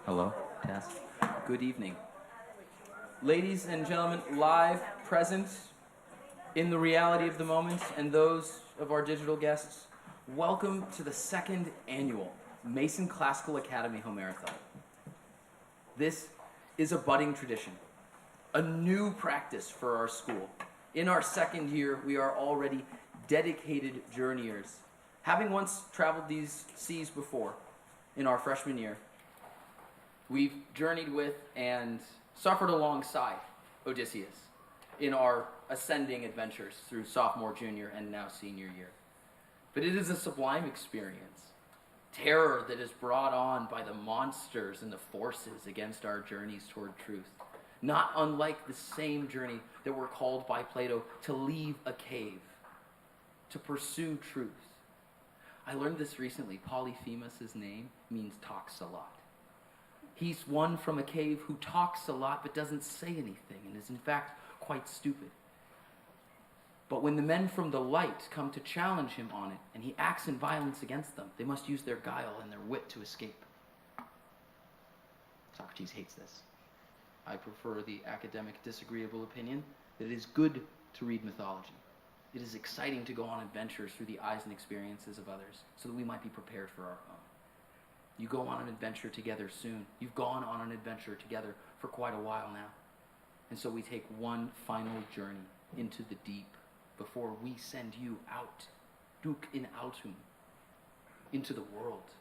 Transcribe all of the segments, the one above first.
Hello, test. Good evening. Ladies and gentlemen, live, present, in the reality of the moment, and those of our digital guests, welcome to the second annual Mason Classical Academy Homer-A-Thon. This is a budding tradition, a new practice for our school. In our second year, we are already dedicated journeyers, having once traveled these seas before in our freshman year. We've journeyed with and suffered alongside Odysseus in our ascending adventures through sophomore, junior, and now senior year. But it is a sublime experience. Terror that is brought on by the monsters and the forces against our journeys toward truth. Not unlike the same journey that we're called by Plato to leave a cave, to pursue truth. I learned this recently. Polyphemus' name means talks a lot. He's one from a cave who talks a lot but doesn't say anything and is in fact quite stupid. But when the men from the light come to challenge him on it and he acts in violence against them, they must use their guile and their wit to escape. Socrates hates this. I prefer the academic disagreeable opinion that it is good to read mythology. It is exciting to go on adventures through the eyes and experiences of others so that we might be prepared for our own. You go on an adventure together soon. You've gone on an adventure together for quite a while now. And so we take one final journey into the deep before we send you out, duc in altum, into the world,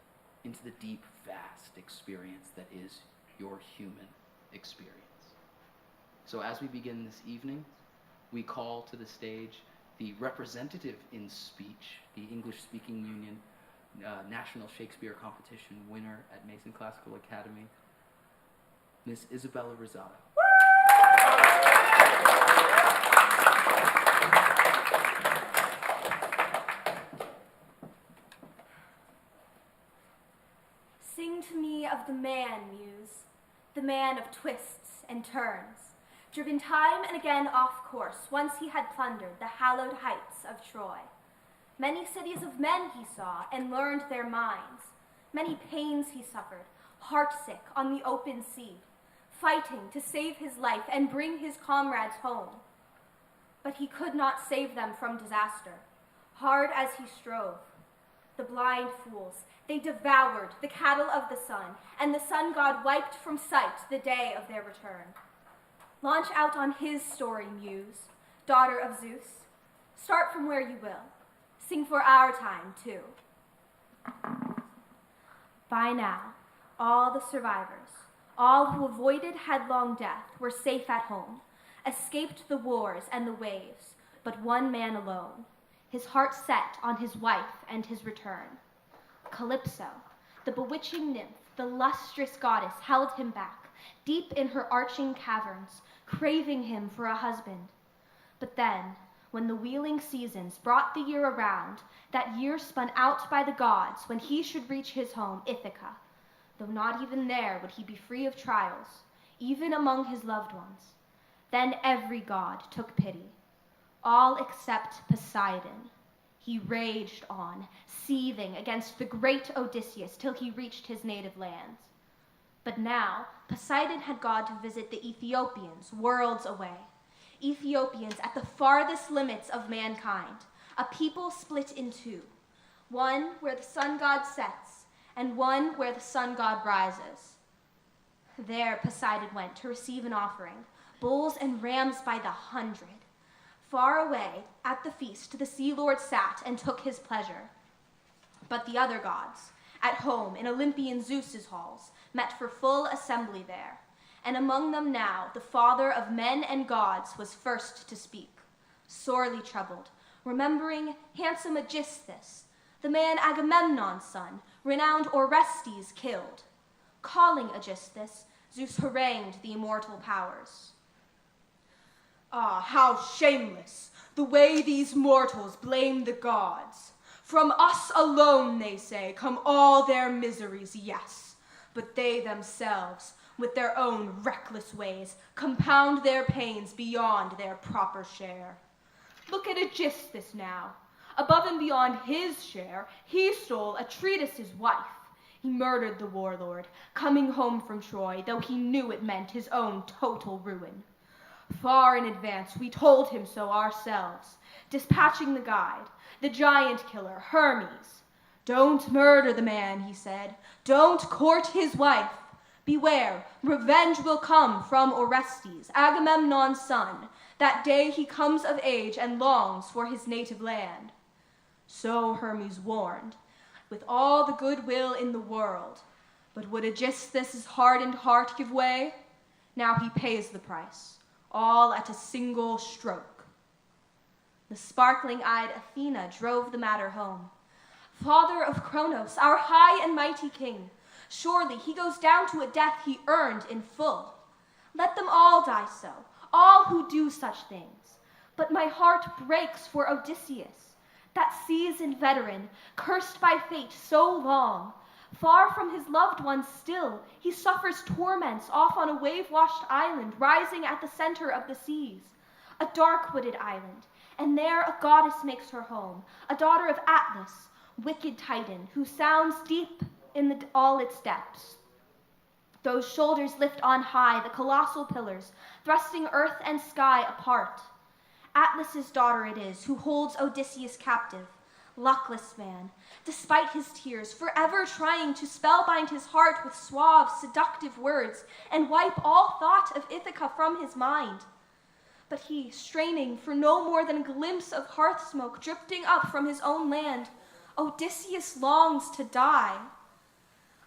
into the deep, vast experience that is your human experience. So as we begin this evening, we call to the stage the representative in speech, the English-speaking Union National Shakespeare Competition winner at Mason Classical Academy, Miss Isabella Rosado. Sing to me of the man, Muse, the man of twists and turns, driven time and again off course once he had plundered the hallowed heights of Troy. Many cities of men he saw and learned their minds. Many pains he suffered, heartsick on the open sea, fighting to save his life and bring his comrades home. But he could not save them from disaster, hard as he strove. The blind fools, they devoured the cattle of the sun, and the sun god wiped from sight the day of their return. Launch out on his story, Muse, daughter of Zeus. Start from where you will. Sing for our time, too. By now, all the survivors, all who avoided headlong death, were safe at home, escaped the wars and the waves, but one man alone, his heart set on his wife and his return. Calypso, the bewitching nymph, the lustrous goddess, held him back, deep in her arching caverns, craving him for a husband. But then, when the wheeling seasons brought the year around, that year spun out by the gods when he should reach his home, Ithaca, though not even there would he be free of trials, even among his loved ones. Then every god took pity, all except Poseidon. He raged on, seething against the great Odysseus till he reached his native lands. But now Poseidon had gone to visit the Ethiopians worlds away. Ethiopians at the farthest limits of mankind, a people split in two, one where the sun god sets and one where the sun god rises. There Poseidon went to receive an offering, bulls and rams by the 100. Far away at the feast the sea lord sat and took his pleasure. But the other gods, at home in Olympian Zeus's halls, met for full assembly there. And among them now the father of men and gods was first to speak, sorely troubled, remembering handsome Aegisthus, the man Agamemnon's son, renowned Orestes killed. Calling Aegisthus, Zeus harangued the immortal powers. Ah, how shameless, the way these mortals blame the gods. From us alone, they say, come all their miseries, yes, but they themselves, with their own reckless ways, compound their pains beyond their proper share. Look at Aegisthus now. Above and beyond his share, he stole Atreus' wife. He murdered the warlord, coming home from Troy, though he knew it meant his own total ruin. Far in advance, we told him so ourselves, dispatching the guide, the giant killer, Hermes. Don't murder the man, he said. Don't court his wife. Beware, revenge will come from Orestes, Agamemnon's son, that day he comes of age and longs for his native land. So Hermes warned, with all the goodwill in the world. But would Aegisthus' hardened heart give way? Now he pays the price, all at a single stroke. The sparkling-eyed Athena drove the matter home. Father of Kronos, our high and mighty king, surely he goes down to a death he earned in full. Let them all die so, all who do such things. But my heart breaks for Odysseus, that seasoned veteran, cursed by fate so long. Far from his loved ones still, he suffers torments off on a wave-washed island rising at the center of the seas, a dark-wooded island, and there a goddess makes her home, a daughter of Atlas, wicked Titan, who sounds deep in all its depths. Those shoulders lift on high the colossal pillars, thrusting earth and sky apart. Atlas's daughter it is who holds Odysseus captive, luckless man, despite his tears, forever trying to spellbind his heart with suave, seductive words and wipe all thought of Ithaca from his mind. But he, straining for no more than a glimpse of hearth smoke drifting up from his own land, Odysseus longs to die.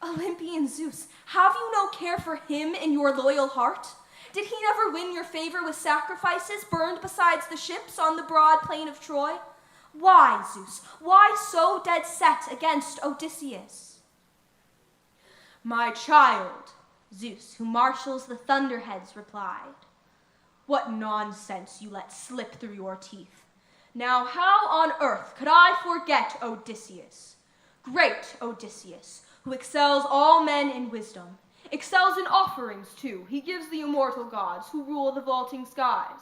Olympian Zeus, have you no care for him in your loyal heart? Did he never win your favor with sacrifices burned beside the ships on the broad plain of Troy? Why, Zeus, why so dead set against Odysseus? My child, Zeus, who marshals the thunderheads, replied. What nonsense you let slip through your teeth. Now how on earth could I forget Odysseus? Great Odysseus, who excels all men in wisdom, excels in offerings too. He gives the immortal gods who rule the vaulting skies.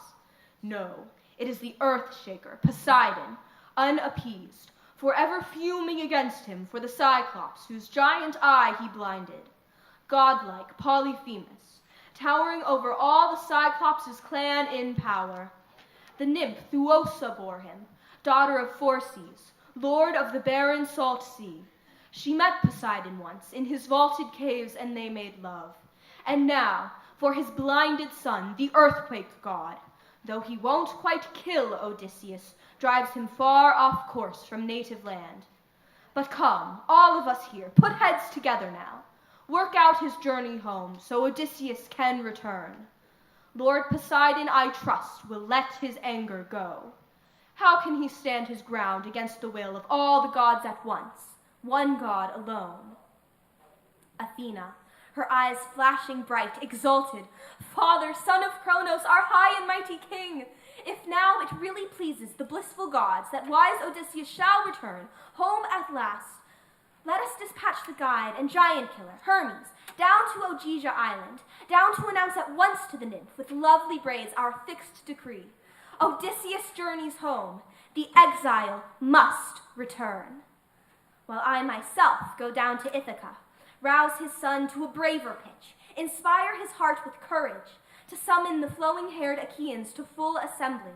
No, it is the earth-shaker, Poseidon, unappeased, forever fuming against him for the Cyclops whose giant eye he blinded. Godlike Polyphemus, towering over all the Cyclops' clan in power. The nymph Thuosa bore him, daughter of Phorcys, lord of the barren salt sea. She met Poseidon once in his vaulted caves and they made love. And now, for his blinded son, the earthquake god, though he won't quite kill Odysseus, drives him far off course from native land. But come, all of us here, put heads together now. Work out his journey home so Odysseus can return. Lord Poseidon, I trust, will let his anger go. How can he stand his ground against the will of all the gods at once, one god alone? Athena, her eyes flashing bright, exulted. Father, son of Kronos, our high and mighty king, if now it really pleases the blissful gods that wise Odysseus shall return home at last, let us dispatch the guide and giant killer, Hermes, down to Ogygia Island, down to announce at once to the nymph with lovely braids our fixed decree. Odysseus journeys home. The exile must return. While I myself go down to Ithaca, rouse his son to a braver pitch, inspire his heart with courage, to summon the flowing-haired Achaeans to full assembly,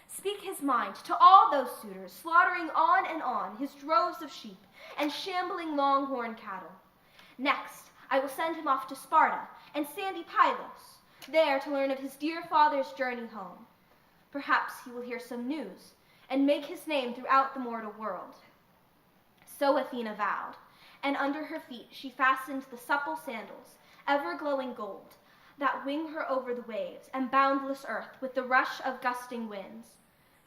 speak his mind to all those suitors, slaughtering on and on his droves of sheep and shambling longhorn cattle. Next, I will send him off to Sparta and sandy Pylos, there to learn of his dear father's journey home. Perhaps he will hear some news and make his name throughout the mortal world. So Athena vowed, and under her feet she fastened the supple sandals, ever-glowing gold, that wing her over the waves and boundless earth with the rush of gusting winds.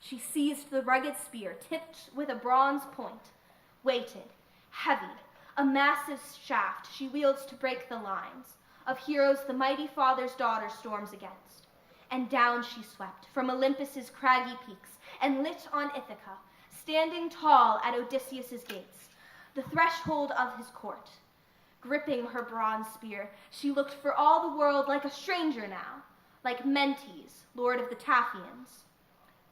She seized the rugged spear, tipped with a bronze point, weighted, heavy, a massive shaft she wields to break the lines of heroes the mighty father's daughter storms against. And down she swept from Olympus's craggy peaks and lit on Ithaca, standing tall at Odysseus's gates, the threshold of his court. Gripping her bronze spear, she looked for all the world like a stranger now, like Mentes, lord of the Taphians.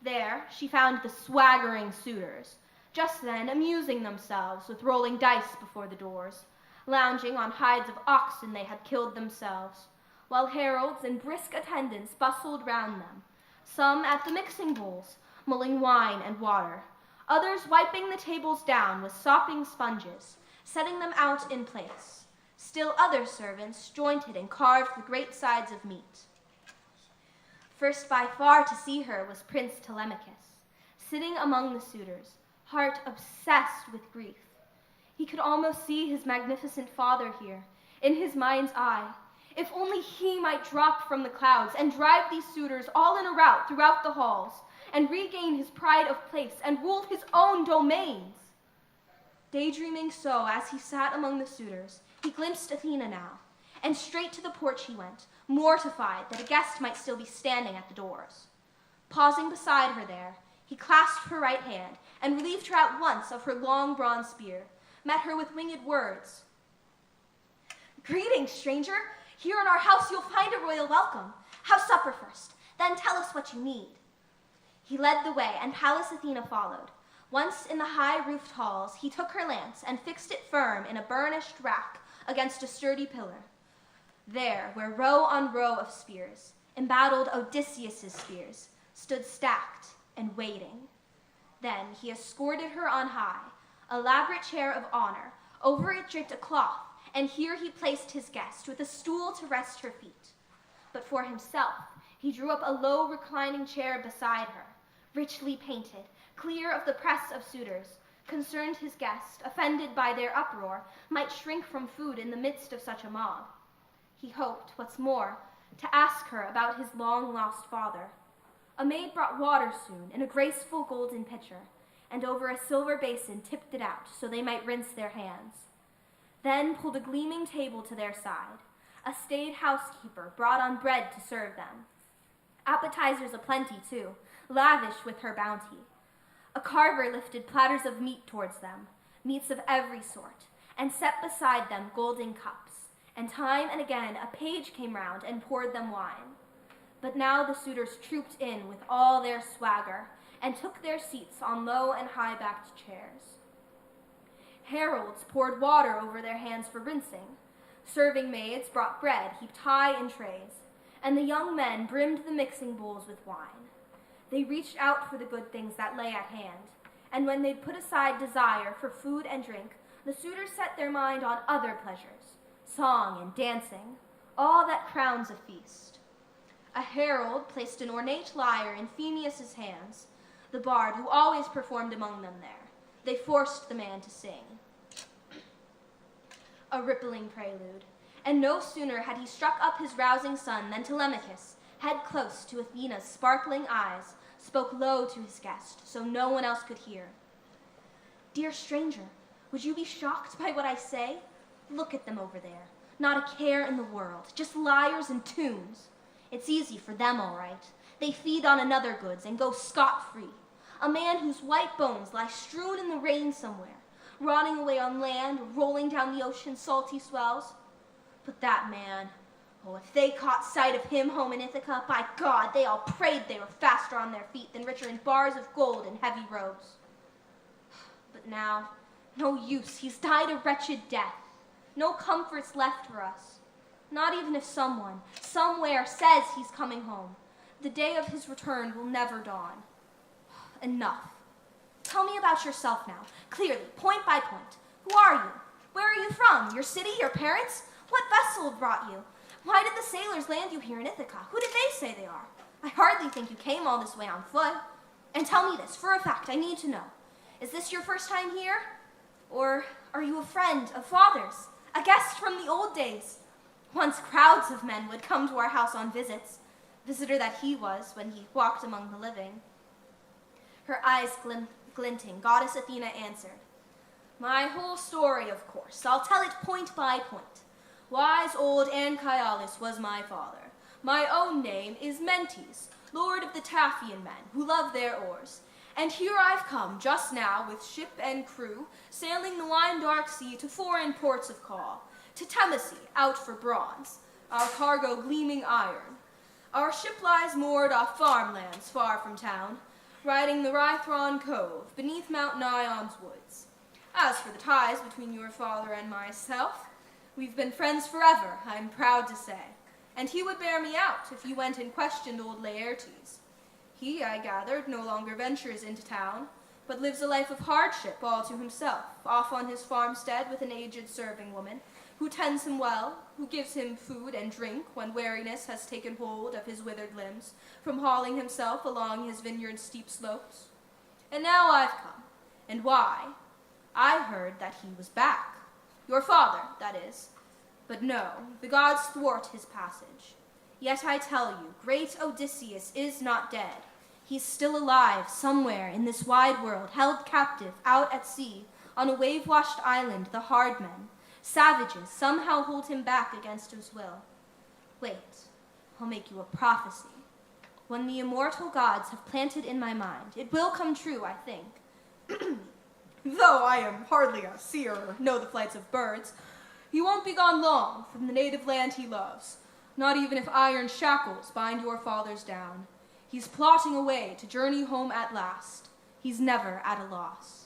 There she found the swaggering suitors, just then amusing themselves with rolling dice before the doors, lounging on hides of oxen they had killed themselves, while heralds and brisk attendants bustled round them, some at the mixing bowls, mulling wine and water, others wiping the tables down with sopping sponges, setting them out in place. Still other servants jointed and carved the great sides of meat. First by far to see her was Prince Telemachus, sitting among the suitors, heart obsessed with grief. He could almost see his magnificent father here, in his mind's eye. If only he might drop from the clouds and drive these suitors all in a rout throughout the halls, and regain his pride of place and rule his own domains. Daydreaming so as he sat among the suitors, he glimpsed Athena now, and straight to the porch he went, mortified that a guest might still be standing at the doors. Pausing beside her there, he clasped her right hand and relieved her at once of her long bronze spear, met her with winged words. "Greetings, stranger. Here in our house you'll find a royal welcome. Have supper first, then tell us what you need." He led the way, and Pallas Athena followed. Once in the high-roofed halls, he took her lance and fixed it firm in a burnished rack against a sturdy pillar. There, where row on row of spears, embattled Odysseus's spears, stood stacked and waiting. Then he escorted her on high, elaborate chair of honor. Over it draped a cloth, and here he placed his guest with a stool to rest her feet. But for himself, he drew up a low reclining chair beside her, richly painted, clear of the press of suitors, concerned his guest, offended by their uproar, might shrink from food in the midst of such a mob. He hoped, what's more, to ask her about his long-lost father. A maid brought water soon in a graceful golden pitcher, and over a silver basin tipped it out so they might rinse their hands. Then pulled a gleaming table to their side. A staid housekeeper brought on bread to serve them. Appetizers aplenty, too, lavish with her bounty. A carver lifted platters of meat towards them, meats of every sort, and set beside them golden cups, and time and again a page came round and poured them wine. But now the suitors trooped in with all their swagger, and took their seats on low and high-backed chairs. Heralds poured water over their hands for rinsing. Serving maids brought bread heaped high in trays, and the young men brimmed the mixing bowls with wine. They reached out for the good things that lay at hand, and when they'd put aside desire for food and drink, the suitors set their mind on other pleasures, song and dancing, all that crowns a feast. A herald placed an ornate lyre in Phemius's hands, the bard who always performed among them there. They forced the man to sing. A rippling prelude, and no sooner had he struck up his rousing son than Telemachus, head close to Athena's sparkling eyes, spoke low to his guest so no one else could hear. "Dear stranger, would you be shocked by what I say? Look at them over there. Not a care in the world, just liars and tombs. It's easy for them, all right. They feed on another goods and go scot-free. A man whose white bones lie strewn in the rain somewhere, rotting away on land or rolling down the ocean's salty swells. But that man, oh, if they caught sight of him home in Ithaca, by God, they all prayed they were faster on their feet than richer in bars of gold and heavy robes. But now, no use, he's died a wretched death. No comforts left for us. Not even if someone, somewhere, says he's coming home. The day of his return will never dawn. Enough. Tell me about yourself now, clearly, point by point. Who are you? Where are you from? Your city? Your parents? What vessel brought you? Why did the sailors land you here in Ithaca? Who did they say they are? I hardly think you came all this way on foot. And tell me this, for a fact, I need to know. Is this your first time here? Or are you a friend of father's? A guest from the old days? Once crowds of men would come to our house on visits. Visitor that he was when he walked among the living. Her eyes glinting, goddess Athena answered, "My whole story, of course. I'll tell it point by point. Wise old Anchialus was my father. My own name is Mentes, lord of the Taphian men, who love their oars. And here I've come just now with ship and crew, sailing the wine-dark sea to foreign ports of call, to Temesee, out for bronze, our cargo gleaming iron. Our ship lies moored off farmlands far from town, riding the Rhythron Cove, beneath Mount Nion's woods. As for the ties between your father and myself, We've been friends forever, I'm proud to say, and he would bear me out if you went and questioned old Laertes. He, I gathered, no longer ventures into town, but lives a life of hardship all to himself, off on his farmstead with an aged serving woman, who tends him well, who gives him food and drink when weariness has taken hold of his withered limbs, from hauling himself along his vineyard's steep slopes. And now I've come. And why? I heard that he was back. Your father, that is. But no, the gods thwart his passage. Yet I tell you, great Odysseus is not dead. He's still alive somewhere in this wide world, held captive out at sea, on a wave-washed island, the hard men. Savages somehow hold him back against his will. Wait, I'll make you a prophecy. When the immortal gods have planted in my mind, it will come true, I think. Though I am hardly a seer or know the flights of birds, he won't be gone long from the native land he loves, not even if iron shackles bind your fathers down. He's plotting away to journey home at last. He's never at a loss.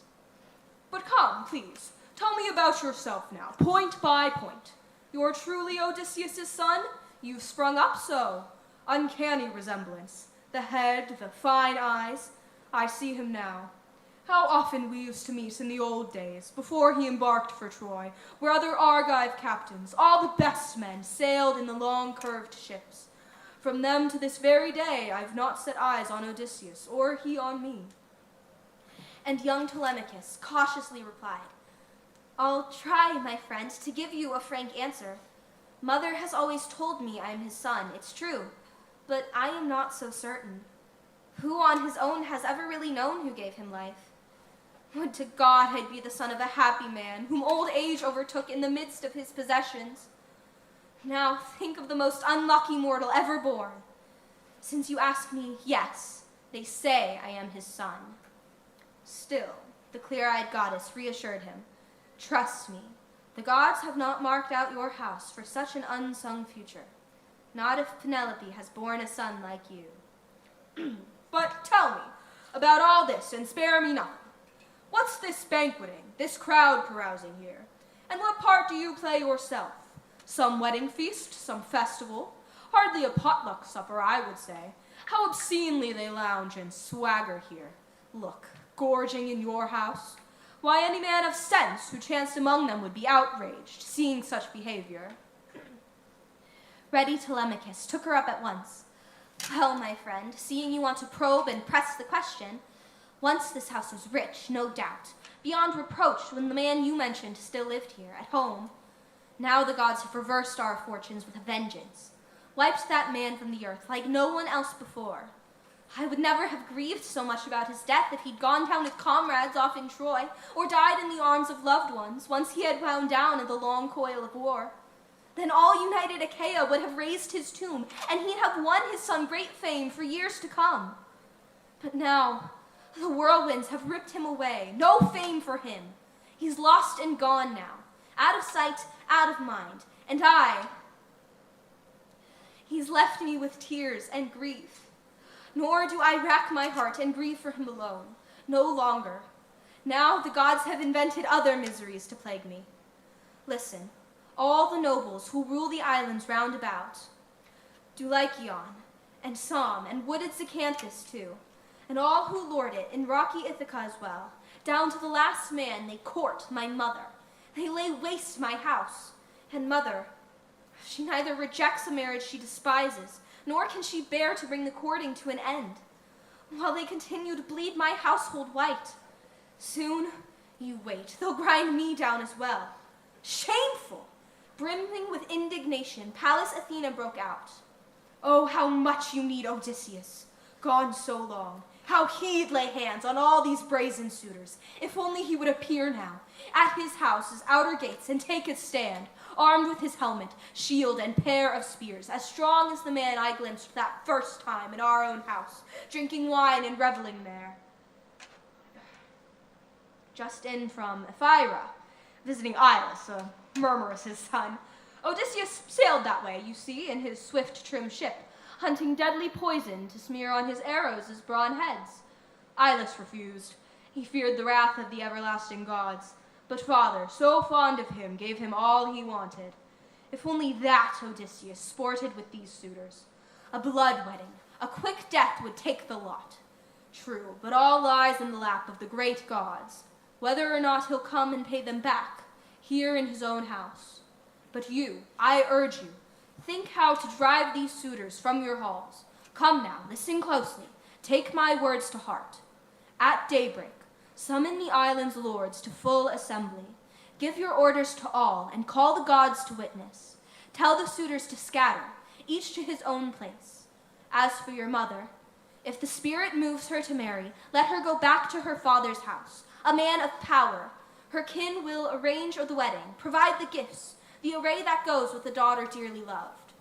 But come, please, tell me about yourself now, point by point. You're truly Odysseus' son? You've sprung up so. Uncanny resemblance. The head, the fine eyes. I see him now. How often we used to meet in the old days, before he embarked for Troy, where other Argive captains, all the best men, sailed in the long curved ships. From them to this very day, I've not set eyes on Odysseus, or he on me. And young Telemachus cautiously replied, I'll try, my friend, to give you a frank answer. Mother has always told me I am his son, it's true, but I am not so certain. Who on his own has ever really known who gave him life? Would to God I'd be the son of a happy man, whom old age overtook in the midst of his possessions. Now think of the most unlucky mortal ever born. Since you ask me, yes, they say I am his son. Still, the clear-eyed goddess reassured him, trust me, the gods have not marked out your house for such an unsung future. Not if Penelope has borne a son like you. But tell me about all this and spare me nothing. What's this banqueting, this crowd carousing here? And what part do you play yourself? Some wedding feast, some festival? Hardly a potluck supper, I would say. How obscenely they lounge and swagger here. Look, gorging in your house. Why, any man of sense who chanced among them would be outraged, seeing such behavior. Ready Telemachus took her up at once. Well, my friend, seeing you want to probe and press the question, once this house was rich, no doubt, beyond reproach when the man you mentioned still lived here, at home. Now the gods have reversed our fortunes with a vengeance, wiped that man from the earth like no one else before. I would never have grieved so much about his death if he'd gone down with comrades off in Troy, or died in the arms of loved ones, once he had wound down in the long coil of war. Then all united Achaia would have raised his tomb, and he'd have won his son great fame for years to come. But now, the whirlwinds have ripped him away, no fame for him. He's lost and gone now, out of sight, out of mind, and he's left me with tears and grief. Nor do I rack my heart and grieve for him alone, no longer. Now the gods have invented other miseries to plague me. Listen, all the nobles who rule the islands round about, Dulichion, and Som, and wooded Zacynthus too, and all who lord it in rocky Ithaca as well, down to the last man they court my mother. They lay waste my house, and mother, she neither rejects a marriage she despises, nor can she bear to bring the courting to an end, while they continue to bleed my household white. Soon, you wait, they'll grind me down as well. Shameful! Brimming with indignation, Pallas Athena broke out. Oh, how much you need Odysseus, gone so long. How he'd lay hands on all these brazen suitors, if only he would appear now, at his house's outer gates, and take his stand, armed with his helmet, shield, and pair of spears, as strong as the man I glimpsed that first time in our own house, drinking wine and reveling there. Just in from Ephyra, visiting Ilis, Murmurus' son. Odysseus sailed that way, you see, in his swift, trim ship, hunting deadly poison to smear on his arrows as brawn heads. Ilis refused. He feared the wrath of the everlasting gods. But father, so fond of him, gave him all he wanted. If only that Odysseus sported with these suitors. A blood wedding, a quick death would take the lot. True, but all lies in the lap of the great gods, whether or not he'll come and pay them back, here in his own house. But you, I urge you, think how to drive these suitors from your halls. Come now, listen closely, take my words to heart. At daybreak, summon the island's lords to full assembly. Give your orders to all, and call the gods to witness. Tell the suitors to scatter, each to his own place. As for your mother, if the spirit moves her to marry, let her go back to her father's house, a man of power. Her kin will arrange the wedding, provide the gifts, the array that goes with the daughter dearly loved.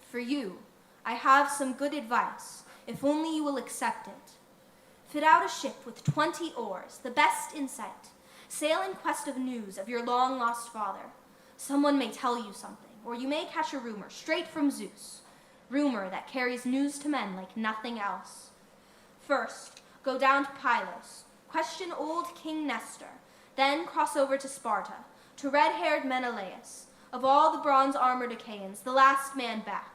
For you, I have some good advice, if only you will accept it. Fit out a ship with 20 oars, the best in sight. Sail in quest of news of your long-lost father. Someone may tell you something, or you may catch a rumor straight from Zeus. Rumor that carries news to men like nothing else. First, go down to Pylos, question old King Nestor, then cross over to Sparta, to red-haired Menelaus, of all the bronze-armored Achaeans, the last man back.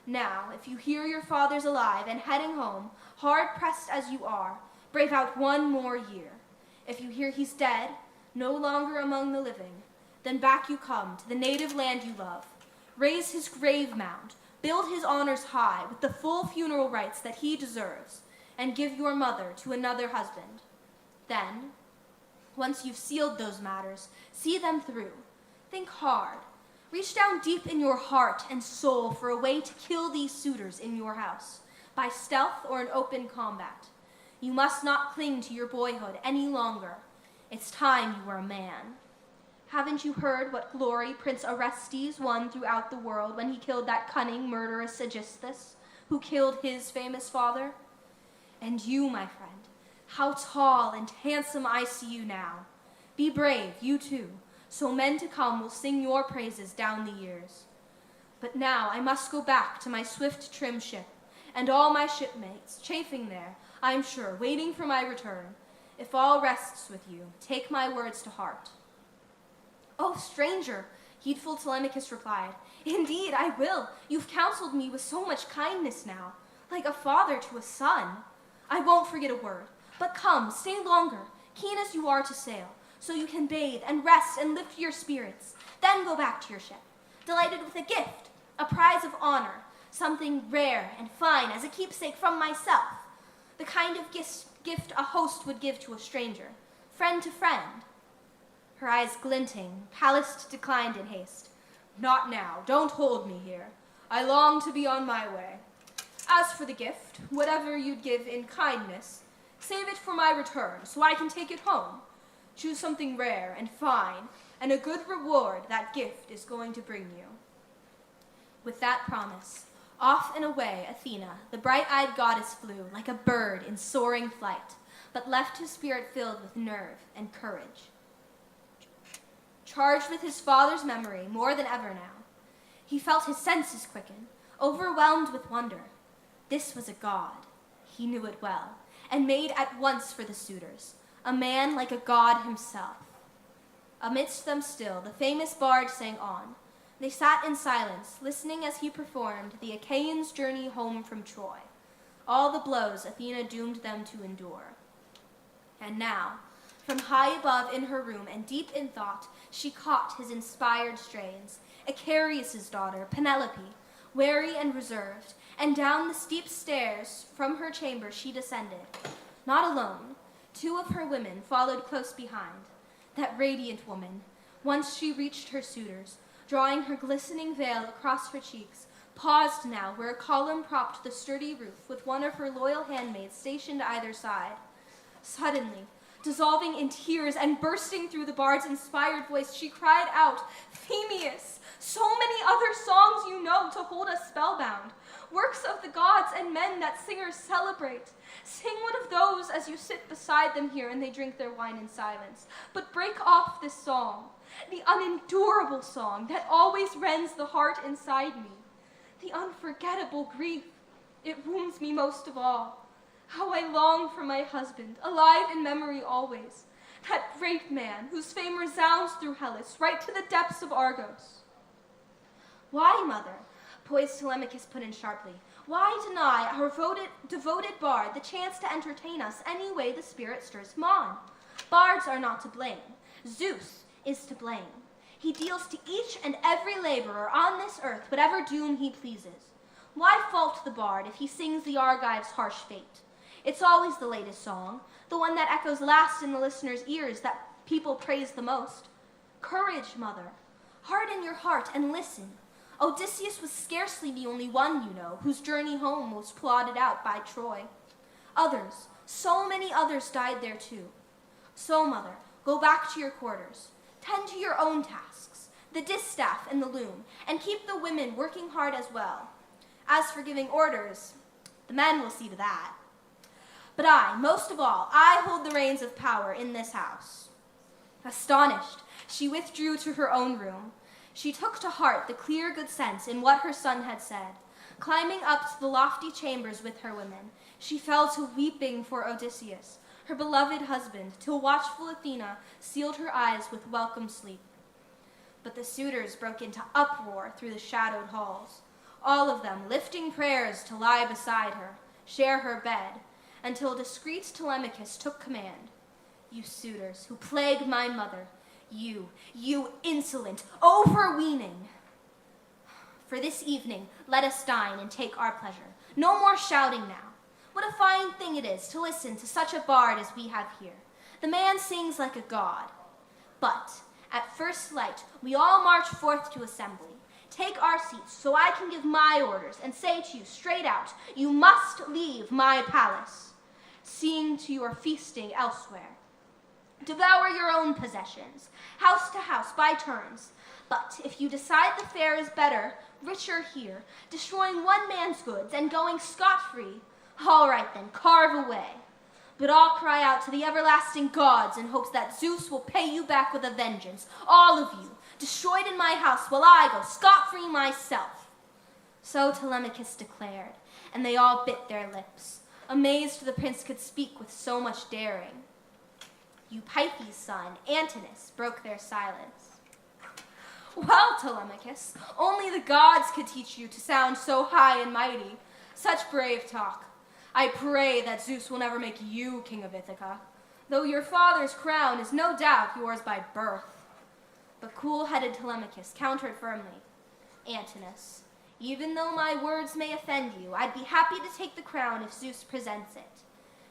Now, if you hear your father's alive and heading home, hard-pressed as you are, brave out one more year. If you hear he's dead, no longer among the living, then back you come to the native land you love. Raise his grave mound, build his honors high with the full funeral rites that he deserves, and give your mother to another husband. Then, once you've sealed those matters, see them through. Think hard. Reach down deep in your heart and soul for a way to kill these suitors in your house, by stealth or in open combat. You must not cling to your boyhood any longer. It's time you were a man. Haven't you heard what glory Prince Orestes won throughout the world when he killed that cunning, murderous Aegisthus, who killed his famous father? And you, my friend, how tall and handsome I see you now. Be brave, you too, so men to come will sing your praises down the years. But now I must go back to my swift trim ship, and all my shipmates, chafing there, I am sure, waiting for my return. If all rests with you, take my words to heart. Oh, stranger, heedful Telemachus replied, indeed I will. You've counseled me with so much kindness now, like a father to a son. I won't forget a word, but come, stay longer, keen as you are to sail, so you can bathe and rest and lift your spirits. Then go back to your ship, delighted with a gift, a prize of honor, something rare and fine as a keepsake from myself, the kind of gift a host would give to a stranger, friend to friend. Her eyes glinting, Pallas declined in haste. Not now, don't hold me here. I long to be on my way. As for the gift, whatever you'd give in kindness, save it for my return, so I can take it home. Choose something rare and fine, and a good reward that gift is going to bring you. With that promise, off and away Athena, the bright-eyed goddess, flew like a bird in soaring flight, but left his spirit filled with nerve and courage. Charged with his father's memory more than ever now, he felt his senses quicken, overwhelmed with wonder. This was a god, he knew it well, and made at once for the suitors, a man like a god himself. Amidst them still, the famous bard sang on. They sat in silence, listening as he performed the Achaeans' journey home from Troy, all the blows Athena doomed them to endure. And now, from high above in her room and deep in thought, she caught his inspired strains, Icarius' daughter, Penelope, wary and reserved, and down the steep stairs from her chamber she descended. Not alone, 2 of her women followed close behind. That radiant woman, once she reached her suitors, drawing her glistening veil across her cheeks, paused now where a column propped the sturdy roof with one of her loyal handmaids stationed either side. Suddenly, dissolving in tears and bursting through the bard's inspired voice, she cried out, Phemius, so many other songs you know to hold us spellbound, works of the gods and men that singers celebrate. Sing one of those as you sit beside them here and they drink their wine in silence. But break off this song, the unendurable song that always rends the heart inside me, the unforgettable grief. It wounds me most of all. How I long for my husband, alive in memory always, that great man whose fame resounds through Hellas, right to the depths of Argos. Why, mother? Poised Telemachus put in sharply. Why deny our devoted bard the chance to entertain us any way the spirit stirs him on? Bards are not to blame. Zeus is to blame. He deals to each and every laborer on this earth whatever doom he pleases. Why fault the bard if he sings the Argives' harsh fate? It's always the latest song, the one that echoes last in the listener's ears, that people praise the most. Courage, mother. Harden your heart and listen. Odysseus was scarcely the only one, you know, whose journey home was plotted out by Troy. Others, so many others died there too. So, mother, go back to your quarters. Tend to your own tasks, the distaff and the loom, and keep the women working hard as well. As for giving orders, the men will see to that. But I, most of all, I hold the reins of power in this house. Astonished, she withdrew to her own room. She took to heart the clear good sense in what her son had said. Climbing up to the lofty chambers with her women, she fell to weeping for Odysseus, her beloved husband, till watchful Athena sealed her eyes with welcome sleep. But the suitors broke into uproar through the shadowed halls, all of them lifting prayers to lie beside her, share her bed, until discreet Telemachus took command. You suitors who plague my mother, you insolent, overweening. For this evening, let us dine and take our pleasure. No more shouting now. What a fine thing it is to listen to such a bard as we have here. The man sings like a god. But at first light, we all march forth to assembly. Take our seats so I can give my orders and say to you straight out, you must leave my palace, seeing to your feasting elsewhere. Devour your own possessions, house to house by turns. But if you decide the fare is better, richer here, destroying one man's goods and going scot-free, all right then, carve away. But I'll cry out to the everlasting gods in hopes that Zeus will pay you back with a vengeance, all of you, destroyed in my house while I go scot-free myself. So Telemachus declared, and they all bit their lips, amazed the prince could speak with so much daring. Eupeithes' son, Antinous, broke their silence. Well, Telemachus, only the gods could teach you to sound so high and mighty, such brave talk. I pray that Zeus will never make you king of Ithaca, though your father's crown is no doubt yours by birth. But cool-headed Telemachus countered firmly. Antinous, even though my words may offend you, I'd be happy to take the crown if Zeus presents it.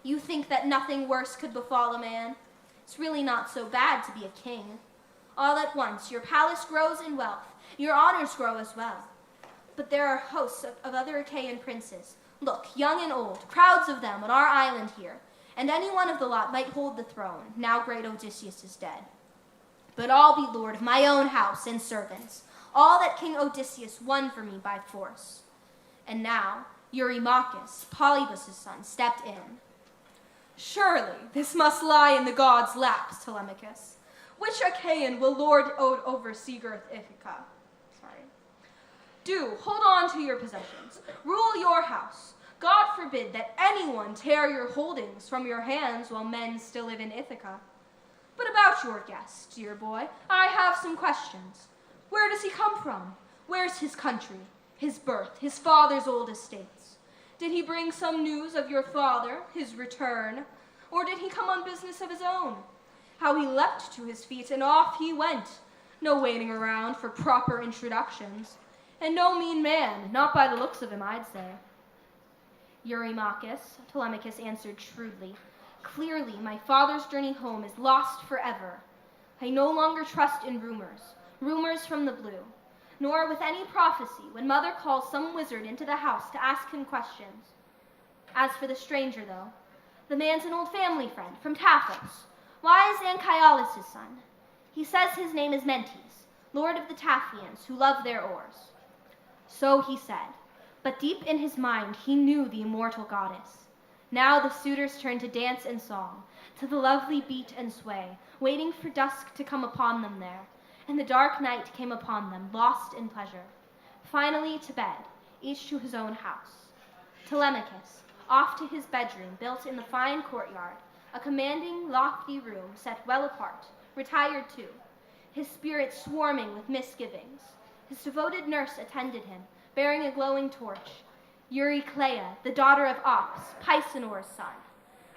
You think that nothing worse could befall a man? It's really not so bad to be a king. All at once, your palace grows in wealth, your honors grow as well. But there are hosts of other Achaean princes. Look, young and old, crowds of them on our island here, and any one of the lot might hold the throne, now great Odysseus is dead. But I'll be lord of my own house and servants, all that King Odysseus won for me by force. And now, Eurymachus, Polybus' son, stepped in. Surely this must lie in the gods' laps, Telemachus. Which Achaean will lord over Seagirth Ithaca? Do hold on to your possessions. Rule your house. God forbid that anyone tear your holdings from your hands while men still live in Ithaca. But about your guest, dear boy, I have some questions. Where does he come from? Where's his country, his birth, his father's old estates? Did he bring some news of your father, his return, or did he come on business of his own? How he leapt to his feet and off he went, no waiting around for proper introductions. And no mean man, not by the looks of him, I'd say. Eurymachus, Telemachus answered shrewdly. Clearly, my father's journey home is lost forever. I no longer trust in rumors from the blue, nor with any prophecy when mother calls some wizard into the house to ask him questions. As for the stranger, though, the man's an old family friend from Taphos, wise Anchialus' son. He says his name is Mentes, lord of the Taphians, who love their oars. So he said, but deep in his mind he knew the immortal goddess. Now the suitors turned to dance and song, to the lovely beat and sway, waiting for dusk to come upon them there, and the dark night came upon them, lost in pleasure. Finally to bed, each to his own house. Telemachus, off to his bedroom built in the fine courtyard, a commanding, lofty room set well apart, retired too, his spirit swarming with misgivings. His devoted nurse attended him, bearing a glowing torch, Eurycleia, the daughter of Ops, Pisenor's son.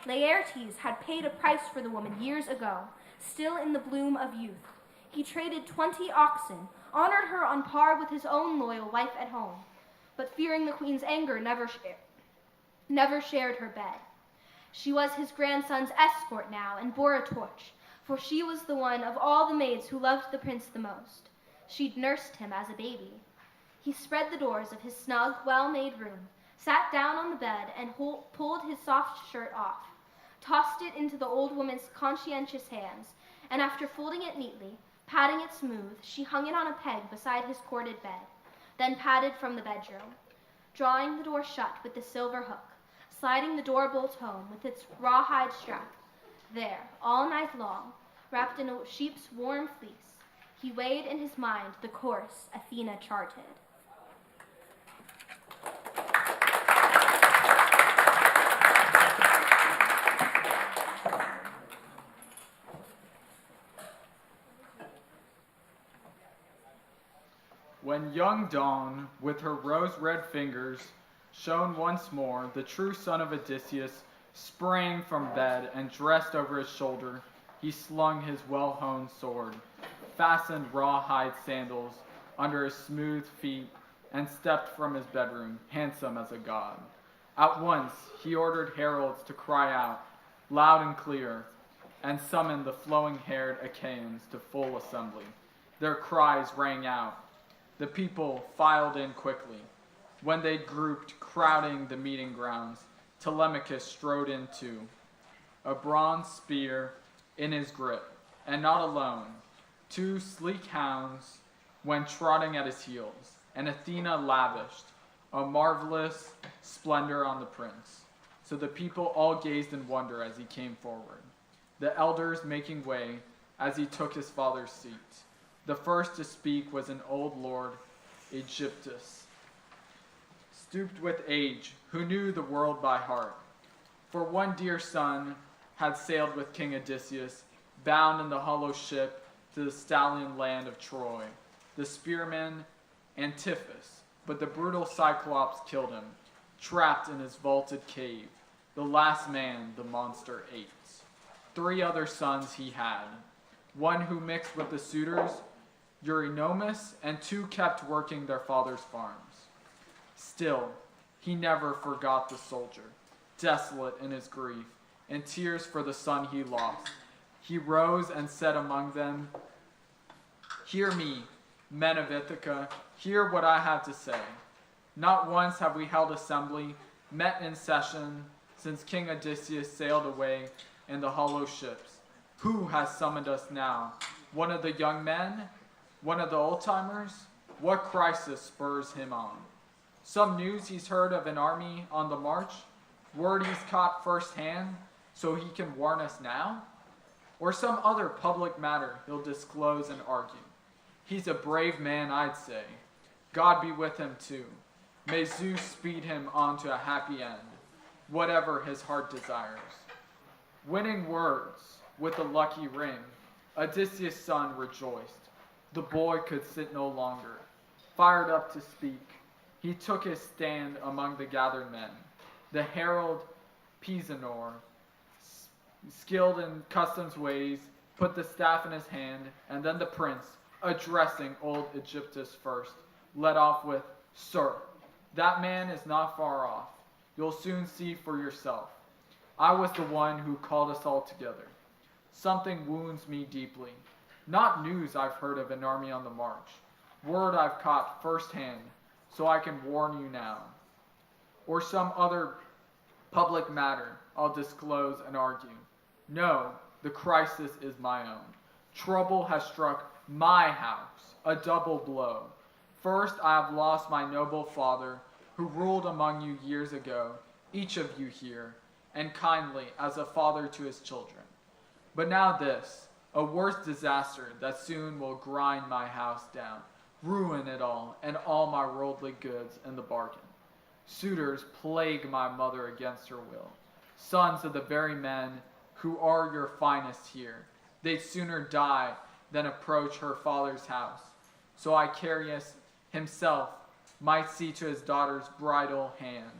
Laertes had paid a price for the woman years ago, still in the bloom of youth. He traded 20 oxen, honored her on par with his own loyal wife at home, but fearing the queen's anger, never shared her bed. She was his grandson's escort now and bore a torch, for she was the one of all the maids who loved the prince the most. She'd nursed him as a baby. He spread the doors of his snug, well-made room, sat down on the bed and pulled his soft shirt off, tossed it into the old woman's conscientious hands, and after folding it neatly, patting it smooth, she hung it on a peg beside his corded bed, then padded from the bedroom, drawing the door shut with the silver hook, sliding the door bolt home with its rawhide strap. There, all night long, wrapped in a sheep's warm fleece, he weighed in his mind the course Athena charted. When young Dawn, with her rose-red fingers, shone once more, the true son of Odysseus sprang from bed and dressed over his shoulder. He slung his well-honed sword, fastened rawhide sandals under his smooth feet, and stepped from his bedroom, handsome as a god. At once he ordered heralds to cry out, loud and clear, and summoned the flowing-haired Achaeans to full assembly. Their cries rang out. The people filed in quickly. When they grouped, crowding the meeting grounds, Telemachus strode in too, a bronze spear in his grip, and not alone. 2 sleek hounds went trotting at his heels, and Athena lavished a marvelous splendor on the prince. So the people all gazed in wonder as he came forward, the elders making way as he took his father's seat. The first to speak was an old lord, Aegyptus, stooped with age, who knew the world by heart. For one dear son had sailed with King Odysseus, bound in the hollow ship to the stallion land of Troy, the spearman Antiphus, but the brutal Cyclops killed him, trapped in his vaulted cave. The last man the monster ate. 3 other sons he had, one who mixed with the suitors, Eurynomus, and 2 kept working their father's farms. Still, he never forgot the soldier, desolate in his grief, in tears for the son he lost. He rose and said among them, "Hear me, men of Ithaca, hear what I have to say. Not once have we held assembly, met in session, since King Odysseus sailed away in the hollow ships. Who has summoned us now? One of the young men? One of the old-timers? What crisis spurs him on? Some news he's heard of an army on the march? Word he's caught firsthand, so he can warn us now? Or some other public matter he'll disclose and argue? He's a brave man, I'd say. God be with him too. May Zeus speed him on to a happy end, whatever his heart desires." Winning words with the lucky ring, Odysseus' son rejoiced. The boy could sit no longer. Fired up to speak, he took his stand among the gathered men. The herald Pisenor, skilled in customs ways, put the staff in his hand, and then the prince, addressing old Aegyptus first, led off with, "Sir, that man is not far off. You'll soon see for yourself. I was the one who called us all together. Something wounds me deeply. Not news I've heard of an army on the march. Word I've caught firsthand, so I can warn you now. Or some other public matter I'll disclose and argue. No, the crisis is my own. Trouble has struck my house, a double blow. First, I have lost my noble father, who ruled among you years ago, each of you here, and kindly as a father to his children. But now this, a worse disaster that soon will grind my house down, ruin it all, and all my worldly goods in the bargain. Suitors plague my mother against her will, sons of the very men who are your finest here. They'd sooner die than approach her father's house. So Icarius himself might see to his daughter's bridal hand,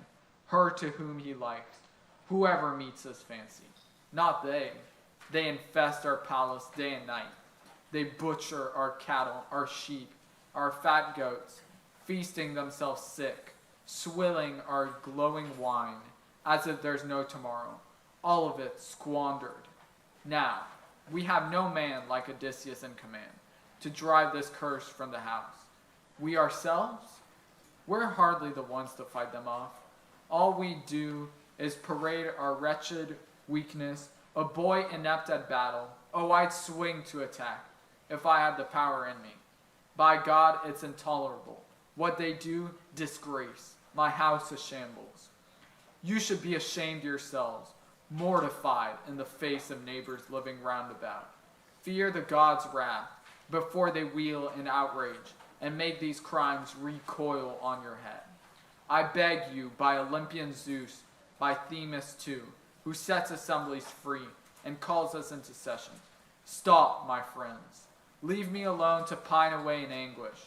her to whom he likes, whoever meets his fancy. Not they. They infest our palace day and night. They butcher our cattle, our sheep, our fat goats, feasting themselves sick, swilling our glowing wine, as if there's no tomorrow, all of it squandered. Now, we have no man like Odysseus in command to drive this curse from the house. We ourselves, we're hardly the ones to fight them off. All we do is parade our wretched weakness, a boy inept at battle. Oh, I'd swing to attack if I had the power in me. By God, it's intolerable. What they do, disgrace. My house a shambles. You should be ashamed yourselves, mortified in the face of neighbors living round about. Fear the gods' wrath before they wheel in outrage and make these crimes recoil on your head. I beg you, by Olympian Zeus, by Themis too, who sets assemblies free and calls us into session. Stop, my friends. Leave me alone to pine away in anguish.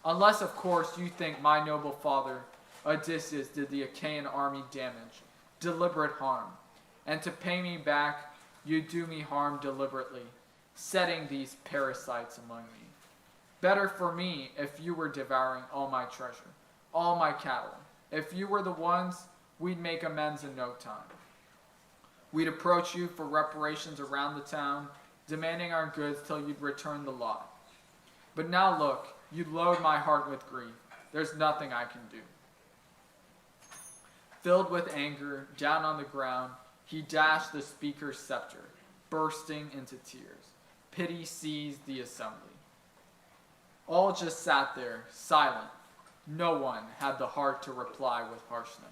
Unless, of course, you think my noble father, Odysseus, did the Achaean army damage, deliberate harm. And to pay me back, you do me harm deliberately, setting these parasites among me. Better for me if you were devouring all my treasure, all my cattle. If you were the ones, we'd make amends in no time. We'd approach you for reparations around the town, demanding our goods till you'd return the lot. But now look, you load my heart with grief. There's nothing I can do. Filled with anger, down on the ground, he dashed the speaker's scepter, bursting into tears. Pity seized the assembly. All just sat there, silent. No one had the heart to reply with harshness.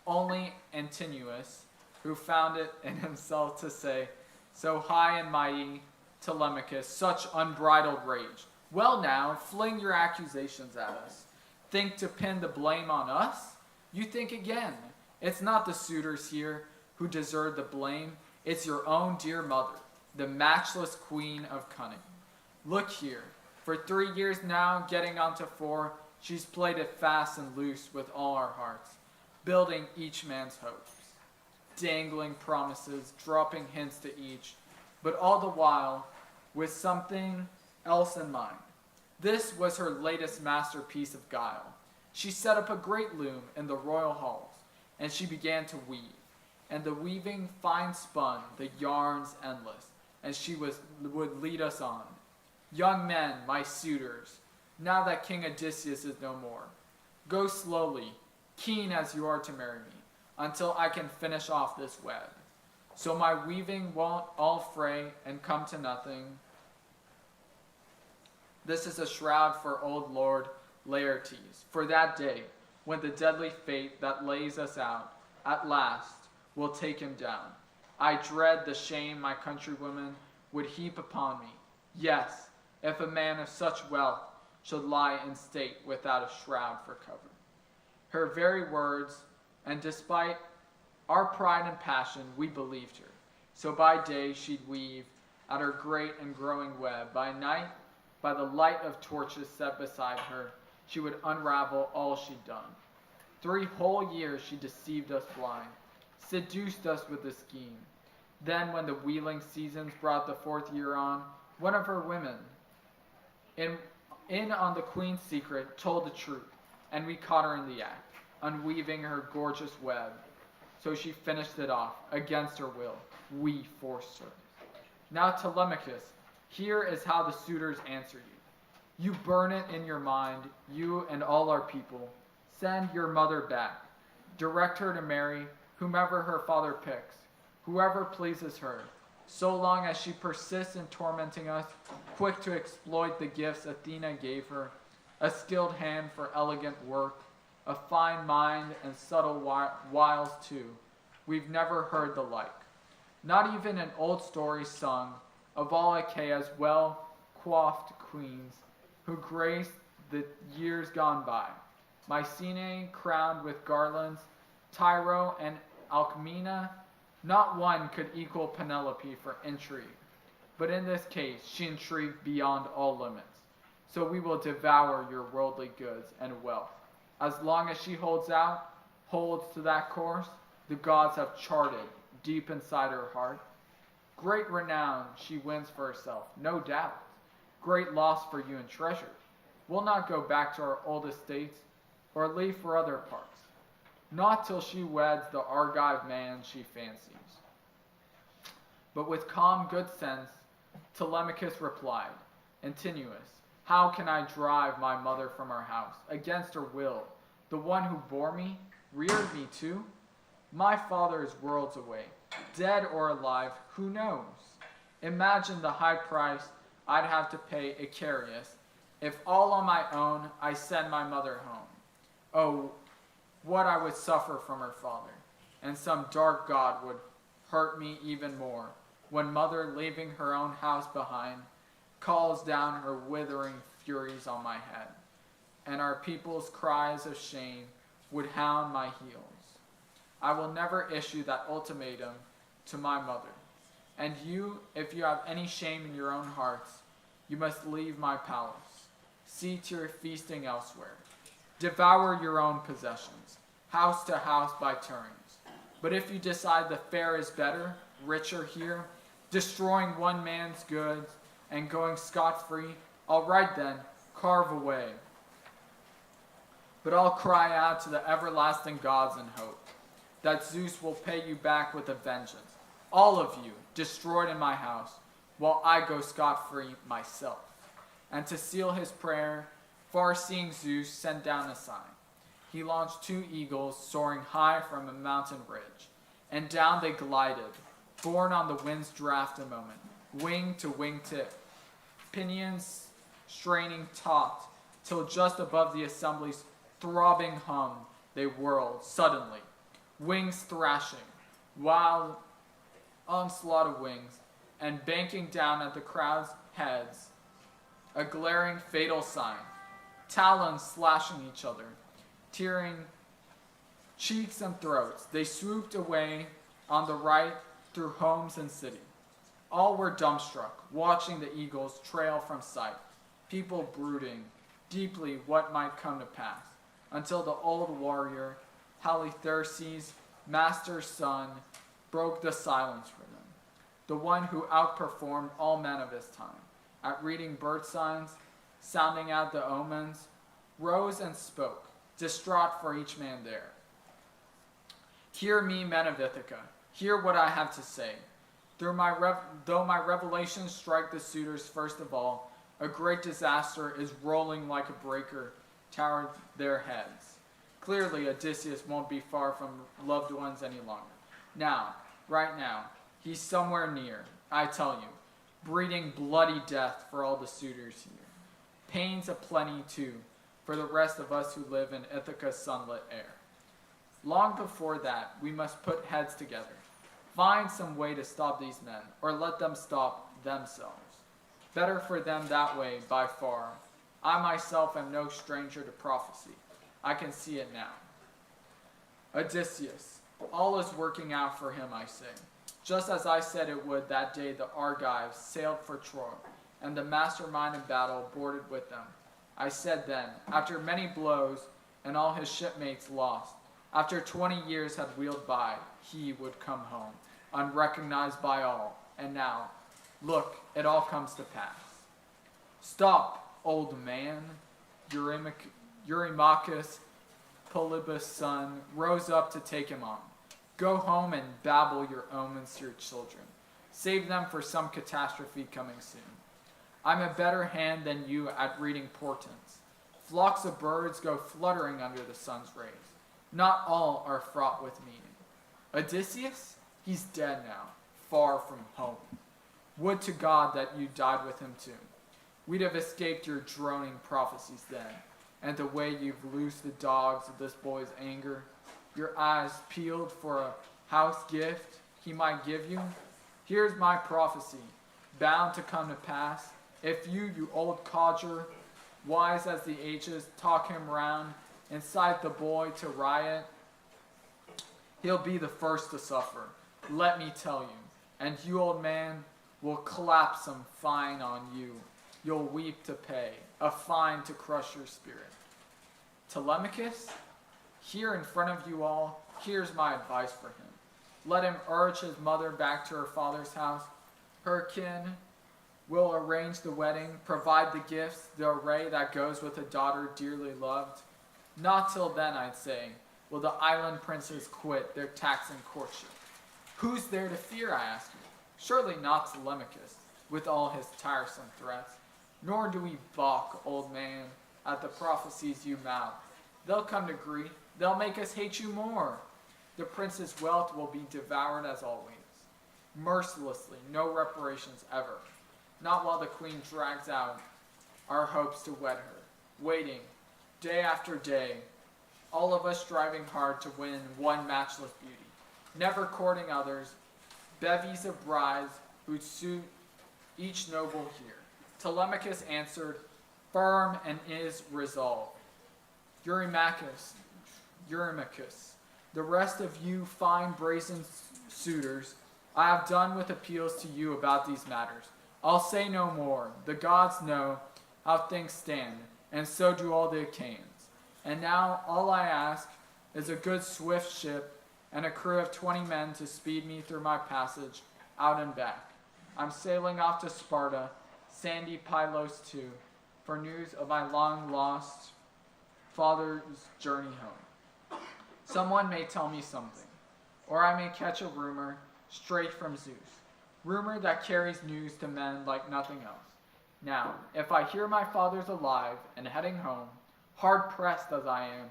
Only Antinous, who found it in himself to say, so high and mighty, Telemachus, such unbridled rage. Well now, fling your accusations at us. Think to pin the blame on us? You think again. It's not the suitors here who deserve the blame. It's your own dear mother, the matchless queen of cunning. Look here, for 3 years now, getting on to 4, she's played it fast and loose with all our hearts, building each man's hopes, dangling promises, dropping hints to each, but all the while with something else in mind. This was her latest masterpiece of guile. She set up a great loom in the royal halls, and she began to weave. And the weaving fine spun, the yarns endless, and she would lead us on. Young men, my suitors, now that King Odysseus is no more, go slowly, keen as you are to marry me, until I can finish off this web. So my weaving won't all fray and come to nothing. This is a shroud for old Lord Laertes, for that day, when the deadly fate that lays us out, at last, will take him down. I dread the shame my countrywomen would heap upon me. Yes, if a man of such wealth should lie in state without a shroud for cover. Her very words, and despite our pride and passion, we believed her. So by day she'd weave at her great and growing web. By night, by the light of torches set beside her, she would unravel all she'd done. 3 whole years she deceived us blind, seduced us with a scheme. Then when the wheeling seasons brought the 4th year on, one of her women, in on the queen's secret, told the truth, and we caught her in the act, unweaving her gorgeous web. So she finished it off, against her will. We forced her. Now Telemachus, here is how the suitors answer you. You burn it in your mind, you and all our people. Send your mother back. Direct her to marry whomever her father picks, whoever pleases her, so long as she persists in tormenting us, quick to exploit the gifts Athena gave her, a skilled hand for elegant work, a fine mind and subtle wiles too. We've never heard the like. Not even an old story sung of all Achaea's well-coiffed queens who graced the years gone by. Mycenae crowned with garlands, Tyro and Alcmena Not one could equal Penelope for intrigue, but in this case she intrigued beyond all limits. So we will devour your worldly goods and wealth. As long as she holds to that course the gods have charted deep inside her heart. Great renown she wins for herself, no doubt. Great loss for you in treasure. We'll not go back to our old estates or leave for other parts. Not till she weds the Argive man she fancies. But with calm good sense, Telemachus replied, Antinous, how can I drive my mother from her house, against her will? The one who bore me, reared me too? My father is worlds away, dead or alive, who knows? Imagine the high price I'd have to pay Icarius if all on my own I send my mother home. Oh, what I would suffer from her father, and some dark god would hurt me even more when mother, leaving her own house behind, calls down her withering furies on my head, and our people's cries of shame would hound my heels. I will never issue that ultimatum to my mother. And you, if you have any shame in your own hearts, you must leave my palace. See to your feasting elsewhere. Devour your own possessions, house to house by turns. But if you decide the fare is better, richer here, destroying one man's goods and going scot-free, all right then, carve away. But I'll cry out to the everlasting gods and hope that Zeus will pay you back with a vengeance, all of you destroyed in my house, while I go scot-free myself. And to seal his prayer, far-seeing Zeus sent down a sign. He launched 2 eagles soaring high from a mountain ridge, and down they glided, borne on the wind's draft a moment, wing to wing-tip, pinions straining taut, till just above the assembly's throbbing hum they whirled suddenly, wings thrashing, wild onslaught of wings, and banking down at the crowd's heads, a glaring fatal sign, talons slashing each other, tearing cheeks and throats. They swooped away on the right through homes and city. All were dumbstruck, watching the eagles trail from sight, people brooding deeply what might come to pass, until the old warrior, Halitherses, master's son, broke the silence for them. The one who outperformed all men of his time at reading bird signs, sounding out the omens, rose and spoke, distraught for each man there. Hear me, men of Ithaca, hear what I have to say. Though my revelations strike the suitors first of all, a great disaster is rolling like a breaker toward their heads. Clearly, Odysseus won't be far from loved ones any longer. Now, right now, he's somewhere near, I tell you, breeding bloody death for all the suitors here. Pains aplenty, too, for the rest of us who live in Ithaca's sunlit air. Long before that, we must put heads together, find some way to stop these men, or let them stop themselves. Better for them that way, by far. I myself am no stranger to prophecy. I can see it now. Odysseus, all is working out for him, I say. Just as I said it would that day the Argives sailed for Troy, and the mastermind of battle boarded with them. I said then, after many blows and all his shipmates lost, after 20 years had wheeled by, he would come home, unrecognized by all. And now, look, it all comes to pass. Stop, old man. Eurymachus, Polybus' son, rose up to take him on. Go home and babble your omens to your children. Save them for some catastrophe coming soon. I'm a better hand than you at reading portents. Flocks of birds go fluttering under the sun's rays. Not all are fraught with meaning. Odysseus? He's dead now, far from home. Would to God that you died with him too. We'd have escaped your droning prophecies then, and the way you've loosed the dogs of this boy's anger, your eyes peeled for a house gift he might give you. Here's my prophecy, bound to come to pass. If you old codger, wise as the ages, talk him round, incite the boy to riot, he'll be the first to suffer. let me tell you. And you, old man, will clap some fine on you. You'll weep to pay, a fine to crush your spirit. Telemachus, here in front of you all, here's my advice for him. Let him urge his mother back to her father's house. Her kin will arrange the wedding, provide the gifts, the array that goes with a daughter dearly loved. Not till then, I'd say, will the island princes quit their taxing courtship. Who's there to fear, I ask you? Surely not Telemachus, with all his tiresome threats. Nor do we balk, old man, at the prophecies you mouth. They'll come to grief. They'll make us hate you more. The prince's wealth will be devoured as always. Mercilessly, no reparations ever. Not while the queen drags out our hopes to wed her, waiting, day after day, all of us striving hard to win one matchless beauty, never courting others, bevies of brides who'd suit each noble here. Telemachus answered, firm and is resolved. Eurymachus, the rest of you fine brazen suitors, I have done with appeals to you about these matters. I'll say no more. The gods know how things stand, and so do all the Achaeans. And now all I ask is a good swift ship and a crew of 20 men to speed me through my passage out and back. I'm sailing off to Sparta, sandy Pylos too, for news of my long-lost father's journey home. Someone may tell me something, or I may catch a rumor straight from Zeus, rumor that carries news to men like nothing else. Now, if I hear my father's alive and heading home, hard-pressed as I am,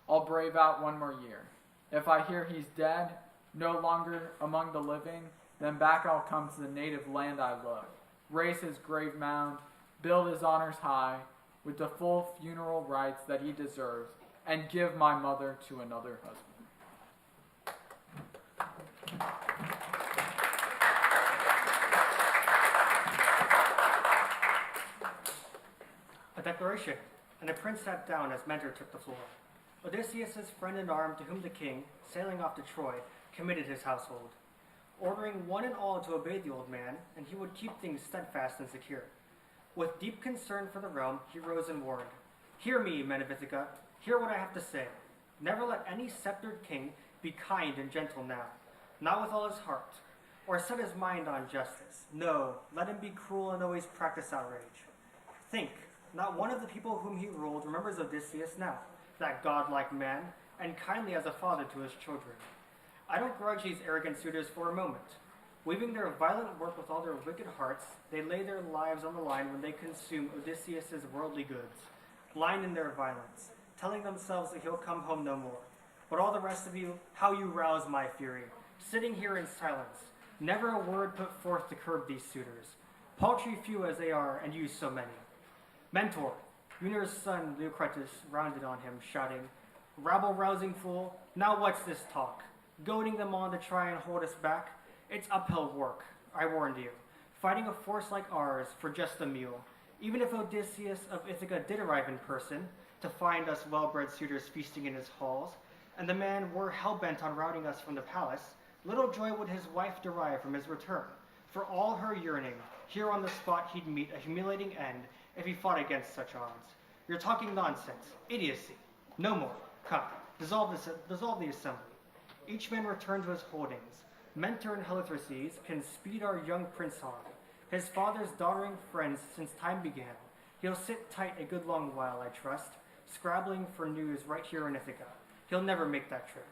I'll brave out one more year. If I hear he's dead, no longer among the living, then back I'll come to the native land I love, raise his grave mound, build his honors high, with the full funeral rites that he deserves, and give my mother to another husband. A declaration, and the prince sat down as Mentor took the floor. Odysseus' friend in arms, to whom the king, sailing off to Troy, committed his household, ordering one and all to obey the old man, and he would keep things steadfast and secure. With deep concern for the realm, he rose and warned, hear me, men of Ithaca, hear what I have to say. Never let any sceptered king be kind and gentle now, not with all his heart, or set his mind on justice. No, let him be cruel and always practice outrage. Think, not one of the people whom he ruled remembers Odysseus now, that godlike man, and kindly as a father to his children. I don't grudge these arrogant suitors for a moment. Weaving their violent work with all their wicked hearts, they lay their lives on the line when they consume Odysseus' worldly goods, blind in their violence, telling themselves that he'll come home no more. But all the rest of you, how you rouse my fury, sitting here in silence, never a word put forth to curb these suitors, paltry few as they are, and you so many. Mentor, Eunor's son Leocritus rounded on him, shouting, rabble-rousing fool, now what's this talk? Goading them on to try and hold us back? It's uphill work, I warned you, fighting a force like ours for just a meal. Even if Odysseus of Ithaca did arrive in person, to find us well-bred suitors feasting in his halls, and the man were hell-bent on routing us from the palace, little joy would his wife derive from his return. For all her yearning, here on the spot he'd meet a humiliating end if he fought against such odds. You're talking nonsense, idiocy. No more. Come, dissolve the assembly. Each man return to his holdings. Mentor and Halitherses can speed our young prince on. His father's doddering friends since time began. He'll sit tight a good long while, I trust, scrabbling for news right here in Ithaca. He'll never make that trip.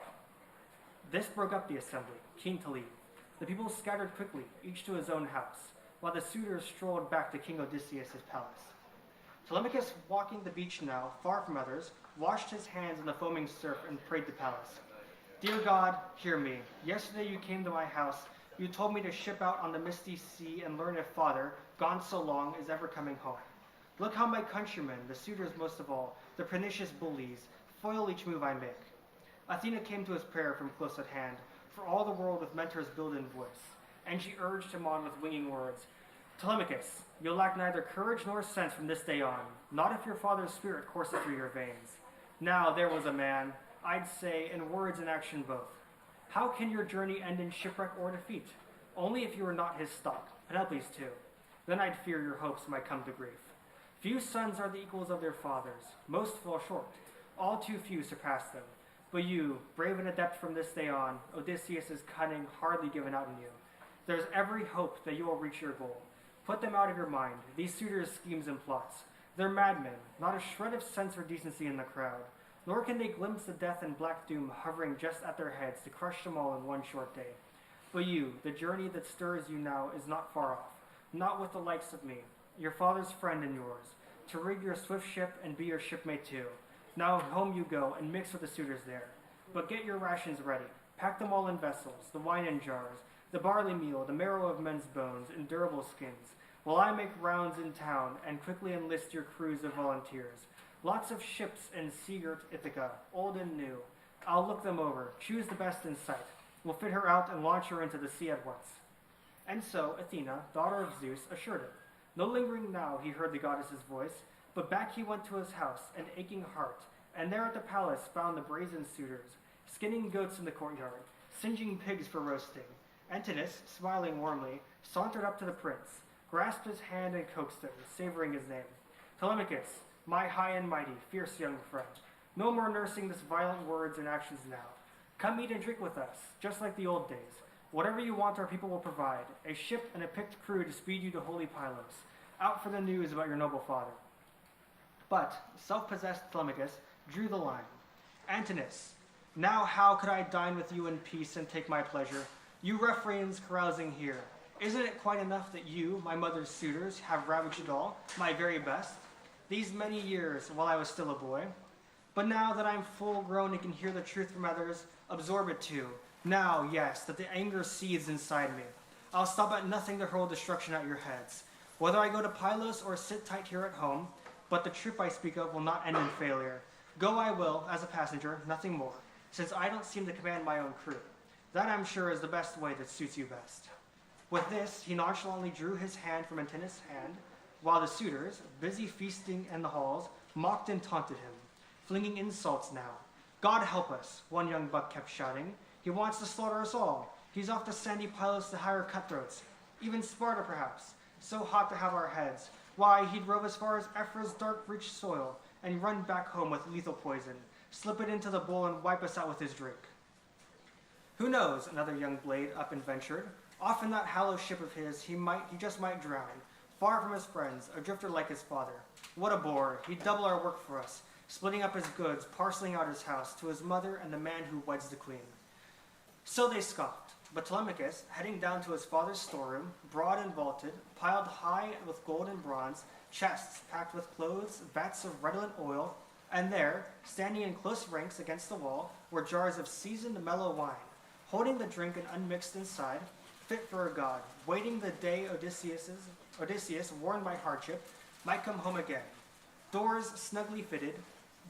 This broke up the assembly, keen to leave. The people scattered quickly, each to his own house, while the suitors strolled back to King Odysseus' palace. Telemachus, walking the beach now, far from others, washed his hands in the foaming surf and prayed to Pallas. Dear God, hear me. Yesterday you came to my house. You told me to ship out on the misty sea and learn if father, gone so long, is ever coming home. Look how my countrymen, the suitors most of all, the pernicious bullies, foil each move I make. Athena came to his prayer from close at hand, for all the world with Mentor's built-in voice, and she urged him on with winging words. Telemachus, you'll lack neither courage nor sense from this day on, not if your father's spirit courses through your veins. Now there was a man, I'd say, in words and action both. How can your journey end in shipwreck or defeat? Only if you were not his stock, Penelope's too. Then I'd fear your hopes might come to grief. Few sons are the equals of their fathers. Most fall short. All too few surpass them. But you, brave and adept from this day on, Odysseus' cunning hardly given out in you. There's every hope that you will reach your goal. Put them out of your mind, these suitors' schemes and plots. They're madmen, not a shred of sense or decency in the crowd. Nor can they glimpse the death and black doom hovering just at their heads to crush them all in one short day. But you, the journey that stirs you now is not far off, not with the likes of me, your father's friend and yours, to rig your swift ship and be your shipmate too. Now home you go and mix with the suitors there. But get your rations ready. Pack them all in vessels, the wine in jars, the barley meal, the marrow of men's bones, and durable skins, while I make rounds in town and quickly enlist your crews of volunteers. Lots of ships in sea-girt Ithaca, old and new. I'll look them over, choose the best in sight. We'll fit her out and launch her into the sea at once. And so Athena, daughter of Zeus, assured him. No lingering now he heard the goddess's voice, but back he went to his house, an aching heart, and there at the palace found the brazen suitors, skinning goats in the courtyard, singeing pigs for roasting. Antinous, smiling warmly, sauntered up to the prince, grasped his hand and coaxed him, savoring his name. Telemachus, my high and mighty, fierce young friend, no more nursing this violent words and actions now. Come eat and drink with us, just like the old days. Whatever you want our people will provide, a ship and a picked crew to speed you to holy Pylos, out for the news about your noble father. But self-possessed Telemachus drew the line. Antinous, now how could I dine with you in peace and take my pleasure? You ruffians carousing here. Isn't it quite enough that you, my mother's suitors, have ravaged it all, my very best, these many years while I was still a boy? But now that I'm full grown and can hear the truth from others, absorb it too. Now, yes, that the anger seethes inside me. I'll stop at nothing to hurl destruction at your heads. Whether I go to Pylos or sit tight here at home, but the trip I speak of will not end in failure. Go I will, as a passenger, nothing more, since I don't seem to command my own crew. That, I'm sure, is the best way that suits you best. With this, he nonchalantly drew his hand from Antinous' hand, while the suitors, busy feasting in the halls, mocked and taunted him, flinging insults now. God help us, one young buck kept shouting. He wants to slaughter us all. He's off to sandy Pylos to hire cutthroats, even Sparta perhaps, so hot to have our heads. Why, he'd rove as far as Ephra's dark rich soil and run back home with lethal poison, slip it into the bowl and wipe us out with his drink. Who knows, another young blade up and ventured. Off in that hallow ship of his, he just might drown, far from his friends, a drifter like his father. What a bore, he'd double our work for us, splitting up his goods, parceling out his house to his mother and the man who weds the queen. So they scoffed, but Telemachus, heading down to his father's storeroom, broad and vaulted, piled high with gold and bronze, chests packed with clothes, vats of redolent oil, and there, standing in close ranks against the wall, were jars of seasoned mellow wine, holding the drink and unmixed inside, fit for a god, waiting the day Odysseus, worn by hardship, might come home again. Doors, snugly fitted,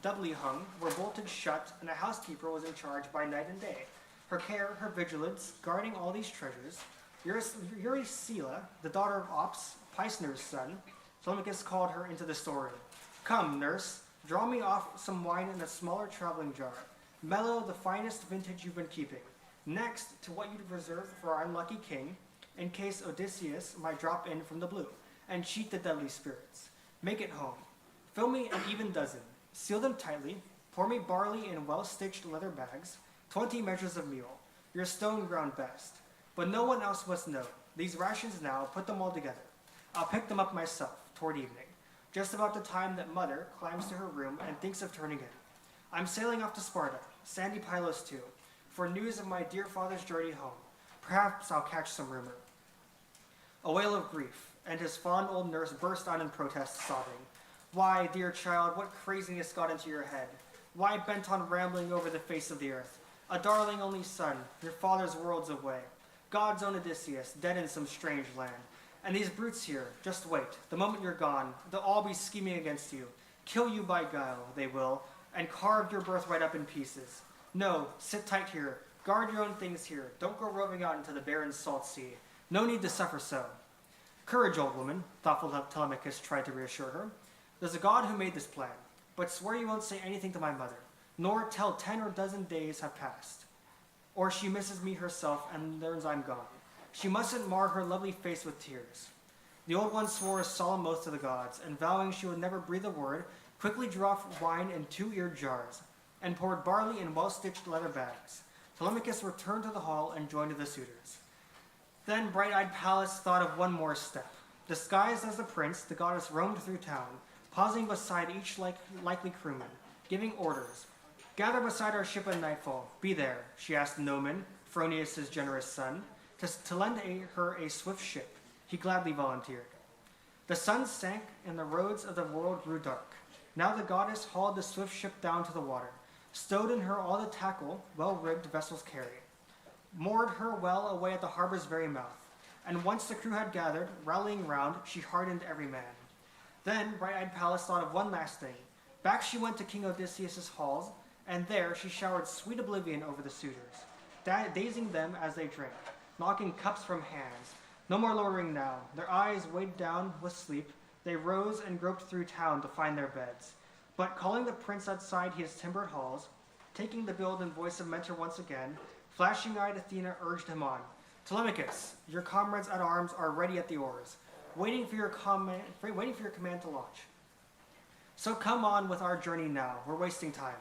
doubly hung, were bolted shut, and a housekeeper was in charge by night and day. Her care, her vigilance, guarding all these treasures. Eurycilla, the daughter of Ops, Pisner's son, Telemachus called her into the storeroom. Come, nurse, draw me off some wine in a smaller traveling jar. Mellow, the finest vintage you've been keeping. Next, to what you'd reserved for our unlucky king, in case Odysseus might drop in from the blue, and cheat the deadly spirits. Make it home. Fill me an even dozen. Seal them tightly. Pour me barley in well-stitched leather bags. 20 measures of meal. Your stone ground best. But no one else must know. These rations now, put them all together. I'll pick them up myself, toward evening, just about the time that mother climbs to her room and thinks of turning in. I'm sailing off to Sparta, sandy Pylos too, for news of my dear father's journey home. Perhaps I'll catch some rumor. A wail of grief, and his fond old nurse burst out in protest, sobbing. Why, dear child, what craziness got into your head? Why bent on rambling over the face of the earth? A darling only son, your father's worlds away. God's own Odysseus, dead in some strange land. And these brutes here, just wait. The moment you're gone, they'll all be scheming against you. Kill you by guile, they will, and carve your birthright up in pieces. No, sit tight here. Guard your own things here. Don't go roving out into the barren salt sea. No need to suffer so. Courage, old woman, thoughtful Telemachus tried to reassure her. There's a God who made this plan, but swear you won't say anything to my mother, nor till 10 or dozen days have passed. or she misses me herself and learns I'm gone. She mustn't mar her lovely face with tears. The old one swore a solemn oath to the gods, and vowing she would never breathe a word, quickly drew off wine in 2-eared jars, and poured barley in well-stitched leather bags. Telemachus returned to the hall and joined the suitors. Then bright-eyed Pallas thought of one more step. Disguised as the prince, the goddess roamed through town, pausing beside each likely crewman, giving orders. Gather beside our ship at nightfall. Be there, she asked Noman, Phronius' generous son, to lend her a swift ship. He gladly volunteered. The sun sank and the roads of the world grew dark. Now the goddess hauled the swift ship down to the water, stowed in her all the tackle well-rigged vessels carry, moored her well away at the harbor's very mouth, and once the crew had gathered, rallying round, she hardened every man. Then bright-eyed Pallas thought of one last thing. Back she went to King Odysseus' halls, and there she showered sweet oblivion over the suitors, dazing them as they drank, knocking cups from hands. No more loitering now. Their eyes weighed down with sleep, they rose and groped through town to find their beds. But calling the prince outside his timbered halls, taking the build and voice of mentor once again, flashing-eyed Athena urged him on. Telemachus, your comrades at arms are ready at the oars, waiting for your command to launch. So come on with our journey now, we're wasting time.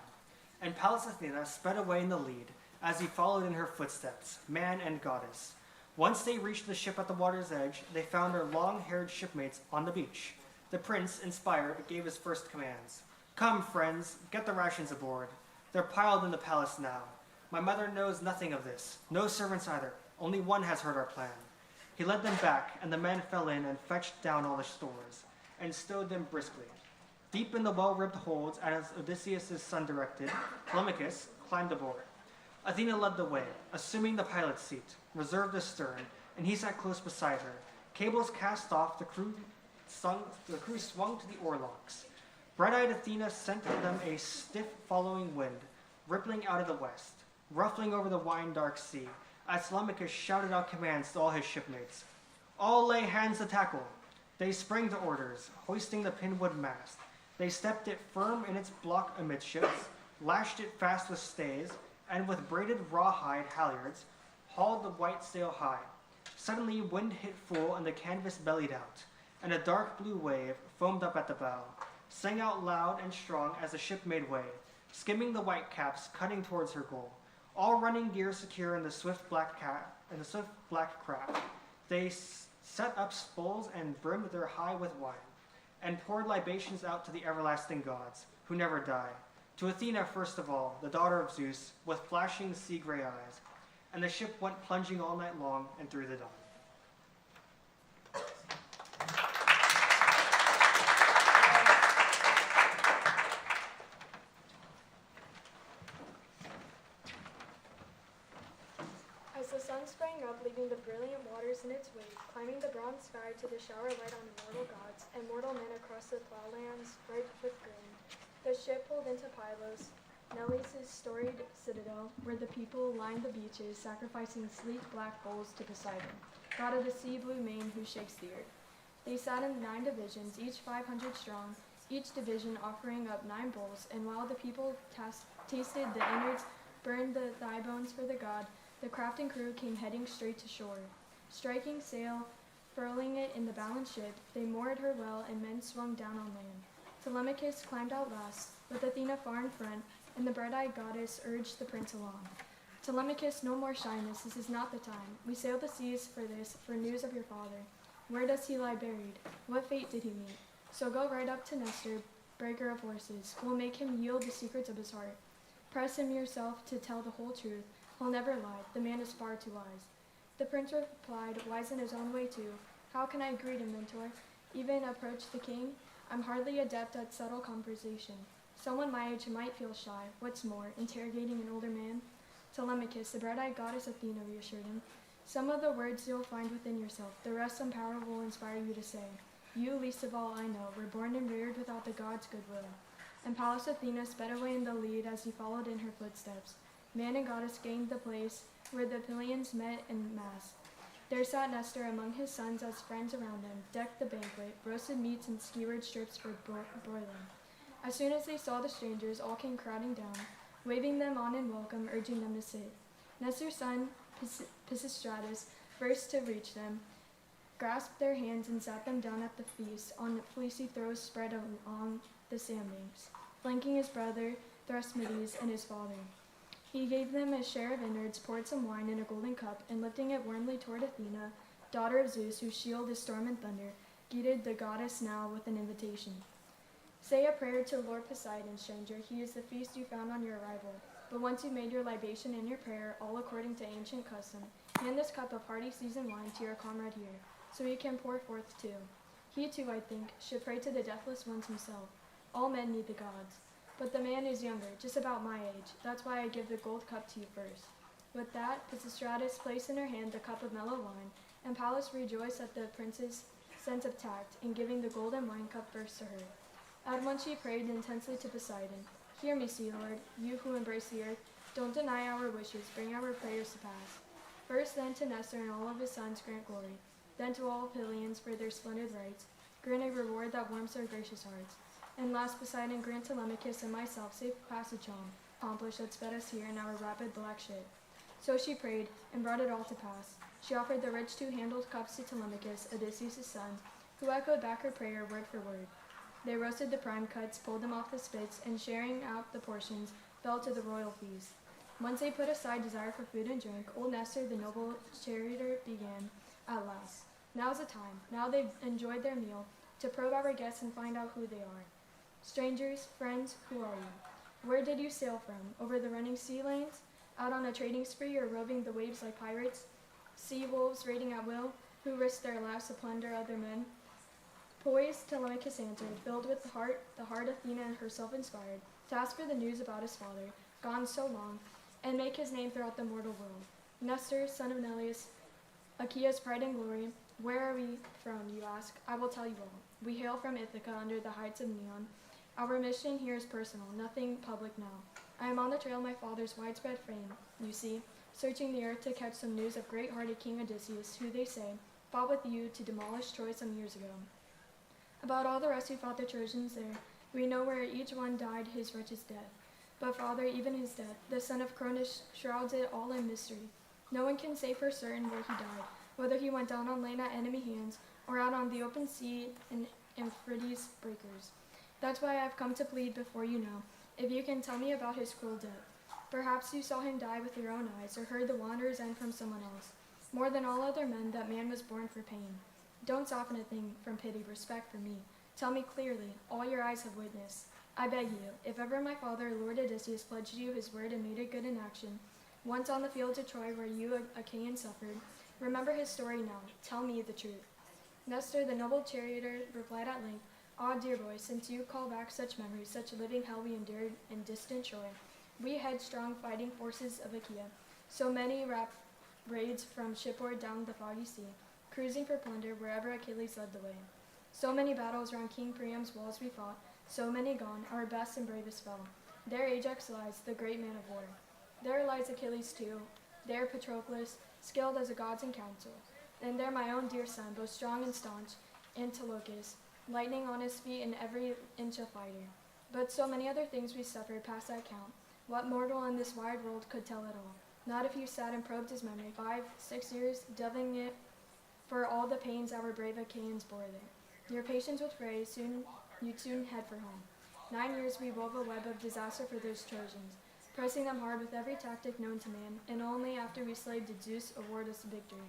And Pallas Athena sped away in the lead, as he followed in her footsteps, man and goddess. Once they reached the ship at the water's edge, they found their long-haired shipmates on the beach. The prince, inspired, gave his first commands. Come, friends, get the rations aboard. They're piled in the palace now. My mother knows nothing of this, no servants either. Only one has heard our plan. He led them back, and the men fell in and fetched down all the stores, and stowed them briskly. Deep in the well-ribbed holds, as Odysseus' son directed, Telemachus climbed aboard. Athena led the way, assuming the pilot's seat, reserved the stern, and he sat close beside her. Cables cast off, the crew swung to the oarlocks. Bright-eyed Athena sent them a stiff following wind, rippling out of the west, ruffling over the wine-dark sea, as Telemachus shouted out commands to all his shipmates. All lay hands to tackle. They sprang to orders, hoisting the pinwood mast. They stepped it firm in its block amidships, lashed it fast with stays, and with braided rawhide halyards, hauled the white sail high. Suddenly wind hit full and the canvas bellied out, and a dark blue wave foamed up at the bow, sang out loud and strong as the ship made way, skimming the white caps, cutting towards her goal. All running gear secure in the swift black craft, they set up spoles and brimmed their high with wine, and poured libations out to the everlasting gods, who never die. To Athena first of all, the daughter of Zeus, with flashing sea-gray eyes, and the ship went plunging all night long and through the dawn. As the sun sprang up, leaving the brilliant waters in its wake, climbing the bronze sky to shower light on mortal gods and mortal men across the plowlands bright with grain, the ship pulled into Pylos, Neleus' storied citadel, where the people lined the beaches, sacrificing sleek black bulls to Poseidon, god of the sea-blue main who shakes the earth. They sat in 9 divisions, each 500 strong, each division offering up 9 bulls, and while the people tasted the innards, burned the thigh bones for the god, the craft and crew came heading straight to shore. Striking sail, furling it in the balanced ship, they moored her well, and men swung down on land. Telemachus climbed out last, with Athena far in front, and the bright-eyed goddess urged the prince along. Telemachus, no more shyness, this is not the time. We sail the seas for news of your father. Where does he lie buried? What fate did he meet? So go right up to Nestor, breaker of horses. We'll make him yield the secrets of his heart. Press him yourself to tell the whole truth. He'll never lie. The man is far too wise. The prince replied, wise in his own way too. How can I greet him, mentor? Even approach the king? I'm hardly adept at subtle conversation. Someone my age might feel shy. What's more, interrogating an older man? Telemachus, the bright-eyed goddess Athena, reassured him. Some of the words you'll find within yourself. The rest some power will inspire you to say. You, least of all I know, were born and reared without the gods' goodwill. And Pallas Athena sped away in the lead as he followed in her footsteps. Man and goddess gained the place where the Pylians met en masse. There sat Nestor among his sons as friends around them, decked the banquet, roasted meats and skewered strips for broiling. As soon as they saw the strangers, all came crowding down, waving them on in welcome, urging them to sit. Nestor's son Pisistratus burst to reach them, grasped their hands and sat them down at the feast on fleecy throws spread along the sandbanks, flanking his brother Thrasymedes and his father. He gave them a share of innards, poured some wine in a golden cup, and lifting it warmly toward Athena, daughter of Zeus, whose shield is storm and thunder, greeted the goddess now with an invitation. Say a prayer to Lord Poseidon, stranger. He is the feast you found on your arrival. But once you made your libation and your prayer, all according to ancient custom, hand this cup of hearty seasoned wine to your comrade here, so he can pour forth too. He too, I think, should pray to the deathless ones himself. All men need the gods. But the man is younger, just about my age. That's why I give the gold cup to you first. With that, Pisistratus placed in her hand the cup of mellow wine, and Pallas rejoiced at the prince's sense of tact in giving the golden wine cup first to her. At once she prayed intensely to Poseidon. Hear me, sea lord, you who embrace the earth. Don't deny our wishes, bring our prayers to pass. First then to Nestor and all of his sons grant glory. Then to all Pylians for their splendid rites, grant a reward that warms their gracious hearts. And last, Poseidon, grant Telemachus and myself safe passage home, accomplished that sped us here in our rapid black ship. So she prayed, and brought it all to pass. She offered the rich two-handled cups to Telemachus, Odysseus' son, who echoed back her prayer word for word. They roasted the prime cuts, pulled them off the spits, and sharing out the portions, fell to the royal feast. Once they put aside desire for food and drink, old Nestor, the noble charioteer, began at last. Now's the time, now they've enjoyed their meal, to probe our guests and find out who they are. Strangers, friends, who are you? Where did you sail from? Over the running sea lanes? Out on a trading spree or roving the waves like pirates? Sea wolves raiding at will, who risk their lives to plunder other men? Poised, Telemachus answered, filled with the heart Athena herself inspired, to ask for the news about his father, gone so long, and make his name throughout the mortal world. Nestor, son of Neleus, Achaea's pride and glory, where are we from, you ask? I will tell you all. We hail from Ithaca under the heights of Neon. Our mission here is personal, nothing public now. I am on the trail of my father's widespread fame, you see, searching the earth to catch some news of great-hearted King Odysseus, who, they say, fought with you to demolish Troy some years ago. About all the rest who fought the Trojans there, we know where each one died his wretched death. But father, even his death, the son of Cronus, shrouds it all in mystery. No one can say for certain where he died, whether he went down on land at enemy hands, or out on the open sea in Euphrates breakers. That's why I've come to plead before you now, if you can tell me about his cruel death. Perhaps you saw him die with your own eyes, or heard the wanderer's end from someone else. More than all other men, that man was born for pain. Don't soften a thing from pity, respect for me. Tell me clearly, all your eyes have witnessed. I beg you, if ever my father, Lord Odysseus, pledged you his word and made it good in action, once on the fields of Troy where you Achaeans suffered, remember his story now. Tell me the truth. Nestor, the noble charioteer, replied at length, Ah, dear boy, since you call back such memories, such living hell we endured in distant Troy, we headstrong fighting forces of Achaea, so many raids from shipboard down the foggy sea, cruising for plunder wherever Achilles led the way. So many battles round King Priam's walls we fought, so many gone, our best and bravest fell. There Ajax lies, the great man of war. There lies Achilles too, there Patroclus, skilled as the gods in council. And there my own dear son, both strong and staunch, Antilochus, lightning on his feet and every inch a fighter. But so many other things we suffered past that count. What mortal in this wide world could tell it all? Not if you sat and probed his memory 5-6 years, delving it for all the pains our brave Achaeans bore there. Your patience would fray, you'd soon head for home. 9 years we wove a web of disaster for those Trojans, pressing them hard with every tactic known to man, and only after we slaved did Zeus award us victory.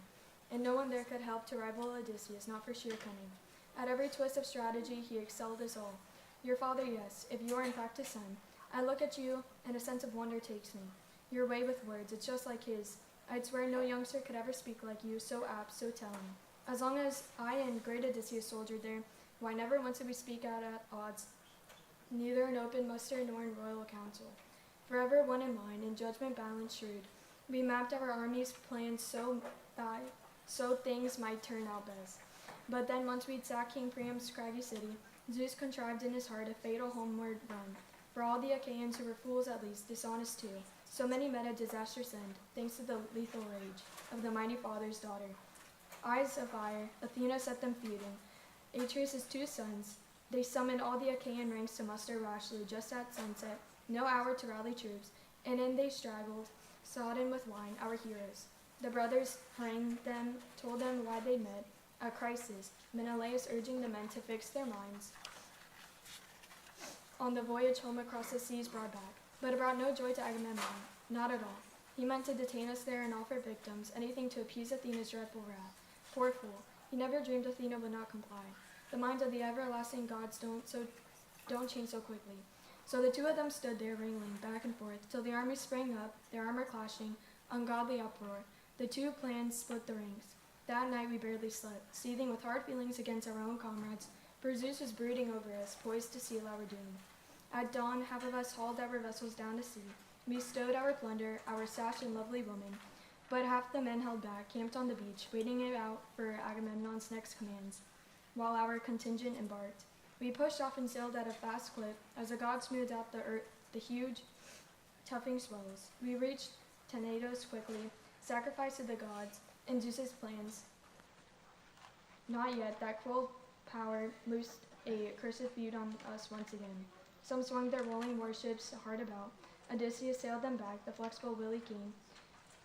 And no one there could help to rival Odysseus, not for sheer cunning. At every twist of strategy, he excelled us all. Your father, yes, if you are in fact his son. I look at you, and a sense of wonder takes me. Your way with words, it's just like his. I'd swear no youngster could ever speak like you, so apt, so telling. As long as I and great Odysseus soldiered there, why never once did we speak out at odds, neither in open muster nor in royal council. Forever one in mind, in judgment balanced shrewd. We mapped our army's plans so things might turn out best. But then once we'd sacked King Priam's craggy city, Zeus contrived in his heart a fatal homeward run. For all the Achaeans who were fools at least, dishonest too, so many met a disastrous end, thanks to the lethal rage of the mighty father's daughter. Eyes of fire, Athena set them feuding. Atreus' 2 sons, they summoned all the Achaean ranks to muster rashly just at sunset, no hour to rally troops, and in they straggled, sodden with wine, our heroes. The brothers harangued them, told them why they met. A crisis, Menelaus urging the men to fix their minds on the voyage home across the seas brought back. But it brought no joy to Agamemnon, not at all. He meant to detain us there and offer victims, anything to appease Athena's dreadful wrath. Poor fool, he never dreamed Athena would not comply. The minds of the everlasting gods don't change so quickly. So the two of them stood there wrangling back and forth, till the army sprang up, their armor clashing, ungodly uproar. The two clans split the ranks. That night we barely slept, seething with hard feelings against our own comrades, for Zeus was brooding over us, poised to seal our doom. At dawn, half of us hauled our vessels down to sea. We stowed our plunder, our sash and lovely women, but half the men held back, camped on the beach, waiting it out for Agamemnon's next commands, while our contingent embarked. We pushed off and sailed at a fast clip, as the gods smoothed out the huge, toughing swells. We reached Tenedos quickly, sacrificed to the gods, and Zeus's plans. Not yet, that cruel power loosed a cursed feud on us once again. Some swung their rolling warships hard about. Odysseus sailed them back, the flexible Willie King,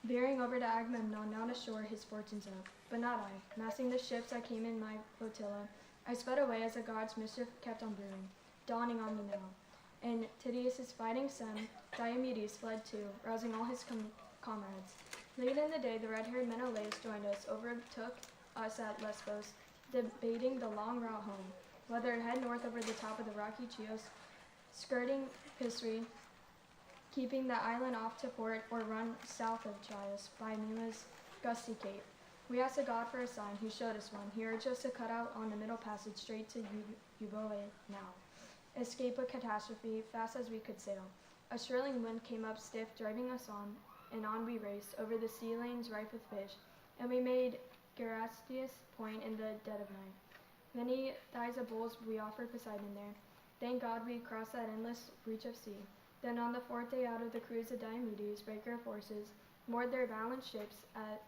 veering over to Agamemnon, now to shore his fortunes up. But not I. Massing the ships I came in my flotilla, I sped away as the gods' mischief kept on brewing, dawning on me now. And Tydeus' fighting son, Diomedes, fled too, rousing all his comrades. Late in the day, the red-haired Menelaus joined us, overtook us at Lesbos, debating the long route home, whether head north over the top of the rocky Chios, skirting Pisri, keeping the island off to port, or run south of Chios by Mima's gusty cape. We asked the god for a sign. He showed us one. He urged us to cut out on the middle passage straight to Euboea now, escape a catastrophe fast as we could sail. A shrilling wind came up stiff, driving us on, and on we raced, over the sea lanes rife with fish, and we made Gerastius Point in the dead of night. Many thighs of bulls we offered Poseidon there. Thank God we crossed that endless reach of sea. Then on the fourth day out of the cruise of Diomedes, breaker of forces, moored their valiant ships at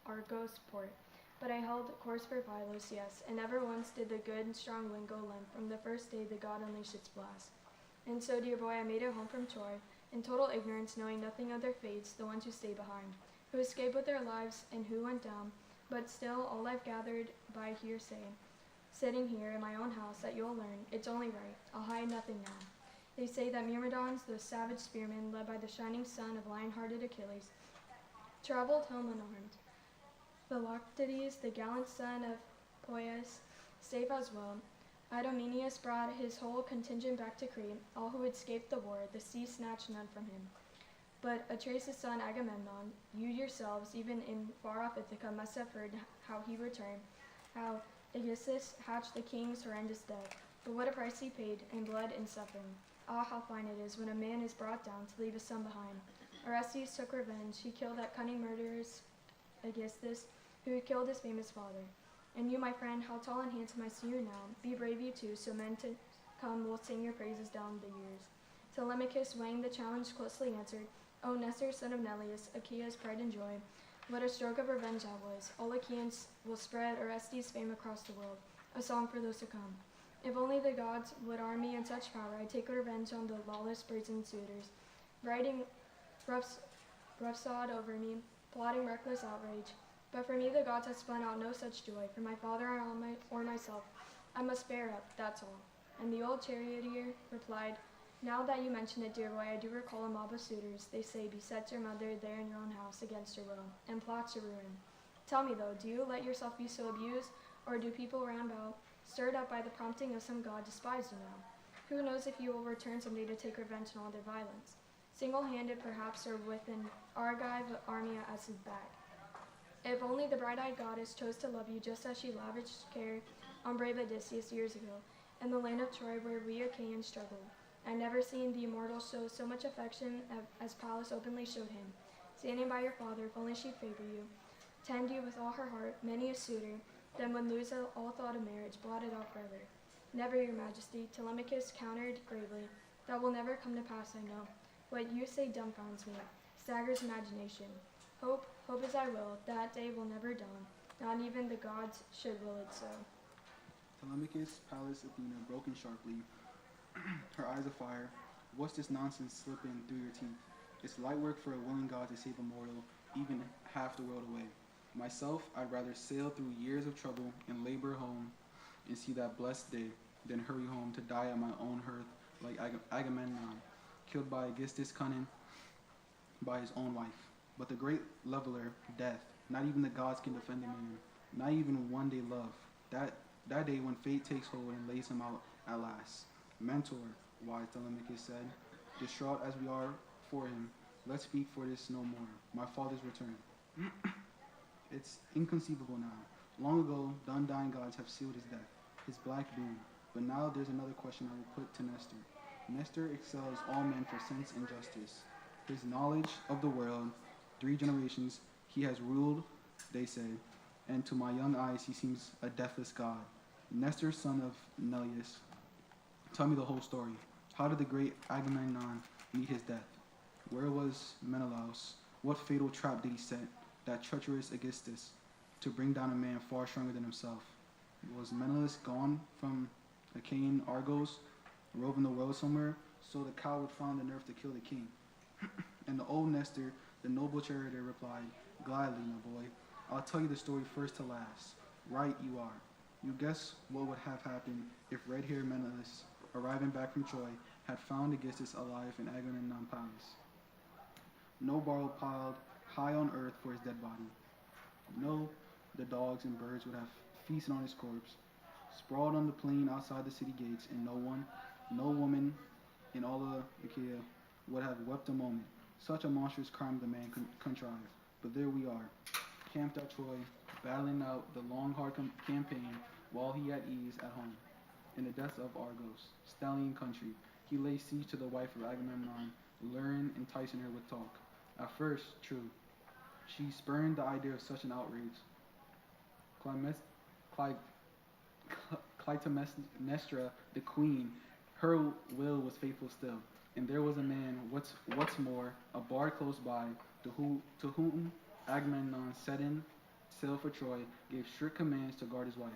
Argos port. But I held course for Pylos, yes, and never once did the good and strong wind go limp from the first day the god unleashed its blast. And so, dear boy, I made it home from Troy, in total ignorance, knowing nothing of their fates, the ones who stayed behind, who escaped with their lives, and who went down, but still all I've gathered by hearsay, sitting here in my own house, that you'll learn, it's only right, I'll hide nothing now. They say that Myrmidons, the savage spearmen, led by the shining son of lion-hearted Achilles, traveled home unarmed. Philoctetes, the gallant son of Poeas, safe as well. Idomeneus brought his whole contingent back to Crete, all who escaped the war, the sea snatched none from him. But Atreus' son Agamemnon, you yourselves, even in far-off Ithaca, must have heard how he returned, how Aegisthus hatched the king's horrendous death. But what a price he paid, in blood and suffering. Ah, how fine it is when a man is brought down to leave his son behind. Orestes took revenge. He killed that cunning murderous Aegisthus, who had killed his famous father. And you, my friend, how tall and handsome I see you now. Be brave, you too, so men to come will sing your praises down the years. Telemachus, weighing the challenge, closely answered, O Nestor, son of Neleus, Achaea's pride and joy, what a stroke of revenge that was. All Achaeans will spread Orestes' fame across the world, a song for those to come. If only the gods would arm me in such power, I'd take revenge on the lawless brazen suitors, riding roughshod over me, plotting reckless outrage. But for me the gods have spun out no such joy. For my father or myself, I must bear up, that's all. And the old charioteer replied, Now that you mention it, dear boy, I do recall a mob of suitors, they say, besets your mother there in your own house against her will, and plots your ruin. Tell me, though, do you let yourself be so abused, or do people round about, stirred up by the prompting of some god, despise you now? Who knows if you will return someday to take revenge on all their violence? Single-handed, perhaps, or with an Argive army as his back. If only the bright-eyed goddess chose to love you just as she lavished care on brave Odysseus years ago, in the land of Troy where we Achaeans struggled. I've never seen the immortal show so much affection as Pallas openly showed him. Standing by your father, if only she'd favor you, tend you with all her heart, many a suitor, then would lose all thought of marriage, blot it out forever. Never, your majesty, Telemachus countered gravely. That will never come to pass, I know. What you say dumbfounds me, staggers imagination. Hope as I will, that day will never dawn. Not even the gods should will it so. Telemachus, Pallas, Athena, broken sharply, her eyes afire. What's this nonsense slipping through your teeth? It's light work for a willing God to save a mortal, even half the world away. Myself, I'd rather sail through years of trouble and labor home and see that blessed day than hurry home to die at my own hearth like Agamemnon, killed by Aegisthus' cunning by his own wife. But the great leveler, death, not even the gods can defend a man, not even one day love. That day when fate takes hold and lays him out at last. Mentor, wise Telemachus said, distraught as we are for him, let's speak for this no more. My father's return. It's inconceivable now. Long ago, the undying gods have sealed his death, his black doom. But now there's another question I will put to Nestor. Nestor excels all men for sense and justice. His knowledge of the world, 3 generations he has ruled, they say, and to my young eyes he seems a deathless god. Nestor, son of Neleus, tell me the whole story. How did the great Agamemnon meet his death? Where was Menelaus? What fatal trap did he set, that treacherous Aegisthus, to bring down a man far stronger than himself? Was Menelaus gone from Achaean Argos, roving the world somewhere, so the coward found the nerve to kill the king? And the old Nestor, the noble charioteer, replied, gladly, my boy. I'll tell you the story first to last. Right you are. You guess what would have happened if red-haired Menelaus, arriving back from Troy, had found Aegisthus alive in Agamemnon Palace. No barrel piled high on earth for his dead body. No, the dogs and birds would have feasted on his corpse, sprawled on the plain outside the city gates, and no woman in all of Achaea would have wept a moment. Such a monstrous crime the man contrived. But there we are, camped at Troy, battling out the long, hard campaign while he at ease at home. In the depths of Argos, stallion country, he laid siege to the wife of Agamemnon, luring, enticing her with talk. At first, true, she spurned the idea of such an outrage. Clytemnestra, the queen, her will was faithful still. And there was a man, what's more, a bard close by, to whom Agamemnon, setting sail for Troy, gave strict commands to guard his wife.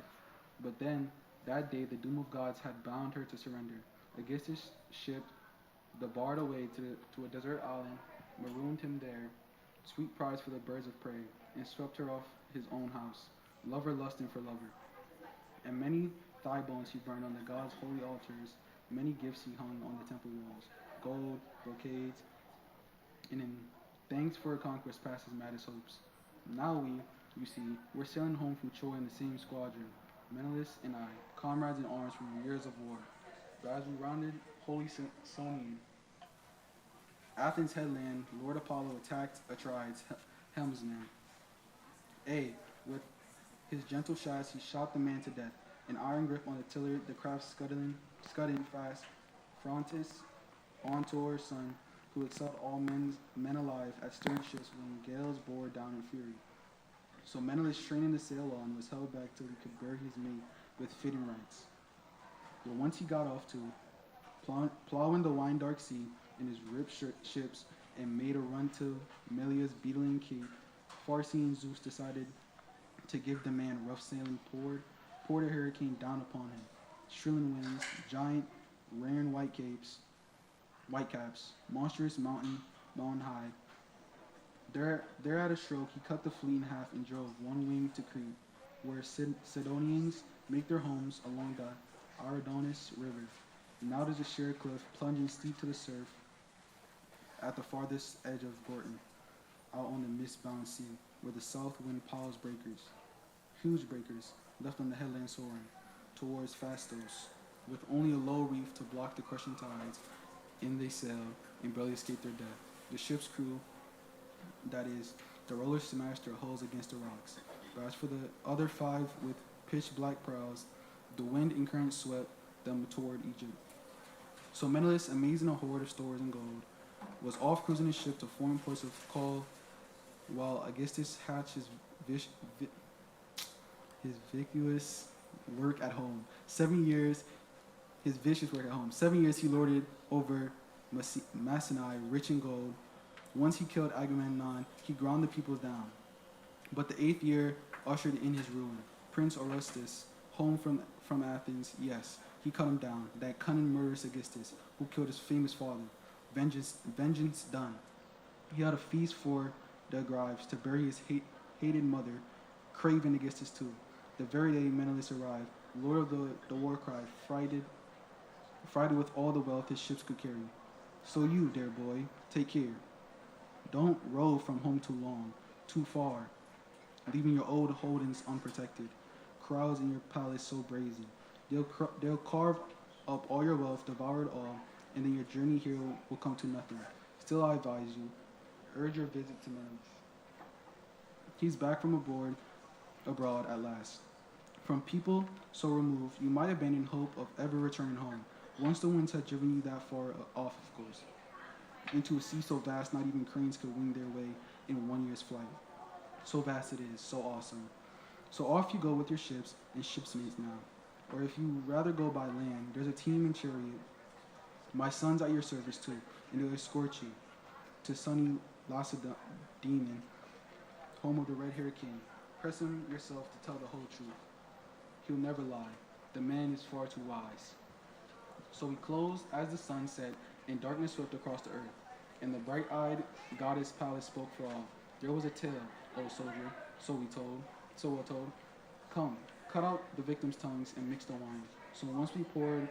But then, that day, the doom of gods had bound her to surrender. Aegisthus shipped the bard away to a desert island, marooned him there, sweet prize for the birds of prey, and swept her off his own house, lover lusting for lover. And many thigh bones he burned on the gods' holy altars, many gifts he hung on the temple walls, gold, brocades, and in thanks for a conquest past his maddest hopes. Now you see, we're sailing home from Troy in the same squadron, Menelaus and I, comrades in arms from years of war. But as we rounded holy Sonian, Athens' headland, Lord Apollo attacked Atrides' helmsman. With his gentle shafts he shot the man to death. An iron grip on the tiller, the craft scudding fast. Phrontis, Ontor's son, who excelled all men alive at stern ships when gales bore down in fury. So Menelaus, straining the sail on, was held back till he could bury his mate with fitting rites. But once he got off to, plowing the wine dark sea in his ripped ships and made a run to Melia's beetling cape, far-seeing Zeus decided to give the man rough sailing, poured a hurricane down upon him. Shrilling winds, giant, rearing whitecaps, monstrous mountain high. There at a stroke, he cut the fleet in half and drove one wing to Crete, where Sidonians make their homes along the Aristotle River. And now there's a sheer cliff plunging steep to the surf at the farthest edge of Gorton, out on the mist-bound sea, where the south wind piles breakers, huge breakers, left on the headland soaring, towards Phastos, with only a low reef to block the crushing tides. In they sail and barely escape their death. The ship's crew, that is, the rollers smashed their hulls against the rocks. But as for the other 5 with pitch-black prows, the wind and current swept them toward Egypt. So Menelaus, amazing a hoard of stores and gold, was off cruising his ship to foreign ports of call, while Aegisthus hatched his vicious work at home. 7 years, his vicious work at home. 7 years he lorded over Mycenae, rich in gold. Once he killed Agamemnon, he ground the peoples down. But the 8th year ushered in his ruin. Prince Orestes, home from Athens, yes, he cut him down, that cunning murderous Aegisthus, who killed his famous father. Vengeance done. He had a feast for the Grives to bury his hated mother, Craven against his tomb. The very day Menelaus arrived, lord of the war cry, frighted with all the wealth his ships could carry. So you, dear boy, take care. Don't row from home too long, too far, leaving your old holdings unprotected. Crowds in your palace so brazen. They'll carve up all your wealth, devour it all, and then your journey here will come to nothing. Still, I advise you, urge your visit to Menelaus. He's back from abroad at last. From people so removed, you might abandon hope of ever returning home. Once the winds had driven you that far off, of course, into a sea so vast not even cranes could wing their way in 1 year's flight. So vast it is, so awesome. So off you go with your ships and shipmates now. Or if you rather go by land, there's a team and chariot. My son's at your service too, and they'll escort you to sunny Lacedaemon, home of the red-haired king. Press him yourself to tell the whole truth. He'll never lie. The man is far too wise. So we closed as the sun set, and darkness swept across the earth. And the bright-eyed goddess Pallas spoke for all. There was a tale, old soldier, so we're told. Come, cut out the victims' tongues and mix the wine. So once we poured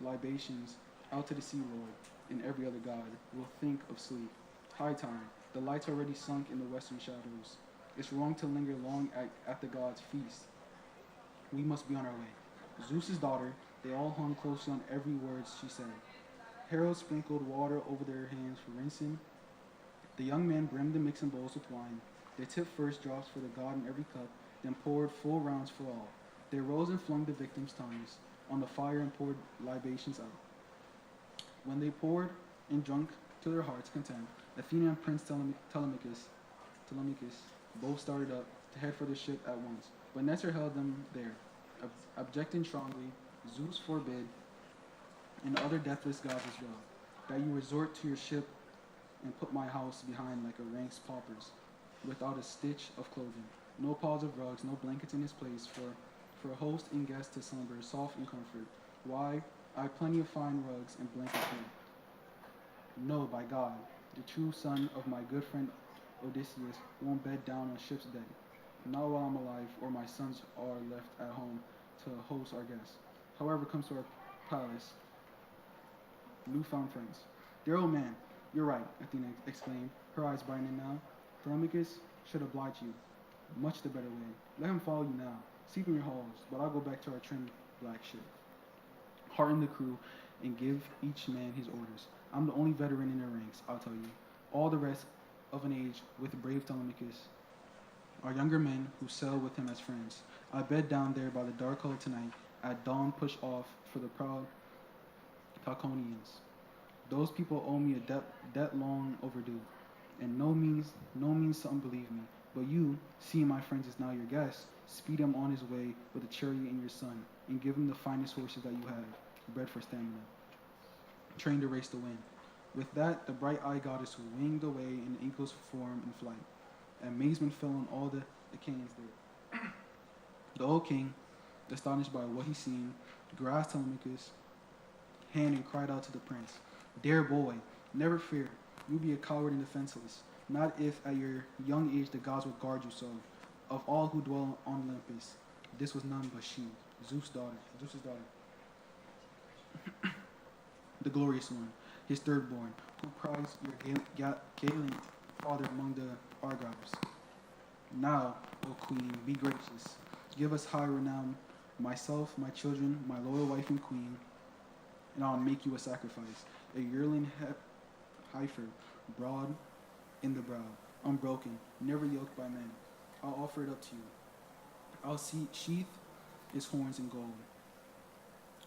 libations out to the sea lord and every other god, we'll think of sleep. High time. The lights already sunk in the western shadows. It's wrong to linger long at the gods' feast. We must be on our way. Zeus's daughter, they all hung closely on every word she said. Heralds sprinkled water over their hands for rinsing. The young men brimmed the mixing bowls with wine. They tipped first drops for the god in every cup, then poured full rounds for all. They rose and flung the victims' tongues on the fire and poured libations out. When they poured and drunk to their heart's content, Athena and Prince Telemachus both started up to head for the ship at once. But Nestor held them there. Objecting strongly, Zeus forbid, and the other deathless gods as well, that you resort to your ship and put my house behind like a ranks paupers, without a stitch of clothing, no piles of rugs, no blankets in his place, for host and guest to slumber, soft and comfort. Why, I have plenty of fine rugs and blankets here. No, by God, the true son of my good friend Odysseus won't bed down on ship's deck, not while I'm alive or my sons are left at home to host our guests. However comes to our palace, newfound friends. Dear old man, you're right, Athena exclaimed, her eyes brightening now. Telemachus should oblige you. Much the better way. Let him follow you now. Sleep in your halls, but I'll go back to our trim black ship. Hearten the crew and give each man his orders. I'm the only veteran in their ranks, I'll tell you. All the rest of an age with brave Telemachus are younger men who sail with him as friends. I bed down there by the dark hull tonight. At dawn push off for the proud Chalconians. Those people owe me a debt long overdue, and no means to unbelieve me. But you, seeing my friends is now your guest, speed him on his way with a chariot and your son, and give him the finest horses that you have, bred for stamina, trained to race the wind. With that, the bright-eyed goddess winged away in the eagle's form in flight. Amazement fell on all the Achaeans there. The old king, astonished by what he seen, grasped Telemachus' hand and cried out to the prince, "Dear boy, never fear. You be a coward and defenseless. Not if at your young age the gods would guard you so. Of all who dwell on Olympus, this was none but she, Zeus's daughter. The glorious one, his thirdborn, who prized your Galen father among the Argives. Now, O queen, be gracious. Give us high renown, myself, my children, my loyal wife and queen, and I'll make you a sacrifice, a yearling heifer, broad in the brow, unbroken, never yoked by men. I'll offer it up to you. I'll sheath its horns in gold."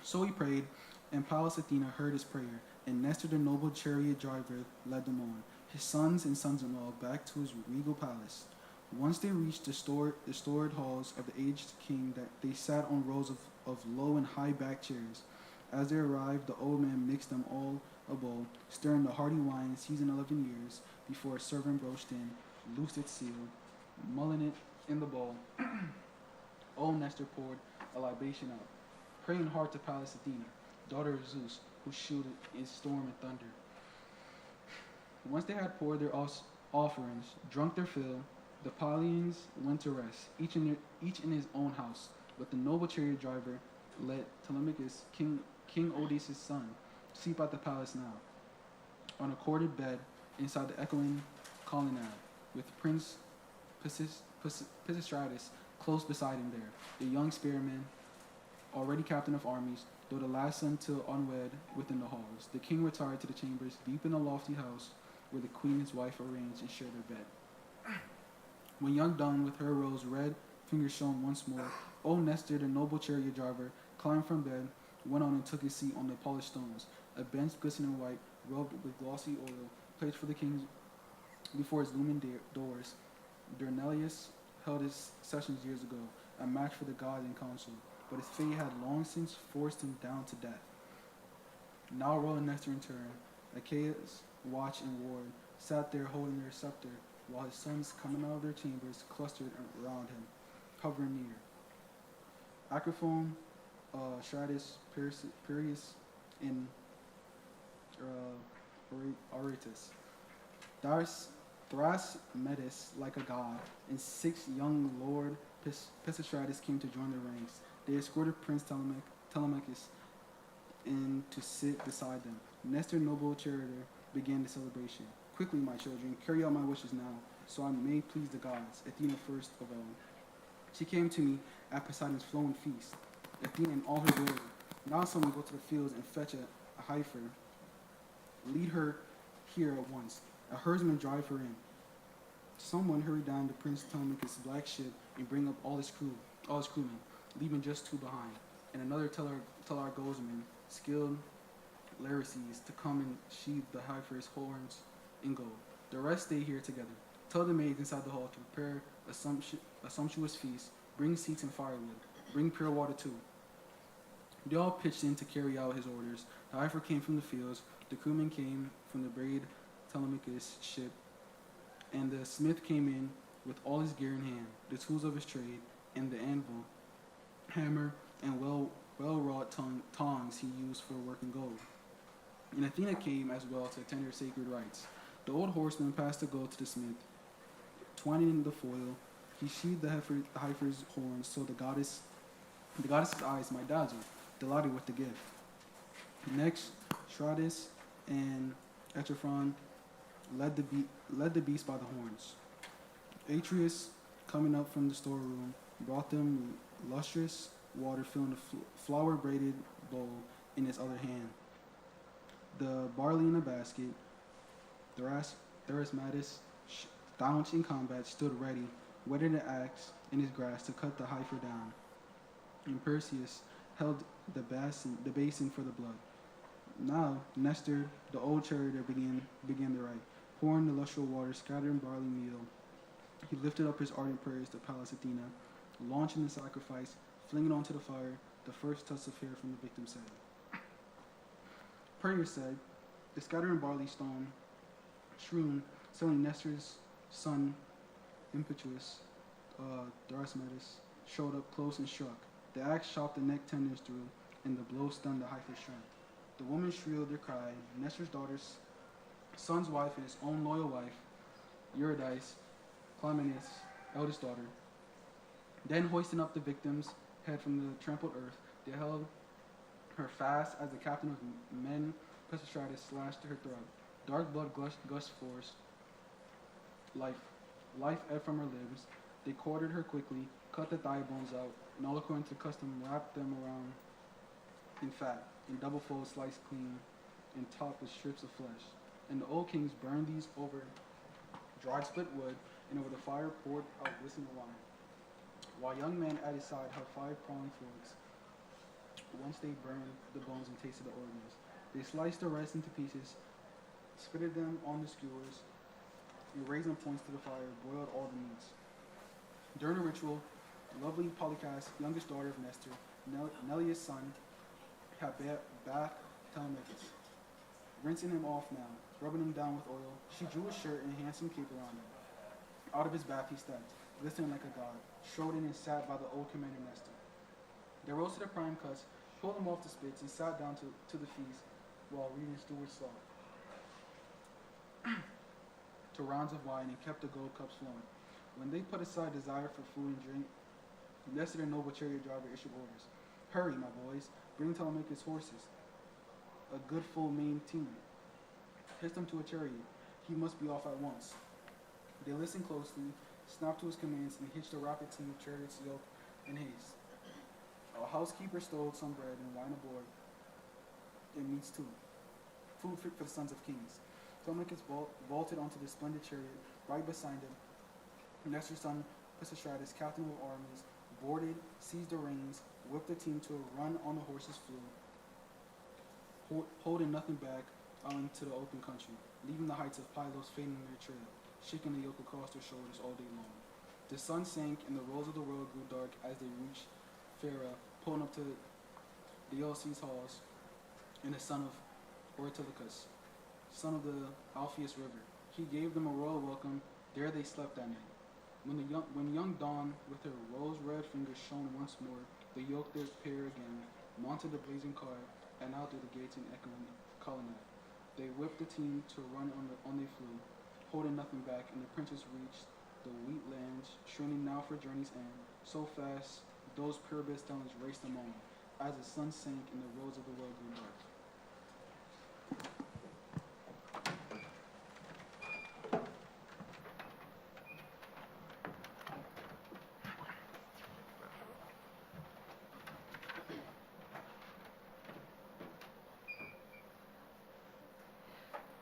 So he prayed, and Pallas Athena heard his prayer, and Nestor the noble chariot driver led them on, his sons and sons-in-law, back to his regal palace. Once they reached the storied halls of the aged king, that they sat on rows of low and high-backed chairs. As they arrived, the old man mixed them all a bowl, stirring the hearty wine seasoned 11 years before a servant broached in, loosed its seal, mulling it in the bowl. Old Nestor poured a libation out, praying hard to Pallas Athena, daughter of Zeus, who shielded in storm and thunder. Once they had poured their offerings, drunk their fill, the Pylians went to rest, each in his own house. But the noble chariot driver let Telemachus, King Odysseus' son, sleep at the palace now, on a corded bed inside the echoing colonnade, with Prince Pisistratus close beside him there, the young spearman, already captain of armies, though the last son till unwed within the halls. The king retired to the chambers deep in a lofty house, where the queen his wife arranged and shared her bed. When young Dawn with her rose red fingers shone once more, old Nestor, the noble chariot driver, climbed from bed, went on and took his seat on the polished stones, a bench glistening white, rubbed with glossy oil, placed for the king before his looming doors. Dornelius held his sessions years ago, a match for the gods in council, but his fate had long since forced him down to death. Now Roland Nestor in turn, Achaea's watch and ward, sat there holding their scepter, while his sons coming out of their chambers clustered around him, hovering near. Acrophone, Stratus, Pyrrhus, and Aristotle. Thrasmetis like a god, and 6 young Lord Pisistratus came to join their ranks. They escorted Prince Telemachus in to sit beside them. Nestor, noble charioteer, began the celebration. Quickly, my children, carry out my wishes now, so I may please the gods. Athena first of all. She came to me at Poseidon's flowing feast. Athena in all her glory. Now someone go to the fields and fetch a heifer. Lead her here at once. A herdsman drive her in. Someone hurry down to Prince Telemachus' black ship and bring up all his crewmen, leaving just 2 behind. And another tell our Gozman, skilled Laerces, to come and sheathe the heifer's horns in gold. The rest stay here together. Tell the maids inside the hall to prepare a sumptuous feast. Bring seats and firewood. Bring pure water too. They all pitched in to carry out his orders. The heifer came from the fields. The crewmen came from the braid Telemachus' ship. And the smith came in with all his gear in hand, the tools of his trade, and the anvil, hammer, and well-wrought tongs he used for working gold. And Athena came as well to attend her sacred rites. The old horseman passed the gold to the smith. Twining in the foil, he sheathed the heifer's horns so the goddess's eyes might dazzle, delighted with the gift. Next, Stratus and Echephron led the beast by the horns. Atreus, coming up from the storeroom, brought them lustrous water filling a flower-braided bowl in his other hand. The barley in a basket, Therasmatis, staunch in combat, stood ready, whetted an axe in his grasp to cut the heifer down. And Perseus held the basin for the blood. Now Nestor, the old charioteer, began the rite, pouring the lustral water scattered in barley meal. He lifted up his ardent prayers to Pallas Athena, launching the sacrifice, flinging onto the fire the first tusk of hair from the victim's head. Prayer said, the scattering barley stone, strewn, suddenly Nestor's son, impetuous, Thrasmetis, showed up close and struck. The axe chopped the neck tendons through, and the blow stunned the heifer's strength. The woman shrilled their cry. Nestor's daughter's son's wife and his own loyal wife, Eurydice, Clymenes, eldest daughter. Then hoisting up the victim's head from the trampled earth, they held her fast as the captain of men, Pisistratus, slashed her throat. Dark blood gushed forth. Life ebbed from her limbs. They quartered her quickly, cut the thigh bones out, and all according to custom wrapped them around in fat, in double fold sliced clean, and topped with strips of flesh. And the old kings burned these over dried split wood, and over the fire poured out glistening wine. While young men at his side held 5-pronged forks, once they burned the bones and tasted the organs. They sliced the rest into pieces, spitted them on the skewers, and raising points to the fire, boiled all the meats. During the ritual, lovely Polycas, youngest daughter of Nestor, Neleus' son, had bathed Telemachus, rinsing him off now, rubbing him down with oil. She drew a shirt and a handsome cape around him. Out of his bath he stepped, glistening like a god, strode in and sat by the old commander Nestor. They rose to the prime cuts, pulled him off the spits, and sat down to the feast while reading Stuart's law. to rounds of wine and kept the gold cups flowing. When they put aside desire for food and drink, next their noble chariot driver issued orders. Hurry, my boys, bring Telemachus' horses, a good full maned team. Hitch them to a chariot. He must be off at once. They listened closely, snapped to his commands, and hitched a rapid team of chariots yoked in haste. A housekeeper stowed some bread and wine aboard, and meats too, food fit for the sons of kings. Telemachus vaulted onto the splendid chariot right beside him. Nestor's son Pisistratus, captain of armies, boarded, seized the reins, whipped the team to a run on the horses flew, holding nothing back out into the open country, leaving the heights of Pylos fading in their trail, shaking the yoke across their shoulders all day long. The sun sank and the roads of the world grew dark as they reached Phera, pulling up to the Ulysses halls, and the son of Ortilochus, son of the Alpheus River. He gave them a royal welcome. There they slept that night. When young Dawn, with her rose-red fingers shone once more, they yoked their pair again, mounted the blazing car, and out through the gates and echoing colonnade. They whipped the team to run on they flew, holding nothing back, and the princes reached the wheat lands, shrinking now for journey's end. So fast, those pure-bred stallions raced among them, as the sun sank and the roads of the world grew dark.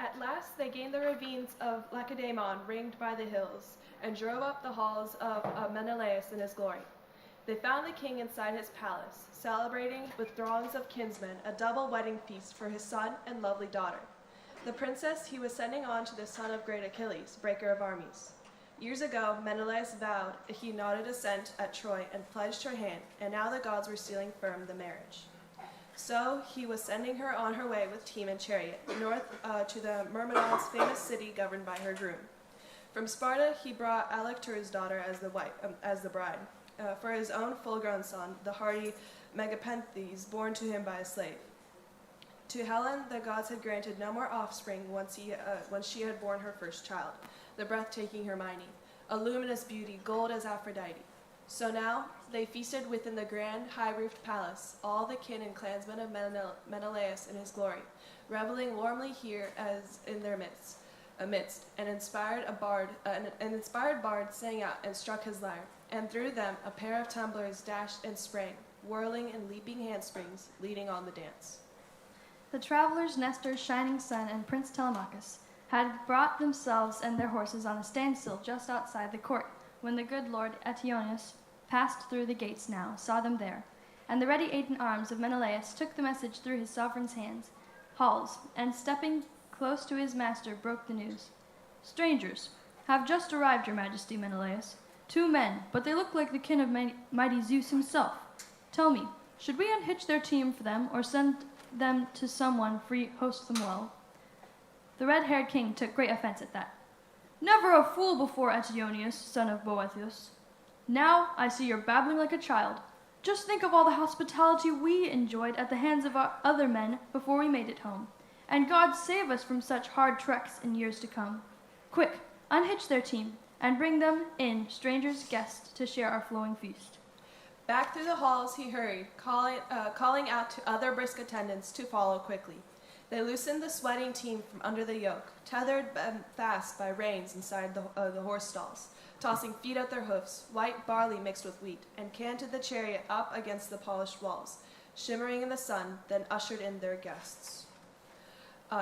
At last they gained the ravines of Lacedaemon, ringed by the hills, and drove up the halls of Menelaus in his glory. They found the king inside his palace, celebrating with throngs of kinsmen a double wedding feast for his son and lovely daughter. The princess he was sending on to the son of great Achilles, breaker of armies. Years ago, Menelaus vowed he nodded assent at Troy and pledged her hand, and now the gods were sealing firm the marriage. So he was sending her on her way with team and chariot, north to the Myrmidons' famous city governed by her groom. From Sparta he brought Alector's daughter as the bride, for his own full-grown son, the hardy Megapenthes, born to him by a slave. To Helen the gods had granted no more offspring once she had borne her first child, the breathtaking Hermione, a luminous beauty, gold as Aphrodite. So now they feasted within the grand, high-roofed palace, all the kin and clansmen of Menelaus in his glory, reveling warmly here as in their midst. An inspired bard sang out and struck his lyre, and through them a pair of tumblers dashed and sprang, whirling and leaping handsprings, leading on the dance. The travelers Nestor's shining son and Prince Telemachus had brought themselves and their horses on a standstill just outside the court, when the good lord Eteoneus passed through the gates now, saw them there, and the ready aid in arms of Menelaus took the message through his sovereign's halls, and stepping close to his master broke the news. Strangers, have just arrived, your majesty, Menelaus. 2 men, but they look like the kin of mighty Zeus himself. Tell me, should we unhitch their team for them, or send them to someone free host them well? The red-haired king took great offense at that. Never a fool before, Eteoneus, son of Boethius. Now I see you're babbling like a child. Just think of all the hospitality we enjoyed at the hands of our other men before we made it home. And God save us from such hard treks in years to come. Quick, unhitch their team, and bring them in, strangers' guests, to share our flowing feast. Back through the halls he hurried, calling out to other brisk attendants to follow quickly. They loosened the sweating team from under the yoke, tethered fast by reins inside the horse stalls, tossing feet at their hoofs, white barley mixed with wheat, and canted the chariot up against the polished walls, shimmering in the sun, then ushered in their guests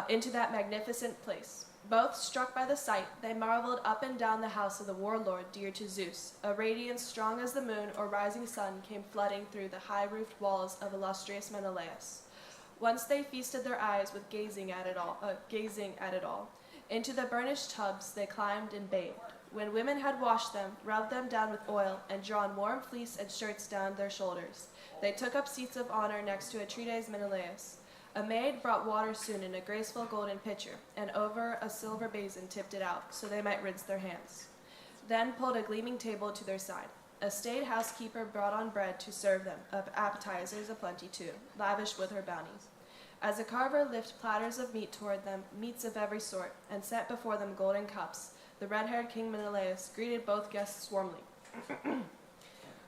into that magnificent place. Both struck by the sight, they marveled up and down the house of the warlord dear to Zeus. A radiance strong as the moon or rising sun came flooding through the high-roofed walls of illustrious Menelaus. Once they feasted their eyes with gazing at it all. Into the burnished tubs they climbed and bathed. When women had washed them, rubbed them down with oil, and drawn warm fleece and shirts down their shoulders, they took up seats of honor next to Atrides Menelaus. A maid brought water soon in a graceful golden pitcher, and over a silver basin tipped it out, so they might rinse their hands. Then pulled a gleaming table to their side. A staid housekeeper brought on bread to serve them, appetizers aplenty too, lavish with her bounties. As a carver lifts platters of meat toward them, meats of every sort, and set before them golden cups, the red-haired King Menelaus greeted both guests warmly.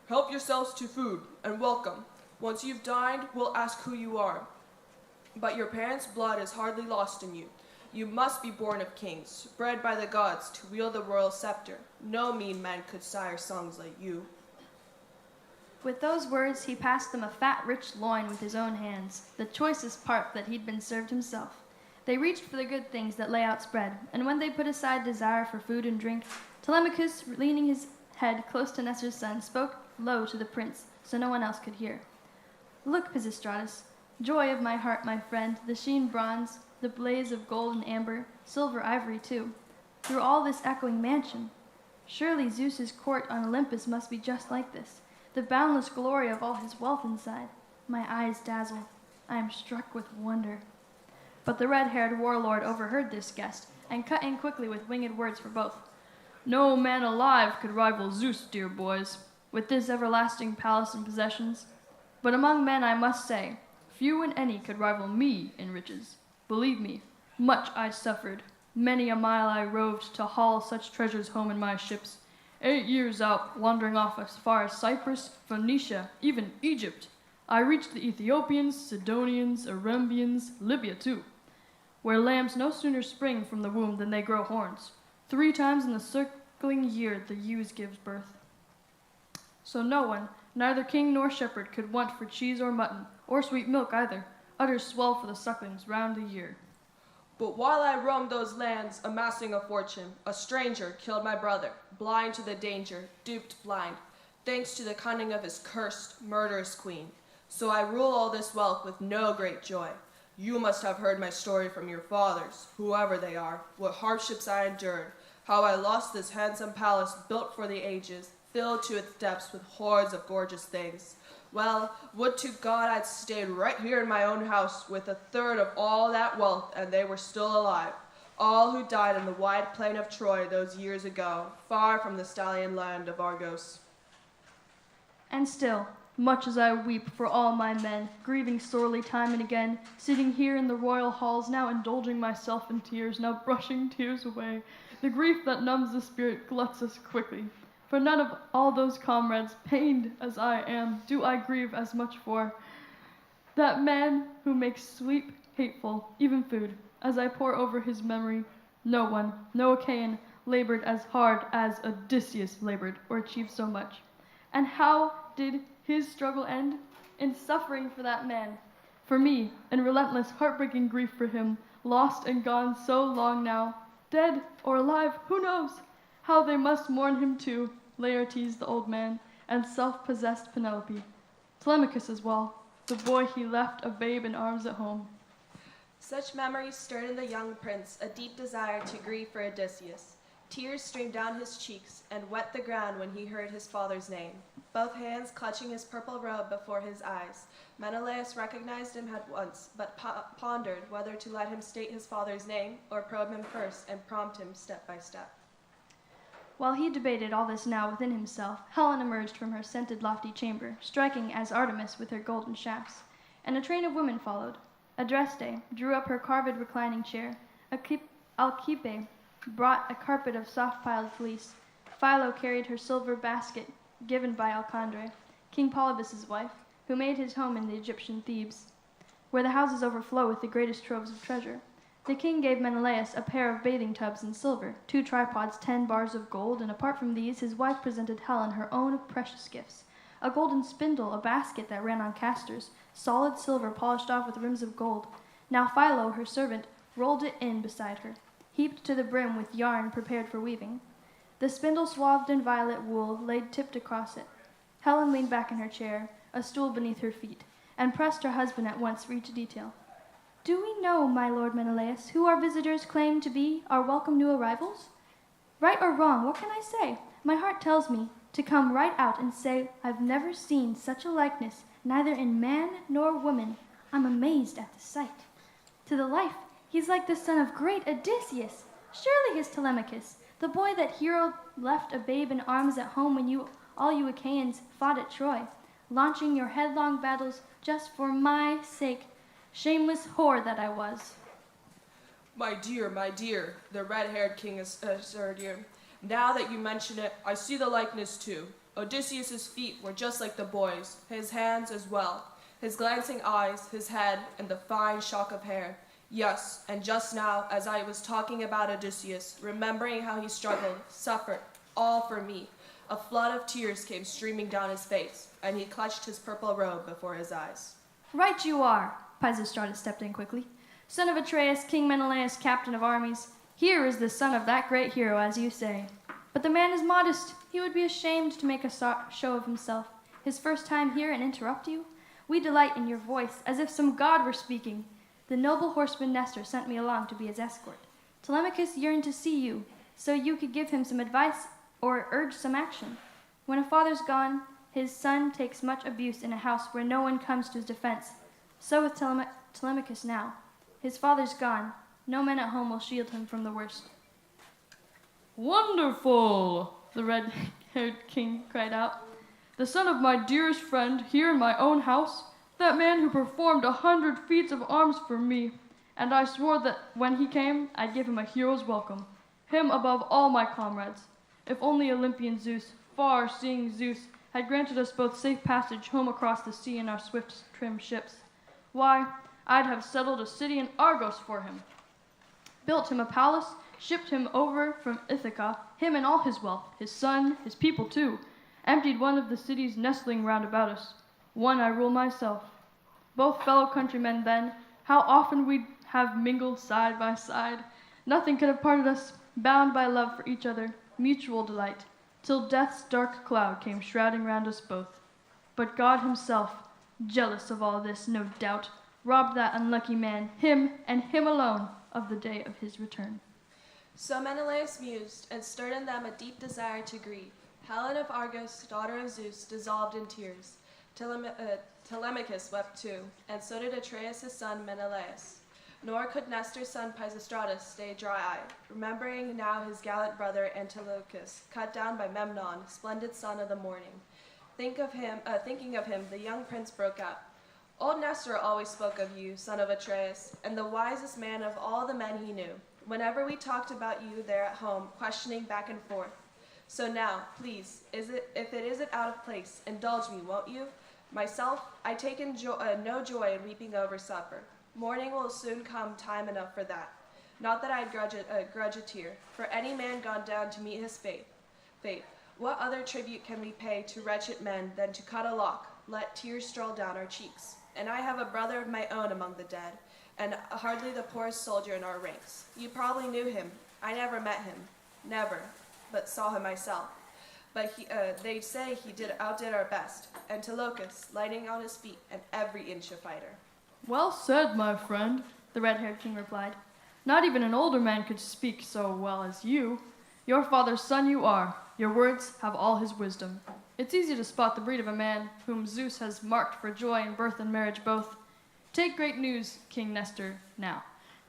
Help yourselves to food, and welcome. Once you've dined, we'll ask who you are. But your parents' blood is hardly lost in you. You must be born of kings, bred by the gods to wield the royal scepter. No mean man could sire sons like you. With those words, he passed them a fat, rich loin with his own hands, the choicest part that he'd been served himself. They reached for the good things that lay outspread, and when they put aside desire for food and drink, Telemachus, leaning his head close to Nestor's son, spoke low to the prince, so no one else could hear. Look, Pisistratus, joy of my heart, my friend, the sheen bronze, the blaze of gold and amber, silver ivory too, through all this echoing mansion. Surely Zeus's court on Olympus must be just like this, the boundless glory of all his wealth inside. My eyes dazzle. I am struck with wonder. But the red-haired warlord overheard this guest, and cut in quickly with winged words for both. No man alive could rival Zeus, dear boys, with this everlasting palace and possessions. But among men I must say, few and any could rival me in riches. Believe me, much I suffered. Many a mile I roved to haul such treasures home in my ships. 8 years out, wandering off as far as Cyprus, Phoenicia, even Egypt. I reached the Ethiopians, Sidonians, Arembians, Libya too, where lambs no sooner spring from the womb than they grow horns. 3 times in the circling year the ewes gives birth. So no one, neither king nor shepherd, could want for cheese or mutton, or sweet milk either. Utters swell for the sucklings round the year. But while I roamed those lands, amassing a fortune, a stranger killed my brother, blind to the danger, duped blind, thanks to the cunning of his cursed, murderous queen. So I rule all this wealth with no great joy. You must have heard my story from your fathers, whoever they are, what hardships I endured, how I lost this handsome palace built for the ages, filled to its depths with hordes of gorgeous things. Well, would to God I'd stayed right here in my own house with a third of all that wealth, and they were still alive. All who died in the wide plain of Troy those years ago, far from the stallion land of Argos. And still, much as I weep for all my men, grieving sorely time and again, sitting here in the royal halls, now indulging myself in tears, now brushing tears away, the grief that numbs the spirit gluts us quickly. For none of all those comrades, pained as I am, do I grieve as much for. That man who makes sleep hateful, even food, as I pore over his memory, no one, no Achaean, labored as hard as Odysseus labored, or achieved so much. And how did his struggle end? In suffering for that man. For me, in relentless, heartbreaking grief for him, lost and gone so long now, dead or alive, who knows? How they must mourn him too, Laertes the old man, and self-possessed Penelope. Telemachus as well, the boy he left a babe in arms at home. Such memories stirred in the young prince a deep desire to grieve for Odysseus. Tears streamed down his cheeks and wet the ground when he heard his father's name. Both hands clutching his purple robe before his eyes, Menelaus recognized him at once, but pondered whether to let him state his father's name or probe him first and prompt him step by step. While he debated all this now within himself, Helen emerged from her scented lofty chamber, striking as Artemis with her golden shafts, and a train of women followed. Adraste drew up her carved reclining chair. Alcippe brought a carpet of soft-piled fleece. Philo carried her silver basket, given by Alcandre, King Polybus's wife, who made his home in the Egyptian Thebes, where the houses overflow with the greatest troves of treasure. The king gave Menelaus a pair of bathing tubs in silver, 2 tripods, 10 bars of gold, and apart from these, his wife presented Helen her own precious gifts. A golden spindle, a basket that ran on casters, solid silver polished off with rims of gold. Now Philo, her servant, rolled it in beside her, heaped to the brim with yarn prepared for weaving. The spindle swathed in violet wool laid tipped across it. Helen leaned back in her chair, a stool beneath her feet, and pressed her husband at once for each detail. Do we know, my lord Menelaus, who our visitors claim to be, our welcome new arrivals? Right or wrong, what can I say? My heart tells me to come right out and say I've never seen such a likeness, neither in man nor woman. I'm amazed at the sight. To the life, he's like the son of great Odysseus. Surely his Telemachus, the boy that hero left a babe in arms at home when all you Achaeans fought at Troy, launching your headlong battles just for my sake. Shameless whore that I was. My dear, the red-haired king asserted you. Now that you mention it, I see the likeness too. Odysseus's feet were just like the boy's, his hands as well, his glancing eyes, his head, and the fine shock of hair. Yes, and just now, as I was talking about Odysseus, remembering how he struggled, suffered, all for me, a flood of tears came streaming down his face, and he clutched his purple robe before his eyes. Right you are, Pisistratus stepped in quickly. Son of Atreus, King Menelaus, captain of armies, here is the son of that great hero, as you say. But the man is modest. He would be ashamed to make a show of himself. His first time here and interrupt you? We delight in your voice, as if some god were speaking. The noble horseman Nestor sent me along to be his escort. Telemachus yearned to see you, so you could give him some advice or urge some action. When a father's gone, his son takes much abuse in a house where no one comes to his defense. So with Telemachus now. His father's gone. No men at home will shield him from the worst. Wonderful, the red-haired king cried out. The son of my dearest friend here in my own house, that man who performed 100 feats of arms for me, and I swore that when he came, I'd give him a hero's welcome, him above all my comrades. If only Olympian Zeus, far-seeing Zeus, had granted us both safe passage home across the sea in our swift, trim ships, why, I'd have settled a city in Argos for him, built him a palace, shipped him over from Ithaca, him and all his wealth, his son, his people too, emptied one of the cities nestling round about us. One I rule myself. Both fellow countrymen then, how often we'd have mingled side by side. Nothing could have parted us, bound by love for each other, mutual delight, till death's dark cloud came shrouding round us both. But God himself, jealous of all this, no doubt, robbed that unlucky man, him and him alone, of the day of his return. So Menelaus mused, and stirred in them a deep desire to grieve. Helen of Argos, daughter of Zeus, dissolved in tears. Telemachus wept too, and so did Atreus' son Menelaus. Nor could Nestor's son Pisistratus stay dry-eyed, remembering now his gallant brother Antilochus, cut down by Memnon, splendid son of the morning. Thinking of him, the young prince broke out. Old Nestor always spoke of you, son of Atreus, and the wisest man of all the men he knew, whenever we talked about you there at home, questioning back and forth. So now, please, if it isn't out of place, indulge me, won't you? Myself, I take no joy in weeping over supper. Morning will soon come time enough for that. Not that I'd grudge a tear, for any man gone down to meet his fate. What other tribute can we pay to wretched men than to cut a lock, let tears stroll down our cheeks? And I have a brother of my own among the dead, and hardly the poorest soldier in our ranks. You probably knew him. I never met him. Never. But saw him myself. But they say he outdid our best. Antilochus, lighting on his feet, and every inch a fighter. Well said, my friend, the red-haired king replied. Not even an older man could speak so well as you. Your father's son you are. Your words have all his wisdom. It's easy to spot the breed of a man whom Zeus has marked for joy in birth and marriage both. Take great news, King Nestor, now.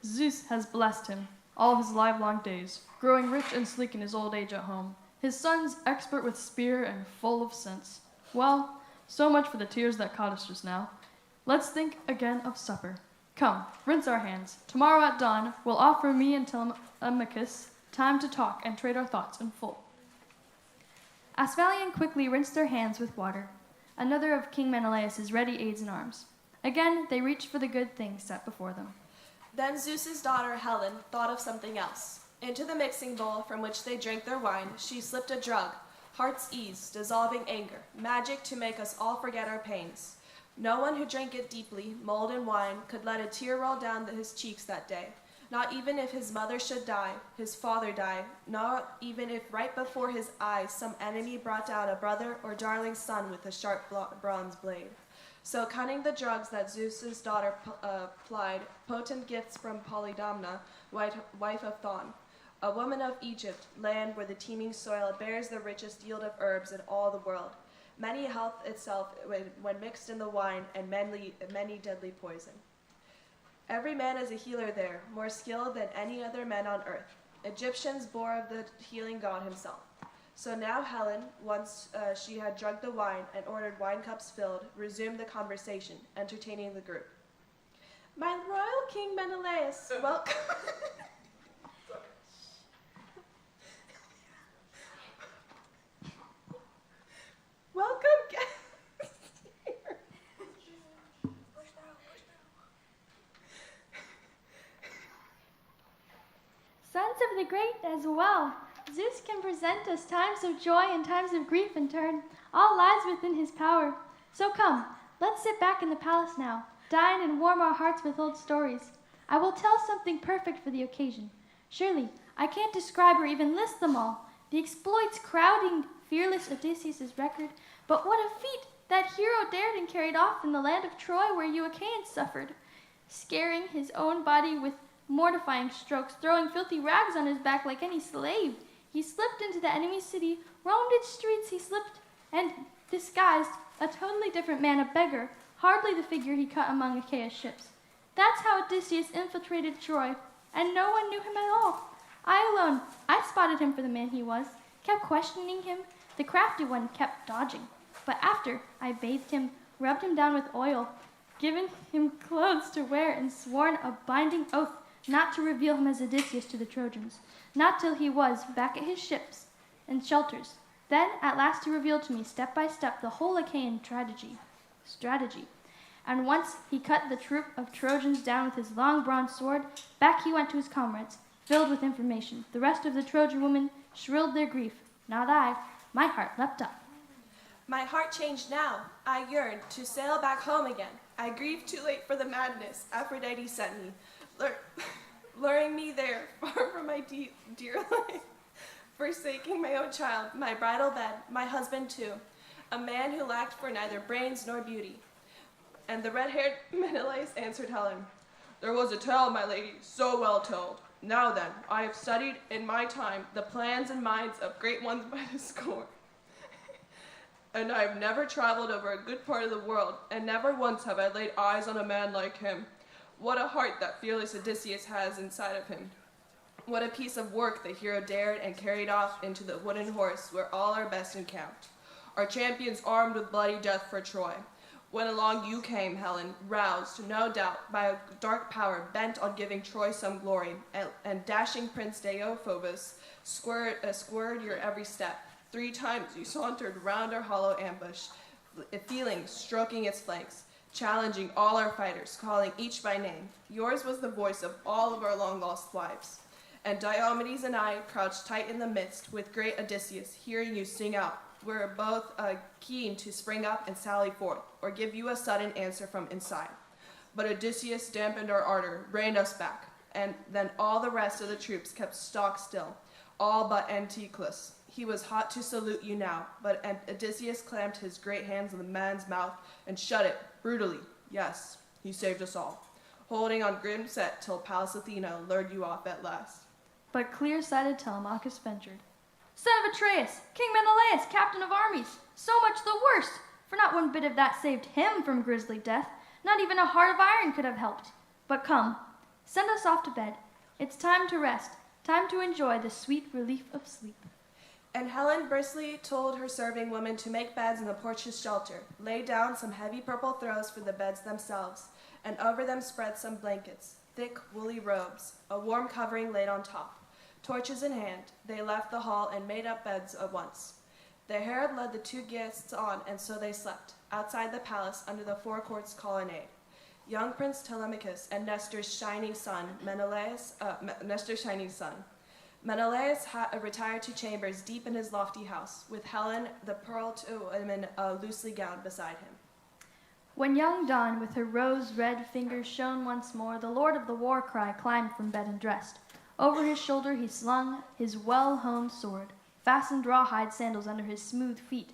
Zeus has blessed him all his livelong days, growing rich and sleek in his old age at home. His son's expert with spear and full of sense. Well, so much for the tears that caught us just now. Let's think again of supper. Come, rinse our hands. Tomorrow at dawn, we'll offer me and Telemachus time to talk and trade our thoughts in full. Asphalion quickly rinsed their hands with water, another of King Menelaus' ready aids in arms. Again, they reached for the good things set before them. Then Zeus's daughter Helen thought of something else. Into the mixing bowl from which they drank their wine, she slipped a drug, heart's ease, dissolving anger, magic to make us all forget our pains. No one who drank it deeply, mulled in wine, could let a tear roll down his cheeks that day. Not even if his mother should die, his father die, not even if right before his eyes some enemy brought out a brother or darling son with a sharp bronze blade. So cunning the drugs that Zeus's daughter plied, potent gifts from Polydamna, wife of Thon, a woman of Egypt, land where the teeming soil bears the richest yield of herbs in all the world. Many health itself when mixed in the wine, and many deadly poison. Every man is a healer there, more skilled than any other men on earth. Egyptians bore of the healing god himself. So now Helen, once she had drugged the wine and ordered wine cups filled, resumed the conversation, entertaining the group. My royal King Menelaus, welcome. Welcome, guests. Sons of the great as well. Zeus can present us times of joy and times of grief in turn. All lies within his power. So come, let's sit back in the palace now, dine and warm our hearts with old stories. I will tell something perfect for the occasion. Surely, I can't describe or even list them all, the exploits crowding fearless Odysseus' record, but what a feat that hero dared and carried off in the land of Troy where you Achaeans suffered, scaring his own body with mortifying strokes, throwing filthy rags on his back like any slave. He slipped into the enemy's city, roamed its streets, he slipped, and disguised, a totally different man, a beggar, hardly the figure he cut among Achaea's ships. That's how Odysseus infiltrated Troy, and no one knew him at all. I alone, I spotted him for the man he was, kept questioning him. The crafty one kept dodging. But after I bathed him, rubbed him down with oil, given him clothes to wear, and sworn a binding oath not to reveal him as Odysseus to the Trojans, not till he was back at his ships and shelters. Then at last he revealed to me, step by step, the whole Achaean strategy. And once he cut the troop of Trojans down with his long bronze sword, back he went to his comrades, filled with information. The rest of the Trojan women shrilled their grief. Not I. My heart leapt up. My heart changed now. I yearned to sail back home again. I grieved too late for the madness Aphrodite sent me, luring me there, far from my dear life, forsaking my own child, my bridal bed, my husband too, a man who lacked for neither brains nor beauty. And the red-haired Menelaus answered Helen, There was a tale, my lady, so well told. Now then, I have studied in my time the plans and minds of great ones by the score. And I have never traveled over a good part of the world, and never once have I laid eyes on a man like him. What a heart that fearless Odysseus has inside of him. What a piece of work the hero dared and carried off into the wooden horse where all our best encamped. Our champions armed with bloody death for Troy. When along you came, Helen, roused, no doubt, by a dark power bent on giving Troy some glory, and dashing Prince Deiphobus squared your every step. 3 times you sauntered round our hollow ambush, feeling, stroking its flanks, challenging all our fighters, calling each by name. Yours was the voice of all of our long-lost wives. And Diomedes and I crouched tight in the midst with great Odysseus, hearing you sing out. We're both keen to spring up and sally forth, or give you a sudden answer from inside. But Odysseus dampened our ardor, reined us back, and then all the rest of the troops kept stock still, all but Anticlus. He was hot to salute you now, but Odysseus clamped his great hands on the man's mouth and shut it brutally. Yes, he saved us all, holding on grim set till Pallas Athena lured you off at last. But clear-sighted Telemachus ventured, Son of Atreus, King Menelaus, captain of armies, so much the worse, for not one bit of that saved him from grisly death. Not even a heart of iron could have helped. But come, send us off to bed. It's time to rest, time to enjoy the sweet relief of sleep. And Helen briskly told her serving woman to make beds in the porch's shelter, lay down some heavy purple throws for the beds themselves, and over them spread some blankets, thick woolly robes, a warm covering laid on top. Torches in hand, they left the hall and made up beds at once. The herald led the 2 guests on, and so they slept, outside the palace under the forecourt's colonnade. Young Prince Telemachus and Nestor's shining son, Menelaus retired to chambers deep in his lofty house, with Helen, the pearl-to woman, loosely gowned beside him. When young Dawn with her rose-red fingers shone once more, the lord of the war cry climbed from bed and dressed. Over his shoulder he slung his well-honed sword, fastened rawhide sandals under his smooth feet,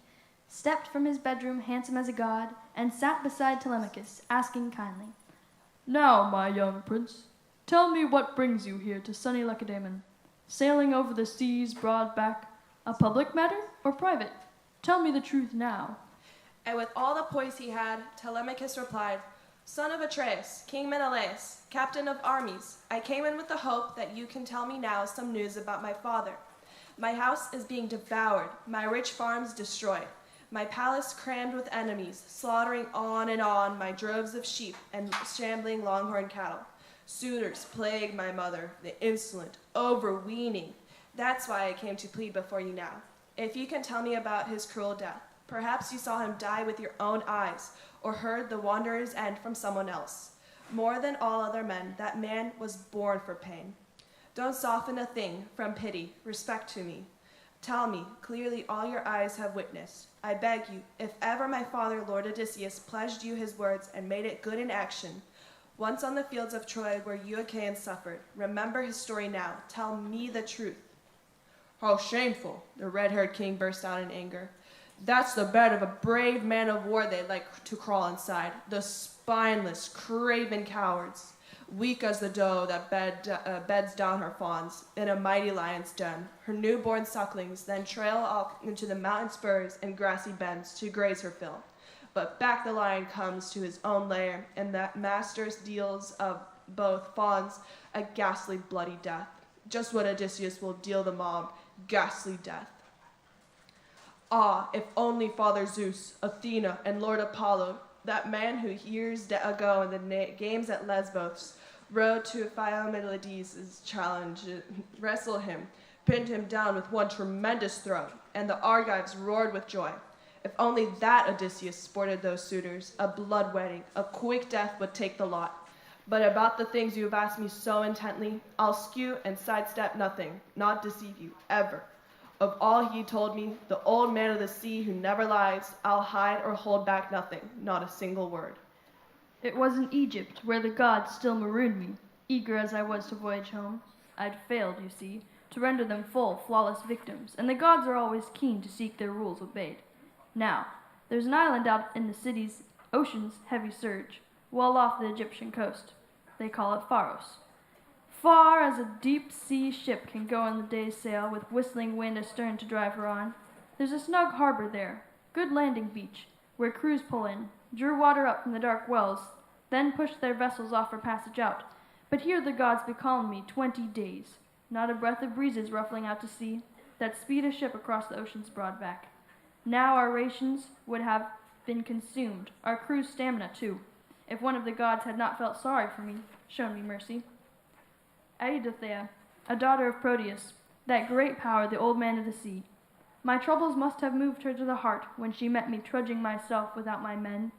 stepped from his bedroom handsome as a god, and sat beside Telemachus, asking kindly, Now, my young prince, tell me what brings you here to sunny Lacedaemon, sailing over the sea's broad back, a public matter or private? Tell me the truth now. And with all the poise he had, Telemachus replied, Son of Atreus, King Menelaus, captain of armies, I came in with the hope that you can tell me now some news about my father. My house is being devoured, my rich farms destroyed. My palace crammed with enemies, slaughtering on and on my droves of sheep and shambling longhorn cattle. Suitors plague my mother, the insolent, overweening. That's why I came to plead before you now. If you can tell me about his cruel death, perhaps you saw him die with your own eyes, or heard the wanderer's end from someone else. More than all other men, that man was born for pain. Don't soften a thing from pity, respect to me. Tell me, clearly all your eyes have witnessed. I beg you, if ever my father, Lord Odysseus, pledged you his words and made it good in action, once on the fields of Troy where you Achaeans suffered, remember his story now. Tell me the truth. How shameful, the red-haired king burst out in anger. That's the bed of a brave man of war they'd like to crawl inside. The spineless, craven cowards. Weak as the doe that beds down her fawns in a mighty lion's den. Her newborn sucklings then trail off into the mountain spurs and grassy bends to graze her fill. But back the lion comes to his own lair, and that master deals of both fawns a ghastly, bloody death. Just what Odysseus will deal the mob, ghastly death. Ah, if only Father Zeus, Athena, and Lord Apollo, that man who years ago in the games at Lesbos rode to Phiomedes' challenge, wrestled him, pinned him down with one tremendous throw, and the Argives roared with joy. If only that Odysseus sported those suitors, a blood wedding, a quick death would take the lot. But about the things you have asked me so intently, I'll skew and sidestep nothing, not deceive you, ever. Of all he told me, the old man of the sea who never lies, I'll hide or hold back nothing, not a single word. It was in Egypt, where the gods still marooned me, eager as I was to voyage home. I'd failed, you see, to render them full, flawless victims, and the gods are always keen to seek their rules obeyed. Now, there's an island out in the city's ocean's heavy surge, well off the Egyptian coast. They call it Pharos. Far as a deep-sea ship can go in the day's sail, with whistling wind astern to drive her on. There's a snug harbor there, good landing beach, where crews pull in, drew water up from the dark wells, then pushed their vessels off for passage out. But here the gods becalmed me 20 days. Not a breath of breezes ruffling out to sea, that speed a ship across the ocean's broad back. Now our rations would have been consumed, our crew's stamina too, if one of the gods had not felt sorry for me, shown me mercy. Eidothea, a daughter of Proteus, that great power, the old man of the sea. My troubles must have moved her to the heart when she met me trudging myself without my men.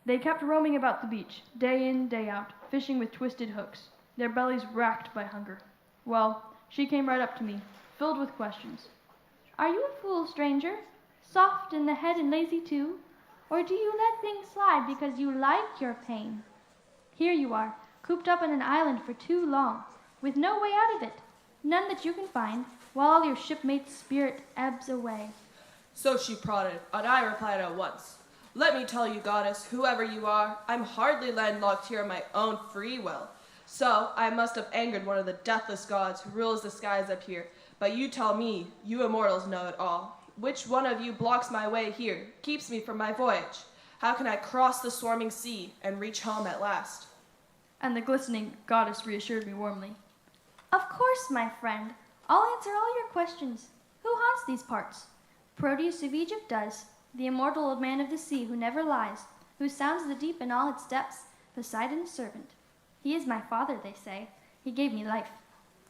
They kept roaming about the beach, day in, day out, fishing with twisted hooks, their bellies racked by hunger. Well, she came right up to me, filled with questions. Are you a fool, stranger? Soft in the head and lazy too? Or do you let things slide because you like your pain? Here you are, cooped up on an island for too long, with no way out of it, none that you can find, while all your shipmates' spirit ebbs away. So she prodded, and I replied at once. Let me tell you, goddess, whoever you are, I'm hardly landlocked here of my own free will. So I must have angered one of the deathless gods who rules the skies up here. But you tell me, you immortals know it all. Which one of you blocks my way here, keeps me from my voyage? How can I cross the swarming sea and reach home at last? And the glistening goddess reassured me warmly. Of course, my friend. I'll answer all your questions. Who haunts these parts? Proteus of Egypt does, the immortal old man of the sea who never lies, who sounds the deep in all its depths, Poseidon's servant. He is my father, they say. He gave me life.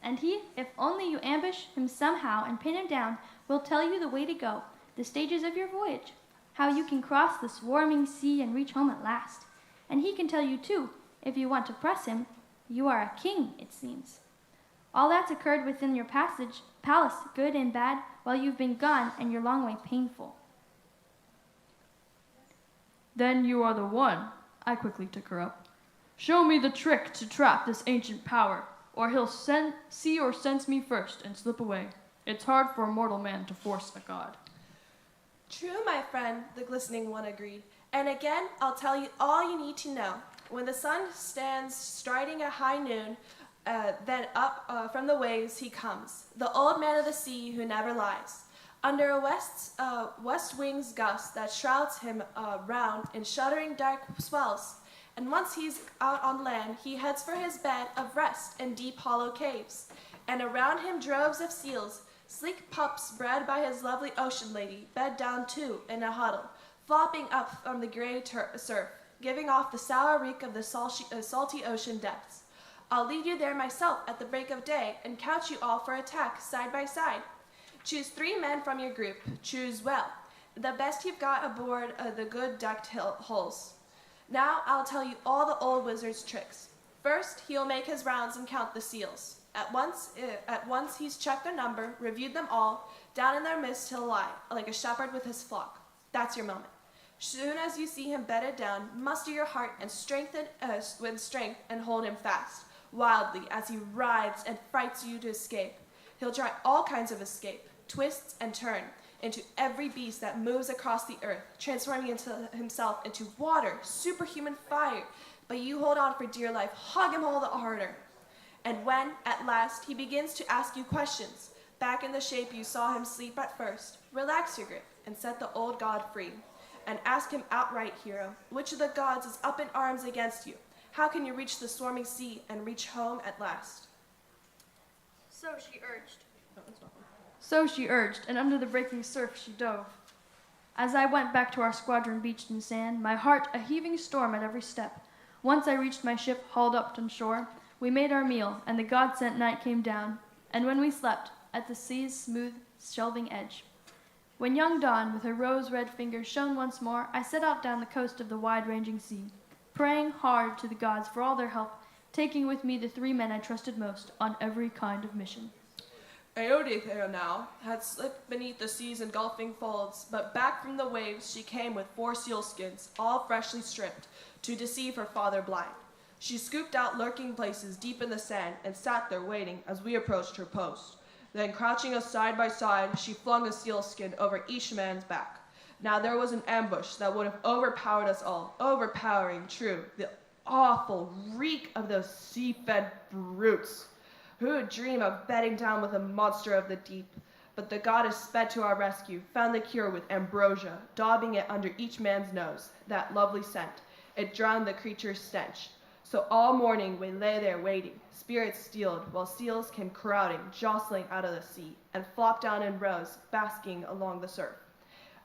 And he, if only you ambush him somehow and pin him down, will tell you the way to go, the stages of your voyage, how you can cross the swarming sea and reach home at last. And he can tell you, too, if you want to press him, you are a king, it seems. All that's occurred within your palace, good and bad, while you've been gone and your long way painful. Then you are the one, I quickly took her up. Show me the trick to trap this ancient power, or he'll see or sense me first and slip away. It's hard for a mortal man to force a god. True, my friend, the glistening one agreed. And again, I'll tell you all you need to know. When the sun stands striding at high noon, then up from the waves he comes, the old man of the sea who never lies. Under a west wind's gust that shrouds him round in shuddering dark swells, and once he's out on land, he heads for his bed of rest in deep hollow caves, and around him droves of seals Sleek pups bred by his lovely ocean lady bed down too in a huddle, flopping up from the gray surf, giving off the sour reek of the salty ocean depths. I'll lead you there myself at the break of day and count you all for attack side by side. Choose 3 men from your group. Choose well. The best you've got aboard the good ducked hulls. Now I'll tell you all the old wizard's tricks. First, he'll make his rounds and count the seals. At once he's checked their number, reviewed them all. Down in their midst he'll lie, like a shepherd with his flock. That's your moment. Soon as you see him bedded down, muster your heart and strengthen with strength and hold him fast, wildly as he writhes and frights you to escape. He'll try all kinds of escape, twists and turn into every beast that moves across the earth, transforming himself into water, superhuman fire. But you hold on for dear life, hug him all the harder. And when, at last, he begins to ask you questions, back in the shape you saw him sleep at first, relax your grip and set the old god free. And ask him outright, hero, which of the gods is up in arms against you? How can you reach the swarming sea and reach home at last? So she urged. So she urged, and under the breaking surf she dove. As I went back to our squadron beached in sand, my heart a heaving storm at every step. Once I reached my ship hauled up on shore. We made our meal, and the God-sent night came down. And when we slept, at the sea's smooth, shelving edge. When young dawn, with her rose-red fingers, shone once more, I set out down the coast of the wide-ranging sea, praying hard to the gods for all their help, taking with me the 3 men I trusted most on every kind of mission. Herodotus now had slipped beneath the sea's engulfing folds, but back from the waves she came with 4 sealskins, all freshly stripped, to deceive her father blind. She scooped out lurking places deep in the sand and sat there waiting as we approached her post. Then, crouching us side by side, she flung a sealskin over each man's back. Now there was an ambush that would have overpowered us all, overpowering, true, the awful reek of those sea-fed brutes. Who would dream of bedding down with a monster of the deep? But the goddess sped to our rescue, found the cure with ambrosia, daubing it under each man's nose, that lovely scent. It drowned the creature's stench. So all morning we lay there waiting, spirits steeled, while seals came crowding, jostling out of the sea, and flopped down in rows, basking along the surf.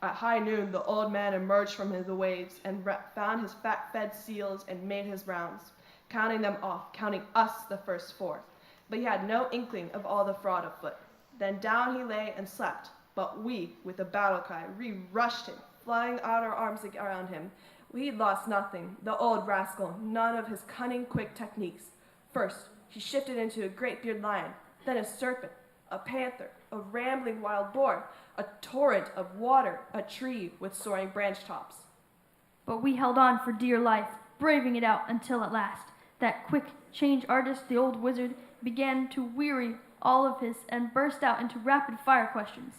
At high noon the old man emerged from the waves and found his fat-fed seals and made his rounds, counting them off, counting us the first 4. But he had no inkling of all the fraud afoot. Then down he lay and slept, but we, with a battle cry, rushed him, flying out our arms around him. We lost nothing, the old rascal, none of his cunning, quick techniques. First, he shifted into a great-bearded lion, then a serpent, a panther, a rambling wild boar, a torrent of water, a tree with soaring branch tops. But we held on for dear life, braving it out until at last, that quick change artist, the old wizard, began to weary all of his and burst out into rapid-fire questions.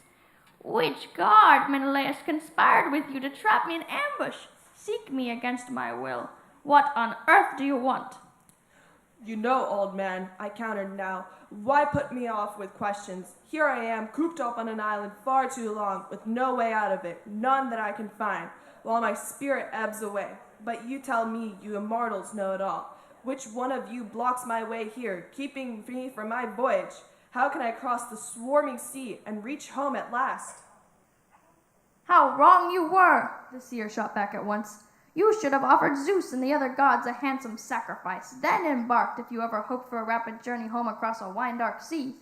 Which god, Menelaus, conspired with you to trap me in ambush? Seek me against my will. What on earth do you want? You know, old man, I countered now, why put me off with questions? Here I am, cooped up on an island far too long, with no way out of it, none that I can find, while my spirit ebbs away. But you tell me, you immortals know it all. Which one of you blocks my way here, keeping me from my voyage? How can I cross the swarming sea and reach home at last? How wrong you were, the seer shot back at once. You should have offered Zeus and the other gods a handsome sacrifice, then embarked if you ever hoped for a rapid journey home across a wine-dark sea.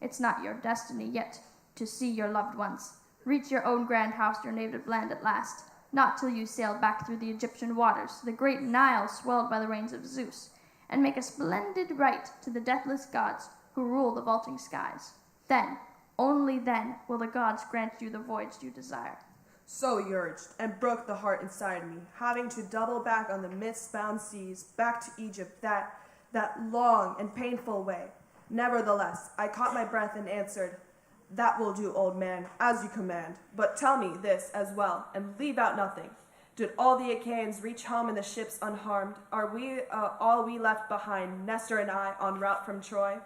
It's not your destiny yet to see your loved ones, reach your own grand house, your native land at last, not till you sail back through the Egyptian waters, the great Nile swelled by the rains of Zeus, and make a splendid rite to the deathless gods who rule the vaulting skies. Then, only then, will the gods grant you the voyage you desire. So he urged, and broke the heart inside me, having to double back on the mist-bound seas, back to Egypt, that long and painful way. Nevertheless, I caught my breath and answered, That will do, old man, as you command. But tell me this as well, and leave out nothing. Did all the Achaeans reach home in the ships unharmed? Are we all we left behind, Nestor and I, en route from Troy?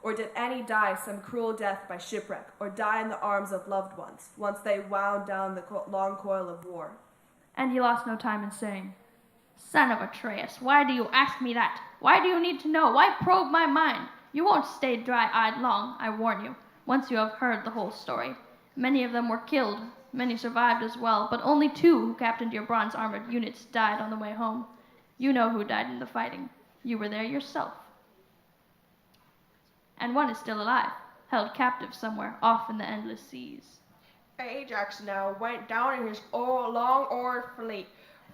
Or did any die some cruel death by shipwreck, or die in the arms of loved ones, once they wound down the long coil of war? And he lost no time in saying, Son of Atreus, why do you ask me that? Why do you need to know? Why probe my mind? You won't stay dry-eyed long, I warn you. Once you have heard the whole story. Many of them were killed, many survived as well, but only 2 who captained your bronze-armored units died on the way home. You know who died in the fighting. You were there yourself. And one is still alive, held captive somewhere off in the endless seas. Ajax now went down in his long-oared fleet.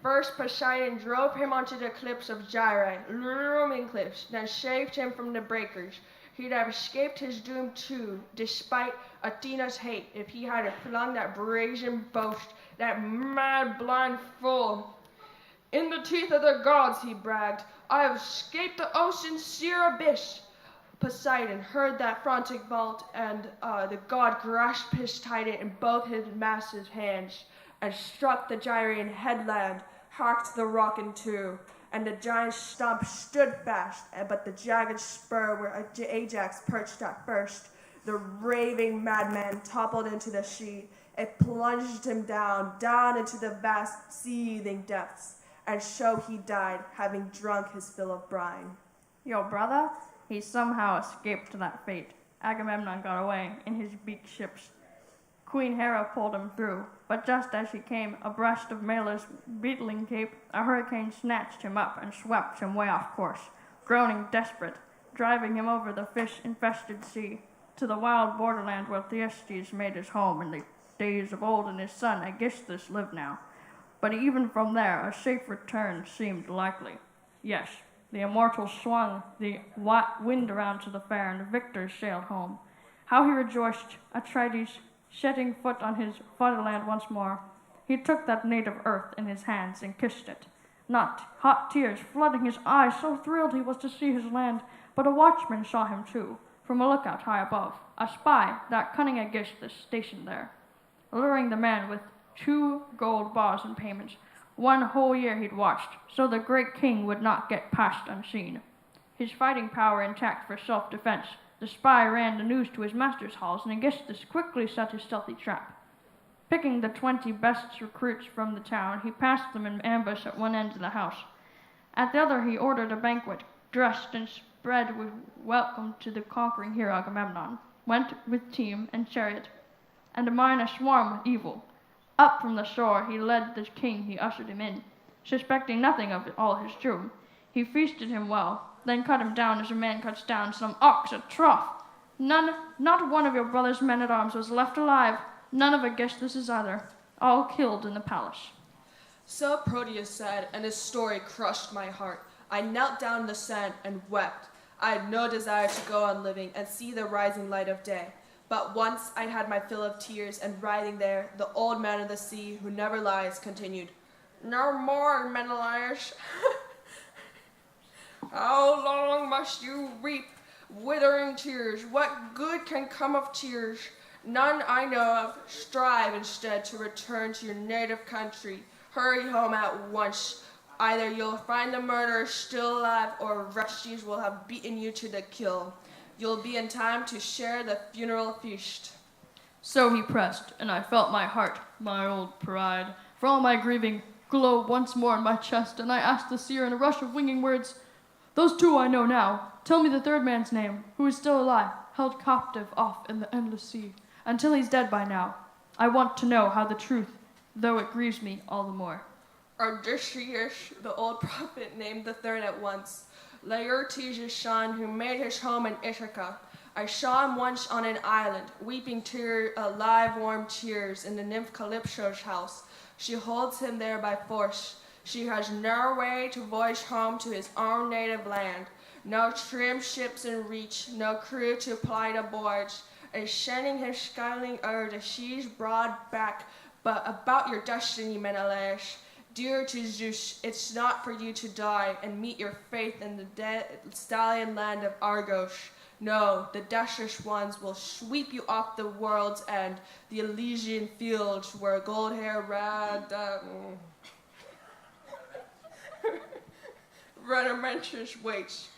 First Poseidon drove him onto the cliffs of Gyrae, looming cliffs, then saved him from the breakers. He'd have escaped his doom too, despite Athena's hate, if he had flung that brazen boast, that mad blind fool. In the teeth of the gods, he bragged, I have escaped the ocean's sear abyss. Poseidon heard that frantic vault, and the god grasped his trident in both his massive hands, and struck the Gyraean headland, hacked the rock in two, and the giant stump stood fast, but the jagged spur where Ajax perched at first, the raving madman toppled into the sea. It plunged him down into the vast seething depths, and so he died, having drunk his fill of brine. Your brother? He somehow escaped that fate. Agamemnon got away in his beaked ships. Queen Hera pulled him through, but just as she came abreast of Mela's beetling cape, a hurricane snatched him up and swept him way off course, groaning desperate, driving him over the fish-infested sea, to the wild borderland where Thyestes made his home in the days of old and his son Aegisthus lived now. But even from there, a safe return seemed likely. Yes, the immortals swung the wind around to the fair, and the victors sailed home. How he rejoiced, Atrides, setting foot on his fatherland once more. He took that native earth in his hands and kissed it. Not hot tears flooding his eyes, so thrilled he was to see his land. But a watchman saw him too, from a lookout high above. A spy, that cunning Aegisthus, stationed there, luring the man with 2 gold bars in payments. 1 whole year he'd watched, so the great king would not get past unseen. His fighting power intact for self-defense, the spy ran the news to his master's halls, and Aegisthus quickly set his stealthy trap. Picking the 20 best recruits from the town, he passed them in ambush at one end of the house. At the other he ordered a banquet, dressed and spread with welcome to the conquering hero Agamemnon, went with team and chariot, and a mine aswarm with evil. Up from the shore he led the king, he ushered him in, suspecting nothing of all his doom. He feasted him well, then cut him down as a man cuts down some ox at trough. Not one of your brother's men-at-arms was left alive, none of Aegisthus's either, all killed in the palace. So Proteus said, and his story crushed my heart. I knelt down in the sand and wept. I had no desire to go on living and see the rising light of day. But once I had my fill of tears, and writhing there, the old man of the sea, who never lies, continued, No more, Menelaus. How long must you weep withering tears? What good can come of tears? None I know of. Strive instead to return to your native country. Hurry home at once. Either you'll find the murderer still alive, or Orestes will have beaten you to the kill. You'll be in time to share the funeral feast. So he pressed, and I felt my heart, my old pride, for all my grieving, glow once more in my chest, and I asked the seer in a rush of winging words, Those 2 I know now. Tell me the 3rd man's name, who is still alive, held captive off in the endless sea, until he's dead by now. I want to know how the truth, though it grieves me all the more. Odysseus, the old prophet, named the 3rd at once. Laertes' son, who made his home in Ithaca. I saw him once on an island, weeping live warm tears in the nymph Calypso's house. She holds him there by force. She has no way to voice home to his own native land. No trim ships in reach, no crew to ply the boards. Is sending his skyling o'er the sea's broad back. But about your destiny, Menelaus, dear to Zeus, it's not for you to die and meet your fate in the stallion land of Argos. No, the Dacious ones will sweep you off the world's end, the Elysian fields where gold hair Radamanthus waits.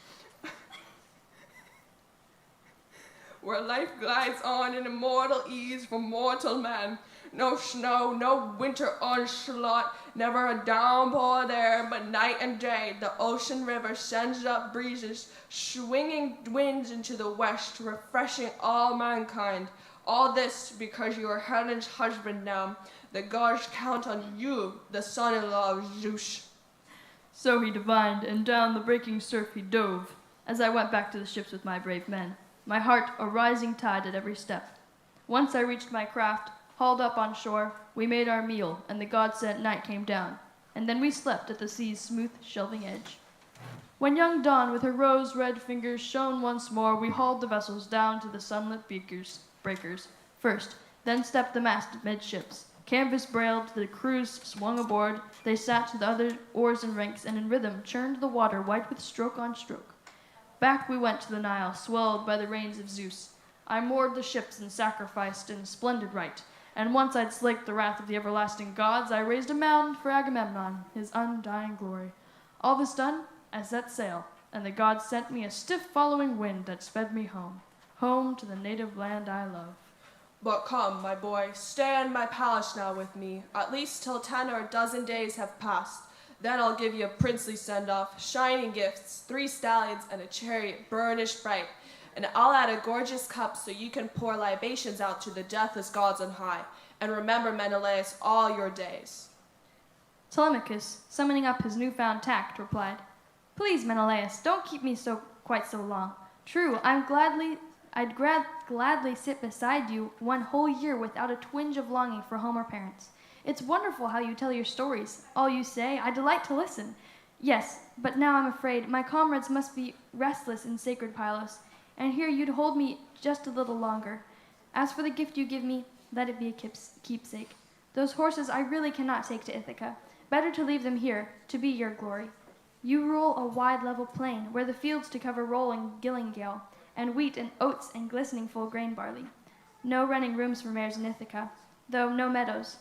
Where life glides on in immortal ease for mortal man. No snow, no winter onslaught, never a downpour there, but night and day the ocean river sends up breezes, swinging winds into the west, refreshing all mankind. All this because you are Helen's husband now. The gods count on you, the son-in-law of Zeus. So he divined, and down the breaking surf he dove, as I went back to the ships with my brave men, my heart a rising tide at every step. Once I reached my craft, hauled up on shore, we made our meal, and the God-sent night came down, and then we slept at the sea's smooth, shelving edge. When young Dawn with her rose-red fingers shone once more, we hauled the vessels down to the sunlit breakers first, then stepped the mast midships. Canvas brailed, the crews swung aboard, they sat to the other oars in ranks, and in rhythm churned the water white with stroke on stroke. Back we went to the Nile, swelled by the rains of Zeus. I moored the ships and sacrificed in splendid rite, and once I'd slaked the wrath of the everlasting gods, I raised a mound for Agamemnon, his undying glory. All this done, I set sail, and the gods sent me a stiff following wind that sped me home, home to the native land I love. But come, my boy, stay in my palace now with me, at least till 10 or a dozen days have passed. Then I'll give you a princely send-off, shining gifts, 3 stallions, and a chariot burnished bright. And I'll add a gorgeous cup so you can pour libations out to the deathless gods on high, and remember Menelaus all your days. Telemachus, summoning up his newfound tact, replied, Please, Menelaus, don't keep me quite so long. True, I'd gladly sit beside you one whole year without a twinge of longing for home or parents. It's wonderful how you tell your stories. All you say, I delight to listen. Yes, but now I'm afraid my comrades must be restless in sacred Pylos, and here you'd hold me just a little longer. As for the gift you give me, let it be a keepsake. Those horses I really cannot take to Ithaca. Better to leave them here, to be your glory. You rule a wide level plain, where the fields to cover roll in gillingale, and wheat and oats and glistening full grain barley. No running rooms for mares in Ithaca, though no meadows.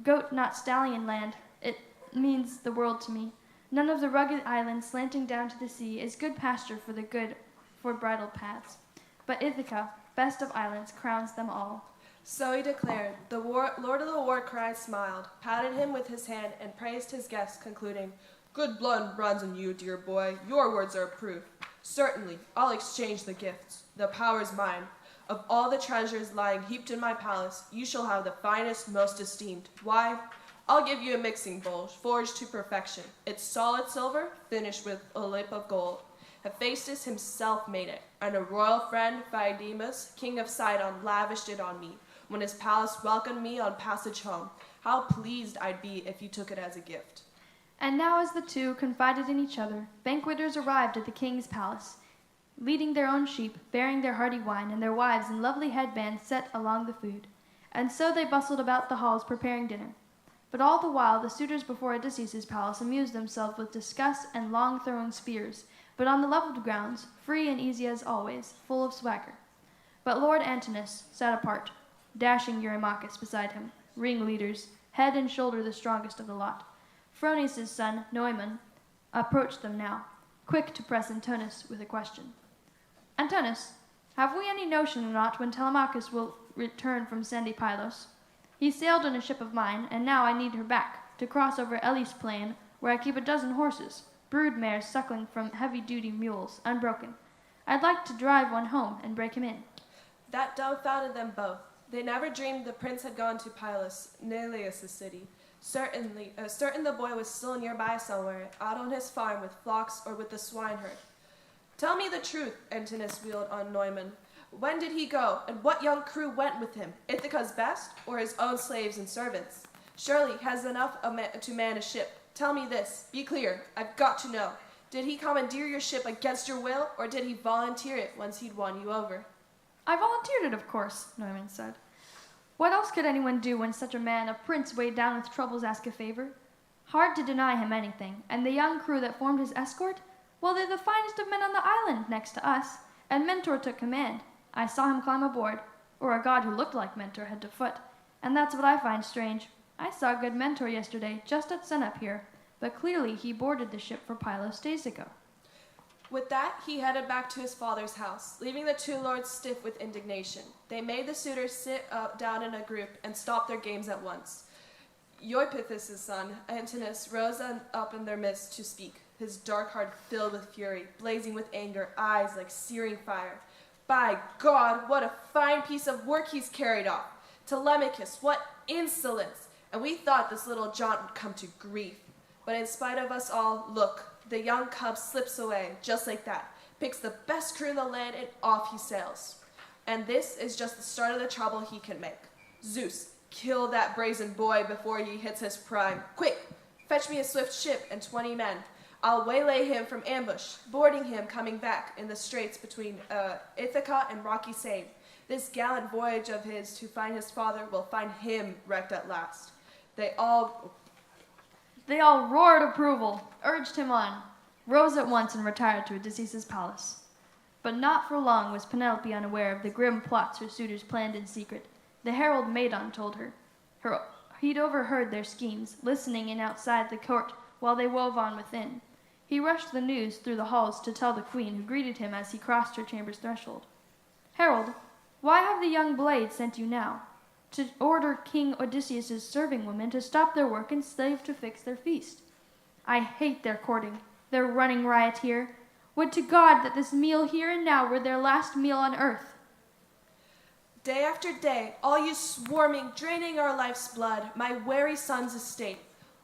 Goat, not stallion land, it means the world to me. None of the rugged islands slanting down to the sea is good pasture for bridle paths. But Ithaca, best of islands, crowns them all. So he declared. The Lord of the War Cry smiled, patted him with his hand, and praised his guest, concluding, Good blood runs in you, dear boy. Your words are proof. Certainly, I'll exchange the gifts. The power's mine. Of all the treasures lying heaped in my palace, you shall have the finest, most esteemed. Why? I'll give you a mixing bowl, forged to perfection. It's solid silver, finished with a lip of gold. Hephaestus himself made it, and a royal friend, Phaedimus, king of Sidon, lavished it on me, when his palace welcomed me on passage home. How pleased I'd be if you took it as a gift. And now as the two confided in each other, banqueters arrived at the king's palace, leading their own sheep, bearing their hearty wine, and their wives in lovely headbands set along the food. And so they bustled about the halls preparing dinner. But all the while the suitors before Odysseus' palace amused themselves with discuss and long-throwing spears, but on the leveled grounds, free and easy as always, full of swagger. But Lord Antinous sat apart, dashing Eurymachus beside him, ringleaders, head and shoulder the strongest of the lot. Phroneus' son, Neumann, approached them now, quick to press Antinous with a question. Antinous, have we any notion or not when Telemachus will return from sandy Pylos? He sailed in a ship of mine, and now I need her back, to cross over Elis plain, where I keep a dozen horses, brood mares suckling from heavy-duty mules, unbroken. I'd like to drive one home and break him in. That dumbfounded them both. They never dreamed the prince had gone to Pylos, Neleus' city. Certain the boy was still nearby somewhere, out on his farm with flocks or with the swineherd. Tell me the truth, Antinous wheeled on Neumann. When did he go, and what young crew went with him? Ithaca's best, or his own slaves and servants? Surely he has enough to man a ship. Tell me this. Be clear. I've got to know. Did he commandeer your ship against your will, or did he volunteer it once he'd won you over? I volunteered it, of course, Neumann said. What else could anyone do when such a man, a prince weighed down with troubles, asked a favor? Hard to deny him anything. And the young crew that formed his escort? Well, they're the finest of men on the island, next to us. And Mentor took command. I saw him climb aboard, or a god who looked like Mentor head to foot. And that's what I find strange. I saw good Mentor yesterday, just at sunup here, but clearly he boarded the ship for Pylos days ago. With that, he headed back to his father's house, leaving the two lords stiff with indignation. They made the suitors sit down in a group and stop their games at once. Eupeithes' son, Antinous, rose up in their midst to speak, his dark heart filled with fury, blazing with anger, eyes like searing fire. By God, what a fine piece of work he's carried off! Telemachus, what insolence! And we thought this little jaunt would come to grief. But in spite of us all, look, the young cub slips away, just like that, picks the best crew in the land, and off he sails. And this is just the start of the trouble he can make. Zeus, kill that brazen boy before he hits his prime. Quick, fetch me a swift ship and 20 men. I'll waylay him from ambush, boarding him coming back in the straits between Ithaca and rocky Seine. This gallant voyage of his to find his father will find him wrecked at last. They all roared approval, urged him on, rose at once and retired to Odysseus' palace. But not for long was Penelope unaware of the grim plots her suitors planned in secret. The herald Medon told her. He'd overheard their schemes, listening in outside the court while they wove on within. He rushed the news through the halls to tell the queen, who greeted him as he crossed her chamber's threshold. Herald, why have the young blades sent you now? To order King Odysseus' serving women to stop their work and slave to fix their feast. I hate their courting, their running riot here. Would to God that this meal here and now were their last meal on earth. Day after day, all you swarming, draining our life's blood, my wary son's estate.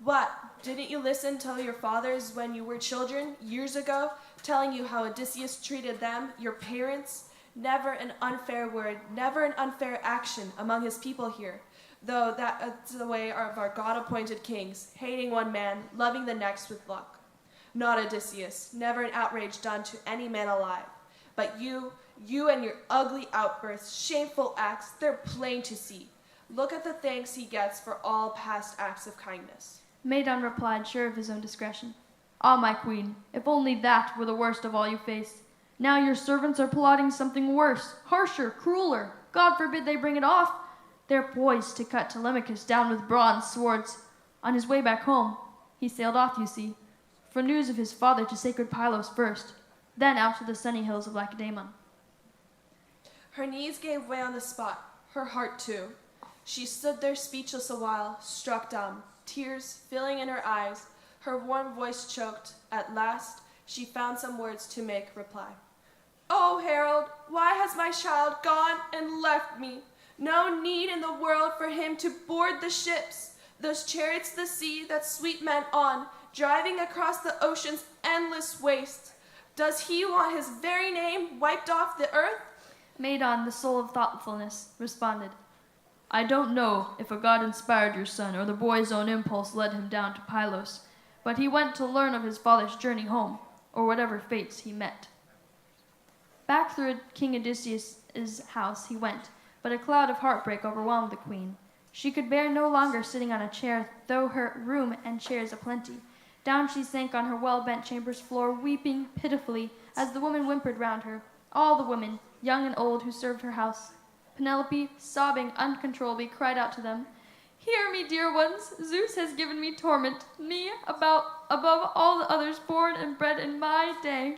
What, didn't you listen to your fathers when you were children, years ago, telling you how Odysseus treated them, your parents? Never an unfair word, never an unfair action among his people here, though that's the way of our God-appointed kings, hating one man, loving the next with luck. Not Odysseus, never an outrage done to any man alive. But you and your ugly outbursts, shameful acts, they're plain to see. Look at the thanks he gets for all past acts of kindness. Medon replied, sure of his own discretion. Ah, my queen, if only that were the worst of all you face. Now your servants are plotting something worse, harsher, crueler. God forbid they bring it off. They're poised to cut Telemachus down with bronze swords. On his way back home, he sailed off, you see, for news of his father to sacred Pylos first, then out to the sunny hills of Lacedaemon. Her knees gave way on the spot, her heart too. She stood there speechless a while, struck dumb, tears filling in her eyes, her warm voice choked. At last, she found some words to make reply. Oh, Herald, why has my child gone and left me? No need in the world for him to board the ships, those chariots the sea that sweep men on, driving across the ocean's endless waste. Does he want his very name wiped off the earth? Medon, the soul of thoughtfulness, responded, I don't know if a god inspired your son or the boy's own impulse led him down to Pylos, but he went to learn of his father's journey home, or whatever fates he met. Back through King Odysseus' house he went, but a cloud of heartbreak overwhelmed the queen. She could bear no longer sitting on a chair, though her room and chairs aplenty. Down she sank on her well-bent chamber's floor, weeping pitifully as the women whimpered round her, all the women, young and old, who served her house. Penelope, sobbing uncontrollably, cried out to them, Hear me, dear ones, Zeus has given me torment, me above all the others born and bred in my day.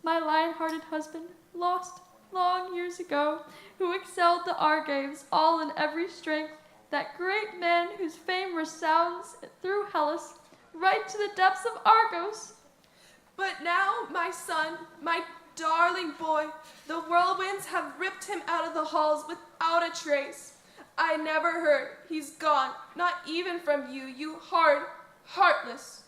My lion-hearted husband, lost long years ago, who excelled the Argives all in every strength, that great man whose fame resounds through Hellas, right to the depths of Argos. But now, my son, my darling boy, the whirlwinds have ripped him out of the halls without a trace. I never heard he's gone, not even from you, you hard, heartless.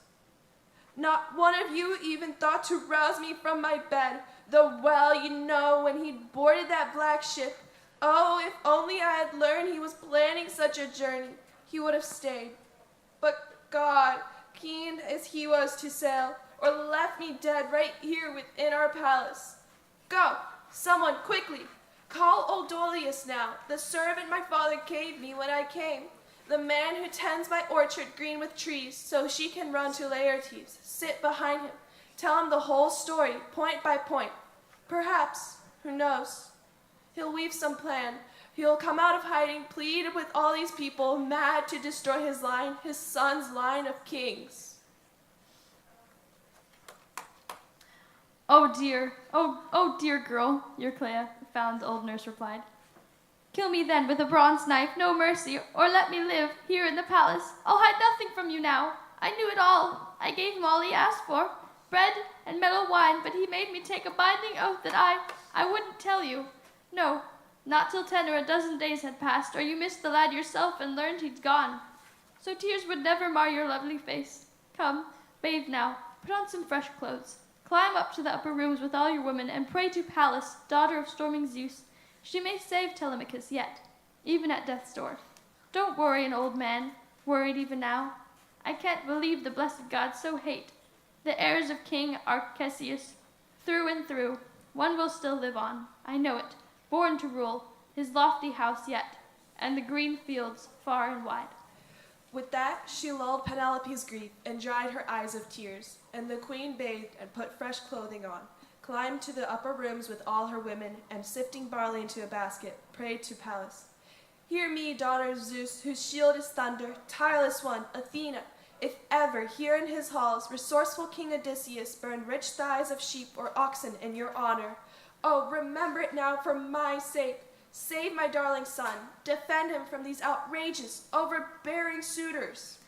Not one of you even thought to rouse me from my bed, though well you know when he boarded that black ship. Oh, if only I had learned he was planning such a journey, he would have stayed. But God, keen as he was to sail, or left me dead right here within our palace. Go, someone, quickly. Call old Dolius now, the servant my father gave me when I came, the man who tends my orchard green with trees, so she can run to Laertes. Sit behind him. Tell him the whole story, point by point. Perhaps, who knows, he'll weave some plan. He'll come out of hiding, plead with all these people, mad to destroy his line, his son's line of kings. oh dear girl, Euclea, the found old nurse replied. Kill me then with a bronze knife, no mercy, or let me live here in the palace. I'll hide nothing from you now. I knew it all. I gave him all he asked for, bread and meadow wine, but he made me take a binding oath that I wouldn't tell you. No, not till 10 or a dozen days had passed, or you missed the lad yourself and learned he'd gone. So tears would never mar your lovely face. Come, bathe now, put on some fresh clothes. Climb up to the upper rooms with all your women, and pray to Pallas, daughter of storming Zeus. She may save Telemachus yet, even at death's door. Don't worry, an old man, worried even now. I can't believe the blessed gods so hate. The heirs of King Arcesius, through and through, one will still live on, I know it, born to rule, his lofty house yet, and the green fields far and wide. With that, she lulled Penelope's grief and dried her eyes of tears, and the queen bathed and put fresh clothing on, climbed to the upper rooms with all her women, and sifting barley into a basket, prayed to Pallas. Hear me, daughter of Zeus, whose shield is thunder, tireless one, Athena. If ever, here in his halls, resourceful King Odysseus burned rich thighs of sheep or oxen in your honor, oh, remember it now for my sake. Save my darling son. Defend him from these outrageous, overbearing suitors.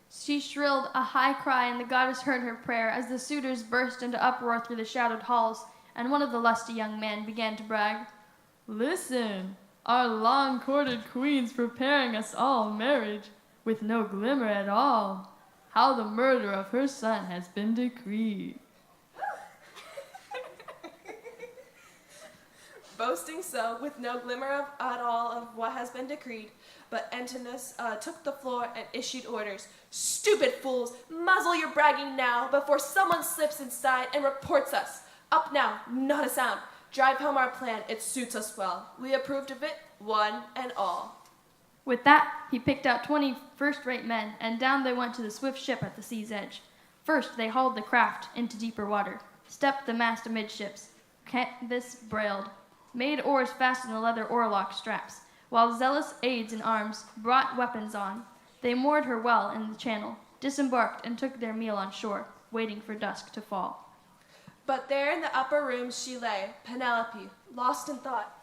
She shrilled a high cry, and the goddess heard her prayer as the suitors burst into uproar through the shadowed halls, and one of the lusty young men began to brag. Listen, our long-courted queen's preparing us all marriage, with no glimmer at all. How the murder of her son has been decreed. Boasting so, with no glimmer at all of what has been decreed, but Antinous took the floor and issued orders. Stupid fools, muzzle your bragging now before someone slips inside and reports us. Up now, not a sound. Drive home our plan, it suits us well. We approved of it, one and all. With that, he picked out 20 first-rate men, and down they went to the swift ship at the sea's edge. First, they hauled the craft into deeper water, stepped the mast amidships, canvas brailed, made oars fast in the leather oarlock straps, while zealous aids in arms brought weapons on. They moored her well in the channel, disembarked, and took their meal on shore, waiting for dusk to fall. But there in the upper rooms she lay, Penelope, lost in thought,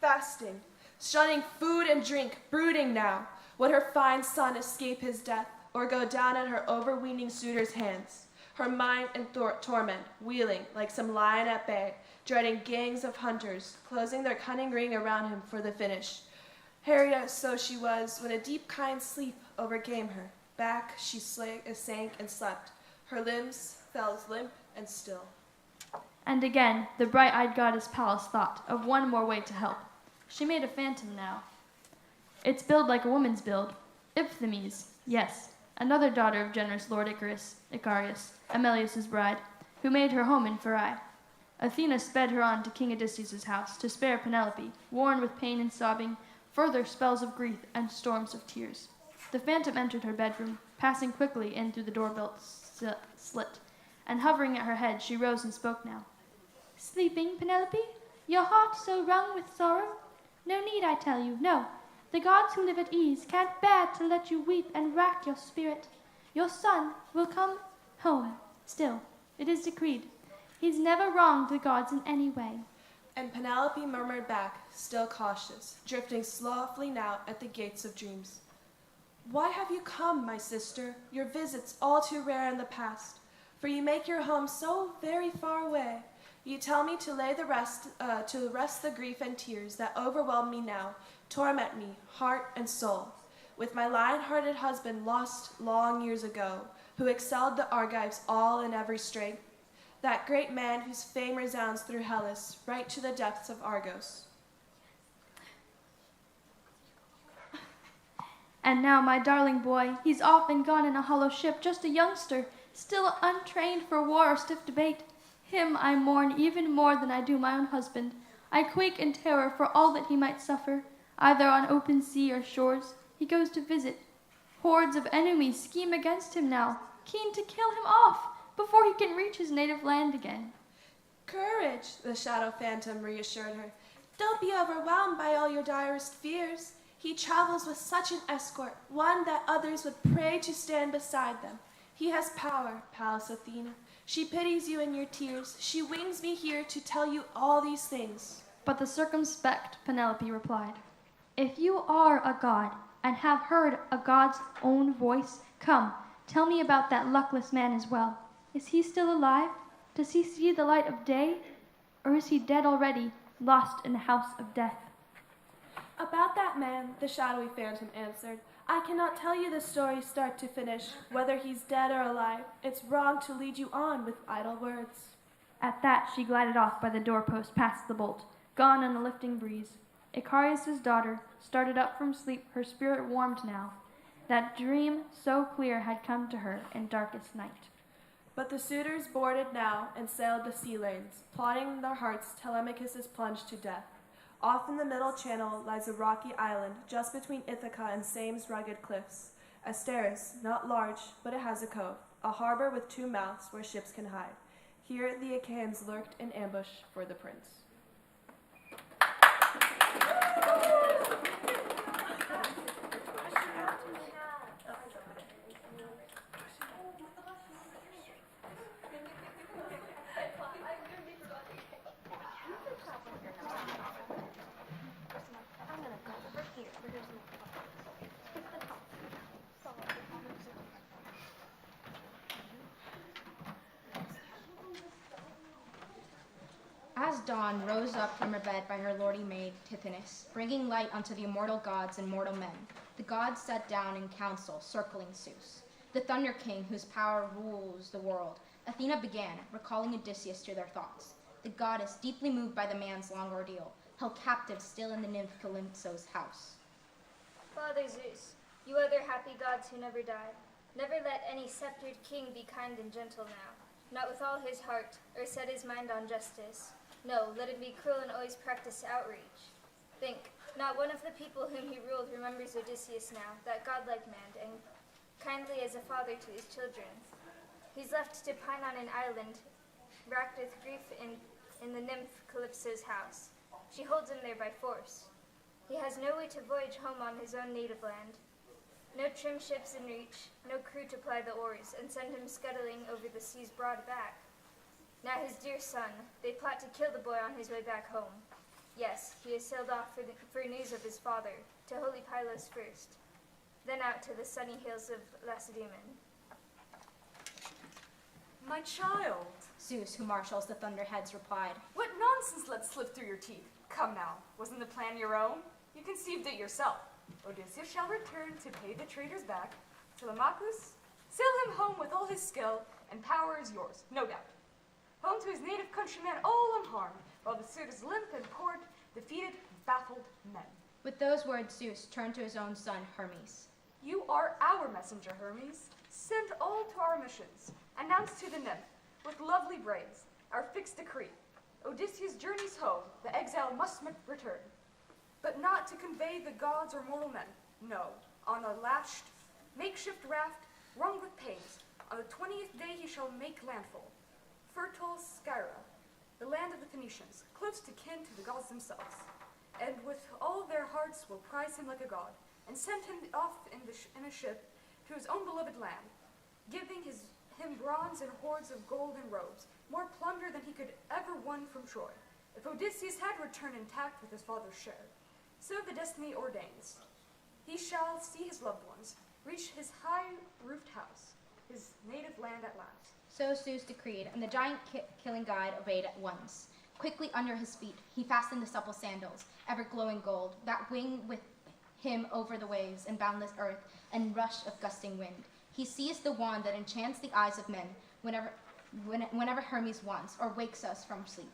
fasting, shunning food and drink, brooding now, would her fine son escape his death, or go down at her overweening suitor's hands, her mind in torment, wheeling like some lion at bay, dreading gangs of hunters, closing their cunning ring around him for the finish. Harried so she was, when a deep kind sleep overcame her. Back she sank and slept. Her limbs fell limp and still. And again, the bright-eyed goddess Pallas thought of one more way to help. She made a phantom now. Its build like a woman's build. Iphthimes, yes, another daughter of generous Lord Icarius, Amelius's bride, who made her home in Pherae. Athena sped her on to King Odysseus' house to spare Penelope, worn with pain and sobbing, further spells of grief and storms of tears. The phantom entered her bedroom, passing quickly in through the door-built slit, and hovering at her head, she rose and spoke now. Sleeping, Penelope? Your heart so wrung with sorrow? No need, I tell you, no. The gods who live at ease can't bear to let you weep and rack your spirit. Your son will come home, still. It is decreed. He's never wronged the gods in any way. And Penelope murmured back, still cautious, drifting softly now at the gates of dreams. Why have you come, my sister, your visits all too rare in the past? For you make your home so very far away. You tell me to lay to rest the grief and tears that overwhelm me now, torment me, heart and soul. With my lion-hearted husband lost long years ago, who excelled the Argives all in every strength, that great man whose fame resounds through Hellas, right to the depths of Argos. And now my darling boy, he's off and gone in a hollow ship, just a youngster, still untrained for war or stiff debate. Him I mourn even more than I do my own husband. I quake in terror for all that he might suffer, either on open sea or shores. He goes to visit. Hordes of enemies scheme against him now, keen to kill him off before he can reach his native land again. Courage, the shadow phantom reassured her. Don't be overwhelmed by all your direst fears. He travels with such an escort, one that others would pray to stand beside them. He has power, Pallas Athena, She pities you in your tears. She wings me here to tell you all these things. But the circumspect Penelope replied, "If you are a god, and have heard a god's own voice, come, tell me about that luckless man as well. Is he still alive? Does he see the light of day? Or is he dead already, lost in the house of death?" About that man, the shadowy phantom answered, I cannot tell you the story start to finish, whether he's dead or alive. It's wrong to lead you on with idle words. At that she glided off by the doorpost past the bolt, gone on the lifting breeze. Icarius' daughter started up from sleep, her spirit warmed now. That dream so clear had come to her in darkest night. But the suitors boarded now and sailed the sea lanes, plotting in their hearts Telemachus is plunged to death. Off in the middle channel lies a rocky island, just between Ithaca and Same's rugged cliffs. Asteris, not large, but it has a cove, a harbor with 2 mouths where ships can hide. Here the Achaeans lurked in ambush for the prince. As dawn rose up from her bed by her lordly maid Tithonus, bringing light unto the immortal gods and mortal men, the gods sat down in council, circling Zeus, the Thunder King whose power rules the world. Athena began, recalling Odysseus to their thoughts. The goddess, deeply moved by the man's long ordeal, held captive still in the nymph Calypso's house. Father Zeus, you are their happy gods who never die. Never let any sceptered king be kind and gentle now, not with all his heart, or set his mind on justice. No, let him be cruel and always practice outreach. Think, not one of the people whom he ruled remembers Odysseus now, that godlike man, and kindly as a father to his children. He's left to pine on an island, racked with grief in the nymph Calypso's house. She holds him there by force. He has no way to voyage home on his own native land. No trim ships in reach, no crew to ply the oars, and send him scuttling over the sea's broad back. Now his dear son, they plot to kill the boy on his way back home. Yes, he has sailed off for news of his father, to holy Pylos first, then out to the sunny hills of Lacedaemon. My child, Zeus, who marshals the thunderheads, replied, what nonsense let slip through your teeth? Come now, wasn't the plan your own? You conceived it yourself. Odysseus shall return to pay the traitors back. Telemachus, sail him home with all his skill, and power is yours, no doubt. Home to his native countrymen all unharmed, while the suitors limp in port, defeated, baffled men. With those words, Zeus turned to his own son, Hermes. You are our messenger, Hermes. Send all to our missions. Announce to the nymph, with lovely braves, our fixed decree. Odysseus journeys home, the exile must return. But not to convey the gods or mortal men. No, on a lashed, makeshift raft, wrung with pains, on the 20th day he shall make landfall. Fertile Scyra, the land of the Phoenicians, close to kin to the gods themselves, and with all their hearts will prize him like a god, and send him off in a ship to his own beloved land, giving him bronze and hoards of gold and robes, more plunder than he could ever won from Troy, if Odysseus had returned intact with his father's share. So the destiny ordains. He shall see his loved ones, reach his high-roofed house, his native land at last. So Zeus decreed, and the giant killing god obeyed at once. Quickly under his feet, he fastened the supple sandals, ever glowing gold, that wing with him over the waves and boundless earth and rush of gusting wind. He seized the wand that enchants the eyes of men whenever Hermes wants or wakes us from sleep.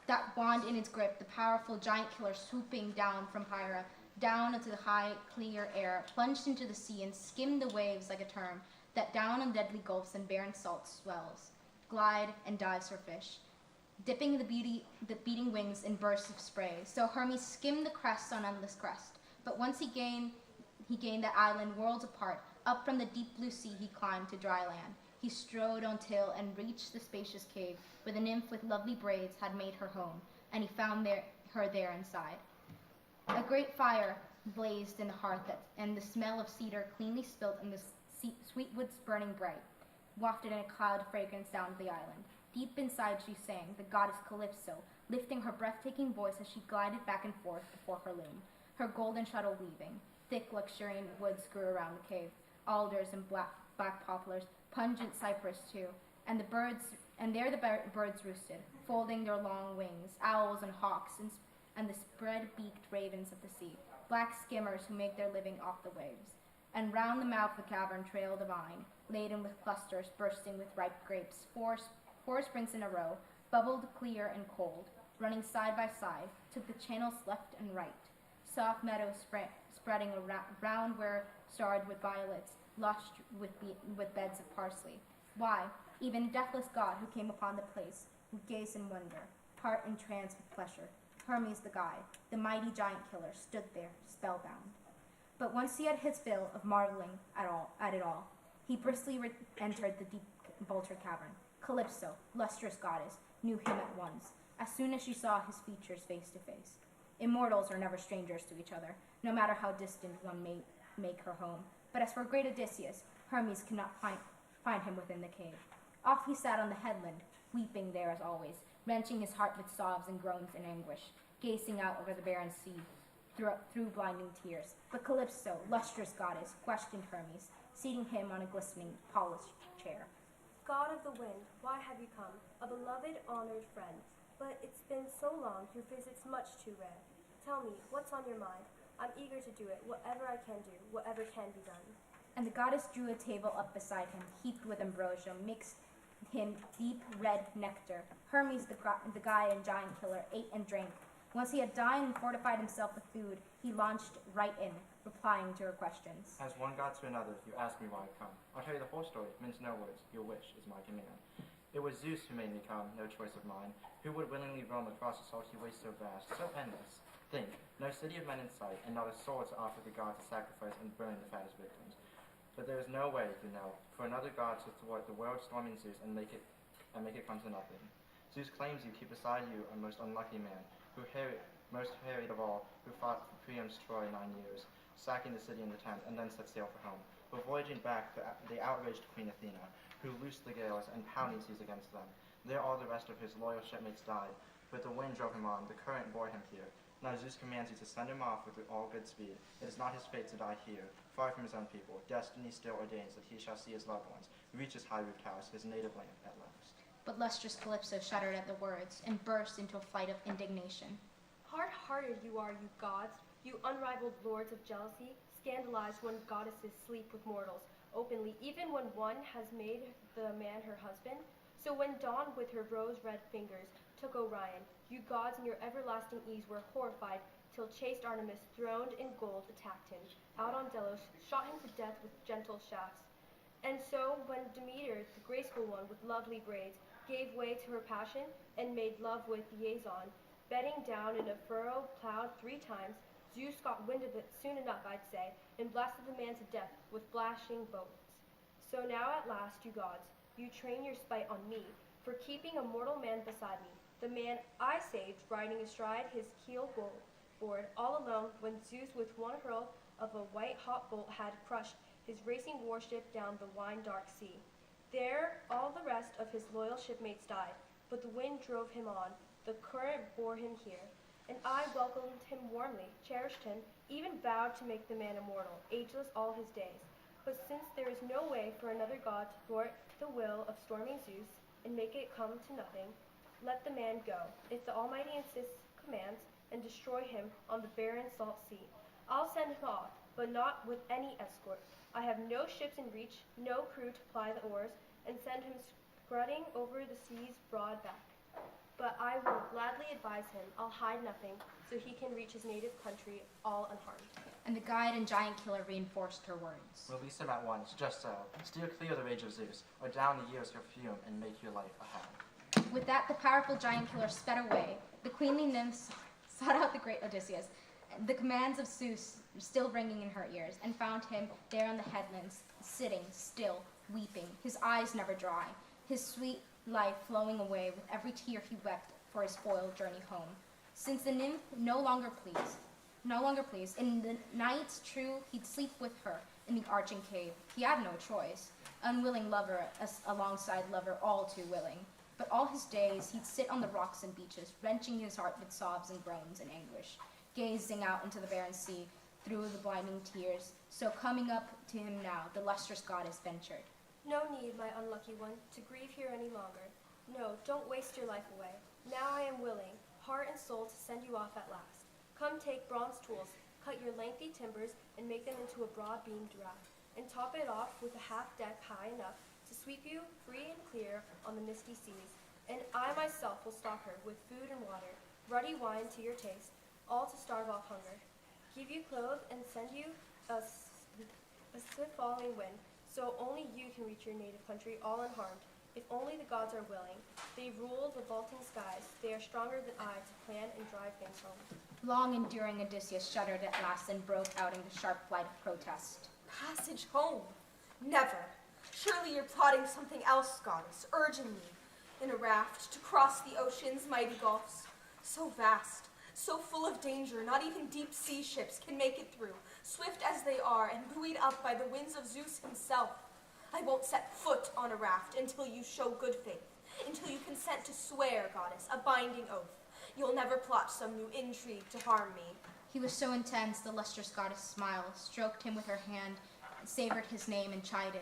That wand in its grip, the powerful giant killer swooping down from Hira, down into the high, clear air, plunged into the sea and skimmed the waves like a term, that down in deadly gulfs and barren salt swells, glide and dives for fish, dipping the beating wings in bursts of spray. So Hermes skimmed the crests on endless crest. But once he gained that island worlds apart, up from the deep blue sea he climbed to dry land. He strode until and reached the spacious cave where the nymph with lovely braids had made her home, and he found her there inside. A great fire blazed in the hearth, and the smell of cedar cleanly spilt in the sweet woods burning bright. wafted in a cloud of fragrance down to the island. Deep inside she sang, the goddess Calypso, lifting her breathtaking voice as she glided back and forth before her loom, her golden shuttle weaving. Thick, luxuriant woods grew around the cave, alders and black poplars, pungent cypress too, and there the birds roosted, folding their long wings, owls and hawks, and the spread-beaked ravens of the sea, black skimmers who make their living off the waves. And round the mouth of the cavern trailed a vine, laden with clusters bursting with ripe grapes, four springs in a row, bubbled clear and cold, running side by side, took the channels left and right. Soft meadows spreading around where starred with violets, lush with beds of parsley. Why, even deathless God who came upon the place, who gazed in wonder, heart entranced with pleasure, Hermes the guide, the mighty giant killer, stood there, spellbound. But once he had his fill of marveling at it all, he briskly entered the deep vaulted cavern. Calypso, lustrous goddess, knew him at once, as soon as she saw his features face to face. Immortals are never strangers to each other, no matter how distant one may make her home. But as for great Odysseus, Hermes could not find him within the cave. Off he sat on the headland, weeping there as always, wrenching his heart with sobs and groans in anguish, gazing out over the barren sea through blinding tears. But Calypso, lustrous goddess, questioned Hermes, seating him on a glistening, polished chair. God of the wind, why have you come? A beloved, honored friend. But it's been so long, your visit's much too rare. Tell me, what's on your mind? I'm eager to do it, whatever I can do, whatever can be done. And the goddess drew a table up beside him, heaped with ambrosia, mixed him deep red nectar. Hermes, the guide and giant killer, ate and drank. Once he had dined and fortified himself with food, he launched right in, replying to her questions. As one god to another, you ask me why I've come. I'll tell you the whole story, mince no words. Your wish is my command. It was Zeus who made me come, no choice of mine. Who would willingly roam across a salty waste so vast, so endless? Think, no city of men in sight, and not a soul to offer the god to sacrifice and burn the fattest victims. But there is no way, you know, for another god to thwart the world storming Zeus and make it come to nothing. Zeus claims you keep beside you a most unlucky man, most harried of all, who fought for Priam's Troy 9 years, sacking the city and the tent, and then set sail for home. But voyaging back, they outraged Queen Athena, who loosed the gales and pounding seas against them. There all the rest of his loyal shipmates died, but the wind drove him on, the current bore him here. Now Zeus commands you to send him off with all good speed. It is not his fate to die here, far from his own people. Destiny still ordains that he shall see his loved ones, reach his high-roofed house, his native land at last. But lustrous Calypso shuddered at the words and burst into a flight of indignation. Hard-hearted you are, you gods, you unrivaled lords of jealousy, scandalized when goddesses sleep with mortals openly, even when one has made the man her husband. So when Dawn with her rose-red fingers took Orion, you gods in your everlasting ease were horrified, till chaste Artemis, throned in gold, attacked him, out on Delos, shot him to death with gentle shafts. And so when Demeter, the graceful one with lovely braids, gave way to her passion and made love with Jason, bedding down in a furrow plowed 3 times, Zeus got wind of it soon enough, I'd say, and blasted the man to death with flashing bolts. So now at last, you gods, you train your spite on me, for keeping a mortal man beside me, the man I saved, riding astride his keel board, all alone, when Zeus with one hurl of a white-hot bolt had crushed his racing warship down the wine-dark sea. There all the rest of his loyal shipmates died, but the wind drove him on, the current bore him here, and I welcomed him warmly, cherished him, even vowed to make the man immortal, ageless all his days. But since there is no way for another god to thwart the will of storming Zeus and make it come to nothing, let the man go, if the Almighty insists, commands, and destroy him on the barren salt sea. I'll send him off, but not with any escort. I have no ships in reach, no crew to ply the oars, and send him scudding over the sea's broad back. But I will gladly advise him, I'll hide nothing, so he can reach his native country all unharmed. And the guide and giant killer reinforced her words. Release him at once, just so. Steer clear of the rage of Zeus, or down the years your fume, and make your life a hell. With that, the powerful giant killer sped away. The queenly nymphs sought out the great Odysseus, the commands of Zeus still ringing in her ears, and found him there on the headlands, sitting still, weeping, his eyes never dry, his sweet life flowing away with every tear he wept for his foiled journey home. Since the nymph no longer pleased, in the nights true he'd sleep with her in the arching cave. He had no choice. unwilling lover alongside lover all too willing. But all his days he'd sit on the rocks and beaches, wrenching his heart with sobs and groans and anguish, gazing out into the barren sea through the blinding tears. So coming up to him now, the lustrous goddess ventured. No need, my unlucky one, to grieve here any longer. No, don't waste your life away. Now I am willing, heart and soul, to send you off at last. Come take bronze tools, cut your lengthy timbers, and make them into a broad-beamed raft, and top it off with a half-deck high enough to sweep you free and clear on the misty seas. And I myself will stock her with food and water, ruddy wine to your taste, all to starve off hunger. Give you clothes and send you a swift falling wind, so only you can reach your native country all unharmed. If only the gods are willing. They rule the vaulting skies. They are stronger than I to plan and drive things home. Long enduring Odysseus shuddered at last and broke out into sharp flight of protest. Passage home? Never. Surely you're plotting something else, goddess, urging me in a raft to cross the ocean's mighty gulfs. So vast, so full of danger, not even deep sea ships can make it through, swift as they are and buoyed up by the winds of Zeus himself. I won't set foot on a raft until you show good faith, until you consent to swear, goddess, a binding oath. You'll never plot some new intrigue to harm me. He was so intense, the lustrous goddess smiled, stroked him with her hand, savored his name, and chided.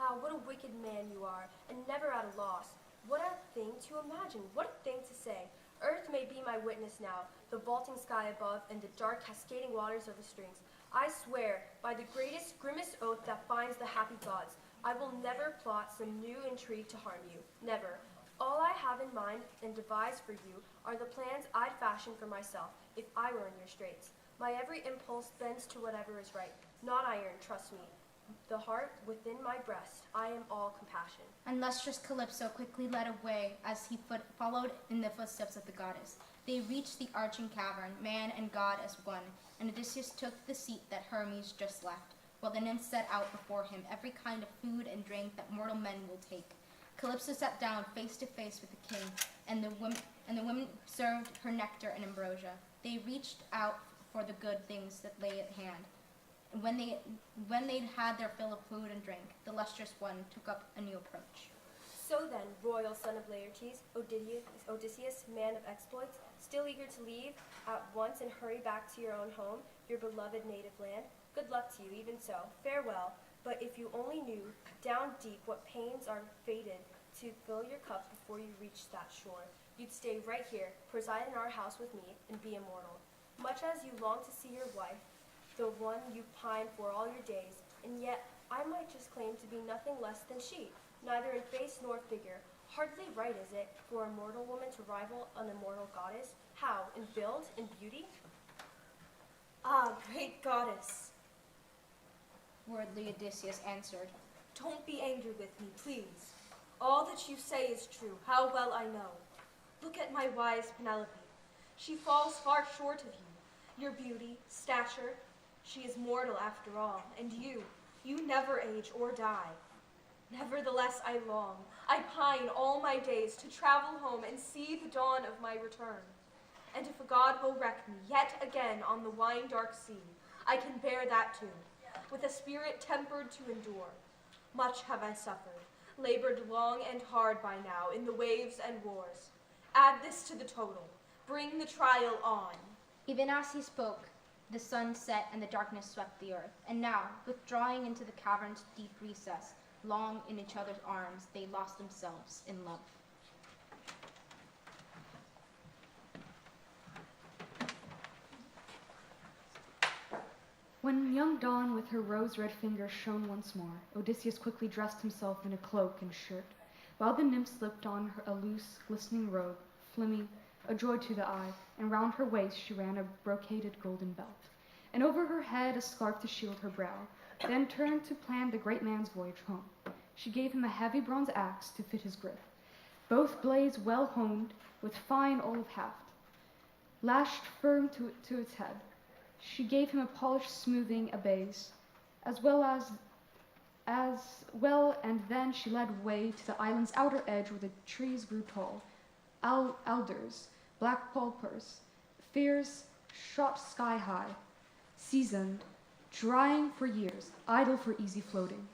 Ah, what a wicked man you are, and never at a loss. What a thing to imagine, what a thing to say. Earth may be my witness now, the vaulting sky above, and the dark cascading waters of the strings. I swear, by the greatest, grimmest oath that binds the happy gods, I will never plot some new intrigue to harm you, never. All I have in mind and devise for you are the plans I'd fashion for myself if I were in your straits. My every impulse bends to whatever is right, not iron, trust me. The heart within my breast, I am all compassion. And lustrous Calypso quickly led away as he followed in the footsteps of the goddess. They reached the arching cavern, man and god as one, and Odysseus took the seat that Hermes just left, while the nymphs set out before him every kind of food and drink that mortal men will take. Calypso sat down face to face with the king, and the women served her nectar and ambrosia. They reached out for the good things that lay at hand. When they'd had their fill of food and drink, the lustrous one took up a new approach. So then, royal son of Laertes, Odysseus, man of exploits, still eager to leave at once and hurry back to your own home, your beloved native land, good luck to you, even so. Farewell. But if you only knew, down deep, what pains are fated to fill your cup before you reach that shore, you'd stay right here, preside in our house with me, and be immortal. Much as you long to see your wife, the one you pine for all your days, and yet I might just claim to be nothing less than she, neither in face nor figure. Hardly right, is it, for a mortal woman to rival an immortal goddess? How, in build, in beauty? Ah, great goddess, Worldly Odysseus answered. Don't be angry with me, please. All that you say is true, how well I know. Look at my wise Penelope. She falls far short of you. Your beauty, stature, she is mortal after all, and you never age or die. Nevertheless, I long, I pine all my days to travel home and see the dawn of my return. And if a god will wreck me yet again on the wine-dark sea, I can bear that too, with a spirit tempered to endure. Much have I suffered, labored long and hard by now in the waves and wars. Add this to the total, bring the trial on. Even as he spoke, the sun set and the darkness swept the earth, and now, withdrawing into the cavern's deep recess, long in each other's arms, they lost themselves in love. When young dawn with her rose-red fingers shone once more, Odysseus quickly dressed himself in a cloak and shirt, while the nymph slipped on a loose, glistening robe, filmy, a joy to the eye, and round her waist she ran a brocaded golden belt, and over her head a scarf to shield her brow, then turned to plan the great man's voyage home. She gave him a heavy bronze axe to fit his grip, both blades well honed with fine olive haft, lashed firm to its head. She gave him a polished smoothing base, as well, and then she led way to the island's outer edge where the trees grew tall, alders, black pulpers, firs shot sky high, seasoned, drying for years, idle for easy floating.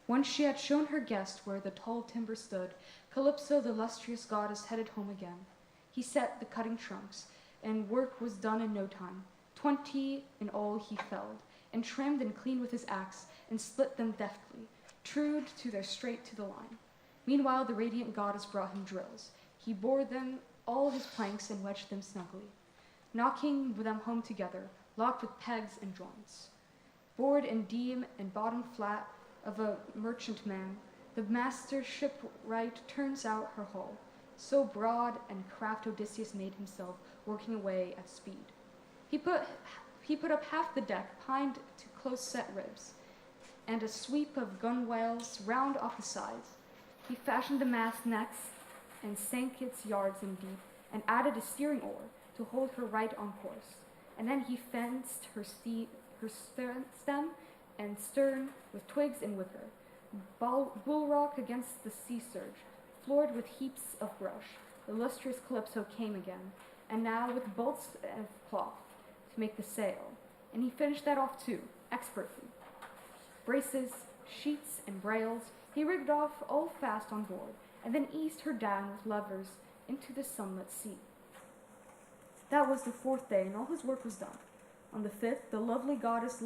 Once she had shown her guest where the tall timber stood, Calypso, the illustrious goddess, headed home again. He set the cutting trunks, and work was done in no time. 20 in all he felled, and trimmed and cleaned with his axe, and split them deftly, trued to their straight to the line. Meanwhile the radiant goddess brought him drills. He bore them all his planks and wedged them snugly, knocking them home together, locked with pegs and joints. Board and beam and bottom flat of a merchantman, the master shipwright turns out her hull, so broad and craft Odysseus made himself, working away at speed. He put up half the deck, pined to close-set ribs, and a sweep of gunwales round off the sides. He fashioned the mast next, and sank its yards in deep, and added a steering oar to hold her right on course. And then he fenced her stem and stern with twigs and wicker, bulwark against the sea surge, floored with heaps of brush. The illustrious Calypso came again, and now with bolts of cloth to make the sail, and he finished that off too, expertly. Braces, sheets, and brails he rigged off all fast on board, and then eased her down with levers into the sunlit sea. That was the 4th day, and all his work was done. On the 5th, the lovely goddess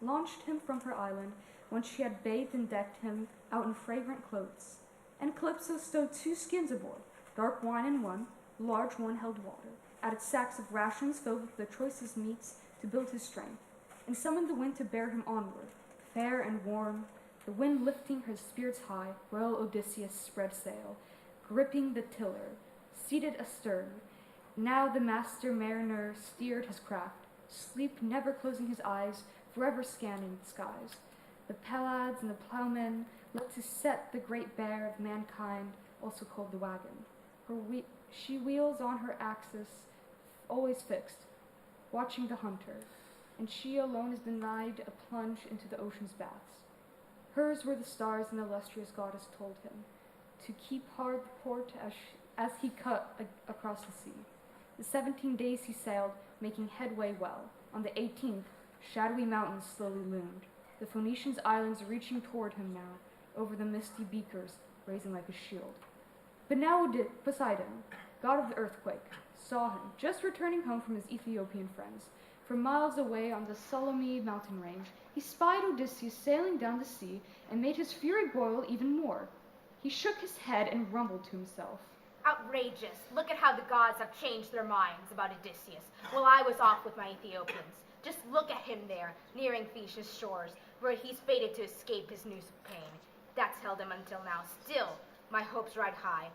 launched him from her island, when she had bathed and decked him out in fragrant clothes. And Calypso stowed 2 skins aboard, dark wine in one, the large one held water, added sacks of rations filled with the choicest meats to build his strength, and summoned the wind to bear him onward, fair and warm, the wind lifting her spirits high. Royal Odysseus spread sail, gripping the tiller, seated astern. Now the master mariner steered his craft, sleep never closing his eyes, forever scanning the skies. The Pallades and the ploughmen let to set the great bear of mankind, also called the wagon. She wheels on her axis, always fixed, watching the hunter, and she alone is denied a plunge into the ocean's baths. Hers were the stars, and the illustrious goddess told him to keep hard the port as he cut across the sea. The 17 days he sailed, making headway well. On the 18th, shadowy mountains slowly loomed, the Phoenicians' islands reaching toward him now, over the misty beakers, raising like a shield. But now Poseidon, god of the earthquake, saw him, just returning home from his Ethiopian friends. From miles away on the Solymi mountain range, he spied Odysseus sailing down the sea, and made his fury boil even more. He shook his head and rumbled to himself. Outrageous. Look at how the gods have changed their minds about Odysseus while I was off with my Ethiopians. Just look at him there, nearing Phoenicia's shores, where he's fated to escape his noose of pain. That's held him until now. Still, my hopes ride high.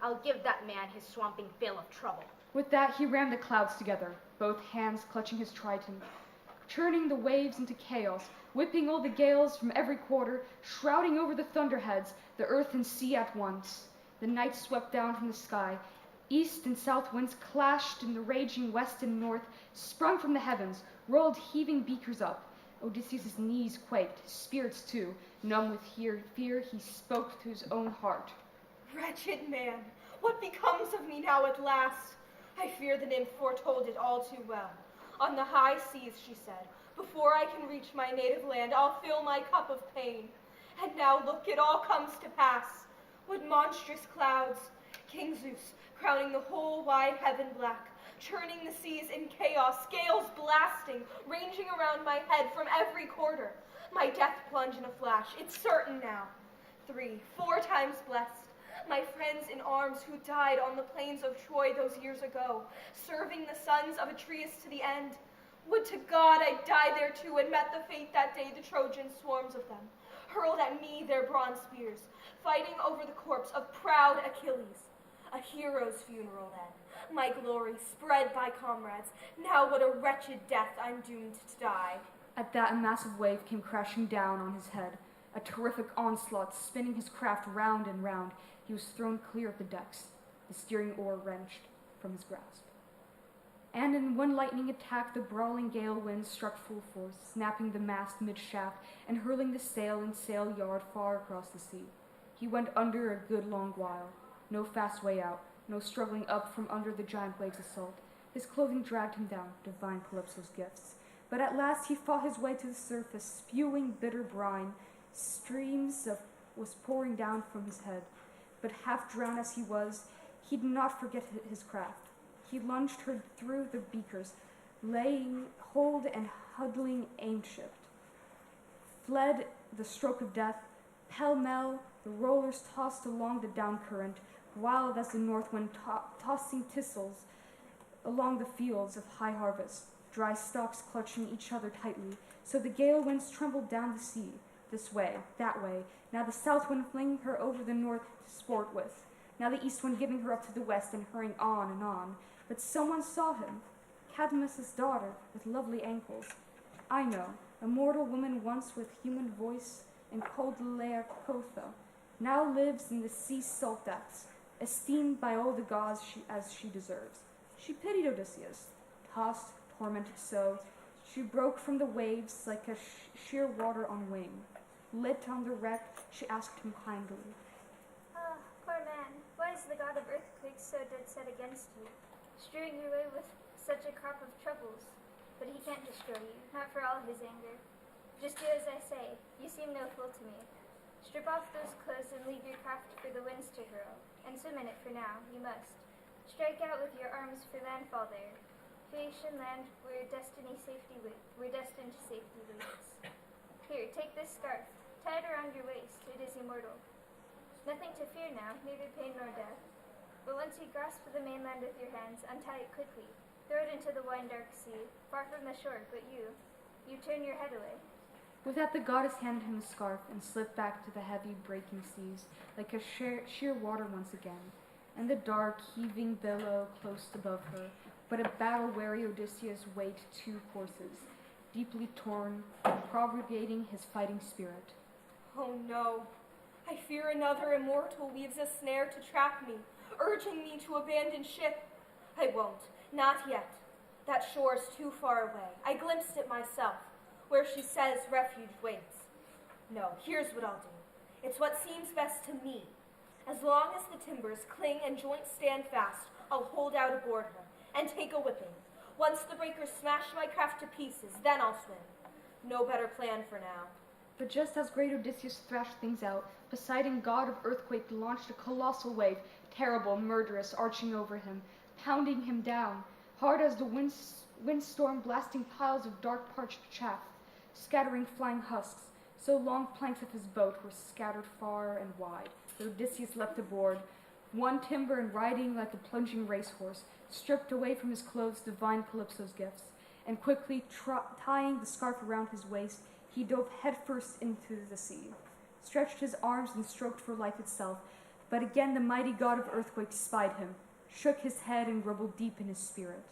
I'll give that man his swamping fill of trouble. With that he rammed the clouds together, both hands clutching his trident, churning the waves into chaos, whipping all the gales from every quarter, shrouding over the thunderheads, the earth and sea at once. The night swept down from the sky. East and south winds clashed in the raging west and north, sprung from the heavens, rolled heaving beakers up. Odysseus' knees quaked, his spirits too. Numb with fear, he spoke to his own heart. Wretched man, what becomes of me now at last? I fear the nymph foretold it all too well. On the high seas, she said, before I can reach my native land, I'll fill my cup of pain. And now look, it all comes to pass. What monstrous clouds! King Zeus, crowning the whole wide heaven black, churning the seas in chaos, scales blasting, ranging around my head from every quarter. My death plunge in a flash, it's certain now. 3, 4 times blessed. My friends in arms who died on the plains of Troy those years ago, serving the sons of Atreus to the end. Would to God I'd die there too, and met the fate that day the Trojan swarms of them hurled at me their bronze spears, fighting over the corpse of proud Achilles. A hero's funeral then, my glory spread by comrades. Now what a wretched death I'm doomed to die. At that a massive wave came crashing down on his head, a terrific onslaught spinning his craft round and round. He was thrown clear of the decks, the steering oar wrenched from his grasp. And in one lightning attack, the brawling gale winds struck full force, snapping the mast mid-shaft and hurling the sail and sail yard far across the sea. He went under a good long while, no fast way out, no struggling up from under the giant waves' assault. His clothing dragged him down, divine Calypso's gifts. But at last he fought his way to the surface, spewing bitter brine, Streams was pouring down from his head, but half drowned as he was, he did not forget his craft. He lunged her through the beakers, laying hold and huddling aim-shift. Fled the stroke of death, pell-mell, the rollers tossed along the down current, wild as the north wind tossing thistles along the fields of high harvest, dry stalks clutching each other tightly, so the gale winds trembled down the sea, this way, that way, now the south wind flinging her over the north to sport with, now the east wind giving her up to the west and hurrying on and on. But someone saw him, Cadmus's daughter, with lovely ankles. I know, a mortal woman once with human voice and cold Laercotha, now lives in the sea's salt depths, esteemed by all the gods as she deserves. She pitied Odysseus, tossed, tormented so, she broke from the waves like a sheer water on wing. Lit on the wreck, she asked him kindly, Ah, poor man, why is the god of earthquakes so dead set against you, strewing your way with such a crop of troubles? But he can't destroy you, not for all his anger. Just do as I say, you seem no fool to me. Strip off those clothes and leave your craft for the winds to hurl, and swim in it for now, you must. Strike out with your arms for landfall there, Phaeacian land where destined to safety waits. Here, take this scarf, tie it around your waist, it is immortal. Nothing to fear now, neither pain nor death. But once you grasp the mainland with your hands, untie it quickly, throw it into the wine dark sea, far from the shore, but you turn your head away. With that, the goddess handed him a scarf and slipped back to the heavy breaking seas, like a sheer water once again, and the dark, heaving billow close above her, but a battle-weary Odysseus weighed two horses, deeply torn, propagating his fighting spirit. Oh no, I fear another immortal weaves a snare to trap me, urging me to abandon ship. I won't, not yet. That shore is too far away. I glimpsed it myself, where she says refuge waits. No, here's what I'll do. It's what seems best to me. As long as the timbers cling and joints stand fast, I'll hold out aboard her and take a whipping. Once the breakers smash my craft to pieces, then I'll swim. No better plan for now. But just as great Odysseus thrashed things out, Poseidon, god of earthquake, launched a colossal wave, terrible, murderous, arching over him, pounding him down, hard as the windstorm, blasting piles of dark parched chaff, scattering flying husks, so long planks of his boat were scattered far and wide, that Odysseus leapt aboard, one timber and riding like a plunging racehorse, stripped away from his clothes divine Calypso's gifts, and quickly tying the scarf around his waist, he dove headfirst into the sea, stretched his arms and stroked for life itself, but again the mighty god of earthquake spied him, shook his head and grumbled deep in his spirit.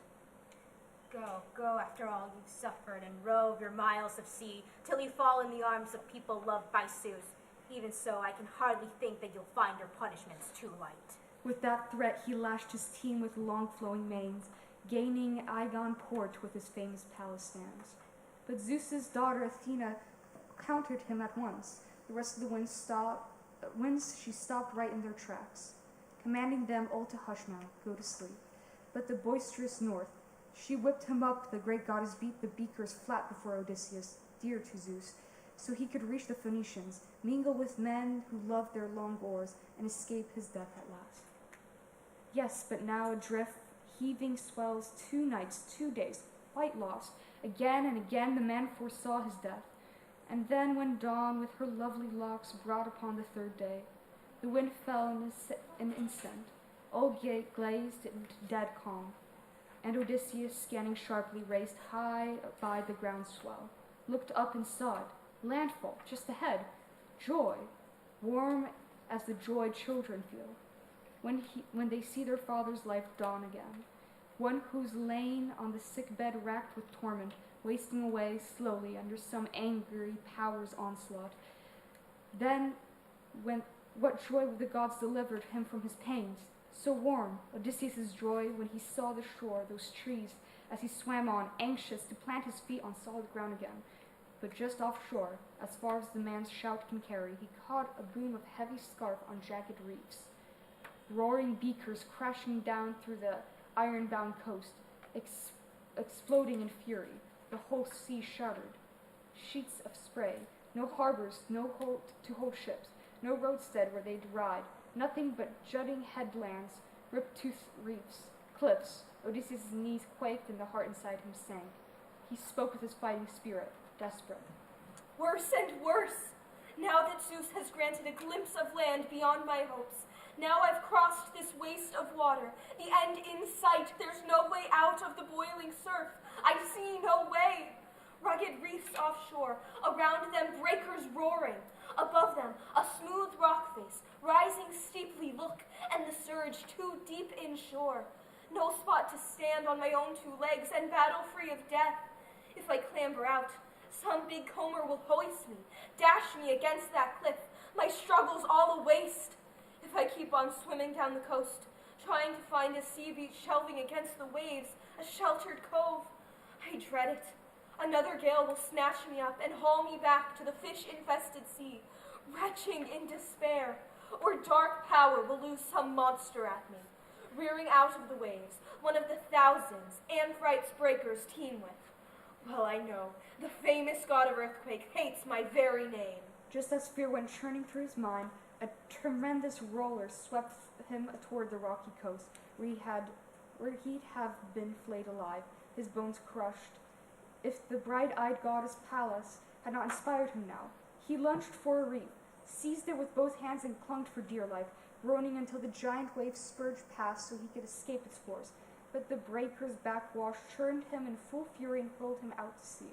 Go after all you've suffered, and rove your miles of sea, till you fall in the arms of people loved by Zeus. Even so, I can hardly think that you'll find your punishments too light. With that threat, he lashed his team with long flowing manes, gaining Aegon port with his famous palace stands. But Zeus's daughter Athena countered him at once. The rest of the winds she stopped right in their tracks, commanding them all to hush now, go to sleep. But the boisterous north, she whipped him up, the great goddess beat the beakers flat before Odysseus, dear to Zeus, so he could reach the Phoenicians, mingle with men who loved their long oars, and escape his death at last. Yes, but now adrift, heaving swells, 2 nights, 2 days, quite lost. Again and again the man foresaw his death. And then when dawn with her lovely locks brought upon the 3rd day, the wind fell in an instant, all glazed into dead calm, and Odysseus, scanning sharply, raised high by the ground swell, looked up and saw it, landfall, just ahead, joy, warm as the joy children feel when they see their father's life dawn again, one who's lain on the sick bed racked with torment, wasting away slowly under some angry power's onslaught. Then, what joy the gods delivered him from his pains, so warm, Odysseus' joy when he saw the shore, those trees, as he swam on, anxious to plant his feet on solid ground again. But just offshore, as far as the man's shout can carry, he caught a boom of heavy scarf on jagged reefs, roaring beakers crashing down through the iron-bound coast, exploding in fury. The whole sea shuddered. Sheets of spray, No harbors, no hold to hold ships, no roadstead where they'd ride, nothing but jutting headlands, rip-toothed reefs, cliffs. Odysseus' knees quaked and the heart inside him sank. He spoke with his fighting spirit, desperate. Worse and worse! Now that Zeus has granted a glimpse of land beyond my hopes, now I've crossed this waste of water, the end in sight, there's no way out of the boiling surf. I see no way. Rugged reefs offshore, around them breakers roaring. Above them, a smooth rock face, rising steeply, look, and the surge too deep inshore. No spot to stand on my own two legs and battle free of death. If I clamber out, some big comber will hoist me, dash me against that cliff, my struggles all a waste. If I keep on swimming down the coast, trying to find a sea beach shelving against the waves, a sheltered cove, I dread it. Another gale will snatch me up and haul me back to the fish-infested sea, retching in despair, or dark power will loose some monster at me, rearing out of the waves, one of the thousands Amphitrite's breakers teem with. Well, I know, the famous god of earthquake hates my very name. Just as fear went churning through his mind, a tremendous roller swept him toward the rocky coast, where he'd have been flayed alive, his bones crushed. If the bright-eyed goddess Pallas had not inspired him now, he lunged for a reef, seized it with both hands and clung for dear life, groaning until the giant waves spurged past so he could escape its force. But the breaker's backwash churned him in full fury and hurled him out to sea.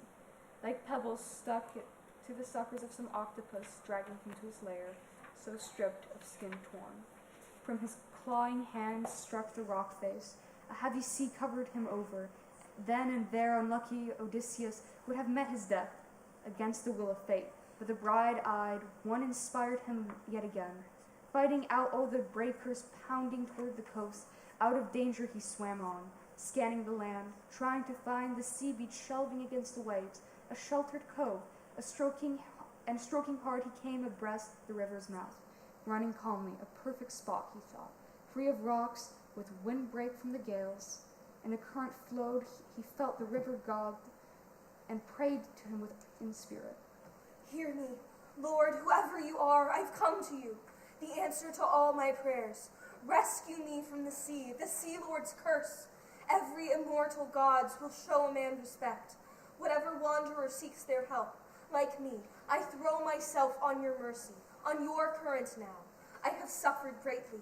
Like pebbles stuck to the suckers of some octopus dragging him to his lair, so stripped of skin torn. From his clawing hands struck the rock face. A heavy sea covered him over. Then and there unlucky Odysseus would have met his death, against the will of fate. But the bright-eyed one inspired him yet again. Fighting out all the breakers pounding toward the coast, out of danger he swam on, scanning the land, trying to find the sea beach shelving against the waves, a sheltered cove, stroking hard he came abreast the river's mouth, running calmly, a perfect spot, he thought, free of rocks, with windbreak from the gales. And the current flowed, he felt the river god and prayed to him in spirit. Hear me, Lord, whoever you are, I've come to you, the answer to all my prayers. Rescue me from the sea lord's curse. Every immortal gods will show a man respect. Whatever wanderer seeks their help, like me, I throw myself on your mercy, on your current now. I have suffered greatly.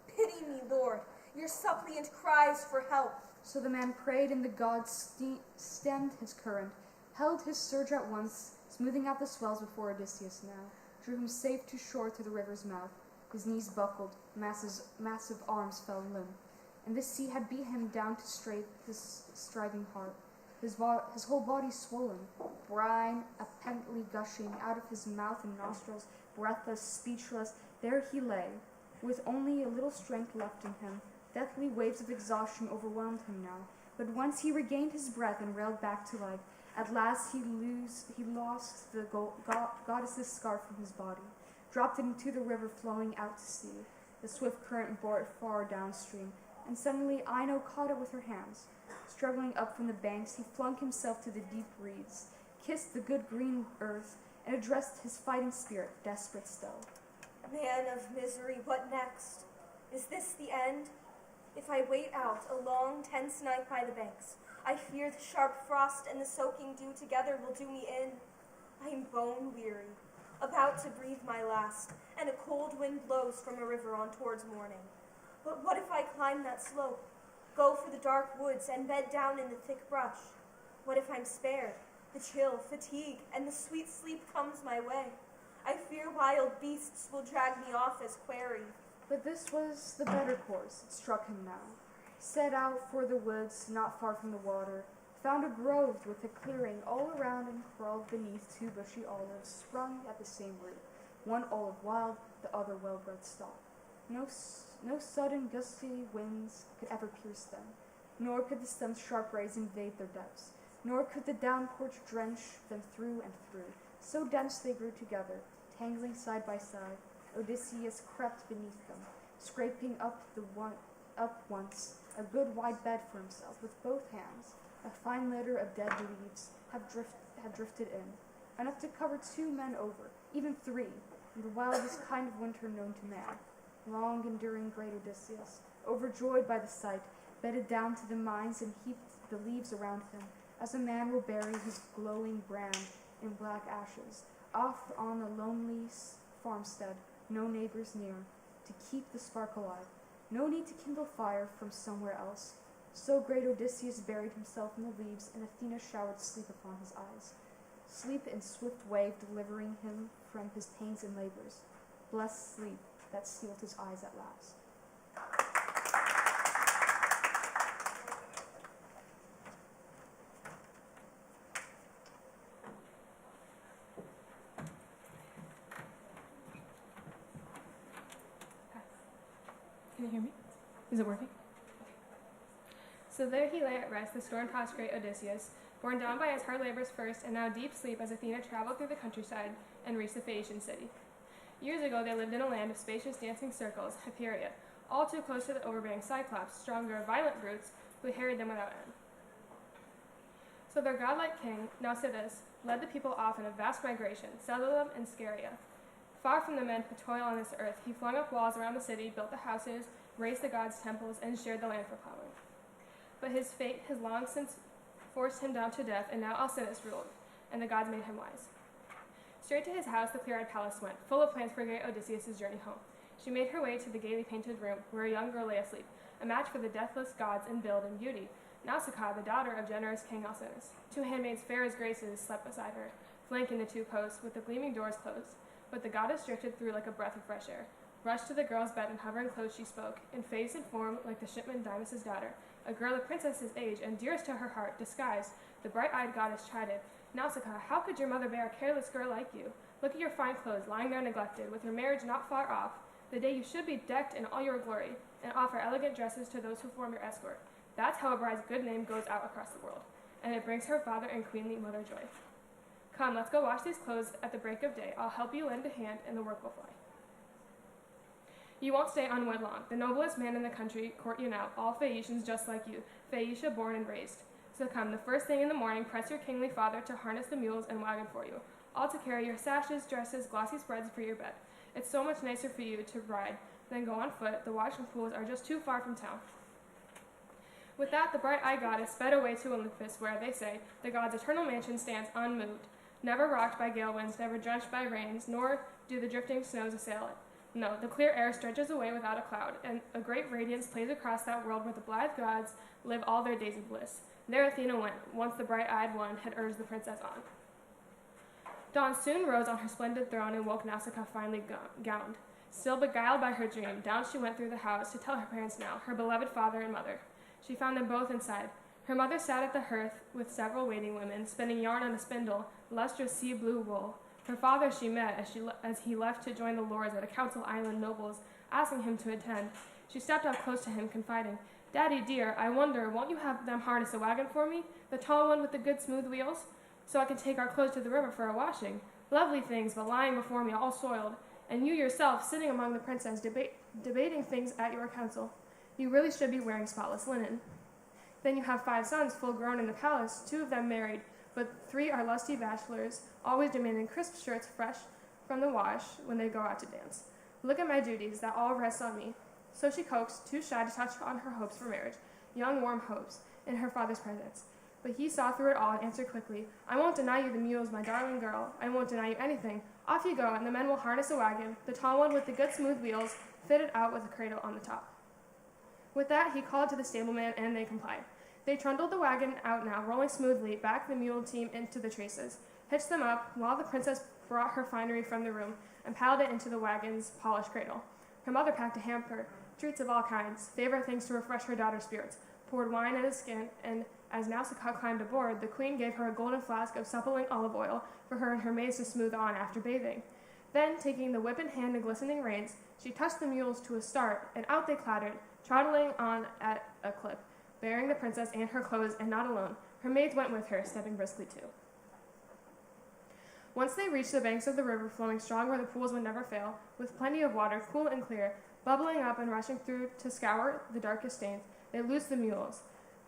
Pity me, Lord, your suppliant cries for help. So the man prayed, and the god stemmed his current, held his surge at once, smoothing out the swells before Odysseus now, drew him safe to shore to the river's mouth. His knees buckled, massive arms fell limp, and the sea had beat him down to strafe his striving heart. His whole body swollen, brine apparently gushing out of his mouth and nostrils, breathless, speechless, there he lay, with only a little strength left in him. Deathly waves of exhaustion overwhelmed him now, but once he regained his breath and railed back to life. At last he lost the goddess's scarf from his body, dropped it into the river flowing out to sea. The swift current bore it far downstream, and suddenly Ino caught it with her hands. Struggling up from the banks, he flung himself to the deep reeds, kissed the good green earth, and addressed his fighting spirit, desperate still. Man of misery, what next? Is this the end? If I wait out a long, tense night by the banks, I fear the sharp frost and the soaking dew together will do me in. I am bone-weary, about to breathe my last, and a cold wind blows from a river on towards morning. But what if I climb that slope, go for the dark woods, and bed down in the thick brush? What if I'm spared? The chill, fatigue, and the sweet sleep comes my way. I fear wild beasts will drag me off as quarry. But this was the better course, it struck him now. Set out for the woods, not far from the water, found a grove with a clearing all around, and crawled beneath two bushy olives sprung at the same root, one olive wild, the other well-bred stock. No sudden gusty winds could ever pierce them, nor could the sun's sharp rays invade their depths, nor could the downpour drench them through and through. So dense they grew together, tangling side by side. Odysseus crept beneath them, scraping up once a good wide bed for himself with both hands. A fine litter of dead leaves had drifted in. enough to cover 2 men over, even 3, in the wildest kind of winter known to man. Long-enduring great Odysseus, overjoyed by the sight, bedded down to the mines and heaped the leaves around him, as a man will bury his glowing brand in black ashes, off on a lonely farmstead, no neighbors near, to keep the spark alive. No need to kindle fire from somewhere else. So great Odysseus buried himself in the leaves, and Athena showered sleep upon his eyes. Sleep in swift wave delivering him from his pains and labors. Blessed sleep that sealed his eyes at last. Can you hear me? Is it working? So there he lay at rest, the storm-tossed great Odysseus, borne down by his hard labors first, and now deep sleep as Athena traveled through the countryside and reached the Phaeacian city. Years ago they lived in a land of spacious dancing circles, Hyperia, all too close to the overbearing Cyclops, stronger, violent brutes, who harried them without end. So their godlike king, Nausithous, led the people off in a vast migration, settled them in Scheria. Far from the men who toil on this earth, he flung up walls around the city, built the houses, raised the gods' temples, and shared the land for plowing. But his fate has long since forced him down to death, and now Alcinous ruled, and the gods made him wise. Straight to his house the clear-eyed Pallas went, full of plans for great Odysseus' journey home. She made her way to the gaily painted room, where a young girl lay asleep, a match for the deathless gods in build and beauty. Nausicaa, the daughter of generous King Alcinous. 2 handmaids fair as graces slept beside her, flanking the 2 posts, with the gleaming doors closed. But the goddess drifted through like a breath of fresh air. Rushed to the girl's bed and hovering close she spoke, in face and form like the shipman Dymas' daughter, a girl of princess's age and dearest to her heart, disguised. The bright-eyed goddess chided, Nausicaa, how could your mother bear a careless girl like you? Look at your fine clothes, lying there neglected, with your marriage not far off, the day you should be decked in all your glory, and offer elegant dresses to those who form your escort. That's how a bride's good name goes out across the world, and it brings her father and queenly mother joy. Come, let's go wash these clothes at the break of day. I'll help you lend a hand, and the work will fly. You won't stay unwed long. The noblest man in the country court you now, all Phaeacians just like you, Phaeacia born and raised. So come, the first thing in the morning, press your kingly father to harness the mules and wagon for you, all to carry your sashes, dresses, glossy spreads for your bed. It's so much nicer for you to ride than go on foot. The washing pools are just too far from town. With that, the bright-eyed goddess sped away to Olympus, where, they say, the god's eternal mansion stands unmoved, never rocked by gale winds, never drenched by rains, nor do the drifting snows assail it. No, the clear air stretches away without a cloud, and a great radiance plays across that world where the blithe gods live all their days of bliss. There Athena went, once the bright-eyed one had urged the princess on. Dawn soon rose on her splendid throne and woke Nausicaa finely gowned. Still beguiled by her dream, down she went through the house to tell her parents now, her beloved father and mother. She found them both inside. Her mother sat at the hearth with several waiting women, spinning yarn on a spindle, lustrous sea-blue wool. Her father she met as he left to join the lords at a council island nobles, asking him to attend. She stepped up close to him, confiding, Daddy dear, I wonder, won't you have them harness a wagon for me, the tall one with the good smooth wheels, so I can take our clothes to the river for a washing? Lovely things, but lying before me all soiled, and you yourself sitting among the princes debating things at your council. You really should be wearing spotless linen. Then you have 5 sons full grown in the palace, 2 of them married, but 3 are lusty bachelors, always demanding crisp shirts fresh from the wash when they go out to dance. Look at my duties, that all rests on me. So she coaxed, too shy to touch on her hopes for marriage, young warm hopes, in her father's presence. But he saw through it all and answered quickly, I won't deny you the mules, my darling girl. I won't deny you anything. Off you go, and the men will harness a wagon, the tall one with the good smooth wheels, fitted out with a cradle on the top. With that, he called to the stableman, and they complied. They trundled the wagon out now, rolling smoothly, back the mule team into the traces, hitched them up, while the princess brought her finery from the room, and piled it into the wagon's polished cradle. Her mother packed a hamper, treats of all kinds, favorite things to refresh her daughter's spirits, poured wine at his skin, and as Nausicaa climbed aboard, the queen gave her a golden flask of suppling olive oil for her and her maids to smooth on after bathing. Then, taking the whip in hand and glistening reins, she touched the mules to a start, and out they clattered, trotting on at a clip, bearing the princess and her clothes, and not alone. Her maids went with her, stepping briskly too. Once they reached the banks of the river, flowing strong where the pools would never fail, with plenty of water, cool and clear, bubbling up and rushing through to scour the darkest stains, they loosed the mules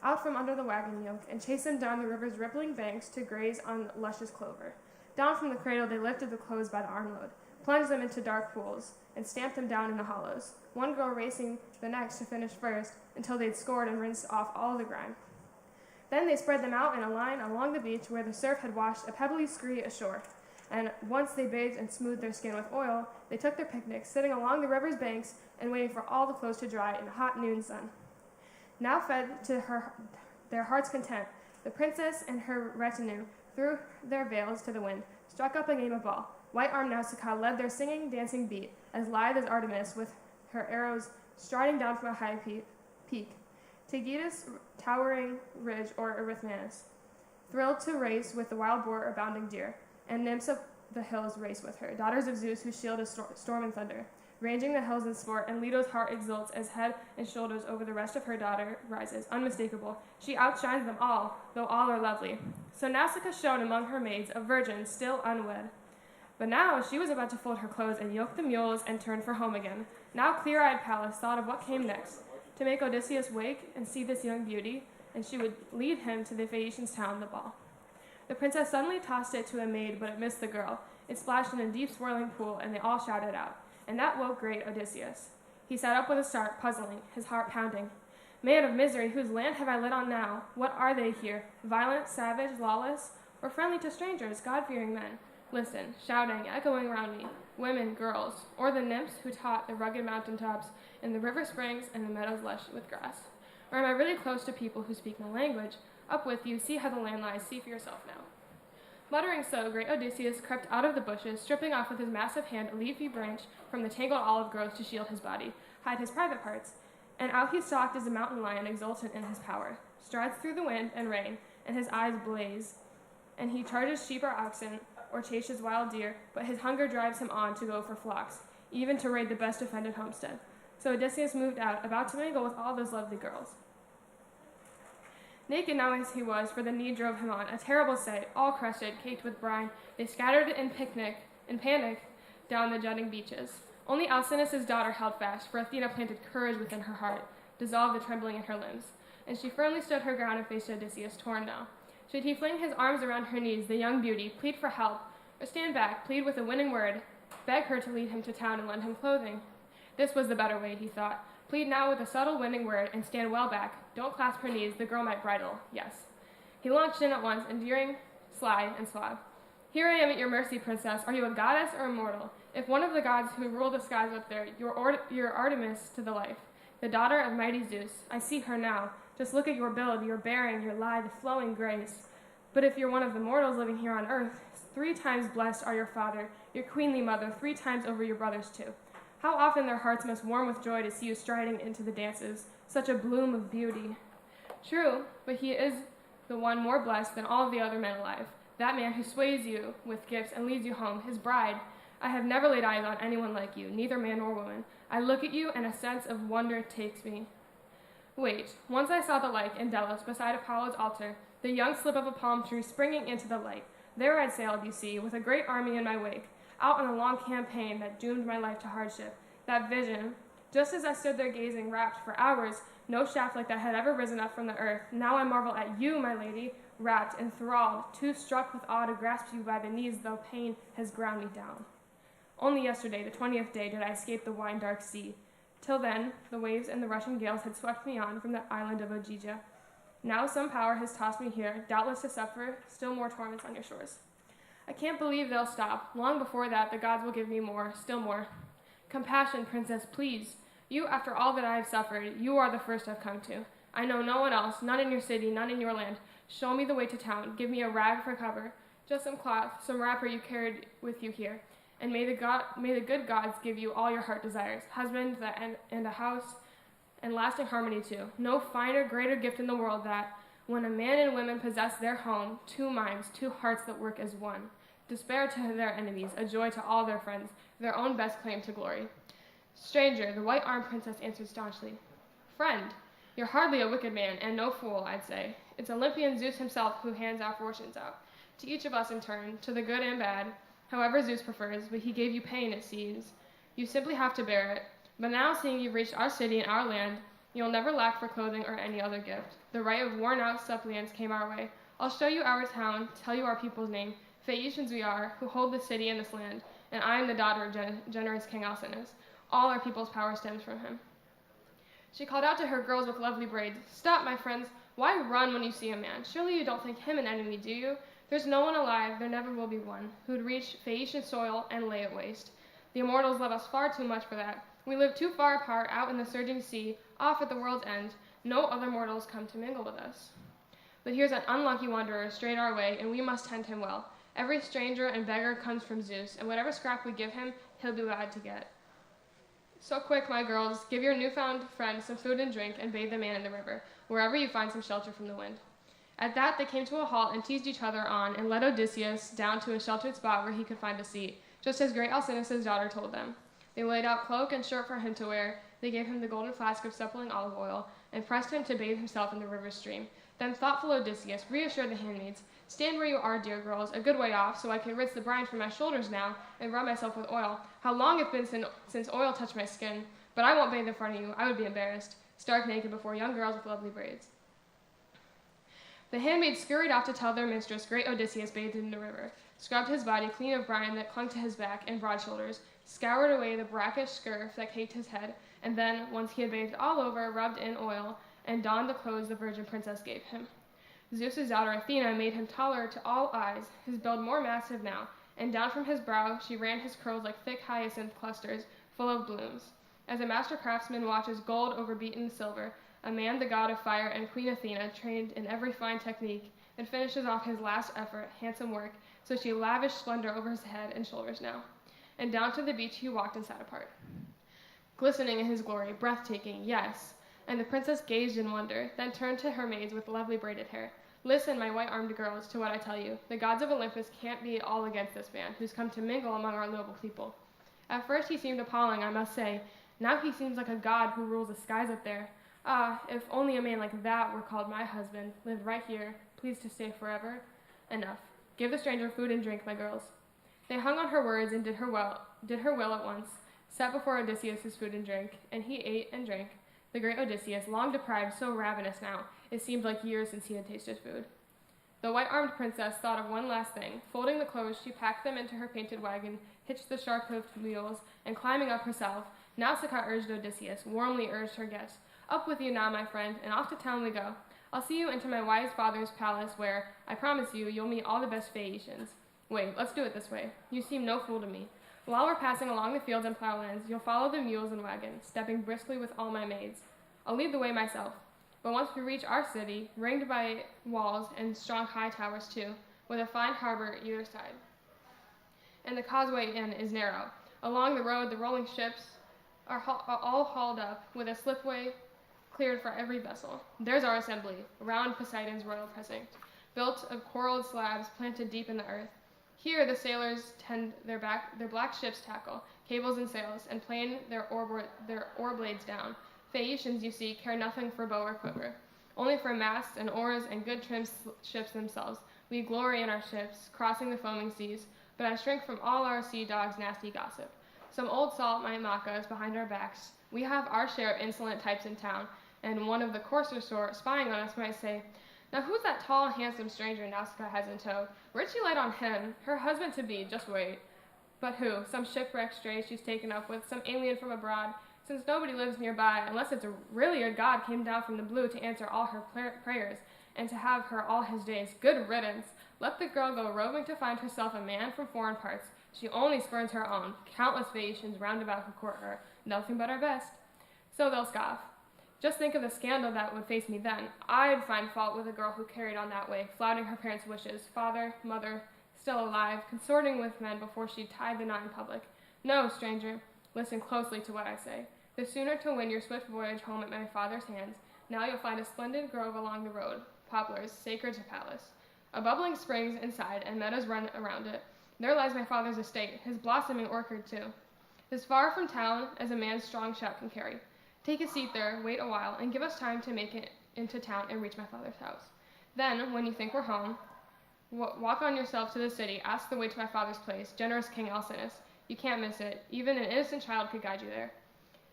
out from under the wagon yoke and chased them down the river's rippling banks to graze on luscious clover. Down from the cradle they lifted the clothes by the armload, plunged them into dark pools, and stamped them down in the hollows, one girl racing the next to finish first until they'd scored and rinsed off all the grime. Then they spread them out in a line along the beach where the surf had washed a pebbly scree ashore, and once they bathed and smoothed their skin with oil, they took their picnic, sitting along the river's banks and waiting for all the clothes to dry in the hot noon sun. Now fed to their heart's content, the princess and her retinue threw their veils to the wind, struck up a game of ball. White-armed Nausicaa led their singing, dancing beat, as lithe as Artemis with her arrows striding down from a high peak. Taygetus, towering ridge, or Erythrus, thrilled to race with the wild boar or bounding deer, and nymphs of the hills race with her, daughters of Zeus whose shield is storm and thunder. Ranging the hills in sport, and Leto's heart exults as head and shoulders over the rest of her daughter rises, unmistakable. She outshines them all, though all are lovely. So Nausicaa shone among her maids, a virgin, still unwed. But now she was about to fold her clothes and yoke the mules and turn for home again. Now clear-eyed Pallas thought of what came next, to make Odysseus wake and see this young beauty, and she would lead him to the Phaeacians' town, the ball. The princess suddenly tossed it to a maid, but it missed the girl. It splashed in a deep swirling pool, and they all shouted out, and that woke great Odysseus. He sat up with a start, puzzling, his heart pounding. Man of misery, whose land have I lit on now? What are they here? Violent, savage, lawless, or friendly to strangers, God-fearing men? Listen, shouting, echoing round me, women, girls, or the nymphs who taught the rugged mountain tops and the river springs and the meadows lush with grass? Or am I really close to people who speak my language? Up with you, see how the land lies, see for yourself now. Muttering so, great Odysseus crept out of the bushes, stripping off with his massive hand a leafy branch from the tangled olive growth to shield his body, hide his private parts, and out he stalked as a mountain lion exultant in his power, strides through the wind and rain, and his eyes blaze, and he charges sheep or oxen, or chases wild deer, but his hunger drives him on to go for flocks, even to raid the best defended homestead. So Odysseus moved out, about to mingle with all those lovely girls. Naked now as he was, for the need drove him on, a terrible sight, all crusted, caked with brine, they scattered in panic down the jutting beaches. Only Alcinous' daughter held fast, for Athena planted courage within her heart, dissolved the trembling in her limbs, and she firmly stood her ground and faced Odysseus, torn now. Should he fling his arms around her knees, the young beauty, plead for help, or stand back, plead with a winning word, beg her to lead him to town and lend him clothing? This was the better way, he thought. Plead now with a subtle winning word, and stand well back. Don't clasp her knees, the girl might bridle, yes. He launched in at once, endearing, sly, and suave. Here I am at your mercy, princess. Are you a goddess or a mortal? If one of the gods who rule the skies up there, you're Artemis to the life, the daughter of mighty Zeus. I see her now. Just look at your build, your bearing, your lithe, flowing grace. But if you're one of the mortals living here on earth, 3 times blessed are your father, your queenly mother, 3 times over your brothers too. How often their hearts must warm with joy to see you striding into the dances, such a bloom of beauty. True, but he is the one more blessed than all of the other men alive, that man who sways you with gifts and leads you home, his bride. I have never laid eyes on anyone like you, neither man nor woman. I look at you, and a sense of wonder takes me. Wait, once I saw the like in Delos beside Apollo's altar, the young slip of a palm tree springing into the light. There I'd sailed, you see, with a great army in my wake, out on a long campaign that doomed my life to hardship. That vision, just as I stood there gazing, rapt for hours, no shaft like that had ever risen up from the earth. Now I marvel at you, my lady, rapt, enthralled, too struck with awe to grasp you by the knees, though pain has ground me down. Only yesterday, the 20th day, did I escape the wine-dark sea. Till then, the waves and the rushing gales had swept me on from the island of Ogygia. Now some power has tossed me here, doubtless to suffer still more torments on your shores. I can't believe they'll stop. Long before that, the gods will give me more, still more. Compassion, princess, please. You, after all that I have suffered, you are the first I've come to. I know no one else, none in your city, none in your land. Show me the way to town. Give me a rag for cover, just some cloth, some wrapper you carried with you here. And may the good gods give you all your heart desires, husband and a house, and lasting harmony too. No finer, greater gift in the world that, when a man and women possess their home, 2 minds, 2 hearts that work as one. Despair to their enemies, a joy to all their friends, their own best claim to glory. Stranger, the white-armed princess answered staunchly. Friend, you're hardly a wicked man, and no fool, I'd say. It's Olympian Zeus himself who hands our fortunes out, to each of us in turn, to the good and bad, however Zeus prefers, but he gave you pain, it seems. You simply have to bear it. But now, seeing you've reached our city and our land, you'll never lack for clothing or any other gift. The right of worn-out suppliants came our way. I'll show you our town, tell you our people's name, Phaeacians we are, who hold the city and this land, and I am the daughter of generous King Alcinous. All our people's power stems from him." She called out to her girls with lovely braids, "Stop, my friends. Why run when you see a man? Surely you don't think him an enemy, do you? There's no one alive, there never will be one, who'd reach Phaeacian soil and lay it waste. The immortals love us far too much for that. We live too far apart, out in the surging sea, off at the world's end. No other mortals come to mingle with us. But here's an unlucky wanderer strayed our way, and we must tend him well. Every stranger and beggar comes from Zeus, and whatever scrap we give him, he'll be glad to get. So quick, my girls, give your newfound friend some food and drink, and bathe the man in the river, wherever you find some shelter from the wind." At that, they came to a halt and teased each other on, and led Odysseus down to a sheltered spot where he could find a seat, just as great Alcinous' daughter told them. They laid out cloak and shirt for him to wear. They gave him the golden flask of suppling olive oil, and pressed him to bathe himself in the river stream. Then thoughtful Odysseus reassured the handmaids, "Stand where you are, dear girls, a good way off, so I can rinse the brine from my shoulders now, and rub myself with oil. How long it's been since oil touched my skin. But I won't bathe in front of you, I would be embarrassed, stark naked before young girls with lovely braids." The handmaids scurried off to tell their mistress great Odysseus bathed in the river, scrubbed his body clean of brine that clung to his back and broad shoulders, scoured away the brackish scurf that caked his head, and then, once he had bathed all over, rubbed in oil, and donned the clothes the virgin princess gave him. Zeus's daughter Athena made him taller to all eyes, his build more massive now, and down from his brow she ran his curls like thick hyacinth clusters full of blooms. As a master craftsman watches gold over beaten silver, a man the god of fire and Queen Athena, trained in every fine technique, and finishes off his last effort, handsome work, so she lavished splendor over his head and shoulders now. And down to the beach he walked and sat apart, glistening in his glory, breathtaking, yes. And the princess gazed in wonder, then turned to her maids with lovely braided hair. "Listen, my white-armed girls, to what I tell you. The gods of Olympus can't be all against this man, who's come to mingle among our noble people. At first he seemed appalling, I must say. Now he seems like a god who rules the skies up there. Ah, if only a man like that were called my husband, lived right here, pleased to stay forever. Enough. Give the stranger food and drink, my girls." They hung on her words and did her will at once, set before Odysseus his food and drink, and he ate and drank. The great Odysseus, long deprived, so ravenous now, it seemed like years since he had tasted food. The white-armed princess thought of one last thing. Folding the clothes, she packed them into her painted wagon, hitched the sharp-hoofed mules, and climbing up herself, Nausicaa urged Odysseus, warmly urged her guest, "Up with you now, my friend, and off to town we go. I'll see you into my wise father's palace where, I promise you, you'll meet all the best Phaeacians. Wait, let's do it this way. You seem no fool to me. While we're passing along the fields and plowlands, you'll follow the mules and wagons, stepping briskly with all my maids. I'll lead the way myself. But once we reach our city, ringed by walls and strong high towers too, with a fine harbor either side, and the causeway in is narrow. Along the road, the rolling ships are all hauled up, with a slipway cleared for every vessel. There's our assembly, around Poseidon's royal precinct, built of coralled slabs planted deep in the earth. Here the sailors tend their black ship's tackle, cables and sails, and plane their oar blades down. Phaeacians, you see, care nothing for bow or quiver, only for masts and oars and good trim ships themselves. We glory in our ships, crossing the foaming seas, but I shrink from all our sea dogs' nasty gossip. Some old salt might mock us behind our backs. We have our share of insolent types in town, and one of the coarser sort, spying on us, might say, 'Now who's that tall, handsome stranger Nausicaa has in tow? Where'd she light on him? Her husband-to-be, just wait.' But who? Some shipwrecked stray she's taken up with, some alien from abroad, since nobody lives nearby, unless it's really a god came down from the blue to answer all her prayers, and to have her all his days. Good riddance! Let the girl go roving to find herself a man from foreign parts. She only spurns her own. Countless Phaeacians round about who court her, nothing but our best. So they'll scoff. Just think of the scandal that would face me then. I'd find fault with a girl who carried on that way, flouting her parents' wishes, father, mother, still alive, consorting with men before she tied the knot in public. No, stranger, listen closely to what I say. The sooner to win your swift voyage home at my father's hands, now you'll find a splendid grove along the road, poplars, sacred to Pallas. A bubbling springs inside, and meadows run around it. There lies my father's estate, his blossoming orchard too. As far from town as a man's strong shout can carry. Take a seat there, wait a while, and give us time to make it into town and reach my father's house. Then, when you think we're home, walk on yourself to the city, ask the way to my father's place, generous King Alcinous. You can't miss it. Even an innocent child could guide you there.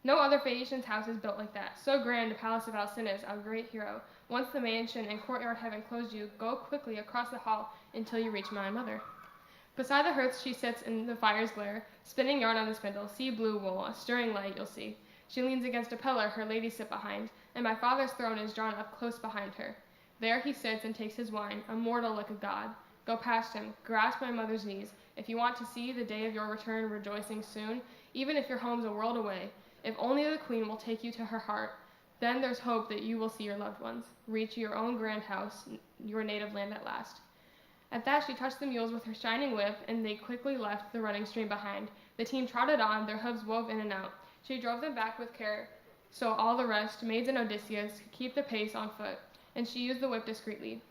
No other Phaeacian's house is built like that. So grand the palace of Alcinous, our great hero. Once the mansion and courtyard have enclosed you, go quickly across the hall until you reach my mother. Beside the hearth she sits in the fire's glare, spinning yarn on the spindle, sea blue wool, a stirring light you'll see. She leans against a pillar, her ladies sit behind, and my father's throne is drawn up close behind her. There he sits and takes his wine, immortal like a god. Go past him, grasp my mother's knees, if you want to see the day of your return rejoicing soon, even if your home's a world away. If only the queen will take you to her heart, then there's hope that you will see your loved ones, reach your own grand house, your native land at last. At that she touched the mules with her shining whip, and they quickly left the running stream behind. The team trotted on, their hooves wove in and out. She drove them back with care, so all the rest, maids and Odysseus, could keep the pace on foot, and she used the whip discreetly.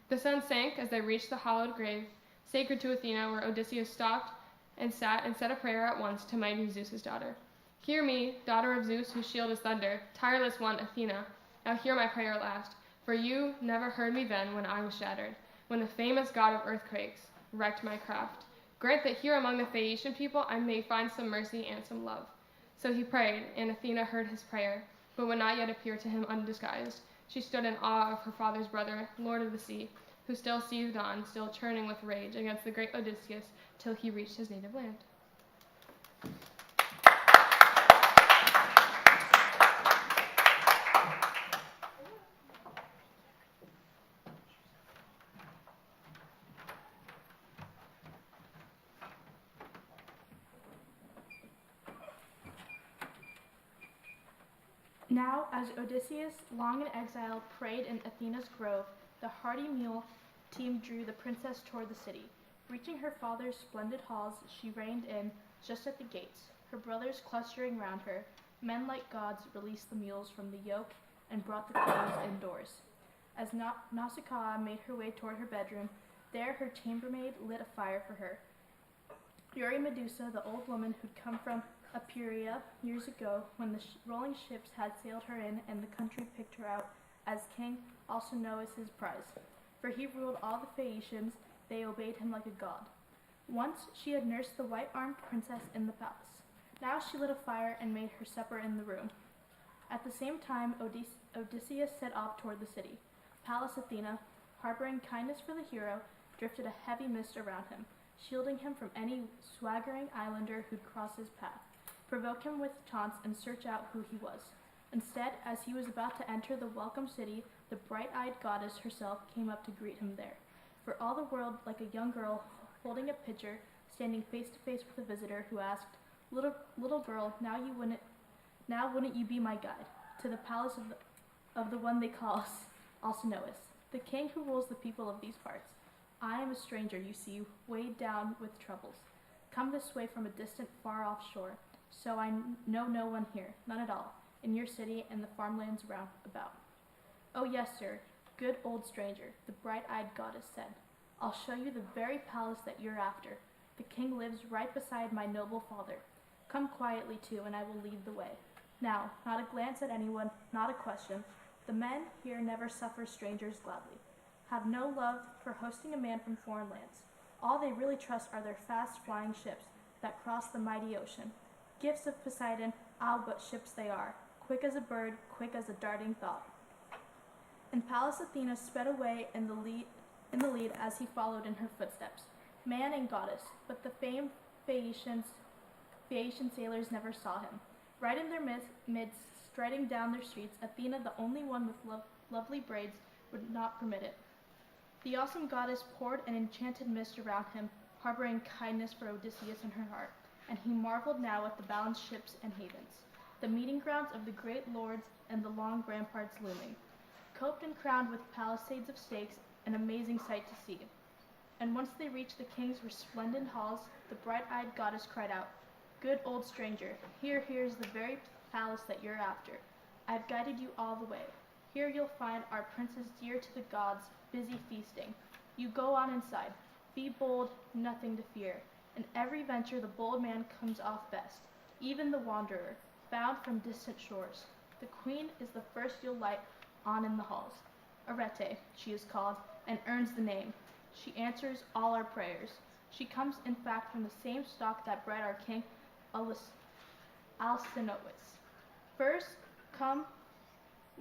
The sun sank as they reached the hallowed grave, sacred to Athena, where Odysseus stopped and sat and said a prayer at once to mighty Zeus's daughter. Hear me, daughter of Zeus, whose shield is thunder, tireless one, Athena. Now hear my prayer at last, for you never heard me then when I was shattered, when the famous god of earthquakes wrecked my craft. Grant that here among the Phaeacian people I may find some mercy and some love. So he prayed, and Athena heard his prayer, but would not yet appear to him undisguised. She stood in awe of her father's brother, lord of the sea, who still seethed on, still churning with rage against the great Odysseus till he reached his native land. Now, as Odysseus, long in exile, prayed in Athena's grove, the hardy mule team drew the princess toward the city. Reaching her father's splendid halls, she reined in just at the gates, her brothers clustering round her. Men like gods released the mules from the yoke and brought the queens indoors. As Nausicaa made her way toward her bedroom, there her chambermaid lit a fire for her. Eurymedusa, the old woman who'd come from Apuria years ago when the rolling ships had sailed her in and the country picked her out as king, also known as his prize. For he ruled all the Phaeacians, they obeyed him like a god. Once she had nursed the white-armed princess in the palace. Now she lit a fire and made her supper in the room. At the same time, Odysseus set off toward the city. Pallas Athena, harboring kindness for the hero, drifted a heavy mist around him, shielding him from any swaggering islander who'd cross his path, provoke him with taunts, and search out who he was. Instead, as he was about to enter the welcome city, the bright-eyed goddess herself came up to greet him there, for all the world like a young girl holding a pitcher, standing face to face with a visitor who asked, "Little girl, now wouldn't you be my guide to the palace of the one they call Alcinous, the king who rules the people of these parts? I am a stranger, you see, weighed down with troubles, come this way from a distant, far-off shore, so I know no one here, none at all, in your city and the farmlands round about." "Oh yes, sir, good old stranger," the bright-eyed goddess said. "I'll show you the very palace that you're after. The king lives right beside my noble father. Come quietly too, and I will lead the way. Now, not a glance at anyone, not a question. The men here never suffer strangers gladly, have no love for hosting a man from foreign lands. All they really trust are their fast-flying ships that cross the mighty ocean. Gifts of Poseidon, but ships they are, quick as a bird, quick as a darting thought." And Pallas Athena sped away in the lead as he followed in her footsteps, man and goddess, but the famed Phaeacian sailors never saw him. Right in their midst, striding down their streets, Athena, the only one with lovely braids, would not permit it. The awesome goddess poured an enchanted mist around him, harboring kindness for Odysseus in her heart, and he marveled now at the balanced ships and havens, the meeting grounds of the great lords and the long ramparts looming, coped and crowned with palisades of stakes, an amazing sight to see. And once they reached the king's resplendent halls, the bright-eyed goddess cried out, "Good old stranger, here's the very palace that you're after. I've guided you all the way. Here you'll find our princess dear to the gods, busy feasting. You go on inside. Be bold, nothing to fear. In every venture the bold man comes off best, even the wanderer, bound from distant shores. The queen is the first you'll light on in the halls. Arete, she is called, and earns the name. She answers all our prayers. She comes, in fact, from the same stock that bred our king Alcinous. First come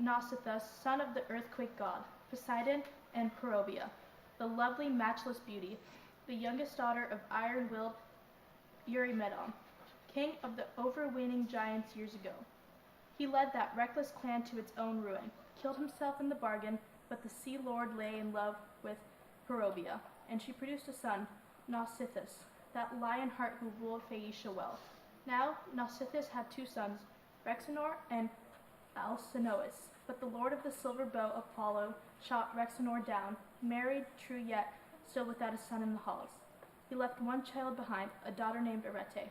Nausithous, son of the earthquake god, Poseidon, and Perobia, the lovely, matchless beauty. the youngest daughter of iron-willed Eurymedon, king of the overweening giants years ago. He led that reckless clan to its own ruin, killed himself in the bargain, but the sea lord lay in love with Perobia, and she produced a son, Nausithous, that lion heart who ruled Phaeacia well. Now Nausithous had two sons, Rhexenor and Alcinous, but the lord of the silver bow, Apollo, shot Rhexenor down, married, true yet, still without a son in the halls. He left one child behind, a daughter named Arete.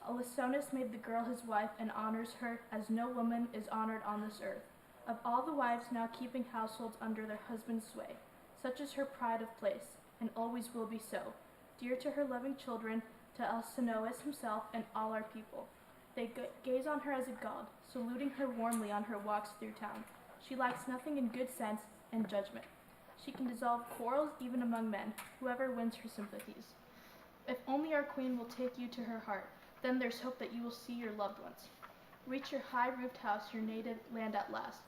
Alcinous made the girl his wife and honors her as no woman is honored on this earth. Of all the wives now keeping households under their husband's sway, such is her pride of place, and always will be so, dear to her loving children, to Alcinous himself and all our people. They gaze on her as a god, saluting her warmly on her walks through town. She lacks nothing in good sense and judgment. She can dissolve quarrels even among men, whoever wins her sympathies. If only our queen will take you to her heart, then there's hope that you will see your loved ones. Reach your high-roofed house, your native land at last.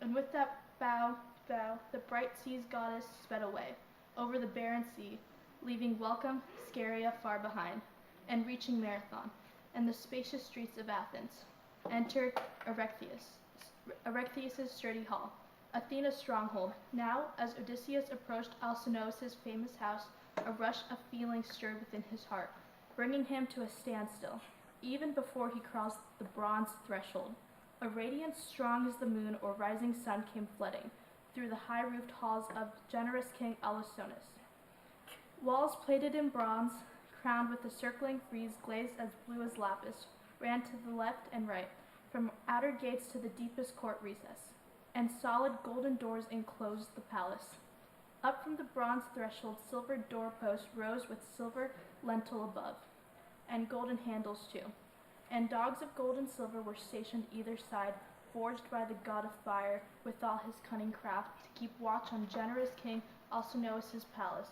And with that bow, the bright sea's goddess sped away, over the barren sea, leaving welcome Scheria far behind, and reaching Marathon, and the spacious streets of Athens. Entered Erechtheus' sturdy hall, Athena's stronghold. Now, as Odysseus approached Alcinous' famous house, a rush of feeling stirred within his heart, bringing him to a standstill, even before he crossed the bronze threshold. A radiance strong as the moon or rising sun came flooding through the high-roofed halls of generous King Alcinous. Walls plated in bronze, crowned with a circling frieze glazed as blue as lapis, ran to the left and right, from outer gates to the deepest court recess, and solid golden doors enclosed the palace. Up from the bronze threshold, silver doorposts rose with silver lintel above, and golden handles too. And dogs of gold and silver were stationed either side, forged by the god of fire with all his cunning craft, to keep watch on generous King Alcinous' palace.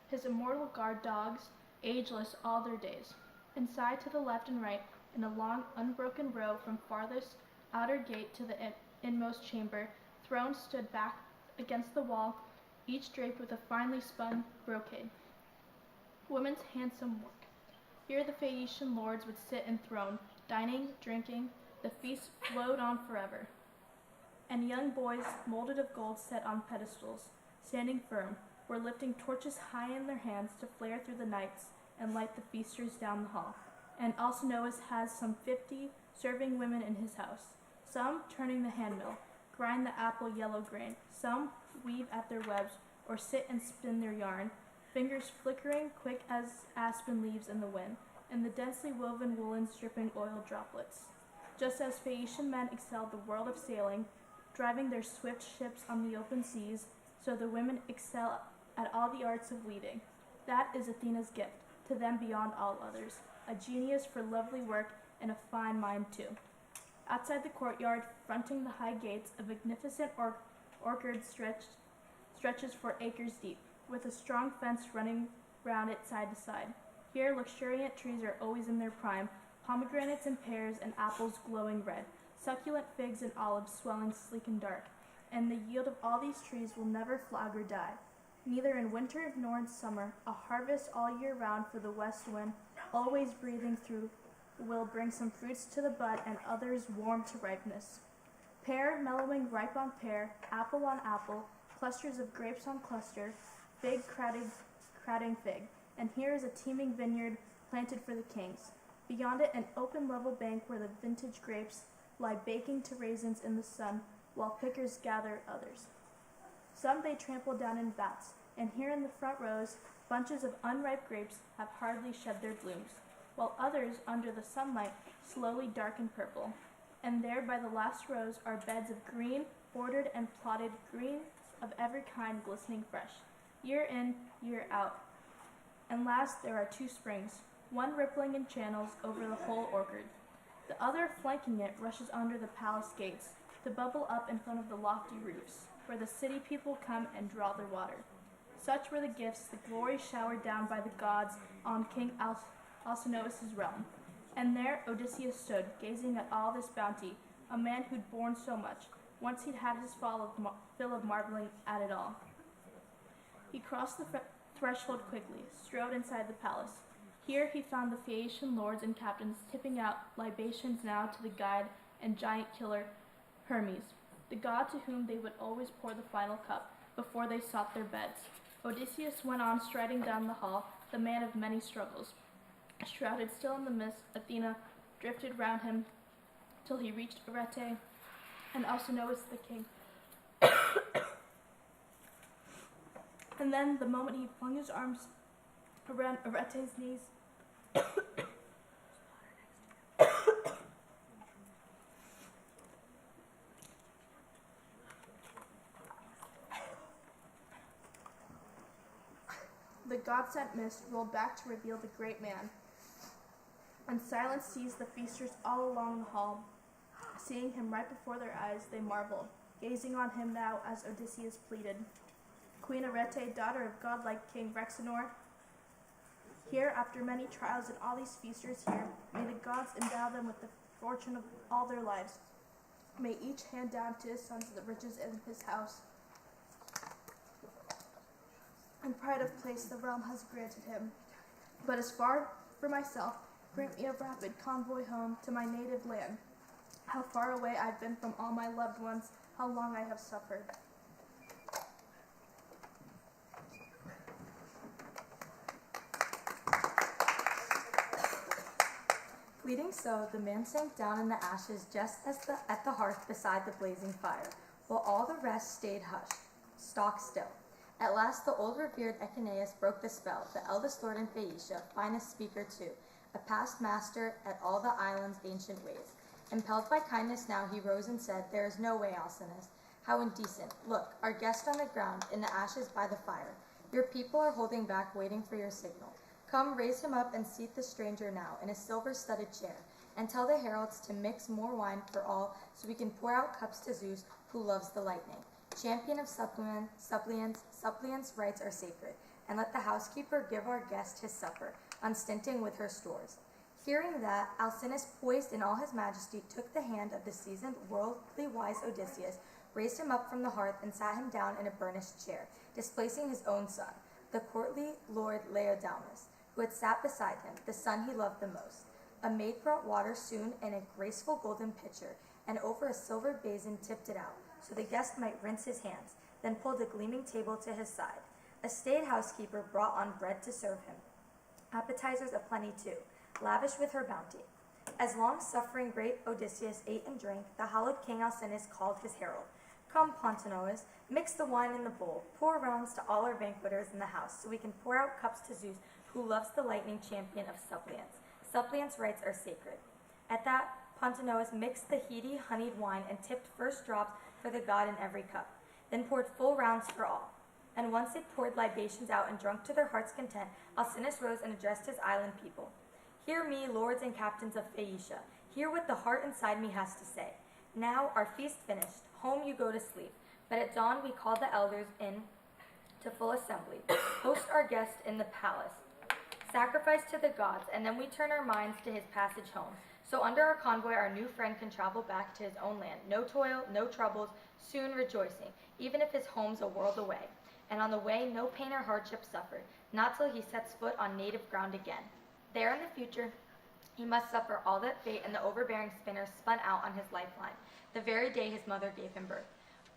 His immortal guard dogs, ageless all their days. Inside, to the left and right, in a long, unbroken row from farthest outer gate to the inmost chamber, thrones stood back against the wall, each draped with a finely spun brocade. Women's handsome work. Here the Phaeacian lords would sit enthroned, dining, drinking. The feast flowed on forever. And young boys, molded of gold, set on pedestals, standing firm, were lifting torches high in their hands to flare through the nights and light the feasters down the hall. And Alcinous has some 50 serving women in his house, some turning the handmill, grind the apple yellow grain, some weave at their webs or sit and spin their yarn, fingers flickering quick as aspen leaves in the wind, and the densely woven woolens dripping oil droplets. Just as Phaeacian men excelled the world of sailing, driving their swift ships on the open seas, so the women excel at all the arts of weaving. That is Athena's gift, to them beyond all others, a genius for lovely work and a fine mind too. Outside the courtyard, fronting the high gates, a magnificent orchard stretches for acres deep, with a strong fence running round it side to side. Here luxuriant trees are always in their prime, pomegranates and pears and apples glowing red, succulent figs and olives swelling sleek and dark, and the yield of all these trees will never flag or die. Neither in winter nor in summer, a harvest all year round for the west wind, always breathing through, will bring some fruits to the bud and others warm to ripeness. Pear mellowing ripe on pear, apple on apple, clusters of grapes on cluster, fig crowding fig, and here is a teeming vineyard planted for the kings. Beyond it, an open level bank where the vintage grapes lie baking to raisins in the sun, while pickers gather others. Some they trample down in vats, and here in the front rows, bunches of unripe grapes have hardly shed their blooms, while others, under the sunlight, slowly darken purple. And there by the last rows are beds of green, bordered and plotted greens of every kind glistening fresh, year in, year out. And last there are two springs, one rippling in channels over the whole orchard. The other, flanking it, rushes under the palace gates, to bubble up in front of the lofty roofs, where the city people come and draw their water. Such were the gifts, the glory showered down by the gods on King Alcinous' realm. And there Odysseus stood, gazing at all this bounty, a man who'd borne so much. Once he'd had his fill of marveling at it all. He crossed the threshold quickly, strode inside the palace. Here he found the Phaeacian lords and captains tipping out libations now to the guide and giant killer Hermes, the god to whom they would always pour the final cup before they sought their beds. Odysseus went on striding down the hall, the man of many struggles. Shrouded still in the mist, Athena drifted round him till he reached Arete and Alcinous the king. And then, the moment he flung his arms around Arete's knees, the god-sent mist rolled back to reveal the great man, and silence seized the feasters all along the hall. Seeing him right before their eyes, they marveled, gazing on him now as Odysseus pleaded. Queen Arete, daughter of godlike King Rhexenor, here, after many trials and all these feasters here, may the gods endow them with the fortune of all their lives. May each hand down to his sons the riches in his house and pride of place the realm has granted him. But as far for myself, grant me a rapid convoy home to my native land. How far away I've been from all my loved ones, how long I have suffered. Pleading so, the man sank down in the ashes just as at the hearth beside the blazing fire, while all the rest stayed hushed, stock still. At last the old revered Echeneus broke the spell, the eldest lord in Phaeacia, finest speaker too, a past master at all the island's ancient ways. Impelled by kindness now, he rose and said, "There is no way, Alcinous. How indecent. Look, our guest on the ground, in the ashes by the fire. Your people are holding back, waiting for your signal. Come, raise him up and seat the stranger now in a silver-studded chair, and tell the heralds to mix more wine for all, so we can pour out cups to Zeus, who loves the lightning. Champion of suppliants' rights are sacred, and let the housekeeper give our guest his supper, unstinting with her stores." Hearing that, Alcinous, poised in all his majesty, took the hand of the seasoned, worldly wise Odysseus, raised him up from the hearth, and sat him down in a burnished chair, displacing his own son, the courtly lord Laodamas, who had sat beside him, the son he loved the most. A maid brought water soon in a graceful golden pitcher, and over a silver basin tipped it out, so the guest might rinse his hands, then pulled a gleaming table to his side. A staid housekeeper brought on bread to serve him, appetizers aplenty too, lavish with her bounty. As long-suffering great Odysseus ate and drank, the hallowed King Alcinous called his herald. "Come, Pontonous, mix the wine in the bowl, pour rounds to all our banqueters in the house, so we can pour out cups to Zeus, who loves the lightning champion of suppliants. Suppliants' rights are sacred." At that, Pontonous mixed the heady, honeyed wine and tipped first drops for the god in every cup, then poured full rounds for all. And once they poured libations out and drunk to their heart's content, Alcinous rose and addressed his island people. "Hear me, lords and captains of Phaeacia. Hear what the heart inside me has to say. Now, our feast finished, home you go to sleep. But at dawn we call the elders in to full assembly, host our guest in the palace, sacrifice to the gods, and then we turn our minds to his passage home. So under our convoy our new friend can travel back to his own land. No toil, no troubles, soon rejoicing, even if his home's a world away. And on the way no pain or hardship suffered, not till he sets foot on native ground again. There in the future he must suffer all that fate and the overbearing spinner spun out on his lifeline, the very day his mother gave him birth.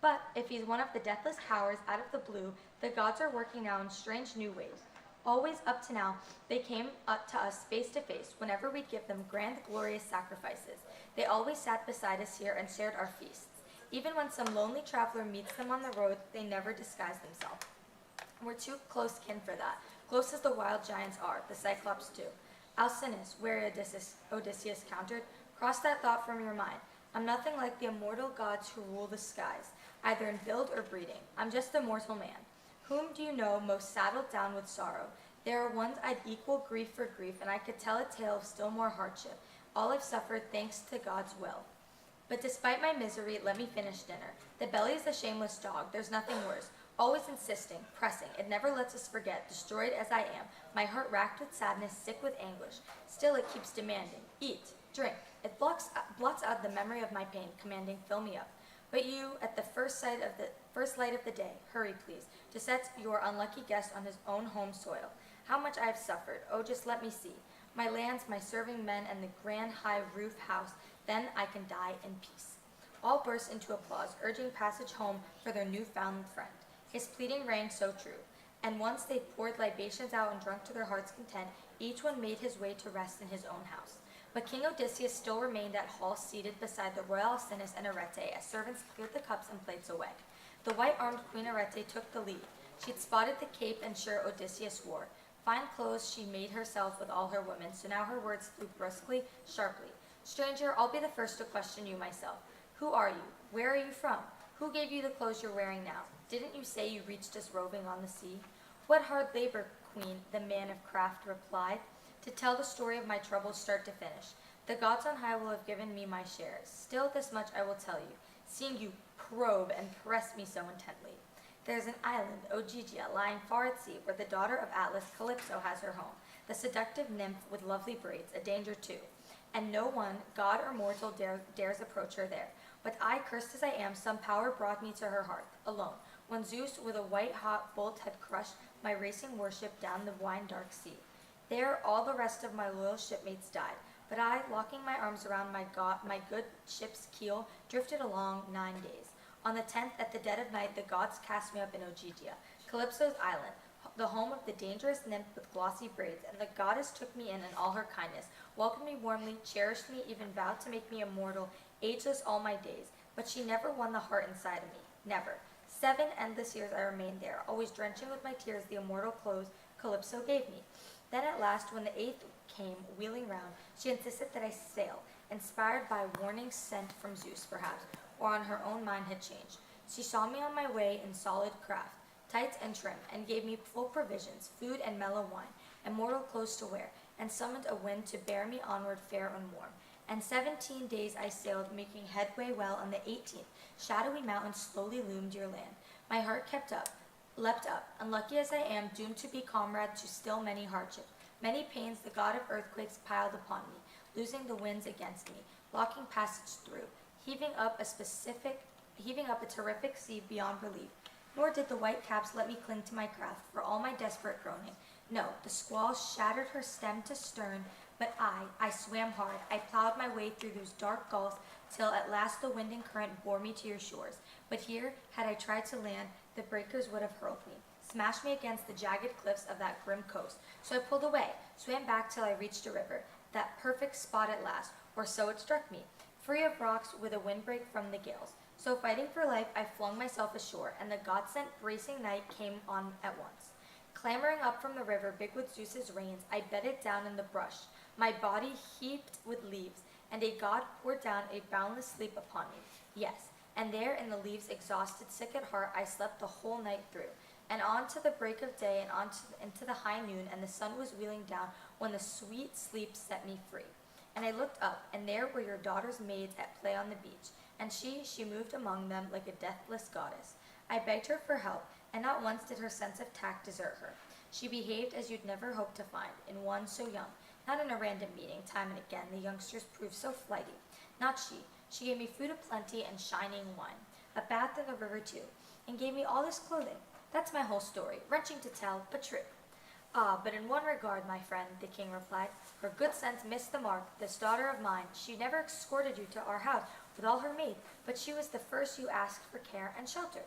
But if he's one of the deathless cowards out of the blue, the gods are working now in strange new ways. Always up to now, they came up to us face to face whenever we'd give them grand, glorious sacrifices. They always sat beside us here and shared our feasts. Even when some lonely traveler meets them on the road, they never disguise themselves. We're too close kin for that, close as the wild giants are, the Cyclops too. Alcinous, wary Odysseus countered, cross that thought from your mind. I'm nothing like the immortal gods who rule the skies, either in build or breeding. I'm just a mortal man. Whom do you know most saddled down with sorrow? There are ones I'd equal grief for grief, and I could tell a tale of still more hardship, all I've suffered thanks to God's will. But despite my misery, let me finish dinner. The belly is a shameless dog, there's nothing worse. Always insisting, pressing, it never lets us forget, destroyed as I am, my heart racked with sadness, sick with anguish. Still it keeps demanding, eat, drink. It blots out the memory of my pain, commanding, fill me up. But you, at the first sight of First light of the day, hurry please, to set your unlucky guest on his own home soil. How much I have suffered, oh just let me see. My lands, my serving men, and the grand high roof house, then I can die in peace. All burst into applause, urging passage home for their newfound friend. His pleading rang so true. And once they poured libations out and drunk to their heart's content, each one made his way to rest in his own house. But King Odysseus still remained at hall, seated beside the royal Alcinous and Arete, as servants cleared the cups and plates away. The white-armed Queen Arete took the lead. She'd spotted the cape and shirt Odysseus wore. Fine clothes she made herself with all her women, so now her words flew brusquely, sharply. Stranger, I'll be the first to question you myself. Who are you? Where are you from? Who gave you the clothes you're wearing now? Didn't you say you reached us roving on the sea? What hard labor, Queen, the man of craft replied, to tell the story of my troubles start to finish. The gods on high will have given me my share. Still this much I will tell you, seeing you probe and press me so intently. There's an island, Ogygia, lying far at sea, where the daughter of Atlas, Calypso, has her home, the seductive nymph with lovely braids, a danger too. And no one, god or mortal, dares approach her there. But I, cursed as I am, some power brought me to her hearth, alone, when Zeus with a white-hot bolt had crushed my racing warship down the wine-dark sea. There all the rest of my loyal shipmates died, but I, locking my arms around my good ship's keel, drifted along 9 days. On the 10th, at the dead of night, the gods cast me up in Ogygia, Calypso's island, the home of the dangerous nymph with glossy braids, and the goddess took me in all her kindness, welcomed me warmly, cherished me, even vowed to make me immortal, ageless all my days, but she never won the heart inside of me, never. 7 endless years I remained there, always drenching with my tears the immortal clothes Calypso gave me. Then at last, when the 8th came wheeling round, she insisted that I sail, inspired by a warning sent from Zeus, perhaps, or on her own mind had changed. She saw me on my way in solid craft, tight and trim, and gave me full provisions, food and mellow wine, and mortal clothes to wear, and summoned a wind to bear me onward fair and warm. And 17 days I sailed, making headway well. On the 18th, shadowy mountains slowly loomed your land. My heart leapt up, unlucky as I am, doomed to be comrade to still many hardships. Many pains the god of earthquakes piled upon me, losing the winds against me, blocking passage through, heaving up a terrific sea beyond relief. Nor did the white caps let me cling to my craft, for all my desperate groaning. No, the squall shattered her stem to stern, but I swam hard. I plowed my way through those dark gulfs, till at last the wind and current bore me to your shores. But here, had I tried to land, the breakers would have hurled me, smashed me against the jagged cliffs of that grim coast. So I pulled away, swam back till I reached a river, that perfect spot at last, or so it struck me, free of rocks with a windbreak from the gales. So fighting for life, I flung myself ashore, and the god-sent bracing night came on at once. Clambering up from the river, big with Zeus's reins, I bedded down in the brush, my body heaped with leaves, and a god poured down a boundless sleep upon me. Yes, and there in the leaves, exhausted, sick at heart, I slept the whole night through, and on to the break of day, and into the high noon, and the sun was wheeling down, when the sweet sleep set me free. And I looked up, and there were your daughter's maids at play on the beach, and she moved among them like a deathless goddess. I begged her for help, and not once did her sense of tact desert her. She behaved as you'd never hoped to find in one so young. Not in a random meeting, time and again, the youngsters proved so flighty. Not she. She gave me food aplenty and shining wine, a bath in the river too, and gave me all this clothing. That's my whole story, wrenching to tell, but true. Ah, but in one regard, my friend, the king replied, her good sense missed the mark. This daughter of mine, she never escorted you to our house with all her maids, but she was the first you asked for care and shelter.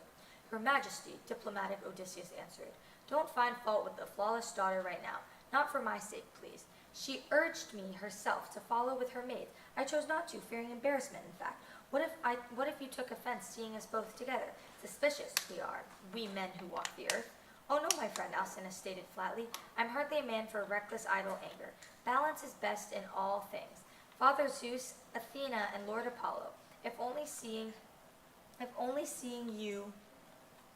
Your Majesty, diplomatic Odysseus answered, don't find fault with the flawless daughter right now. Not for my sake, please. She urged me herself to follow with her maids. I chose not to, fearing embarrassment, in fact. What if you took offense seeing us both together? Suspicious we are, we men who walk the earth. Oh no, my friend, Alcinous stated flatly. I'm hardly a man for reckless, idle anger. Balance is best in all things. Father Zeus, Athena, and Lord Apollo, if only seeing you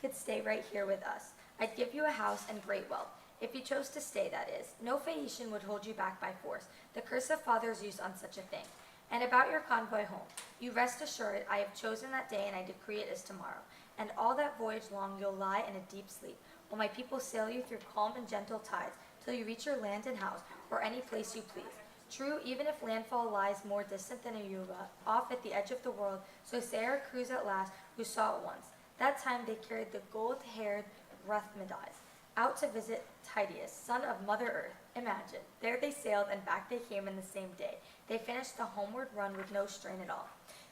could stay right here with us, I'd give you a house and great wealth. If you chose to stay, that is. No Phaeacian would hold you back by force. The curse of Father Zeus on such a thing. And about your convoy home, you rest assured I have chosen that day, and I decree it as tomorrow. And all that voyage long you'll lie in a deep sleep, while my people sail you through calm and gentle tides, till you reach your land and house, or any place you please. True, even if landfall lies more distant than Aruba, off at the edge of the world, so say our crews at last, who saw it once. That time they carried the gold-haired Rethmadides out to visit Tydeus, son of Mother Earth. Imagine, there they sailed and back they came in the same day. They finished the homeward run with no strain at all.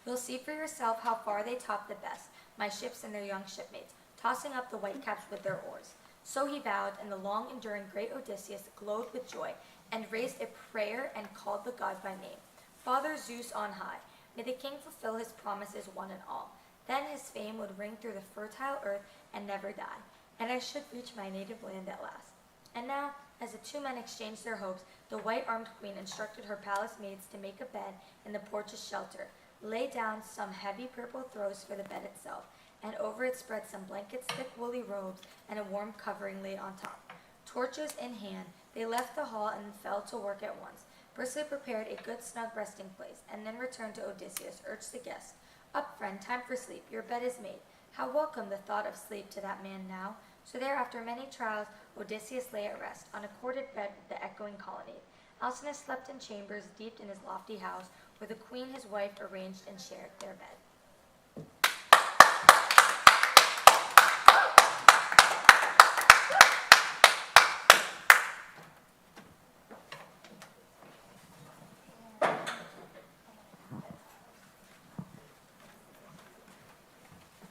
You'll see for yourself how far they topped the best, my ships and their young shipmates, tossing up the whitecaps with their oars. So he bowed, and the long-enduring great Odysseus glowed with joy, and raised a prayer and called the god by name. Father Zeus on high, may the king fulfill his promises one and all. Then his fame would ring through the fertile earth and never die, and I should reach my native land at last. And now, as the two men exchanged their hopes, the white-armed queen instructed her palace maids to make a bed in the porch's shelter, lay down some heavy purple throws for the bed itself, and over it spread some blankets, thick woolly robes, and a warm covering laid on top. Torches in hand, they left the hall and fell to work at once, briskly prepared a good snug resting place, and then returned to Odysseus, urged the guest, "Up, friend, time for sleep, your bed is made." How welcome the thought of sleep to that man now. So there, after many trials, Odysseus lay at rest, on a corded bed with the echoing colonnade. Alcinous slept in chambers deep in his lofty house, where the queen his wife arranged and shared their bed.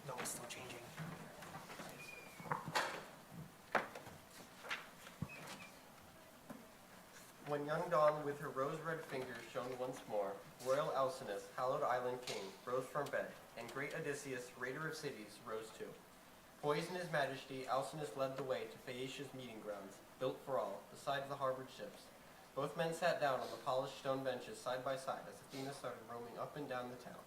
No, it's still changing. When young Dawn with her rose-red fingers shone once more, royal Alcinous, hallowed island king, rose from bed, and great Odysseus, raider of cities, rose too. Poised in his majesty, Alcinous led the way to Phaeacia's meeting grounds, built for all, beside the harbored ships. Both men sat down on the polished stone benches side by side as Athena started roaming up and down the town.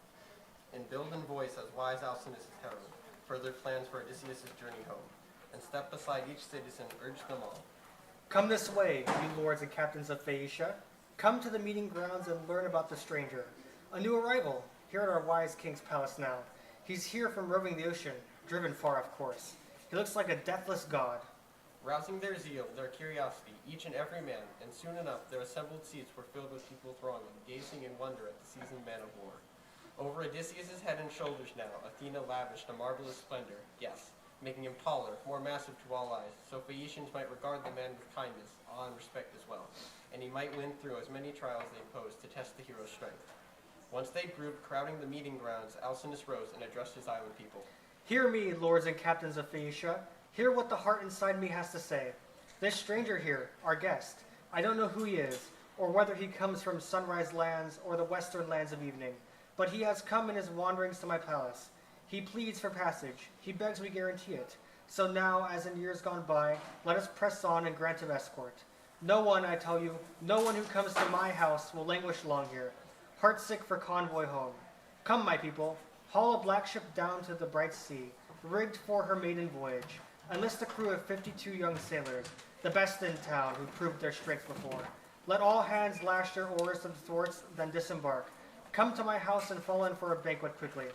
In build and voice as wise Alcinous' herald, furthered plans for Odysseus' journey home, and stepped beside each citizen urged them all. Come this way, you lords and captains of Phaeacia. Come to the meeting grounds and learn about the stranger. A new arrival, here at our wise king's palace now. He's here from roving the ocean, driven far of course. He looks like a deathless god. Rousing their zeal, their curiosity, each and every man, and soon enough their assembled seats were filled with people thronging, gazing in wonder at the seasoned man of war. Over Odysseus' head and shoulders now, Athena lavished a marvelous splendor, yes, making him taller, more massive to all eyes, so Phaeacians might regard the man with kindness, awe, and respect as well, and he might win through as many trials they posed to test the hero's strength. Once they grouped, crowding the meeting grounds, Alcinous rose and addressed his island people. Hear me, lords and captains of Phaeacia. Hear what the heart inside me has to say. This stranger here, our guest, I don't know who he is, or whether he comes from sunrise lands or the western lands of evening, but he has come in his wanderings to my palace. He pleads for passage. He begs we guarantee it. So now, as in years gone by, let us press on and grant him escort. No one, I tell you, no one who comes to my house will languish long here, heartsick for convoy home. Come, my people, haul a black ship down to the bright sea, rigged for her maiden voyage. Enlist a crew of 52 young sailors, the best in town, who proved their strength before. Let all hands lash their oars to the thwarts, then disembark. Come to my house and fall in for a banquet quickly.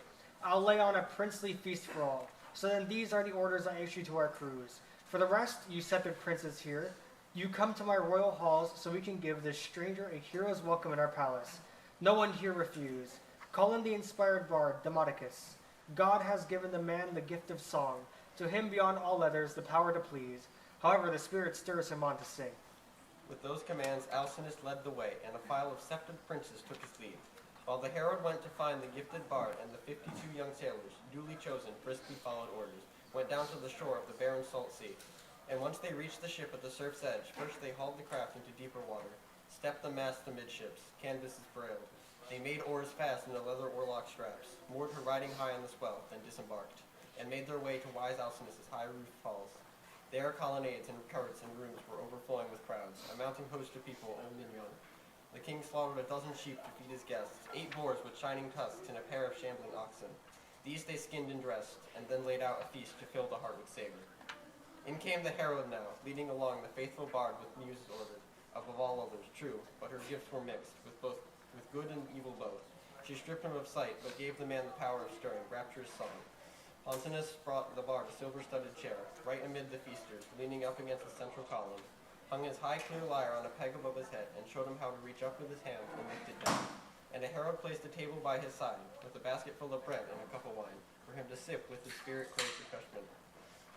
I'll lay on a princely feast for all. So then these are the orders I issue to our crews. For the rest, you sceptered princes here, you come to my royal halls so we can give this stranger a hero's welcome in our palace. No one here refuse. Call in the inspired bard, Demodocus. God has given the man the gift of song. To him beyond all others the power to please. However, the spirit stirs him on to sing. With those commands, Alcinous led the way, and a file of sceptred princes took his lead, while the herald went to find the gifted bard and the 52 young sailors, duly chosen, briskly followed orders, went down to the shore of the barren salt sea. And once they reached the ship at the surf's edge, first they hauled the craft into deeper water, stepped the mast amidships, canvases brailed. They made oars fast in the leather oarlock straps, moored her riding high on the swell, then disembarked, and made their way to wise Alcinous' high-roofed halls. There colonnades and courts and rooms were overflowing with crowds, a mounting host of people, old and young. The king slaughtered a dozen sheep to feed his guests, 8 boars with shining tusks, and a pair of shambling oxen. These they skinned and dressed, and then laid out a feast to fill the heart with savor. In came the herald now, leading along the faithful bard with muses ordered, above all others, true, but her gifts were mixed, with good and evil both. She stripped him of sight, but gave the man the power of stirring rapturous song. Pontonous brought the bard a silver-studded chair, right amid the feasters, leaning up against the central column, hung his high clear lyre on a peg above his head, and showed him how to reach up with his hand and lift it down. And a herald placed a table by his side, with a basket full of bread and a cup of wine. for him to sip with his spirit-crazed refreshment.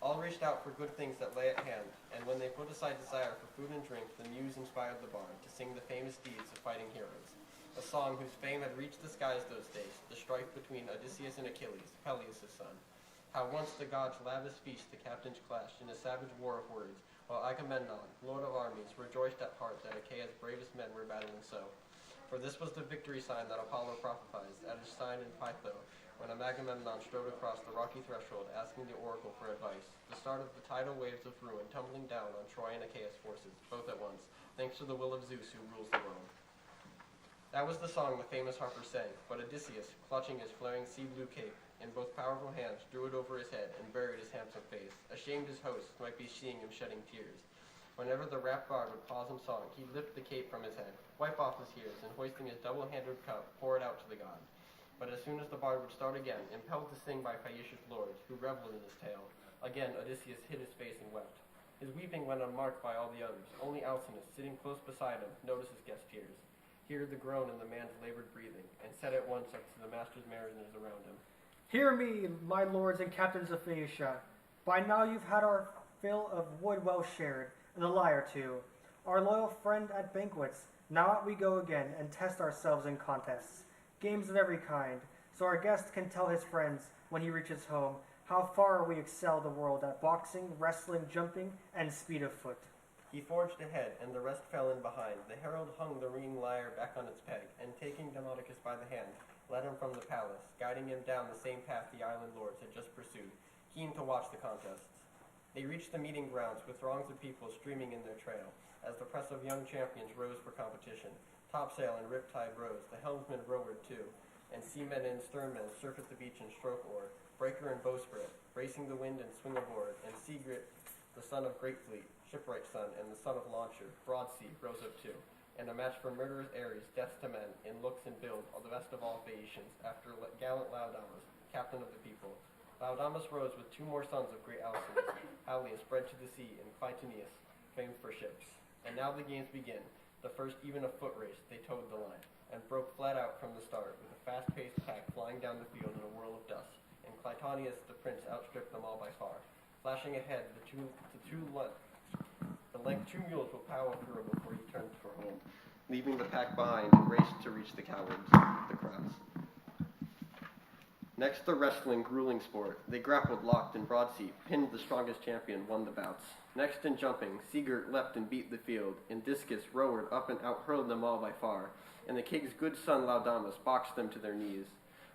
All reached out for good things that lay at hand, and when they put aside desire for food and drink, the muse inspired the bard to sing the famous deeds of fighting heroes, a song whose fame had reached the skies those days, the strife between Odysseus and Achilles, Peleus' son. How once the gods' lavish feast the captains clashed in a savage war of words, while Agamemnon, lord of armies, rejoiced at heart that Achaea's bravest men were battling so. For this was the victory sign that Apollo prophesied at his sign in Pytho, when Agamemnon strode across the rocky threshold, asking the oracle for advice, the start of the tidal waves of ruin tumbling down on Troy and Achaea's forces, both at once, thanks to the will of Zeus who rules the world. That was the song the famous harper sang, but Odysseus, clutching his flaring sea-blue cape, in both powerful hands, drew it over his head and buried his handsome face, ashamed his hosts might be seeing him shedding tears. Whenever the rapt bard would pause in song, he'd lift the cape from his head, wipe off his tears, and hoisting his double-handed cup, pour it out to the god. But as soon as the bard would start again, impelled to sing by Phaeacious lords, who reveled in his tale, again Odysseus hid his face and wept. His weeping went unmarked by all the others. Only Alcinous, sitting close beside him, noticed his guest's tears, heard the groan in the man's labored breathing, and said at once up to the master's mariners around him, Hear me, my lords and captains of Phaeacia. By now you've had our fill of wood well shared, and a lie or two. Our loyal friend at banquets, now out we go again, and test ourselves in contests, games of every kind, so our guest can tell his friends, when he reaches home, how far we excel the world at boxing, wrestling, jumping, and speed of foot. He forged ahead, and the rest fell in behind. The herald hung the ringing lyre back on its peg, and taking Demodocus by the hand, led him from the palace, guiding him down the same path the island lords had just pursued, keen to watch the contests. They reached the meeting grounds with throngs of people streaming in their trail, as the press of young champions rose for competition. Topsail and riptide rose, the helmsman rowed too, and seamen and sternmen surfeit the beach and stroke oar, breaker and bowsprit, racing the wind and swing aboard, and Sigrid, the son of Great Fleet, shipwright's son, and the son of Launcher, Broadsea, rose up too, and a match for murderous Ares, death to men, in looks and build, are the best of all Phaeacians, after gallant Laodamas, captain of the people. Laodamas rose with two more sons of great Alcinous, Halius bred to the sea, and Clytoneus, famed for ships. And now the games begin, the first even a foot race, they towed the line, and broke flat out from the start, with a fast-paced pack flying down the field in a whirl of dust, and Clytoneus the prince outstripped them all by far. Flashing ahead, the length two mules will power through before he turns for home, leaving the pack behind and raced to reach the cowards, the crowds. Next, the wrestling, grueling sport. They grappled, locked, and broadsea, pinned the strongest champion, won the bouts. Next, in jumping, Sigurd leapt and beat the field, and Discus, rowed up and out, hurled them all by far, and the king's good son Laodamas boxed them to their knees.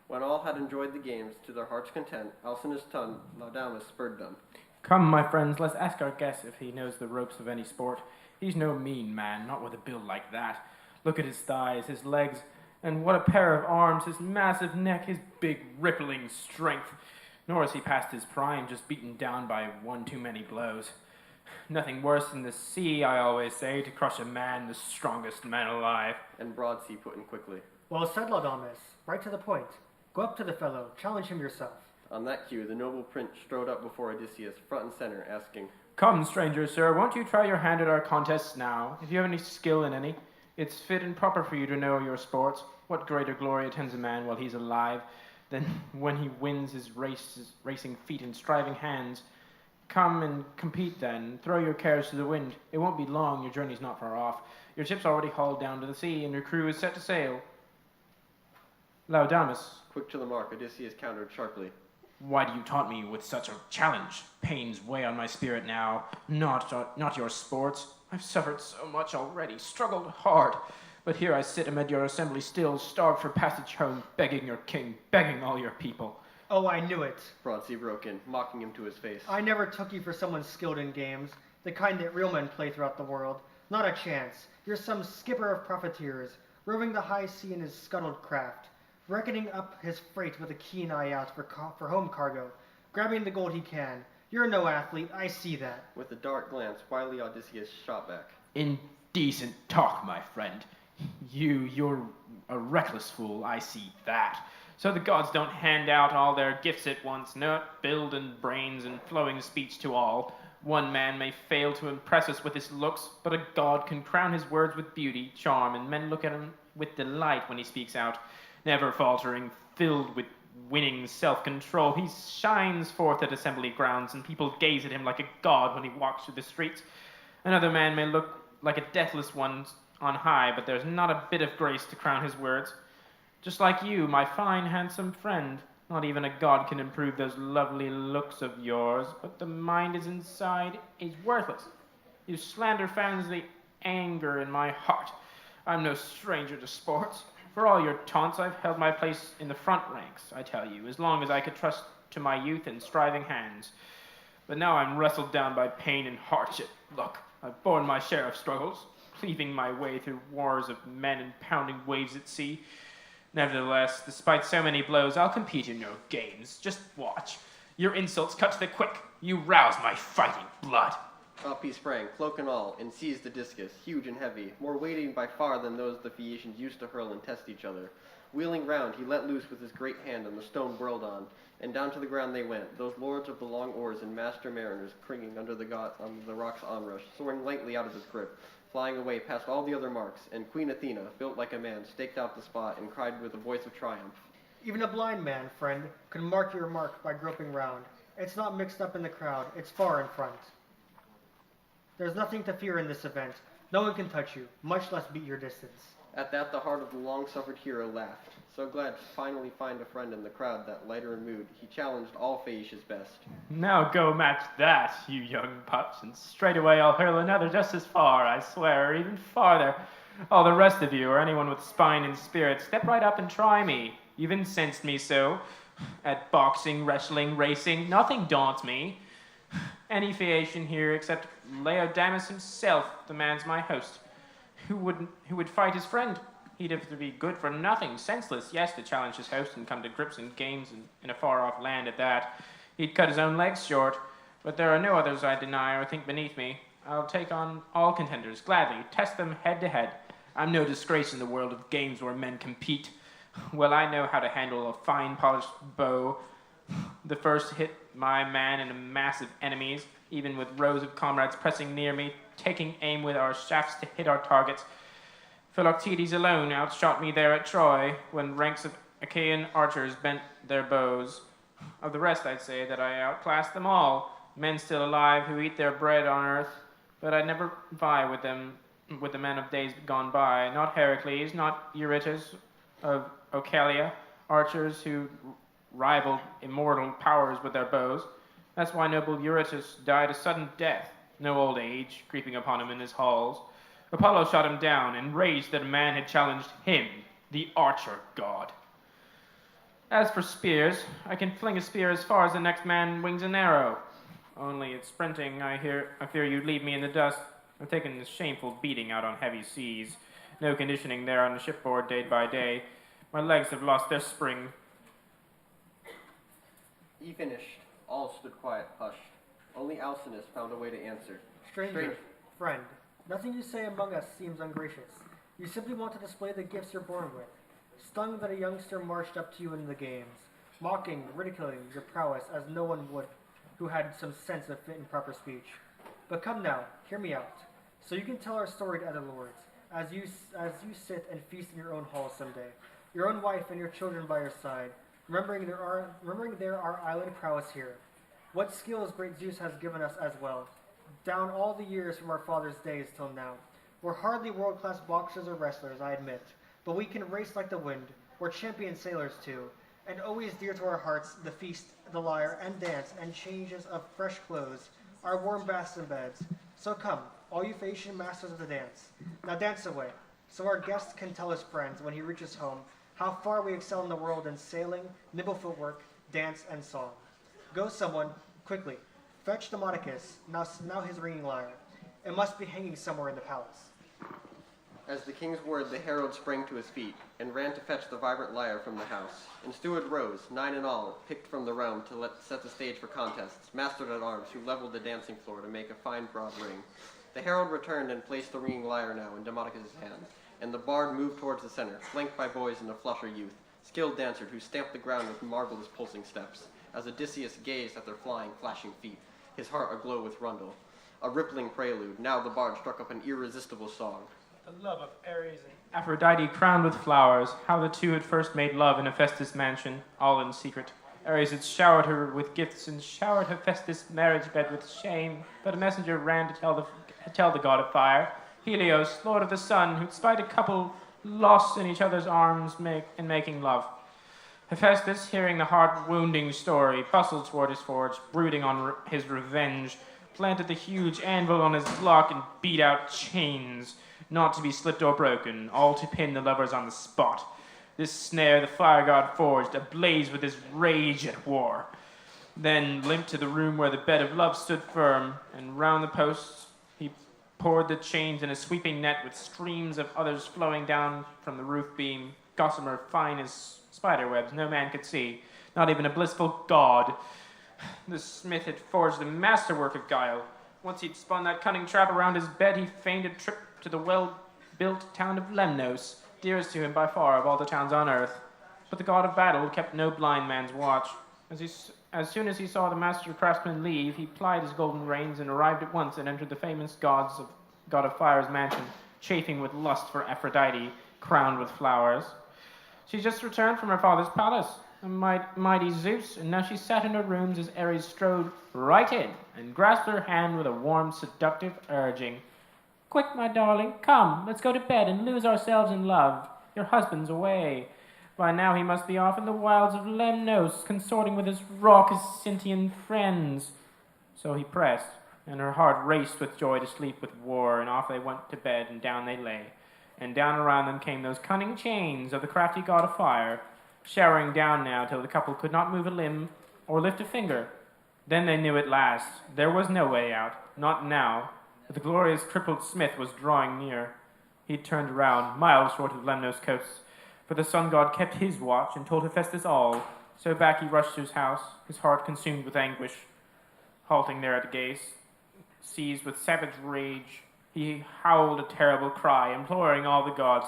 When all had enjoyed the games to their heart's content, Alcinous' son Laodamas spurred them. Come, my friends, let's ask our guest if he knows the ropes of any sport. He's no mean man, not with a build like that. Look at his thighs, his legs, and what a pair of arms, his massive neck, his big rippling strength. Nor is he past his prime, just beaten down by one too many blows. Nothing worse than the sea, I always say, to crush a man, the strongest man alive. And Broadsea put in quickly. Well said, Laodamas. Right to the point. Go up to the fellow, challenge him yourself. On that cue, the noble prince strode up before Odysseus, front and center, asking, Come, stranger, sir, won't you try your hand at our contests now, if you have any skill in any? It's fit and proper for you to know your sports. What greater glory attends a man while he's alive than when he wins his racing feet and striving hands? Come and compete then. Throw your cares to the wind. It won't be long, your journey's not far off. Your ship's already hauled down to the sea, and your crew is set to sail. Laodamas. Quick to the mark, Odysseus countered sharply. Why do you taunt me with such a challenge? Pains weigh on my spirit now. Not your sports. I've suffered so much already, struggled hard. But here I sit amid your assembly still, starved for passage home, begging your king, begging all your people. Oh, I knew it. Broadsea broke in, mocking him to his face. I never took you for someone skilled in games, the kind that real men play throughout the world. Not a chance. You're some skipper of profiteers, roving the high sea in his scuttled craft, reckoning up his freight with a keen eye out for home cargo, grabbing the gold he can. You're no athlete, I see that. With a dark glance, wily Odysseus shot back. Indecent talk, my friend. You're a reckless fool, I see that. So the gods don't hand out all their gifts at once, not build and brains and flowing speech to all. One man may fail to impress us with his looks, but a god can crown his words with beauty, charm, and men look at him with delight when he speaks out, never faltering, filled with winning self-control. He shines forth at assembly grounds, and people gaze at him like a god when he walks through the streets. Another man may look like a deathless one on high, but there's not a bit of grace to crown his words. Just like you, my fine, handsome friend. Not even a god can improve those lovely looks of yours, but the mind is inside is worthless. Your slander fans the anger in my heart. I'm no stranger to sports. For all your taunts, I've held my place in the front ranks, I tell you, as long as I could trust to my youth and striving hands. But now I'm wrestled down by pain and hardship. Look, I've borne my share of struggles, cleaving my way through wars of men and pounding waves at sea. Nevertheless, despite so many blows, I'll compete in your games. Just watch. Your insults cut to the quick. You rouse my fighting blood. Up he sprang, cloak and all, and seized the discus, huge and heavy, more weighty by far than those the Phaeacians used to hurl and test each other. Wheeling round, he let loose with his great hand, and the stone whirled on, and down to the ground they went, those lords of the long oars and master mariners clinging under the rock's onrush, soaring lightly out of his grip, flying away past all the other marks, and Queen Athena, built like a man, staked out the spot and cried with a voice of triumph. Even a blind man, friend, could mark your mark by groping round. It's not mixed up in the crowd, it's far in front. There's nothing to fear in this event. No one can touch you, much less beat your distance. At that the heart of the long-suffered hero laughed. So glad to finally find a friend in the crowd that, lighter in mood, he challenged all Phaeacia's best. Now go match that, you young pups, and straightway I'll hurl another just as far, I swear, or even farther. All the rest of you, or anyone with spine and spirit, step right up and try me. You've incensed me so. At boxing, wrestling, racing, nothing daunts me. Any Phaeacian here except Laodamas himself demands my host. Who would fight his friend? He'd have to be good for nothing, senseless, yes, to challenge his host and come to grips and games in a far-off land at that. He'd cut his own legs short, but there are no others I deny or think beneath me. I'll take on all contenders, gladly, test them head to head. I'm no disgrace in the world of games where men compete. Well, I know how to handle a fine polished bow. The first hit my man and a mass of enemies, even with rows of comrades pressing near me, taking aim with our shafts to hit our targets. Philoctetes alone outshot me there at Troy, when ranks of Achaean archers bent their bows. Of the rest, I'd say that I outclassed them all, men still alive who eat their bread on earth, but I'd never vie with them, with the men of days gone by, not Heracles, not Eurytus of Oechalia, archers who rivaled immortal powers with their bows. That's why noble Eurytus died a sudden death, no old age creeping upon him in his halls. Apollo shot him down, enraged that a man had challenged him, the archer god. As for spears, I can fling a spear as far as the next man wings an arrow. Only at sprinting, I fear you'd leave me in the dust. I've taken a shameful beating out on heavy seas. No conditioning there on the shipboard day by day. My legs have lost their spring. He finished. All stood quiet, hushed. Only Alcinous found a way to answer. Stranger, friend, nothing you say among us seems ungracious. You simply want to display the gifts you're born with. Stung that a youngster marched up to you in the games, mocking, ridiculing your prowess as no one would who had some sense of fit and proper speech. But come now, hear me out, so you can tell our story to other lords, as you sit and feast in your own halls someday, your own wife and your children by your side, remembering there are island prowess here. What skills great Zeus has given us as well, down all the years from our father's days till now. We're hardly world-class boxers or wrestlers, I admit, but we can race like the wind. We're champion sailors too, and always dear to our hearts, the feast, the lyre, and dance, and changes of fresh clothes, our warm baths and beds. So come, all you Phaeacian masters of the dance, now dance away, so our guest can tell his friends when he reaches home how far we excel in the world in sailing, nimble footwork, dance, and song. Go someone, quickly, fetch Demodocus, now his ringing lyre. It must be hanging somewhere in the palace. As the king's word, the herald sprang to his feet, and ran to fetch the vibrant lyre from the house. And steward rose, 9 in all, picked from the realm to set the stage for contests, mastered at arms who leveled the dancing floor to make a fine broad ring. The herald returned and placed the ringing lyre now in Demodocus' hand, and the bard moved towards the center, flanked by boys and a flusher youth, skilled dancers who stamped the ground with marvelous pulsing steps, as Odysseus gazed at their flying, flashing feet, his heart aglow with rundle. A rippling prelude, now the bard struck up an irresistible song. The love of Ares and Aphrodite crowned with flowers, how the two had first made love in Hephaestus' mansion, all in secret. Ares had showered her with gifts and showered Hephaestus' marriage bed with shame, but a messenger ran to tell the god of fire, Helios, lord of the sun, who'd spied a couple lost in each other's arms in making love. Hephaestus, hearing the heart-wounding story, bustled toward his forge, brooding on his revenge, planted the huge anvil on his block and beat out chains, not to be slipped or broken, all to pin the lovers on the spot. This snare the fire god forged, ablaze with his rage at war. Then limped to the room where the bed of love stood firm, and round the posts he poured the chains in a sweeping net with streams of others flowing down from the roof beam, gossamer fine as spider webs no man could see, not even a blissful god. The smith had forged a masterwork of guile. Once he'd spun that cunning trap around his bed, he feigned a trip to the well-built town of Lemnos, dearest to him by far of all the towns on earth. But the god of battle kept no blind man's watch. As soon as he saw the master craftsman leave, he plied his golden reins and arrived at once and entered the famous god of fire's mansion, chafing with lust for Aphrodite, crowned with flowers. She just returned from her father's palace, a mighty Zeus, and now she sat in her rooms as Ares strode right in and grasped her hand with a warm, seductive urging. Quick, my darling, come, let's go to bed and lose ourselves in love. Your husband's away. By now he must be off in the wilds of Lemnos, consorting with his raucous Sintian friends. So he pressed, and her heart raced with joy to sleep with war, and off they went to bed, and down they lay. And down around them came those cunning chains of the crafty god of fire, showering down now till the couple could not move a limb or lift a finger. Then they knew at last there was no way out, not now, but the glorious crippled smith was drawing near. He turned around, miles short of Lemnos coast, for the sun god kept his watch and told Hephaestus all. So back he rushed to his house, his heart consumed with anguish. Halting there at the gates, seized with savage rage, he howled a terrible cry, imploring all the gods.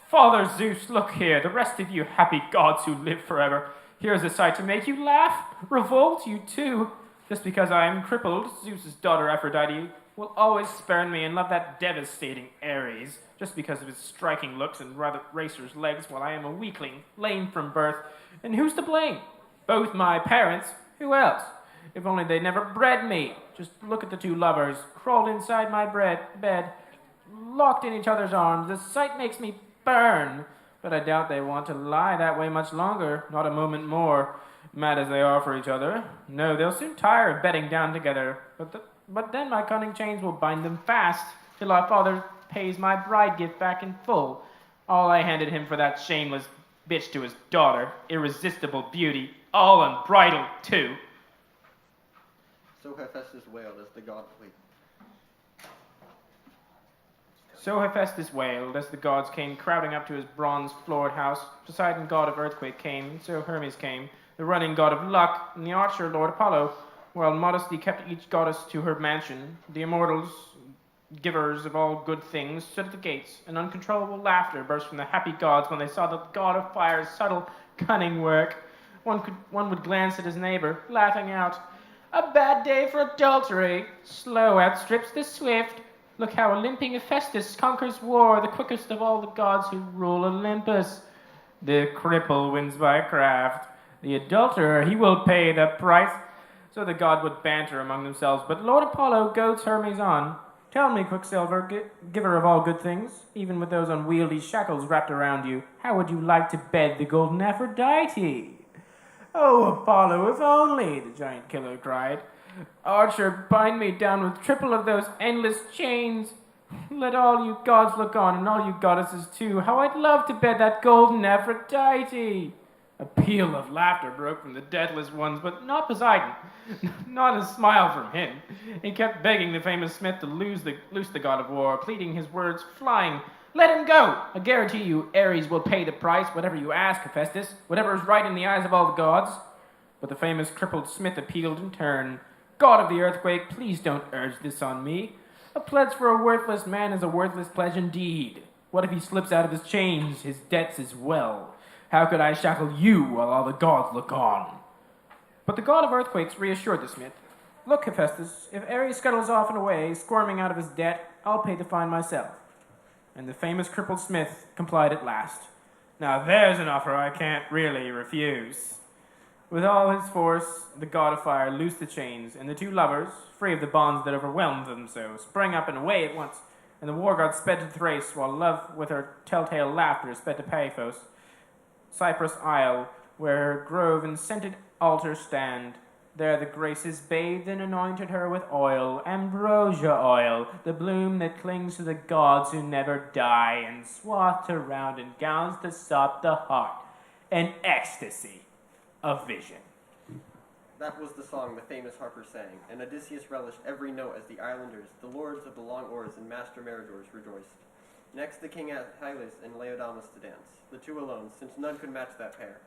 Father Zeus, look here, the rest of you happy gods who live forever. Here's a sight to make you laugh, revolt you too. Just because I am crippled, Zeus's daughter Aphrodite will always spurn me and love that devastating Ares, just because of his striking looks and rather racer's legs, while I am a weakling, lame from birth. And who's to blame? Both my parents. Who else? If only they never bred me. Just look at the two lovers, crawled inside my bed, locked in each other's arms. The sight makes me burn. But I doubt they want to lie that way much longer, not a moment more, mad as they are for each other. No, they'll soon tire of bedding down together. But then my cunning chains will bind them fast, till our father pays my bride gift back in full. All I handed him for that shameless bitch to his daughter, irresistible beauty, all unbridled too. So Hephaestus wailed as the god pleaded. So Hephaestus wailed as the gods came crowding up to his bronze-floored house. Poseidon, god of earthquake, came, and so Hermes came, the running god of luck, and the archer, Lord Apollo, while modesty kept each goddess to her mansion. The immortals, givers of all good things, stood at the gates, and uncontrollable laughter burst from the happy gods when they saw the god of fire's subtle, cunning work. One would glance at his neighbor, laughing out, "A bad day for adultery. Slow outstrips the swift. Look how a limping Hephaestus conquers war, the quickest of all the gods who rule Olympus. The cripple wins by craft. The adulterer, he will pay the price." So the god would banter among themselves, but Lord Apollo goads Hermes on. "Tell me, Quicksilver, giver of all good things, even with those unwieldy shackles wrapped around you, how would you like to bed the golden Aphrodite?" "Oh, Apollo, if only," the giant killer cried. "Archer, bind me down with triple of those endless chains. Let all you gods look on, and all you goddesses too. How I'd love to bed that golden Aphrodite." A peal of laughter broke from the deathless ones, but not Poseidon. Not a smile from him. He kept begging the famous smith to loose the god of war, pleading his words flying. "Let him go! I guarantee you Ares will pay the price, whatever you ask, Hephaestus, whatever is right in the eyes of all the gods." But the famous crippled smith appealed in turn. "God of the earthquake, please don't urge this on me. A pledge for a worthless man is a worthless pledge indeed. What if he slips out of his chains, his debts as well? How could I shackle you while all the gods look on?" But the god of earthquakes reassured the smith. "Look, Hephaestus, if Ares scuttles off and away, squirming out of his debt, I'll pay the fine myself." and the famous crippled smith complied at last. Now there's an offer I can't really refuse. With all his force, the god of fire loosed the chains, and the two lovers, free of the bonds that overwhelmed them so, sprang up and away at once, and the war god sped to Thrace, while love with her telltale laughter sped to Paphos, Cyprus Isle, where grove and scented altar stand. There the Graces bathed and anointed her with oil, ambrosia oil, the bloom that clings to the gods who never die, and swathed her round in gowns to sop the heart, an ecstasy of vision. That was the song the famous harper sang, and Odysseus relished every note as the islanders, the lords of the long oars and master mariners rejoiced. Next the king asked Hylas and Laodamas to dance, the two alone, since none could match that pair.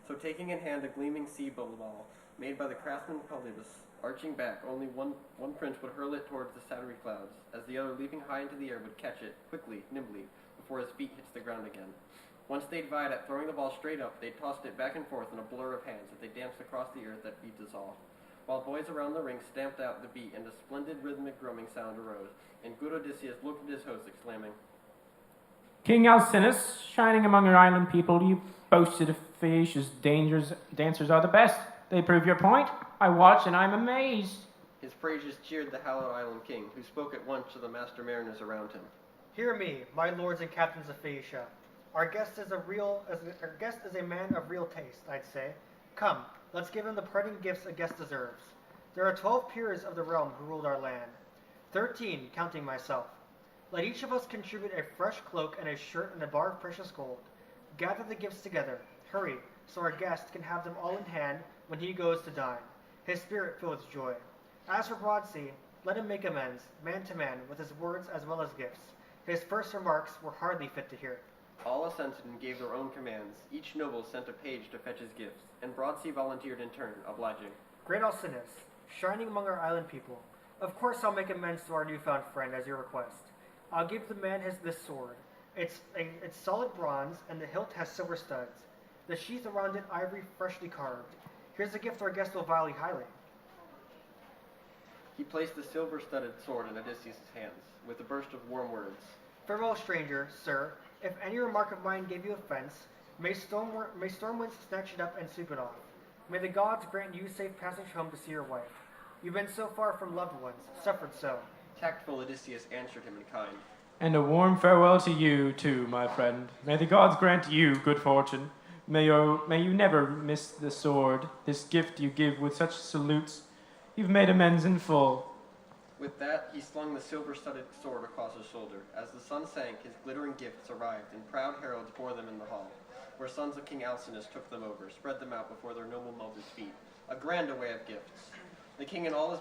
So taking in hand a gleaming sea ball, made by the craftsman Polybus, arching back, only one prince would hurl it towards the shadowy clouds, as the other, leaping high into the air, would catch it, quickly, nimbly, before his feet hits the ground again. Once they'd vied at throwing the ball straight up, they tossed it back and forth in a blur of hands as they danced across the earth that feeds us all. While boys around the ring stamped out the beat, and a splendid rhythmic drumming sound arose, and good Odysseus looked at his host, exclaiming, King Alcinous, shining among your island people, you boasted of Phaeacia's dancers are the best. They prove your point. I watch and I'm amazed. His praises cheered the hallowed island king, who spoke at once to the master mariners around him. Hear me, my lords and captains of Phaeacia. Our guest is a man of real taste, I'd say. Come, let's give him the parting gifts a guest deserves. There are 12 peers of the realm who ruled our land, 13 counting myself. Let each of us contribute a fresh cloak and a shirt and a bar of precious gold. Gather the gifts together. Hurry, so our guest can have them all in hand when he goes to dine, his spirit filled with joy. As for Broadsea, let him make amends, man to man, with his words as well as gifts. His first remarks were hardly fit to hear. All assented and gave their own commands. Each noble sent a page to fetch his gifts, and Broadsea volunteered in turn, obliging. Great Alcinous, shining among our island people, of course I'll make amends to our newfound friend as your request. I'll give the man this sword. It's solid bronze, and the hilt has silver studs. The sheath around it ivory freshly carved. Here's a gift our guest will value highly. He placed the silver-studded sword in Odysseus' hands, with a burst of warm words. Farewell, stranger, sir. If any remark of mine gave you offense, may storm winds snatch it up and sweep it off. May the gods grant you safe passage home to see your wife. You've been so far from loved ones, suffered so. Tactful Odysseus answered him in kind. And a warm farewell to you, too, my friend. May the gods grant you good fortune. May you never miss the sword, this gift you give with such salutes. You've made amends in full. With that, he slung the silver-studded sword across his shoulder. As the sun sank, his glittering gifts arrived, and proud heralds bore them in the hall, where sons of King Alcinous took them over, spread them out before their noble mother's feet. A grand array of gifts. The king in all his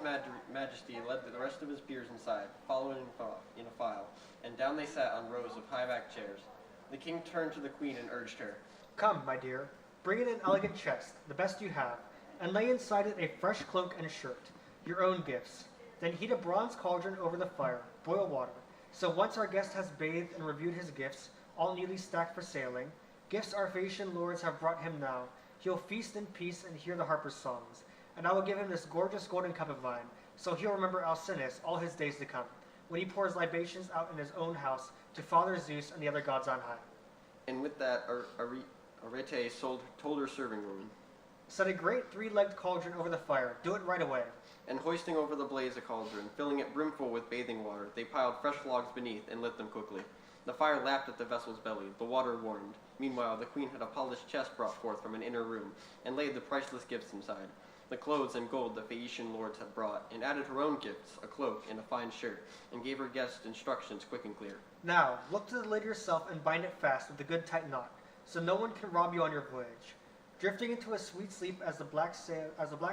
majesty led the rest of his peers inside, following in a file, and down they sat on rows of high-backed chairs. The king turned to the queen and urged her, Come, my dear, bring in an elegant chest, the best you have, and lay inside it a fresh cloak and a shirt, your own gifts. Then heat a bronze cauldron over the fire, boil water. So once our guest has bathed and reviewed his gifts, all neatly stacked for sailing, gifts our Phaeacian lords have brought him now, he'll feast in peace and hear the harper's songs. And I will give him this gorgeous golden cup of mine, so he'll remember Alcinous all his days to come, when he pours libations out in his own house to Father Zeus and the other gods on high. And with that, Arete told her serving woman, Set a great three-legged cauldron over the fire. Do it right away. And hoisting over the blaze a cauldron, filling it brimful with bathing water, they piled fresh logs beneath and lit them quickly. The fire lapped at the vessel's belly, the water warmed. Meanwhile, the queen had a polished chest brought forth from an inner room, and laid the priceless gifts inside. The clothes and gold the Phaeacian lords had brought, and added her own gifts, a cloak and a fine shirt, and gave her guests instructions quick and clear. Now, look to the lid yourself and bind it fast with a good tight knot, so no one can rob you on your voyage, drifting into a sweet sleep as the black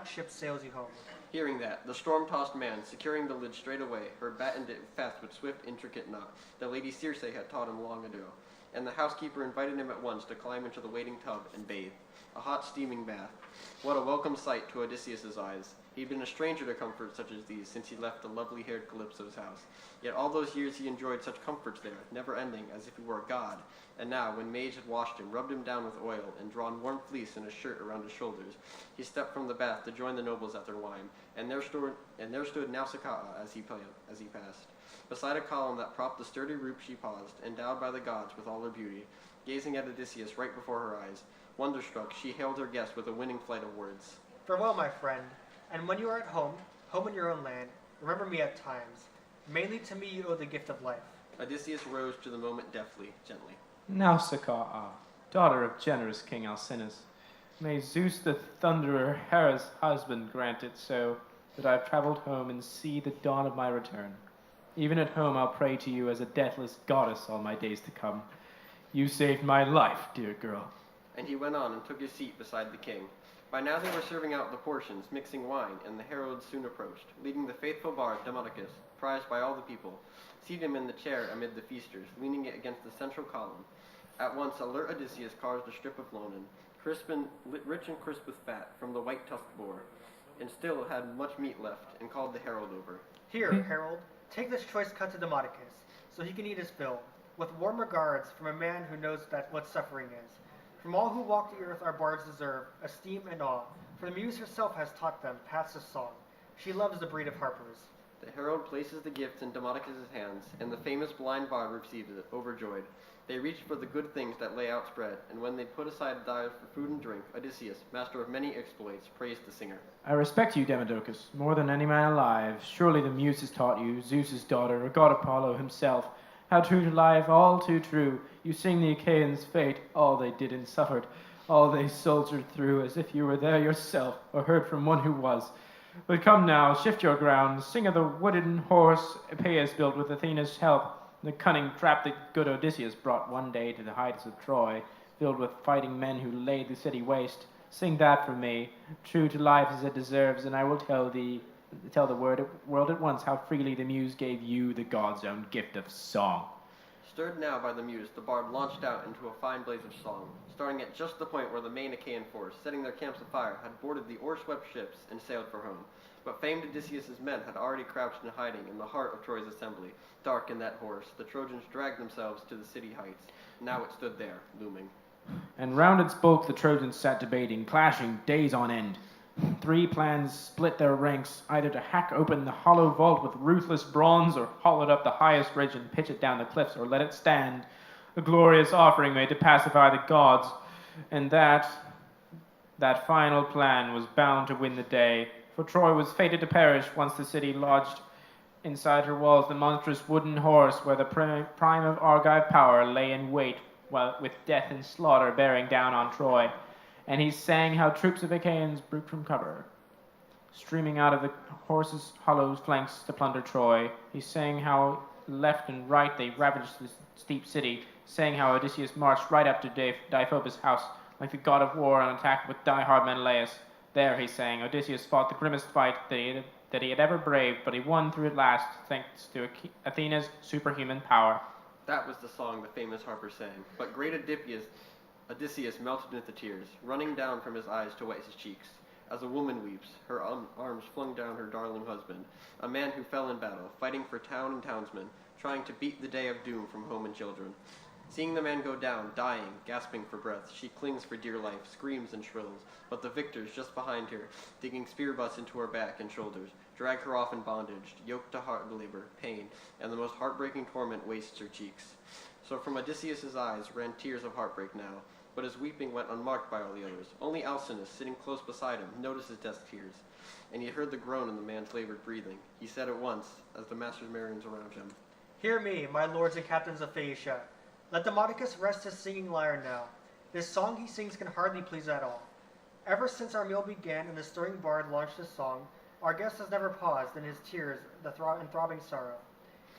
ship sails you home. Hearing that, the storm-tossed man, securing the lid straight away, battened it fast with swift, intricate knot that Lady Circe had taught him long ago, and the housekeeper invited him at once to climb into the waiting tub and bathe. a hot steaming bath. What a welcome sight to Odysseus's eyes. He'd been a stranger to comforts such as these since he left the lovely-haired Calypso's house. Yet all those years he enjoyed such comforts there, never ending, as if he were a god. And now, when maids had washed him, rubbed him down with oil, and drawn warm fleece and a shirt around his shoulders, he stepped from the bath to join the nobles at their wine. And there stood Nausicaa as he passed. Beside a column that propped the sturdy roof she paused, endowed by the gods with all her beauty, gazing at Odysseus right before her eyes. Wonderstruck, she hailed her guest with a winning flight of words. Farewell, my friend, and when you are at home in your own land, remember me at times. Mainly to me you owe the gift of life. Odysseus rose to the moment deftly, gently. Nausicaa, daughter of generous King Alcinous, may Zeus the Thunderer, Hera's husband, grant it so, that I've traveled home and see the dawn of my return. Even at home I'll pray to you as a deathless goddess all my days to come. You saved my life, dear girl. And he went on and took his seat beside the king. By now they were serving out the portions, mixing wine, and the herald soon approached, leading the faithful bard Demodocus, prized by all the people, seated him in the chair amid the feasters, leaning it against the central column. At once alert Odysseus carved a strip of loin, rich and crisp with fat, from the white-tusked boar, and still had much meat left, and called the herald over. Here, herald, take this choice cut to Demodocus, so he can eat his fill, with warm regards from a man who knows what suffering is. From all who walk the earth our bards deserve esteem and awe, for the muse herself has taught them paths of song. She loves the breed of harpers. The herald places the gifts in Demodocus' hands, and the famous blind bard receives it, overjoyed. They reached for the good things that lay outspread, and when they put aside dives for food and drink, Odysseus, master of many exploits, praised the singer. I respect you, Demodocus, more than any man alive. Surely the muse has taught you, Zeus's daughter, or god Apollo himself, how true to life, all too true. You sing the Achaeans' fate, all they did and suffered, all they soldiered through, as if you were there yourself, or heard from one who was. But come now, shift your ground, sing of the wooden horse Epeius built with Athena's help, the cunning trap that good Odysseus brought one day to the heights of Troy, filled with fighting men who laid the city waste. Sing that for me, true to life as it deserves, and I will tell the world at once how freely the muse gave you the god's own gift of song. Stirred now by the muse, the bard launched out into a fine blaze of song, starting at just the point where the main Achaean force, setting their camps afire, had boarded the oar-swept ships and sailed for home. But famed Odysseus' men had already crouched in hiding in the heart of Troy's assembly. Dark in that horse, the Trojans dragged themselves to the city heights. Now it stood there, looming. And round its bulk the Trojans sat debating, clashing days on end. 3 plans split their ranks, either to hack open the hollow vault with ruthless bronze, or haul it up the highest ridge and pitch it down the cliffs, or let it stand, a glorious offering made to pacify the gods. And that final plan was bound to win the day, for Troy was fated to perish once the city lodged inside her walls the monstrous wooden horse, where the prime of Argive power lay in wait, with death and slaughter bearing down on Troy. And he sang how troops of Achaeans broke from cover, streaming out of the horse's hollow flanks to plunder Troy. He sang how left and right they ravaged the steep city, saying how Odysseus marched right up to Deiphobus' house, like the god of war on attack with die-hard Menelaus. There, he sang, Odysseus fought the grimmest fight that he had ever braved, but he won through at last, thanks to Athena's superhuman power. That was the song the famous harper sang, but great Odysseus melted into tears, running down from his eyes to wet his cheeks. As a woman weeps, her arms flung down her darling husband, a man who fell in battle, fighting for town and townsmen, trying to beat the day of doom from home and children. Seeing the man go down, dying, gasping for breath, she clings for dear life, screams and shrills, but the victors just behind her, digging spear butts into her back and shoulders, drag her off in bondage, yoked to hard labor, pain, and the most heartbreaking torment wastes her cheeks. So from Odysseus' eyes ran tears of heartbreak now, but his weeping went unmarked by all the others. Only Alcinous, sitting close beside him, noticed his death tears, and he heard the groan in the man's labored breathing. He said at once, as the master's mariners around him, Hear me, my lords and captains of Phaeacia. Let Demodocus rest his singing lyre now. This song he sings can hardly please at all. Ever since our meal began and the stirring bard launched his song, our guest has never paused in his tears and throbbing sorrow.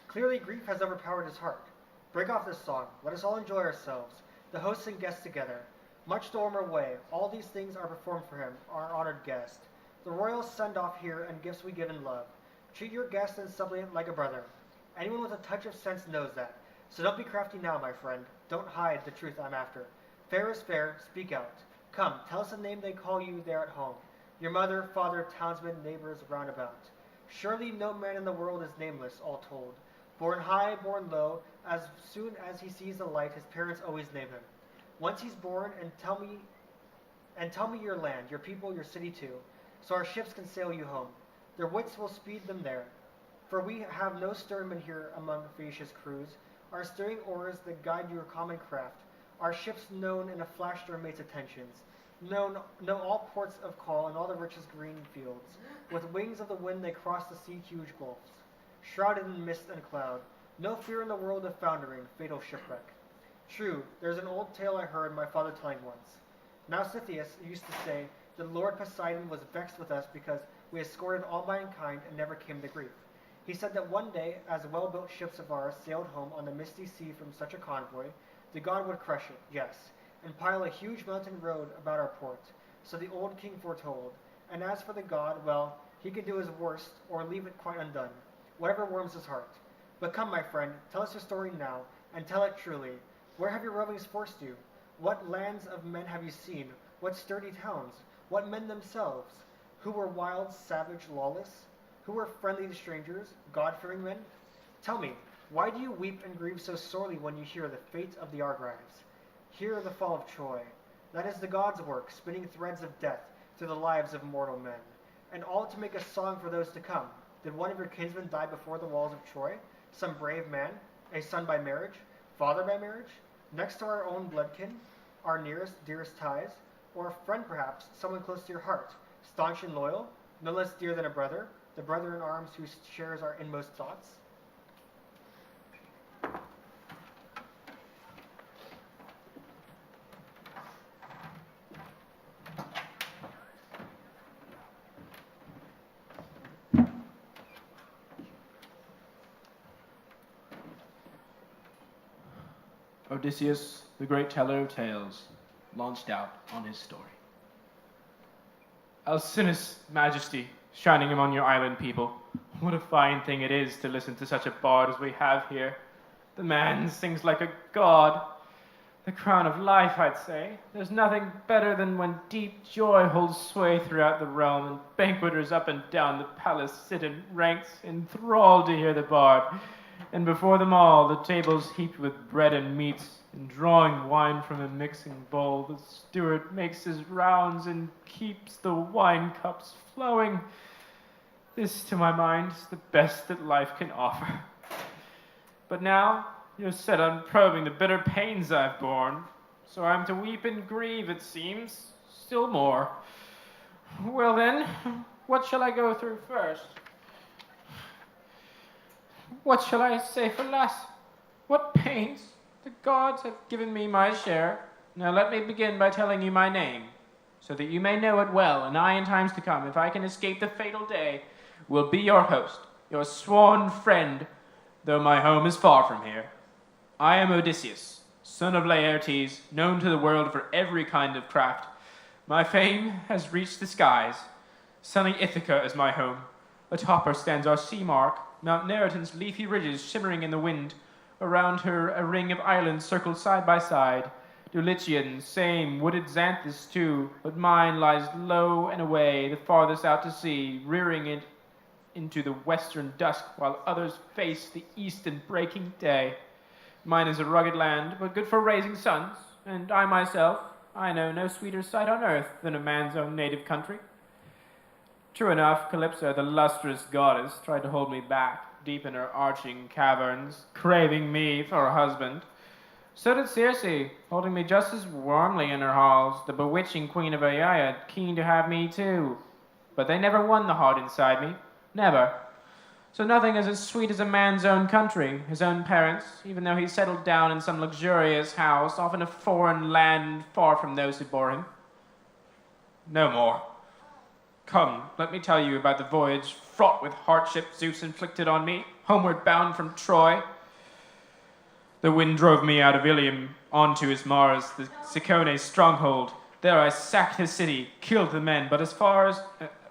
Clearly grief has overpowered his heart. Break off this song. Let us all enjoy ourselves, the hosts and guests together. Much the warmer way, all these things are performed for him, our honored guest. The royal send-off here and gifts we give in love. Treat your guest and suppliant like a brother. Anyone with a touch of sense knows that. So don't be crafty now, my friend. Don't hide the truth I'm after. Fair is fair, speak out. Come, tell us the name they call you there at home. Your mother, father, townsmen, neighbors round about. Surely no man in the world is nameless, all told. Born high, born low, as soon as he sees the light, his parents always name him. Once he's born, and tell me your land, your people, your city too, so our ships can sail you home. Their wits will speed them there. For we have no steersmen here among Phaeacia's crews. Our steering oars that guide your common craft. Our ships known in a flash their mates' attentions. Know all ports of call and all the richest green fields. With wings of the wind they cross the sea-huge gulfs, shrouded in mist and cloud. No fear in the world of foundering, fatal shipwreck. True, there's an old tale I heard my father telling once. Nausithius used to say that Lord Poseidon was vexed with us because we escorted all mankind and never came to grief. He said that one day, as well-built ships of ours sailed home on the misty sea from such a convoy, the god would crush it, yes, and pile a huge mountain road about our port. So the old king foretold. And as for the god, well, he could do his worst or leave it quite undone, whatever warms his heart. But come, my friend, tell us your story now, and tell it truly. Where have your rovings forced you? What lands of men have you seen? What sturdy towns? What men themselves? Who were wild, savage, lawless? Who were friendly to strangers, God-fearing men? Tell me, why do you weep and grieve so sorely when you hear the fate of the Argives? Hear the fall of Troy. That is the gods' work, spinning threads of death through the lives of mortal men. And all to make a song for those to come. Did one of your kinsmen die before the walls of Troy? Some brave man? A son by marriage? Father by marriage? Next to our own bloodkin? Our nearest, dearest ties? Or a friend perhaps, someone close to your heart? Staunch and loyal? No less dear than a brother? The brother in arms who shares our inmost thoughts? Odysseus, the great teller of tales, launched out on his story. Alcinous majesty, shining among your island people, what a fine thing it is to listen to such a bard as we have here. The man sings like a god. The crown of life, I'd say. There's nothing better than when deep joy holds sway throughout the realm, and banqueters up and down the palace sit in ranks, enthralled to hear the bard. And before them all, the tables heaped with bread and meats, and drawing wine from a mixing bowl, the steward makes his rounds and keeps the wine cups flowing. This, to my mind, is the best that life can offer. But now, you're set on probing the bitter pains I've borne, so I'm to weep and grieve, it seems, still more. Well then, what shall I go through first? What shall I say for last? What pains? The gods have given me my share. Now let me begin by telling you my name, so that you may know it well, and I in times to come, if I can escape the fatal day, will be your host, your sworn friend, though my home is far from here. I am Odysseus, son of Laertes, known to the world for every kind of craft. My fame has reached the skies. Sunny Ithaca is my home. Atop her stands our sea mark, Mount Neriton's leafy ridges shimmering in the wind. Around her a ring of islands circled side by side. Dulichian, same, wooded Xanthus too, but mine lies low and away, the farthest out to sea, rearing it into the western dusk, while others face the eastern breaking day. Mine is a rugged land, but good for raising sons, and I myself, I know no sweeter sight on earth than a man's own native country. True enough, Calypso, the lustrous goddess, tried to hold me back, deep in her arching caverns, craving me for a husband. So did Circe, holding me just as warmly in her halls, the bewitching queen of Aiaia, keen to have me too. But they never won the heart inside me, never. So nothing is as sweet as a man's own country, his own parents, even though he settled down in some luxurious house, off in a foreign land far from those who bore him. No more. Come, let me tell you about the voyage fraught with hardship Zeus inflicted on me, homeward bound from Troy. The wind drove me out of Ilium onto Ismarus, the Cicone's stronghold. There I sacked his city, killed the men, but as for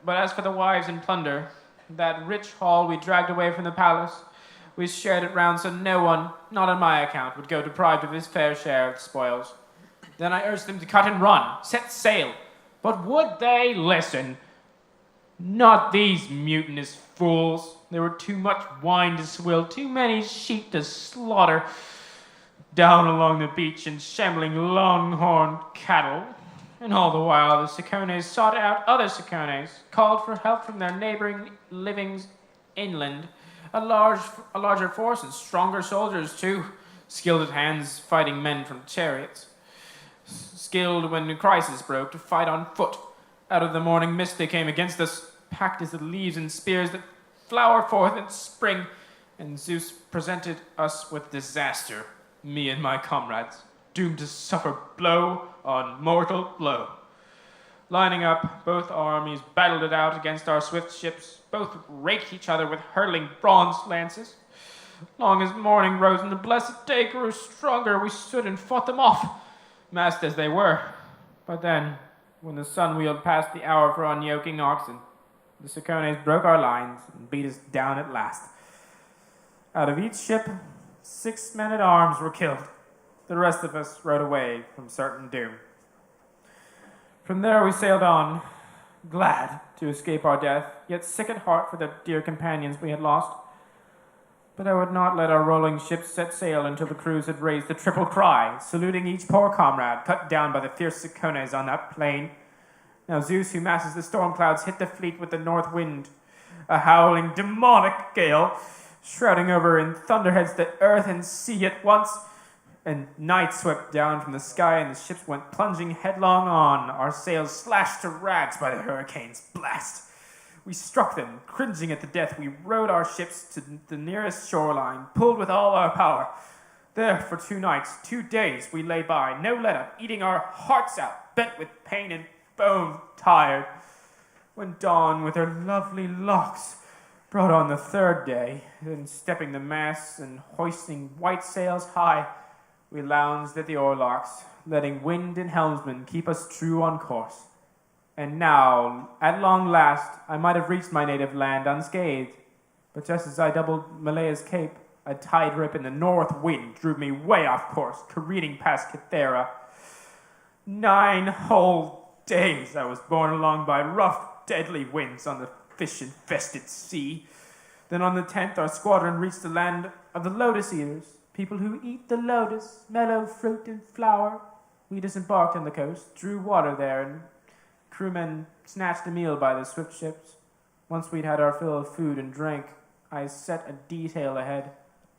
the wives and plunder, that rich haul we dragged away from the palace, we shared it round so no one, not on my account, would go deprived of his fair share of the spoils. Then I urged them to cut and run, set sail. But would they listen? Not these mutinous fools. There were too much wine to swill, too many sheep to slaughter. Down along the beach and shambling longhorned cattle. And all the while the Cicones sought out other Cicones, called for help from their neighboring livings inland. A larger force and stronger soldiers too, skilled at hands fighting men from chariots. Skilled when the crisis broke to fight on foot. Out of the morning mist they came against us, packed as the leaves and spears that flower forth in spring, and Zeus presented us with disaster, me and my comrades, doomed to suffer blow on mortal blow. Lining up, both armies battled it out against our swift ships, both raked each other with hurtling bronze lances. Long as morning rose and the blessed day grew stronger, we stood and fought them off, massed as they were. But then, when the sun wheeled past the hour for unyoking oxen, the Cicones broke our lines and beat us down at last. Out of each ship, 6 men-at-arms were killed. The rest of us rode away from certain doom. From there we sailed on, glad to escape our death, yet sick at heart for the dear companions we had lost. But I would not let our rolling ships set sail until the crews had raised the triple cry, saluting each poor comrade cut down by the fierce Cicones on that plain. Now Zeus, who masses the storm clouds, hit the fleet with the north wind, a howling demonic gale, shrouding over in thunderheads the earth and sea at once, and night swept down from the sky, and the ships went plunging headlong on, our sails slashed to rags by the hurricane's blast. We struck them, cringing at the death. We rowed our ships to the nearest shoreline, pulled with all our power. There for 2 nights, 2 days we lay by, no let up, eating our hearts out, bent with pain and bone tired. When dawn with her lovely locks brought on the 3rd day, then stepping the masts and hoisting white sails high, we lounged at the oarlocks, letting wind and helmsman keep us true on course. And now, at long last, I might have reached my native land unscathed, but just as I doubled Malaya's cape, a tide rip in the north wind drew me way off course, careening past Cythera. 9 whole days I was borne along by rough, deadly winds on the fish-infested sea. Then on the 10th, our squadron reached the land of the lotus eaters, people who eat the lotus, mellow fruit and flower. We disembarked on the coast, drew water there, and crewmen snatched a meal by the swift ships. Once we'd had our fill of food and drink, I set a detail ahead.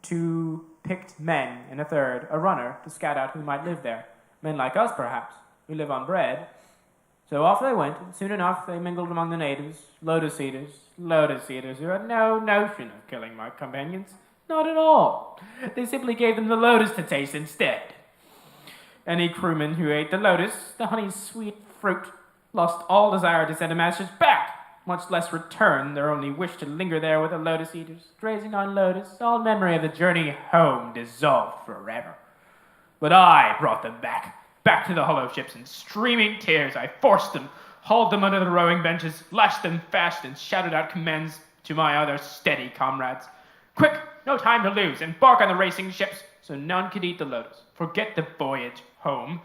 2 picked men and a 3rd, a runner, to scout out who might live there. Men like us, perhaps. We live on bread. So off they went, and soon enough they mingled among the natives, lotus eaters who had no notion of killing my companions. Not at all. They simply gave them the lotus to taste instead. Any crewman who ate the lotus, the honey's sweet fruit, lost all desire to send a master's back, much less return their only wish to linger there with the lotus eaters, grazing on lotus, all memory of the journey home dissolved forever. But I brought them back to the hollow ships, in streaming tears I forced them, hauled them under the rowing benches, lashed them fast, and shouted out commands to my other steady comrades. Quick, no time to lose, embark on the racing ships, so none could eat the lotus. Forget the voyage home.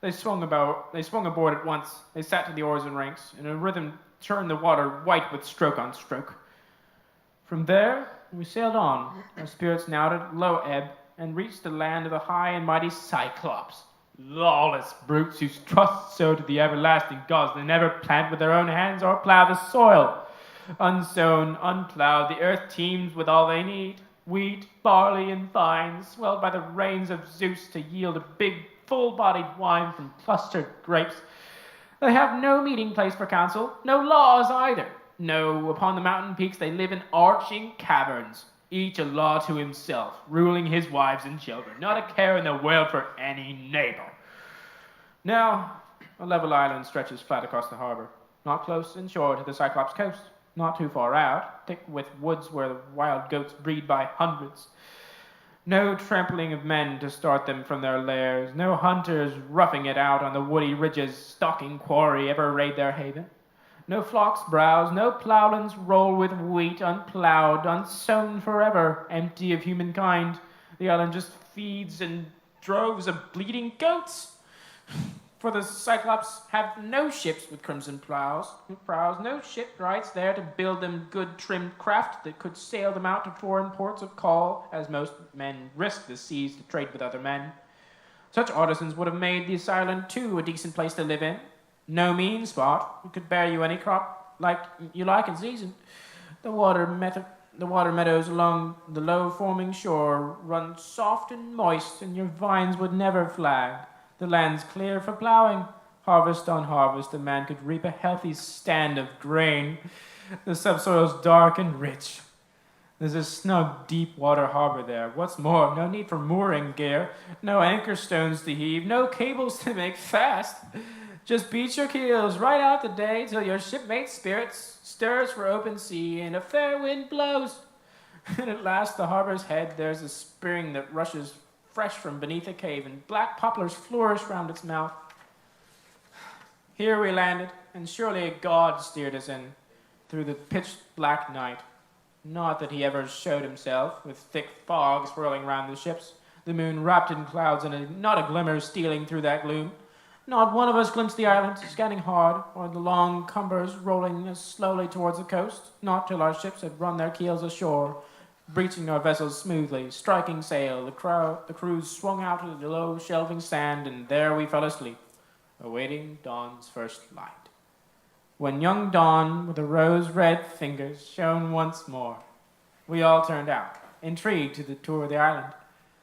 They swung aboard at once. They sat to the oars and ranks. In a rhythm turned the water white with stroke on stroke. From there, we sailed on, our spirits now at low ebb, and reached the land of the high and mighty Cyclops. Lawless brutes whose trust so to the everlasting gods they never plant with their own hands or plow the soil. Unsown, unplowed, the earth teems with all they need. Wheat, barley, and vines, swelled by the rains of Zeus to yield a big, full-bodied wine from clustered grapes. They have no meeting place for council, no laws either. No, upon the mountain peaks they live in arching caverns, each a law to himself, ruling his wives and children, not a care in the world for any neighbor. Now, a level island stretches flat across the harbor, not close inshore to the Cyclops coast, not too far out, thick with woods where the wild goats breed by hundreds. No trampling of men to start them from their lairs, no hunters roughing it out on the woody ridges, stalking quarry ever raid their haven. No flocks browse, no ploughlands roll with wheat unplowed, unsown forever, empty of humankind. The island just feeds in droves of bleating goats. For the Cyclops have no ships with crimson prows, no shipwrights there to build them good trimmed craft that could sail them out to foreign ports of call, as most men risk the seas to trade with other men. Such artisans would have made this island too a decent place to live in. No mean spot, it could bear you any crop like you like in season. The water meadows along the low forming shore run soft and moist, and your vines would never flag. The land's clear for plowing. Harvest on harvest, a man could reap a healthy stand of grain. The subsoil's dark and rich. There's a snug, deep water harbor there. What's more, no need for mooring gear, no anchor stones to heave, no cables to make fast. Just beat your keels right out the day till your shipmate's spirits stirs for open sea and a fair wind blows. And at last the harbor's head there's a spring that rushes fresh from beneath a cave, and black poplars flourish round its mouth. Here we landed, and surely a god steered us in through the pitch-black night. Not that he ever showed himself, with thick fog swirling round the ships, the moon wrapped in clouds, and not a glimmer stealing through that gloom. Not one of us glimpsed the island, scanning hard, or the long cumbers rolling us slowly towards the coast, not till our ships had run their keels ashore, breaching our vessels smoothly, striking sail. The crews swung out to the low shelving sand, and there we fell asleep, awaiting dawn's first light. When young dawn, with the rose-red fingers, shone once more, we all turned out, intrigued to the tour of the island.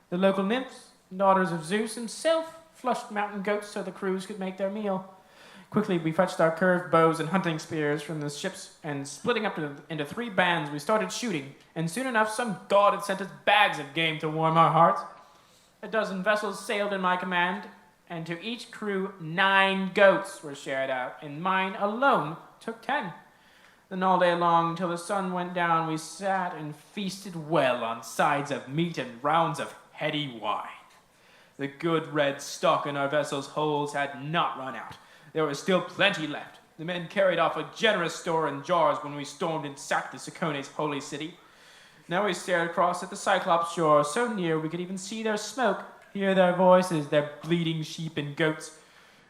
The local nymphs, daughters of Zeus himself, flushed mountain goats so the crews could make their meal. Quickly we fetched our curved bows and hunting spears from the ships, and splitting up into 3 bands, we started shooting, and soon enough some god had sent us bags of game to warm our hearts. A dozen vessels sailed in my command, and to each crew 9 goats were shared out, and mine alone took 10. Then all day long, till the sun went down, we sat and feasted well on sides of meat and rounds of heady wine. The good red stock in our vessels' holds had not run out. There was still plenty left. The men carried off a generous store in jars when we stormed and sacked the Cicones' holy city. Now we stared across at the Cyclops shore, so near we could even see their smoke, hear their voices, their bleating sheep and goats.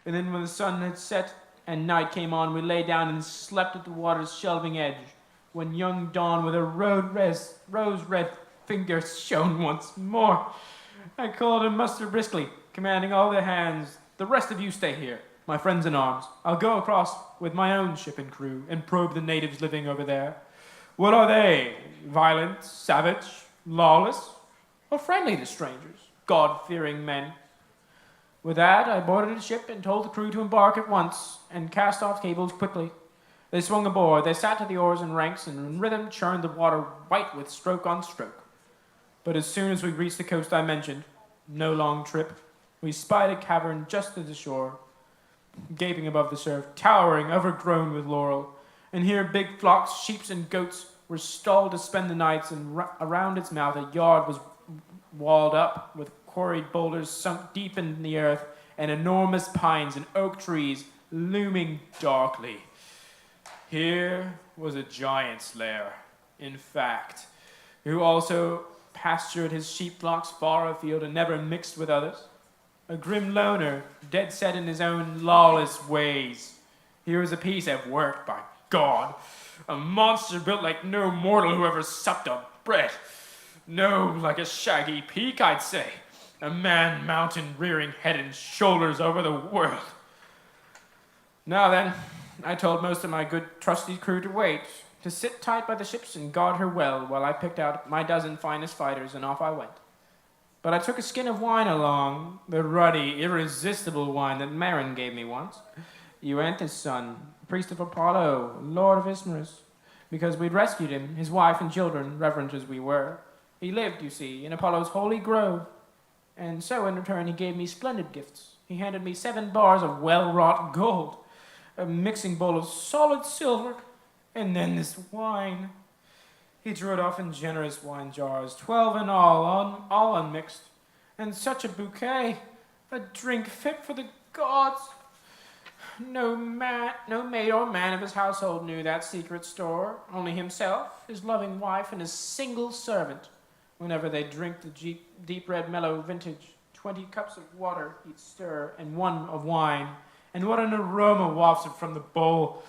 And then when the sun had set and night came on, we lay down and slept at the water's shelving edge, when young dawn with a rose-red finger shone once more. I called and mustered briskly, commanding all the hands, "The rest of you stay here, my friends in arms. I'll go across with my own ship and crew and probe the natives living over there. What are they? Violent, savage, lawless, or friendly to strangers, God-fearing men?" With that, I boarded a ship and told the crew to embark at once and cast off cables quickly. They swung aboard, they sat to the oars in ranks, and in rhythm churned the water white with stroke on stroke. But as soon as we reached the coast I mentioned, no long trip, we spied a cavern just at the shore, gaping above the surf, towering, overgrown with laurel. And here big flocks, sheep and goats, were stalled to spend the nights, and around its mouth a yard was walled up with quarried boulders sunk deep in the earth, and enormous pines and oak trees looming darkly. Here was a giant's lair, in fact, who also pastured his sheep flocks far afield and never mixed with others. A grim loner, dead set in his own lawless ways. Here was a piece of work, by God. A monster built like no mortal who ever supped on bread. No, like a shaggy peak, I'd say. A man-mountain rearing head and shoulders over the world. Now then, I told most of my good trusty crew to wait, to sit tight by the ships and guard her well while I picked out my dozen finest fighters, and off I went. But I took a skin of wine along, the ruddy, irresistible wine that Marin gave me once. Euanthus' son, priest of Apollo, lord of Ismarus, because we'd rescued him, his wife and children, reverent as we were. He lived, you see, in Apollo's holy grove, and so in return he gave me splendid gifts. He handed me 7 bars of well-wrought gold, a mixing bowl of solid silver, and then this wine. He drew it off in generous wine jars, 12 in all unmixed, and such a bouquet, a drink fit for the gods. No maid or man of his household knew that secret store, only himself, his loving wife, and his single servant, whenever they drink the deep red mellow vintage 20 cups of water he'd stir, and 1 of wine, and what an aroma wafted from the bowl.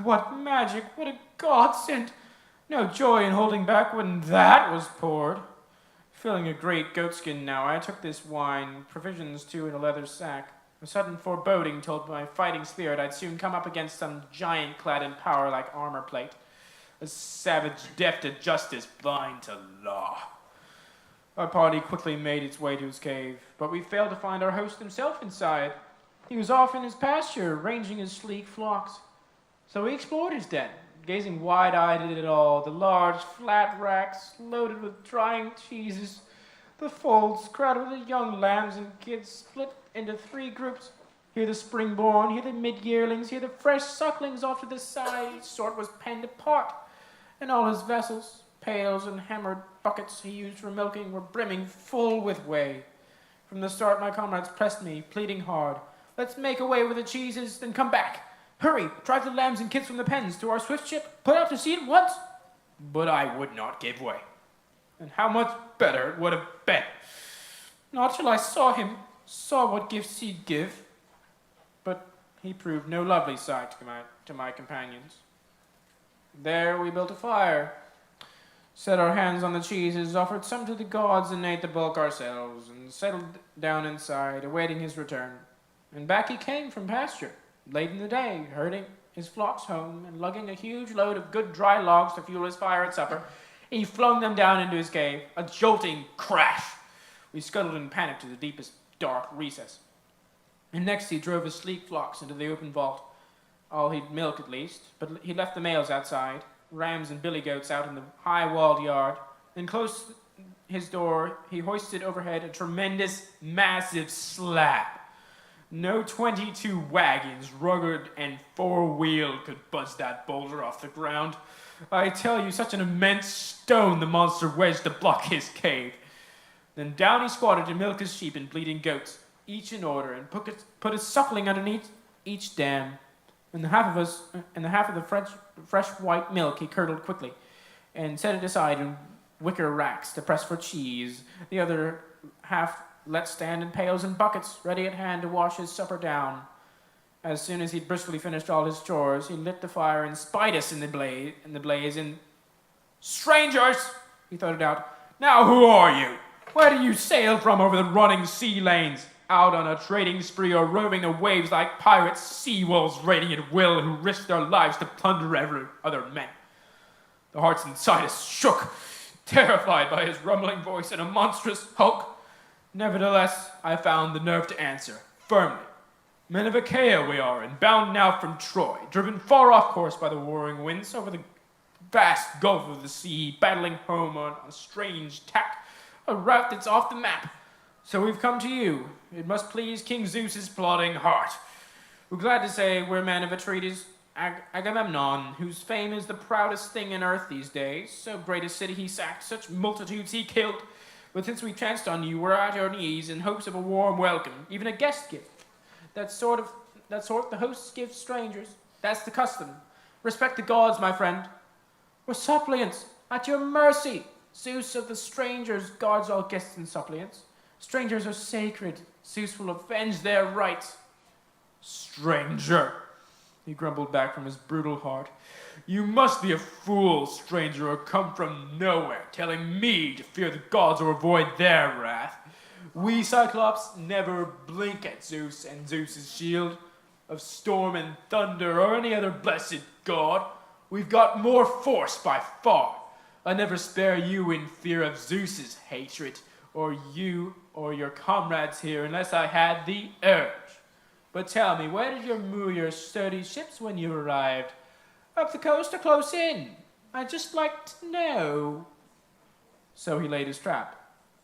What magic, what a godsend! No joy in holding back when that was poured. Filling a great goatskin now, I took this wine, provisions too in a leather sack. A sudden foreboding told my fighting spirit I'd soon come up against some giant clad in power like armor plate. A savage deaf to justice, blind to law. Our party quickly made its way to his cave, but we failed to find our host himself inside. He was off in his pasture, ranging his sleek flocks. So we explored his den, gazing wide-eyed at it all, the large, flat racks loaded with drying cheeses, the folds crowded with the young lambs and kids split into 3 groups. Here the spring-born, here the mid-yearlings, here the fresh sucklings off to the side. Each sort was penned apart, and all his vessels, pails and hammered buckets he used for milking, were brimming full with whey. From the start my comrades pressed me, pleading hard. Let's make away with the cheeses, then come back. Hurry, drive the lambs and kids from the pens to our swift ship, put out to sea at once. But I would not give way. And how much better it would have been. Not till I saw what gifts he'd give. But he proved no lovely sight to my companions. There we built a fire, set our hands on the cheeses, offered some to the gods, and ate the bulk ourselves, and settled down inside, awaiting his return. And back he came from pasture, late in the day, herding his flocks home, and lugging a huge load of good dry logs to fuel his fire at supper. He flung them down into his cave, a jolting crash. We scuttled in panic to the deepest dark recess. And next he drove his sleek flocks into the open vault. All he'd milk at least, but he left the males outside, rams and billy goats out in the high-walled yard. Then close to his door, he hoisted overhead a tremendous, massive slab. No 22 wagons, rugged and 4-wheeled, could budge that boulder off the ground. I tell you, such an immense stone the monster wedged to block his cave. Then down he squatted to milk his sheep and bleating goats, each in order, and put a suckling underneath each dam. And the half of the fresh white milk he curdled quickly, and set it aside in wicker racks to press for cheese. The other half let stand in pails and buckets, ready at hand to wash his supper down. As soon as he'd briskly finished all his chores, he lit the fire and spied us in the blaze, and "Strangers!" he thundered out. "Now who are you? Where do you sail from over the running sea lanes? Out on a trading spree or roving the waves like pirates, sea wolves raiding at will, who risk their lives to plunder every other men?" The hearts inside us shook, terrified by his rumbling voice and a monstrous hulk. Nevertheless, I found the nerve to answer, firmly. Men of Achaia we are, and bound now from Troy, driven far off course by the warring winds over the vast gulf of the sea, battling home on a strange tack, a route that's off the map. So we've come to you. It must please King Zeus's plodding heart. We're glad to say we're men of Atreides, Agamemnon, whose fame is the proudest thing in earth these days. So great a city he sacked, such multitudes he killed. But since we chanced on you, we're at your knees in hopes of a warm welcome, even a guest gift. That sort the hosts give strangers. That's the custom. Respect the gods, my friend. We're suppliants, at your mercy. Zeus of the strangers guards all guests and suppliants. Strangers are sacred. Zeus will avenge their rights. Stranger, he grumbled back from his brutal heart. You must be a fool, stranger, or come from nowhere, telling me to fear the gods or avoid their wrath. We Cyclops never blink at Zeus and Zeus's shield, of storm and thunder or any other blessed god. We've got more force by far. I never spare you in fear of Zeus's hatred, or you or your comrades here, unless I had the urge. But tell me, where did you moor your sturdy ships when you arrived? Up the coast or close in? I'd just like to know. So he laid his trap.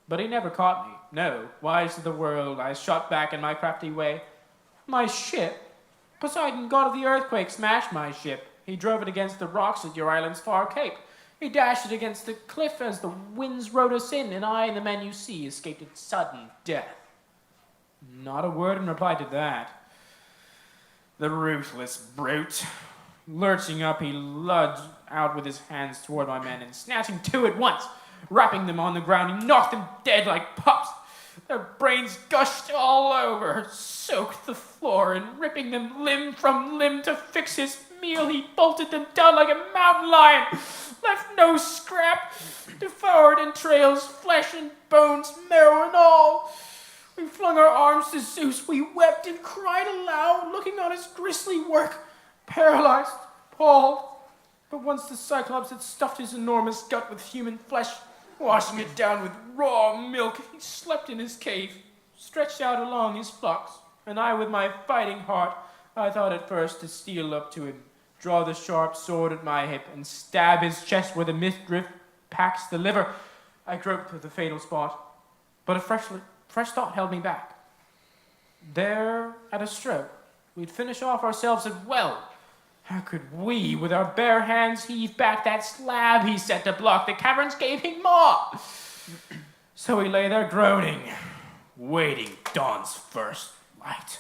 But he never caught me. No, wise to the world, I shot back in my crafty way. My ship? Poseidon, god of the earthquake, smashed my ship. He drove it against the rocks at your island's far cape. He dashed it against the cliff as the winds rode us in, and I and the men you see escaped its sudden death. Not a word in reply to that. The ruthless brute. Lurching up, he lunged out with his hands toward my men, and snatching two at once, rapping them on the ground, he knocked them dead like pups. Their brains gushed all over, soaked the floor, and ripping them limb from limb to fix his meal, he bolted them down like a mountain lion, left no scrap, devoured entrails, flesh and bones, marrow and all. We flung our arms to Zeus, we wept and cried aloud, looking on his grisly work, paralyzed, appalled. But once the Cyclops had stuffed his enormous gut with human flesh, washing it down with raw milk, he slept in his cave, stretched out along his flocks, and I, with my fighting heart, I thought at first to steal up to him, draw the sharp sword at my hip, and stab his chest where the midriff packs the liver. I groped to the fatal spot, but a fresh thought held me back. There, at a stroke, we'd finish off ourselves at well. How could we, with our bare hands, heave back that slab he set to block the cavern's gaping maw? So he lay there groaning, waiting dawn's first light.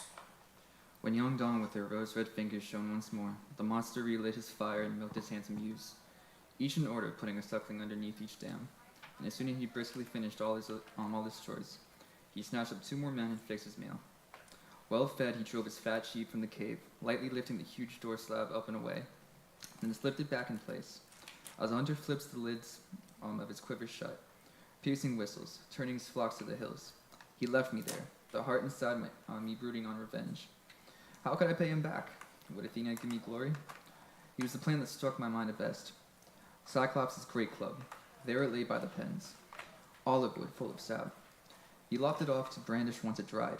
When young dawn with her rose-red fingers shone once more, the monster relit his fire and milked his handsome ewes, each in order putting a suckling underneath each dam. And as soon as he briskly finished all his chores, he snatched up 2 more men and fixed his meal. Well fed, he drove his fat sheep from the cave, lightly lifting the huge door slab up and away, then slipped it back in place. As the hunter flips the lids of his quiver shut, piercing whistles, turning his flocks to the hills, he left me there, the heart inside me brooding on revenge. How could I pay him back? Would Athena give me glory? He was the plan that struck my mind the best. Cyclops' great club. There it lay by the pens, olive wood full of sap. He lopped it off to brandish once it dried.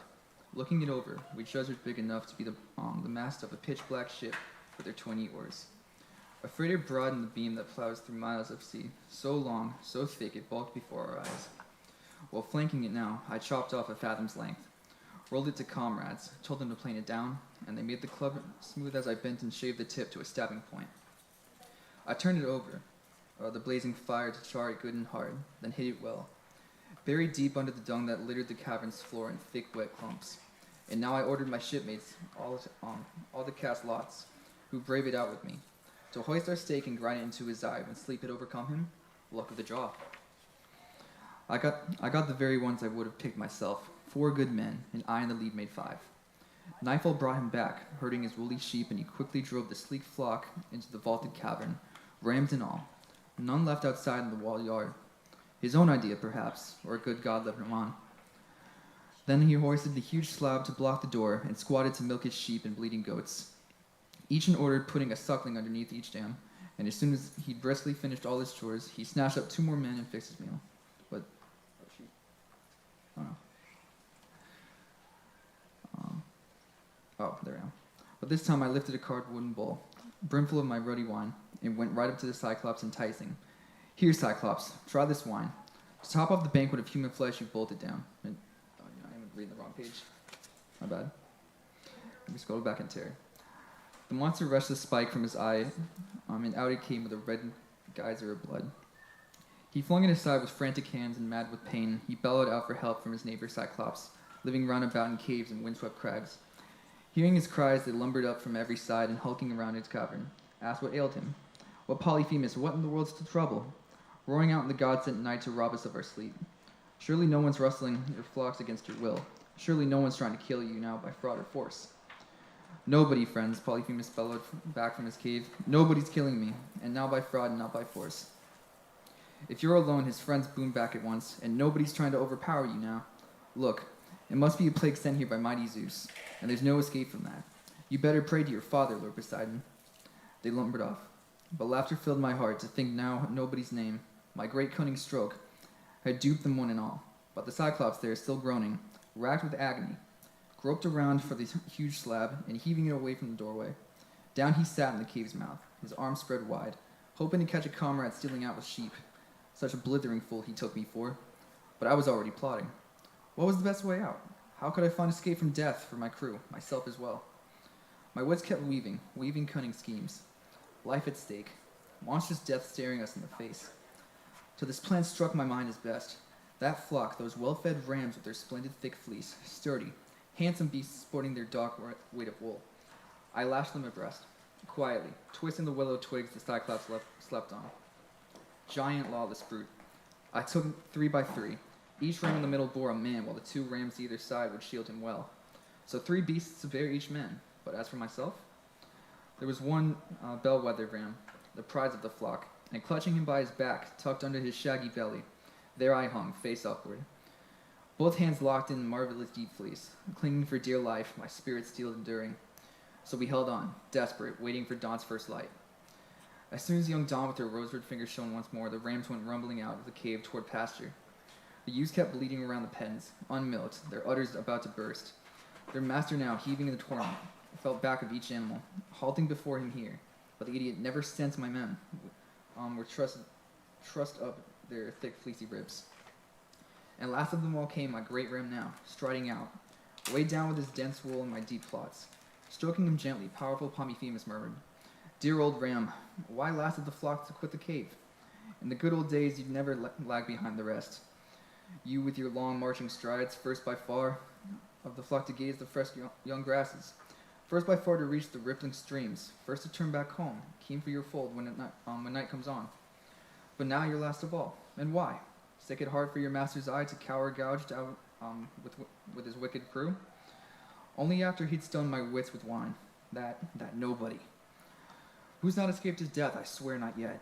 Looking it over, we judged it big enough to be the mast of a pitch-black ship with their 20 oars. A freighter broad in the beam that plows through miles of sea, so long, so thick it bulked before our eyes. While flanking it now, I chopped off a fathom's length, rolled it to comrades, told them to plane it down, and they made the club smooth as I bent and shaved the tip to a stabbing point. I turned it over, the blazing fire to char it good and hard, then hid it well, buried deep under the dung that littered the cavern's floor in thick, wet clumps. And now I ordered my shipmates, all to cast lots, who brave it out with me, to hoist our stake and grind it into his eye when sleep had overcome him. Luck of the draw. I got the very ones I would have picked myself, 4 good men, and I and the lead made 5. Nightfall brought him back, herding his woolly sheep, and he quickly drove the sleek flock into the vaulted cavern, rams and all. None left outside in the walled yard. His own idea, perhaps, or a good God led him on. Then he hoisted the huge slab to block the door and squatted to milk his sheep and bleeding goats, each in order putting a suckling underneath each dam, and as soon as he'd briskly finished all his chores, he snatched up 2 more men and fixed his meal. But, there we go. But this time I lifted a carved wooden bowl, brimful of my ruddy wine, and went right up to the Cyclops, enticing. Here, Cyclops, try this wine. To top off the banquet of human flesh you bolted down. And, I'm reading the wrong page. My bad. Let me scroll back and tear. The monster rushed the spike from his eye, and out it came with a red geyser of blood. He flung it aside with frantic hands, and mad with pain, he bellowed out for help from his neighbor Cyclops, living round about in caves and windswept crags. Hearing his cries, they lumbered up from every side and hulking around his cavern, asked what ailed him. What Polyphemus, what in the world's the trouble? Roaring out in the God-sent night to rob us of our sleep. Surely no one's rustling your flocks against your will. Surely no one's trying to kill you now by fraud or force. Nobody, friends, Polyphemus bellowed back from his cave. Nobody's killing me, and now by fraud and not by force. If you're alone, his friends boomed back at once, and nobody's trying to overpower you now. Look, it must be a plague sent here by mighty Zeus, and there's no escape from that. You better pray to your father, Lord Poseidon. They lumbered off, but laughter filled my heart to think now nobody's name, my great cunning stroke, had duped them one and all. But the Cyclops there, still groaning, racked with agony, groped around for the huge slab, and heaving it away from the doorway. Down he sat in the cave's mouth, his arms spread wide, hoping to catch a comrade stealing out with sheep. Such a blithering fool he took me for. But I was already plotting. What was the best way out? How could I find escape from death for my crew, myself as well? My wits kept weaving cunning schemes. Life at stake, monstrous death staring us in the face. Till this plan struck my mind as best. That flock, those well-fed rams with their splendid thick fleece, sturdy, handsome beasts sporting their dark weight of wool. I lashed them abreast, quietly, twisting the willow twigs the Cyclops slept on. Giant lawless brute. I took 3 by 3, Each ram in the middle bore a man, while the 2 rams either side would shield him well. So 3 beasts to bear each man. But as for myself, there was one bellwether ram, the prize of the flock, and clutching him by his back, tucked under his shaggy belly, there I hung, face upward. Both hands locked in marvelous deep fleece, clinging for dear life, my spirit steel enduring. So we held on, desperate, waiting for dawn's first light. As soon as young dawn with her rose-red fingers shone once more, the rams went rumbling out of the cave toward pasture. The ewes kept bleating around the pens, unmilked, their udders about to burst. Their master now, heaving in the torrent, felt back of each animal, halting before him here. But the idiot never sensed my men, were trussed up their thick fleecy ribs. And last of them all came my great ram now, striding out, weighed down with his dense wool and my deep plots. Stroking him gently, powerful Polyphemus murmured, "Dear old ram, why lasted the flock to quit the cave? In the good old days you'd never lag behind the rest. You with your long marching strides, first by far of the flock to gaze the fresh young grasses, first by far to reach the rippling streams, first to turn back home, keen for your fold when night comes on. But now you're last of all, and why? Sick at heart for your master's eye to cower gouged out with his wicked crew? Only after he'd stoned my wits with wine, that nobody. Who's not escaped his death, I swear not yet.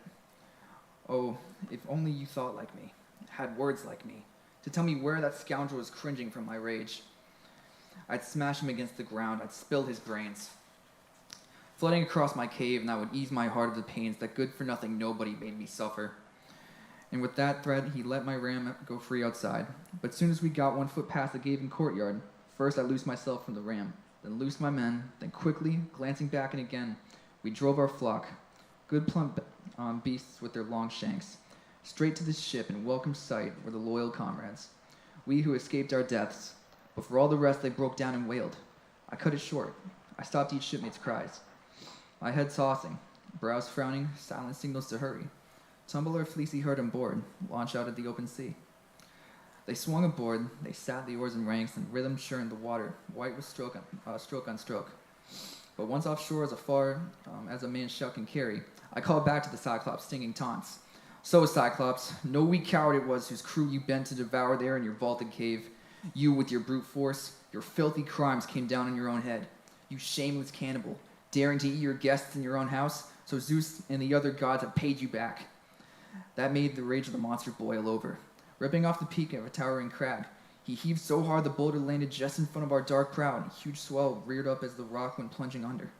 Oh, if only you thought like me, had words like me, to tell me where that scoundrel is cringing from my rage. I'd smash him against the ground, I'd spill his brains, flooding across my cave, and that would ease my heart of the pains that good-for-nothing nobody made me suffer." And with that threat, he let my ram go free outside. But soon as we got 1 foot past the gate and courtyard, first I loosed myself from the ram, then loosed my men, then quickly, glancing back and again, we drove our flock, good plump beasts with their long shanks, straight to the ship in welcome sight were the loyal comrades, we who escaped our deaths. But for all the rest, they broke down and wailed. I cut it short. I stopped each shipmate's cries. My head tossing, brows frowning, silent signals to hurry. Tumble our fleecy herd on board, launch out at the open sea. They swung aboard, they sat the oars in ranks, and rhythm churned the water, white with stroke on stroke. But once offshore as far as a man's shout can carry, I called back to the Cyclops, singing taunts. "So, Cyclops, no weak coward it was whose crew you bent to devour there in your vaulted cave. You, with your brute force, your filthy crimes came down on your own head. You shameless cannibal, daring to eat your guests in your own house, so Zeus and the other gods have paid you back." That made the rage of the monster boil over. Ripping off the peak of a towering crag, he heaved so hard the boulder landed just in front of our dark prow, and a huge swell reared up as the rock went plunging under.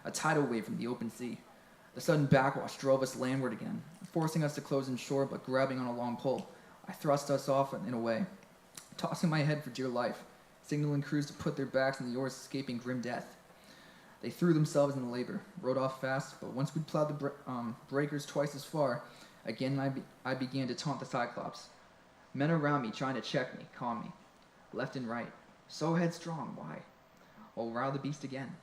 A tidal wave from the open sea. The sudden backwash drove us landward again, forcing us to close in shore, but grabbing on a long pole, I thrust us off and away, tossing my head for dear life, signaling crews to put their backs in the oars, escaping grim death. They threw themselves into labor, rowed off fast, but once we'd plowed the breakers twice as far, again I began to taunt the Cyclops. Men around me trying to check me, calm me, left and right. So headstrong, why? I'll row the beast again.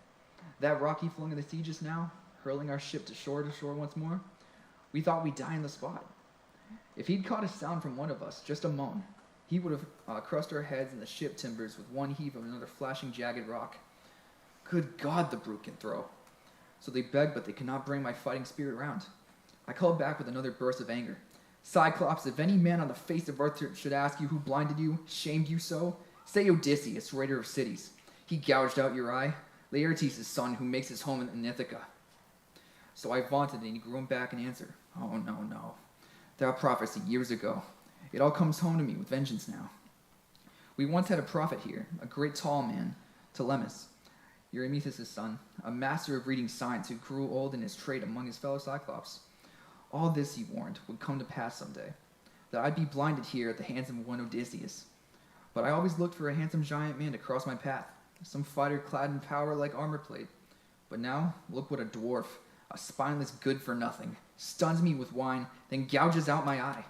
That rock he flung in the sea just now, hurling our ship to shore once more, we thought we'd die on the spot. If he'd caught a sound from one of us, just a moan, he would have crushed our heads in the ship timbers with one heave of another flashing jagged rock. Good God, the brute can throw. So they begged, but they could not bring my fighting spirit round. I called back with another burst of anger. Cyclops, if any man on the face of earth should ask you who blinded you, shamed you so, say Odysseus, raider of cities. He gouged out your eye, Laertes' son, who makes his home in Ithaca. So I vaunted, and he groaned back in answer. Oh, no. That prophecy years ago. It all comes home to me with vengeance now. We once had a prophet here, a great tall man, Telemus, Eurymethus' son, a master of reading signs who grew old in his trade among his fellow Cyclops. All this, he warned, would come to pass someday, that I'd be blinded here at the hands of one Odysseus. But I always looked for a handsome giant man to cross my path, some fighter clad in power like armor plate. But now, look what a dwarf, a spineless good-for-nothing, stuns me with wine, then gouges out my eye.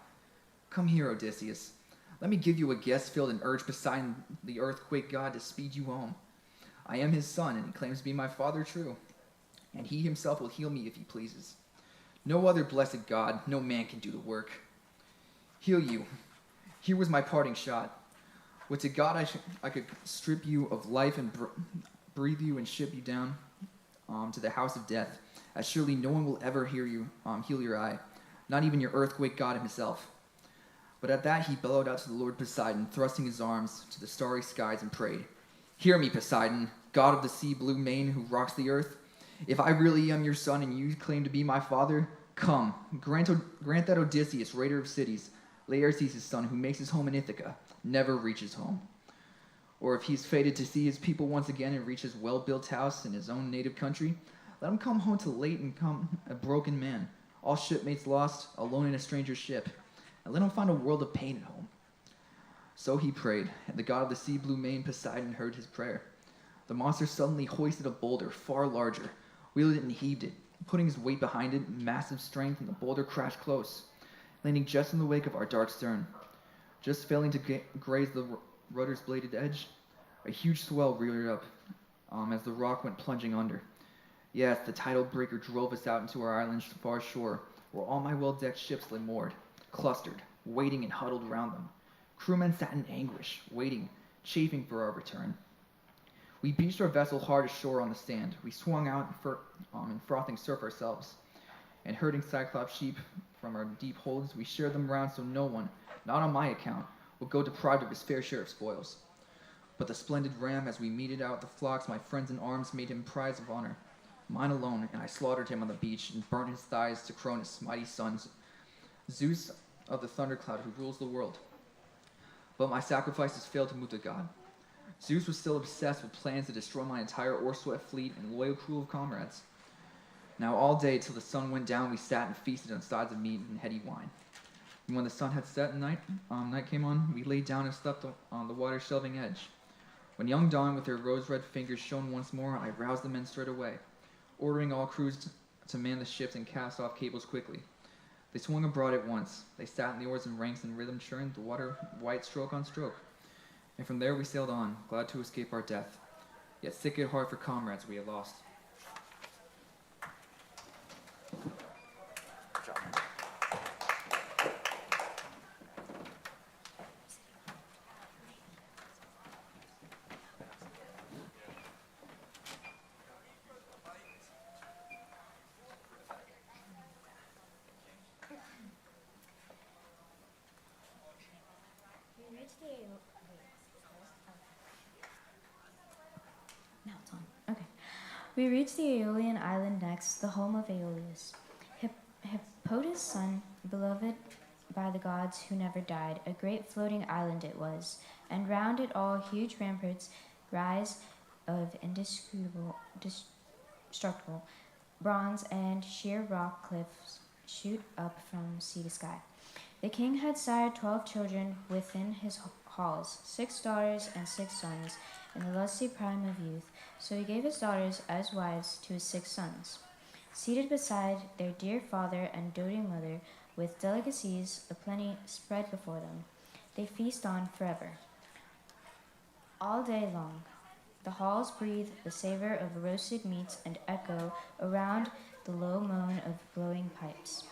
Come here, Odysseus. Let me give you a guest-filled and urge beside the earthquake god to speed you home. I am his son, and he claims to be my father true, and he himself will heal me if he pleases. No other blessed god, no man can do the work. Heal you. Here was my parting shot. Would to God I could strip you of life and breathe you and ship you down to the house of death, as surely no one will ever heal your eye, not even your earthquake god himself. But at that he bellowed out to the Lord Poseidon, thrusting his arms to the starry skies, and prayed, "Hear me, Poseidon, god of the sea blue mane who rocks the earth. If I really am your son and you claim to be my father, come, grant that Odysseus, raider of cities, Laerces' son, who makes his home in Ithaca, never reaches home. Or if he's fated to see his people once again and reach his well-built house in his own native country, let him come home too late and come a broken man, all shipmates lost, alone in a stranger's ship, and let him find a world of pain at home." So he prayed, and the god of the sea blue mane, Poseidon, heard his prayer. The monster suddenly hoisted a boulder far larger, wheeled it and heaved it, putting his weight behind it, massive strength, and the boulder crashed close, landing just in the wake of our dark stern. Just failing to graze the rudder's bladed edge, a huge swell reared up as the rock went plunging under. Yes, the tidal breaker drove us out into our island's far shore, where all my well-decked ships lay moored, clustered, waiting and huddled around them. Crewmen sat in anguish, waiting, chafing for our return. We beached our vessel hard ashore on the sand. We swung out in frothing surf ourselves, and herding Cyclops sheep from our deep holds, we shared them round so no one, not on my account, would go deprived of his fair share of spoils. But the splendid ram, as we meted out the flocks, my friends in arms made him prize of honor, mine alone, and I slaughtered him on the beach and burnt his thighs to Cronus' mighty son, Zeus of the thundercloud who rules the world. But my sacrifices failed to move the god. Zeus was still obsessed with plans to destroy my entire oar-swept fleet and loyal crew of comrades. Now all day till the sun went down, we sat and feasted on sides of meat and heady wine. And when the sun had set and night came on, we lay down and slept on the water's shelving edge. When young Dawn with her rose-red fingers shone once more, I roused the men straight away, ordering all crews to man the ships and cast off cables quickly. They swung abroad at once. They sat in the oars in ranks and rhythm churned the water white stroke on stroke. And from there we sailed on, glad to escape our death, yet sick at heart for comrades we had lost. We reached the Aeolian island next, the home of Aeolus, Hippotas' son, beloved by the gods who never died. A great floating island it was, and round it all huge ramparts rise of indestructible bronze, and sheer rock cliffs shoot up from sea to sky. The king had sired 12 children within his halls, 6 daughters and 6 sons, in the lusty prime of youth. So he gave his daughters as wives to his 6 sons. Seated beside their dear father and doting mother, with delicacies aplenty spread before them, they feast on forever. All day long, the halls breathe the savor of roasted meats and echo around the low moan of blowing pipes.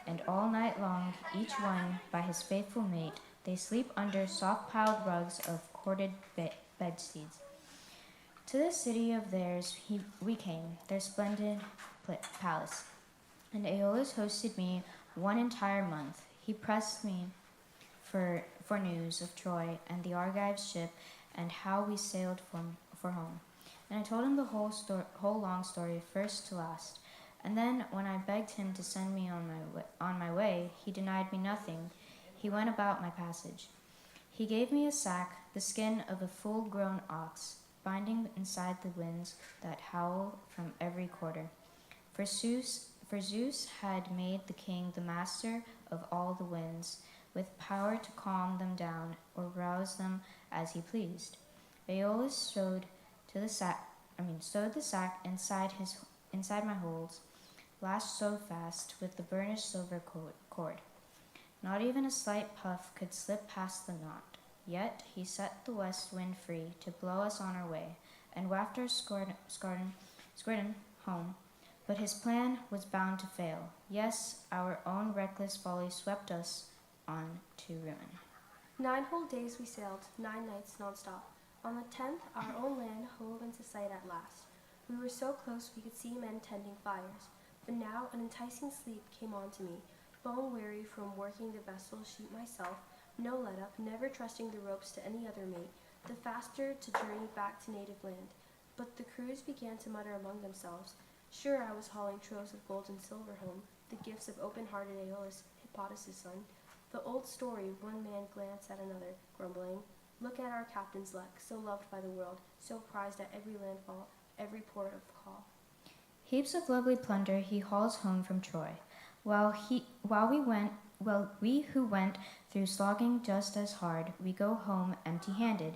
And all night long, each one by his faithful mate, they sleep under soft-piled rugs of corded bedsteads. To this city of theirs we came, their splendid palace, and Aeolus hosted me 1 entire month. He pressed me for news of Troy and the Argives' ship and how we sailed for home. And I told him the whole long story, first to last. And then, when I begged him to send me on my way, he denied me nothing. He went about my passage. He gave me a sack, the skin of a full-grown ox, binding inside the winds that howl from every quarter. For Zeus had made the king the master of all the winds, with power to calm them down or rouse them as he pleased. Aeolus sewed the sack inside my holds, lashed so fast with the burnished silver cord. Not even a slight puff could slip past the knot. Yet he set the west wind free to blow us on our way, and waft our skirting home. But his plan was bound to fail. Yes, our own reckless folly swept us on to ruin. 9 whole days we sailed, 9 nights non-stop. On the 10th, our own land hove into sight at last. We were so close we could see men tending fires. But now an enticing sleep came on to me. Bone weary from working the vessel's sheet myself, No let-up, never trusting the ropes to any other mate, the faster to journey back to native land. But the crews began to mutter among themselves, sure I was hauling troves of gold and silver home, the gifts of open-hearted Aeolus, Hippolytus' son. The old story, one man glanced at another, grumbling, look at our captain's luck, so loved by the world, so prized at every landfall, every port of call. Heaps of lovely plunder he hauls home from Troy, while we who went through slogging just as hard, we go home empty-handed.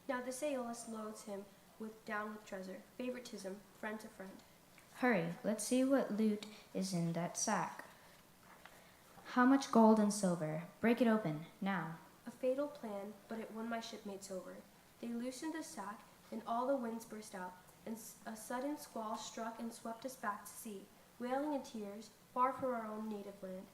Now this Aeolus loads him down with treasure, favoritism, friend to friend. Hurry, let's see what loot is in that sack. How much gold and silver? Break it open, now. A fatal plan, but it won my shipmates over. They loosened the sack, and all the winds burst out, and a sudden squall struck and swept us back to sea, wailing in tears, far from our own native land.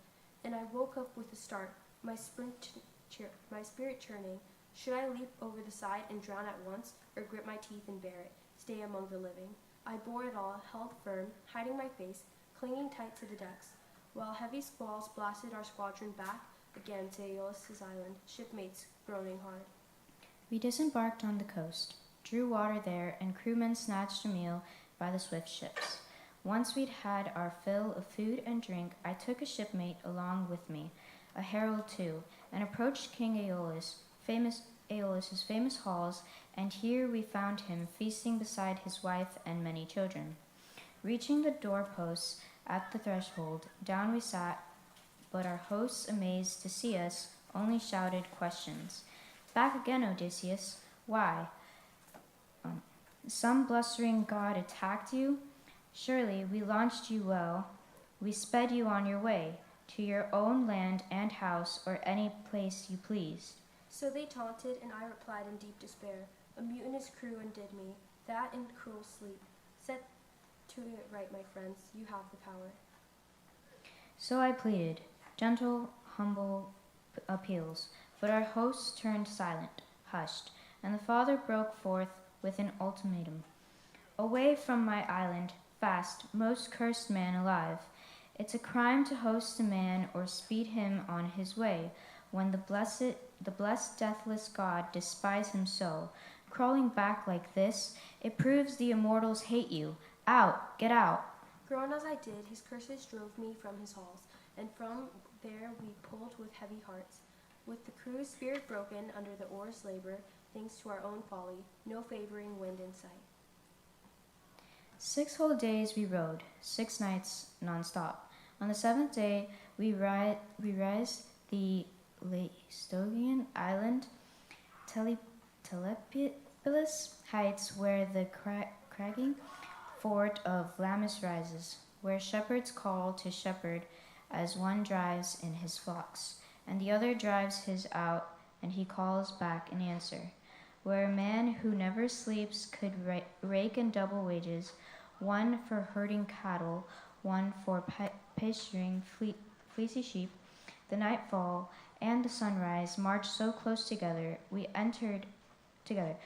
And I woke up with a start, my spirit churning. Should I leap over the side and drown at once, or grit my teeth and bear it, stay among the living? I bore it all, held firm, hiding my face, clinging tight to the decks, while heavy squalls blasted our squadron back again to Aeolus' island, shipmates groaning hard. We disembarked on the coast, drew water there, and crewmen snatched a meal by the swift ships. Once we'd had our fill of food and drink, I took a shipmate along with me, a herald too, and approached King Aeolus' famous halls, and here we found him feasting beside his wife and many children. Reaching the doorposts at the threshold, down we sat, but our hosts, amazed to see us, only shouted questions. Back again, Odysseus. Why? Some blustering god attacked you? Surely we launched you well. We sped you on your way, to your own land and house, or any place you pleased. So they taunted, and I replied in deep despair. A mutinous crew undid me, that and cruel sleep. Set to it right, my friends, you have the power. So I pleaded, gentle, humble appeals, but our hosts turned silent, hushed, and the father broke forth with an ultimatum. Away from my island, fast, most cursed man alive. It's a crime to host a man or speed him on his way, when the blessed deathless god despise him so. Crawling back like this, it proves the immortals hate you. Out, get out. Grown as I did, his curses drove me from his halls, and from there we pulled with heavy hearts. With the crew's spirit broken under the oars' labor, thanks to our own folly, no favoring wind in sight. 6 whole days we rowed, 6 nights non-stop. On the 7th day, we raised the Laestogian island, Telepilis heights, where the craggy fort of Lamis rises, where shepherds call to shepherd as one drives in his flocks, and the other drives his out, and he calls back in answer, where a man who never sleeps could rake in double wages, one for herding cattle, one for pasturing fleecy sheep. The nightfall and the sunrise marched so close together. We entered a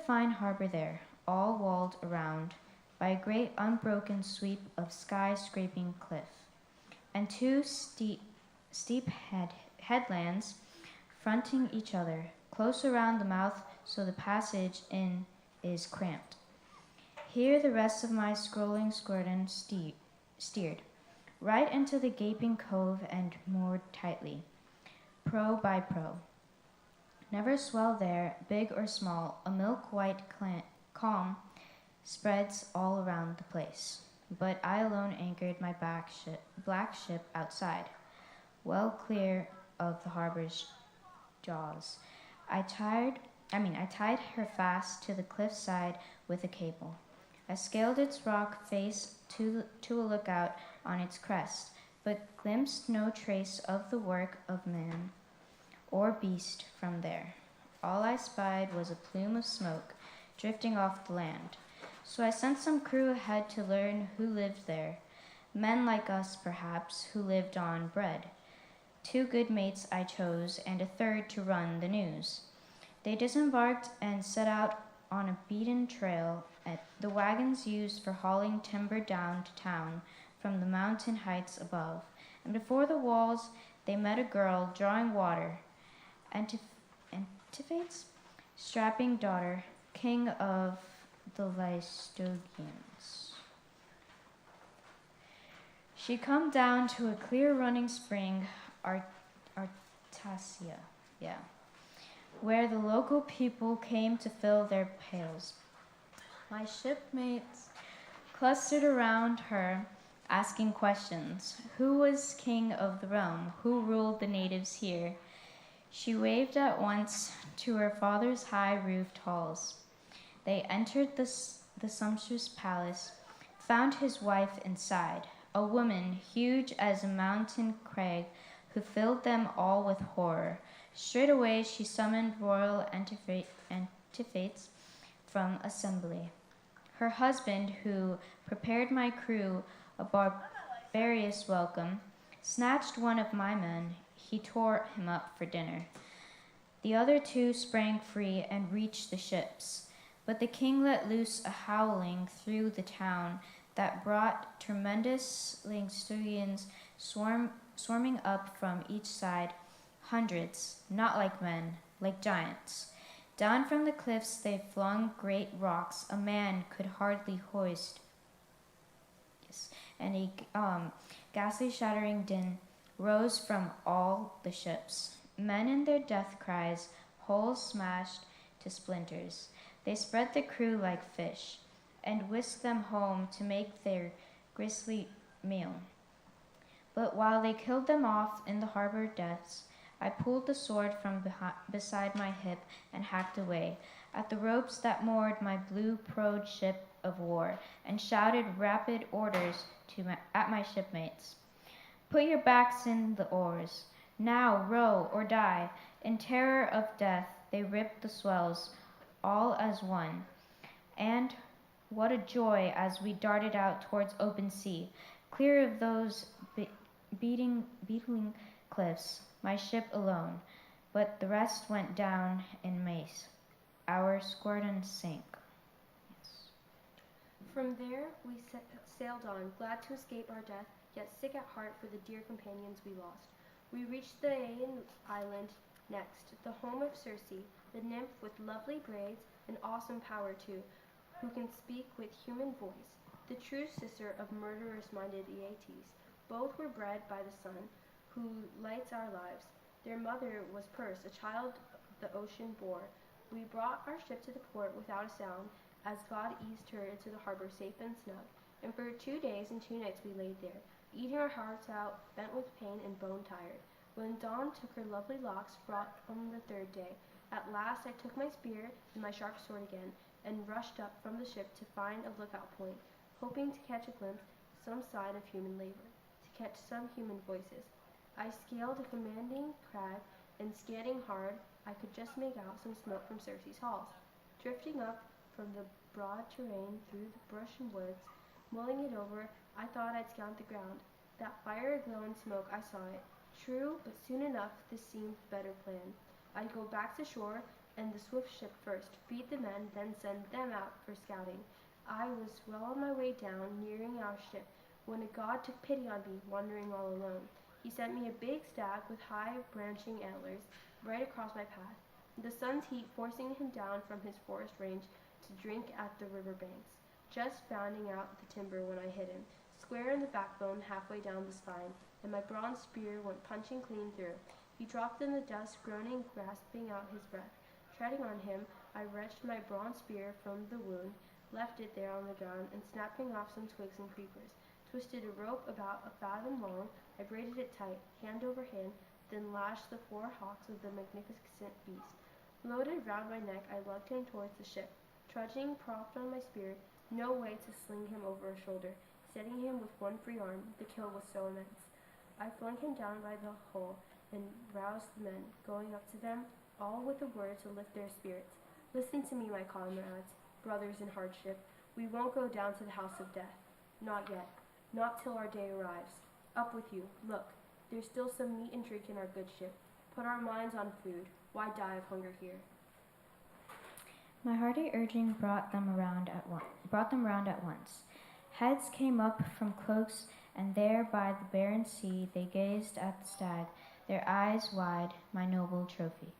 fine harbor there, all walled around by a great unbroken sweep of sky-scraping cliff, and 2 steep headlands fronting each other, close around the mouth, so the passage in is cramped. Here the rest of my scrolling squadron steered, right into the gaping cove and moored tightly, prow by prow. Never swell there, big or small, a milk-white calm spreads all around the place. But I alone anchored my black ship outside, well clear of the harbor's jaws. I tied her fast to the cliffside with a cable. I scaled its rock face to a lookout on its crest, but glimpsed no trace of the work of man or beast from there. All I spied was a plume of smoke drifting off the land. So I sent some crew ahead to learn who lived there. Men like us, perhaps, who lived on bread. 2 good mates I chose, and a 3rd to run the news. They disembarked and set out on a beaten trail, at the wagons used for hauling timber down to town from the mountain heights above. And before the walls they met a girl drawing water. Antiphates, strapping daughter, king of the Laestrygons. She come down to a clear running spring, Artasia, where the local people came to fill their pails. My shipmates clustered around her, asking questions. Who was king of the realm? Who ruled the natives here? She waved at once to her father's high-roofed halls. They entered the sumptuous palace, found his wife inside, a woman huge as a mountain crag, who filled them all with horror. Straightway she summoned royal Antiphates from assembly. Her husband, who prepared my crew a barbarous welcome, snatched one of my men. He tore him up for dinner. The other two sprang free and reached the ships. But the king let loose a howling through the town that brought tremendous Laestrygons swarming up from each side, hundreds, not like men, like giants. Down from the cliffs they flung great rocks a man could hardly hoist, and a ghastly shattering din rose from all the ships. Men in their death cries, hulls smashed to splinters. They spread the crew like fish, and whisked them home to make their grisly meal. But while they killed them off in the harbor depths, I pulled the sword from beside my hip and hacked away at the ropes that moored my blue-prowed ship of war, and shouted rapid orders at my shipmates. Put your backs in the oars. Now row or die. In terror of death they ripped the swells, all as one. And what a joy as we darted out towards open sea, clear of those beetling cliffs, my ship alone, but the rest went down in mace. Our squadron sank. From there we sailed on, glad to escape our death, yet sick at heart for the dear companions we lost. We reached the Aeaean island next, the home of Circe, the nymph with lovely braids and awesome power too, who can speak with human voice, the true sister of murderous-minded Aeetes. Both were bred by the sun, who lights our lives. Their mother was Perse, a child the ocean bore. We brought our ship to the port without a sound, as God eased her into the harbor safe and snug. And for 2 days and 2 nights we laid there, eating our hearts out, bent with pain and bone-tired. When dawn took her lovely locks, brought on the 3rd day, at last I took my spear and my sharp sword again, and rushed up from the ship to find a lookout point, hoping to catch a glimpse, some sign of human labor, to catch some human voices. I scaled a commanding crag, and scanning hard, I could just make out some smoke from Circe's halls, drifting up from the broad terrain through the brush and woods. Mulling it over, I thought I'd scout the ground. That fire aglow in smoke, I saw it. True, but soon enough this seemed better plan. I'd go back to shore, and the swift ship first, feed the men, then send them out for scouting. I was well on my way down, nearing our ship, when a god took pity on me, wandering all alone. He sent me a big stag with high branching antlers right across my path, the sun's heat forcing him down from his forest range to drink at the river banks, just bounding out the timber when I hit him, square in the backbone halfway down the spine, and my bronze spear went punching clean through. He dropped in the dust, groaning, grasping out his breath. Treading on him, I wrenched my bronze spear from the wound, left it there on the ground, and snapping off some twigs and creepers, twisted a rope about a fathom long. I braided it tight, hand over hand, then lashed the 4 hocks of the magnificent beast. Loaded round my neck, I lugged him towards the ship, trudging, propped on my spear, no way to sling him over a shoulder, steadying him with one free arm. The kill was so immense. I flung him down by the hull and roused the men, going up to them, all with a word to lift their spirits. Listen to me, my comrades, brothers in hardship. We won't go down to the house of death. Not yet. Not till our day arrives. Up with you. Look, there's still some meat and drink in our good ship. Put our minds on food. Why die of hunger here? My hearty urging brought them round at once. Heads came up from cloaks, and there by the barren sea they gazed at the stag, their eyes wide, my noble trophy.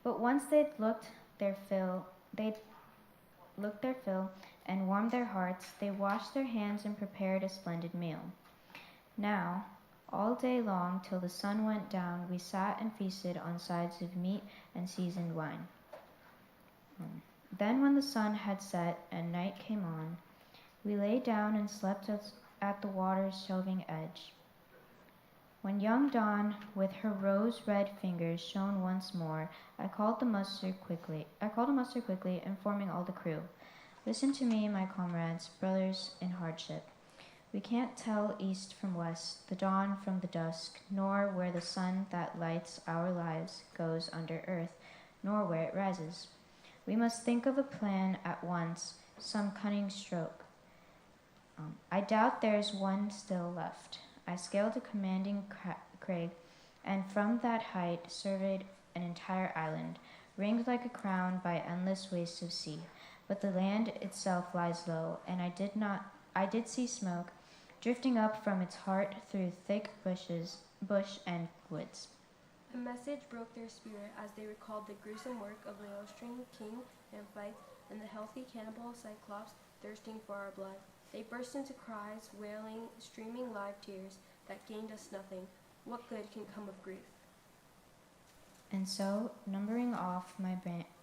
But once they'd looked their fill and warmed their hearts, they washed their hands and prepared a splendid meal. Now, all day long till the sun went down, we sat and feasted on sides of meat and seasoned wine. Then when the sun had set and night came on, we lay down and slept at the water's shelving edge. When young dawn with her rose-red fingers shone once more, I called a muster quickly, informing all the crew. Listen to me, my comrades, brothers in hardship. We can't tell east from west, the dawn from the dusk, nor where the sun that lights our lives goes under earth, nor where it rises. We must think of a plan at once, some cunning stroke. I doubt there's one still left. I scaled a commanding crag, and from that height surveyed an entire island, ringed like a crown by endless wastes of sea. But the land itself lies low, and I did see smoke drifting up from its heart through thick bush and woods. A message broke their spirit as they recalled the gruesome work of Laocoon, King Amphites, and the healthy cannibal Cyclops thirsting for our blood. They burst into cries, wailing, streaming live tears that gained us nothing. What good can come of grief? And so, numbering off my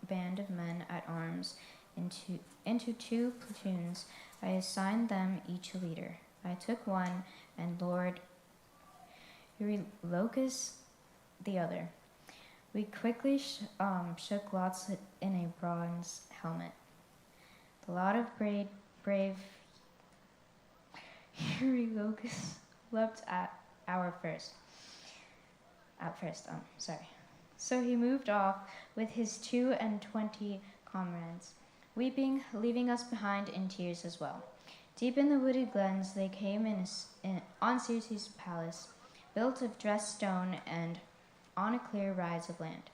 band of men at arms into 2 platoons, I assigned them each a leader. I took one, and Lord Eurylochus the other. We quickly shook lots in a bronze helmet. The lot of brave Eurylochus leapt at first. So he moved off with his 22 comrades, weeping, leaving us behind in tears as well. Deep in the wooded glens they came on Circe's palace, built of dressed stone and on a clear rise of land.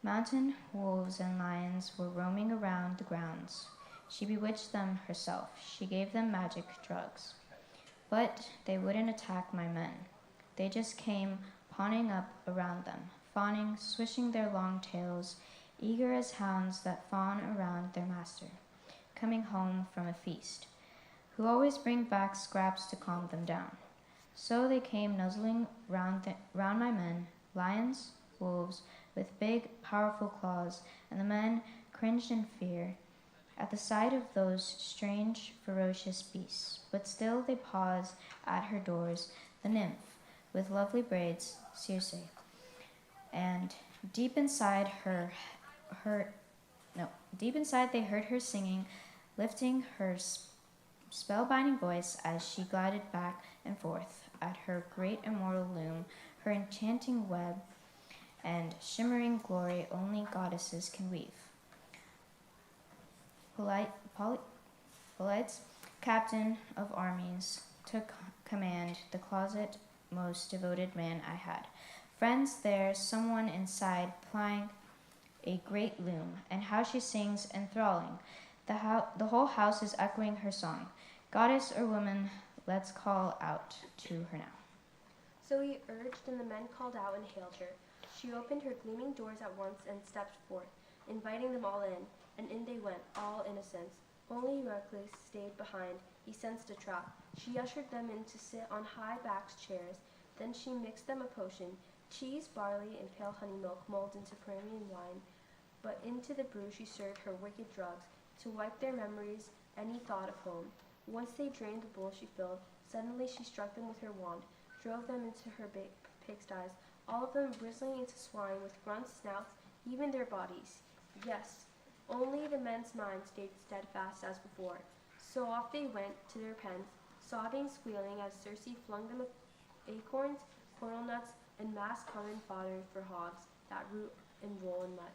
Mountain wolves and lions were roaming around the grounds. She bewitched them herself. She gave them magic drugs. But they wouldn't attack my men. They just came pawning up around them, fawning, swishing their long tails, eager as hounds that fawn around their master, coming home from a feast, who always bring back scraps to calm them down. So they came nuzzling round my men, lions, wolves, with big, powerful claws, and the men cringed in fear at the sight of those strange, ferocious beasts. But still they paused at her doors, the nymph, with lovely braids, Circe, and deep inside they heard her singing, lifting her spellbinding voice as she glided back and forth at her great immortal loom, her enchanting web and shimmering glory only goddesses can weave. Polites, captain of armies, took command, the closet most devoted man I had. Friends, there's someone inside plying a great loom, and how she sings enthralling. The whole house is echoing her song. Goddess or woman, let's call out to her now. So he urged, and the men called out and hailed her. She opened her gleaming doors at once and stepped forth, inviting them all in, and in they went, all innocents. Only Eurylochus stayed behind. He sensed a trap. She ushered them in to sit on high-backed chairs. Then she mixed them a potion, cheese, barley, and pale honey milk mulled into Pyramian wine. But into the brew she served her wicked drugs, to wipe their memories, any thought of home. Once they drained the bowl she filled, suddenly she struck them with her wand, drove them into her pigsties, all of them bristling into swine with grunts, snouts, even their bodies. Yes, only the men's minds stayed steadfast as before. So off they went to their pens, sobbing, squealing, as Circe flung them acorns, coral nuts, and mass common fodder for hogs that root and roll in mud.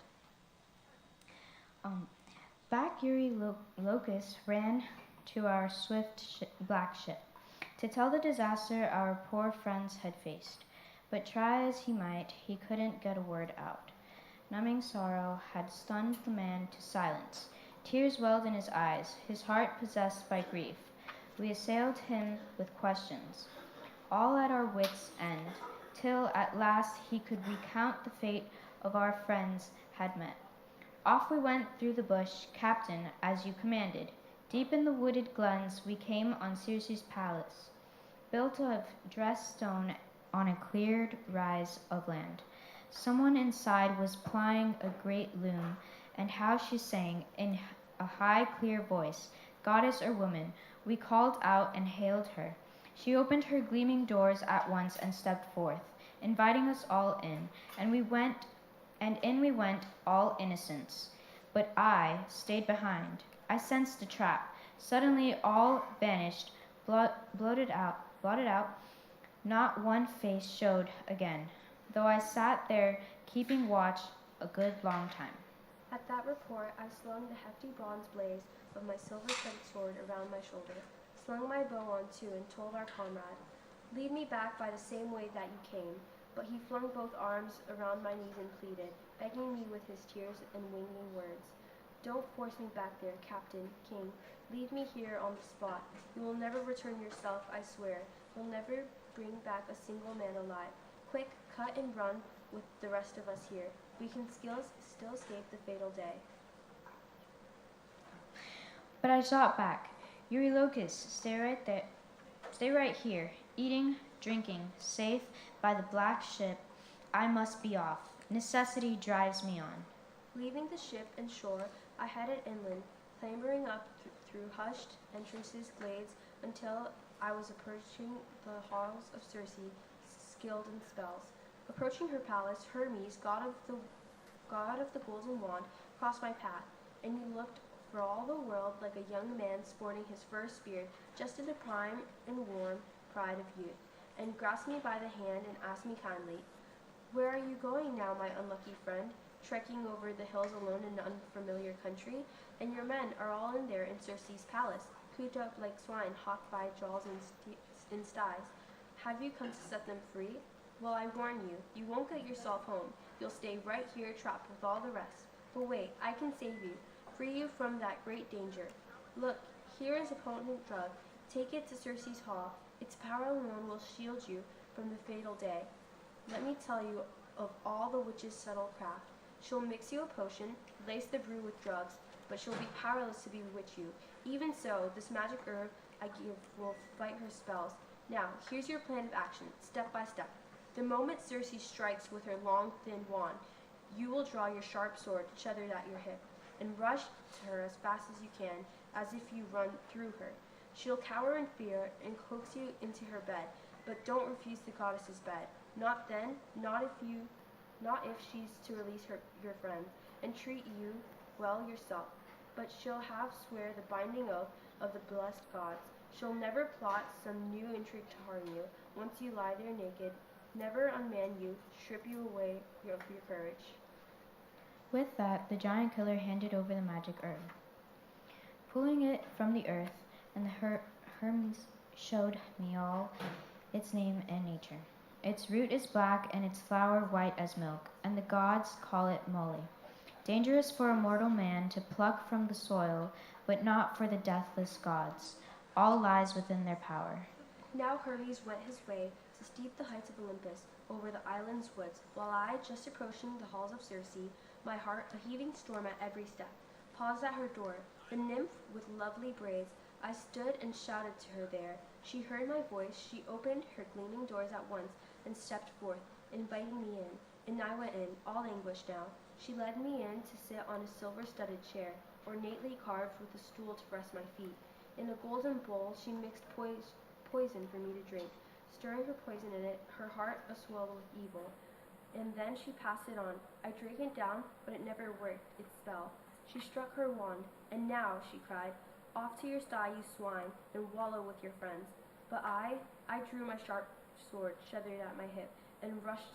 Back Eurylochus ran to our swift black ship to tell the disaster our poor friends had faced. But try as he might, he couldn't get a word out. Numbing sorrow had stunned the man to silence. Tears welled in his eyes, his heart possessed by grief. We assailed him with questions, all at our wits' end. till at last he could recount the fate of our friends had met. Off we went through the bush, captain, as you commanded. Deep in the wooded glens we came on Circe's palace, built of dressed stone on a cleared rise of land. Someone inside was plying a great loom, and how she sang in a high, clear voice, goddess or woman, we called out and hailed her. She opened her gleaming doors at once and stepped forth, inviting us all in, and in we went, all innocents. But I stayed behind. I sensed a trap. Suddenly all vanished, blotted out. Not one face showed again, though I sat there keeping watch a good long time. At that report, I slung the hefty bronze blade of my silver-studded sword around my shoulder, slung my bow on too, and told our comrade, "Lead me back by the same way that you came." But he flung both arms around my knees and pleaded, begging me with his tears and winging words. "Don't force me back there, Captain, King. Leave me here on the spot. You will never return yourself, I swear. You'll never bring back a single man alive. Quick, cut and run with the rest of us here. We can still escape the fatal day." But I shot back, Eurylochus, stay right here, eating, drinking, safe by the black ship. I must be off. Necessity drives me on. Leaving the ship and shore, I headed inland, clambering up through hushed entrances, glades, until I was approaching the halls of Circe, skilled in spells. Approaching her palace, Hermes, god of the golden wand, crossed my path, and he looked for all the world like a young man sporting his first beard, just in the prime and warm pride of youth, and grasped me by the hand and asked me kindly, "Where are you going now, my unlucky friend? Trekking over the hills alone in an unfamiliar country? And your men are all in there in Circe's palace, cooped up like swine hawked by jaws in sties. Have you come to set them free? Well, I warn you, you won't get yourself home. You'll stay right here trapped with all the rest. But wait, I can save you, free you from that great danger. Look, here is a potent drug. Take it to Circe's hall. Its power alone will shield you from the fatal day. Let me tell you of all the witch's subtle craft. She'll mix you a potion, lace the brew with drugs, but she'll be powerless to bewitch you. Even so, this magic herb I give will fight her spells. Now, here's your plan of action, step by step. The moment Circe strikes with her long, thin wand, you will draw your sharp sword tethered at your hip, and rush to her as fast as you can, as if you run through her. She'll cower in fear and coax you into her bed, but don't refuse the goddess's bed. Not then, not if she's to release your friend, and treat you well yourself. But she'll have swear the binding oath of the blessed gods. She'll never plot some new intrigue to harm you. Once you lie there naked, never unman you, strip you away of your courage." With that, the giant killer handed over the magic herb. Pulling it from the earth, and the Hermes showed me all its name and nature. Its root is black, and its flower white as milk, and the gods call it moly. Dangerous for a mortal man to pluck from the soil, but not for the deathless gods. All lies within their power. Now Hermes went his way to steep the heights of Olympus, over the island's woods, while I, just approaching the halls of Circe, my heart a heaving storm at every step, paused at her door. The nymph with lovely braids, I stood and shouted to her there. She heard my voice, she opened her gleaming doors at once, and stepped forth, inviting me in. And I went in, all anguished now. She led me in to sit on a silver-studded chair, ornately carved with a stool to rest my feet. In a golden bowl she mixed poison for me to drink, stirring her poison in it, her heart aswell with evil. And then she passed it on. I drank it down, but it never worked its spell. She struck her wand, and now, she cried, "Off to your sty, you swine, and wallow with your friends." But I drew my sharp sword, tethered at my hip, and rushed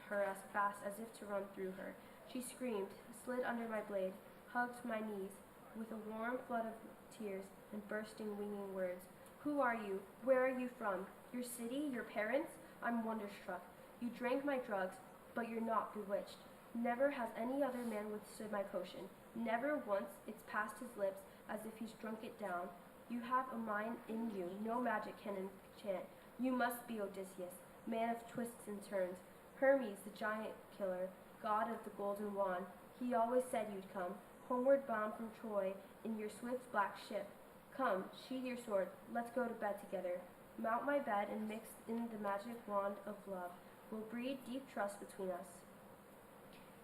her as fast as if to run through her. She screamed, slid under my blade, hugged my knees, with a warm flood of tears and bursting, winging words. "Who are you? Where are you from? Your city? Your parents?" I'm wonderstruck. "You drank my drugs, but you're not bewitched. Never has any other man withstood my potion. Never once it's passed his lips as if he's drunk it down. You have a mind in you no magic can enchant. You must be Odysseus. man of twists and turns. Hermes, the giant killer, god of the golden wand, he always said you'd come, homeward bound from Troy in your swift black ship. Come, sheathe your sword, let's go to bed together. Mount my bed and mix in the magic wand of love. Will breed deep trust between us.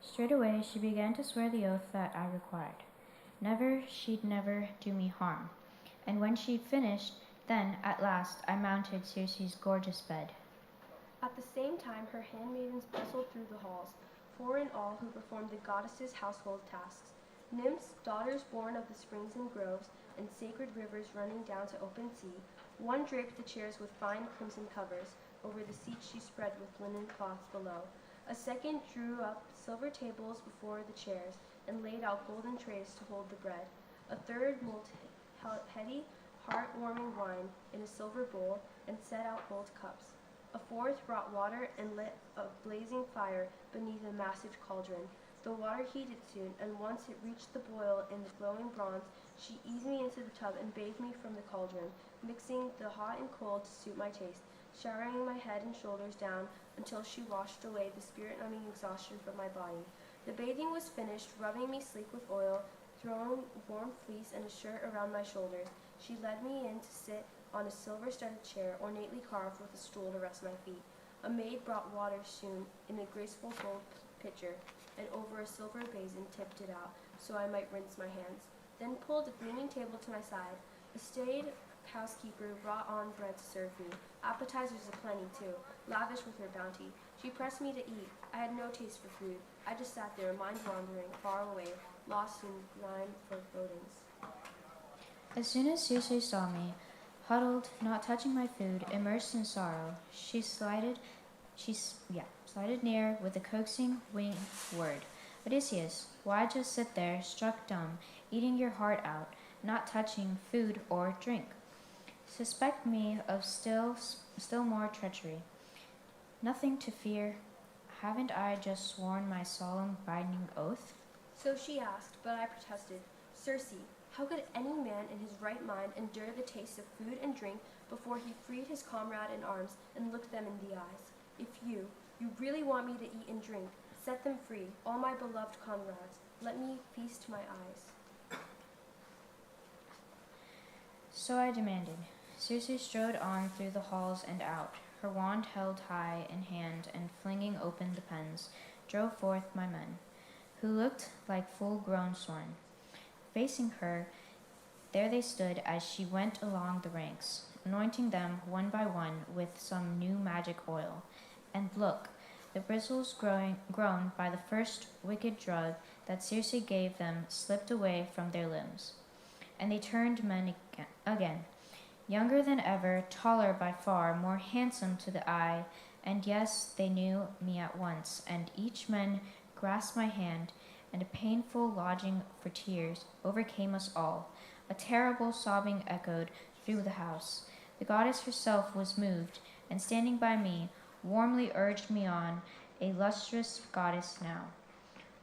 Straightway she began to swear the oath that I required. She'd never do me harm. And when she'd finished, then, at last, I mounted Circe's gorgeous bed. At the same time her handmaidens bustled through the halls, 4 in all, who performed the goddess's household tasks. Nymphs, daughters born of the springs and groves, and sacred rivers running down to open sea. One draped the chairs with fine crimson covers. Over the seats she spread with linen cloths below. A second drew up silver tables before the chairs, and laid out golden trays to hold the bread. A third mulled heady, heart-warming wine in a silver bowl, and set out gold cups. A fourth brought water and lit a blazing fire beneath a massive cauldron. The water heated soon, and once it reached the boil in the glowing bronze, she eased me into the tub and bathed me from the cauldron, mixing the hot and cold to suit my taste, showering my head and shoulders down until she washed away the spirit-numbing exhaustion from my body. The bathing was finished, rubbing me sleek with oil, throwing warm fleece and a shirt around my shoulders. She led me in to sit on a silver-studded chair, ornately carved with a stool to rest my feet. A maid brought water soon in a graceful gold pitcher, and over a silver basin tipped it out, so I might rinse my hands. Then pulled a gleaming table to my side. A staid housekeeper brought on bread to serve me, appetizers aplenty too, lavish with her bounty. She pressed me to eat. I had no taste for food. I just sat there, mind wandering, far away, lost in blind forebodings. As soon as Circe saw me, huddled, not touching my food, immersed in sorrow, she slided near with a coaxing winged word. Odysseus, why just sit there, struck dumb, eating your heart out, not touching food or drink? Suspect me of still more treachery. Nothing to fear. Haven't I just sworn my solemn binding oath? So she asked, but I protested. Circe, how could any man in his right mind endure the taste of food and drink before he freed his comrade in arms and looked them in the eyes? If you really want me to eat and drink, set them free, all my beloved comrades. Let me feast my eyes. So I demanded. Circe strode on through the halls and out, her wand held high in hand, and flinging open the pens, drove forth my men, who looked like full-grown swine. Facing her, there they stood as she went along the ranks, anointing them one by one with some new magic oil. And look, the bristles grown by the first wicked drug that Circe gave them slipped away from their limbs. And they turned men again, younger than ever, taller by far, more handsome to the eye, and yes, they knew me at once, and each man grasped my hand, and a painful longing for tears overcame us all. A terrible sobbing echoed through the house. The goddess herself was moved, and standing by me, warmly urged me on, a lustrous goddess now.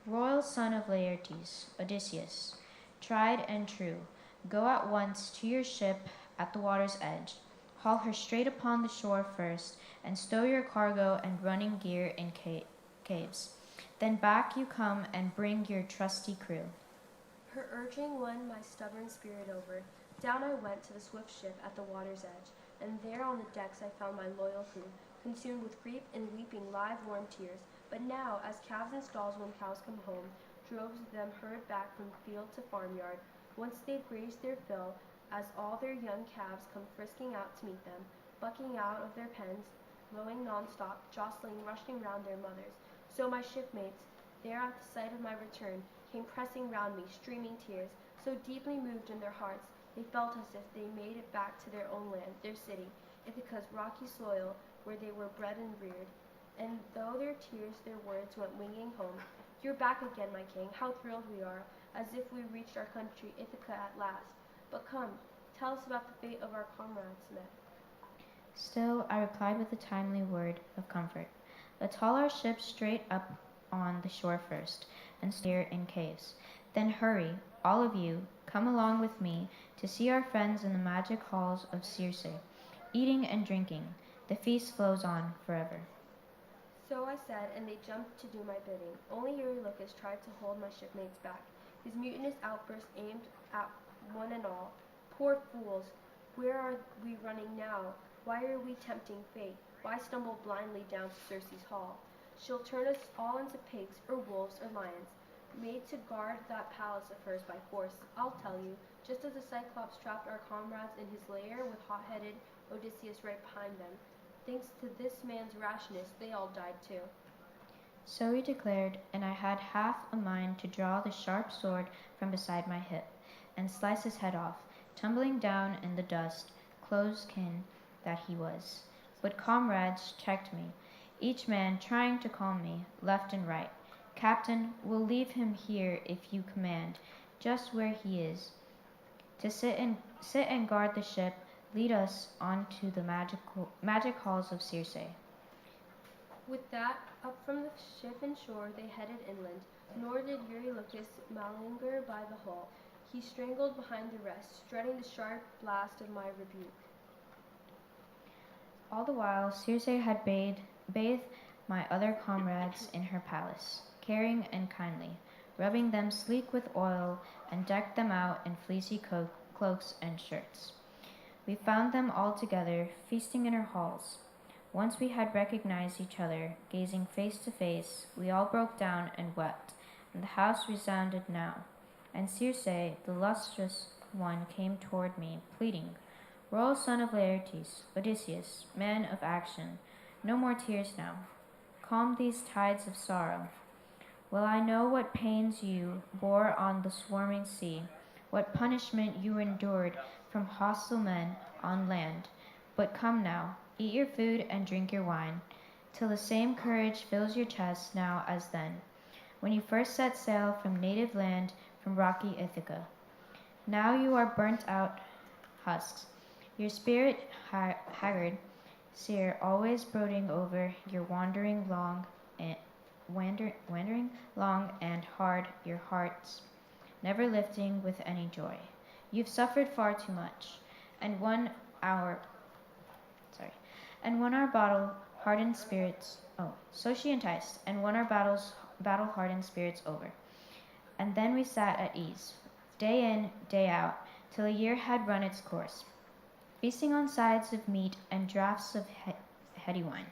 Royal son of Laertes, Odysseus, tried and true, go at once to your ship at the water's edge. Haul her straight upon the shore first, and stow your cargo and running gear in caves. Then back you come and bring your trusty crew. Her urging won my stubborn spirit over. Down I went to the swift ship at the water's edge, and there on the decks I found my loyal crew, consumed with grief and weeping live warm tears. But now, as calves and stalls when cows come home, droves of them herd back from field to farmyard, once they've grazed their fill, as all their young calves come frisking out to meet them, bucking out of their pens, lowing non-stop, jostling, rushing round their mothers. So my shipmates, there at the sight of my return, came pressing round me, streaming tears, so deeply moved in their hearts, they felt as if they made it back to their own land, their city, Ithaca's rocky soil, where they were bred and reared. And though their tears, their words went winging home, "You're back again, my king, how thrilled we are, as if we reached our country, Ithaca, at last. But come, tell us about the fate of our comrades met." Still, I replied with a timely word of comfort. Let's haul our ship straight up on the shore first, and steer in caves. Then hurry, all of you, come along with me to see our friends in the magic halls of Circe, eating and drinking. The feast flows on forever. So I said, and they jumped to do my bidding. Only Eurylochus tried to hold my shipmates back. His mutinous outburst aimed at one and all. Poor fools! Where are we running now? Why are we tempting fate? Why stumble blindly down to Circe's hall? She'll turn us all into pigs, or wolves, or lions, made to guard that palace of hers by force. I'll tell you, just as the Cyclops trapped our comrades in his lair with hot-headed Odysseus right behind them. Thanks to this man's rashness, they all died too. So he declared, and I had half a mind to draw the sharp sword from beside my hip, and slice his head off, tumbling down in the dust, close kin that he was. But comrades checked me, each man trying to calm me, left and right. Captain, we'll leave him here if you command, just where he is. To sit and guard the ship, lead us on to the magic halls of Circe. With that, up from the ship and shore they headed inland, nor did Eurylochus malinger by the hull. He strangled behind the rest, dreading the sharp blast of my rebuke. All the while, Circe had bathed my other comrades in her palace, caring and kindly, rubbing them sleek with oil, and decked them out in fleecy cloaks and shirts. We found them all together, feasting in her halls. Once we had recognized each other, gazing face to face, we all broke down and wept, and the house resounded now. And Circe, the lustrous one, came toward me, pleading, "Royal son of Laertes, Odysseus, man of action, no more tears now. Calm these tides of sorrow. Well, I know what pains you bore on the swarming sea, what punishment you endured from hostile men on land. But come now, eat your food and drink your wine, till the same courage fills your chest now as then, when you first set sail from native land, from rocky Ithaca. Now you are burnt out husks, your spirit haggard, seer, always brooding over your wandering long and hard, your hearts never lifting with any joy. You've suffered far too much, and won our battle-hardened spirits. So she enticed, and won our battle-hardened spirits over. And then we sat at ease, day in, day out, till a year had run its course, feasting on sides of meat and draughts of heady wine.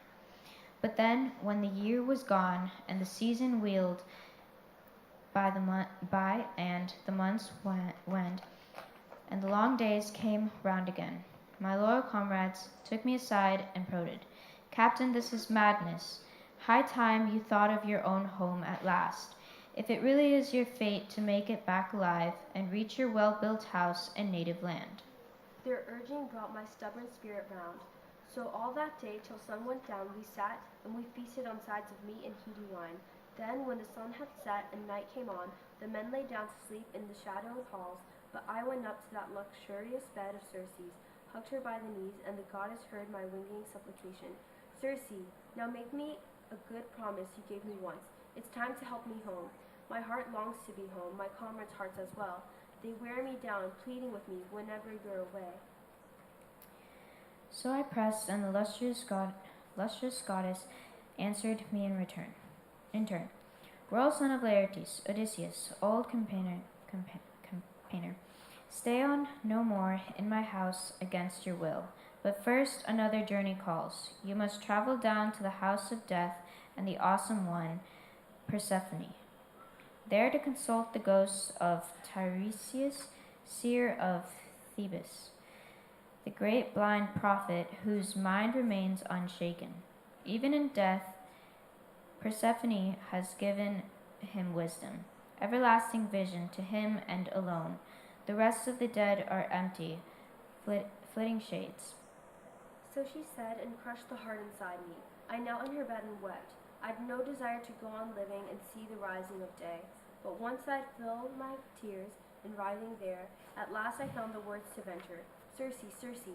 But then, when the year was gone, and the season wheeled by, and the months went, and the long days came round again, my loyal comrades took me aside and prodded, "Captain, this is madness. High time you thought of your own home at last, if it really is your fate to make it back alive and reach your well-built house and native land." Their urging brought my stubborn spirit round. So all that day till sun went down we sat, and we feasted on sides of meat and heady wine. Then, when the sun had set and night came on, the men lay down to sleep in the shadow of halls, but I went up to that luxurious bed of Circe's, hugged her by the knees, and the goddess heard my winging supplication. "Circe, now make me a good promise you gave me once. It's time to help me home. My heart longs to be home, my comrades' hearts as well. They wear me down, pleading with me whenever you're away." So I pressed, and the lustrous goddess answered me in turn. "Royal son of Laertes, Odysseus, old campaigner, stay on no more in my house against your will. But first another journey calls. You must travel down to the house of death and the awesome one, Persephone, there to consult the ghosts of Tiresias, seer of Thebes, the great blind prophet whose mind remains unshaken. Even in death, Persephone has given him wisdom, everlasting vision to him and alone. The rest of the dead are empty, flitting shades." So she said, and crushed the heart inside me. I knelt in her bed and wept. I'd no desire to go on living and see the rising of day. But once I'd filled my tears in writhing there, at last I found the words to venture. "Circe, Circe,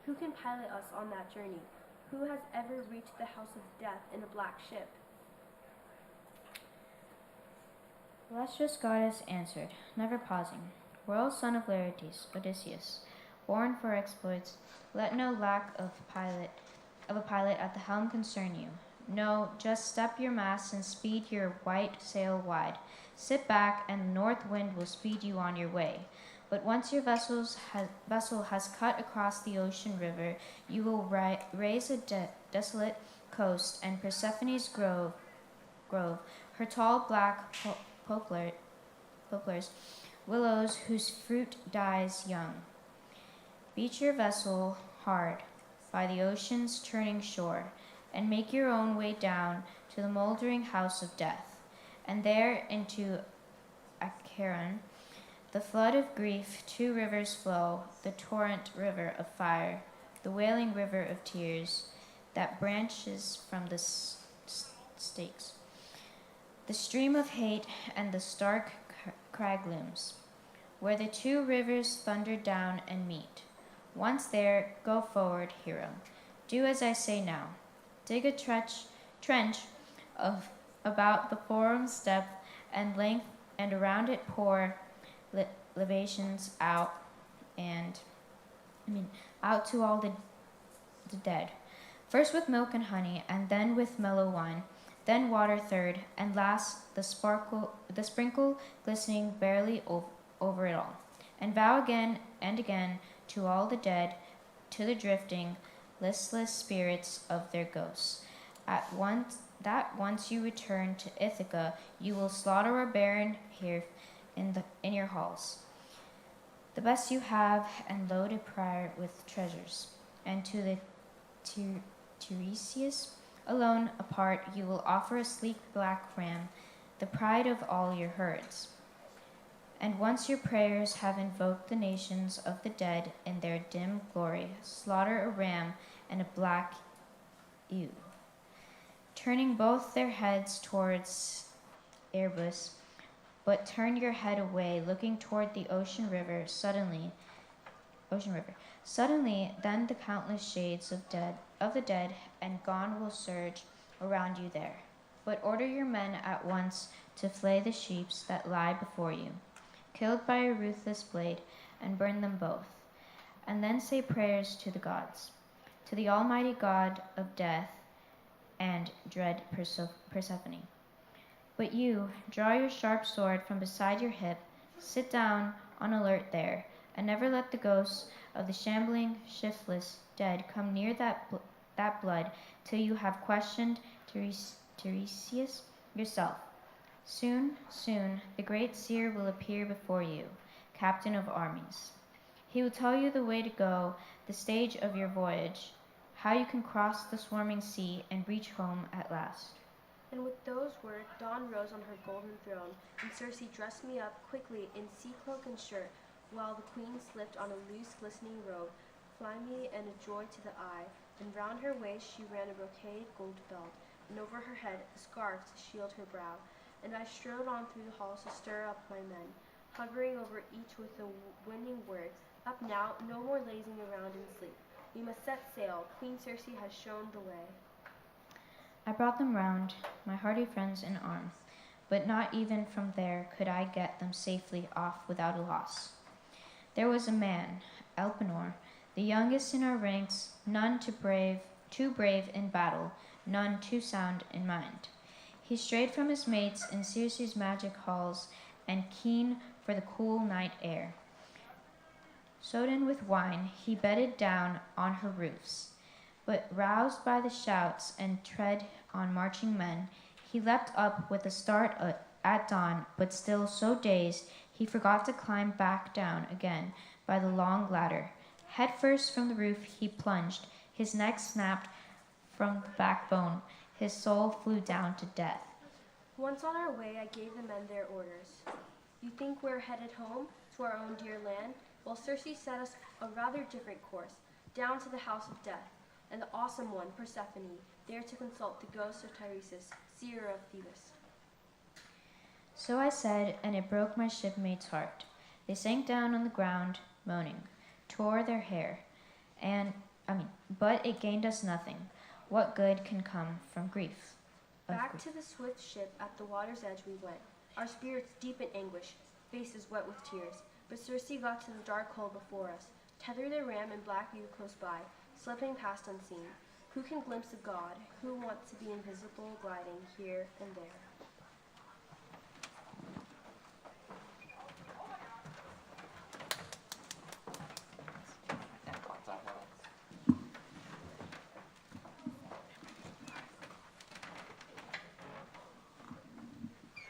who can pilot us on that journey? Who has ever reached the house of death in a black ship?" The lustrous goddess answered, never pausing, "Royal son of Laertes, Odysseus, born for exploits, let no lack of pilot of a pilot at the helm concern you. No, just step your masts and speed your white sail wide. Sit back, and the north wind will speed you on your way. But once your vessel has cut across the ocean river, you will raise a desolate coast, and Persephone's grove, her tall black poplars, willows whose fruit dies young. Beat your vessel hard by the ocean's turning shore, and make your own way down to the moldering house of death, and there into Acheron, the flood of grief. 2 rivers flow, the torrent river of fire, the wailing river of tears, that branches from the stakes, the stream of hate and the stark crag looms, where the 2 rivers thunder down and meet. Once there, go forward, hero. Do as I say now. Dig a trench of about the forum's depth and length, and around it pour libations out to all the dead. First with milk and honey, and then with mellow wine, then water third, and last the sprinkle glistening barely over it all. And vow again and again to all the dead, to the drifting, listless spirits of their ghosts, that once you return to Ithaca, you will slaughter a barren here in your halls, the best you have, and load a prior with treasures. And to the Tiresias alone apart, you will offer a sleek black ram, the pride of all your herds. And once your prayers have invoked the nations of the dead in their dim glory, slaughter a ram and a black ewe, turning both their heads towards Erebus. But turn your head away, looking toward the ocean river. Suddenly, then the countless shades of the dead and gone will surge around you there. But order your men at once to flay the sheep that lie before you, killed by a ruthless blade, and burn them both. And then say prayers to the gods, to the almighty God of death and dread Persephone. But you, draw your sharp sword from beside your hip, sit down on alert there, and never let the ghosts of the shambling, shiftless dead come near that blood till you have questioned Tiresias yourself. Soon, the great seer will appear before you, captain of armies. He will tell you the way to go, the stage of your voyage, how you can cross the swarming sea and reach home at last. And with those words, Dawn rose on her golden throne, and Circe dressed me up quickly in sea cloak and shirt, while the queen slipped on a loose, glistening robe, flamy and a joy to the eye, and round her waist she ran a brocade gold belt, and over her head a scarf to shield her brow. And I strode on through the halls to stir up my men, hovering over each with the winning words, "Up now, no more lazing around in sleep. We must set sail. Queen Circe has shown the way." I brought them round, my hearty friends in arms, but not even from there could I get them safely off without a loss. There was a man, Elpenor, the youngest in our ranks, none too brave in battle, none too sound in mind. He strayed from his mates in Circe's magic halls, and keen for the cool night air. Soden with wine, he bedded down on her roofs. But roused by the shouts and tread on marching men, he leapt up with a start at dawn, but still so dazed, he forgot to climb back down again by the long ladder. Head first from the roof he plunged, his neck snapped from the backbone, his soul flew down to death. Once on our way, I gave the men their orders. "You think we're headed home, to our own dear land? Well, Circe set us a rather different course, down to the house of death, and the awesome one, Persephone, there to consult the ghost of Tiresias, seer of Thebes." So I said, and it broke my shipmates' heart. They sank down on the ground, moaning, tore their hair, but it gained us nothing. What good can come from grief? Back to the swift ship at the water's edge we went, our spirits deep in anguish, faces wet with tears. But Circe got to the dark hull before us, tethered a ram and black ewe close by, slipping past unseen. Who can glimpse a god? Who wants to be invisible, gliding here and there?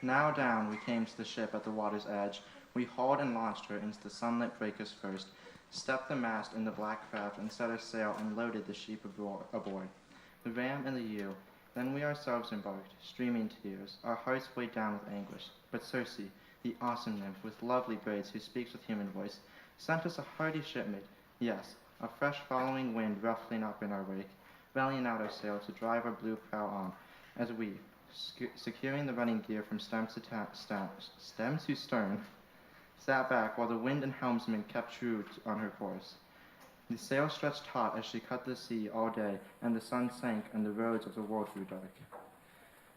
Now down we came to the ship at the water's edge. We hauled and launched her into the sunlit breakers first, stepped the mast in the black craft, and set her sail and loaded the sheep aboard. The ram and the ewe. Then we ourselves embarked, streaming tears, our hearts weighed down with anguish. But Circe, the awesome nymph with lovely braids who speaks with human voice, sent us a hardy shipmate, yes, a fresh following wind ruffling up in our wake, bellying out our sail to drive our blue prow on, as we, securing the running gear from stem to stern, sat back while the wind and helmsman kept true on her course. The sail stretched taut as she cut the sea all day, and the sun sank, and the roads of the world grew dark.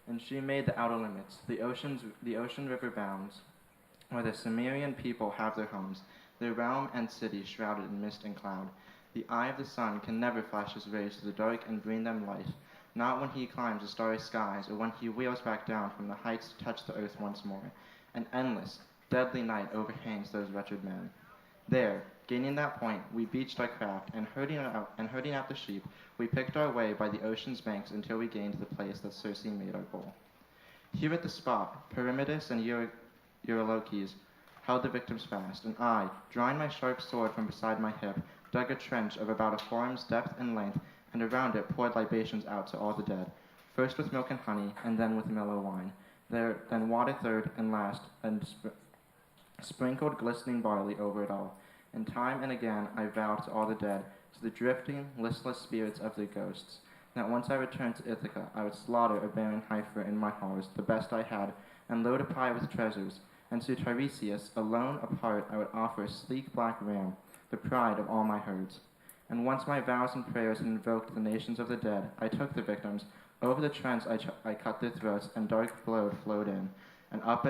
And she made the outer limits, the ocean river bounds, where the Cimmerian people have their homes, their realm and city shrouded in mist and cloud. The eye of the sun can never flash his rays to the dark and bring them light, not when he climbs the starry skies, or when he wheels back down from the heights to touch the earth once more. An endless, deadly night overhangs those wretched men. There, gaining that point, we beached our craft, and herding out the sheep, we picked our way by the ocean's banks until we gained the place that Circe made our goal. Here at the spot, Perimedes and Eurylochus held the victims fast, and I, drawing my sharp sword from beside my hip, dug a trench of about a forearm's depth and length, and around it poured libations out to all the dead, first with milk and honey, and then with mellow wine, then water third and last, and sprinkled glistening barley over it all. And time and again I vowed to all the dead, to the drifting, listless spirits of their ghosts, that once I returned to Ithaca, I would slaughter a barren heifer in my halls, the best I had, and load a pie with treasures, and to Tiresias, alone apart, I would offer a sleek black ram, the pride of all my herds. And once my vows and prayers had invoked the nations of the dead, I took the victims, over the trench I cut their throats, and dark blood flowed in, and up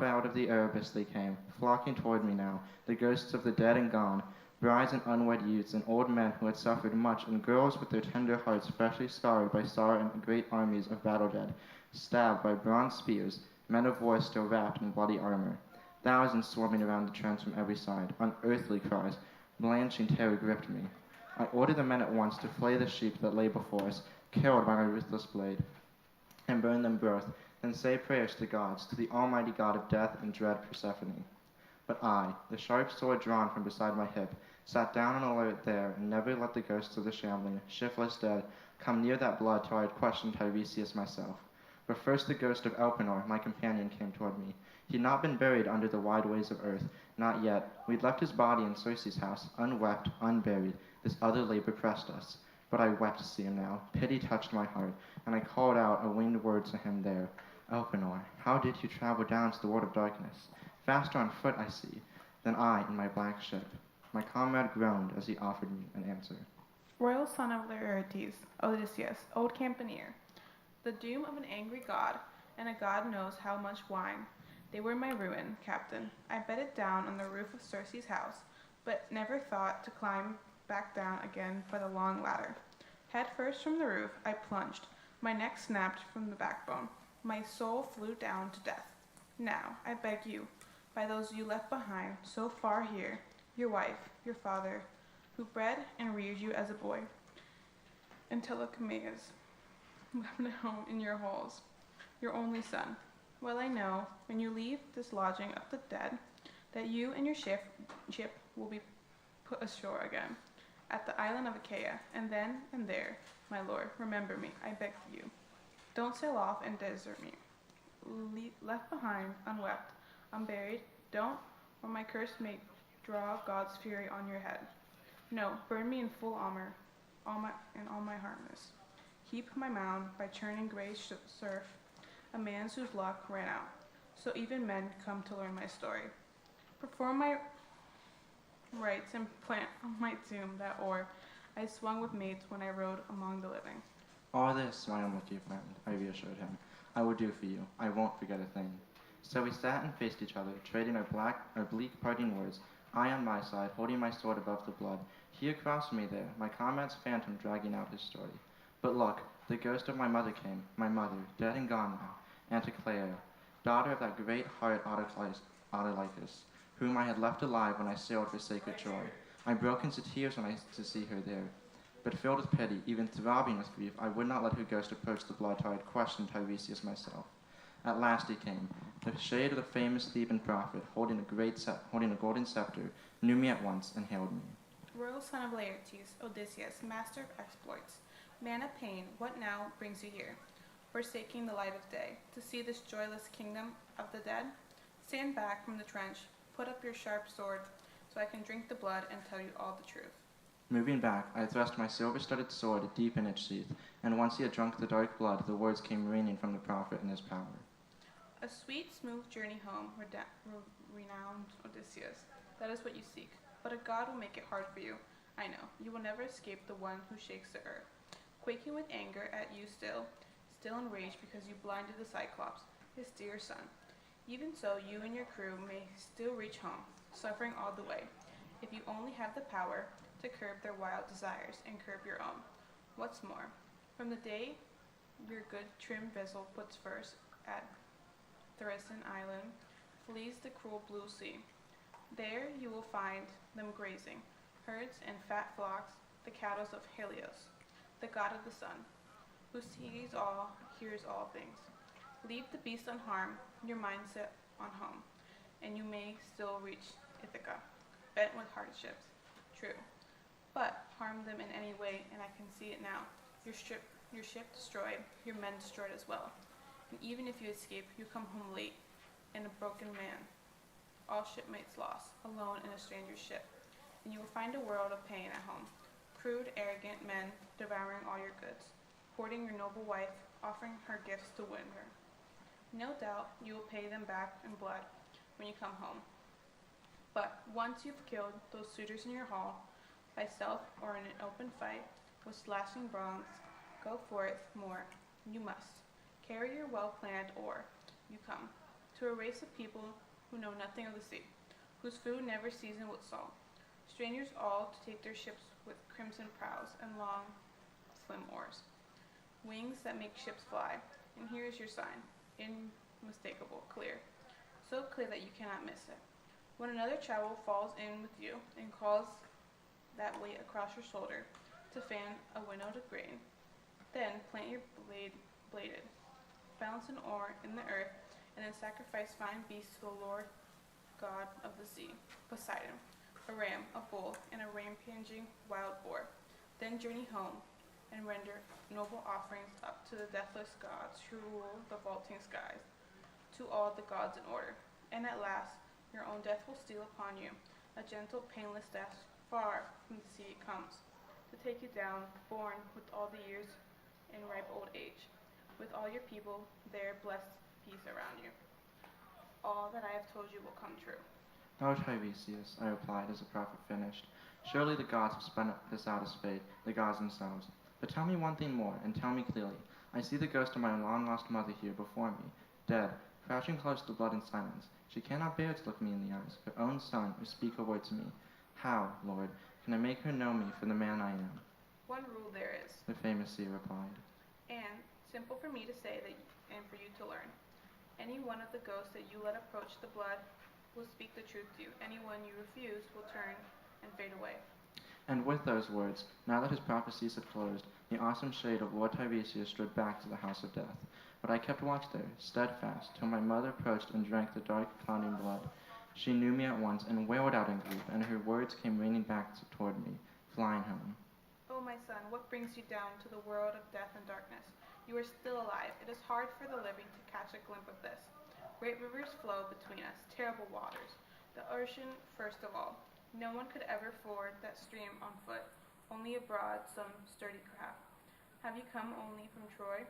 out of the Erebus they came, flocking toward me now, the ghosts of the dead and gone, brides and unwed youths, and old men who had suffered much, and girls with their tender hearts freshly scarred by sorrow and great armies of battle dead, stabbed by bronze spears, men of war still wrapped in bloody armor. Thousands swarming around the trench from every side, unearthly cries, blanching terror gripped me. I ordered the men at once to flay the sheep that lay before us, killed by my ruthless blade, and burn them both, then say prayers to the gods, to the almighty god of death and dread Persephone. But I, the sharp sword drawn from beside my hip, sat down on alert there, and never let the ghosts of the shambling, shiftless dead come near that blood till I had questioned Tiresias myself. But first the ghost of Elpenor, my companion, came toward me. He had not been buried under the wide ways of earth, not yet. We'd left his body in Circe's house, unwept, unburied. This other labor pressed us. But I wept to see him now. Pity touched my heart, and I called out a winged word to him there. Elpenor, how did you travel down to the world of darkness? Faster on foot, I see, than I in my black ship. My comrade groaned as he offered me an answer. Royal son of Laertes, Odysseus, old campaigner, the doom of an angry god, and a god knows how much wine. They were my ruin, captain. I bedded down on the roof of Circe's house, but never thought to climb back down again by the long ladder. Head first from the roof, I plunged. My neck snapped from the backbone. My soul flew down to death. Now, I beg you, by those you left behind, so far here, your wife, your father, who bred and reared you as a boy, and Telecomeas, left at home in your halls, your only son. Well, I know, when you leave this lodging of the dead, that you and your ship will be put ashore again, at the island of Achaia, and then and there, my lord, remember me, I beg of you. Don't sail off and desert me. Left behind, unwept, unburied, don't, or my curse may draw God's fury on your head. No, burn me in full armor, all my harness. Heap my mound by churning gray surf, a man's whose luck ran out. So even men come to learn my story. Perform my rites and plant on my tomb that oar I swung with mates when I rode among the living. All this, my unlucky friend, I reassured him, I will do for you. I won't forget a thing. So we sat and faced each other, trading our bleak parting words, I on my side, holding my sword above the blood, He across from me there, my comrade's phantom dragging out his story. But look, the ghost of my mother came, my mother, dead and gone now, Anticlea, daughter of that great-hearted Autolycus, whom I had left alive when I sailed for sacred Troy. I broke into tears when I to see her there. But filled with pity, even throbbing with grief, I would not let her ghost approach the blood till I had questioned Tiresias myself. At last he came. The shade of the famous Theban prophet, holding a golden scepter, knew me at once and hailed me. Royal son of Laertes, Odysseus, master of exploits, man of pain, what now brings you here? Forsaking the light of day, to see this joyless kingdom of the dead? Stand back from the trench, put up your sharp sword, so I can drink the blood and tell you all the truth. Moving back, I thrust my silver-studded sword deep in its sheath, and once he had drunk the dark blood, the words came raining from the prophet in his power. A sweet, smooth journey home, renowned Odysseus. That is what you seek. But a god will make it hard for you. I know. You will never escape the one who shakes the earth. Quaking with anger at you still enraged because you blinded the Cyclops, his dear son. Even so, you and your crew may still reach home, suffering all the way, if you only have the power to curb their wild desires and curb your own. What's more, from the day your good trim vessel puts first at Thracian Island, flees the cruel blue sea. There you will find them grazing, herds and fat flocks, the cattle of Helios, the god of the sun, who sees all, hears all things. Leave the beast unharmed, your mind set on home, and you may still reach Ithaca, bent with hardships. True. But harm them in any way, and I can see it now. Your ship destroyed, your men destroyed as well. And even if you escape, you come home late, and a broken man. All shipmates lost, alone in a stranger's ship. And you will find a world of pain at home. Crude, arrogant men devouring all your goods, hoarding your noble wife, offering her gifts to win her. No doubt you will pay them back in blood when you come home. But once you've killed those suitors in your hall, by stealth or in an open fight, with slashing bronze, go forth more. You must. Carry your well-planned oar. You come. To a race of people who know nothing of the sea, whose food never seasoned with salt. Strangers all to take their ships with crimson prows and long, slim oars. Wings that make ships fly. And here is your sign. Unmistakable, clear. So clear that you cannot miss it. When another traveler falls in with you and calls that weight across your shoulder to fan a winnow to grain, then plant your bladed, balance an oar in the earth, and then sacrifice fine beasts to the Lord God of the sea, Poseidon, a ram, a bull, and a rampaging wild boar. Then journey home and render noble offerings up to the deathless gods who rule the vaulting skies, to all the gods in order. And at last, your own death will steal upon you, a gentle, painless death, far from the sea it comes, to take you down, born with all the years in ripe old age, with all your people there blessed peace around you. All that I have told you will come true. O Tiresias, I replied as the prophet finished, surely the gods have spun this out as fate, the gods themselves. But tell me one thing more, and tell me clearly. I see the ghost of my long-lost mother here before me, dead, crouching close to blood in silence. She cannot bear to look me in the eyes, her own son, or speak a word to me. How, Lord, can I make her know me for the man I am? One rule there is, The famous seer replied. and simple for me to say that, and for you to learn. Any one of the ghosts that you let approach the blood will speak the truth to you. Anyone you refuse will turn and fade away. And with those words, now that his prophecies had closed, the awesome shade of Lord Tiresias strode back to the house of death. But I kept watch there, steadfast, till my mother approached and drank the dark, clouding blood. She knew me at once and wailed out in grief, and her words came raining back toward me, flying home. Oh, my son, what brings you down to the world of death and darkness? You are still alive. It is hard for the living to catch a glimpse of this. Great rivers flow between us, terrible waters. The ocean, first of all. No one could ever ford that stream on foot, only abroad some sturdy craft. Have you come only from Troy,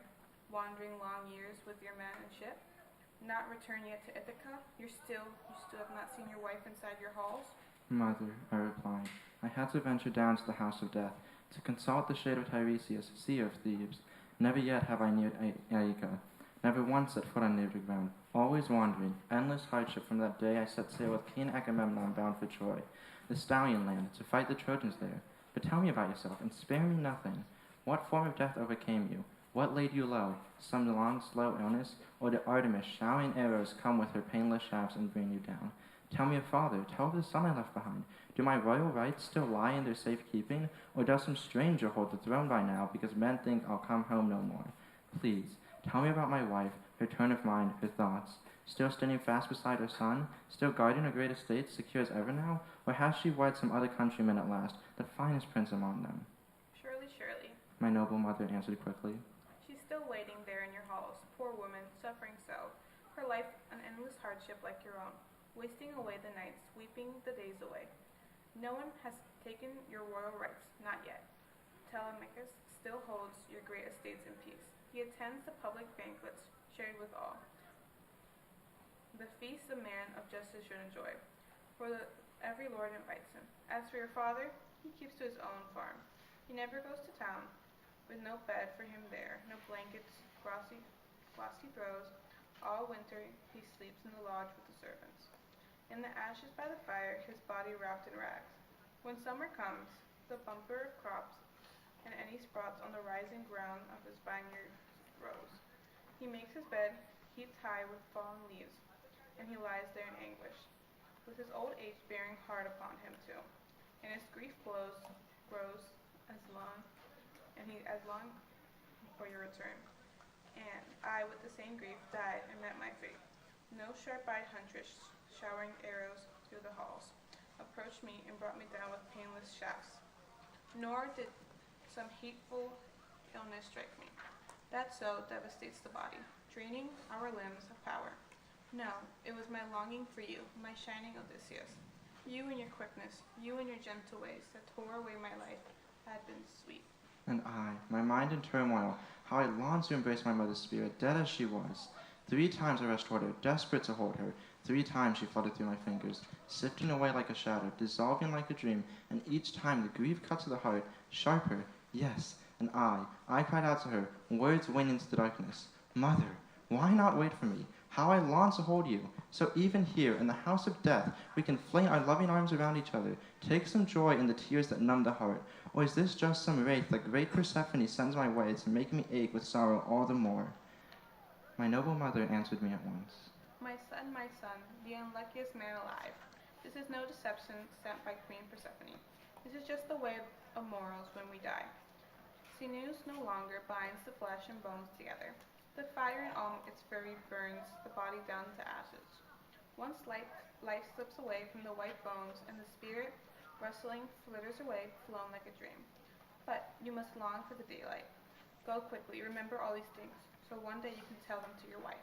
wandering long years with your men and ship? Not returned yet to Ithaca? You still have not seen your wife inside your halls? Mother, I replied, I had to venture down to the house of death, to consult the shade of Tiresias, seer of Thebes. Never yet have I neared Aeaca, never once set foot on native ground, always wandering, endless hardship from that day I set sail with King Agamemnon bound for Troy, the stallion land, to fight the Trojans there. But tell me about yourself, and spare me nothing. What form of death overcame you? What laid you low? Some long, slow illness? Or did Artemis, showering arrows, come with her painless shafts and bring you down? Tell me of father, tell of the son I left behind. Do my royal rights still lie in their safekeeping? Or does some stranger hold the throne by now, because men think I'll come home no more? Please, tell me about my wife, her turn of mind, her thoughts. Still standing fast beside her son? Still guarding her great estate, secure as ever now? Or has she wed some other countryman at last, the finest prince among them? Surely, surely. My noble mother answered quickly. She's still waiting there in your halls, poor woman, suffering so. Her life an endless hardship like your own, wasting away the nights, weeping the days away. No one has taken your royal rights, not yet. Telemachus still holds your great estates in peace. He attends the public banquets, shared with all. The feast a man of justice should enjoy, for every lord invites him. As for your father, he keeps to his own farm. He never goes to town, with no bed for him there, no blankets, glossy throws. All winter he sleeps in the lodge with the servants. In the ashes by the fire, his body wrapped in rags. When summer comes, the bumper of crops and any sprouts on the rising ground of his vineyard grows. He makes his bed heaped high with fallen leaves, and he lies there in anguish, with his old age bearing hard upon him too, and his grief grows as long for your return. And I, with the same grief, died and met my fate. No sharp-eyed huntress, showering arrows through the halls, approached me and brought me down with painless shafts. Nor did some hateful illness strike me. That so devastates the body, draining our limbs of power. No, it was my longing for you, my shining Odysseus. You and your quickness, you and your gentle ways that tore away my life had been sweet. And I, my mind in turmoil, how I longed to embrace my mother's spirit, dead as she was. 3 times I rushed toward her, desperate to hold her. 3 times she fluttered through my fingers, sifting away like a shadow, dissolving like a dream, and each time the grief cut to the heart, sharper, yes, and I cried out to her, words went into the darkness. Mother, why not wait for me? How I long to hold you. So even here, in the house of death, we can fling our loving arms around each other, take some joy in the tears that numb the heart. Or is this just some wraith that great Persephone sends my way to make me ache with sorrow all the more? My noble mother answered me at once. My son, the unluckiest man alive. This is no deception sent by Queen Persephone. This is just the way of mortals when we die. Sinews no longer binds the flesh and bones together. The fire in all its fury burns the body down to ashes. Once life slips away from the white bones, and the spirit, rustling, flitters away, flown like a dream. But you must long for the daylight. Go quickly, remember all these things, so one day you can tell them to your wife.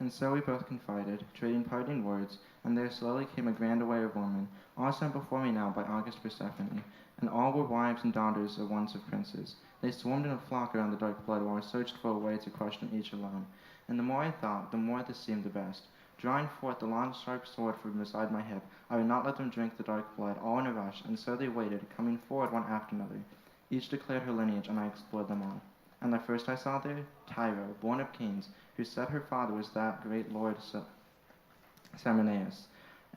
And so we both confided, trading parting words, and there slowly came a grand array of women, all sent before me now by august Persephone, and all were wives and daughters of once of princes. They swarmed in a flock around the dark blood while I searched for a way to crush them each alone. And the more I thought, the more this seemed the best. Drawing forth the long sharp sword from beside my hip, I would not let them drink the dark blood, all in a rush, and so they waited, coming forward one after another. Each declared her lineage, and I explored them all. And the first I saw there, Tyro, born of kings, who said her father was that great lord Samoneus,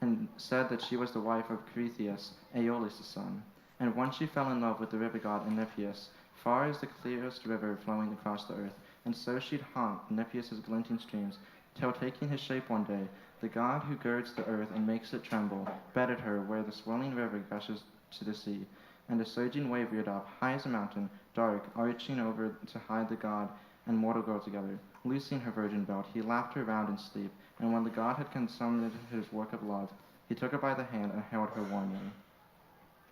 and said that she was the wife of Cretheus, Aeolus' son. And once she fell in love with the river god Enipeus, far as the clearest river flowing across the earth, and so she'd haunt Enipeus' glinting streams, till taking his shape one day, the god who girds the earth and makes it tremble, bedded her where the swelling river gushes to the sea, and a surging wave reared up, high as a mountain, dark, arching over to hide the god and mortal girl together. Loosing her virgin belt, he lapped her round in sleep, and when the god had consummated his work of love, he took her by the hand and held her warmly.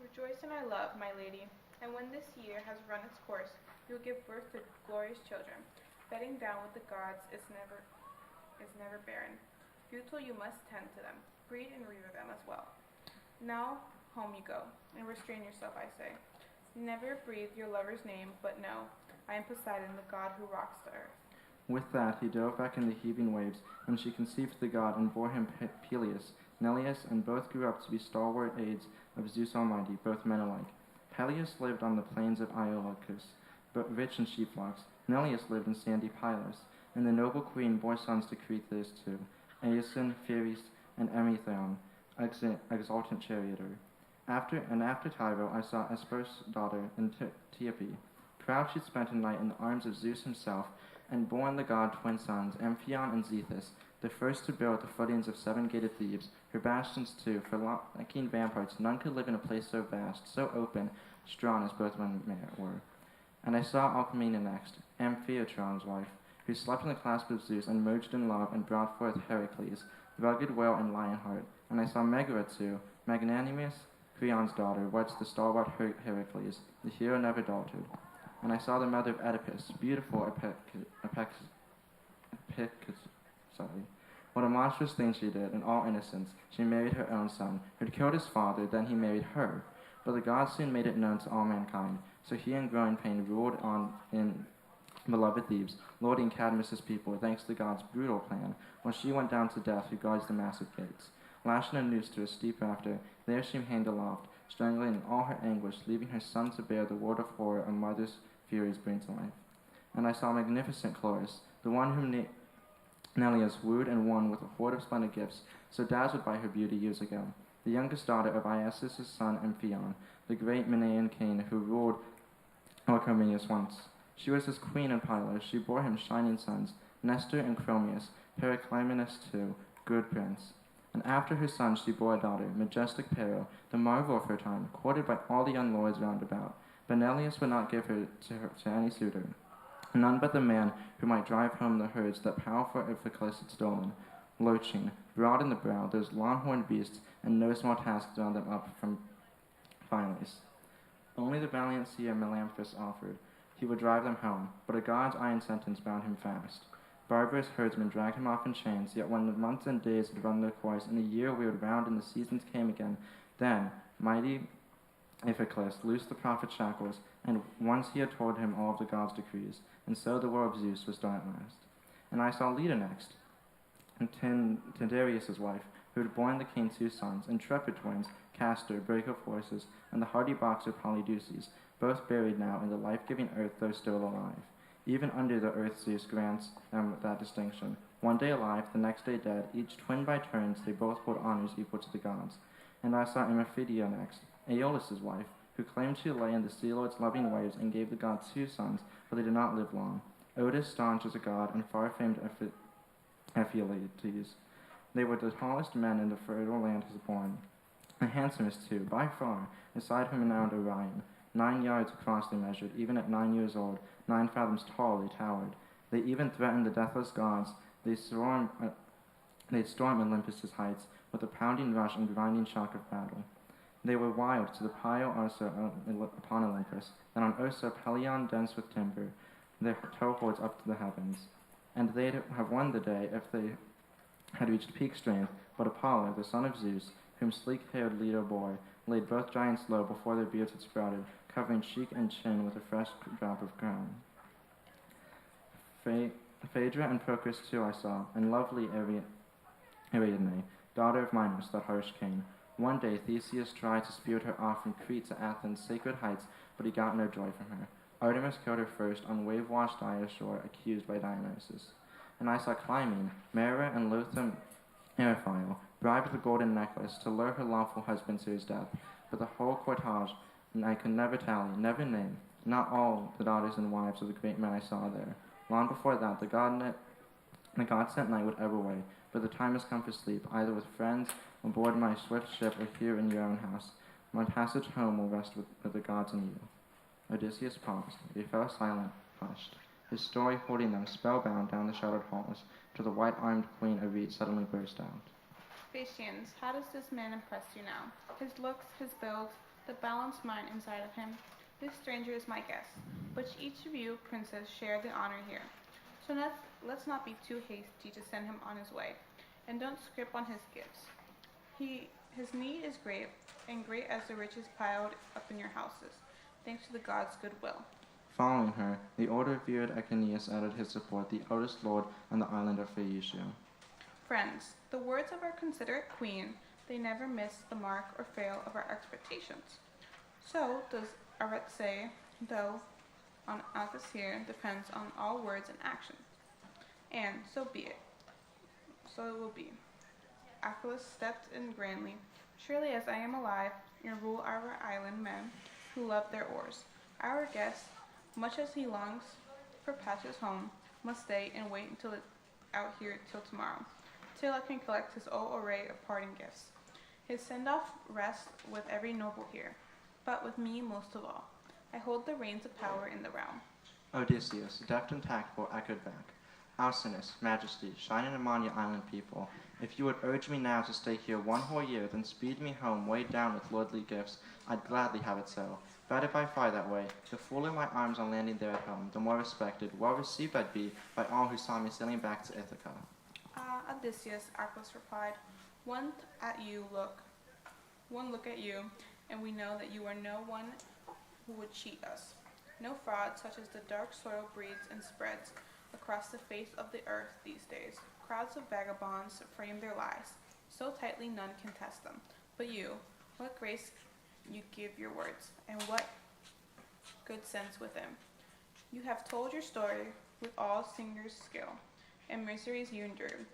Rejoice in our love, my lady, and when this year has run its course, you will give birth to glorious children. Bedding down with the gods is never barren. Futile you must tend to them, breed and rear them as well. Now home you go, and restrain yourself, I say. Never breathe your lover's name, but know, I am Poseidon, the god who rocks the earth. With that, he dove back in the heaving waves, and she conceived the god and bore him Peleus, Neleus, and both grew up to be stalwart aides of Zeus Almighty, both men alike. Peleus lived on the plains of Iolcus, but rich in sheepflocks. Neleus lived in sandy Pylos, and the noble queen bore sons to Cretheus too, Aeson, Pheres, and Amythaon, exultant charioteer. After Tyro, I saw Hesperus' daughter, Antiope. Proud she spent a night in the arms of Zeus himself, and born the god twin sons, Amphion and Zethus, the first to build the footings of seven-gated Thebes, her bastions too, for lacking ramparts, none could live in a place so vast, so open, strong as both men were. And I saw Alcmena next, Amphitrion's wife, who slept in the clasp of Zeus and merged in love and brought forth Heracles, rugged will and lion heart. And I saw Megara too, magnanimous Creon's daughter, weds the stalwart Heracles, the hero never daltered. And I saw the mother of Oedipus, beautiful What a monstrous thing she did, in all innocence. She married her own son, who had killed his father, then he married her. But the gods soon made it known to all mankind, so he in growing pain ruled on in beloved Thebes, lording Cadmus' people, thanks to God's brutal plan, when she went down to death who guards the massive gates. Lashing a noose to a steep rafter, there she hanged aloft, strangling in all her anguish, leaving her son to bear the word of horror a mother's furies bring to life. And I saw magnificent Chloris, the one whom Neleus wooed and won with a hoard of splendid gifts, so dazzled by her beauty years ago, the youngest daughter of Iasus' son Amphion, the great Manaean king who ruled Orchomenus once. She was his queen in Pylos. She bore him shining sons, Nestor and Chromius, Periclymenus too, good prince. And after her son she bore a daughter, majestic Pero, the marvel of her time, courted by all the young lords round about. But Neleus would not give her to any suitor, none but the man who might drive home the herds that powerful Iphiclus had stolen. Loaching, broad in the brow, those long-horned beasts, and no small task drawn them up from Phylace. Only the valiant seer Melampus offered. He would drive them home, but a god's iron sentence bound him fast. Barbarous herdsmen dragged him off in chains, yet when the months and days had run their course, and the year wheeled round and the seasons came again, then mighty Iphiclus loosed the prophet's shackles, and once he had told him all of the gods' decrees, and so the will of Zeus was done at last. And I saw Leda next, and Tyndareus' wife, who had borne the king 2 sons, intrepid twins, Castor, breaker of horses, and the hardy boxer Polydeuces, both buried now in the life-giving earth though still alive. Even under the earth Zeus grants them that distinction. One day alive, the next day dead, each twin by turns, they both hold honors equal to the gods. And I saw Amphidea next, Aeolus' wife, who claimed she lay in the sea lord's loving waves and gave the gods 2 sons, but they did not live long. Otis, staunch as a god, and far-famed Ephialtes. They were the tallest men in the fertile land he was born, the handsomest too, by far, beside whom renowned Orion. 9 yards across they measured, even at 9 years old, 9 fathoms tall they towered. They even threatened the deathless gods. They'd storm Olympus' heights with a pounding rush and grinding shock of battle. They were wild to the pile also upon Olympus, and on Ossa Pelion dense with timber, their toeholds up to the heavens. And they'd have won the day if they had reached peak strength, but Apollo, the son of Zeus, whom sleek-haired Leto bore, laid both giants low before their beards had sprouted, covering cheek and chin with a fresh drop of crown. Phaedra and Procris too I saw, and lovely Ariadne, daughter of Minos, that harsh king. One day Theseus tried to spirit her off from Crete to Athens' sacred heights, but he got no joy from her. Artemis killed her first on wave-washed Ida shore, accused by Dionysus. And I saw Clymene, Mera, and loathsome Eriphyle, bribed with a golden necklace to lure her lawful husband to his death, but the whole cortege I could never tally, never name, not all the daughters and wives of the great men I saw there. Long before that, the God-sent night would ebb away, but the time has come for sleep, either with friends aboard my swift ship or here in your own house. My passage home will rest with the gods and you. Odysseus paused. They fell silent, hushed, his story holding them spellbound down the shuttered halls, till the white-armed queen Arete suddenly burst out. Phaeacians, how does this man impress you now? His looks, his build, the balanced mind inside of him. This stranger is my guest, but each of you, princes, share the honor here. So let's not be too hasty to send him on his way, and don't scrimp on his gifts. His need is great, and great as the riches piled up in your houses, thanks to the gods' goodwill. Following her, the order-veered Echeneus added his support, the eldest lord on the island of Phaeacia. Friends, the words of our considerate queen, they never miss the mark or fail of our expectations. So does Arete say, though on Alcus here depends on all words and actions. And so be it. So it will be. Achilles stepped in grandly. Surely as I am alive, and rule our island men who love their oars. Our guest, much as he longs for passage home, must stay and wait until out here till tomorrow, till I can collect his whole array of parting gifts. His send-off rests with every noble here, but with me most of all. I hold the reins of power in the realm. Odysseus, deft and tactful, echoed back. Alcinous, Majesty, shining among your island people, if you would urge me now to stay here one whole year, then speed me home weighed down with lordly gifts, I'd gladly have it so. Better by far that way. The fuller my arms on landing there at home, the more respected, well received I'd be by all who saw me sailing back to Ithaca. Odysseus, Archelaus replied, one look at you, and we know that you are no one who would cheat us. No fraud such as the dark soil breeds and spreads across the face of the earth these days. Crowds of vagabonds frame their lies. So tightly none can test them. But you, what grace you give your words, and what good sense with them. You have told your story with all singer's skill, and miseries you endured,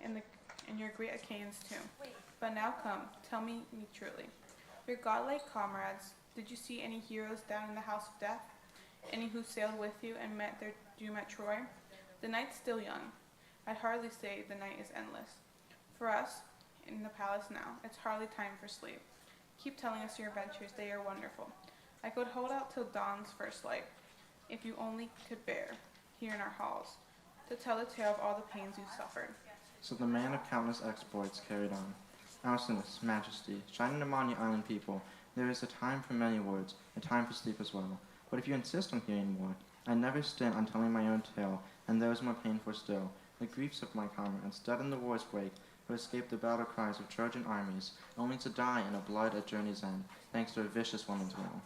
and your great Achaeans too. But now come, tell me truly. Your godlike comrades, did you see any heroes down in the house of death? Any who sailed with you and met their doom at Troy? The night's still young. I'd hardly say the night is endless. For us, in the palace now, it's hardly time for sleep. Keep telling us your adventures, they are wonderful. I could hold out till dawn's first light, if you only could bear, here in our halls, to tell the tale of all the pains you suffered. So the man of countless exploits carried on. Alcinous, Majesty, shining among your island people, there is a time for many words, a time for sleep as well. But if you insist on hearing more, I never stint on telling my own tale, and those more painful still, the griefs of my comrades, dead in the war's wake, who escaped the battle cries of Trojan armies, only to die in a blood at journey's end, thanks to a vicious woman's will.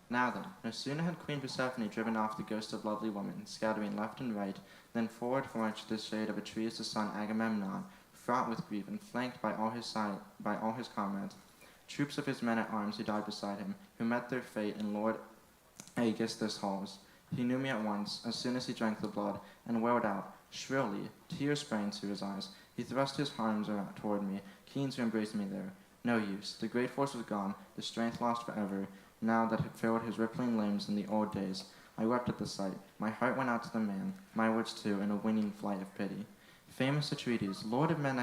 Now then, no sooner had Queen Persephone driven off the ghost of lovely women, scattering left and right, than forward marched the shade of a tree as the son Agamemnon, fraught with grief and flanked by all his comrades. Troops of his men-at-arms who died beside him, who met their fate in Lord Aegisthus' halls. He knew me at once, as soon as he drank the blood, and wailed out, shrilly, tears sprang to his eyes. He thrust his arms toward me, keen to embrace me there. No use. The great force was gone, the strength lost forever, now that it filled his rippling limbs in the old days. I wept at the sight. My heart went out to the man, my words too, in a winging flight of pity. Famous Atrides, lord of men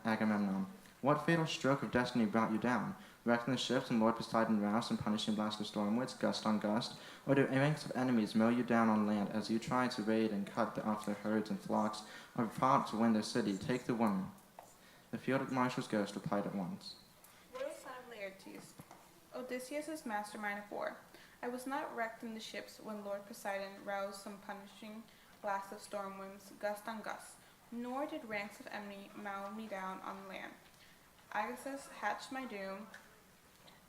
Agamemnon, what fatal stroke of destiny brought you down? Wrecking the ships and Lord Poseidon roused and punishing blast of stormwinds, gust on gust? Or do ranks of enemies mow you down on land as you try to raid and cut off their herds and flocks, or plot to win their city, take the woman? The field marshal's ghost replied at once. Royal son of Laertes, Odysseus is mastermind of war. I was not wrecked in the ships when Lord Poseidon roused some punishing blast of storm winds, gust on gust, nor did ranks of enemy mow me down on land. Aegisthus hatched my doom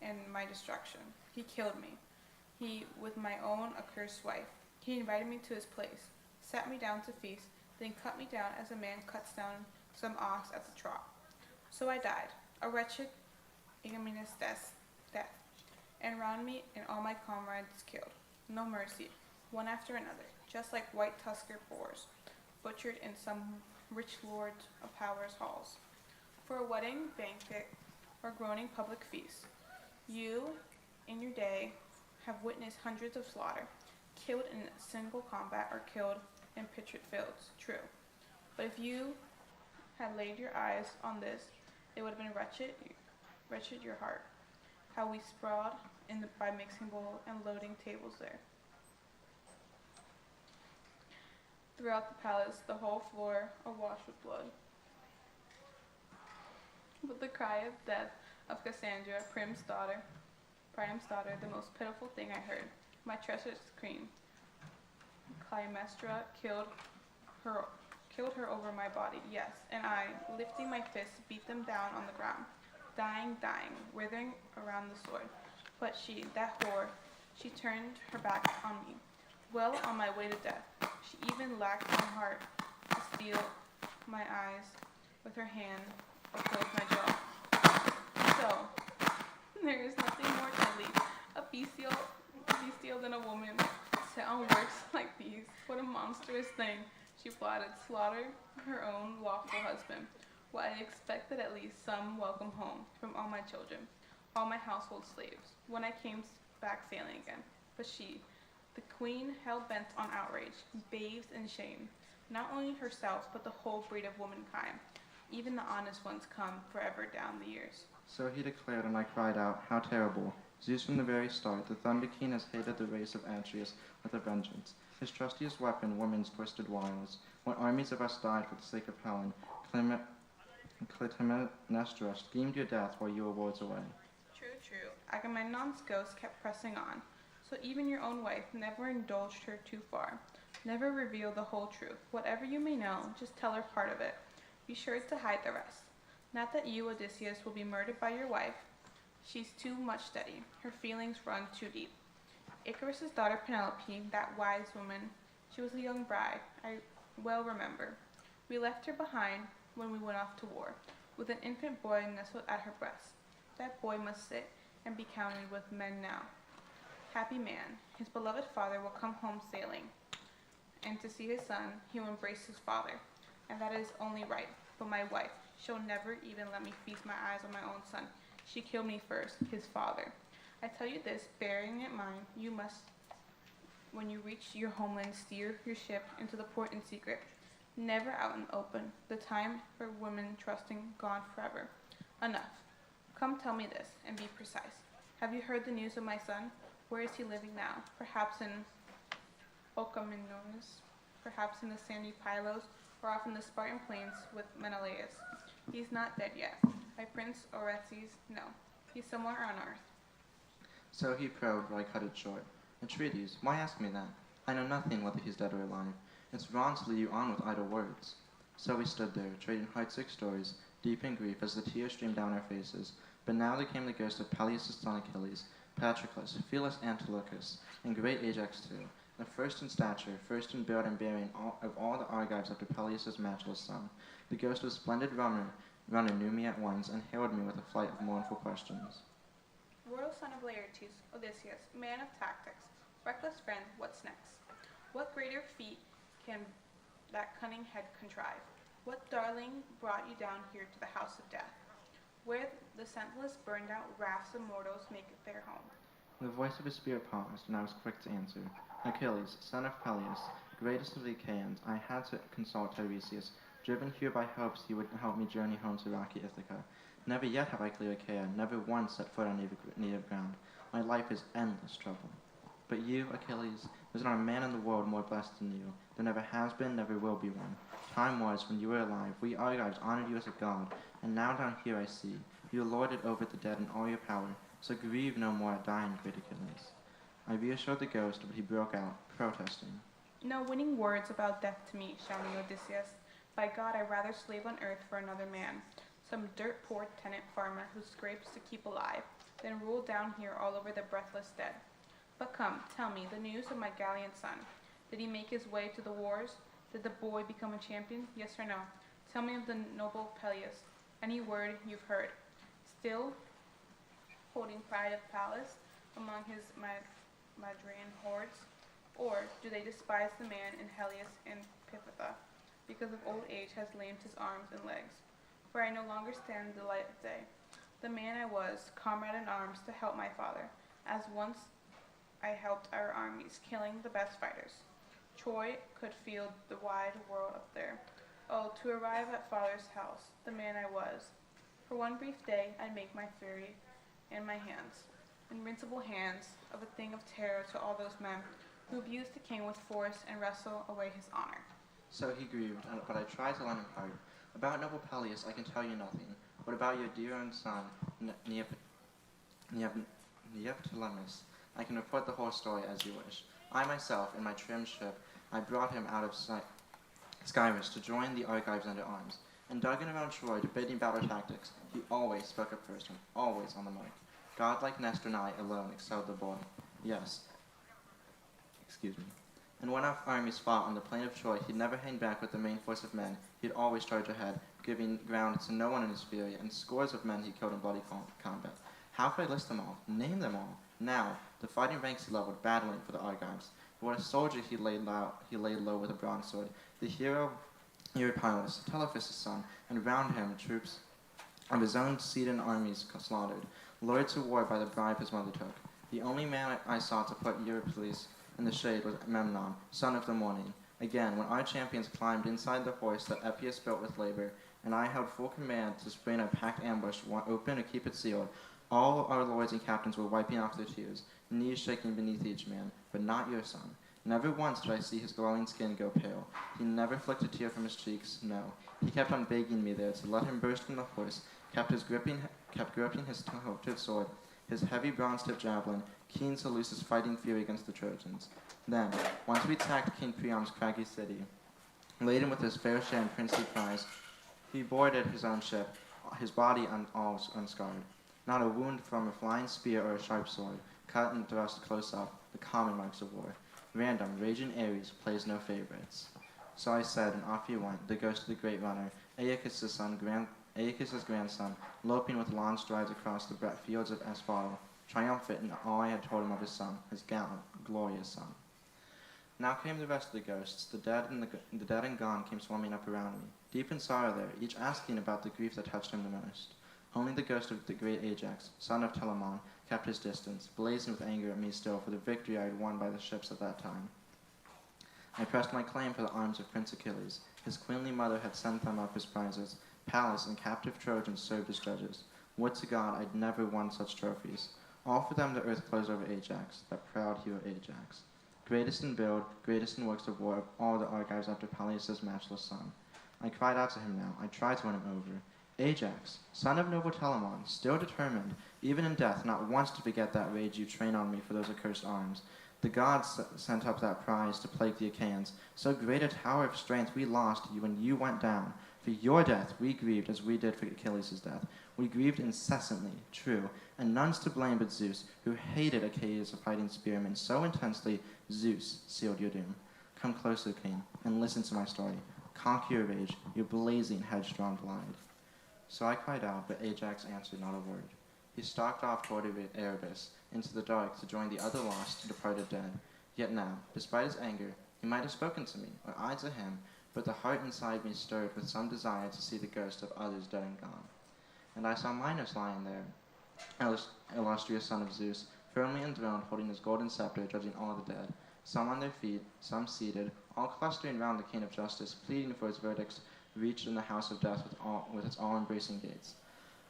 and my destruction. He killed me. He, with my own accursed wife. He invited me to his place, sat me down to feast, then cut me down as a man cuts down some ox at the trough. So I died, a wretched, ignominious death, and round me and all my comrades killed. No mercy, one after another, just like white-tusker boars, butchered in some rich lord of power's halls. For a wedding, banquet, or groaning public feast, you, in your day, have witnessed hundreds of slaughter, killed in a single combat or killed in pictured fields, true. But if you had laid your eyes on this, it would have been wretched your heart, how we sprawled by mixing bowl and loading tables there. Throughout the palace, the whole floor awash with blood. With the cry of death of Cassandra, Priam's daughter, the most pitiful thing I heard, my treasured queen, Clytemnestra, killed her over my body, yes, and I, lifting my fists, beat them down on the ground, dying, withering around the sword. But she, that whore, she turned her back on me, well on my way to death. She even lacked my heart to steal my eyes with her hand or close my jaw. So, there is nothing more deadly, a bestial than a woman set on works like these. What a monstrous thing. She plotted slaughter her own lawful husband, while I expected at least some welcome home from all my children. all my household slaves, when I came back sailing again. But she, the queen, hell-bent on outrage, bathes in shame, not only herself, but the whole breed of womankind. Even the honest ones come forever down the years. So he declared, and I cried out, how terrible! Zeus from the very start, the Thunder King, has hated the race of Atreus with a vengeance. His trustiest weapon, women's twisted wiles. When armies of us died for the sake of Helen, Clytemnestra schemed your death while you were worlds away. True. Agamemnon's ghost kept pressing on. So even your own wife never indulged her too far. Never reveal the whole truth. Whatever you may know, just tell her part of it. Be sure to hide the rest. Not that you, Odysseus, will be murdered by your wife. She's too much steady. Her feelings run too deep. Icarus's daughter Penelope, that wise woman, she was a young bride, I well remember. We left her behind when we went off to war, with an infant boy nestled at her breast. That boy must sit and be counted with men now. Happy man, his beloved father will come home sailing, and to see his son, he will embrace his father, and that is only right. But my wife, she'll never even let me feast my eyes on my own son. She killed me first, his father. I tell you this, bearing in mind, you must, when you reach your homeland, steer your ship into the port in secret, never out in the open. The time for women trusting gone forever. Enough. Come tell me this, and be precise. Have you heard the news of my son? Where is he living now? Perhaps in Orchomenus, perhaps in the sandy Pylos, or off in the Spartan plains with Menelaus. He's not dead yet. My prince Orestes, no. He's somewhere on earth. So he probed, but I cut it short. Entreaties, why ask me that? I know nothing whether he's dead or alive. It's wrong to lead you on with idle words. So we stood there, trading heartsick stories, deep in grief as the tears streamed down our faces. But now there came the ghost of Peleus' son Achilles, Patroclus, fearless Antilochus, and great Ajax too, the first in stature, first in build and bearing of all the Argives after Peleus' matchless son. The ghost of splendid runner knew me at once, and hailed me with a flight of mournful questions. Royal son of Laertes, Odysseus, man of tactics, reckless friend, what's next? What greater feat can that cunning head contrive? What darling brought you down here to the house of death, where the scentless, burned-out rafts of mortals make their home? The voice of his spirit paused, and I was quick to answer. Achilles, son of Peleus, greatest of the Achaeans, I had to consult Tiresias, driven here by hopes he would help me journey home to rocky Ithaca. Never yet have I cleared Achaea, never once set foot on native ground. My life is endless trouble. But you, Achilles, there's not a man in the world more blessed than you. There never has been, never will be one. Time was when you were alive. We Argives honored you as a god, and now down here I see you lorded over the dead in all your power. So grieve no more at dying, great Achilles. I reassured the ghost, but he broke out, protesting. No winning words about death to me, shouting Odysseus. By God, I'd rather slave on earth for another man, some dirt-poor tenant farmer who scrapes to keep alive, than rule down here all over the breathless dead. But come, tell me the news of my gallant son. Did he make his way to the wars? Did the boy become a champion? Yes or no? Tell me of the noble Peleus. Any word you've heard. Still holding pride of Pallas among his Madrian hordes? Or do they despise the man in Helios and Pythia, because of old age has lamed his arms and legs? For I no longer stand the light of day. The man I was, comrade in arms to help my father, as once I helped our armies, killing the best fighters. Troy could feel the wide world up there. Oh, to arrive at father's house, the man I was. For one brief day, I'd make my fury in my hands, invincible hands, of a thing of terror to all those men who abuse the king with force and wrestle away his honor. So he grieved, but I tried to lend him heart. About noble Peleus I can tell you nothing. What about your dear own son, Neoptolemus? I can report the whole story as you wish. I myself, in my trim ship, I brought him out of Scyrus to join the Argives under arms. And dug in around Troy, debating battle tactics, he always spoke up first and always on the mark. God-like Nestor and I alone excelled the boy. Yes. Excuse me. And when our armies fought on the plain of Troy, he'd never hang back with the main force of men. He'd always charge ahead, giving ground to no one in his fury, and scores of men he killed in bloody combat. How could I list them all? Name them all. Now, the fighting ranks he leveled, battling for the Argives. But when a soldier he laid low with a broadsword. The hero Eurypylus, Telephus' son, and round him troops of his own Sidon armies slaughtered, lured to war by the bribe his mother took. The only man I saw to put Eurypylus in the shade was Memnon, son of the morning. Again, when our champions climbed inside the horse that Epeius built with labor, and I held full command to spring a packed ambush, open or keep it sealed, all our lords and captains were wiping off their tears, knees shaking beneath each man, but not your son. Never once did I see his glowing skin go pale. He never flicked a tear from his cheeks, no. He kept on begging me there to let him burst from the horse, kept gripping his hilted sword, his heavy bronze-tipped javelin, keen to loose his fighting fury against the Trojans. Then, once we attacked King Priam's craggy city, laden with his fair share and princely prize, he boarded his own ship, his body all unscarred. Not a wound from a flying spear or a sharp sword, cut and thrust close up, the common marks of war. Random, raging Ares plays no favorites. So I said, and off he went, the ghost of the great runner, Aeacus' grandson, loping with long strides across the fields of Asphodel, triumphant in all I had told him of his son, his gallant, glorious son. Now came the rest of the ghosts. The dead and gone came swarming up around me, deep in sorrow there, each asking about the grief that touched him the most. Only the ghost of the great Ajax, son of Telamon, kept his distance, blazing with anger at me still for the victory I had won by the ships at that time. I pressed my claim for the arms of Prince Achilles. His queenly mother had sent them up as prizes. Pallas and captive Trojans served as judges. Would to God I'd never won such trophies. All for them the earth closed over Ajax, that proud hero Ajax. Greatest in build, greatest in works of war of all the Argives after Peleus' matchless son. I cried out to him now, I tried to win him over. Ajax, son of noble Telamon, still determined, even in death, not once to forget that rage you train on me for those accursed arms. The gods sent up that prize to plague the Achaeans. So great a tower of strength we lost when you went down. For your death we grieved as we did for Achilles' death. We grieved incessantly, true, and none's to blame but Zeus, who hated Achilles' fighting spearmen so intensely, Zeus sealed your doom. Come closer, king, and listen to my story. Conquer your rage, your blazing, headstrong blind. So I cried out, but Ajax answered not a word. He stalked off toward Erebus, into the dark to join the other lost, departed dead. Yet now, despite his anger, he might have spoken to me, or I to him, but the heart inside me stirred with some desire to see the ghost of others dead and gone. And I saw Minos lying there, illustrious son of Zeus, firmly enthroned, holding his golden scepter, judging all the dead, some on their feet, some seated, all clustering round the king of justice, pleading for his verdicts, reached in the house of death with its all-embracing gates.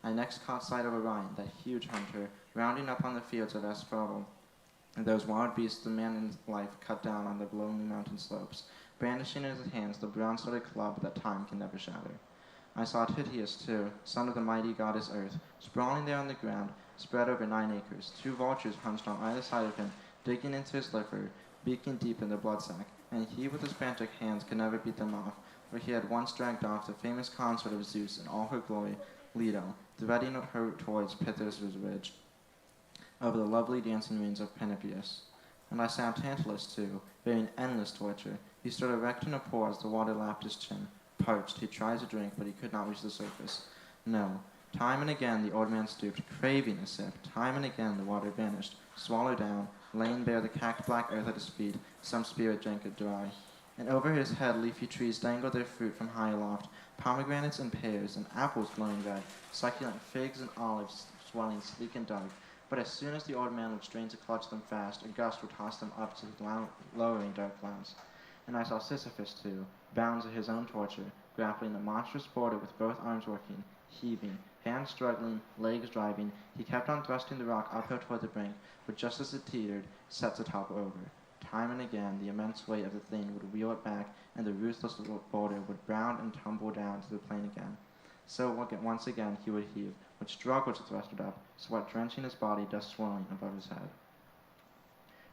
I next caught sight of Orion, that huge hunter, rounding up on the fields of Asphodel, and those wild beasts the man in life cut down on the lonely mountain slopes, brandishing in his hands the bronze-studded club that time can never shatter. I saw Tityus, too, son of the mighty goddess Earth, sprawling there on the ground, spread over 9 acres, 2 vultures hunched on either side of him, digging into his liver, beaking deep in the blood-sack, and he with his frantic hands could never beat them off, for he had once dragged off the famous consort of Zeus in all her glory, Leto, threading her towards Pithys' ridge, over the lovely dancing rings of Panopeus. And I saw Tantalus, too, bearing endless torture. He stood erect in a pool as the water lapped his chin. Parched, he tried to drink, but he could not reach the surface. No. Time and again the old man stooped, craving a sip. Time and again the water vanished, swallowed down, laying bare the cacked black earth at his feet. Some spirit drank it dry. And over his head leafy trees dangled their fruit from high aloft, pomegranates and pears, and apples glowing red, succulent figs and olives swelling sleek and dark. But as soon as the old man would strain to clutch them fast, a gust would toss them up to the lowering dark clouds. And I saw Sisyphus, too, bound to his own torture, grappling the monstrous boulder with both arms working, heaving, hands struggling, legs driving. He kept on thrusting the rock uphill toward the brink, but just as it teetered, set to topple over. Time and again, the immense weight of the thing would wheel it back, and the ruthless boulder would bound and tumble down to the plain again. So once again he would heave, would struggle to thrust it up, sweat drenching his body, dust swirling above his head.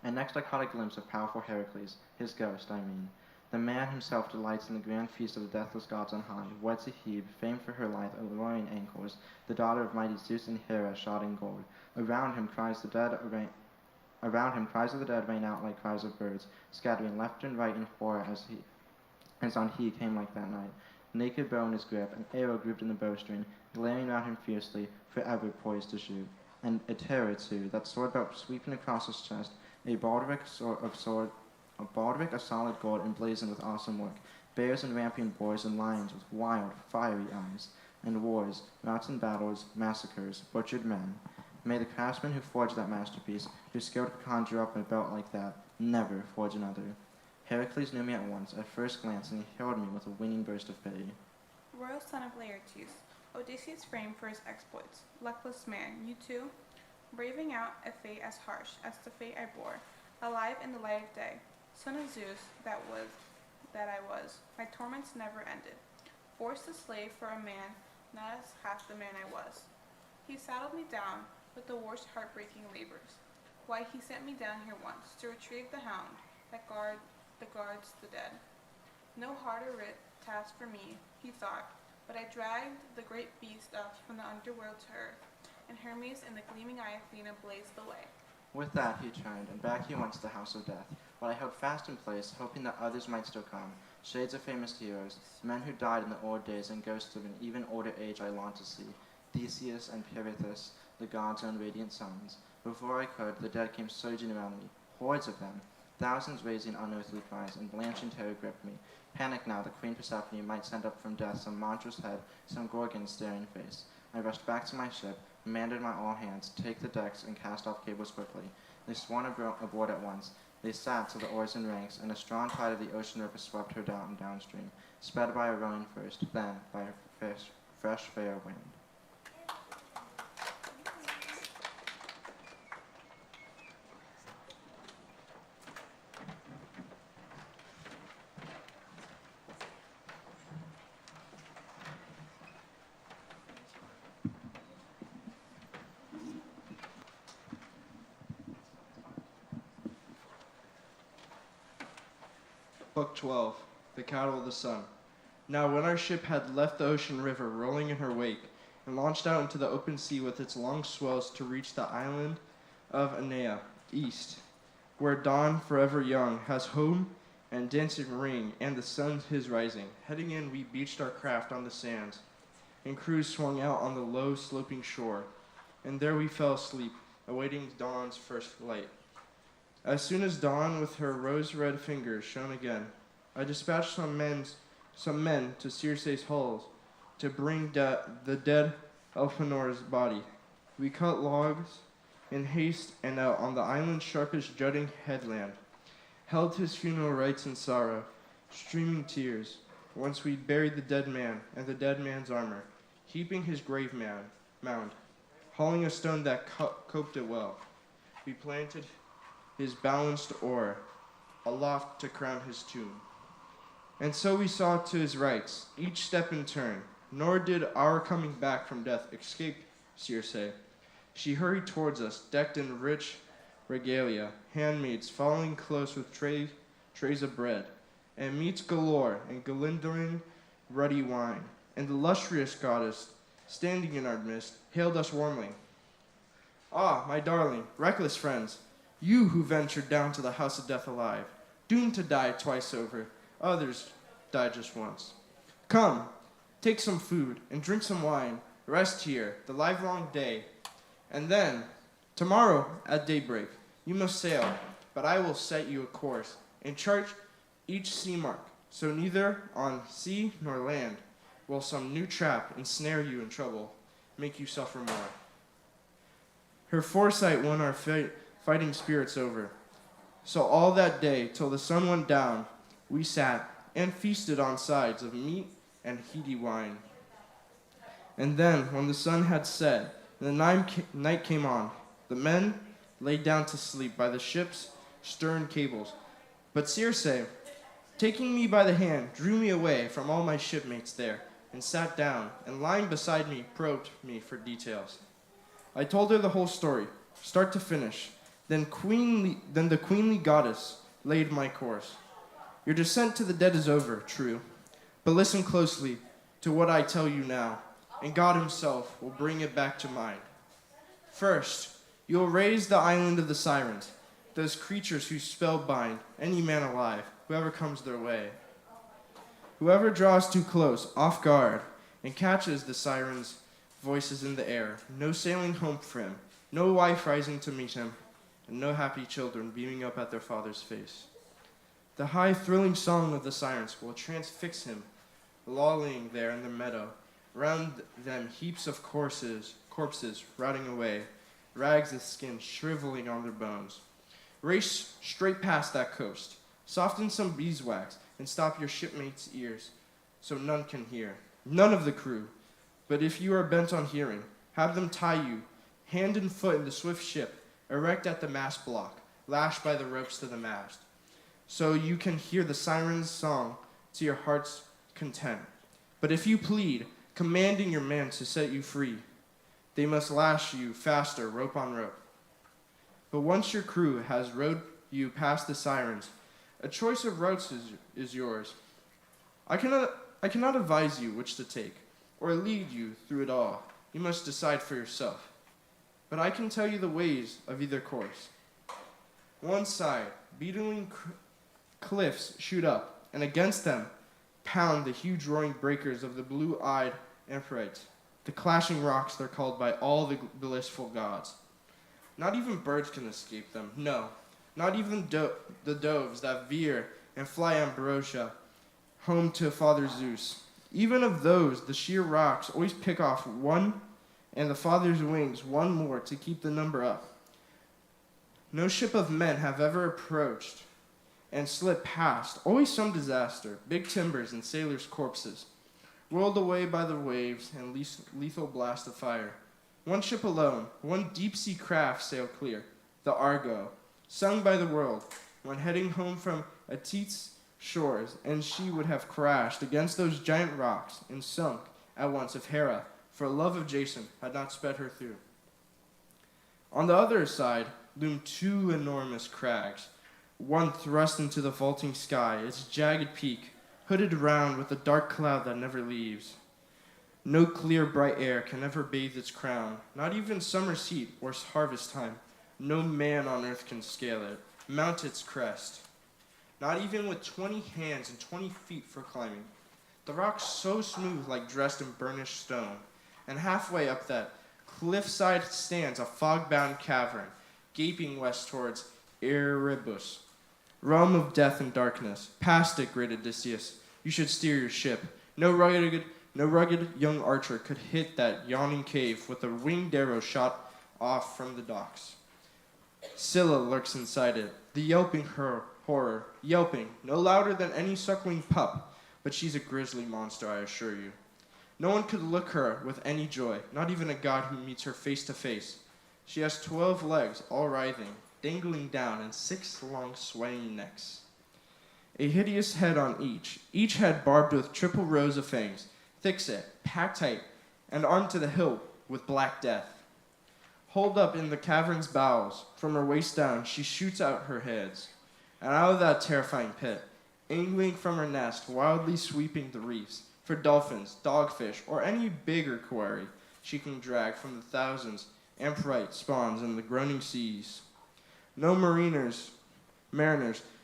And next I caught a glimpse of powerful Heracles, his ghost, I mean. The man himself delights in the grand feast of the deathless gods on high, weds a Hebe, famed for her lithe, alluring ankles, the daughter of mighty Zeus and Hera, shod in gold. Around him cries of the dead rain out like cries of birds, scattering left and right in horror as on he came like that night. Naked bow in his grip, an arrow grouped in the bowstring, glaring round him fiercely, forever poised to shoot. And a terror, too, that sword belt sweeping across his chest, a baldric of solid gold emblazoned with awesome work, bears and rampion boars and lions with wild, fiery eyes. and wars, mountain battles, massacres, butchered men. May the craftsman who forged that masterpiece, who skilled to conjure up a belt like that, never forge another. Heracles knew me at once, at first glance, and he hailed me with a winning burst of pity. Royal son of Laertes, Odysseus famed for his exploits. Luckless man, you too? Braving out a fate as harsh as the fate I bore, alive in the light of day. Son of Zeus, that I was, my torments never ended. Forced a slave for a man, not as half the man I was. He saddled me down with the worst heartbreaking labors. Why, he sent me down here once to retrieve the hound that guards the dead. No harder task for me, he thought, but I dragged the great beast up from the underworld to earth, and Hermes and the gleaming eye Athena blazed the way. With that he turned, and back he went to the house of death, while I held fast in place, hoping that others might still come, shades of famous heroes, men who died in the old days and ghosts of an even older age I longed to see, Theseus and Pirithous, the gods' own radiant sons. Before I could, the dead came surging around me, hordes of them, thousands raising unearthly cries, and blanching terror gripped me. Panic now, the Queen Persephone might send up from death some monstrous head, some Gorgon's staring face. I rushed back to my ship, commanded my all hands to take the decks and cast off cables quickly. They swarmed aboard at once. They sat to the oars in ranks, and a strong tide of the ocean river swept her down and downstream, sped by a rowing first, then by a fresh fair wind. Book 12, The Cattle of the Sun. Now when our ship had left the ocean river rolling in her wake, and launched out into the open sea with its long swells to reach the island of Aenea, east, where dawn forever young has home and dancing ring, and the sun his rising. Heading in, we beached our craft on the sands, and crews swung out on the low sloping shore, and there we fell asleep, awaiting dawn's first light. As soon as dawn with her rose-red fingers shone again, I dispatched some men to Circe's halls to bring the dead Elpenor's body. We cut logs in haste and out on the island's sharpest jutting headland, held his funeral rites in sorrow, streaming tears. Once we buried the dead man and the dead man's armor, heaping his grave mound, hauling a stone that coped it well. We planted his balanced oar aloft to crown his tomb. And so we saw to his rites, each step in turn, nor did our coming back from death escape Circe. She hurried towards us, decked in rich regalia, handmaids following close with trays of bread, and meats galore, and glendering ruddy wine. And the lustrous goddess, standing in our midst, hailed us warmly. Ah, my darling, reckless friends, you who ventured down to the house of death alive, doomed to die twice over, others died just once. Come, take some food and drink some wine, rest here the livelong day, and then, tomorrow at daybreak, you must sail, but I will set you a course and chart each sea mark, so neither on sea nor land will some new trap ensnare you in trouble, make you suffer more. Her foresight won our fighting spirits over. So all that day, till the sun went down, we sat and feasted on sides of meat and heady wine. And then, when the sun had set, and the night came on, the men laid down to sleep by the ship's stern cables. But Circe, taking me by the hand, drew me away from all my shipmates there, and sat down, and lying beside me, probed me for details. I told her the whole story, start to finish. Then the queenly goddess laid my course. Your descent to the dead is over, true, but listen closely to what I tell you now, and God himself will bring it back to mind. First, you will raise the island of the sirens, those creatures who spellbind any man alive, whoever comes their way. Whoever draws too close, off guard, and catches the sirens' voices in the air, no sailing home for him, no wife rising to meet him, and no happy children beaming up at their father's face. The high, thrilling song of the sirens will transfix him, lolling there in the meadow, Round them heaps of corpses rotting away, rags of skin shriveling on their bones. Race straight past that coast, soften some beeswax, and stop your shipmates' ears, so none can hear. None of the crew. But if you are bent on hearing, have them tie you, hand and foot in the swift ship, erect at the mast block, lashed by the ropes to the mast, so you can hear the siren's song to your heart's content. But if you plead, commanding your man to set you free, they must lash you faster, rope on rope. But once your crew has rowed you past the sirens, a choice of routes is yours. I cannot advise you which to take, or lead you through it all. You must decide for yourself. But I can tell you the ways of either course. One side, beetling cliffs shoot up, and against them pound the huge roaring breakers of the blue-eyed enriches. The clashing rocks they're called by all the blissful gods. Not even birds can escape them, no, not even the doves that veer and fly ambrosia home to Father Zeus. Even of those, the sheer rocks always pick off one, and the Father's wings one more to keep the number up. No ship of men have ever approached and slipped past, always some disaster, big timbers and sailors' corpses, rolled away by the waves and lethal blast of fire. One ship alone, one deep-sea craft sailed clear, the Argo, sung by the world, when heading home from Atete's shores, and she would have crashed against those giant rocks and sunk at once if Hera, for love of Jason, had not sped her through. On the other side loomed two enormous crags, one thrust into the vaulting sky, its jagged peak hooded round with a dark cloud that never leaves. No clear, bright air can ever bathe its crown, not even summer's heat or harvest time. No man on earth can scale it, mount its crest, not even with 20 hands and 20 feet for climbing. The rock's so smooth like dressed in burnished stone, and halfway up that cliffside stands a fog-bound cavern, gaping west towards Erebus, realm of death and darkness. Past it, great Odysseus, you should steer your ship. No rugged young archer could hit that yawning cave with a winged arrow shot off from the docks. Scylla lurks inside it, the yelping horror, yelping, no louder than any suckling pup, but she's a grisly monster, I assure you. No one could look her with any joy, not even a god who meets her face to face. She has 12 legs, all writhing, dangling down, and 6 long swaying necks. A hideous head on each head barbed with triple rows of fangs, thick-set, packed tight, and armed to the hilt with black death. Holed up in the cavern's bowels, from her waist down, she shoots out her heads, and out of that terrifying pit, angling from her nest, wildly sweeping the reefs, for dolphins, dogfish, or any bigger quarry she can drag from the thousands amphibite spawns in the groaning seas. No mariners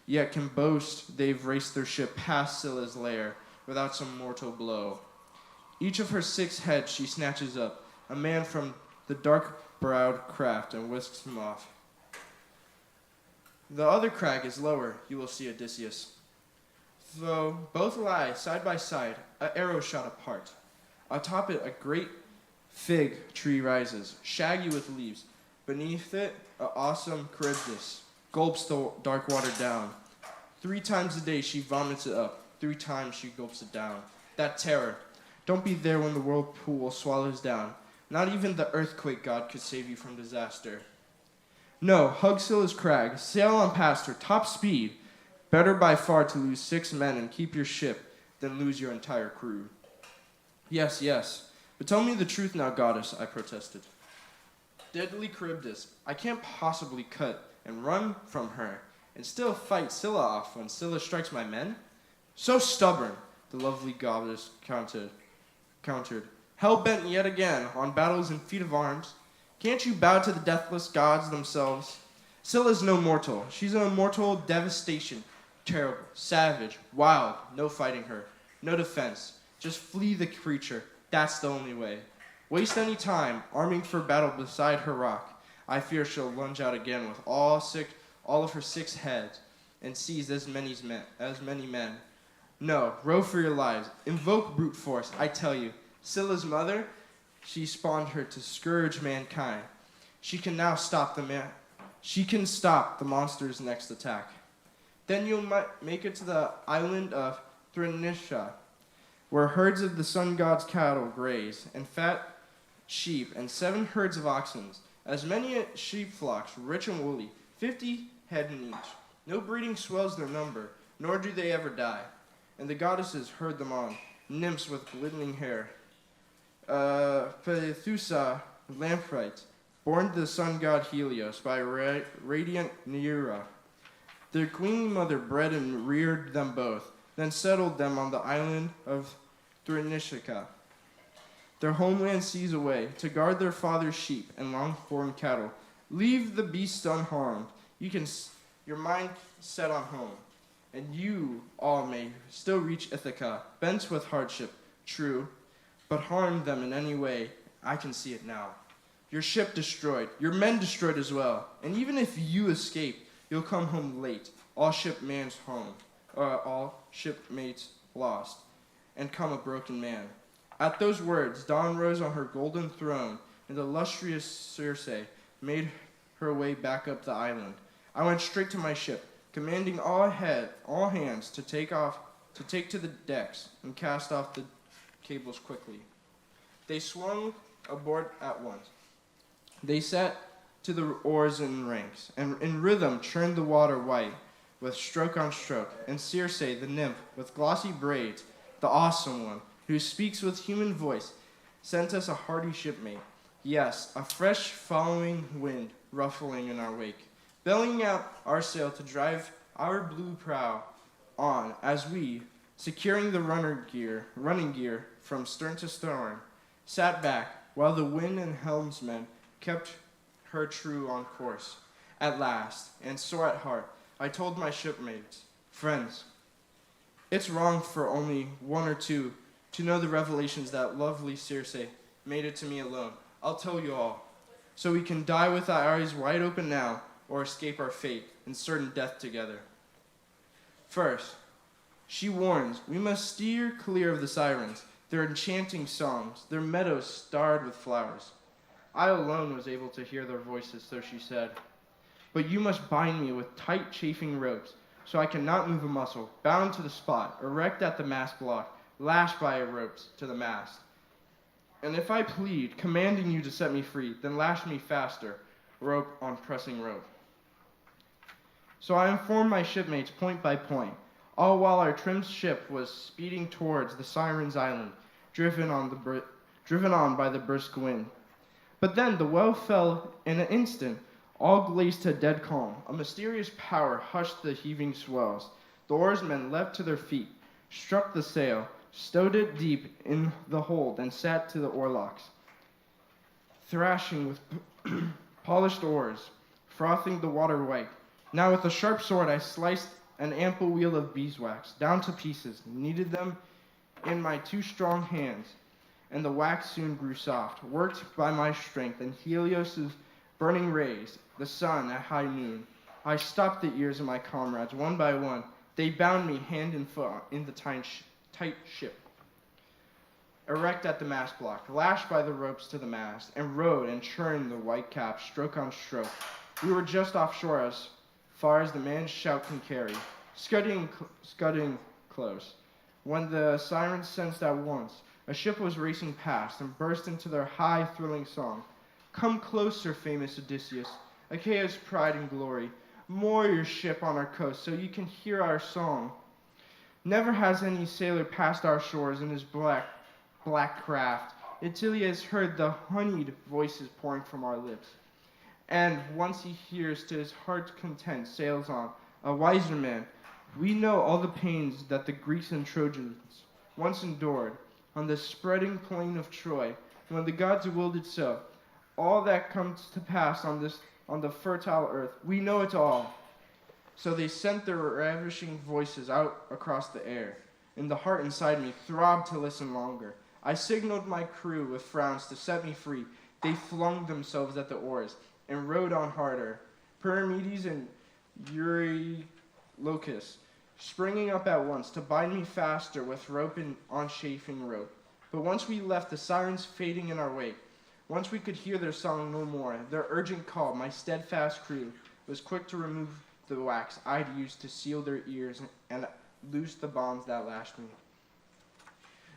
yet can boast they've raced their ship past Scylla's lair without some mortal blow. Each of her 6 heads she snatches up, a man from the dark-browed craft, and whisks him off. The other crag is lower, you will see, Odysseus. Though both lie side by side, an arrow shot apart. Atop it, a great fig tree rises, shaggy with leaves. Beneath it, an awesome Charybdis gulps the dark water down. 3 times a day she vomits it up. 3 times she gulps it down. That terror. Don't be there when the whirlpool swallows down. Not even the earthquake god could save you from disaster. No, hug Scylla's crag, sail on past her, top speed. Better by far to lose 6 men and keep your ship than lose your entire crew. Yes, yes, but tell me the truth now, goddess, I protested. Deadly Charybdis, I can't possibly cut and run from her and still fight Scylla off when Scylla strikes my men? So stubborn, the lovely goddess countered. Hell-bent yet again on battles and feat of arms. Can't you bow to the deathless gods themselves? Scylla's no mortal. She's an immortal devastation. Terrible, savage, wild. No fighting her. No defense. Just flee the creature. That's the only way. Waste any time arming for battle beside her rock. I fear she'll lunge out again with all of her 6 heads and seize as many men. No, row for your lives. Invoke brute force, I tell you. Scylla's mother, she spawned her to scourge mankind. She can now stop the monster's next attack. Then you'll make it to the island of Thrinacia, where herds of the sun god's cattle graze, and fat sheep, and 7 herds of oxen, as many sheep flocks, rich and woolly, 50 head in each. No breeding swells their number, nor do they ever die. And the goddesses herd them on, nymphs with glittering hair. Phaethusa, lamprite, born to the sun god Helios by radiant Neaera. Their queenly mother bred and reared them both, then settled them on the island of Thrinacia, their homeland seas away, to guard their father's sheep and long-horned cattle. Leave the beasts unharmed. Your mind set on home, and you all may still reach Ithaca, bent with hardship, true, but harm them in any way, I can see it now. Your ship destroyed, your men destroyed as well, and even if you escape, you'll come home late, all shipmates lost, and come a broken man. At those words, Dawn rose on her golden throne, and the illustrious Circe made her way back up the island. I went straight to my ship, commanding all hands to take to the decks and cast off the cables quickly. They swung aboard at once. They set to the oars in ranks, and in rhythm churned the water white with stroke on stroke. And Circe, the nymph with glossy braids, the awesome one, who speaks with human voice, sent us a hardy shipmate. Yes, a fresh following wind ruffling in our wake, bellying out our sail to drive our blue prow on as we, securing the running gear from stern to stern, sat back while the wind and helmsman kept her true on course. At last, and sore at heart, I told my shipmates, friends, it's wrong for only one or two to know the revelations that lovely Circe made it to me alone. I'll tell you all, so we can die with our eyes wide open now, or escape our fate and certain death together. First, she warns we must steer clear of the sirens, their enchanting songs, their meadows starred with flowers. I alone was able to hear their voices, so she said, but you must bind me with tight chafing ropes, so I cannot move a muscle, bound to the spot, erect at the mast block, lashed by ropes to the mast. And if I plead, commanding you to set me free, then lash me faster, rope on pressing rope. So I informed my shipmates point by point, all while our trim ship was speeding towards the Sirens' Island, driven on by the brisk wind. But then the well fell in an instant, all glazed to dead calm. A mysterious power hushed the heaving swells. The oarsmen leapt to their feet, struck the sail, stowed it deep in the hold, and sat to the oarlocks, thrashing with polished oars, frothing the water white. Now with a sharp sword I sliced an ample wheel of beeswax down to pieces, kneaded them in my 2 strong hands, and the wax soon grew soft, worked by my strength and Helios' burning rays, the sun at high noon. I stopped the ears of my comrades one by one. They bound me hand and foot in the tight ship, erect at the mast block, lashed by the ropes to the mast, and rowed and churned the white cap stroke on stroke. We were just offshore as far as the man's shout can carry, scudding close, when the sirens sensed at once a ship was racing past and burst into their high, thrilling song. Come closer, famous Odysseus, Achaea's pride and glory. Moor your ship on our coast so you can hear our song. Never has any sailor passed our shores in his black craft until he has heard the honeyed voices pouring from our lips. And once he hears to his heart's content sails on, a wiser man, we know all the pains that the Greeks and Trojans once endured on the spreading plain of Troy, when the gods willed it so. All that comes to pass on the fertile earth, we know it all. So they sent their ravishing voices out across the air, and the heart inside me throbbed to listen longer. I signaled my crew with frowns to set me free. They flung themselves at the oars and rowed on harder. Pyramedes and Eurylochus springing up at once to bind me faster with rope and on chafing rope. But once we left, the sirens fading in our wake, once we could hear their song no more, their urgent call, my steadfast crew was quick to remove the wax I'd used to seal their ears and loose the bonds that lashed me.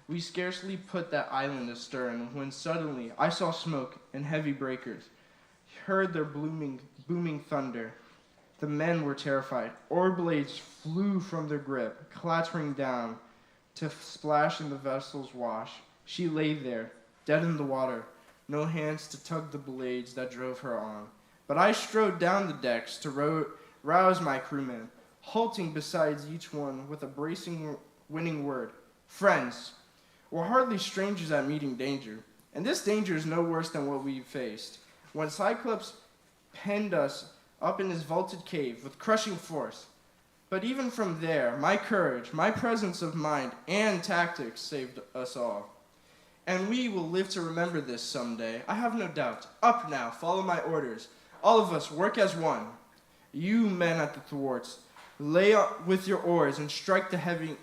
We scarcely put that island astern when suddenly I saw smoke and heavy breakers, heard their booming thunder. The men were terrified. Oar blades flew from their grip, clattering down to splash in the vessel's wash. She lay there, dead in the water, no hands to tug the blades that drove her on. But I strode down the decks to rouse my crewmen, halting beside each one with a bracing, winning word. Friends, we're hardly strangers at meeting danger, and this danger is no worse than what we faced when Cyclops penned us up in his vaulted cave with crushing force. But even from there, my courage, my presence of mind, and tactics saved us all. And we will live to remember this someday, I have no doubt. Up now, follow my orders. All of us, work as one. You men at the thwarts, lay with your oars and strike the heavy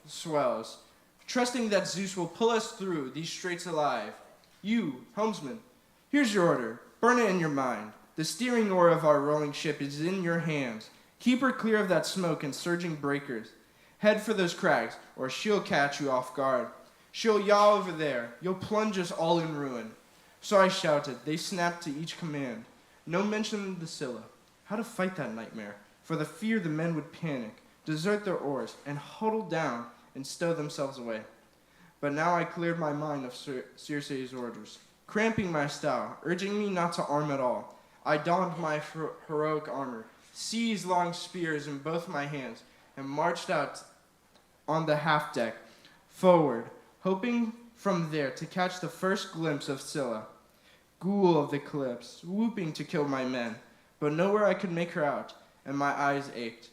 swells, trusting that Zeus will pull us through these straits alive. You, helmsman, here's your order. Burn it in your mind. The steering oar of our rolling ship is in your hands. Keep her clear of that smoke and surging breakers. Head for those crags, or she'll catch you off guard. She'll yaw over there. You'll plunge us all in ruin. So I shouted. They snapped to each command. No mention of the Scylla. How to fight that nightmare. For the fear the men would panic, desert their oars, and huddle down and stow themselves away. But now I cleared my mind of Circe's orders, cramping my style, urging me not to arm at all. I donned my heroic armor, seized long spears in both my hands, and marched out on the half-deck, forward, hoping from there to catch the first glimpse of Scylla, ghoul of the cliffs, swooping to kill my men. But nowhere I could make her out, and my eyes ached,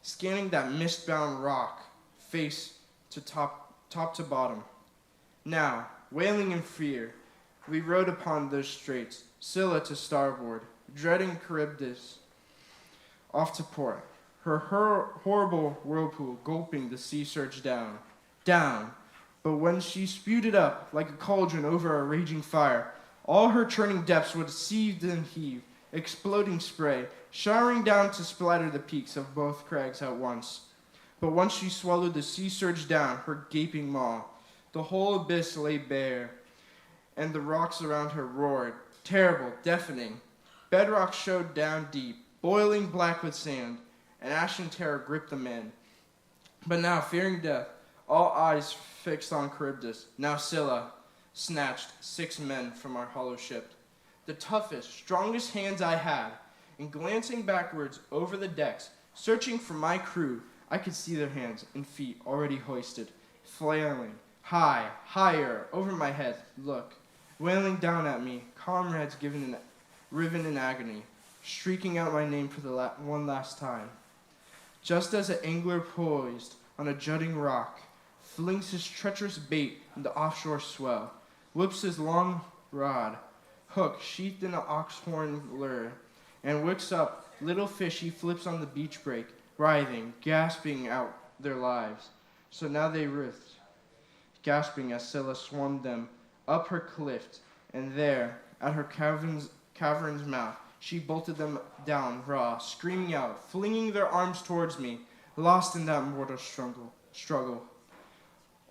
scanning that mist-bound rock, face to top to bottom. Now, wailing in fear, we rode upon those straits, Scylla to starboard, dreading Charybdis off to port, her horrible whirlpool gulping the sea surge down. But when she spewed it up like a cauldron over a raging fire, all her churning depths would seethe and heave, exploding spray, showering down to splatter the peaks of both crags at once. But once she swallowed the sea surge down her gaping maw, the whole abyss lay bare, and the rocks around her roared, terrible, deafening. Bedrock showed down deep, boiling black with sand, and ashen terror gripped the men. But now, fearing death, all eyes fixed on Charybdis, now Scylla snatched 6 men from our hollow ship, the toughest, strongest hands I had, and glancing backwards over the decks, searching for my crew, I could see their hands and feet already hoisted, flailing, higher, over my head. Look, wailing down at me, comrades riven in agony, shrieking out my name for the one last time. Just as an angler poised on a jutting rock, flings his treacherous bait in the offshore swell, whips his long rod, hook sheathed in an ox-horn lure, and wicks up little fish he flips on the beach break, writhing, gasping out their lives. So now they writhed, gasping as Scylla swarmed them up her cliff, and there, at her cavern's mouth, she bolted them down raw, screaming out, flinging their arms towards me, lost in that mortal struggle.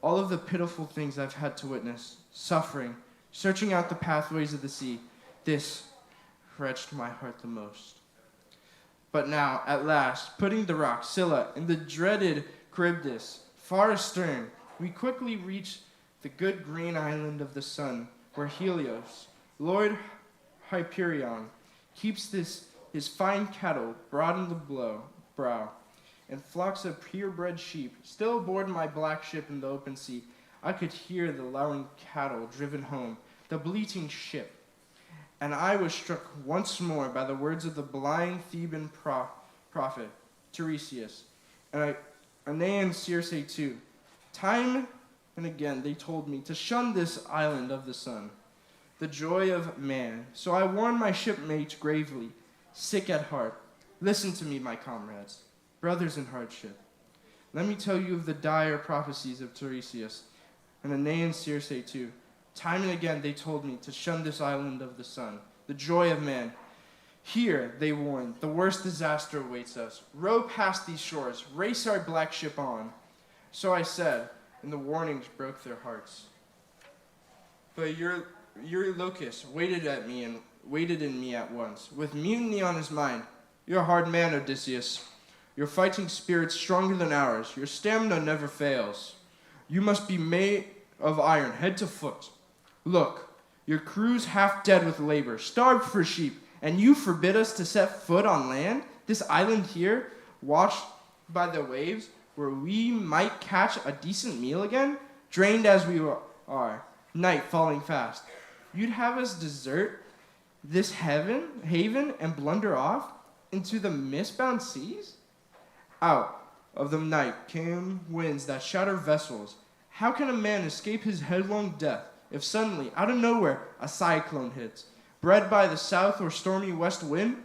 All of the pitiful things I've had to witness, suffering, searching out the pathways of the sea, this wrenched my heart the most. But now, at last, putting the rock, Scylla, in the dreaded Charybdis, far astern, we quickly reached the good green island of the sun, where Helios, Lord Hyperion, keeps his fine cattle broad in the brow, and flocks of purebred sheep. Still aboard my black ship in the open sea, I could hear the lowing cattle driven home, the bleating ship, and I was struck once more by the words of the blind Theban prophet, Tiresias, and Aenean Circe too. Time and again they told me to shun this island of the sun, the joy of man. So I warned my shipmates gravely, sick at heart. Listen to me, my comrades, brothers in hardship. Let me tell you of the dire prophecies of Tiresias, and Aenean Circe too. Time and again they told me to shun this island of the sun, the joy of man. Here, they warned, the worst disaster awaits us. Row past these shores, race our black ship on. So I said, and the warnings broke their hearts. But Eurylochus waited in me at once, with mutiny on his mind. You're a hard man, Odysseus. Your fighting spirit's stronger than ours. Your stamina never fails. You must be made of iron, head to foot. Look, your crew's half dead with labor, starved for sheep, and you forbid us to set foot on land, this island here, washed by the waves, where we might catch a decent meal again, drained as we are, night falling fast. You'd have us desert this haven and blunder off into the mist-bound seas? Out of the night came winds that shatter vessels. How can a man escape his headlong death if suddenly, out of nowhere, a cyclone hits, bred by the south or stormy west wind?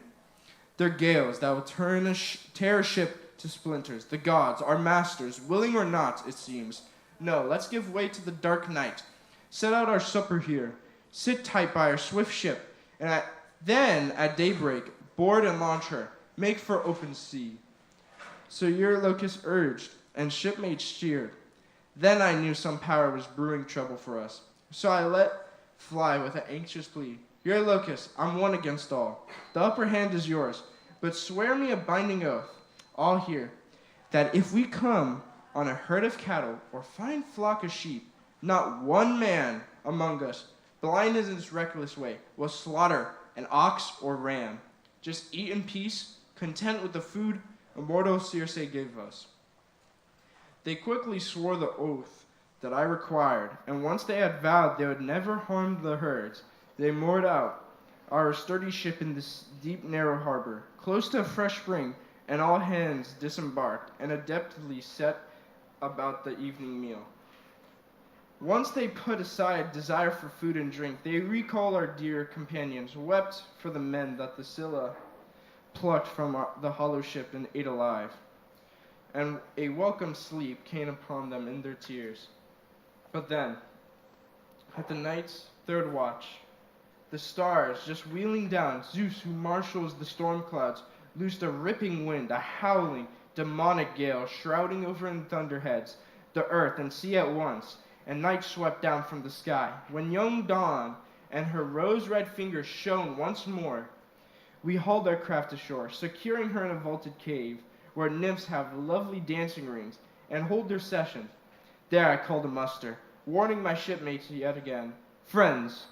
They're gales that will tear a ship to splinters. The gods, our masters, willing or not, it seems. No, let's give way to the dark night. Set out our supper here. Sit tight by our swift ship, and then at daybreak, board and launch her. Make for open sea. So Eurylochus urged, and shipmates cheered. Then I knew some power was brewing trouble for us. So I let fly with an anxious plea. Eurylochus, I'm one against all. The upper hand is yours, but swear me a binding oath, all here, that if we come on a herd of cattle or fine flock of sheep, not one man among us, blind in his reckless way, will slaughter an ox or ram. Just eat in peace, content with the food immortal Circe gave us. They quickly swore the oath that I required, and once they had vowed they would never harm the herds, they moored out our sturdy ship in this deep, narrow harbor, close to a fresh spring, and all hands disembarked and adeptly set about the evening meal. Once they put aside desire for food and drink, they recalled our dear companions, wept for the men that the Scylla plucked from the hollow ship and ate alive. And a welcome sleep came upon them in their tears. But then, at the night's third watch, the stars just wheeling down, Zeus, who marshals the storm clouds, loosed a ripping wind, a howling, demonic gale, shrouding over in thunderheads the earth and sea at once, and night swept down from the sky. When young dawn and her rose-red fingers shone once more, we hauled our craft ashore, securing her in a vaulted cave, where nymphs have lovely dancing rings and hold their sessions. There I called a muster, warning my shipmates yet again, friends,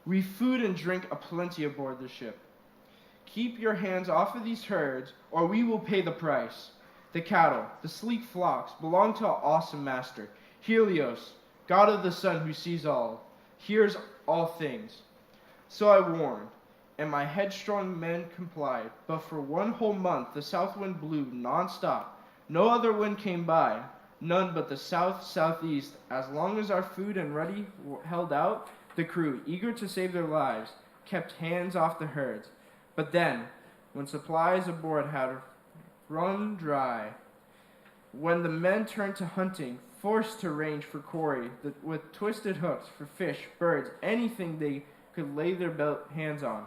we've food and drink aplenty aboard the ship. Keep your hands off of these herds, or we will pay the price. The cattle, the sleek flocks, belong to our awesome master, Helios, god of the sun who sees all, hears all things. So I warned, and my headstrong men complied. But for 1 whole month the south wind blew non-stop. No other wind came by, none but the south-southeast. As long as our food and ready held out, the crew, eager to save their lives, kept hands off the herds. But then, when supplies aboard had run dry, when the men turned to hunting, forced to range for quarry, with twisted hooks for fish, birds, anything they could lay their hands on,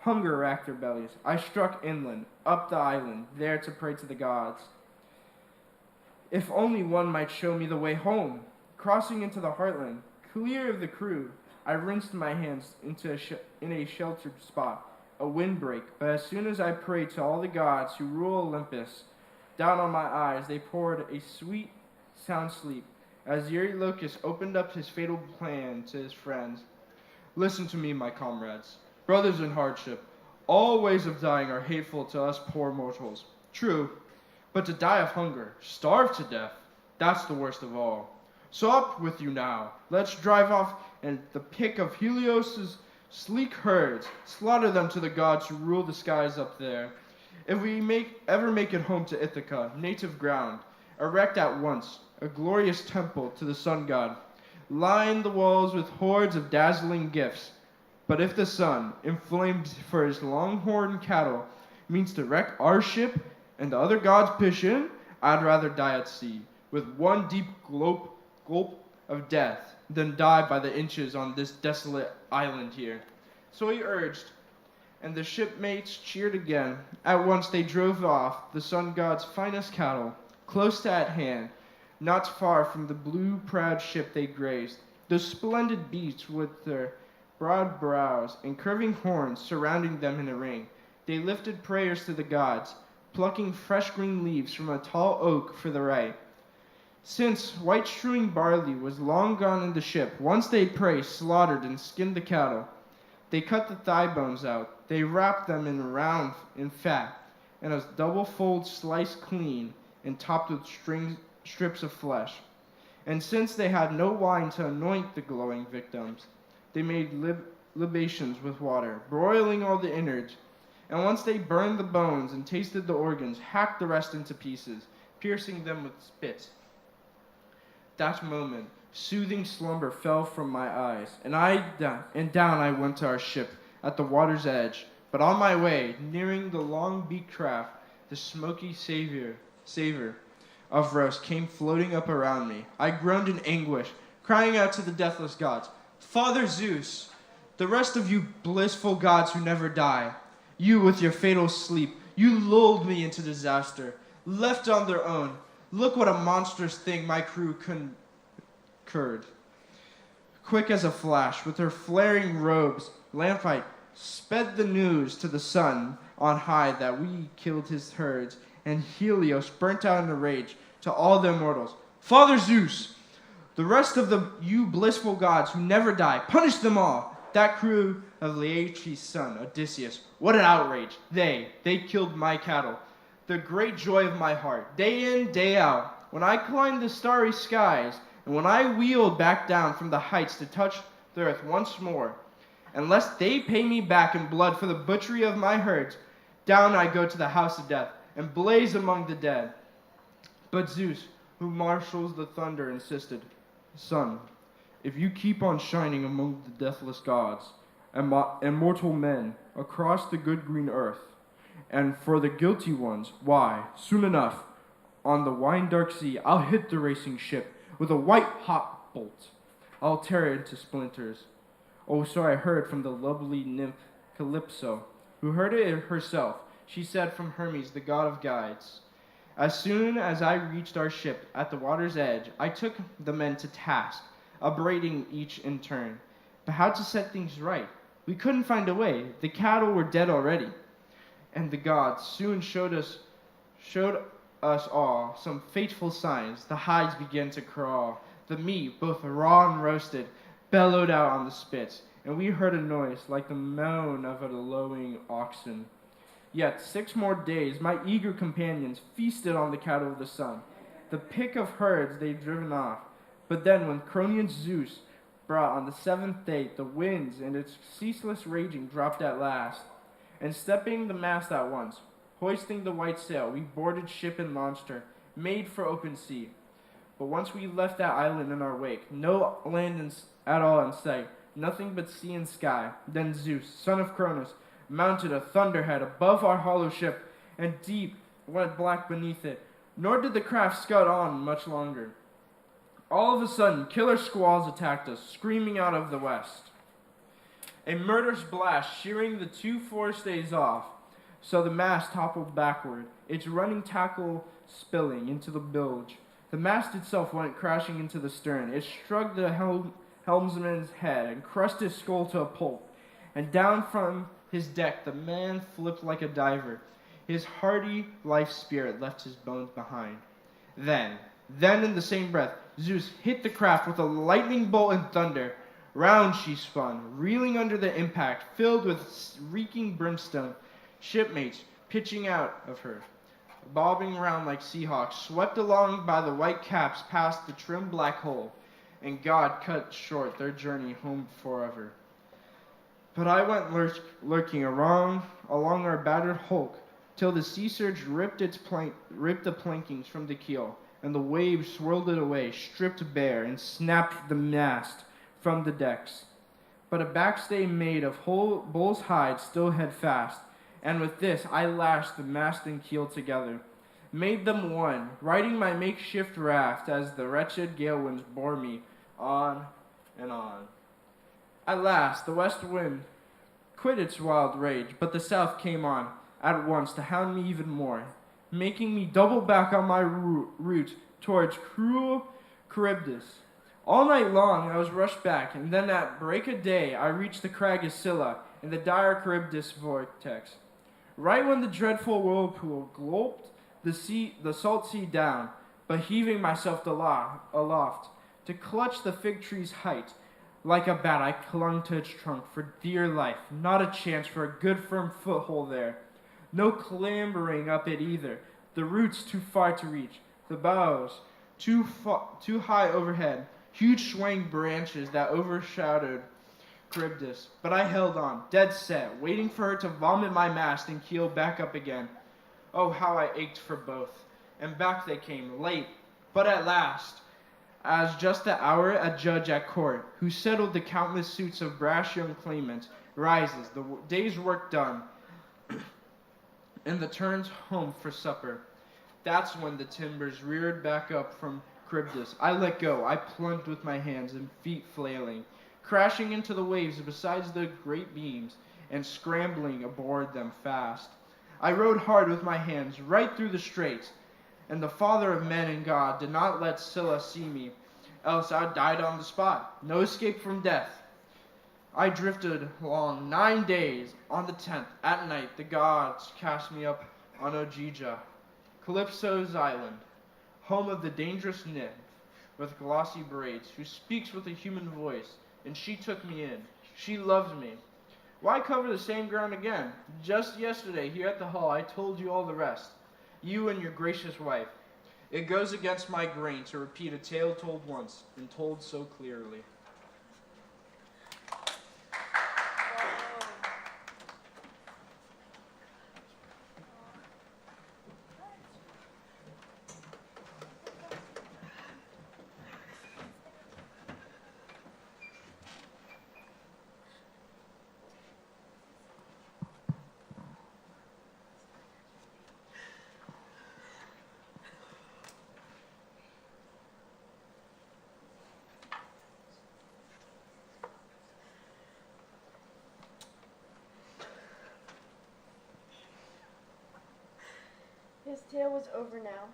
hunger racked their bellies. I struck inland, up the island, there to pray to the gods. If only one might show me the way home. Crossing into the heartland, clear of the crew, I rinsed my hands in a sheltered spot, a windbreak. But as soon as I prayed to all the gods who rule Olympus, down on my eyes they poured a sweet, sound sleep, as Eurylochus opened up his fatal plan to his friends. Listen to me, my comrades, brothers in hardship. All ways of dying are hateful to us poor mortals. True, but to die of hunger, starve to death, that's the worst of all. So up with you now. Let's drive off and the pick of Helios's sleek herds, slaughter them to the gods who rule the skies up there. If we ever make it home to Ithaca, native ground, erect at once a glorious temple to the sun god. Line the walls with hordes of dazzling gifts. But if the sun, inflamed for his longhorn cattle, means to wreck our ship and the other gods pitch in, I'd rather die at sea, with one deep gulp of death, than die by the inches on this desolate island here. So he urged, and the shipmates cheered again. At once they drove off, the sun god's finest cattle, close at hand. Not far from the blue proud ship they grazed. Those splendid beasts with their broad brows and curving horns surrounding them in a ring. They lifted prayers to the gods, plucking fresh green leaves from a tall oak for the right. Since white strewing barley was long gone in the ship, once they prayed, slaughtered, and skinned the cattle. They cut the thigh bones out. They wrapped them in fat, and a double fold sliced clean and topped with strips of flesh. And since they had no wine to anoint the glowing victims, they made libations with water, broiling all the innards. And once they burned the bones and tasted the organs, hacked the rest into pieces, piercing them with spits. That moment, soothing slumber fell from my eyes, and down I went to our ship at the water's edge. But on my way, nearing the long-beaked craft, the smoky savor of roast came floating up around me. I groaned in anguish, crying out to the deathless gods, Father Zeus, the rest of you blissful gods who never die, you with your fatal sleep, you lulled me into disaster, left on their own. Look what a monstrous thing my crew concurred. Quick as a flash, with her flaring robes, lamplight sped the news to the sun on high that we killed his herds, and Helios burnt out in a rage to all the immortals. Father Zeus, the rest of you blissful gods who never die, punish them all. That crew of Laertes' son, Odysseus, what an outrage. They killed my cattle, the great joy of my heart, day in, day out. When I climbed the starry skies, and when I wheeled back down from the heights to touch the earth once more, unless they pay me back in blood for the butchery of my herds, down I go to the house of death, and blaze among the dead. But Zeus, who marshals the thunder, insisted, Son, if you keep on shining among the deathless gods and mortal men across the good green earth, and for the guilty ones, why, soon enough, on the wine-dark sea, I'll hit the racing ship with a white-hot bolt. I'll tear it into splinters. Oh, so I heard from the lovely nymph Calypso, who heard it herself. She said from Hermes, the god of guides. As soon as I reached our ship at the water's edge, I took the men to task, upbraiding each in turn. But how to set things right? We couldn't find a way. The cattle were dead already. And the gods soon showed us all some fateful signs. The hides began to crawl. The meat, both raw and roasted, bellowed out on the spits, and we heard a noise like the moan of a lowing oxen. Yet 6 more days my eager companions feasted on the cattle of the sun, the pick of herds they'd driven off. But then when Cronian Zeus brought on the 7th day, the winds and its ceaseless raging dropped at last, and stepping the mast at once, hoisting the white sail, we boarded ship and launched her, made for open sea. But once we left that island in our wake, no land at all in sight, nothing but sea and sky. Then Zeus, son of Cronus, mounted a thunderhead above our hollow ship, and deep went black beneath it. Nor did the craft scud on much longer. All of a sudden, killer squalls attacked us, screaming out of the west. A murderous blast shearing the 2 forestays off, so the mast toppled backward, its running tackle spilling into the bilge. The mast itself went crashing into the stern. It struck the helmsman's head and crushed his skull to a pulp, and down from his deck the man flipped like a diver. His hardy life spirit left his bones behind. Then in the same breath, Zeus hit the craft with a lightning bolt and thunder. Round she spun, reeling under the impact, filled with reeking brimstone. Shipmates pitching out of her, bobbing round like seahawks, swept along by the white caps past the trim black hull, and God cut short their journey home forever. But I went lurking along our battered hulk, till the sea surge ripped the plankings from the keel, and the waves swirled it away, stripped bare, and snapped the mast from the decks. But a backstay made of bull's hide still held fast, and with this I lashed the mast and keel together, made them one, riding my makeshift raft as the wretched gale winds bore me on and on. At last, the west wind quit its wild rage, but the south came on at once to hound me even more, making me double back on my route towards cruel Charybdis. All night long I was rushed back, and then at break of day I reached the crag of Scylla in the dire Charybdis vortex. Right when the dreadful whirlpool gulped the salt sea down, but heaving myself aloft to clutch the fig tree's height, like a bat I clung to its trunk for dear life, not a chance for a good firm foothold there. No clambering up it either, the roots too far to reach, the boughs too high overhead, huge swaying branches that overshadowed Charybdis. But I held on, dead set, waiting for her to vomit my mast and keel back up again. Oh, how I ached for both. And back they came, late, but at last, as just the hour a judge at court, who settled the countless suits of brash young claimants, rises, the day's work done, and the turns home for supper. That's when the timbers reared back up from Charybdis. I let go. I plunged with my hands and feet flailing, crashing into the waves beside the great beams and scrambling aboard them fast. I rowed hard with my hands right through the straits, and the Father of men and God did not let Scylla see me, else I died on the spot. No escape from death. I drifted along 9 days. On the 10th, at night, the gods cast me up on Ogygia, Calypso's island, home of the dangerous nymph with glossy braids, who speaks with a human voice, and she took me in. She loves me. Why cover the same ground again? Just yesterday, here at the hall, I told you all the rest, you and your gracious wife. It goes against my grain to repeat a tale told once, and told so clearly. His tale was over now.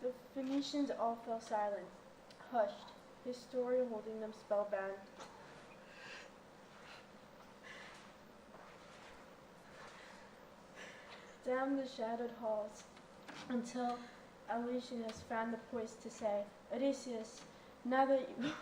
The Phoenicians all fell silent, hushed, his story holding them spellbound. Down the shadowed halls, until Alicius found the voice to say, Odysseus, now that you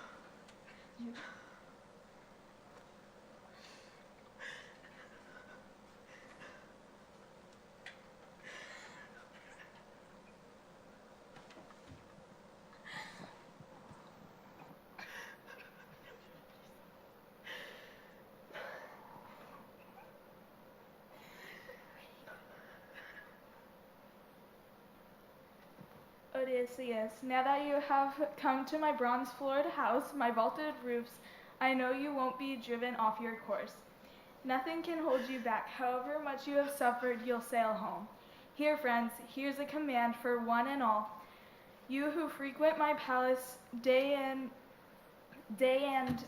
Odysseus, now that you have come to my bronze-floored house, my vaulted roofs, I know you won't be driven off your course. Nothing can hold you back. However much you have suffered, you'll sail home. Here, friends, here's a command for one and all. You who frequent my palace day and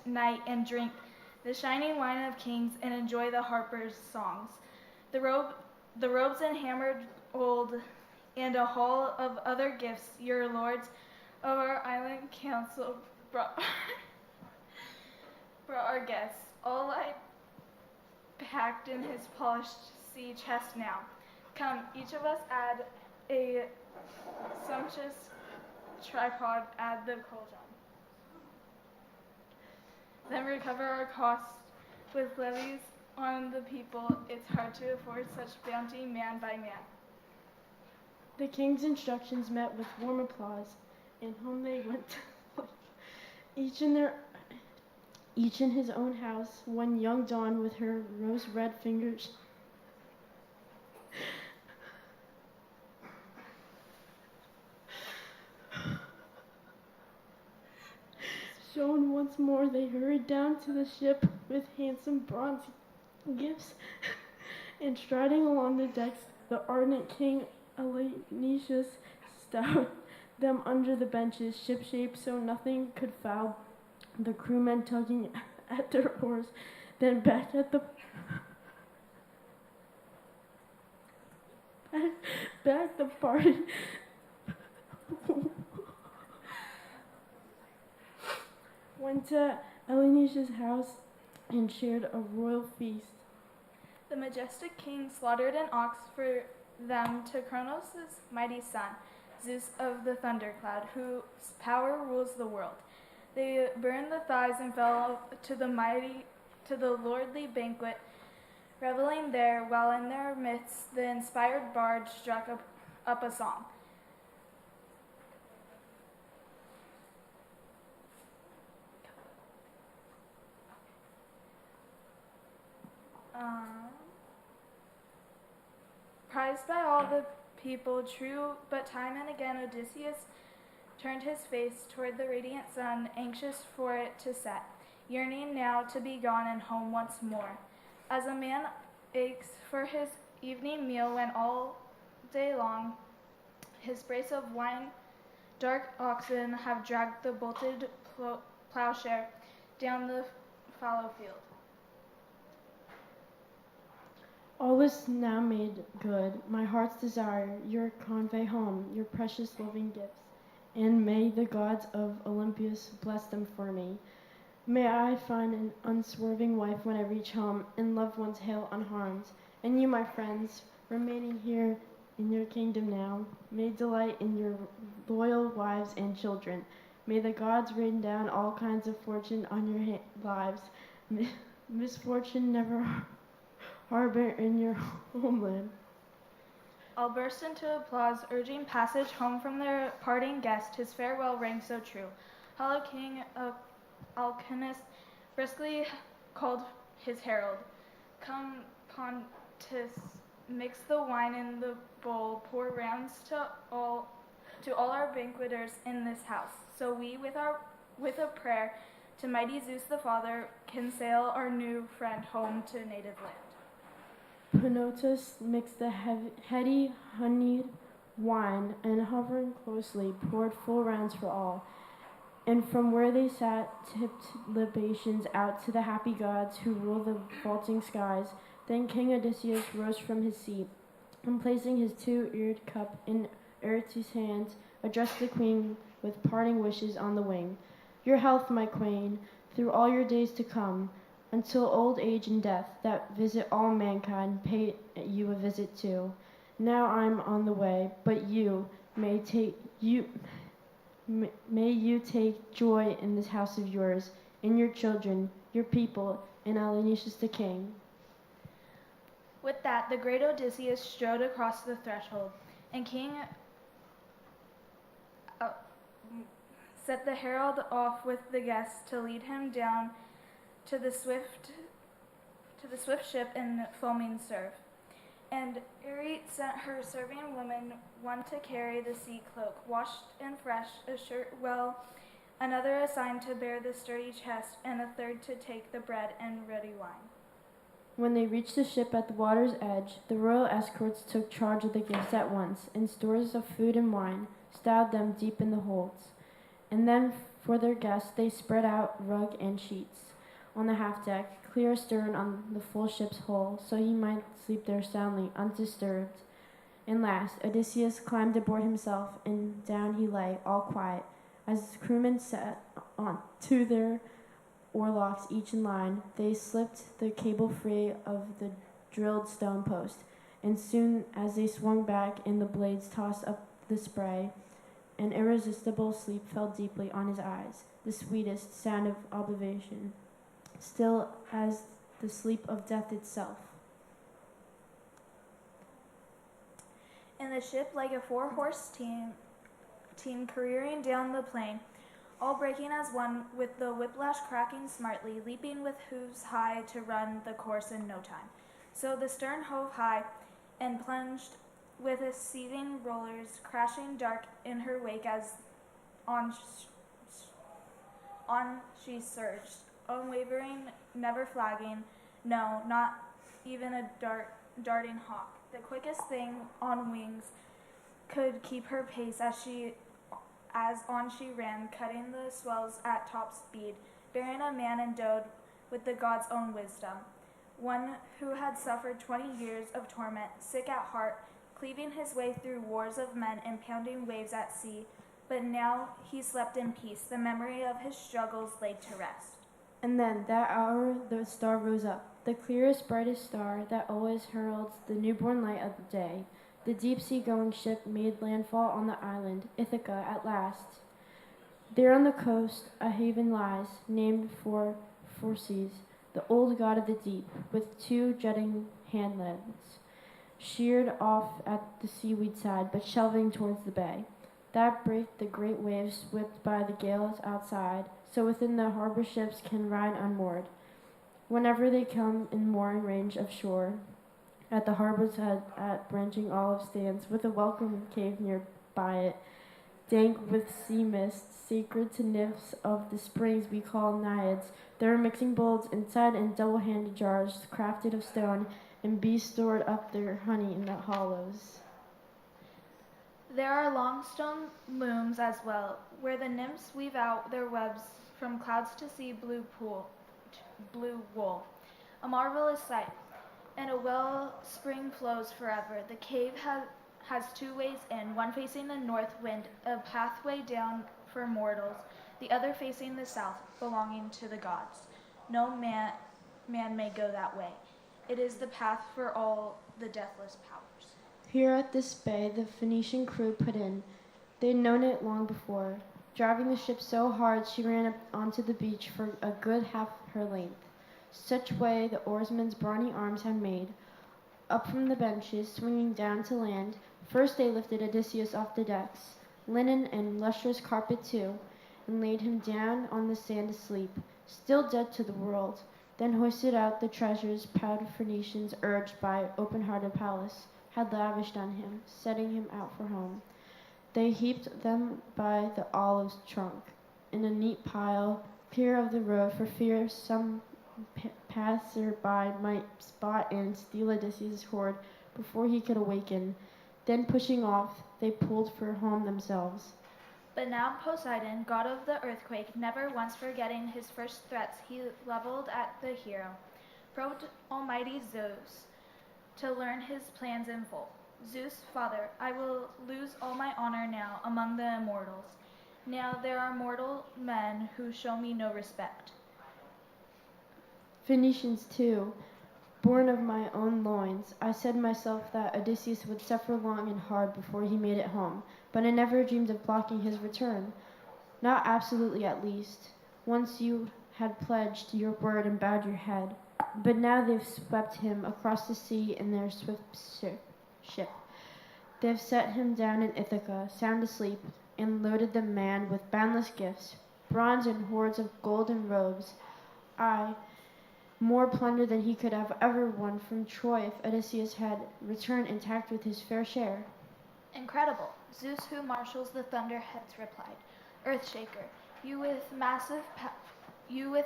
night and drink the shining wine of kings and enjoy the harper's songs. The robes and hammered gold and a haul of other gifts your lords of our island council brought our guests. All I packed in his polished sea chest now. Come, each of us add a sumptuous tripod, add the cauldron. Then recover our costs with levies on the people. It's hard to afford such bounty man by man. The king's instructions met with warm applause, and home they went, each in his own house, when young Dawn with her rose-red fingers shone once more, they hurried down to the ship with handsome bronze gifts, and striding along the decks, the ardent king Alcinous stowed them under the benches, ship-shape so nothing could foul the crewmen tugging at their oars, then back at the back the party went to Elenisha's house and shared a royal feast. The majestic king slaughtered an ox for them to Cronos' mighty son, Zeus of the thundercloud, whose power rules the world. They burned the thighs and fell to the lordly banquet, reveling there, while in their midst the inspired bard struck up a song. Prized by all the people, true, but time and again Odysseus turned his face toward the radiant sun, anxious for it to set, yearning now to be gone and home once more. As a man aches for his evening meal when all day long his brace of wine dark oxen have dragged the bolted plowshare down the fallow field. All is now made good, my heart's desire, your convey home, your precious loving gifts, and may the gods of Olympus bless them for me. May I find an unswerving wife when I reach home, and loved ones hail unharmed. And you, my friends, remaining here in your kingdom now, may delight in your loyal wives and children. May the gods rain down all kinds of fortune on your lives. Misfortune never harbor in your homeland. All burst into applause, urging passage home from their parting guest. His farewell rang so true. Hollow King Alcinous briskly called his herald. Come, Pontus, mix the wine in the bowl, pour rounds to all our banqueters in this house. So we, with a prayer to mighty Zeus the Father, can sail our new friend home to native land. Pontus mixed the heady, honeyed wine, and hovering closely, poured full rounds for all. And from where they sat, tipped libations out to the happy gods who rule the vaulting skies. Then King Odysseus rose from his seat, and placing his two-eared cup in Eurytus' hands, addressed the queen with parting wishes on the wing. Your health, my queen, through all your days to come, until old age and death that visit all mankind pay you a visit too. Now I'm on the way, but may you take joy in this house of yours, in your children, your people, and Alcinous the king. With that, the great Odysseus strode across the threshold, and King set the herald off with the guests to lead him down to the swift ship in foaming surf. And Erie sent her serving woman, one to carry the sea cloak, washed and fresh, a shirt well, another assigned to bear the sturdy chest, and a third to take the bread and ready wine. When they reached the ship at the water's edge, the royal escorts took charge of the gifts at once, and stores of food and wine, stowed them deep in the holds. And then for their guests they spread out rug and sheets on the half-deck, clear astern on the full ship's hull, so he might sleep there soundly, undisturbed. And last, Odysseus climbed aboard himself, and down he lay, all quiet, as his crewmen sat on to their oarlocks each in line. They slipped the cable free of the drilled stone post, and soon as they swung back and the blades tossed up the spray, an irresistible sleep fell deeply on his eyes, the sweetest sound of oblivion, still as the sleep of death itself. In the ship, like a four-horse team careering down the plain, all breaking as one, with the whiplash cracking smartly, leaping with hooves high to run the course in no time. So the stern hove high and plunged with its seething rollers, crashing dark in her wake as on she surged, unwavering, never flagging, no, not even a darting hawk. The quickest thing on wings could keep her pace as on she ran, cutting the swells at top speed, bearing a man endowed with the god's own wisdom, one who had suffered 20 years of torment, sick at heart, cleaving his way through wars of men and pounding waves at sea. But now he slept in peace, the memory of his struggles laid to rest. And then, that hour, the star rose up, the clearest, brightest star that always heralds the newborn light of the day. The deep sea-going ship made landfall on the island, Ithaca, at last. There on the coast a haven lies, named for Phorcys, the old god of the deep, with 2 jutting headlands, sheered off at the seaweed side, but shelving towards the bay. That break the great waves whipped by the gales outside, so within the harbor ships can ride unmoored, whenever they come in mooring range of shore. At the harbor's head, at branching olive stands, with a welcome cave near by it, dank with sea mist, sacred to nymphs of the springs we call naiads. There are mixing bowls inside and double-handed jars, crafted of stone, and bees stored up their honey in the hollows. There are long stone looms as well, where the nymphs weave out their webs from clouds to see blue wool. A marvelous sight, and a wellspring flows forever. The cave has 2 ways in, one facing the north wind, a pathway down for mortals, the other facing the south, belonging to the gods. No man may go that way. It is the path for all the deathless powers. Here at this bay the Phoenician crew put in. They'd known it long before, driving the ship so hard she ran up onto the beach for a good half her length. Such way the oarsmen's brawny arms had made. Up from the benches, swinging down to land, first they lifted Odysseus off the decks, linen and lustrous carpet too, and laid him down on the sand asleep, still dead to the world. Then hoisted out the treasures proud Phoenicians, urged by open-hearted Pallas, had lavished on him, setting him out for home. They heaped them by the olive's trunk, in a neat pile, clear of the road, for fear some passer-by might spot and steal Odysseus' hoard before he could awaken. Then pushing off, they pulled for home themselves. But now Poseidon, god of the earthquake, never once forgetting his first threats he leveled at the hero, probed almighty Zeus to learn his plans in full. Zeus, father, I will lose all my honor now among the immortals. Now there are mortal men who show me no respect. Phoenicians too, born of my own loins, I said myself that Odysseus would suffer long and hard before he made it home, but I never dreamed of blocking his return. Not absolutely, at least. Once you had pledged your word and bowed your head, but now they've swept him across the sea in their swift ship. They've set him down in Ithaca, sound asleep, and loaded the man with boundless gifts, bronze and hoards of golden robes. Aye, more plunder than he could have ever won from Troy if Odysseus had returned intact with his fair share. Incredible, Zeus who marshals the thunderheads replied. Earthshaker, you with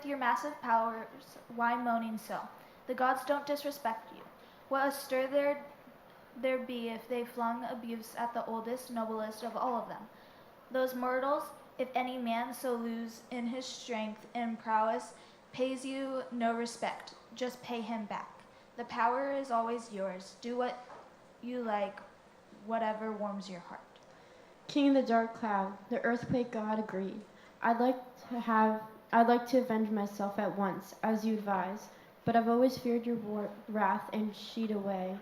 your massive powers, why moaning so? The gods don't disrespect you. What a stir there'd be if they flung abuse at the oldest, noblest of all of them. Those mortals, if any man so lose in his strength and prowess, pays you no respect, just pay him back. The power is always yours. Do what you like, whatever warms your heart. King of the dark cloud, the earthquake god agreed. I'd like to avenge myself at once, as you advise, but I've always feared your wrath and sheet away.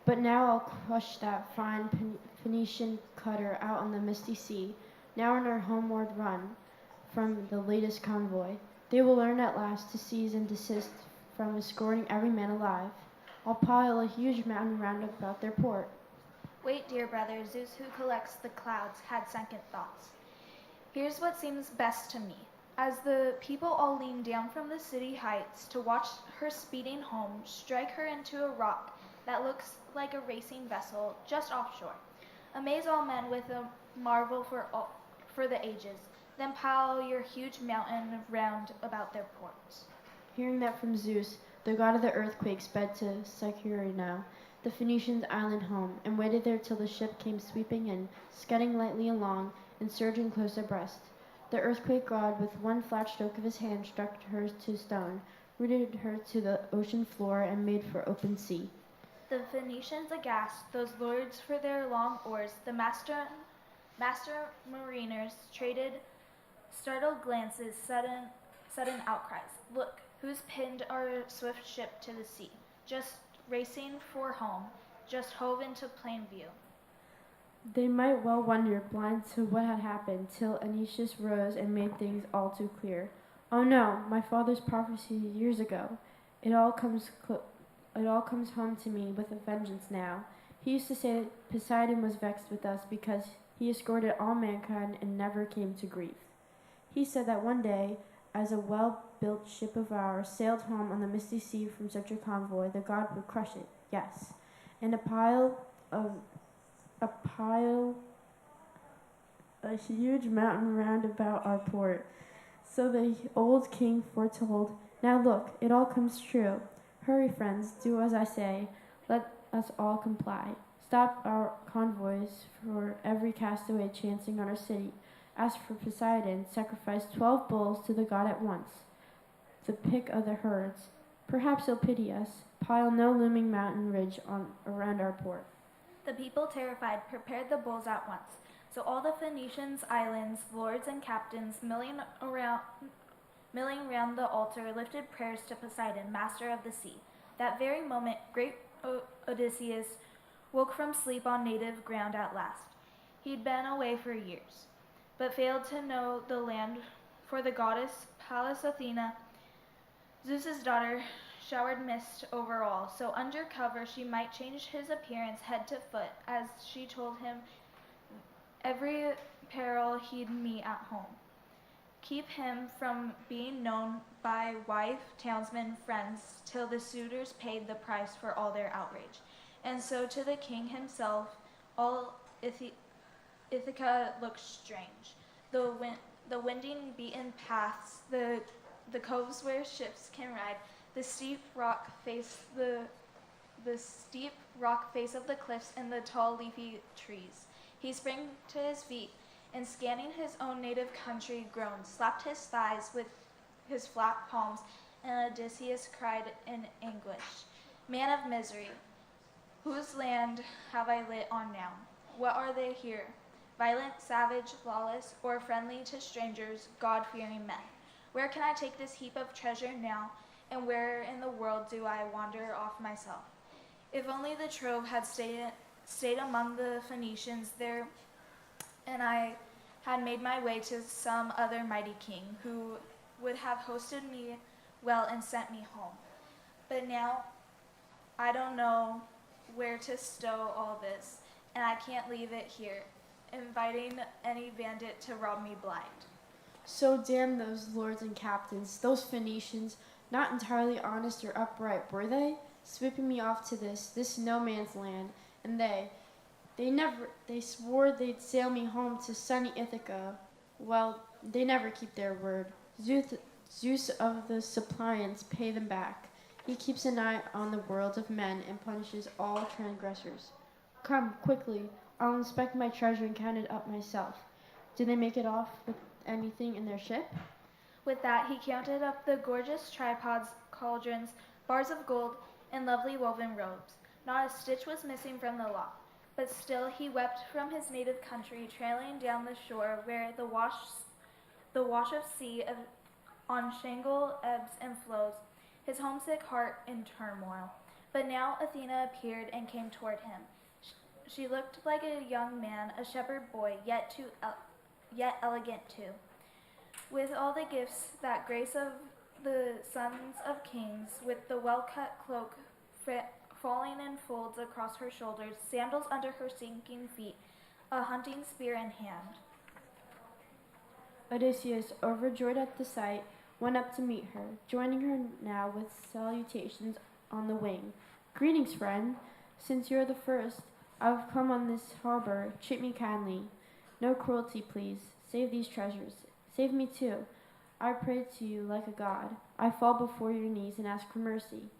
But now I'll crush that fine Phoenician cutter out on the misty sea, now on our homeward run from the latest convoy. They will learn at last to seize and desist from escorting every man alive. I'll pile a huge mountain round about their port. Wait, dear brother, Zeus who collects the clouds had second thoughts. Here's what seems best to me. As the people all lean down from the city heights to watch her speeding home, strike her into a rock that looks like a racing vessel just offshore. Amaze all men with a marvel for the ages. Then pile your huge mountain round about their ports. Hearing that from Zeus, the god of the earthquake sped to Sycurina, the Phoenicians' island home, and waited there till the ship came sweeping in, scudding lightly along and surging close abreast. The earthquake god, with one flat stroke of his hand, struck her to stone, rooted her to the ocean floor, and made for open sea. The Phoenicians aghast, those lords for their long oars, the master mariners traded startled glances, sudden outcries. Look, who's pinned our swift ship to the sea, just racing for home, just hove into plain view. They might well wonder, blind to what had happened, till Enriches rose and made things all too clear. Oh no, my father's prophecy years ago. It all comes home to me with a vengeance now. He used to say Poseidon was vexed with us because he escorted all mankind and never came to grief. He said that one day, as a well-built ship of ours sailed home on the misty sea from such a convoy, the god would crush it, yes, and a huge mountain round about our port. So the old king foretold, now look, it all comes true. Hurry, friends, do as I say. Let us all comply. Stop our convoys for every castaway chancing on our city. As for Poseidon, sacrifice 12 bulls to the god at once, the pick of the herds. Perhaps he'll pity us. Pile no looming mountain ridge around our port. The people, terrified, prepared the bulls at once. So all the Phoenicians' islands, lords and captains, milling round the altar, lifted prayers to Poseidon, master of the sea. That very moment, great Odysseus woke from sleep on native ground at last. He'd been away for years, but failed to know the land, for the goddess Pallas Athena, Zeus's daughter, showered mist over all, so under cover she might change his appearance head to foot, as she told him every peril he'd meet at home. Keep him from being known by wife, townsmen, friends, till the suitors paid the price for all their outrage. And so to the king himself, all Ithaca looked strange. The winding, beaten paths, the coves where ships can ride, the steep rock face of the cliffs, and the tall leafy trees. He sprang to his feet, and scanning his own native country, groaned, slapped his thighs with his flat palms, and Odysseus cried in anguish, Man of misery, whose land have I lit on now? What are they here? Violent, savage, lawless, or friendly to strangers, God-fearing men? Where can I take this heap of treasure now, and where in the world do I wander off myself? If only the trove had stayed among the Phoenicians there, and I had made my way to some other mighty king who would have hosted me well and sent me home. But now I don't know where to stow all this, and I can't leave it here, inviting any bandit to rob me blind. So damn those lords and captains, those Phoenicians, not entirely honest or upright, were they? Sweeping me off to this no man's land, and they swore they'd sail me home to sunny Ithaca. Well, they never keep their word. Zeus of the suppliants pay them back. He keeps an eye on the world of men and punishes all transgressors. Come, quickly, I'll inspect my treasure and count it up myself. Did they make it off with anything in their ship? With that, he counted up the gorgeous tripods, cauldrons, bars of gold, and lovely woven robes. Not a stitch was missing from the lot. But still he wept from his native country, trailing down the shore where the wash of sea on shingle ebbs and flows, his homesick heart in turmoil. But now Athena appeared and came toward him. She looked like a young man, a shepherd boy, yet elegant too, with all the gifts that grace of the sons of kings, with the well-cut cloak falling in folds across her shoulders, sandals under her sinking feet, a hunting spear in hand. Odysseus, overjoyed at the sight, went up to meet her, joining her now with salutations on the wing. Greetings, friend. Since you're the first I've come on this harbor, treat me kindly. No cruelty, please. Save these treasures. Save me too. I pray to you like a god. I fall before your knees and ask for mercy.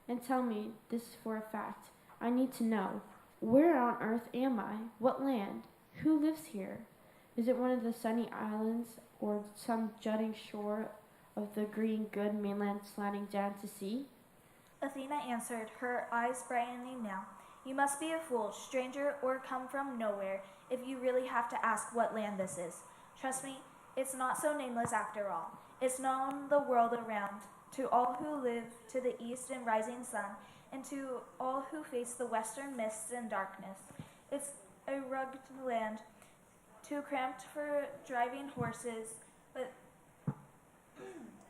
And tell me this for a fact. I need to know. Where on earth am I? What land? Who lives here? Is it one of the sunny islands or some jutting shore of the green good mainland slanting down to sea? Athena answered, her eyes brightening now. You must be a fool, stranger, or come from nowhere, if you really have to ask what land this is. Trust me, it's not so nameless after all. It's known the world around, to all who live to the east and rising sun, and to all who face the western mists and darkness. It's a rugged land, too cramped for driving horses,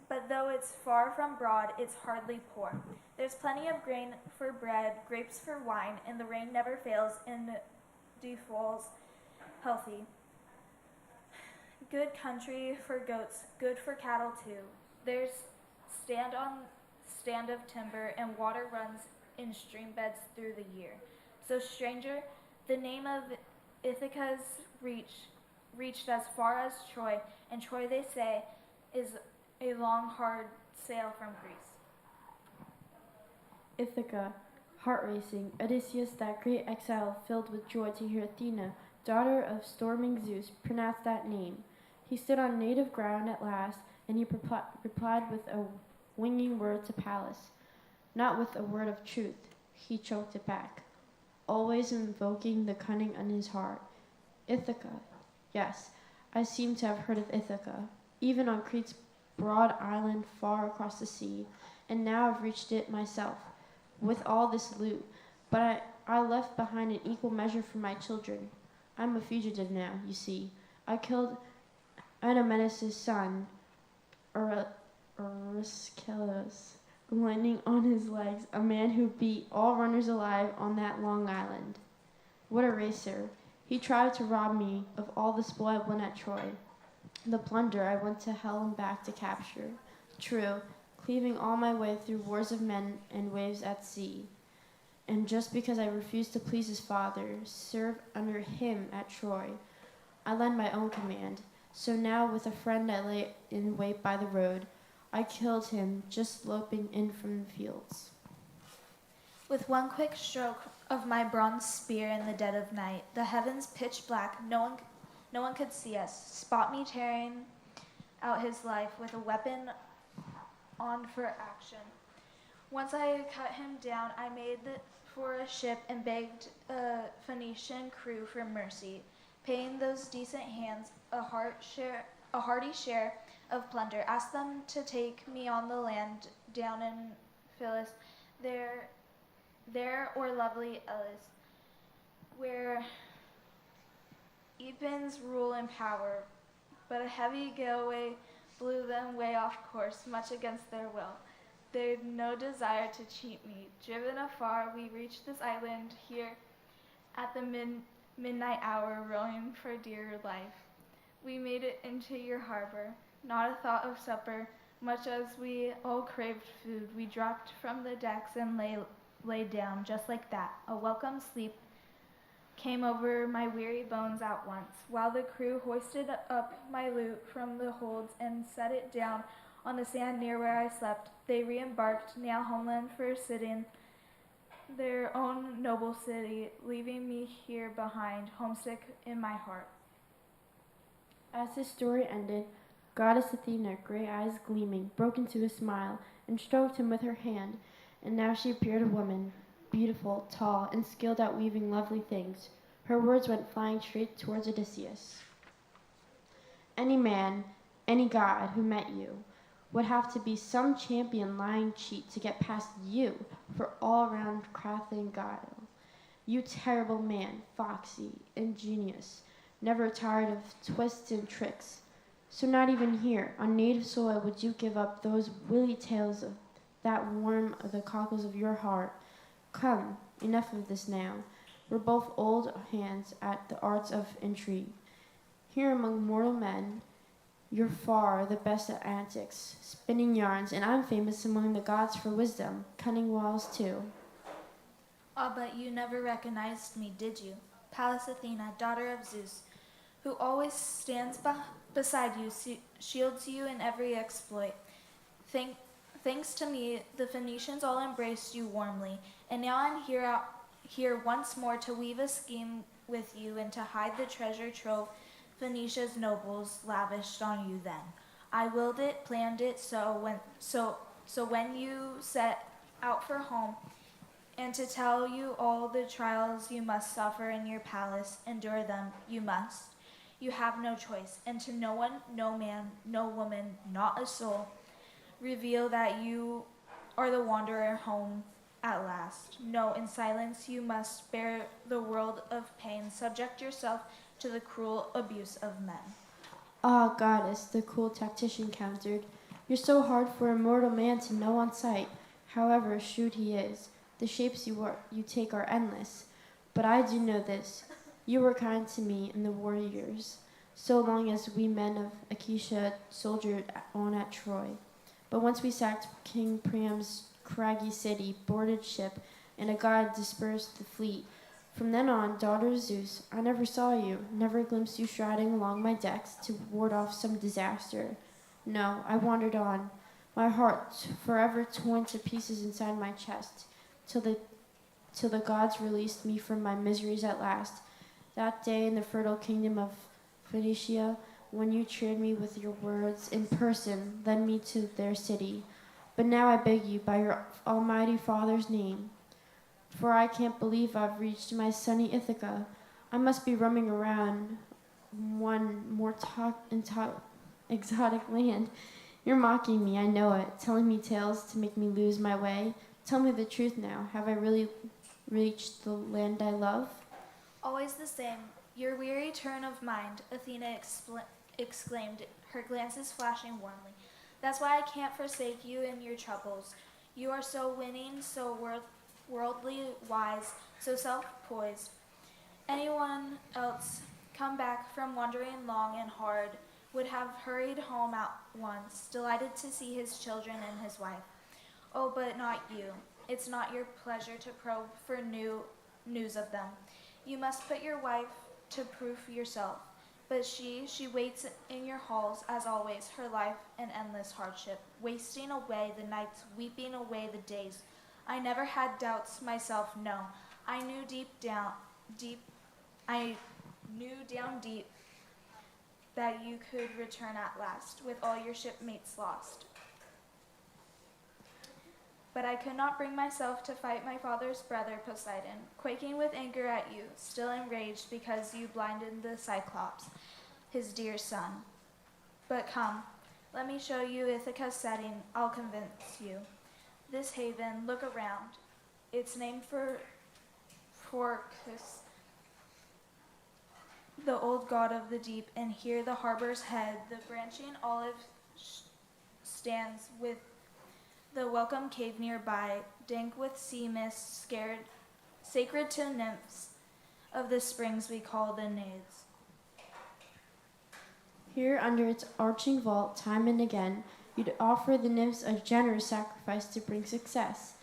but though it's far from broad, it's hardly poor. There's plenty of grain for bread, grapes for wine, and the rain never fails and defalls healthy. Good country for goats, good for cattle too. There's stand on stand of timber, and water runs in stream beds through the year. So, stranger, the name of Ithaca's reached as far as Troy, and Troy, they say, is a long, hard sail from Greece. Ithaca, heart-racing, Odysseus, that great exile, filled with joy to hear Athena, daughter of storming Zeus, pronounce that name. He stood on native ground at last, and he replied with a winging word to Pallas. Not with a word of truth, he choked it back, always invoking the cunning in his heart. Ithaca, yes, I seem to have heard of Ithaca, even on Crete's broad island far across the sea, and now I've reached it myself, with all this loot, but I left behind an equal measure for my children. I'm a fugitive now, you see. I killed Anamenes' son, Euryskelos, landing on his legs, a man who beat all runners alive on that long island. What a racer! He tried to rob me of all the spoil I won at Troy, the plunder I went to hell and back to capture. True, cleaving all my way through wars of men and waves at sea. And just because I refused to please his father, serve under him at Troy, I lend my own command. So now with a friend I lay in wait by the road, I killed him just loping in from the fields. With one quick stroke of my bronze spear in the dead of night, the heavens pitch black, no one could see us, spot me tearing out his life with a weapon on for action. Once I cut him down, I made for a ship and begged a Phoenician crew for mercy, paying those decent hands a hearty share of plunder. Asked them to take me on the land down in Phyllis, there or lovely Elis, where Epens rule in power, but a heavy gale blew them way off course, much against their will. They'd no desire to cheat me. Driven afar, we reached this island here at the midnight hour, rowing for dear life. We made it into your harbor, not a thought of supper, much as we all craved food. We dropped from the decks and lay down, just like that. A welcome sleep came over my weary bones at once, while the crew hoisted up my loot from the holds and set it down on the sand near where I slept. They re-embarked, now homeland for sitting their own noble city, leaving me here behind, homesick in my heart. As his story ended, Goddess Athena, gray eyes gleaming, broke into a smile and stroked him with her hand, and now she appeared a woman, beautiful, tall, and skilled at weaving lovely things. Her words went flying straight towards Odysseus. Any man, any god who met you would have to be some champion lying cheat to get past you for all-round craft and guile. You terrible man, foxy, ingenious, never tired of twists and tricks. So not even here, on native soil, would you give up those willy tales of that warm the cockles of your heart. Come, enough of this now. We're both old hands at the arts of intrigue. Here among mortal men, you're far the best at antics, spinning yarns, and I'm famous among the gods for wisdom, cunning wiles too. Ah, but you never recognized me, did you? Pallas Athena, daughter of Zeus, who always stands beside you, shields you in every exploit. Thanks to me, the Phoenicians all embraced you warmly, and now I'm here once more to weave a scheme with you and to hide the treasure trove Phoenicia's nobles lavished on you then. I willed it, planned it, so when you set out for home, and to tell you all the trials you must suffer in your palace, endure them, you must. You have no choice, and to no one, no man, no woman, not a soul, reveal that you are the wanderer home at last. No, in silence you must bear the world of pain, subject yourself to the cruel abuse of men. Ah, goddess, the cool tactician countered, you're so hard for a mortal man to know on sight. However shrewd he is, the shapes you take are endless. But I do know this, you were kind to me in the war years, so long as we men of Achaia soldiered on at Troy. But once we sacked King Priam's craggy city, boarded ship, and a god dispersed the fleet, from then on, daughter of Zeus, I never saw you, never glimpsed you striding along my decks to ward off some disaster. No, I wandered on, my heart forever torn to pieces inside my chest, till the gods released me from my miseries at last. That day in the fertile kingdom of Phoenicia, when you cheered me with your words in person, led me to their city. But now I beg you, by your almighty Father's name, for I can't believe I've reached my sunny Ithaca. I must be roaming around one more exotic land. You're mocking me, I know it, telling me tales to make me lose my way. Tell me the truth now. Have I really reached the land I love? Always the same. Your weary turn of mind, Athena exclaimed, her glances flashing warmly. That's why I can't forsake you in your troubles. You are so winning, so worldly wise, so self-poised. Anyone else come back from wandering long and hard would have hurried home at once, delighted to see his children and his wife. Oh, but not you. It's not your pleasure to probe for news of them. You must put your wife to proof yourself. But she waits in your halls, as always, her life an endless hardship, wasting away the nights, weeping away the days. I never had doubts myself, no. I knew down deep that you could return at last, with all your shipmates lost. But I could not bring myself to fight my father's brother Poseidon, quaking with anger at you, still enraged because you blinded the Cyclops, his dear son. But come, let me show you Ithaca's setting, I'll convince you. This haven, look around. It's named for Phorcys, the old god of the deep, and here the harbor's head, the branching olive stands with the welcome cave nearby, dank with sea mist, sacred to nymphs of the springs we call the Naiads. Here under its arching vault, time and again, you'd offer the nymphs a generous sacrifice to bring success.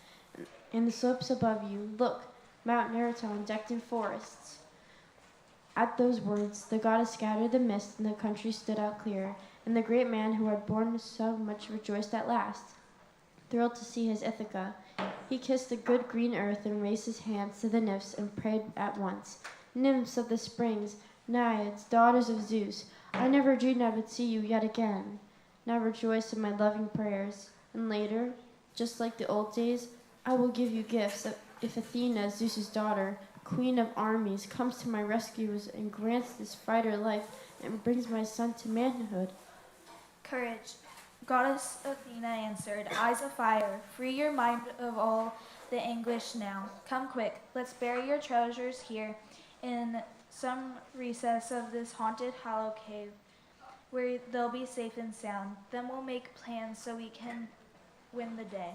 In the slopes above you, look, Mount Homer-A-Thon decked in forests. At those words, the goddess scattered the mist, and the country stood out clear, and the great man who had borne so much rejoiced at last. Thrilled to see his Ithaca, he kissed the good green earth and raised his hands to the nymphs and prayed at once. Nymphs of the springs, Naiads, daughters of Zeus, I never dreamed I would see you yet again. Now rejoice in my loving prayers, and later, just like the old days, I will give you gifts if Athena, Zeus's daughter, queen of armies, comes to my rescues and grants this fighter life and brings my son to manhood. Courage, Goddess Athena answered, eyes of fire, free your mind of all the anguish now. Come quick, let's bury your treasures here in some recess of this haunted hollow cave where they'll be safe and sound. Then we'll make plans so we can win the day.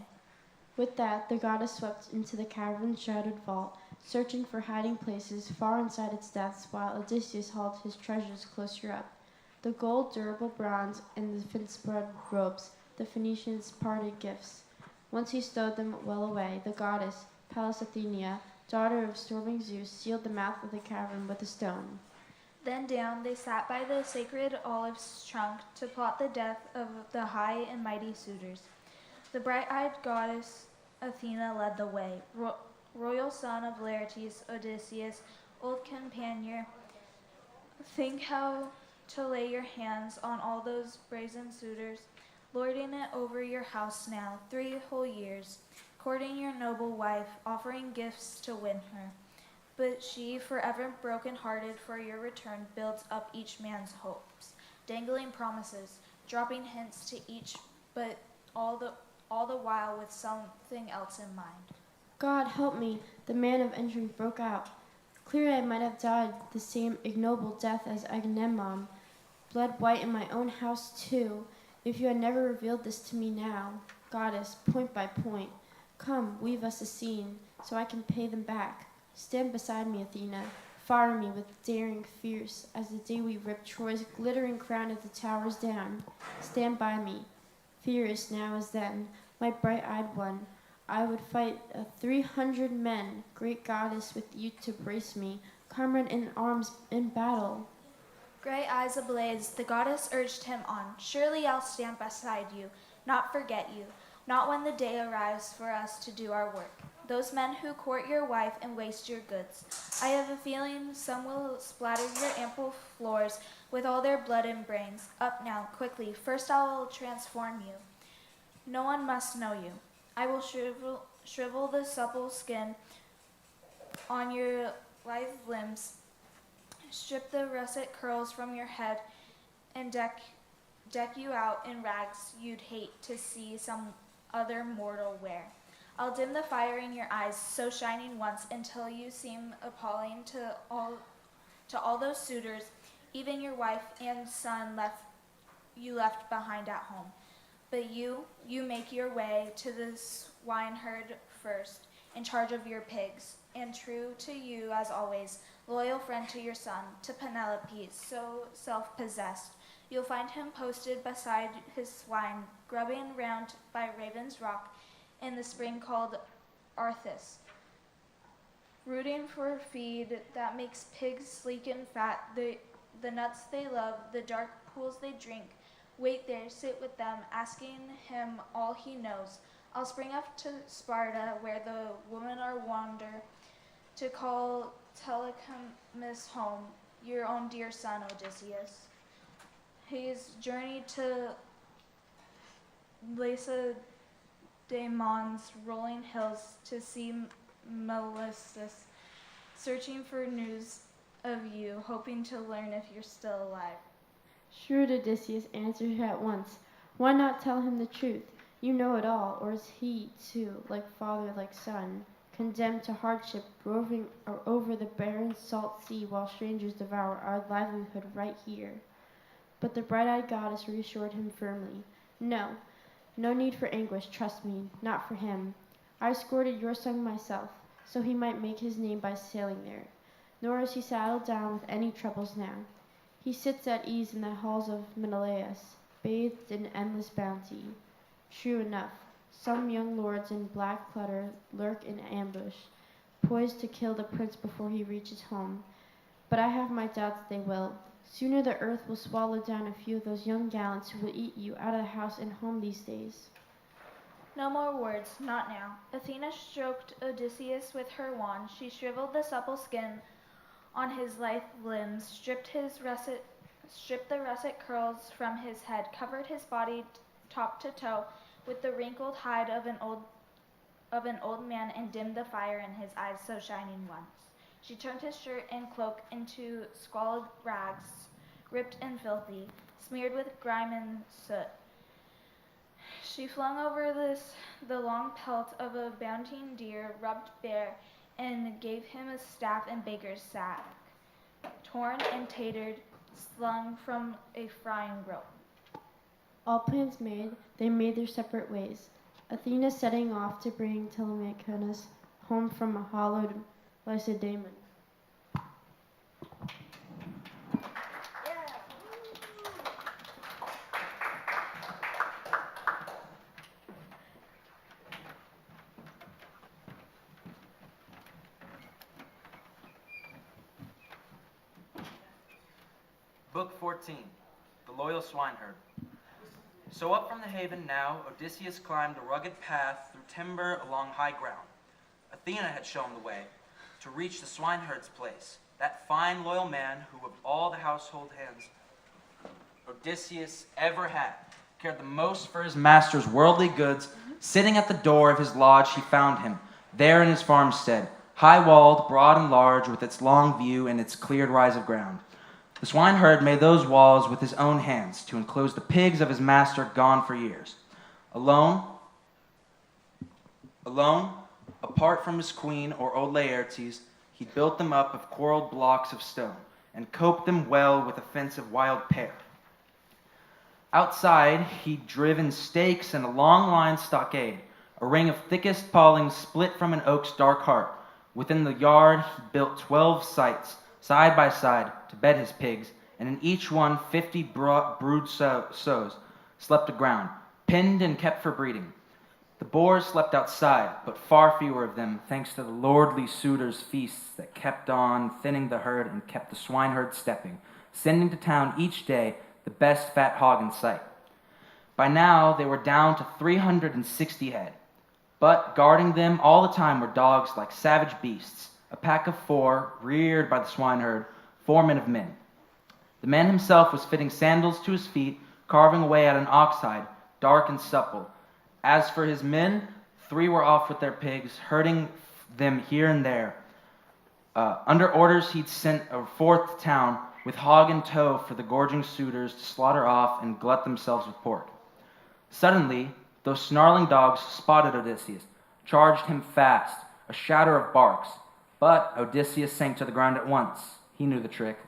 With that, the goddess swept into the cavern-shrouded vault, searching for hiding places far inside its depths while Odysseus hauled his treasures closer up. The gold, durable bronze, and the fin-spread robes, the Phoenicians' parted gifts. Once he stowed them well away, the goddess, Pallas Athena, daughter of storming Zeus, sealed the mouth of the cavern with a stone. Then down they sat by the sacred olive trunk to plot the death of the high and mighty suitors. The bright-eyed goddess Athena led the way. Royal son of Laertes, Odysseus, old companion, think how to lay your hands on all those brazen suitors, lording it over your house now 3 whole years, courting your noble wife, offering gifts to win her. But she, forever broken-hearted for your return, builds up each man's hopes, dangling promises, dropping hints to each, but all the while with something else in mind. God help me, the man of entrance broke out. Clearly I might have died the same ignoble death as Agamemnon, blood white in my own house too, if you had never revealed this to me now. Goddess, point by point, come, weave us a scene, so I can pay them back. Stand beside me, Athena, fire me with daring fierce, as the day we ripped Troy's glittering crown of the towers down. Stand by me, fierce now as then, my bright-eyed one. I would fight 300 men, great goddess, with you to brace me, comrade in arms in battle. Gray eyes ablaze, the goddess urged him on. Surely I'll stand beside you, not forget you, not when the day arrives for us to do our work. Those men who court your wife and waste your goods, I have a feeling some will splatter your ample floors with all their blood and brains. Up now, quickly, first I will transform you. No one must know you. I will shrivel the supple skin on your lithe limbs, strip the russet curls from your head, and deck you out in rags you'd hate to see some other mortal wear. I'll dim the fire in your eyes, so shining once, until you seem appalling to all those suitors, even your wife and son left behind at home. But you make your way to the swineherd first, in charge of your pigs, and true to you as always, loyal friend to your son, to Penelope, so self-possessed. You'll find him posted beside his swine, grubbing round by Raven's Rock, in the spring called Arthas, rooting for feed that makes pigs sleek and fat, the nuts they love, the dark pools they drink. Wait there, sit with them, asking him all he knows. I'll spring up to Sparta, where the women are wander, to call Telecammus home, your own dear son, Odysseus. He's journeyed to Lacedaemon's rolling hills to see Melissus, searching for news of you, hoping to learn if you're still alive. Shrewd Odysseus answered at once, why not tell him the truth? You know it all, or is he, too, like father, like son, condemned to hardship, roving over the barren salt sea while strangers devour our livelihood right here? But the bright-eyed goddess reassured him firmly. No need for anguish, trust me, not for him. I escorted your son myself, so he might make his name by sailing there. Nor is he saddled down with any troubles now. He sits at ease in the halls of Menelaus, bathed in endless bounty. True enough, some young lords in black clutter lurk in ambush, poised to kill the prince before he reaches home. But I have my doubts they will. Sooner the earth will swallow down a few of those young gallants who will eat you out of the house and home these days. No more words, not now. Athena stroked Odysseus with her wand. She shriveled the supple skin on his lithe limbs, stripped the russet curls from his head, covered his body top to toe with the wrinkled hide of an old man, and dimmed the fire in his eyes so shining once. She turned his shirt and cloak into squalid rags, ripped and filthy, smeared with grime and soot. She flung over the long pelt of a bounding deer, rubbed bare, and gave him a staff and baker's sack, torn and tatered, slung from a frying rope. All plans made, they made their separate ways. Athena setting off to bring Telemachus home from a hollowed Lacedaemon. Book 14, The Loyal Swineherd. So up from the haven now, Odysseus climbed a rugged path through timber along high ground. Athena had shown the way to reach the swineherd's place, that fine loyal man who of all the household hands Odysseus ever had, cared the most for his master's worldly goods, sitting at the door of his lodge he found him, there in his farmstead, high-walled, broad and large, with its long view and its cleared rise of ground. The swineherd made those walls with his own hands to enclose the pigs of his master gone for years. Alone, apart from his queen or old Laertes, he built them up of quarreled blocks of stone, and coped them well with a fence of wild pear. Outside, he'd driven stakes and a long-line stockade, a ring of thickest paling split from an oak's dark heart. Within the yard, he built 12 sites, side by side, to bed his pigs, and in each one 50 brood sows slept aground, pinned and kept for breeding. The boars slept outside, but far fewer of them, thanks to the lordly suitors' feasts that kept on thinning the herd and kept the swineherd stepping, sending to town each day the best fat hog in sight. By now, they were down to 360 head, but guarding them all the time were dogs like savage beasts, a pack of 4, reared by the swineherd, 4 men of men. The man himself was fitting sandals to his feet, carving away at an ox hide, dark and supple. As for his men, 3 were off with their pigs, herding them here and there. Under orders, he'd sent a 4th to town with hog in tow for the gorging suitors to slaughter off and glut themselves with pork. Suddenly, those snarling dogs spotted Odysseus, charged him fast, a shatter of barks. But Odysseus sank to the ground at once. He knew the trick.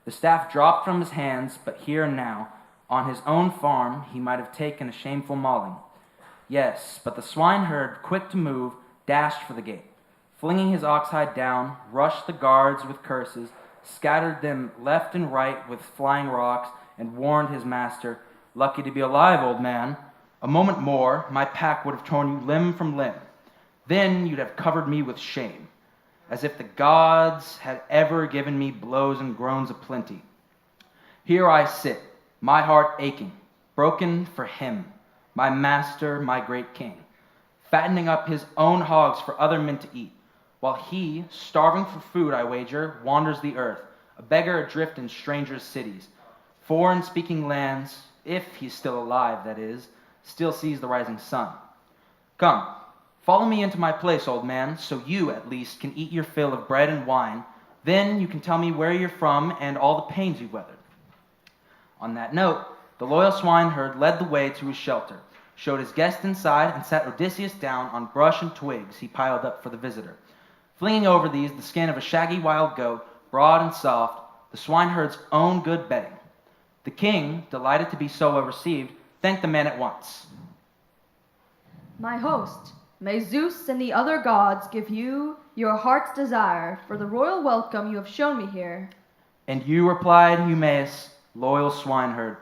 The staff dropped from his hands, but here and now, on his own farm, he might have taken a shameful mauling. Yes, but the swineherd, quick to move, dashed for the gate. Flinging his ox hide down, rushed the guards with curses, scattered them left and right with flying rocks, and warned his master, "Lucky to be alive, old man. A moment more, my pack would have torn you limb from limb. Then you'd have covered me with shame, as if the gods had ever given me blows and groans aplenty. Here I sit, my heart aching, broken for him, my master, my great king, fattening up his own hogs for other men to eat, while he, starving for food, I wager, wanders the earth, a beggar adrift in strangers' cities, foreign-speaking lands, if he's still alive, that is, still sees the rising sun. Come, follow me into my place, old man, so you, at least, can eat your fill of bread and wine. Then you can tell me where you're from and all the pains you've weathered." On that note, the loyal swineherd led the way to his shelter, showed his guest inside, and sat Odysseus down on brush and twigs he piled up for the visitor. Flinging over these the skin of a shaggy wild goat, broad and soft, the swineherd's own good bedding. The king, delighted to be so well received, thanked the man at once. "My host, may Zeus and the other gods give you your heart's desire for the royal welcome you have shown me here." And you, replied Eumaeus, loyal swineherd,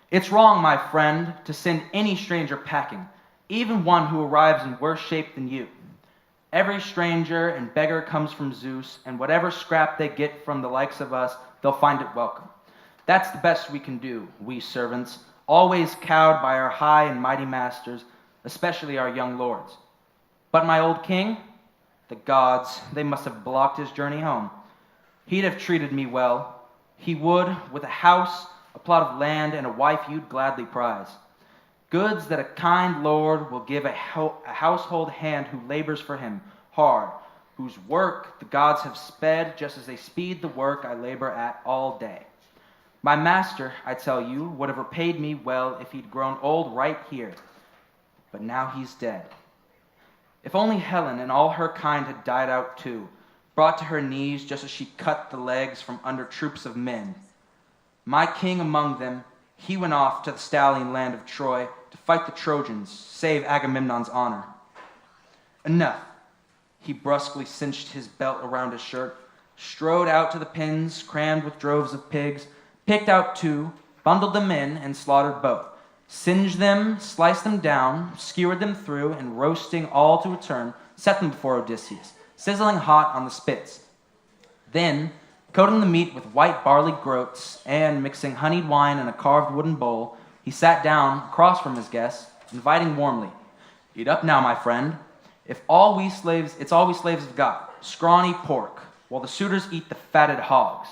"It's wrong, my friend, to send any stranger packing, even one who arrives in worse shape than you. Every stranger and beggar comes from Zeus, and whatever scrap they get from the likes of us, they'll find it welcome. That's the best we can do, we servants, always cowed by our high and mighty masters, especially our young lords. But my old king, the gods, they must have blocked his journey home. He'd have treated me well. He would, with a house, a plot of land, and a wife you'd gladly prize. Goods that a kind lord will give a household hand who labors for him hard, whose work the gods have sped just as they speed the work I labor at all day. My master, I tell you, would have repaid me well if he'd grown old right here. But now he's dead. If only Helen and all her kind had died out too, brought to her knees just as she cut the legs from under troops of men. My king among them, he went off to the stallion land of Troy to fight the Trojans, save Agamemnon's honor. Enough. He brusquely cinched his belt around his shirt, strode out to the pens crammed with droves of pigs, picked out 2, bundled them in, and slaughtered both, singed them, sliced them down, skewered them through, and roasting all to a turn, set them before Odysseus, sizzling hot on the spits. Then, coating the meat with white barley groats, and mixing honeyed wine in a carved wooden bowl, he sat down across from his guests, inviting warmly, "Eat up now, my friend. It's all we slaves have got, scrawny pork, while the suitors eat the fatted hogs.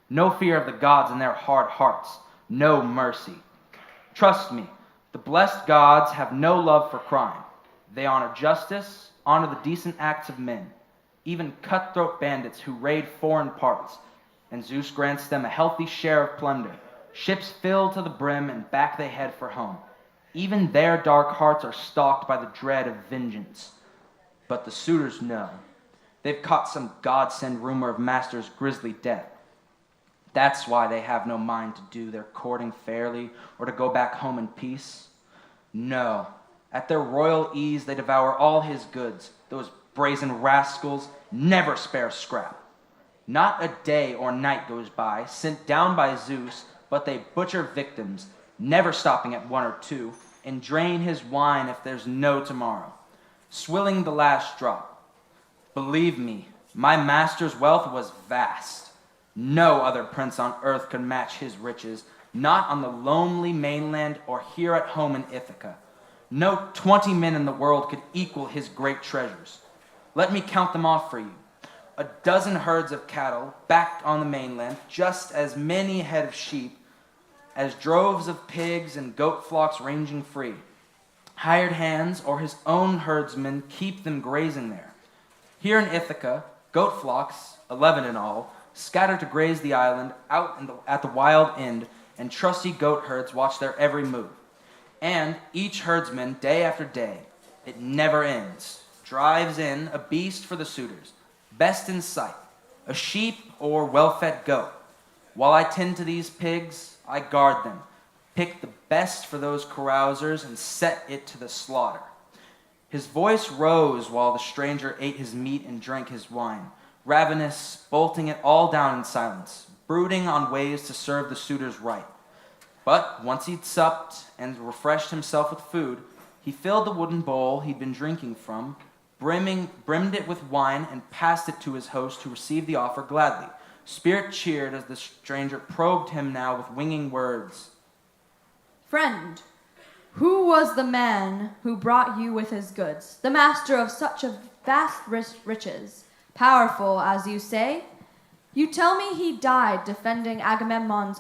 No fear of the gods in their hard hearts, no mercy. Trust me, the blessed gods have no love for crime. They honor justice, honor the decent acts of men, even cutthroat bandits who raid foreign parts, and Zeus grants them a healthy share of plunder, ships filled to the brim and back they head for home. Even their dark hearts are stalked by the dread of vengeance. But the suitors know. They've caught some godsend rumor of master's grisly death. That's why they have no mind to do their courting fairly or to go back home in peace. No, at their royal ease they devour all his goods. Those brazen rascals never spare a scrap. Not a day or night goes by, sent down by Zeus, but they butcher victims, never stopping at one or two, and drain his wine if there's no tomorrow, swilling the last drop. Believe me, my master's wealth was vast. No other prince on earth could match his riches, not on the lonely mainland or here at home in Ithaca. No 20 men in the world could equal his great treasures. Let me count them off for you. 12 herds of cattle backed on the mainland, just as many head of sheep, as droves of pigs and goat flocks ranging free. Hired hands or his own herdsmen keep them grazing there. Here in Ithaca, goat flocks, 11 in all, scatter to graze the island out at the wild end, and trusty goat herds watch their every move. And each herdsman, day after day, it never ends, drives in a beast for the suitors, best in sight, a sheep or well-fed goat. While I tend to these pigs, I guard them, pick the best for those carousers, and set it to the slaughter. His voice rose while the stranger ate his meat and drank his wine, ravenous, bolting it all down in silence, brooding on ways to serve the suitors right. But once he'd supped and refreshed himself with food, he filled the wooden bowl he'd been drinking from, brimmed it with wine, and passed it to his host, who received the offer gladly. Spirit cheered as the stranger probed him now with winging words. Friend, who was the man who brought you with his goods, the master of such a vast riches, powerful, as you say? You tell me he died defending Agamemnon's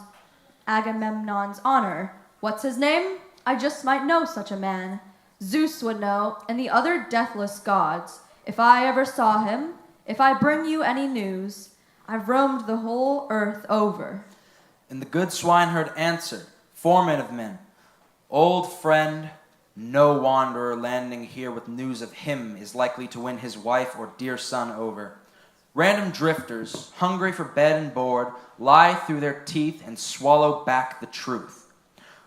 honor. What's his name? I just might know such a man. Zeus would know, and the other deathless gods, if I ever saw him, if I bring you any news. I've roamed the whole earth over. And the good swineherd answered, foreman of men, old friend, no wanderer landing here with news of him is likely to win his wife or dear son over. Random drifters, hungry for bed and board, lie through their teeth and swallow back the truth.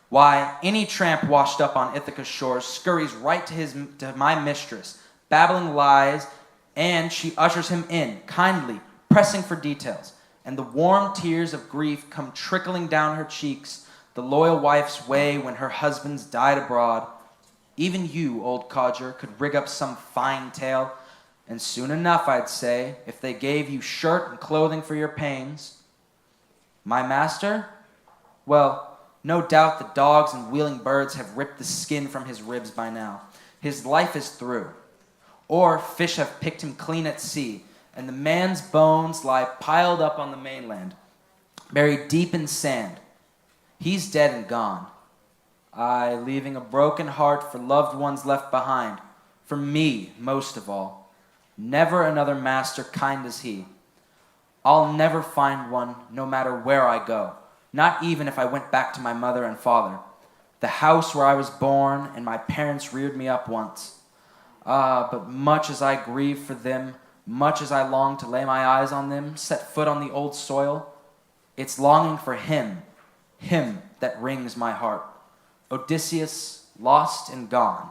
Why, any tramp washed up on Ithaca's shores scurries right to my mistress, babbling lies, and she ushers him in, kindly, pressing for details, and the warm tears of grief come trickling down her cheeks, the loyal wife's way when her husband's died abroad. Even you, old codger, could rig up some fine tale, and soon enough, I'd say, if they gave you shirt and clothing for your pains. My master? Well, no doubt the dogs and wheeling birds have ripped the skin from his ribs by now. His life is through. Or fish have picked him clean at sea, and the man's bones lie piled up on the mainland, buried deep in sand. He's dead and gone. I, leaving a broken heart for loved ones left behind, for me most of all. Never another master kind as he. I'll never find one, no matter where I go, not even if I went back to my mother and father, the house where I was born and my parents reared me up once. But much as I grieve for them, much as I long to lay my eyes on them, set foot on the old soil, it's longing for him that wrings my heart. Odysseus, lost and gone.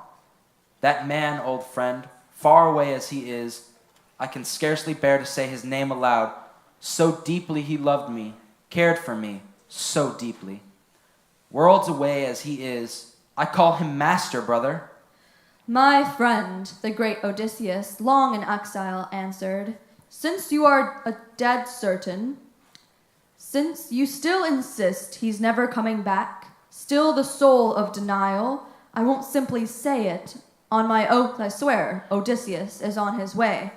That man, old friend, far away as he is, I can scarcely bear to say his name aloud. So deeply he loved me, cared for me, so deeply. Worlds away as he is, I call him master, brother. My friend, the great Odysseus, long in exile, answered, since you are a dead certain, since you still insist he's never coming back, still the soul of denial, I won't simply say it. On my oath I swear, Odysseus is on his way.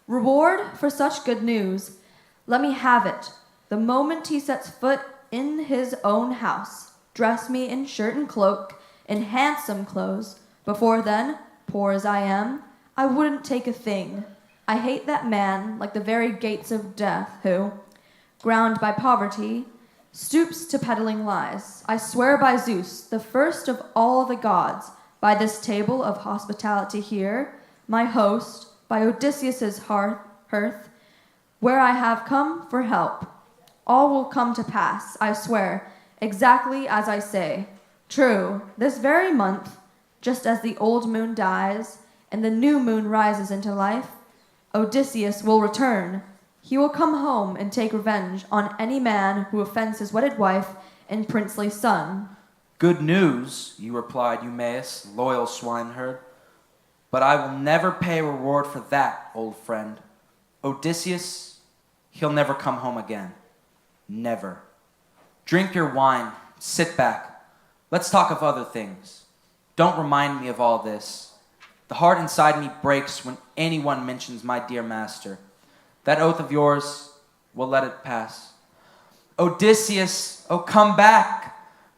Reward for such good news, let me have it. The moment he sets foot in his own house, dress me in shirt and cloak, in handsome clothes. Before then, poor as I am, I wouldn't take a thing. I hate that man like the very gates of death who, ground by poverty, stoops to peddling lies. I swear by Zeus, the first of all the gods, by this table of hospitality here, my host, by Odysseus's hearth, where I have come for help. All will come to pass, I swear, exactly as I say. True, this very month, just as the old moon dies and the new moon rises into life, Odysseus will return. He will come home and take revenge on any man who offends his wedded wife and princely son. Good news, you replied, Eumaeus, loyal swineherd. But I will never pay a reward for that, old friend. Odysseus, he'll never come home again. Never. Drink your wine, sit back. Let's talk of other things. Don't remind me of all this. The heart inside me breaks when anyone mentions my dear master. That oath of yours, we'll let it pass. Odysseus, oh come back!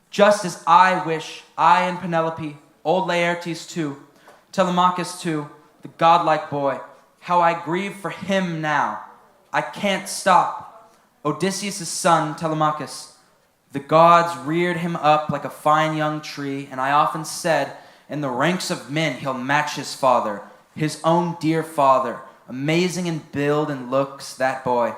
Just as I wish, I and Penelope, old Laertes too, Telemachus too, the godlike boy, how I grieve for him now. I can't stop. Odysseus' son, Telemachus, the gods reared him up like a fine young tree, and I often said, in the ranks of men he'll match his father, his own dear father, amazing in build and looks, that boy.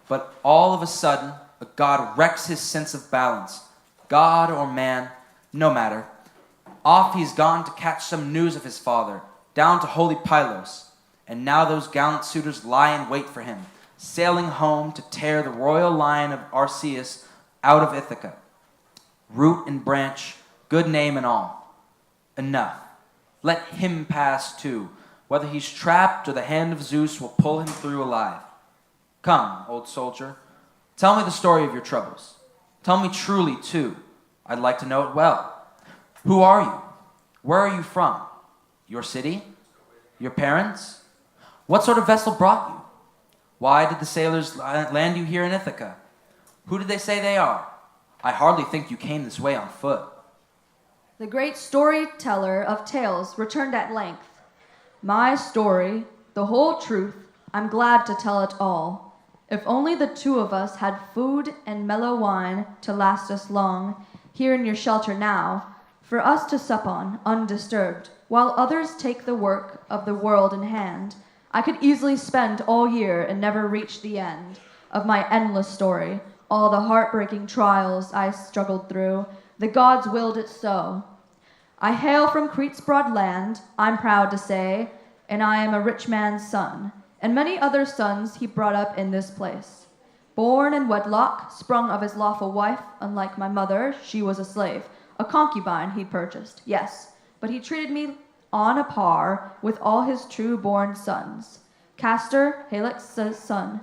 But all of a sudden, a god wrecks his sense of balance. God or man, no matter. Off he's gone to catch some news of his father, down to holy Pylos, and now those gallant suitors lie in wait for him, sailing home to tear the royal line of Arceus out of Ithaca. Root and branch, good name and all. Enough. Let him pass too. Whether he's trapped or the hand of Zeus will pull him through alive. Come, old soldier, tell me the story of your troubles. Tell me truly, too. I'd like to know it well. Who are you? Where are you from? Your city? Your parents? What sort of vessel brought you? Why did the sailors land you here in Ithaca? Who did they say they are? I hardly think you came this way on foot. The great storyteller of tales returned at length. My story, the whole truth, I'm glad to tell it all. If only the two of us had food and mellow wine to last us long, here in your shelter now, for us to sup on, undisturbed, while others take the work of the world in hand, I could easily spend all year and never reach the end of my endless story, all the heartbreaking trials I struggled through. The gods willed it so. I hail from Crete's broad land, I'm proud to say, and I am a rich man's son, and many other sons he brought up in this place. Born in wedlock, sprung of his lawful wife, unlike my mother, she was a slave, a concubine he purchased, yes, but he treated me on a par with all his true-born sons. Castor, Helix's son,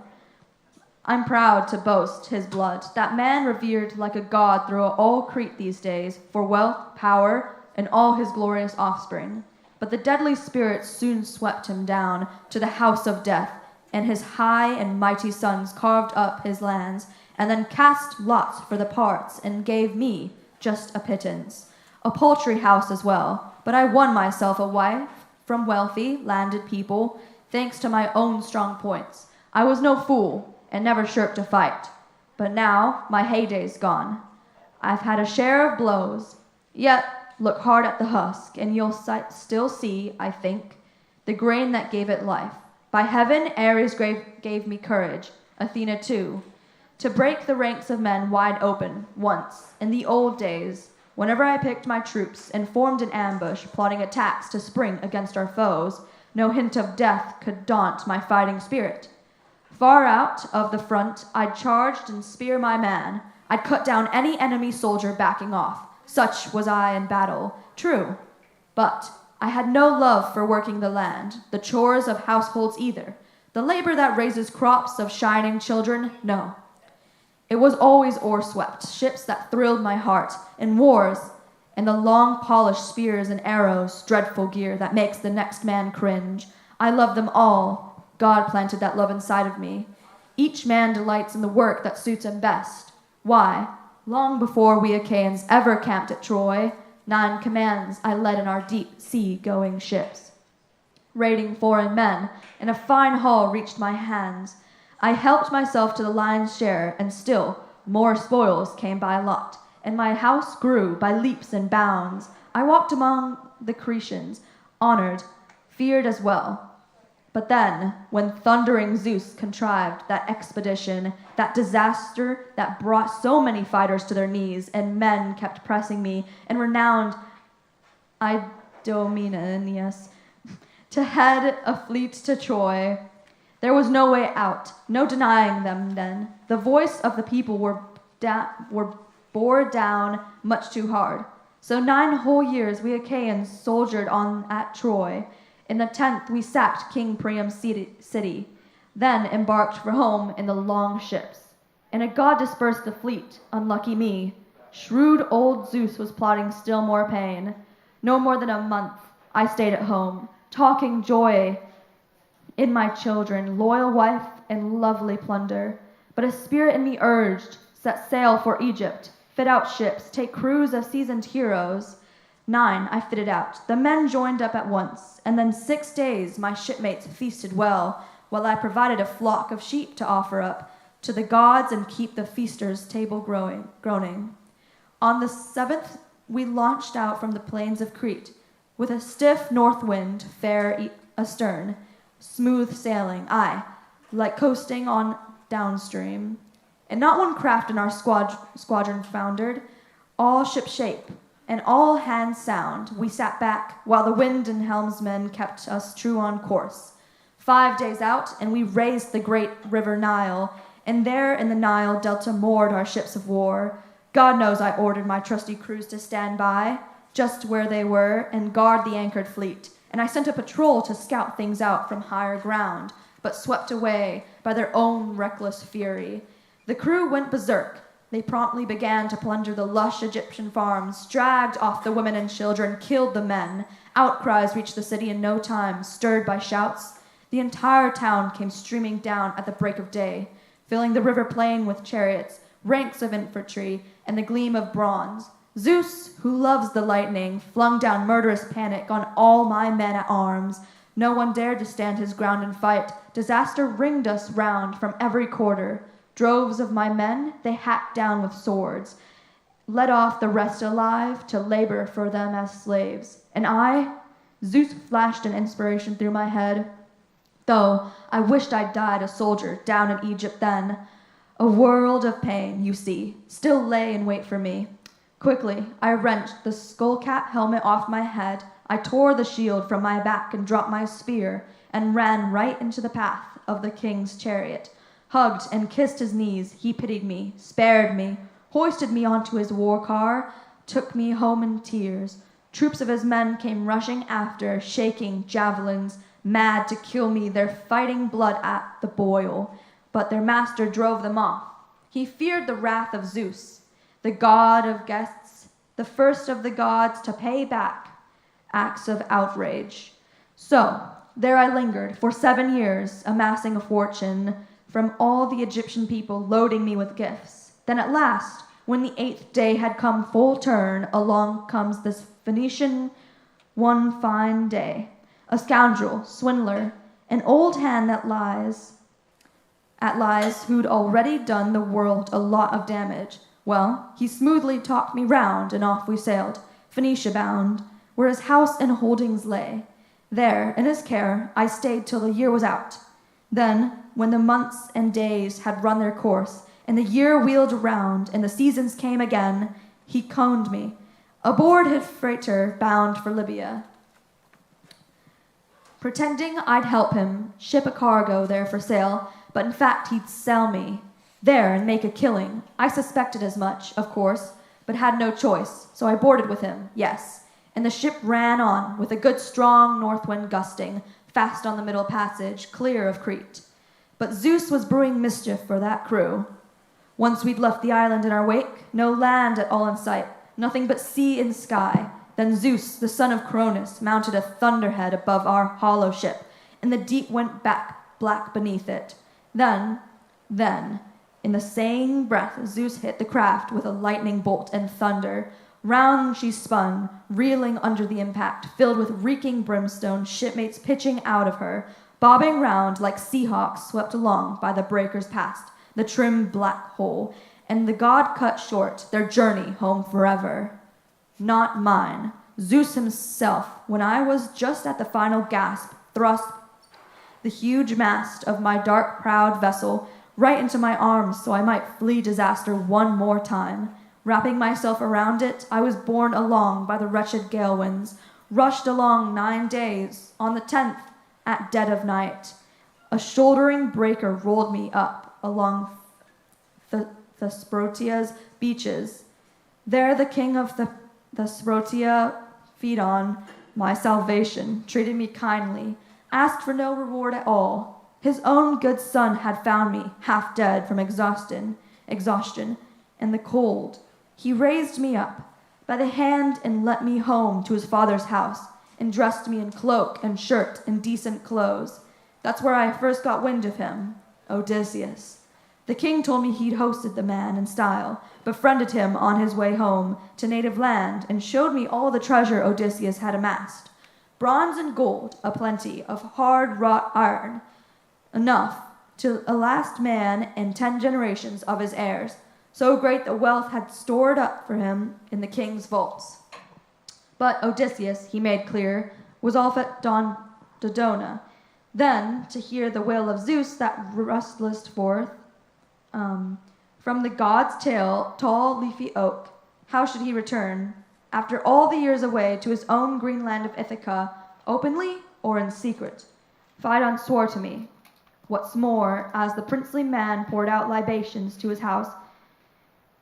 I'm proud to boast his blood, that man revered like a god through all Crete these days, for wealth, power, and all his glorious offspring. But the deadly spirit soon swept him down to the house of death, and his high and mighty sons carved up his lands, and then cast lots for the parts, and gave me just a pittance, a paltry house as well. But I won myself a wife from wealthy, landed people, thanks to my own strong points. I was no fool, and never shirked a fight. But now my heyday's gone. I've had a share of blows, yet look hard at the husk, and you'll still see, I think, the grain that gave it life. By heaven, Ares gave me courage, Athena too, to break the ranks of men wide open, once, in the old days, whenever I picked my troops and formed an ambush, plotting attacks to spring against our foes, no hint of death could daunt my fighting spirit. Far out of the front, I'd charged and spear my man. I'd cut down any enemy soldier backing off. Such was I in battle, true. But I had no love for working the land, the chores of households either. The labor that raises crops of shining children, no. It was always oar-swept, ships that thrilled my heart, and wars, and the long polished spears and arrows, dreadful gear that makes the next man cringe. I love them all. God planted that love inside of me. Each man delights in the work that suits him best. Why, long before we Achaeans ever camped at Troy, 9 commands I led in our deep sea-going ships. Raiding foreign men, and a fine haul reached my hands. I helped myself to the lion's share, and still more spoils came by lot, and my house grew by leaps and bounds. I walked among the Cretians, honored, feared as well. But then, when thundering Zeus contrived that expedition, that disaster that brought so many fighters to their knees, and men kept pressing me, and renowned Idomeneus to head a fleet to Troy, there was no way out, no denying them then. The voice of the people were bore down much too hard. So 9 whole years we Achaeans soldiered on at Troy. In the 10th we sacked King Priam's city, then embarked for home in the long ships. And a god dispersed the fleet, unlucky me. Shrewd old Zeus was plotting still more pain. No more than a month I stayed at home, talking joy in my children, loyal wife and lovely plunder. But a spirit in me urged, set sail for Egypt, fit out ships, take crews of seasoned heroes. 9 I fitted out. The men joined up at once, and then 6 days my shipmates feasted well, while I provided a flock of sheep to offer up to the gods and keep the feasters' table groaning. On the 7th we launched out from the plains of Crete, with a stiff north wind fair astern, smooth sailing, aye, like coasting on downstream. And not one craft in our squadron foundered, all shipshape, and all hands sound. We sat back, while the wind and helmsmen kept us true on course. 5 days out, and we raised the great river Nile, and there in the Nile delta moored our ships of war. God knows I ordered my trusty crews to stand by, just where they were, and guard the anchored fleet, and I sent a patrol to scout things out from higher ground, but swept away by their own reckless fury. The crew went berserk. They promptly began to plunder the lush Egyptian farms, dragged off the women and children, killed the men. Outcries reached the city in no time, stirred by shouts. The entire town came streaming down at the break of day, filling the river plain with chariots, ranks of infantry, and the gleam of bronze. Zeus, who loves the lightning, flung down murderous panic on all my men at arms. No one dared to stand his ground and fight. Disaster ringed us round from every quarter. Droves of my men they hacked down with swords, led off the rest alive to labor for them as slaves. And I, Zeus flashed an inspiration through my head, though I wished I'd died a soldier down in Egypt then. A world of pain, you see, still lay in wait for me. Quickly, I wrenched the skullcap helmet off my head. I tore the shield from my back and dropped my spear and ran right into the path of the king's chariot. Hugged and kissed his knees, he pitied me, spared me, hoisted me onto his war car, took me home in tears. Troops of his men came rushing after, shaking javelins, mad to kill me, their fighting blood at the boil. But their master drove them off. He feared the wrath of Zeus, the god of guests, the first of the gods to pay back acts of outrage. So there I lingered for 7 years, amassing a fortune from all the Egyptian people, loading me with gifts. Then at last, when the 8th day had come full turn, along comes this Phoenician one fine day. A scoundrel, swindler, an old hand at lies, who'd already done the world a lot of damage. Well, he smoothly talked me round, and off we sailed, Phoenicia bound, where his house and holdings lay. There, in his care, I stayed till the year was out. Then, when the months and days had run their course, and the year wheeled around, and the seasons came again, he coned me, aboard his freighter bound for Libya, pretending I'd help him ship a cargo there for sale, but in fact he'd sell me there and make a killing. I suspected as much, of course, but had no choice, so I boarded with him, yes, and the ship ran on with a good strong north wind gusting, fast on the middle passage, clear of Crete. But Zeus was brewing mischief for that crew. Once we'd left the island in our wake, no land at all in sight, nothing but sea and sky. Then Zeus, the son of Cronus, mounted a thunderhead above our hollow ship, and the deep went back black beneath it. Then, In the same breath, Zeus hit the craft with a lightning bolt and thunder. Round she spun, reeling under the impact, filled with reeking brimstone, shipmates pitching out of her, bobbing round like seahawks swept along by the breakers past, the trim black hole, and the god cut short their journey home forever. Not mine. Zeus himself, when I was just at the final gasp, thrust the huge mast of my dark proud vessel right into my arms so I might flee disaster one more time. Wrapping myself around it, I was borne along by the wretched gale winds, rushed along 9 days. On the 10th, at dead of night, a shouldering breaker rolled me up along Thesprotia's beaches. There the king of Thesprotia, Phaedon, my salvation, treated me kindly, asked for no reward at all. His own good son had found me, half dead from exhaustion, and the cold. He raised me up by the hand and led me home to his father's house, and dressed me in cloak and shirt and decent clothes. That's where I first got wind of him, Odysseus. The king told me he'd hosted the man in style, befriended him on his way home to native land, and showed me all the treasure Odysseus had amassed. Bronze and gold, aplenty of hard-wrought iron, enough to last man and 10 generations of his heirs. So great the wealth had stored up for him in the king's vaults. But Odysseus, he made clear, was off at Dodona. Then, to hear the wail of Zeus that rustled forth from the god's tail, tall leafy oak, how should he return, after all the years away, to his own green land of Ithaca, openly or in secret? Phaedon swore to me. What's more, as the princely man poured out libations to his house,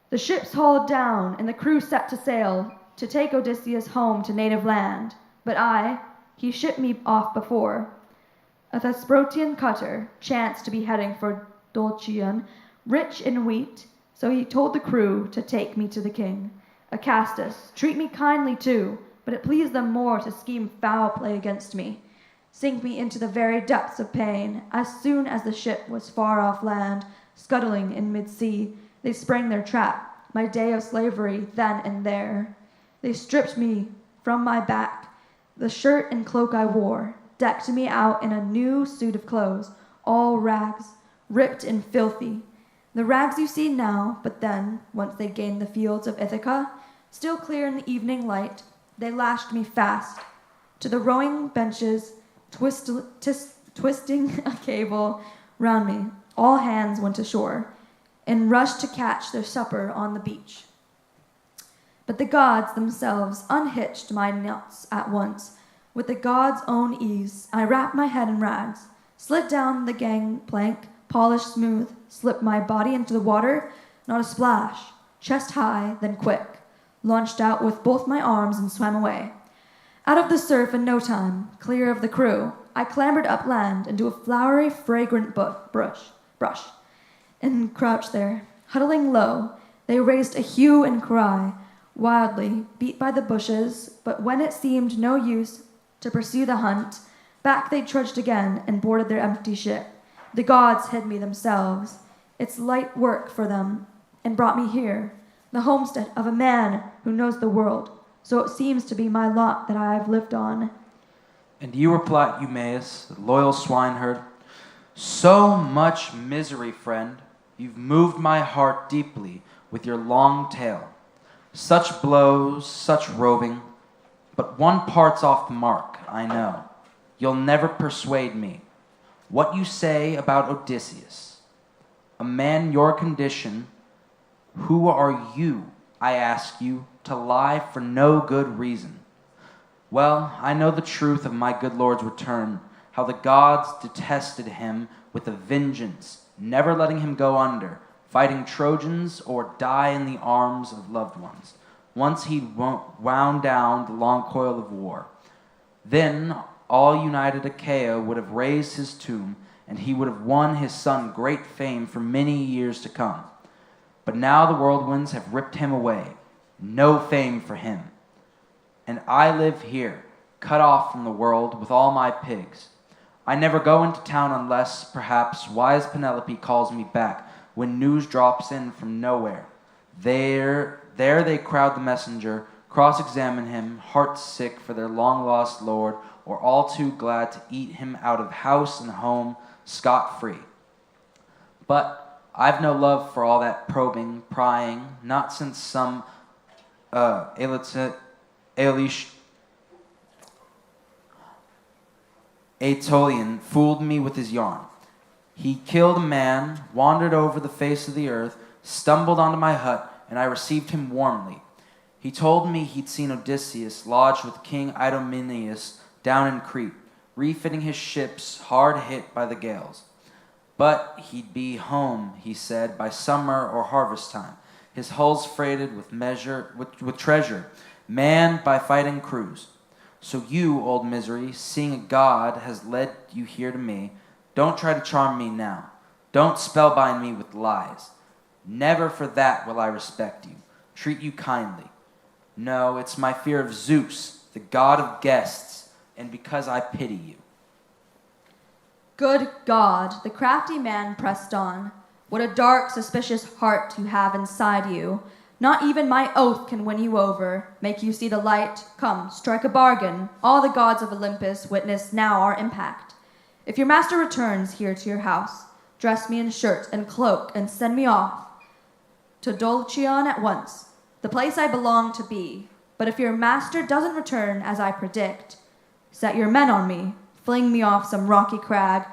the ships hauled down and the crew set to sail to take Odysseus home to native land. But he shipped me off before. A Thesprotian cutter chanced to be heading for Dulcian, rich in wheat, so he told the crew to take me to the king. Acastus, treat me kindly too, but it pleased them more to scheme foul play against me, sink me into the very depths of pain. As soon as the ship was far off land, scuttling in mid-sea, they sprang their trap, my day of slavery then and there. They stripped me from my back, the shirt and cloak I wore, decked me out in a new suit of clothes, all rags, ripped and filthy. The rags you see now, but then, once they gained the fields of Ithaca, still clear in the evening light, they lashed me fast to the rowing benches, twisting a cable round me. All hands went ashore and rushed to catch their supper on the beach. But the gods themselves unhitched my knots at once. With the gods' own ease, I wrapped my head in rags, slid down the gangplank, polished smooth, slipped my body into the water, not a splash, chest high, then quick, launched out with both my arms and swam away. Out of the surf in no time, clear of the crew, I clambered upland into a flowery, fragrant brush, and crouched there, huddling low. They raised a hue and cry, wildly, beat by the bushes, but when it seemed no use to pursue the hunt, back they trudged again and boarded their empty ship. The gods hid me themselves. It's light work for them, and brought me here, the homestead of a man who knows the world. So it seems to be my lot that I have lived on. And you replied, Eumaeus, the loyal swineherd, so much misery, friend. You've moved my heart deeply with your long tale. Such blows, such roving, but one part's off the mark, I know. You'll never persuade me. What you say about Odysseus, a man your condition, who are you, I ask you, to lie for no good reason? Well, I know the truth of my good lord's return, how the gods detested him with a vengeance, never letting him go under, fighting Trojans or die in the arms of loved ones. Once he'd wound down the long coil of war. Then all united Achaia would have raised his tomb, and he would have won his son great fame for many years to come. But now the whirlwinds have ripped him away, no fame for him. And I live here, cut off from the world with all my pigs. I never go into town unless, perhaps, wise Penelope calls me back when news drops in from nowhere. There they crowd the messenger, cross-examine him, heart-sick for their long-lost lord, or all too glad to eat him out of house and home, scot-free. But I've no love for all that probing, prying, not since some Aetolian fooled me with his yarn. He killed a man, wandered over the face of the earth, stumbled onto my hut, and I received him warmly. He told me he'd seen Odysseus lodged with King Idomeneus down in Crete, refitting his ships hard hit by the gales. But he'd be home, he said, by summer or harvest time, his hulls freighted with treasure, manned by fighting crews. So you, old misery, seeing a god has led you here to me, don't try to charm me now. Don't spellbind me with lies. Never for that will I respect you, treat you kindly. No, it's my fear of Zeus, the god of guests, and because I pity you. Good God, the crafty man pressed on. What a dark, suspicious heart you have inside you. Not even my oath can win you over, make you see the light. Come, strike a bargain. All the gods of Olympus witness now our impact. If your master returns here to your house, dress me in shirt and cloak and send me off to Dulcion at once, the place I belong to be. But if your master doesn't return as I predict, set your men on me, fling me off some rocky crag,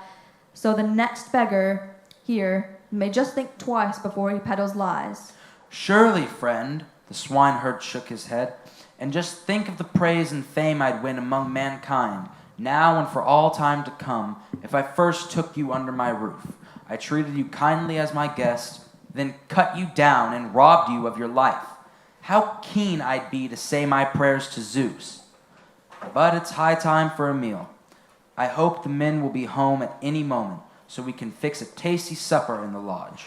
so the next beggar here may just think twice before he peddles lies. Surely, friend, the swineherd shook his head, and just think of the praise and fame I'd win among mankind, now and for all time to come, if I first took you under my roof. I treated you kindly as my guest, then cut you down and robbed you of your life. How keen I'd be to say my prayers to Zeus. But it's high time for a meal. I hope the men will be home at any moment, so we can fix a tasty supper in the lodge.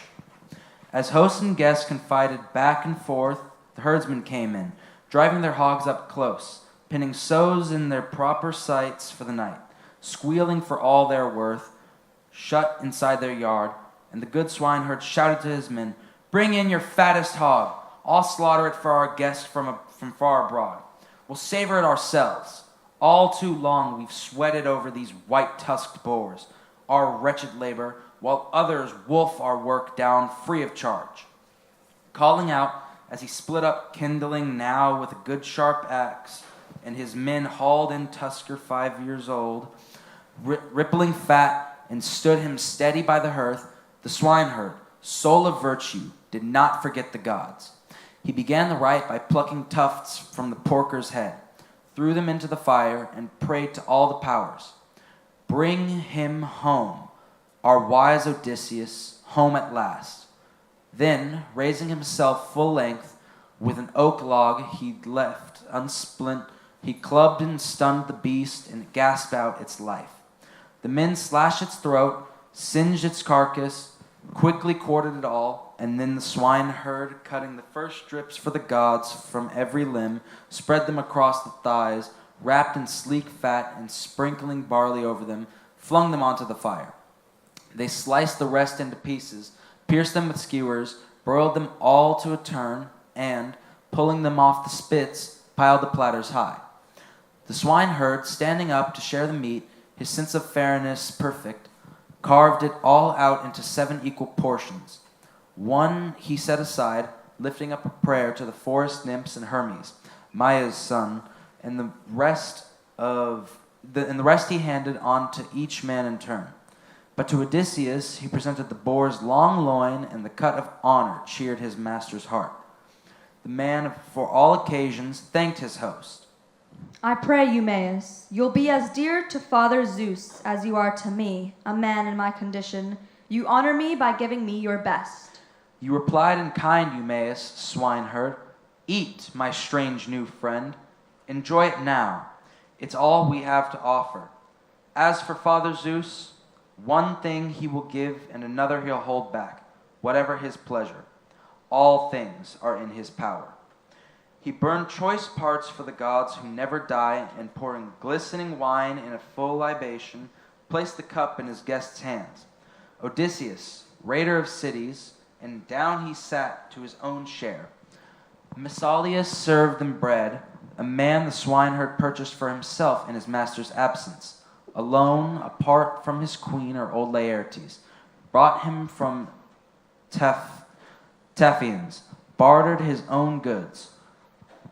As host and guest confided back and forth, the herdsmen came in, driving their hogs up close, pinning sows in their proper sites for the night, squealing for all their worth, shut inside their yard, and the good swineherd shouted to his men, "Bring in your fattest hog. I'll slaughter it for our guest from far abroad. We'll savor it ourselves. All too long we've sweated over these white-tusked boars, our wretched labor, while others wolf our work down free of charge." Calling out, as he split up kindling now with a good sharp axe, and his men hauled in Tusker 5 years old, rippling fat, and stood him steady by the hearth, the swineherd, soul of virtue, did not forget the gods. He began the rite by plucking tufts from the porker's head, threw them into the fire, and prayed to all the powers. Bring him home, our wise Odysseus, home at last. Then, raising himself full length, with an oak log he'd left unsplint, he clubbed and stunned the beast, and it gasped out its life. The men slashed its throat, singed its carcass, quickly quartered it all, and then the swineherd, cutting the first strips for the gods from every limb, spread them across the thighs, wrapped in sleek fat, and sprinkling barley over them, flung them onto the fire. They sliced the rest into pieces, pierced them with skewers, broiled them all to a turn, and, pulling them off the spits, piled the platters high. The swineherd, standing up to share the meat, his sense of fairness perfect, carved it all out into 7 equal portions. One he set aside, lifting up a prayer to the forest nymphs and Hermes, Maia's son, and the rest he handed on to each man in turn. But to Odysseus he presented the boar's long loin, and the cut of honor cheered his master's heart. The man, for all occasions, thanked his host. I pray, Eumaeus, you'll be as dear to Father Zeus as you are to me, a man in my condition. You honor me by giving me your best. You replied in kind, Eumaeus, swineherd. Eat, my strange new friend. Enjoy it now. It's all we have to offer. As for Father Zeus, one thing he will give and another he'll hold back, whatever his pleasure. All things are in his power. He burned choice parts for the gods who never die, and pouring glistening wine in a full libation, placed the cup in his guest's hands. Odysseus, raider of cities, and down he sat to his own share. Messalius served them bread, a man the swineherd purchased for himself in his master's absence, alone, apart from his queen or old Laertes, brought him from Taphians, bartered his own goods.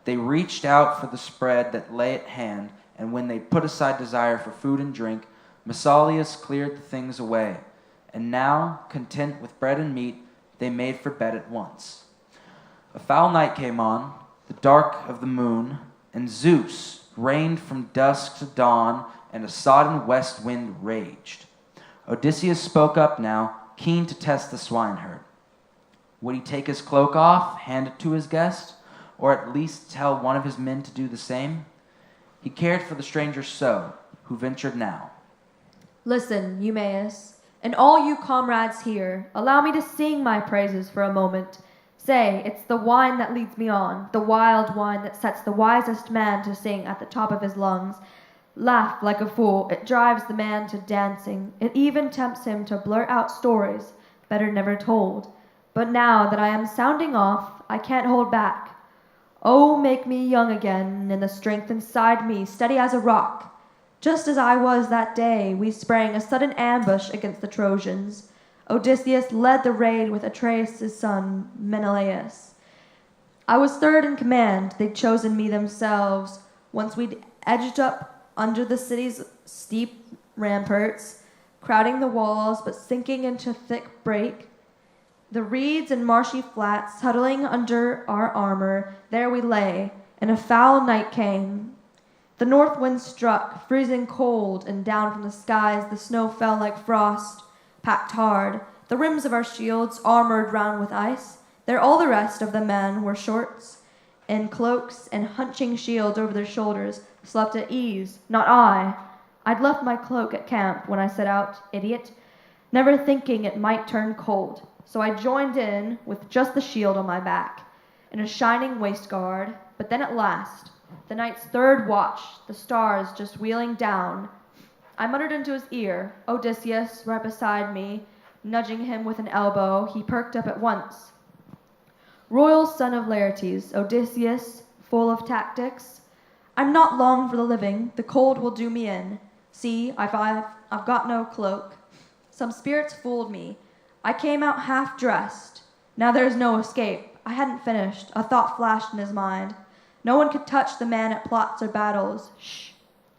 They reached out for the spread that lay at hand, and when they put aside desire for food and drink, Messalius cleared the things away, and now, content with bread and meat, they made for bed at once. A foul night came on, the dark of the moon, and Zeus reigned from dusk to dawn, and a sodden west wind raged. Odysseus spoke up now, keen to test the swineherd. Would he take his cloak off, hand it to his guest, or at least tell one of his men to do the same? He cared for the stranger so, who ventured now. Listen, Eumaeus, and all you comrades here, allow me to sing my praises for a moment. Say, it's the wine that leads me on, the wild wine that sets the wisest man to sing at the top of his lungs. Laugh like a fool, it drives the man to dancing. It even tempts him to blurt out stories, better never told. But now that I am sounding off, I can't hold back. Oh, make me young again, and the strength inside me steady as a rock. Just as I was that day, we sprang a sudden ambush against the Trojans. Odysseus led the raid with Atreus' son, Menelaus. I was third in command. They'd chosen me themselves. Once we'd edged up under the city's steep ramparts, crowding the walls but sinking into thick brake, the reeds and marshy flats huddling under our armor, there we lay, and a foul night came. The north wind struck, freezing cold, and down from the skies the snow fell like frost, packed hard. The rims of our shields armored round with ice. There all the rest of the men wore shorts and cloaks, and hunching shields over their shoulders, slept at ease. Not I. I'd left my cloak at camp when I set out, idiot, never thinking it might turn cold. So I joined in with just the shield on my back, and a shining waistguard. But then at last, the night's third watch, the stars just wheeling down, I muttered into his ear, Odysseus, right beside me, nudging him with an elbow. He perked up at once. Royal son of Laertes, Odysseus, full of tactics, I'm not long for the living. The cold will do me in. See, I've got no cloak. Some spirits fooled me. I came out half dressed. Now there's no escape. I hadn't finished. A thought flashed in his mind. No one could touch the man at plots or battles. Shh,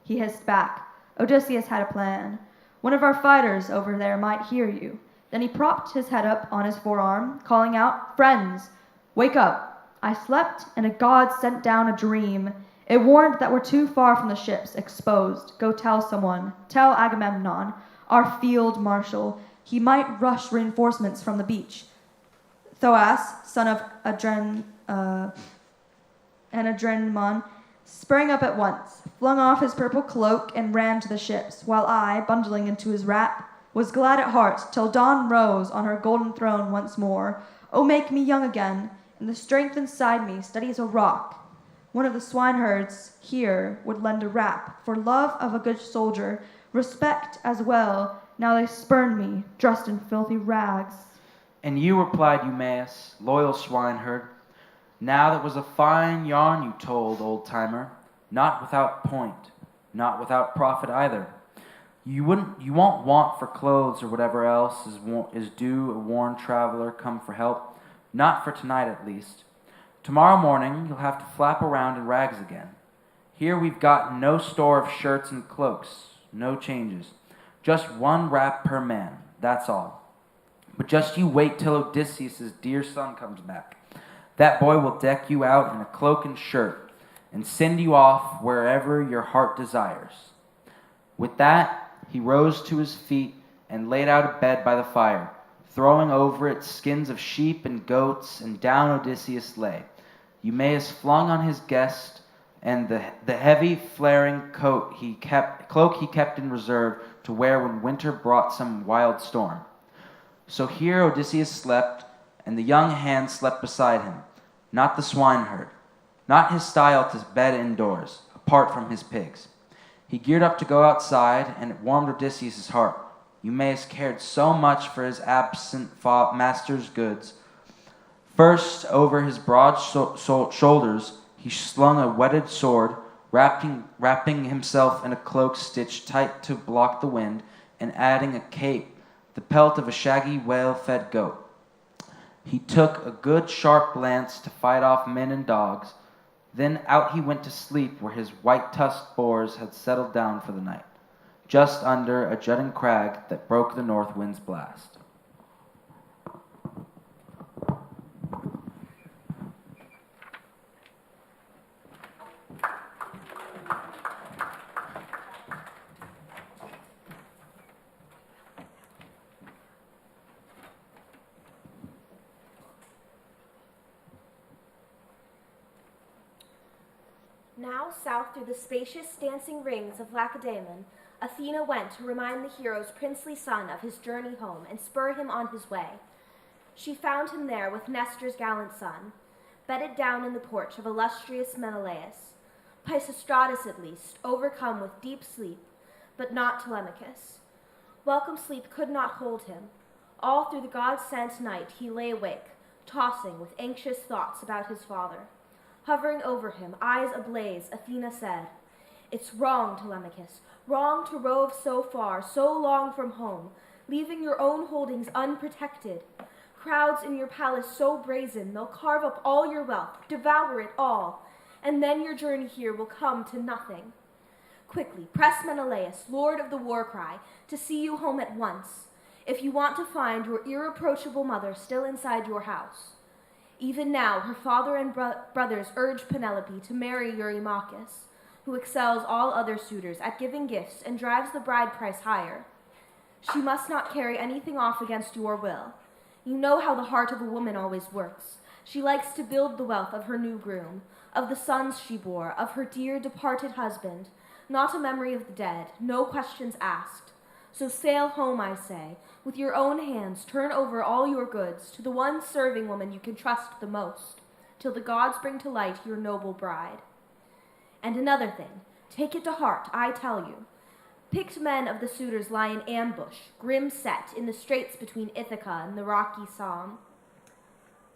he hissed back. Odysseus had a plan. One of our fighters over there might hear you. Then he propped his head up on his forearm, calling out, Friends, wake up. I slept, and a god sent down a dream. It warned that we're too far from the ships, exposed. Go tell someone. Tell Agamemnon, our field marshal. He might rush reinforcements from the beach. Thoas, son of Anadremon, sprang up at once, flung off his purple cloak, and ran to the ships, while I, bundling into his wrap, was glad at heart till dawn rose on her golden throne once more. Oh, make me young again, and the strength inside me steady as a rock. One of the swineherds here would lend a rap, for love of a good soldier, respect as well. Now they spurn me, dressed in filthy rags. And you, replied Eumaeus, loyal swineherd, now that was a fine yarn you told, old-timer, not without point, not without profit either. You won't want for clothes or whatever else is due a worn traveler come for help, not for tonight at least. Tomorrow morning you'll have to flap around in rags again. Here we've got no store of shirts and cloaks, no changes. Just one wrap per man, that's all. But just you wait till Odysseus' dear son comes back. That boy will deck you out in a cloak and shirt and send you off wherever your heart desires. With that, he rose to his feet and laid out a bed by the fire, throwing over it skins of sheep and goats, and down Odysseus lay. Eumaeus flung on his guest and the heavy flaring cloak he kept in reserve to wear when winter brought some wild storm. So here Odysseus slept, and the young hand slept beside him, not the swineherd, not his style to bed indoors, apart from his pigs. He geared up to go outside, and it warmed Odysseus' heart. Eumaeus cared so much for his absent master's goods. First, over his broad shoulders, he slung a whetted sword, wrapping himself in a cloak stitched tight to block the wind, and adding a cape, the pelt of a shaggy whale-fed goat. He took a good sharp lance to fight off men and dogs. Then out he went to sleep where his white-tusked boars had settled down for the night, just under a jutting crag that broke the north wind's blast. Now south through the spacious dancing rings of Lacedaemon, Athena went to remind the hero's princely son of his journey home and spur him on his way. She found him there with Nestor's gallant son, bedded down in the porch of illustrious Menelaus, Pisistratus at least, overcome with deep sleep, but not Telemachus. Welcome sleep could not hold him. All through the god-sent night he lay awake, tossing with anxious thoughts about his father. Hovering over him, eyes ablaze, Athena said, "It's wrong, Telemachus, wrong to rove so far, so long from home, leaving your own holdings unprotected. Crowds in your palace so brazen, they'll carve up all your wealth, devour it all, and then your journey here will come to nothing. Quickly, press Menelaus, lord of the war cry, to see you home at once, if you want to find your irreproachable mother still inside your house." Even now, her father and brothers urge Penelope to marry Eurymachus, who excels all other suitors at giving gifts and drives the bride price higher. She must not carry anything off against your will. You know how the heart of a woman always works. She likes to build the wealth of her new groom, of the sons she bore, of her dear departed husband, not a memory of the dead, no questions asked. So sail home, I say. With your own hands, turn over all your goods to the one serving woman you can trust the most, till the gods bring to light your noble bride. And another thing, take it to heart, I tell you. Picked men of the suitors lie in ambush, grim set, in the straits between Ithaca and the rocky Somme,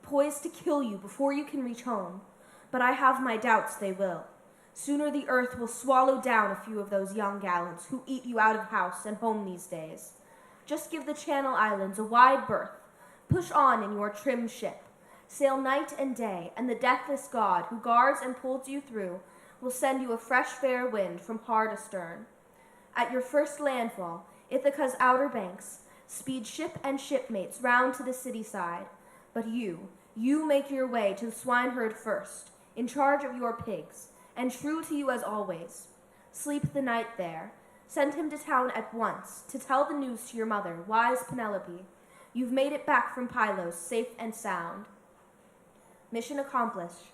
poised to kill you before you can reach home, but I have my doubts they will. Sooner the earth will swallow down a few of those young gallants who eat you out of house and home these days. Just give the Channel Islands a wide berth. Push on in your trim ship. Sail night and day, and the deathless god who guards and pulls you through will send you a fresh fair wind from hard astern. At your first landfall, Ithaca's outer banks, speed ship and shipmates round to the city side. But you make your way to the swineherd first, in charge of your pigs, and true to you as always. Sleep the night there. Send him to town at once, to tell the news to your mother, wise Penelope. You've made it back from Pylos, safe and sound." Mission accomplished.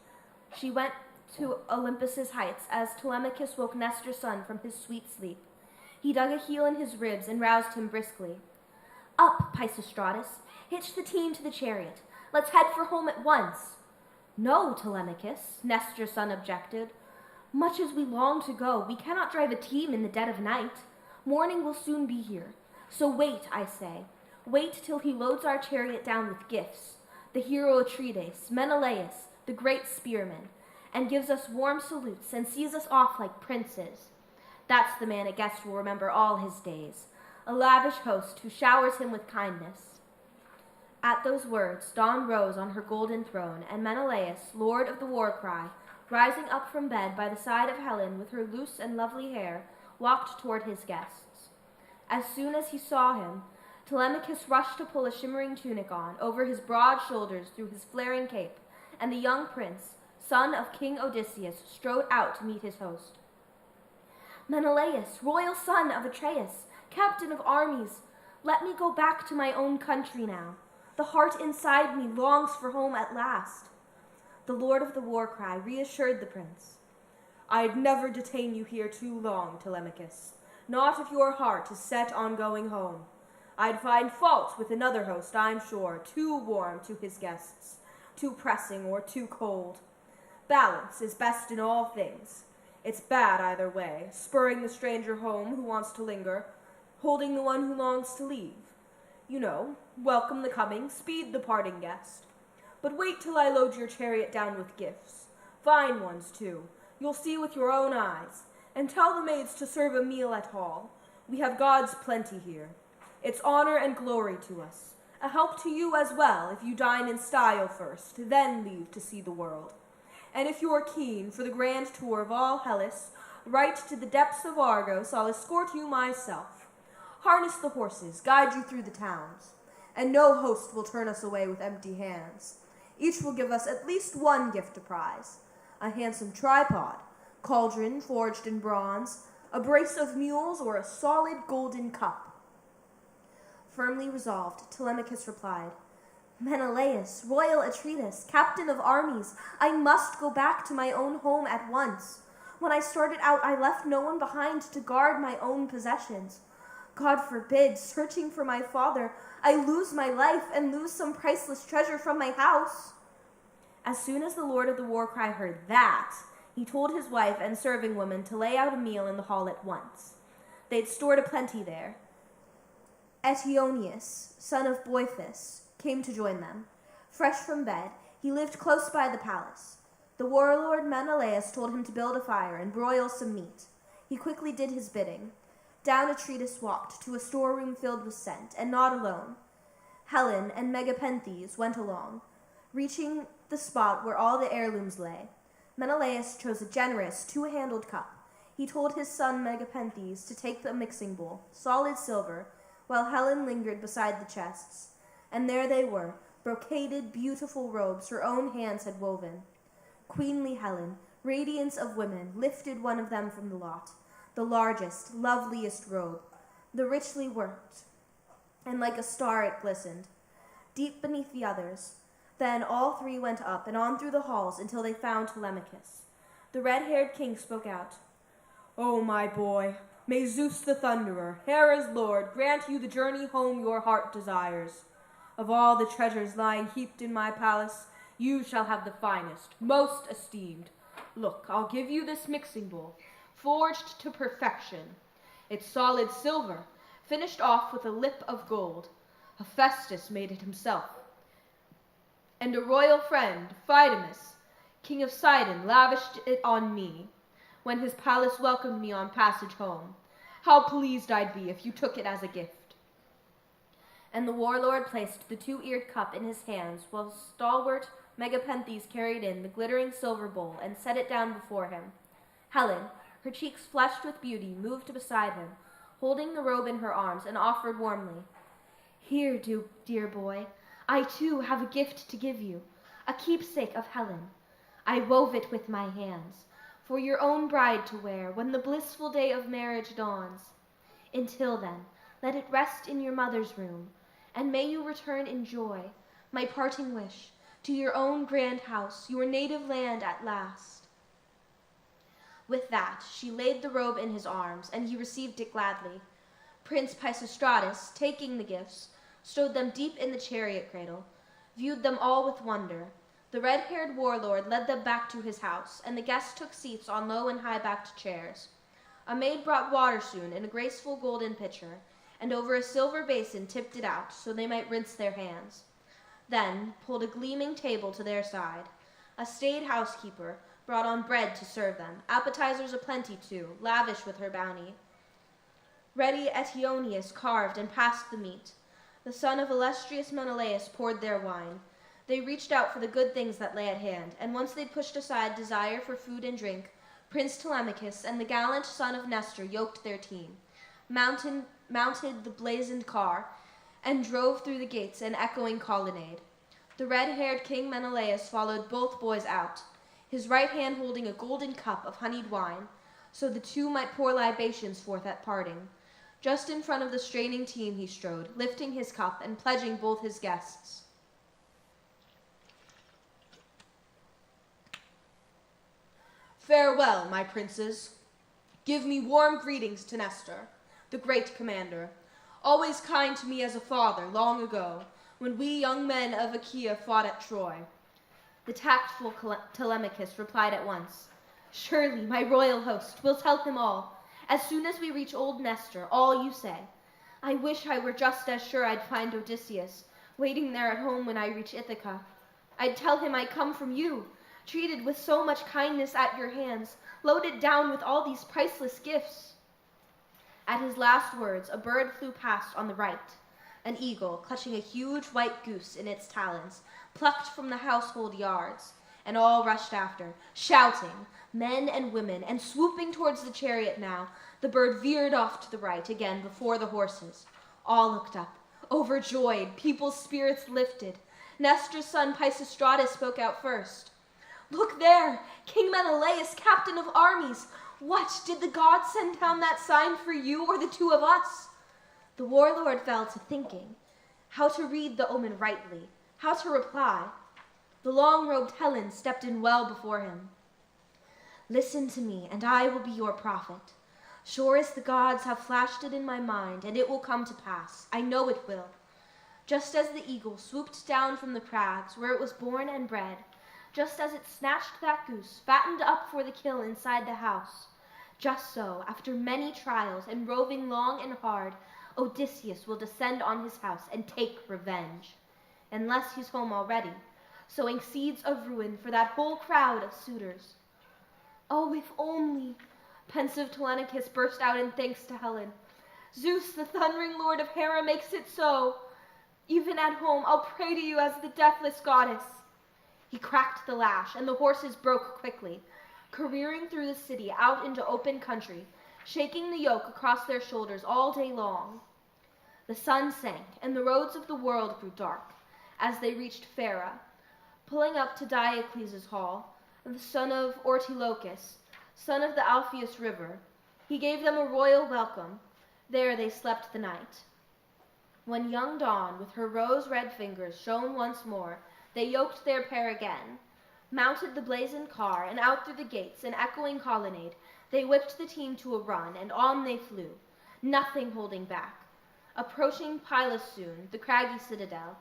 She went to Olympus's heights as Telemachus woke Nestor's son from his sweet sleep. He dug a heel in his ribs and roused him briskly. "Up, Pisistratus, hitch the team to the chariot. Let's head for home at once." "No, Telemachus," Nestor's son objected. "Much as we long to go, we cannot drive a team in the dead of night. Morning will soon be here. So wait, I say. Wait till he loads our chariot down with gifts, the hero Atrides, Menelaus, the great spearman, and gives us warm salutes and sees us off like princes. That's the man a guest will remember all his days, a lavish host who showers him with kindness." At those words, Dawn rose on her golden throne, and Menelaus, lord of the war cry, rising up from bed by the side of Helen with her loose and lovely hair, walked toward his guests. As soon as he saw him, Telemachus rushed to pull a shimmering tunic on over his broad shoulders through his flaring cape, and the young prince, son of King Odysseus, strode out to meet his host. "Menelaus, royal son of Atreus, captain of armies, let me go back to my own country now. The heart inside me longs for home at last." The lord of the war cry reassured the prince. "I'd never detain you here too long, Telemachus, not if your heart is set on going home. I'd find fault with another host, I'm sure, too warm to his guests, too pressing or too cold. Balance is best in all things. It's bad either way, spurring the stranger home who wants to linger, holding the one who longs to leave. You know, welcome the coming, speed the parting guest. But wait till I load your chariot down with gifts, fine ones too, you'll see with your own eyes, and tell the maids to serve a meal at hall. We have God's plenty here. It's honor and glory to us, a help to you as well if you dine in style first, then leave to see the world. And if you're keen for the grand tour of all Hellas, right to the depths of Argos, I'll escort you myself. Harness the horses, guide you through the towns, and no host will turn us away with empty hands. Each will give us at least one gift to prize, a handsome tripod, cauldron forged in bronze, a brace of mules, or a solid golden cup. Firmly resolved, Telemachus replied, Menelaus, royal Atreides, captain of armies, I must go back to my own home at once. When I started out, I left no one behind to guard my own possessions. God forbid, searching for my father, I lose my life and lose some priceless treasure from my house. As soon as the lord of the war cry heard that, he told his wife and serving woman to lay out a meal in the hall at once. They'd stored a plenty there. Eteonius, son of Boethus, came to join them. Fresh from bed, he lived close by the palace. The warlord Menelaus told him to build a fire and broil some meat. He quickly did his bidding. Down Atreides walked to a storeroom filled with scent, and not alone. Helen and Megapenthes went along. Reaching the spot where all the heirlooms lay, Menelaus chose a generous, two-handled cup. He told his son Megapenthes to take the mixing bowl, solid silver, while Helen lingered beside the chests. And there they were, brocaded, beautiful robes her own hands had woven. Queenly Helen, radiance of women, lifted one of them from the lot, the largest, loveliest robe, the richly worked, and like a star it glistened, deep beneath the others. Then all three went up and on through the halls until they found Telemachus. The red-haired king spoke out, "O my boy, may Zeus the Thunderer, Hera's lord, grant you the journey home your heart desires. Of all the treasures lying heaped in my palace, you shall have the finest, most esteemed. Look, I'll give you this mixing bowl, forged to perfection. It's solid silver, finished off with a lip of gold. Hephaestus made it himself. And a royal friend, Phydamus, king of Sidon, lavished it on me when his palace welcomed me on passage home. How pleased I'd be if you took it as a gift." And the warlord placed the two-eared cup in his hands, while stalwart Megapenthes carried in the glittering silver bowl and set it down before him. Helen, her cheeks flushed with beauty, moved beside him, holding the robe in her arms, and offered warmly, "Here, dear boy, I too have a gift to give you, a keepsake of Helen. I wove it with my hands, for your own bride to wear when the blissful day of marriage dawns. Until then, let it rest in your mother's room, and may you return in joy, my parting wish, to your own grand house, your native land at last." With that, she laid the robe in his arms, and he received it gladly. Prince Pisistratus, taking the gifts, stowed them deep in the chariot cradle, viewed them all with wonder. The red-haired warlord led them back to his house, and the guests took seats on low and high-backed chairs. A maid brought water soon in a graceful golden pitcher, and over a silver basin tipped it out so they might rinse their hands. Then pulled a gleaming table to their side. A staid housekeeper brought on bread to serve them, appetizers aplenty too, lavish with her bounty. Ready Eteonius carved and passed the meat. The son of illustrious Menelaus poured their wine. They reached out for the good things that lay at hand, and once they'd pushed aside desire for food and drink, Prince Telemachus and the gallant son of Nestor yoked their team, mounted the blazoned car, and drove through the gates and echoing colonnade. The red-haired King Menelaus followed both boys out, his right hand holding a golden cup of honeyed wine, so the two might pour libations forth at parting. Just in front of the straining team he strode, lifting his cup and pledging both his guests. "Farewell, my princes. Give me warm greetings to Nestor, the great commander, always kind to me as a father long ago, when we young men of Achaia fought at Troy." The tactful Telemachus replied at once, "Surely, my royal host, we'll tell him all. As soon as we reach old Nestor, all you say. I wish I were just as sure I'd find Odysseus, waiting there at home when I reach Ithaca. I'd tell him I come from you, treated with so much kindness at your hands, loaded down with all these priceless gifts. At his last words, a bird flew past on the right. An eagle, clutching a huge white goose in its talons, plucked from the household yards, and all rushed after, shouting, men and women, and swooping towards the chariot now, the bird veered off to the right again before the horses. All looked up, overjoyed, people's spirits lifted. Nestor's son Pisistratus spoke out first. Look there, King Menelaus, captain of armies. What, did the gods send down that sign for you or the two of us? The warlord fell to thinking, how to read the omen rightly, how to reply. The long-robed Helen stepped in well before him. Listen to me, and I will be your prophet. Sure as the gods have flashed it in my mind, and it will come to pass. I know it will. Just as the eagle swooped down from the crags where it was born and bred, just as it snatched that goose, fattened up for the kill inside the house, just so, after many trials and roving long and hard, Odysseus will descend on his house and take revenge, unless he's home already, sowing seeds of ruin for that whole crowd of suitors. Oh, if only, pensive Telemachus burst out in thanks to Helen. Zeus, the thundering lord of Hera, makes it so. Even at home, I'll pray to you as the deathless goddess. He cracked the lash, and the horses broke quickly, careering through the city out into open country, shaking the yoke across their shoulders all day long. The sun sank, and the roads of the world grew dark, as they reached Phaera, pulling up to Diocles' hall, the son of Ortilochus, son of the Alpheus River. He gave them a royal welcome. There they slept the night. When young Dawn, with her rose-red fingers, shone once more, they yoked their pair again, mounted the blazoned car, and out through the gates and echoing colonnade, they whipped the team to a run, and on they flew, nothing holding back. Approaching Pylos soon, the craggy citadel,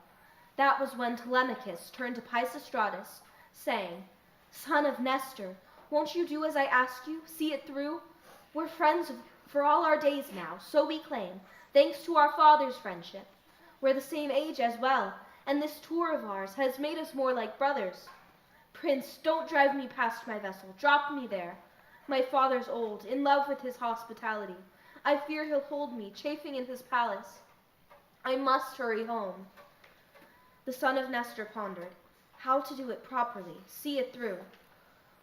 that was when Telemachus turned to Pisistratus, saying, Son of Nestor, won't you do as I ask you, see it through? We're friends for all our days now, so we claim, thanks to our father's friendship. We're the same age as well, and this tour of ours has made us more like brothers. Prince, don't drive me past my vessel, drop me there. My father's old, in love with his hospitality. I fear he'll hold me, chafing in his palace. I must hurry home. The son of Nestor pondered, how to do it properly, see it through.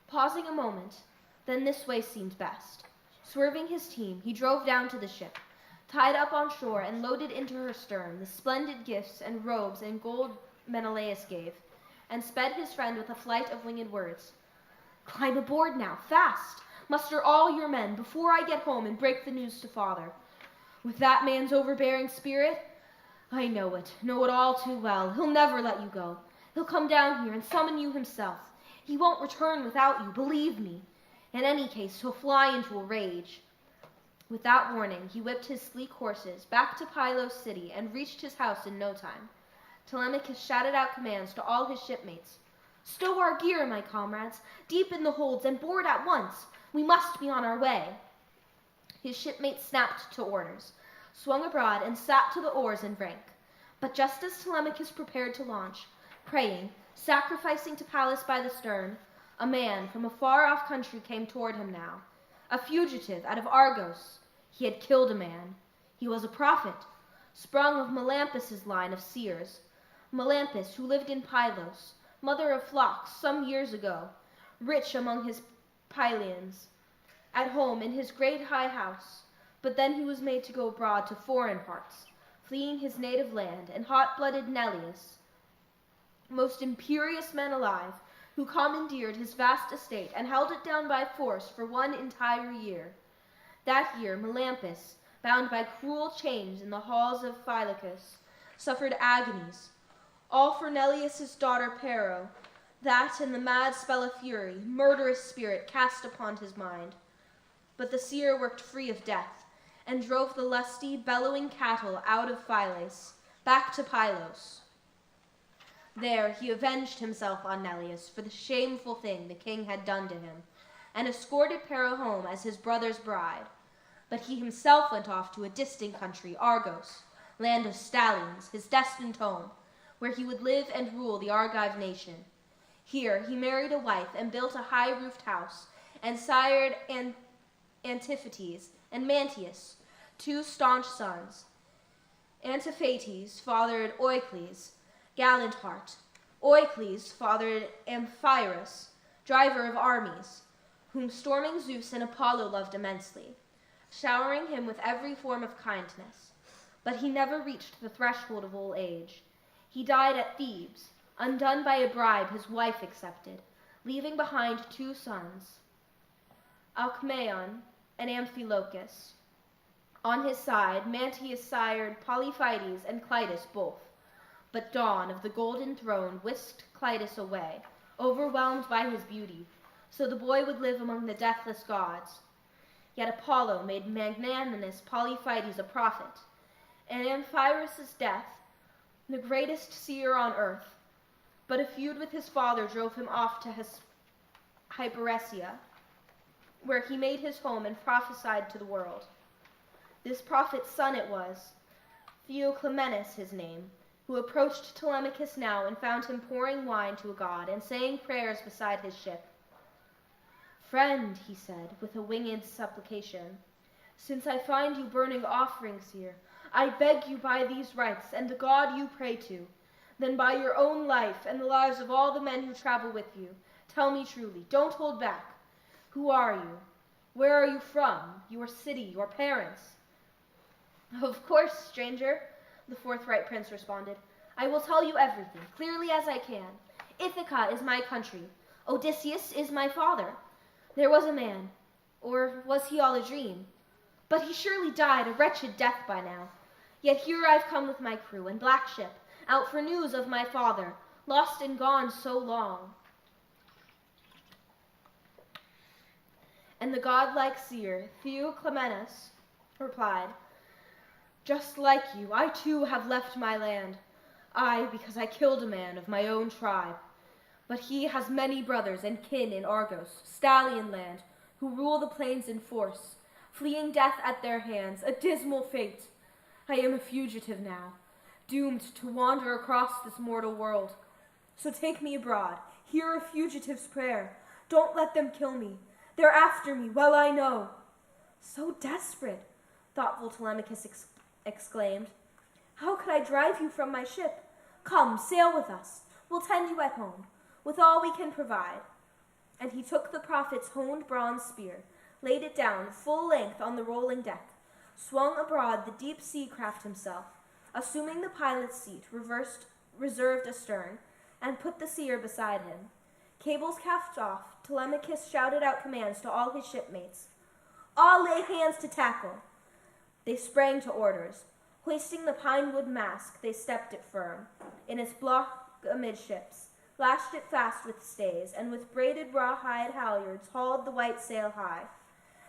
Pausing a moment, then this way seemed best. Swerving his team, he drove down to the ship, tied up on shore and loaded into her stern the splendid gifts and robes and gold Menelaus gave, and sped his friend with a flight of winged words. Climb aboard now, fast! Muster all your men before I get home and break the news to father. With that man's overbearing spirit, I know it all too well. He'll never let you go. He'll come down here and summon you himself. He won't return without you, believe me. In any case, he'll fly into a rage. With that warning, he whipped his sleek horses back to Pylos city and reached his house in no time. Telemachus shouted out commands to all his shipmates. Stow our gear, my comrades, deep in the holds and board at once. We must be on our way. His shipmates snapped to orders, swung abroad, and sat to the oars and drank. But just as Telemachus prepared to launch, praying, sacrificing to Pallas by the stern, a man from a far-off country came toward him now, a fugitive out of Argos. He had killed a man. He was a prophet, sprung of Melampus' line of seers. Melampus, who lived in Pylos, mother of flocks some years ago, rich among his Pylians, at home in his great high house, but then he was made to go abroad to foreign parts, fleeing his native land, and hot-blooded Neleus, most imperious man alive, who commandeered his vast estate and held it down by force for 1 entire year. That year Melampus, bound by cruel chains in the halls of Phylacus, suffered agonies, all for Neleus' daughter Pero, that and the mad spell of fury, murderous spirit cast upon his mind. But the seer worked free of death, and drove the lusty, bellowing cattle out of Phylace, back to Pylos. There he avenged himself on Neleus for the shameful thing the king had done to him, and escorted Pero home as his brother's bride. but he himself went off to a distant country, Argos, land of stallions, his destined home, where he would live and rule the Argive nation. Here he married a wife and built a high-roofed house, and sired Antiphates and Mantius, two staunch sons. Antiphates fathered Oicles, gallant heart. Oicles fathered Amphiaraus, driver of armies, whom storming Zeus and Apollo loved immensely, showering him with every form of kindness. But he never reached the threshold of old age. He died at Thebes, undone by a bribe his wife accepted, leaving behind two sons, Alcmaeon and Amphilochus. On his side, Mantius sired Polyphides and Clitus both. But Dawn of the golden throne whisked Clitus away, overwhelmed by his beauty, so the boy would live among the deathless gods. Yet Apollo made magnanimous Polyphides a prophet, and Amphiaraus' death, the greatest seer on earth. But a feud with his father drove him off to Hyperesia, where he made his home and prophesied to the world. This prophet's son it was, Theoclymenus his name, who approached Telemachus now and found him pouring wine to a god and saying prayers beside his ship. "Friend," he said, with a winged supplication, "since I find you burning offerings here, I beg you by these rites and the God you pray to, then by your own life and the lives of all the men who travel with you, tell me truly, don't hold back. Who are you? Where are you from? Your city, your parents?" "Of course, stranger," the forthright prince responded. "I will tell you everything, clearly as I can. Ithaca is my country. Odysseus is my father. There was a man, or was he all a dream? But he surely died a wretched death by now. Yet here I've come with my crew and black ship, out for news of my father, lost and gone so long." And the godlike seer, Theoclymenus, replied, "Just like you, I too have left my land. I, because I killed a man of my own tribe. But he has many brothers and kin in Argos, Stallion land, who rule the plains in force, fleeing death at their hands, a dismal fate. I am a fugitive now, doomed to wander across this mortal world. So take me abroad, hear a fugitive's prayer. Don't let them kill me. They're after me, well I know." "So desperate," thoughtful Telemachus exclaimed. "How could I drive you from my ship? Come, sail with us. We'll tend you at home, with all we can provide." And he took the prophet's honed bronze spear, laid it down full length on the rolling deck, swung abroad the deep sea craft himself, assuming the pilot's seat, reserved astern, and put the seer beside him. Cables cast off, Telemachus shouted out commands to all his shipmates. "All lay hands to tackle." They sprang to orders. Hoisting the pine wood mast, they stepped it firm in its block amidships, lashed it fast with stays, and with braided rawhide halyards hauled the white sail high.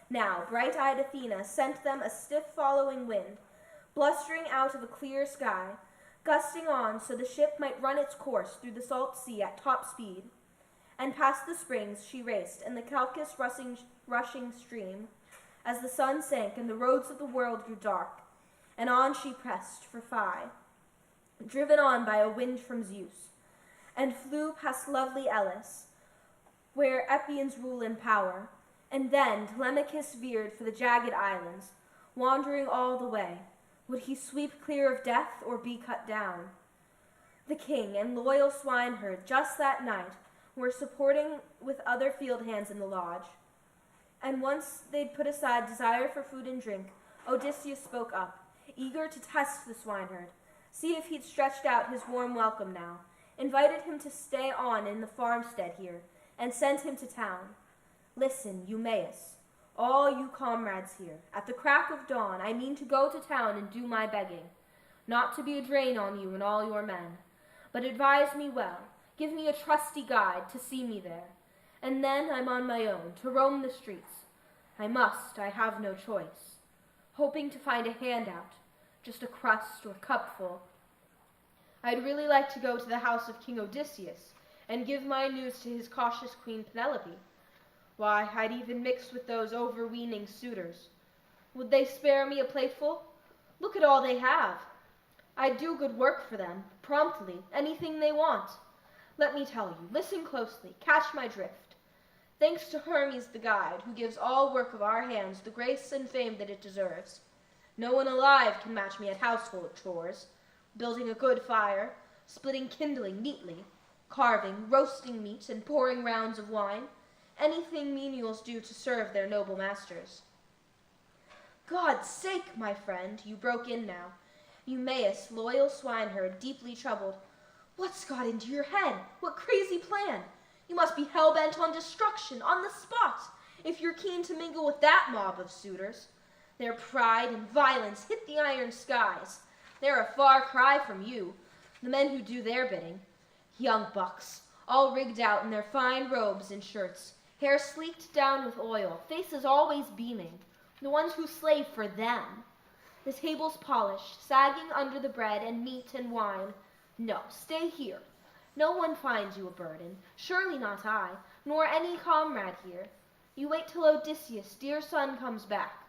Now bright-eyed Athena sent them a stiff following wind, blustering out of a clear sky, gusting on so the ship might run its course through the salt sea at top speed. And past the springs she raced, and the Chalcus rushing stream, as the sun sank and the roads of the world grew dark, and on she pressed for Phi, driven on by a wind from Zeus, and flew past lovely Elis, where Epeans rule in power, and then Telemachus veered for the jagged islands, wandering all the way. Would he sweep clear of death or be cut down? The king and loyal swineherd just that night were supporting with other field hands in the lodge, and once they'd put aside desire for food and drink, Odysseus spoke up, eager to test the swineherd, see if he'd stretched out his warm welcome now, invited him to stay on in the farmstead here, and sent him to town. "Listen, Eumaeus, all you comrades here, at the crack of dawn I mean to go to town and do my begging, not to be a drain on you and all your men, but advise me well, give me a trusty guide to see me there, and then I'm on my own, to roam the streets. I have no choice, hoping to find a handout, just a crust or cupful. I'd really like to go to the house of King Odysseus and give my news to his cautious queen Penelope. Why, I'd even mix with those overweening suitors. Would they spare me a plateful? Look at all they have. I do good work for them, promptly, anything they want. Let me tell you, listen closely, catch my drift. Thanks to Hermes the guide, who gives all work of our hands the grace and fame that it deserves. No one alive can match me at household chores, building a good fire, splitting kindling neatly, carving, roasting meat, and pouring rounds of wine, anything menials do to serve their noble masters. God's sake, my friend, you broke in now. Eumaeus, loyal swineherd, deeply troubled. What's got into your head? What crazy plan? You must be hell-bent on destruction, on the spot, if you're keen to mingle with that mob of suitors. Their pride and violence hit the iron skies. They're a far cry from you, the men who do their bidding. Young bucks, all rigged out in their fine robes and shirts, hair sleeked down with oil, faces always beaming, the ones who slave for them. The tables polished, sagging under the bread and meat and wine. No, stay here. No one finds you a burden, surely not I, nor any comrade here. You wait till Odysseus, dear son, comes back.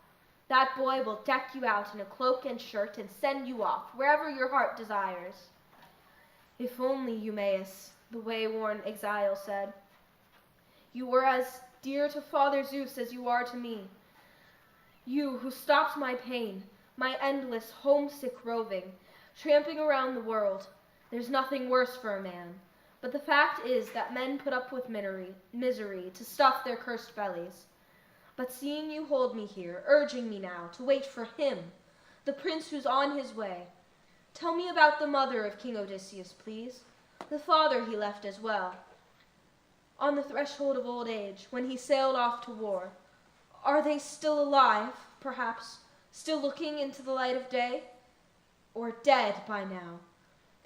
That boy will deck you out in a cloak and shirt and send you off, wherever your heart desires. If only, Eumaeus, the way-worn exile said, you were as dear to Father Zeus as you are to me. You who stopped my pain, my endless homesick roving, tramping around the world. There's nothing worse for a man. But the fact is that men put up with misery to stuff their cursed bellies. But seeing you hold me here, urging me now to wait for him, the prince who's on his way. Tell me about the mother of King Odysseus, please. The father he left as well. On the threshold of old age, when he sailed off to war. Are they still alive, perhaps, still looking into the light of day? Or dead by now,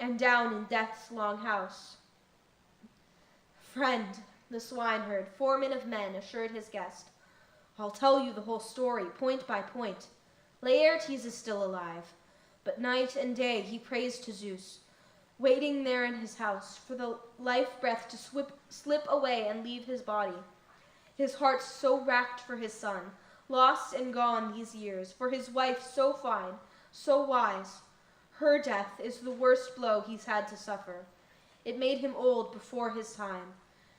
and down in death's long house? Friend, the swineherd, foreman of men, assured his guest, I'll tell you the whole story, point by point. Laertes is still alive, but night and day he prays to Zeus, waiting there in his house for the life breath to slip away and leave his body. His heart so racked for his son, lost and gone these years, for his wife so fine, so wise. Her death is the worst blow he's had to suffer. It made him old before his time.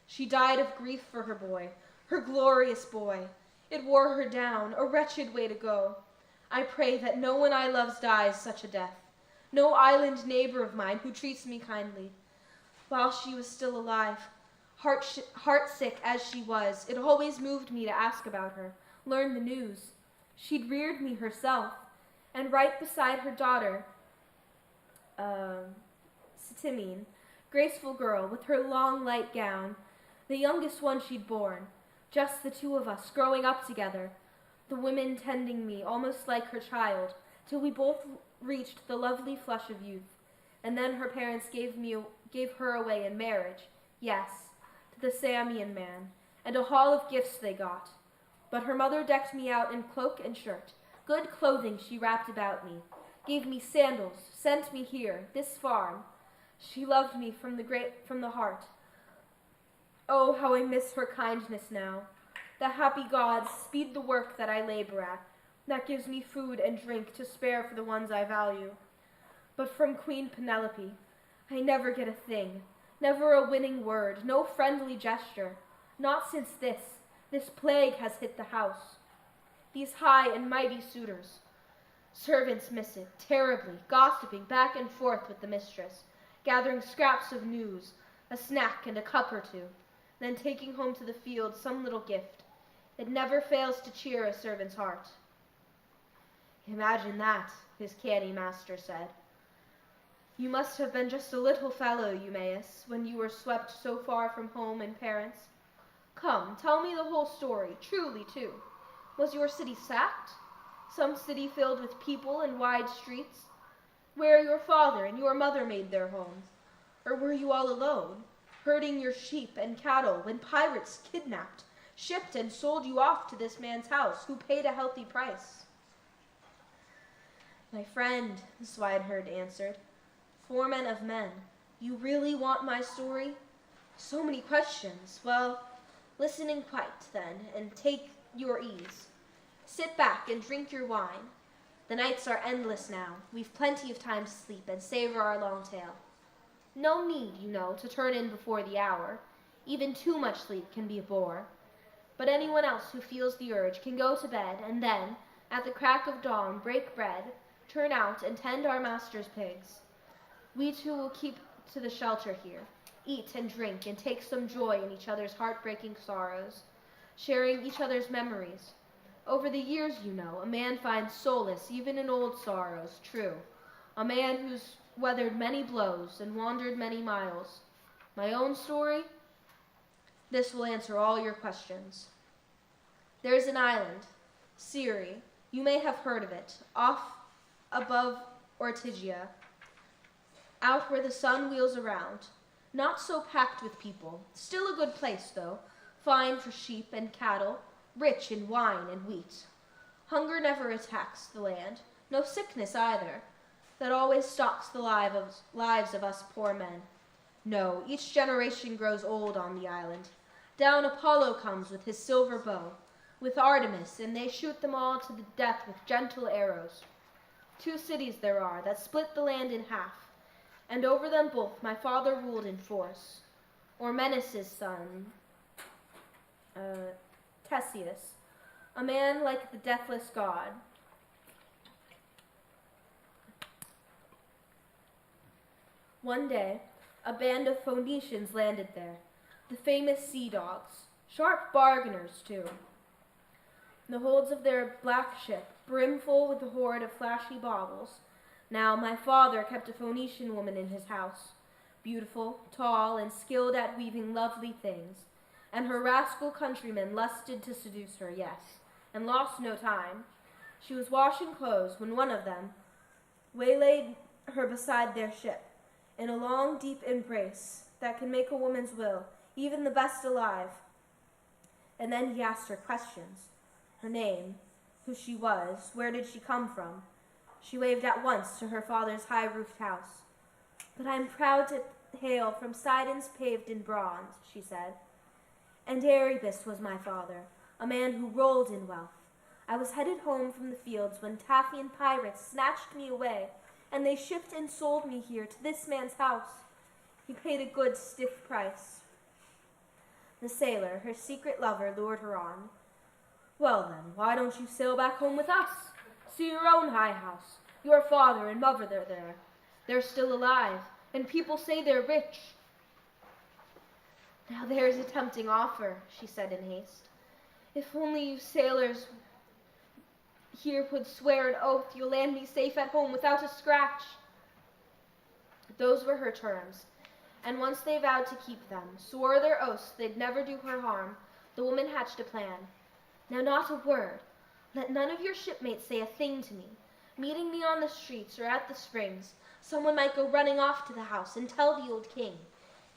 She died of grief for her boy, her glorious boy. It wore her down, a wretched way to go. I pray that no one I love dies such a death, no island neighbor of mine who treats me kindly. While she was still alive, heartsick as she was, it always moved me to ask about her, learn the news. She'd reared me herself, and right beside her daughter, Sitimene, graceful girl with her long light gown, the youngest one she'd borne, just the two of us growing up together, the women tending me almost like her child, till we both reached the lovely flush of youth, and then her parents gave her away in marriage, yes, to the Samian man, and a haul of gifts they got. But her mother decked me out in cloak and shirt, good clothing she wrapped about me, gave me sandals, sent me here, this farm. She loved me from the heart. Oh, how I miss her kindness now. The happy gods speed the work that I labor at, that gives me food and drink to spare for the ones I value. But from Queen Penelope, I never get a thing, never a winning word, no friendly gesture, not since this plague has hit the house. These high and mighty suitors. Servants miss it, terribly, gossiping back and forth with the mistress, gathering scraps of news, a snack and a cup or two, then taking home to the field some little gift. It never fails to cheer a servant's heart. Imagine that, his canny master said. You must have been just a little fellow, Eumaeus, when you were swept so far from home and parents. Come, tell me the whole story, truly too. Was your city sacked? Some city filled with people and wide streets? Where your father and your mother made their homes? Or were you all alone, herding your sheep and cattle when pirates kidnapped, shipped and sold you off to this man's house, who paid a healthy price? My friend, the swineherd answered, foreman of men, you really want my story? So many questions. Well, listen in quiet, then, and take your ease. Sit back and drink your wine. The nights are endless now. We've plenty of time to sleep and savor our long tale. No need, you know, to turn in before the hour. Even too much sleep can be a bore. But anyone else who feels the urge can go to bed and then, at the crack of dawn, break bread, turn out and tend our master's pigs. We two will keep to the shelter here, eat and drink and take some joy in each other's heartbreaking sorrows, sharing each other's memories. Over the years, you know, a man finds solace even in old sorrows, true. A man who's weathered many blows and wandered many miles. My own story? This will answer all your questions. There's an island, Syri. You may have heard of it, off above Ortygia, out where the sun wheels around. Not so packed with people. Still a good place, though. Fine for sheep and cattle, rich in wine and wheat. Hunger never attacks the land, no sickness either, that always stalks the lives of us poor men. No, each generation grows old on the island. Down Apollo comes with his silver bow, with Artemis, and they shoot them all to the death with gentle arrows. 2 cities there are that split the land in half, and over them both my father ruled in force. Ormenus' son, Theseus, a man like the deathless god. One day, a band of Phoenicians landed there, the famous sea dogs, sharp bargainers too. The holds of their black ship, brimful with the hoard of flashy baubles. Now my father kept a Phoenician woman in his house, beautiful, tall, and skilled at weaving lovely things, and her rascal countrymen lusted to seduce her, yes, and lost no time. She was washing clothes when one of them waylaid her beside their ship, in a long, deep embrace that can make a woman's will, even the best alive. And then he asked her questions. Her name, who she was, where did she come from? She waved at once to her father's high-roofed house. But I am proud to hail from Sidon's paved in bronze, she said. And Erebus was my father, a man who rolled in wealth. I was headed home from the fields when Taphian pirates snatched me away, and they shipped and sold me here to this man's house. He paid a good, stiff price. The sailor, her secret lover, lured her on. Well then, why don't you sail back home with us? See your own high house. Your father and mother are there. They're still alive, and people say they're rich. Now there's a tempting offer, she said in haste. If only you sailors here would swear an oath you'll land me safe at home without a scratch. Those were her terms, and once they vowed to keep them, swore their oaths they'd never do her harm, the woman hatched a plan. Now not a word. Let none of your shipmates say a thing to me. Meeting me on the streets or at the springs, someone might go running off to the house and tell the old king.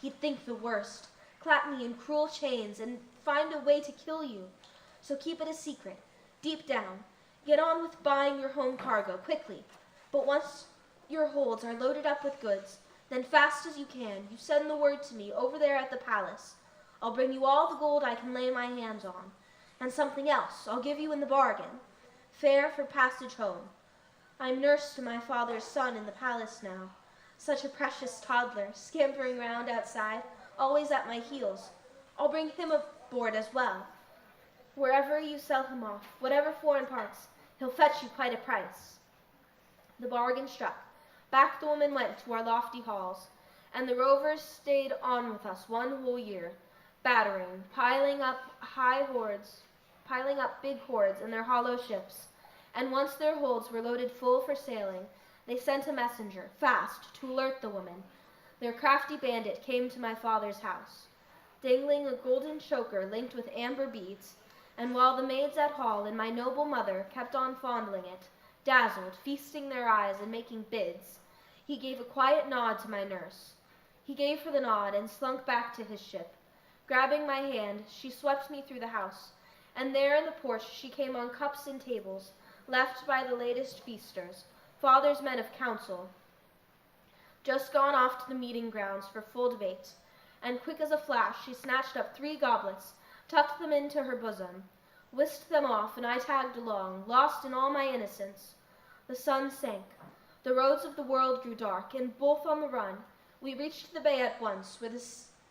He'd think the worst, clap me in cruel chains, and find a way to kill you. So keep it a secret, deep down. Get on with buying your home cargo, quickly. But once your holds are loaded up with goods, then fast as you can, you send the word to me over there at the palace. I'll bring you all the gold I can lay my hands on. And something else I'll give you in the bargain. Fare for passage home. I'm nurse to my father's son in the palace now. Such a precious toddler, scampering round outside, always at my heels. I'll bring him aboard as well. Wherever you sell him off, whatever foreign parts, he'll fetch you quite a price. The bargain struck. Back the woman went to our lofty halls, and the rovers stayed on with us 1 whole year, battering, piling up big hoards in their hollow ships, and once their holds were loaded full for sailing, they sent a messenger, fast, to alert the woman. Their crafty bandit came to my father's house, dangling a golden choker linked with amber beads, and while the maids at hall and my noble mother kept on fondling it, dazzled, feasting their eyes and making bids, he gave a quiet nod to my nurse. He gave her the nod and slunk back to his ship. Grabbing my hand, she swept me through the house, and there in the porch she came on cups and tables, left by the latest feasters, father's men of counsel, just gone off to the meeting grounds for full debate, and quick as a flash she snatched up 3 goblets, tucked them into her bosom. whisked them off, and I tagged along, lost in all my innocence. The sun sank. The roads of the world grew dark, and both on the run, we reached the bay at once, where the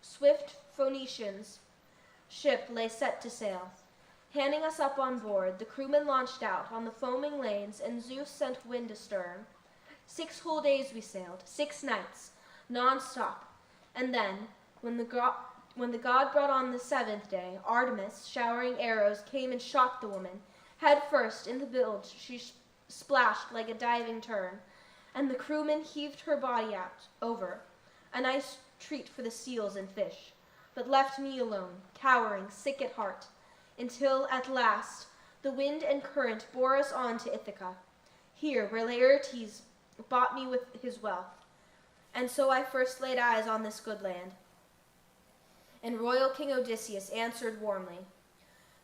swift Phoenician's ship lay set to sail. Handing us up on board, the crewmen launched out on the foaming lanes, and Zeus sent wind astern. 6 whole days we sailed, 6 nights, non-stop. And then, when the god brought on the 7th day, Artemis, showering arrows, came and shot the woman. Head first in the bilge, she splashed like a diving tern, and the crewmen heaved her body out, over. A nice treat for the seals and fish, but left me alone, cowering, sick at heart, until, at last, the wind and current bore us on to Ithaca, here where Laertes bought me with his wealth. And so I first laid eyes on this good land. And royal King Odysseus answered warmly,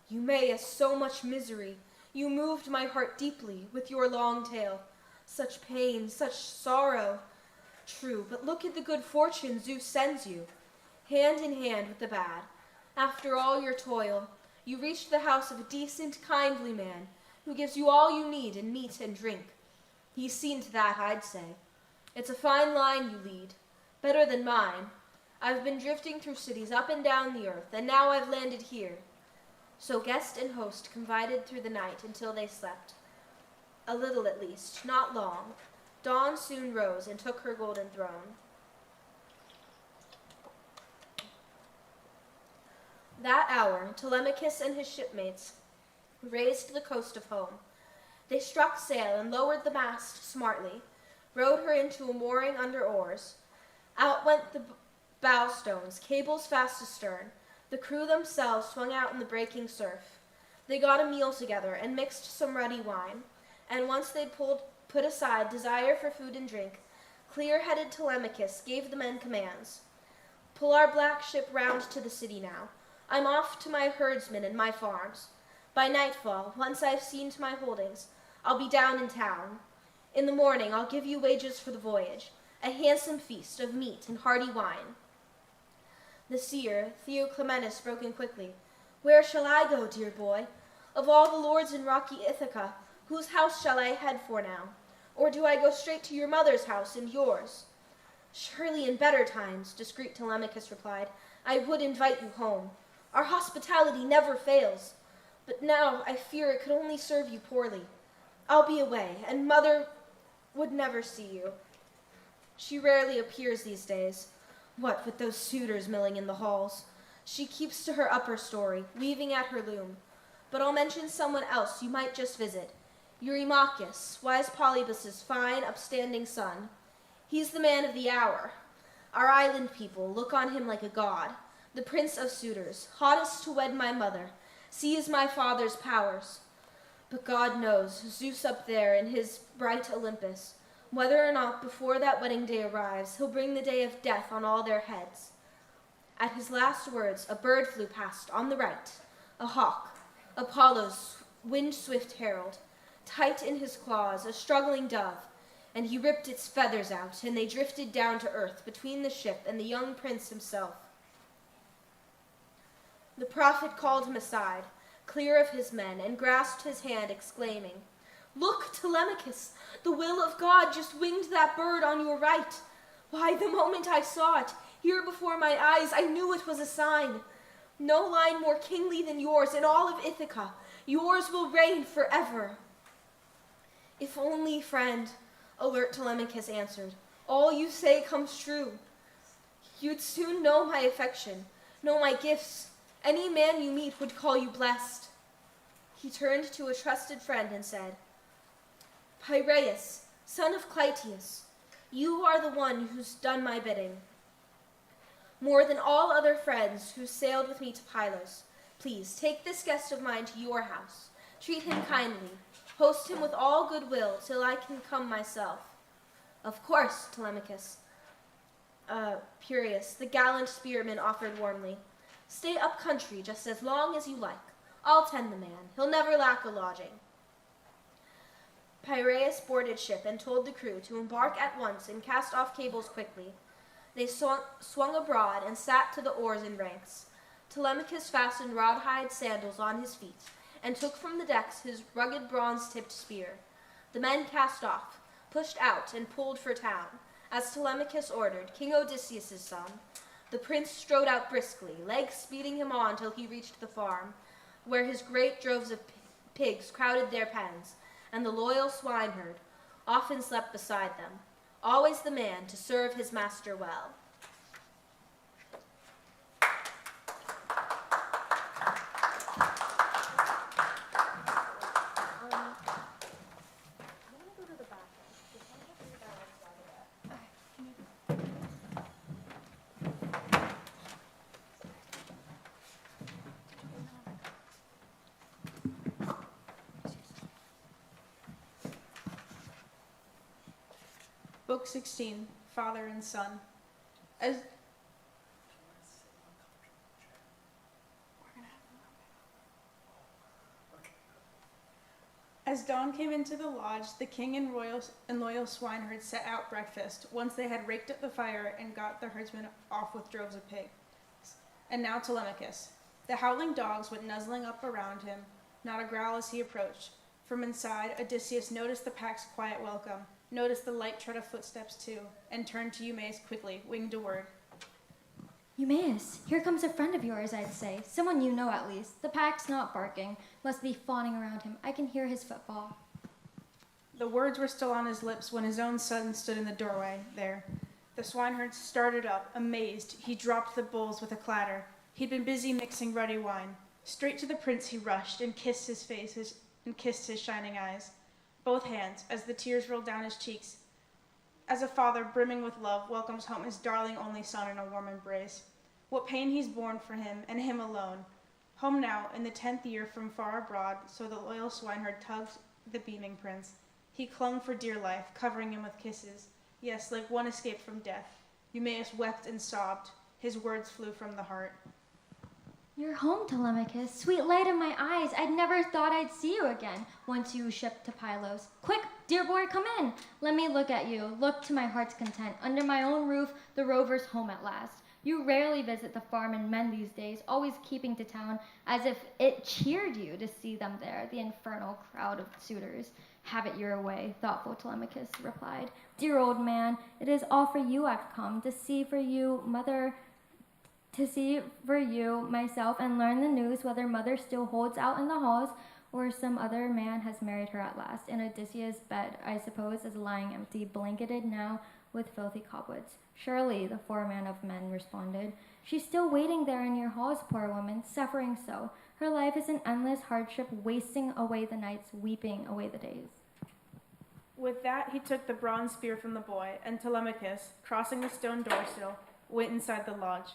Eumaeus, so much misery, you moved my heart deeply with your long tale. Such pain, such sorrow. True, but look at the good fortune Zeus sends you, hand in hand with the bad. After all your toil, you reached the house of a decent, kindly man who gives you all you need in meat and drink. He's seen to that, I'd say. It's a fine line you lead, better than mine. I've been drifting through cities up and down the earth, and now I've landed here. So guest and host confided through the night until they slept. A little at least, not long. Dawn soon rose and took her golden throne. That hour, Telemachus and his shipmates raised the coast of home. They struck sail and lowered the mast smartly, rowed her into a mooring under oars. Out went the bowstones, cables fast astern. The crew themselves swung out in the breaking surf. They got a meal together and mixed some ruddy wine, and once they'd put aside desire for food and drink, clear-headed Telemachus gave the men commands. Pull our black ship round to the city now. I'm off to my herdsmen and my farms. By nightfall, once I've seen to my holdings, I'll be down in town. In the morning, I'll give you wages for the voyage, a handsome feast of meat and hearty wine. The seer, Theoclymenus, broke in quickly. Where shall I go, dear boy? Of all the lords in rocky Ithaca, whose house shall I head for now? Or do I go straight to your mother's house and yours? Surely in better times, discreet Telemachus replied, I would invite you home. Our hospitality never fails. But now I fear it could only serve you poorly. I'll be away, and mother would never see you. She rarely appears these days. What with those suitors milling in the halls? She keeps to her upper story, weaving at her loom. But I'll mention someone else you might just visit. Eurymachus, wise Polybus's fine, upstanding son. He's the man of the hour. Our island people look on him like a god, the prince of suitors, hottest to wed my mother, sees my father's powers. But God knows, Zeus up there in his bright Olympus, whether or not before that wedding day arrives, he'll bring the day of death on all their heads. At his last words, a bird flew past on the right, a hawk, Apollo's wind-swift herald, tight in his claws, a struggling dove, and he ripped its feathers out, and they drifted down to earth between the ship and the young prince himself. The prophet called him aside, clear of his men, and grasped his hand, exclaiming, Look, Telemachus, the will of God just winged that bird on your right. Why, the moment I saw it, here before my eyes, I knew it was a sign. No line more kingly than yours in all of Ithaca. Yours will reign forever. If only, friend, alert Telemachus answered, all you say comes true. You'd soon know my affection, know my gifts. Any man you meet would call you blessed. He turned to a trusted friend and said, Piraeus, son of Clytius, you are the one who's done my bidding. More than all other friends who sailed with me to Pylos, please take this guest of mine to your house. Treat him kindly. Host him with all goodwill till I can come myself. Of course, Telemachus. Piraeus, the gallant spearman, offered warmly. Stay up country just as long as you like. I'll tend the man. He'll never lack a lodging. Piraeus boarded ship and told the crew to embark at once and cast off cables quickly. They swung abroad and sat to the oars in ranks. Telemachus fastened rawhide sandals on his feet and took from the decks his rugged bronze-tipped spear. The men cast off, pushed out, and pulled for town, as Telemachus ordered, King Odysseus' son. The prince strode out briskly, legs speeding him on till he reached the farm, where his great droves of pigs crowded their pens, and the loyal swineherd often slept beside them, always the man to serve his master well. Book 16, Father and Son. As dawn came into the lodge, the king and loyal swineherd set out breakfast, once they had raked up the fire and got the herdsmen off with droves of pigs. And now Telemachus. The howling dogs went nuzzling up around him, not a growl as he approached. From inside, Odysseus noticed the pack's quiet welcome, noticed the light tread of footsteps too, and turned to Eumaeus quickly, winged a word. Eumaeus, here comes a friend of yours, I'd say. Someone you know at least. The pack's not barking. Must be fawning around him. I can hear his footfall. The words were still on his lips when his own son stood in the doorway there. The swineherd started up, amazed. He dropped the bowls with a clatter. He'd been busy mixing ruddy wine. Straight to the prince he rushed and kissed his face and kissed his shining eyes. Both hands, as the tears rolled down his cheeks. As a father brimming with love welcomes home his darling only son in a warm embrace. What pain he's borne for him, and him alone. Home now, in the 10th year from far abroad, so the loyal swineherd tugged the beaming prince. He clung for dear life, covering him with kisses. Yes, like one escaped from death. Eumaeus wept and sobbed. His words flew from the heart. You're home, Telemachus. Sweet light in my eyes. I'd never thought I'd see you again once you shipped to Pylos. Quick, dear boy, come in. Let me look at you. Look to my heart's content. Under my own roof, the rover's home at last. You rarely visit the farm and men these days, always keeping to town, as if it cheered you to see them there, the infernal crowd of suitors. Have it your way, thoughtful Telemachus replied. Dear old man, it is all for you I've come, to see for you, myself, and learn the news whether mother still holds out in the halls, or some other man has married her at last. And Odysseus' bed, I suppose, is lying empty, blanketed now with filthy cobwebs. Surely, the foreman of men responded. She's still waiting there in your halls, poor woman, suffering so. Her life is an endless hardship, wasting away the nights, weeping away the days. With that, he took the bronze spear from the boy, and Telemachus, crossing the stone door sill, went inside the lodge.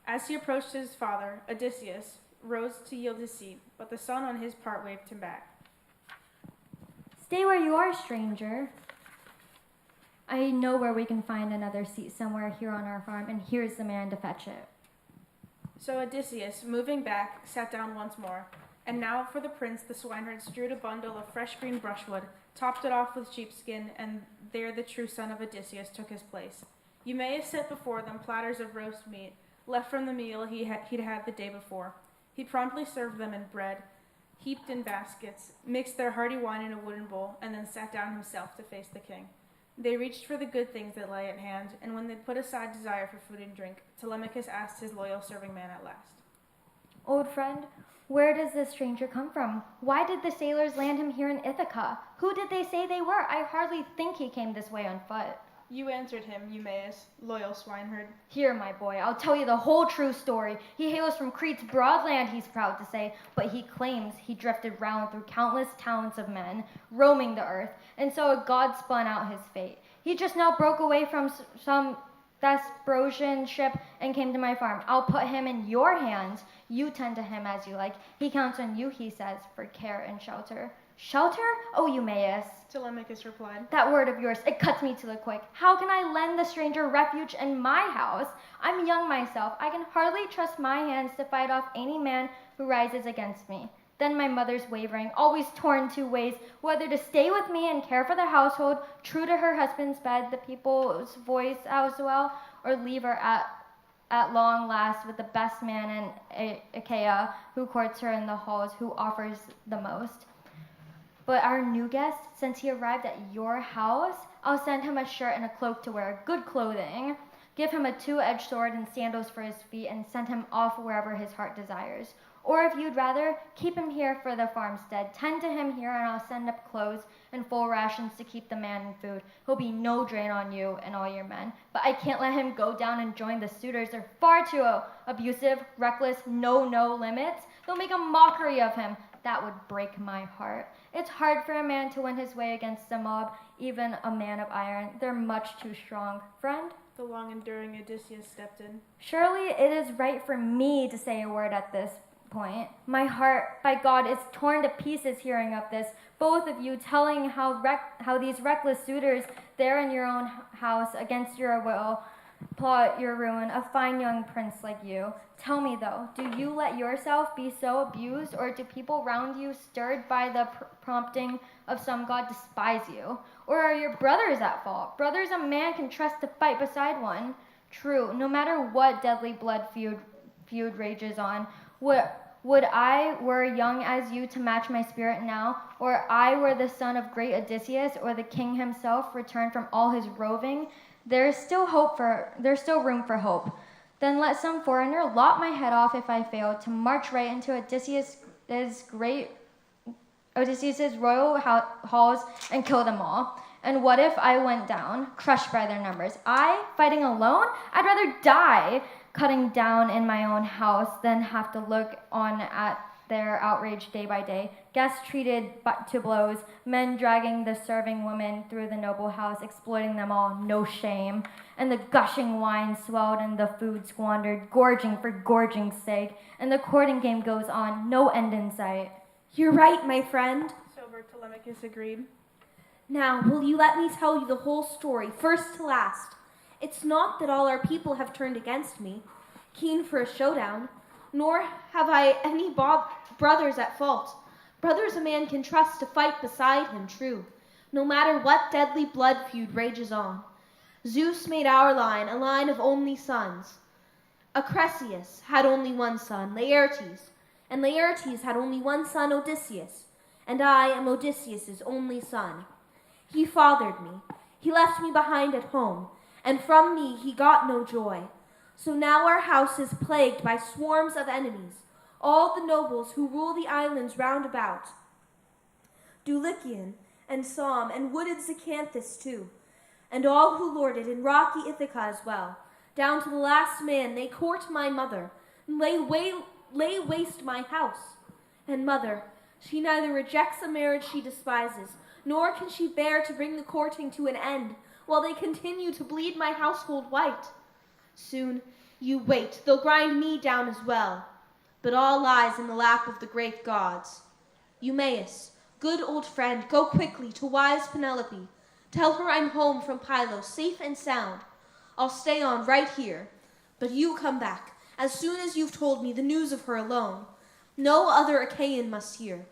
As he approached his father, Odysseus rose to yield his seat, but the son on his part waved him back. Stay where you are, stranger. I know where we can find another seat somewhere here on our farm, and here's the man to fetch it. So Odysseus, moving back, sat down once more. And now for the prince the swineherd strewed a bundle of fresh green brushwood, topped it off with sheepskin, and there the true son of Odysseus took his place. Eumaeus set before them platters of roast meat, left from the meal he'd had the day before. He promptly served them in bread, heaped in baskets, mixed their hearty wine in a wooden bowl, and then sat down himself to face the king. They reached for the good things that lay at hand, and when they'd put aside desire for food and drink, Telemachus asked his loyal serving man at last. Old friend, where does this stranger come from? Why did the sailors land him here in Ithaca? Who did they say they were? I hardly think he came this way on foot. You answered him, Eumaeus, loyal swineherd. Here, my boy, I'll tell you the whole true story. He hails from Crete's broad land, he's proud to say, but he claims he drifted round through countless towns of men, roaming the earth, and so a god spun out his fate. He just now broke away from some Thesprotian ship and came to my farm. I'll put him in your hands. You tend to him as you like. He counts on you, he says, for care and shelter. Shelter? Oh, Eumaeus. Telemachus replied. That word of yours, it cuts me to the quick. How can I lend the stranger refuge in my house? I'm young myself. I can hardly trust my hands to fight off any man who rises against me. Then my mother's wavering, always torn two ways, whether to stay with me and care for the household, true to her husband's bed, the people's voice as well, or leave her at long last with the best man in Achaia, who courts her in the halls, who offers the most. But our new guest, since he arrived at your house, I'll send him a shirt and a cloak to wear, good clothing. Give him a two-edged sword and sandals for his feet, and send him off wherever his heart desires. Or if you'd rather, keep him here for the farmstead. Tend to him here, and I'll send up clothes and full rations to keep the man in food. He'll be no drain on you and all your men. But I can't let him go down and join the suitors. They're far too abusive, reckless, no limits. They'll make a mockery of him. That would break my heart. It's hard for a man to win his way against a mob, even a man of iron. They're much too strong. Friend? The long-enduring Odysseus stepped in. Surely it is right for me to say a word at this point. My heart, by God, is torn to pieces hearing of this. Both of you telling how these reckless suitors there in your own house against your will plot your ruin, a fine young prince like you. Tell me though, do you let yourself be so abused, or do people round you, stirred by the prompting of some god, despise you? Or are your brothers at fault? Brothers a man can trust to fight beside one. True, no matter what deadly blood feud rages on, would I were young as you to match my spirit now, or I were the son of great Odysseus, or the king himself returned from all his roving. There's still room for hope. Then let some foreigner lop my head off if I fail to march right into Odysseus's royal halls and kill them all. And what if I went down, crushed by their numbers? I, fighting alone? I'd rather die cutting down in my own house than have to look on at their outrage day by day. Guests treated to blows, men dragging the serving women through the noble house, exploiting them all, no shame. And the gushing wine swelled and the food squandered, gorging for gorging's sake. And the courting game goes on, no end in sight. You're right, my friend. Sober Telemachus agreed. Now, will you let me tell you the whole story, first to last? It's not that all our people have turned against me, keen for a showdown, nor have I any brothers at fault. Brothers a man can trust to fight beside him, true, no matter what deadly blood feud rages on. Zeus made our line a line of only sons. Acrisius had only one son, Laertes, and Laertes had only one son, Odysseus, and I am Odysseus's only son. He fathered me. He left me behind at home, and from me he got no joy. So now our house is plagued by swarms of enemies, all the nobles who rule the islands round about. Dulichian and Somme and wooded Zacynthus too, and all who lord it in rocky Ithaca as well. Down to the last man they court my mother, and lay waste my house. And mother, she neither rejects a marriage she despises, nor can she bear to bring the courting to an end, while they continue to bleed my household white. Soon, you wait, they'll grind me down as well. But all lies in the lap of the great gods. Eumaeus, good old friend, go quickly to wise Penelope. Tell her I'm home from Pylos, safe and sound. I'll stay on right here, but you come back, as soon as you've told me the news of her alone. No other Achaean must hear.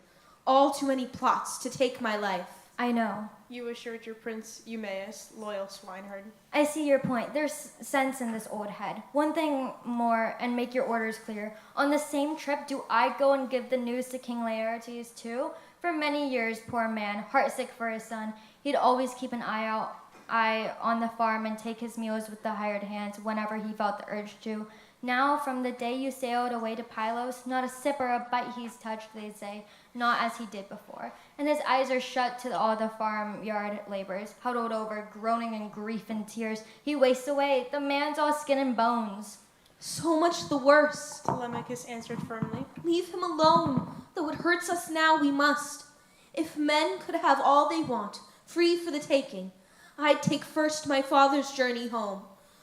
All too many plots to take my life. I know. You assured your prince Eumaeus, loyal swineherd. I see your point. There's sense in this old head. One thing more, and make your orders clear. On the same trip, do I go and give the news to King Laertes too? For many years, poor man, heartsick for his son, he'd always keep an eye on the farm and take his meals with the hired hands whenever he felt the urge to. Now, from the day you sailed away to Pylos, not a sip or a bite he's touched, they say, not as he did before. And his eyes are shut to all the farmyard labors, huddled over, groaning in grief and tears. He wastes away. The man's all skin and bones. So much the worse, Telemachus answered firmly. Leave him alone. Though it hurts us now, we must. If men could have all they want, free for the taking, I'd take first my father's journey home.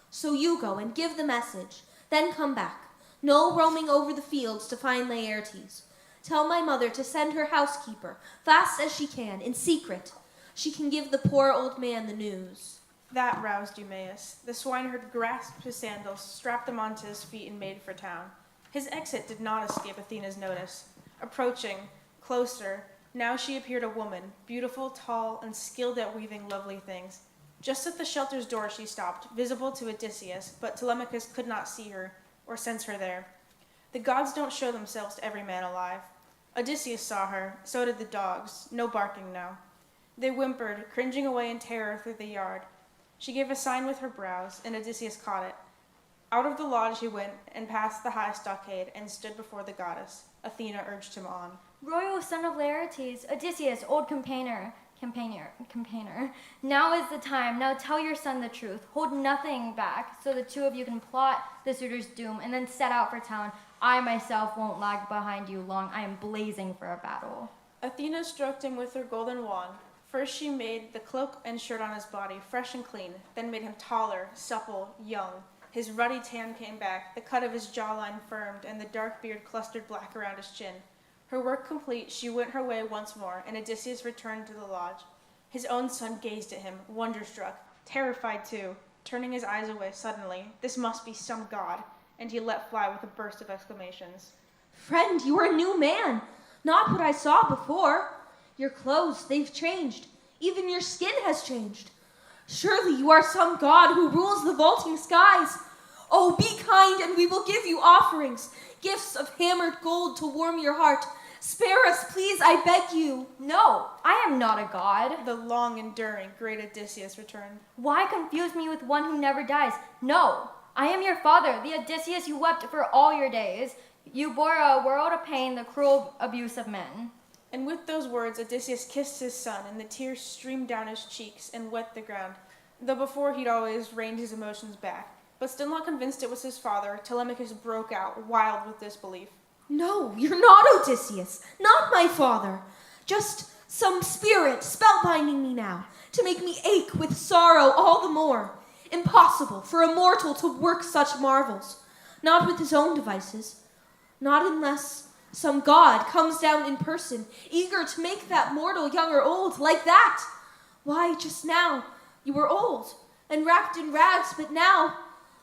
So you go and give the message. Then come back. No roaming over the fields to find Laertes. Tell my mother to send her housekeeper, fast as she can, in secret. She can give the poor old man the news. That roused Eumaeus. The swineherd grasped his sandals, strapped them onto his feet, and made for town. His exit did not escape Athena's notice. Approaching, closer, now she appeared a woman, beautiful, tall, and skilled at weaving lovely things. Just at the shelter's door she stopped, visible to Odysseus, but Telemachus could not see her or sense her there. The gods don't show themselves to every man alive. Odysseus saw her, so did the dogs, no barking now. They whimpered, cringing away in terror through the yard. She gave a sign with her brows, and Odysseus caught it. Out of the lodge he went, and passed the high stockade, and stood before the goddess. Athena urged him on. Royal son of Laertes, Odysseus, old campaigner. Now is the time. Now tell your son the truth. Hold nothing back, so the two of you can plot the suitor's doom, and then set out for town. I myself won't lag behind you long. I am blazing for a battle. Athena stroked him with her golden wand. First she made the cloak and shirt on his body fresh and clean, then made him taller, supple, young. His ruddy tan came back, the cut of his jawline firmed, and the dark beard clustered black around his chin. Her work complete, she went her way once more, and Odysseus returned to the lodge. His own son gazed at him, wonderstruck, terrified too, turning his eyes away suddenly. This must be some god, and he let fly with a burst of exclamations. Friend, you are a new man, not what I saw before. Your clothes, they've changed. Even your skin has changed. Surely you are some god who rules the vaulting skies. Oh, be kind, and we will give you offerings, gifts of hammered gold to warm your heart. Spare us, please, I beg you. No, I am not a god. The long-enduring great Odysseus returned. Why confuse me with one who never dies? No, I am your father, the Odysseus you wept for all your days. You bore a world of pain, the cruel abuse of men. And with those words, Odysseus kissed his son, and the tears streamed down his cheeks and wet the ground, though before he'd always reined his emotions back. But still not convinced it was his father, Telemachus broke out, wild with disbelief. No, you're not Odysseus, not my father. Just some spirit spellbinding me now, to make me ache with sorrow all the more. Impossible for a mortal to work such marvels, not with his own devices, not unless some god comes down in person, eager to make that mortal young or old, like that. Why, just now, you were old, and wrapped in rags, but now,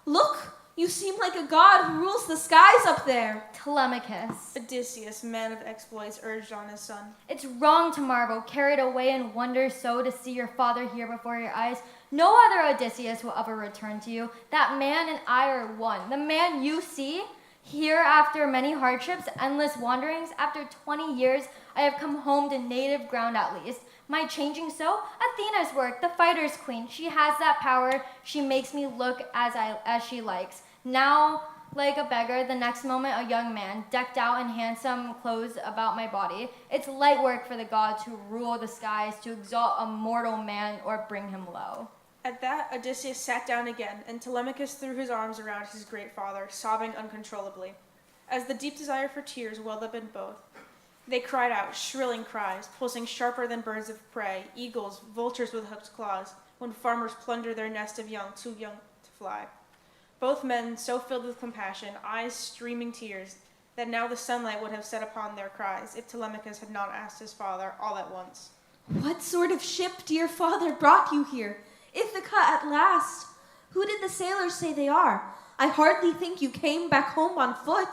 look, you seem like a god who rules the skies up there. Telemachus. Odysseus, man of exploits, urged on his son. It's wrong to marvel, carried away in wonder so to see your father here before your eyes. No other Odysseus will ever return to you. That man and I are one. The man you see here after many hardships, endless wanderings, after 20 years, I have come home to native ground at least. My changing so? Athena's work, the fighter's queen. She has that power. She makes me look as she likes. Now, like a beggar, the next moment a young man, decked out in handsome clothes about my body. It's light work for the gods who rule the skies to exalt a mortal man or bring him low. At that, Odysseus sat down again, and Telemachus threw his arms around his great father, sobbing uncontrollably. As the deep desire for tears welled up in both, they cried out, shrilling cries, pulsing sharper than birds of prey, eagles, vultures with hooked claws, when farmers plunder their nest of young, too young to fly. Both men so filled with compassion, eyes streaming tears, that now the sunlight would have set upon their cries if Telemachus had not asked his father all at once. What sort of ship, dear father, brought you here? Ithaca at last. Who did the sailors say they are? I hardly think you came back home on foot.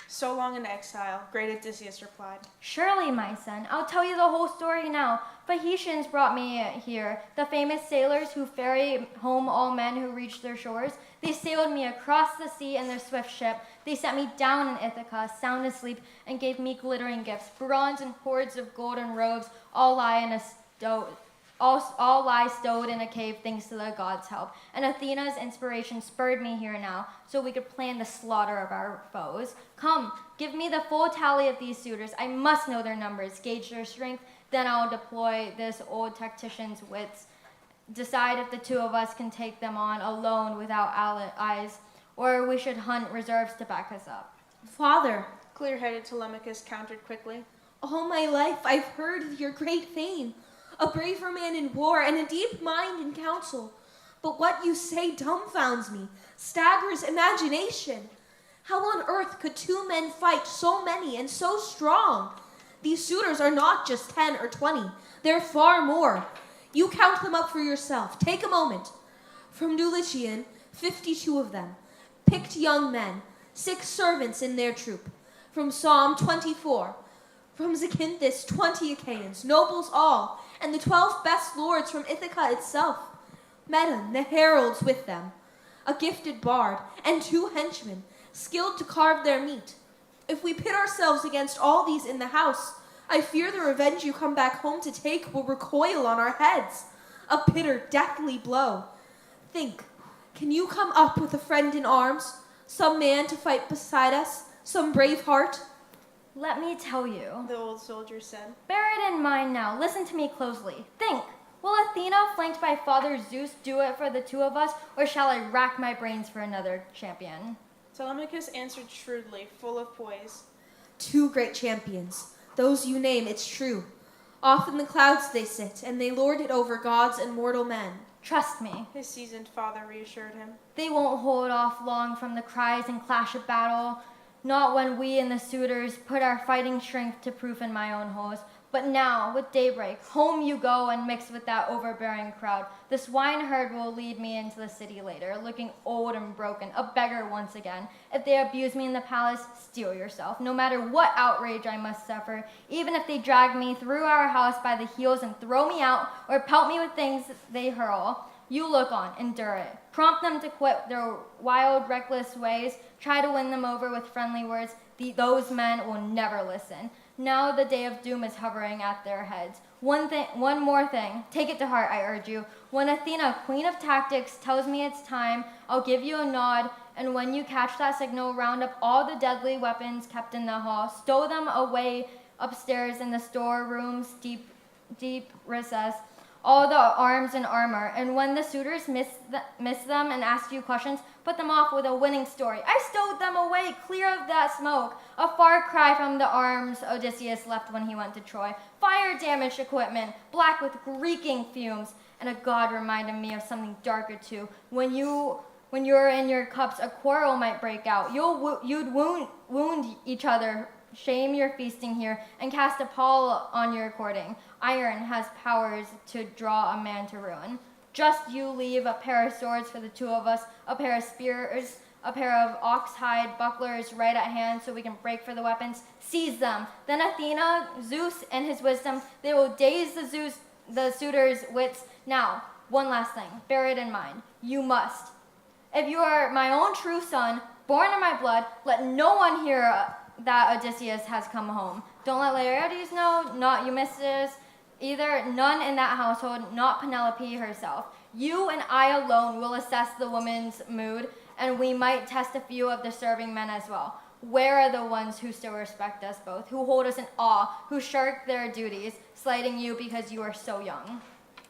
So long in exile, great Odysseus replied. Surely, my son, I'll tell you the whole story now. Phaeacians brought me here, the famous sailors who ferry home all men who reach their shores. They sailed me across the sea in their swift ship. They set me down in Ithaca, sound asleep, and gave me glittering gifts, bronze and hoards of golden robes, all lie stowed in a cave thanks to the gods' help. And Athena's inspiration spurred me here now, so we could plan the slaughter of our foes. Come, give me the full tally of these suitors. I must know their numbers, gauge their strength, then I'll deploy this old tactician's wits. Decide if the two of us can take them on alone without allies, or we should hunt reserves to back us up. Father, clear-headed Telemachus countered quickly. All my life I've heard of your great fame, a braver man in war and a deep mind in council. But what you say dumbfounds me, staggers imagination. How on earth could two men fight so many and so strong? These suitors are not just 10 or 20. They're far more. You count them up for yourself. Take a moment. From Dulichian, 52 of them, picked young men, 6 servants in their troop. From Psalm, 24. From Zacynthus, 20 Achaeans, nobles all, and the 12 best lords from Ithaca itself. Medon, the heralds with them, a gifted bard, and 2 henchmen, skilled to carve their meat. If we pit ourselves against all these in the house, I fear the revenge you come back home to take will recoil on our heads. A bitter, deathly blow. Think, can you come up with a friend in arms? Some man to fight beside us? Some brave heart? Let me tell you, the old soldier said. Bear it in mind now. Listen to me closely. Think, will Athena, flanked by Father Zeus, do it for the 2 of us, or shall I rack my brains for another champion? Telemachus answered shrewdly, full of poise. 2 great champions. Those you name, it's true. Off in the clouds they sit, and they lord it over gods and mortal men. Trust me, his seasoned father reassured him. They won't hold off long from the cries and clash of battle, not when we and the suitors put our fighting strength to proof in my own halls. But now, with daybreak, home you go and mix with that overbearing crowd. The swineherd will lead me into the city later, looking old and broken, a beggar once again. If they abuse me in the palace, steel yourself. No matter what outrage I must suffer, even if they drag me through our house by the heels and throw me out, or pelt me with things they hurl, you look on, endure it. Prompt them to quit their wild, reckless ways. Try to win them over with friendly words. Those men will never listen. Now the day of doom is hovering at their heads. One more thing. Take it to heart, I urge you. When Athena, queen of tactics, tells me it's time, I'll give you a nod, and when you catch that signal, round up all the deadly weapons kept in the hall, stow them away upstairs in the storerooms, deep recess, all the arms and armor, and when the suitors miss them and ask you questions, put them off with a winning story. I stowed them away, clear of that smoke, a far cry from the arms Odysseus left when he went to Troy. Fire-damaged equipment, black with reeking fumes, and a god reminded me of something darker too. When you're in your cups, a quarrel might break out. You'd wound each other. Shame your feasting here, and cast a pall on your courting. Iron has powers to draw a man to ruin. Just you leave a pair of swords for the 2 of us, a pair of spears, a pair of ox-hide bucklers right at hand so we can break for the weapons. Seize them. Then Athena, Zeus, and his wisdom, they will daze the suitors' wits. Now, one last thing. Bear it in mind. You must. If you are my own true son, born in my blood, let no one hear that Odysseus has come home. Don't let Laertes know, not Eumaeus, either, none in that household, not Penelope herself. You and I alone will assess the woman's mood, and we might test a few of the serving men as well. Where are the ones who still respect us both, who hold us in awe, who shirk their duties, slighting you because you are so young?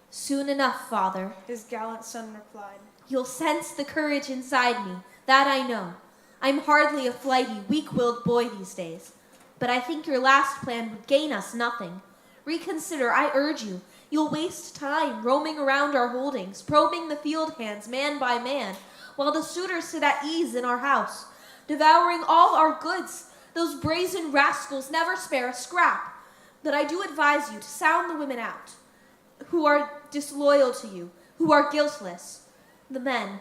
Soon enough, father, his gallant son replied. You'll sense the courage inside me, that I know. I'm hardly a flighty, weak-willed boy these days, but I think your last plan would gain us nothing. Reconsider, I urge you. You'll waste time roaming around our holdings, probing the field hands man by man, while the suitors sit at ease in our house, devouring all our goods. Those brazen rascals never spare a scrap. But I do advise you to sound the women out, who are disloyal to you, who are guiltless. The men,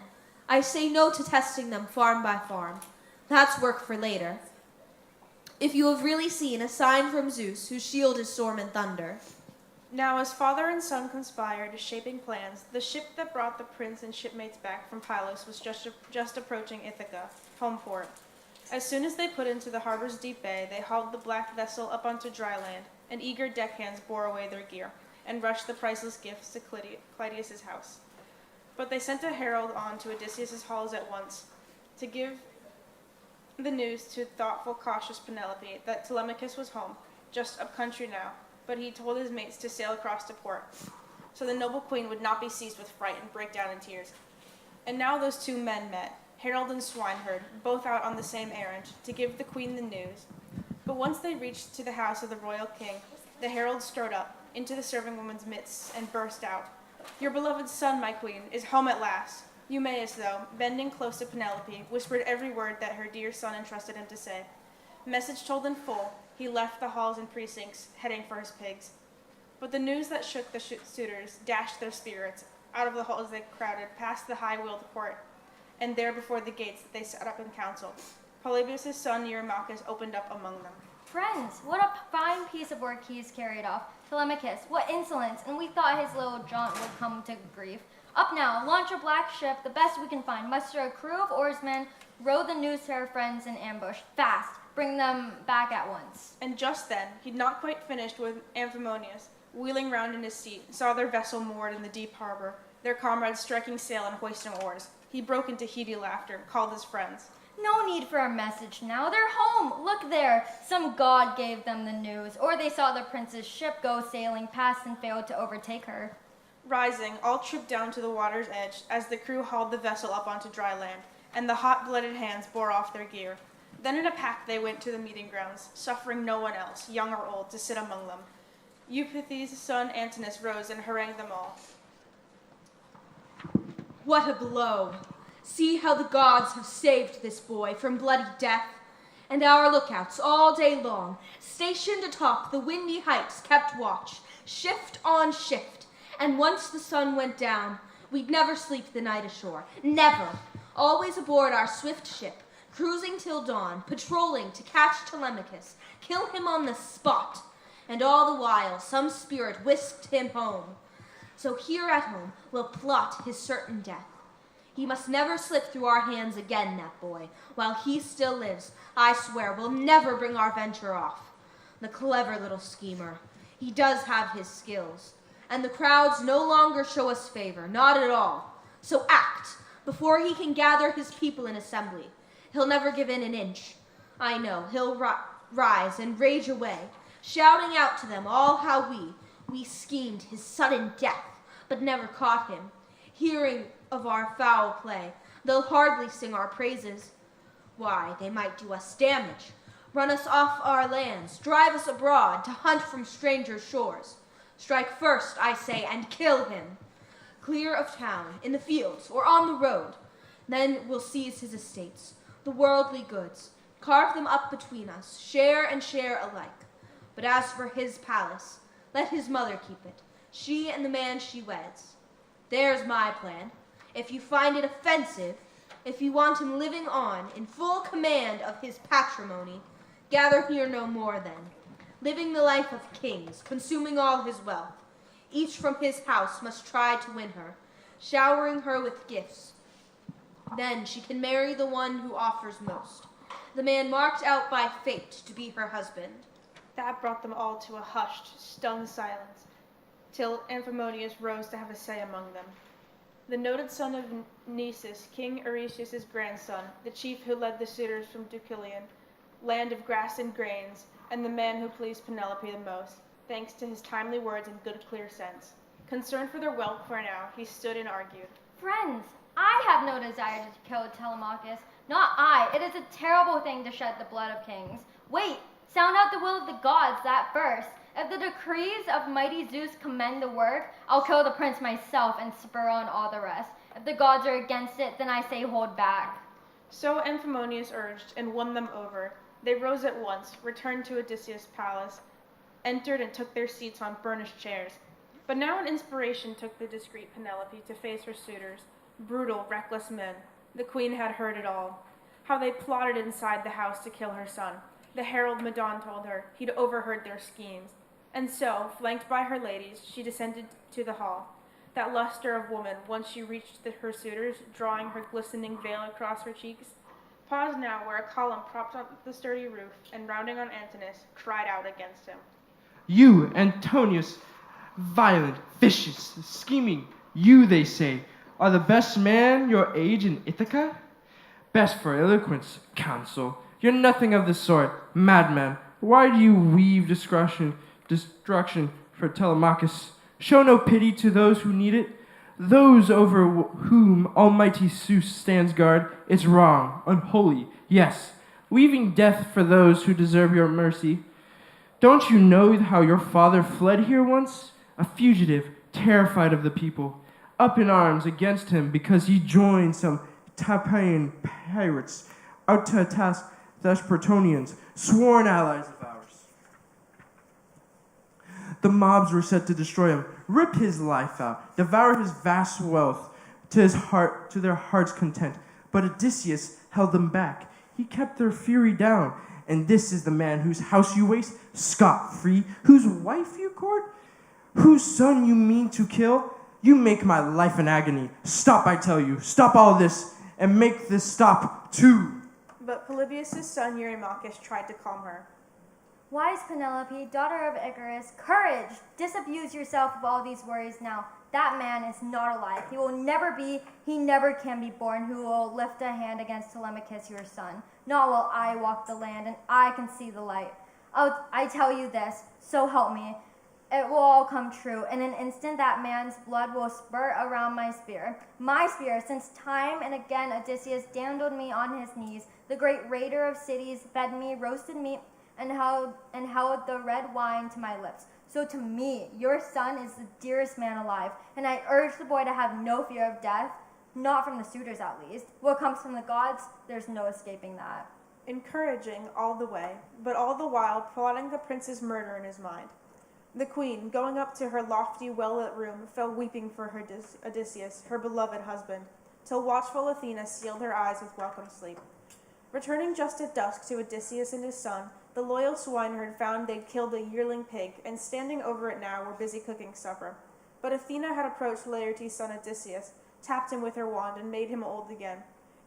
I say no to testing them farm by farm. That's work for later. If you have really seen a sign from Zeus, whose shield is storm and thunder. Now as father and son conspired, shaping plans, the ship that brought the prince and shipmates back from Pylos was just approaching Ithaca, home port. As soon as they put into the harbor's deep bay, they hauled the black vessel up onto dry land, and eager deckhands bore away their gear, and rushed the priceless gifts to Clytius' house. But they sent a herald on to Odysseus' halls at once, to give the news to thoughtful, cautious Penelope that Telemachus was home, just up country now, but he told his mates to sail across to port, so the noble queen would not be seized with fright and break down in tears. And now those 2 men met, herald and swineherd, both out on the same errand, to give the queen the news. But once they reached to the house of the royal king, the herald strode up into the serving woman's midst and burst out, "Your beloved son, my queen, is home at last." Eumaeus, though, bending close to Penelope, whispered every word that her dear son entrusted him to say. Message told in full, he left the halls and precincts, heading for his pigs. But the news that shook the suitors dashed their spirits. Out of the halls they crowded, past the high-wheeled court, and there before the gates they sat up in council. Polybius' son Eurymachus opened up among them. Friends, what a fine piece of work he's carried off. Telemachus, what insolence, and we thought his little jaunt would come to grief. Up now, launch a black ship, the best we can find. Muster a crew of oarsmen, row the news to our friends in ambush. Fast, bring them back at once. And just then, he'd not quite finished with Amphimonius, wheeling round in his seat, saw their vessel moored in the deep harbor, their comrades striking sail and hoisting oars. He broke into hearty laughter, called his friends. No need for a message now. They're home. Look there. Some god gave them the news, or they saw the prince's ship go sailing past and failed to overtake her. Rising, all trooped down to the water's edge as the crew hauled the vessel up onto dry land, and the hot-blooded hands bore off their gear. Then in a pack they went to the meeting grounds, suffering no one else, young or old, to sit among them. Eupithes' son Antinous rose and harangued them all. What a blow! See how the gods have saved this boy from bloody death. And our lookouts all day long, stationed atop the windy heights, kept watch, shift on shift. And once the sun went down, we'd never sleep the night ashore. Never. Always aboard our swift ship, cruising till dawn, patrolling to catch Telemachus, kill him on the spot. And all the while, some spirit whisked him home. So here at home, we'll plot his certain death. He must never slip through our hands again, that boy. While he still lives, I swear we'll never bring our venture off. The clever little schemer. He does have his skills. And the crowds no longer show us favor, not at all. So act, before he can gather his people in assembly. He'll never give in an inch. I know, he'll rise and rage away, shouting out to them all how we schemed his sudden death, but never caught him. Hearing of our foul play, they'll hardly sing our praises. Why, they might do us damage, run us off our lands, drive us abroad to hunt from stranger shores. Strike first, I say, and kill him. Clear of town, in the fields, or on the road. Then we'll seize his estates, the worldly goods, carve them up between us, share and share alike. But as for his palace, let his mother keep it, she and the man she weds. There's my plan. If you find it offensive, if you want him living on in full command of his patrimony, gather here no more then, living the life of kings, consuming all his wealth. Each from his house must try to win her, showering her with gifts. Then she can marry the one who offers most, the man marked out by fate to be her husband. That brought them all to a hushed, stunned silence, till Amphimonius rose to have a say among them. The noted son of Nisus, King Aristius' grandson, the chief who led the suitors from Ducilion, land of grass and grains, and the man who pleased Penelope the most, thanks to his timely words and good clear sense. Concerned for their welfare now, he stood and argued. Friends, I have no desire to kill Telemachus. Not I. It is a terrible thing to shed the blood of kings. Wait, sound out the will of the gods, that first. If the decrees of mighty Zeus commend the work, I'll kill the prince myself and spur on all the rest. If the gods are against it, then I say hold back. So Amphimonius urged and won them over. They rose at once, returned to Odysseus' palace, entered and took their seats on burnished chairs. But now an inspiration took the discreet Penelope to face her suitors, brutal, reckless men. The queen had heard it all. How they plotted inside the house to kill her son. The herald Medon told her he'd overheard their schemes. And so, flanked by her ladies, she descended to the hall. That luster of woman, once she reached her suitors, drawing her glistening veil across her cheeks, paused now where a column propped up the sturdy roof, and rounding on Antinous, cried out against him. You, Antonius, violent, vicious, scheming, you, they say, are the best man your age in Ithaca? Best for eloquence, counsel. You're nothing of the sort, madman. Why do you weave destruction for Telemachus? Show no pity to those who need it. Those over whom Almighty Zeus stands guard. It's wrong, unholy, yes, weaving death for those who deserve your mercy. Don't you know how your father fled here once? A fugitive, terrified of the people, up in arms against him because he joined some Tapaian pirates out to attack Thesprotians, sworn allies of ours. The mobs were set to destroy him, rip his life out, devour his vast wealth to their heart's content. But Odysseus held them back. He kept their fury down. And this is the man whose house you waste, scot-free, whose wife you court, whose son you mean to kill. You make my life an agony. Stop, I tell you. Stop all this, and make this stop, too. But Polybius' son Eurymachus tried to calm her. Wise Penelope, daughter of Icarus, courage! Disabuse yourself of all these worries now. That man is not alive. He will never be, he never can be born, who will lift a hand against Telemachus, your son. Not while I walk the land, and I can see the light. I tell you this, so help me. It will all come true. In an instant, that man's blood will spurt around my spear. My spear, since time and again Odysseus dandled me on his knees. The great raider of cities fed me roasted meat and held the red wine to my lips. So to me, your son is the dearest man alive, and I urge the boy to have no fear of death, not from the suitors at least. What comes from the gods, there's no escaping that. Encouraging all the way, but all the while plotting the prince's murder in his mind. The queen, going up to her lofty, well-lit room, fell weeping for her Odysseus, her beloved husband, till watchful Athena sealed her eyes with welcome sleep. Returning just at dusk to Odysseus and his son, the loyal swineherd found they'd killed a yearling pig, and standing over it now were busy cooking supper. But Athena had approached Laertes' son Odysseus, tapped him with her wand, and made him old again.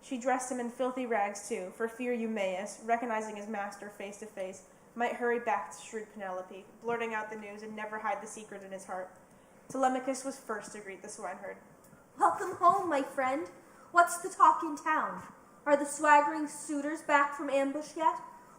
She dressed him in filthy rags too, for fear Eumaeus, recognizing his master face to face, might hurry back to shrewd Penelope, blurting out the news and never hide the secret in his heart. Telemachus was first to greet the swineherd. Welcome home, my friend. What's the talk in town? Are the swaggering suitors back from ambush yet,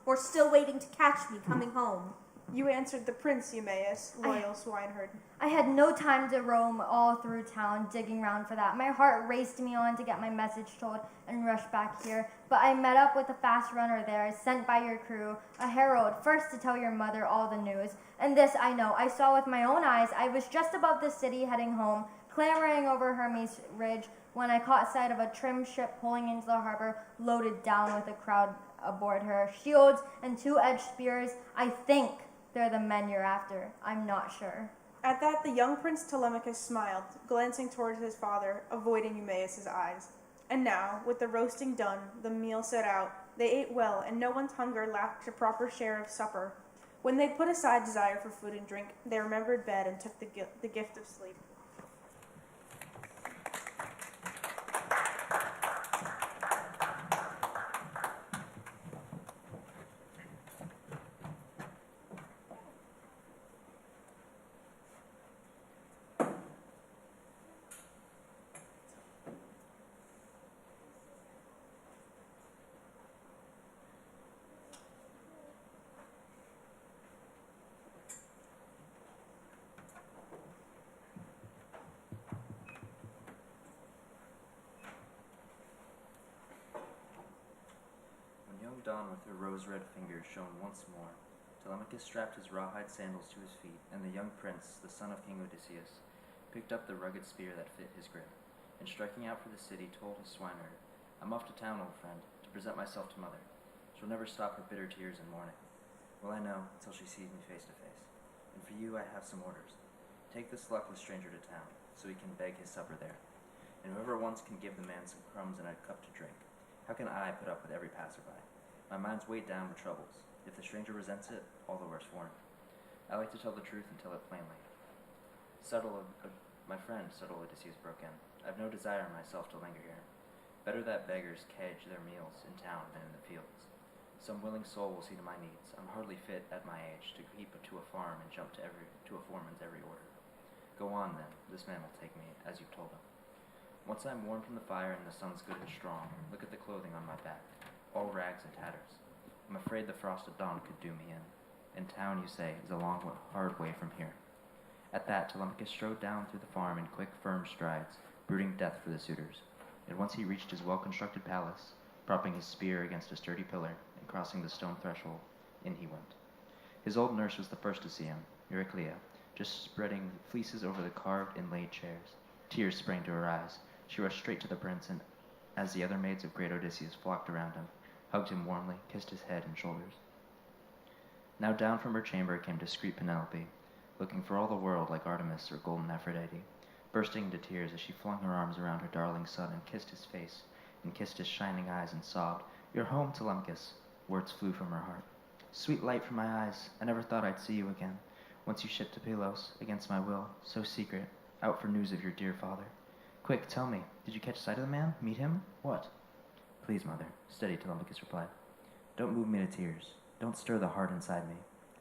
or still waiting to catch me coming home? You answered the prince, Eumaeus, loyal swineherd. I had no time to roam all through town digging round for that. My heart raced me on to get my message told and rush back here. But I met up with a fast runner there, sent by your crew, a herald, first to tell your mother all the news. And this I know, I saw with my own eyes. I was just above the city heading home, clambering over Hermes Ridge, when I caught sight of a trim ship pulling into the harbor, loaded down with a crowd aboard her. Shields and two-edged spears, I think. They're the men you're after. I'm not sure. At that, the young Prince Telemachus smiled, glancing towards his father, avoiding Eumaeus' eyes. And now, with the roasting done, the meal set out, they ate well, and no one's hunger lacked a proper share of supper. When they put aside desire for food and drink, they remembered bed and took the gift of sleep. Dawn with her rose-red fingers shone once more. Telemachus strapped his rawhide sandals to his feet, and the young prince, the son of King Odysseus, picked up the rugged spear that fit his grip, and striking out for the city, told his swineherd, "I'm off to town, old friend, to present myself to mother. She'll never stop her bitter tears in mourning. Well, I know, till she sees me face to face. And for you I have some orders. Take this luckless stranger to town, so he can beg his supper there. And whoever once can give the man some crumbs and a cup to drink, how can I put up with every passerby? My mind's weighed down with troubles. If the stranger resents it, all the worse for him. I like to tell the truth and tell it plainly." My friend, subtle Odysseus broke in, "I've no desire myself to linger here. Better that beggars cadge their meals in town than in the fields. Some willing soul will see to my needs. I'm hardly fit at my age to keep to a farm and jump to a foreman's every order. Go on, then. This man will take me, as you've told him. Once I'm warm from the fire and the sun's good and strong, look at the clothing on my back. All rags and tatters. I'm afraid the frost of dawn could do me in. And town, you say, is a long, hard way from here." At that, Telemachus strode down through the farm in quick, firm strides, brooding death for the suitors. And once he reached his well-constructed palace, propping his spear against a sturdy pillar, and crossing the stone threshold, in he went. His old nurse was the first to see him, Euryclea, just spreading fleeces over the carved, inlaid chairs. Tears sprang to her eyes. She rushed straight to the prince, and as the other maids of great Odysseus flocked around him, hugged him warmly, kissed his head and shoulders. Now down from her chamber came discreet Penelope, looking for all the world like Artemis or golden Aphrodite, bursting into tears as she flung her arms around her darling son and kissed his face, and kissed his shining eyes and sobbed, "You're home, Telemachus." Words flew from her heart. "Sweet light from my eyes, I never thought I'd see you again. Once you shipped to Pylos, against my will, so secret, Out for news of your dear father. Quick, tell me, did you catch sight of the man? Meet him? What? Please, mother. Steady, Telemachus replied. Don't move me to tears. Don't stir the heart inside me.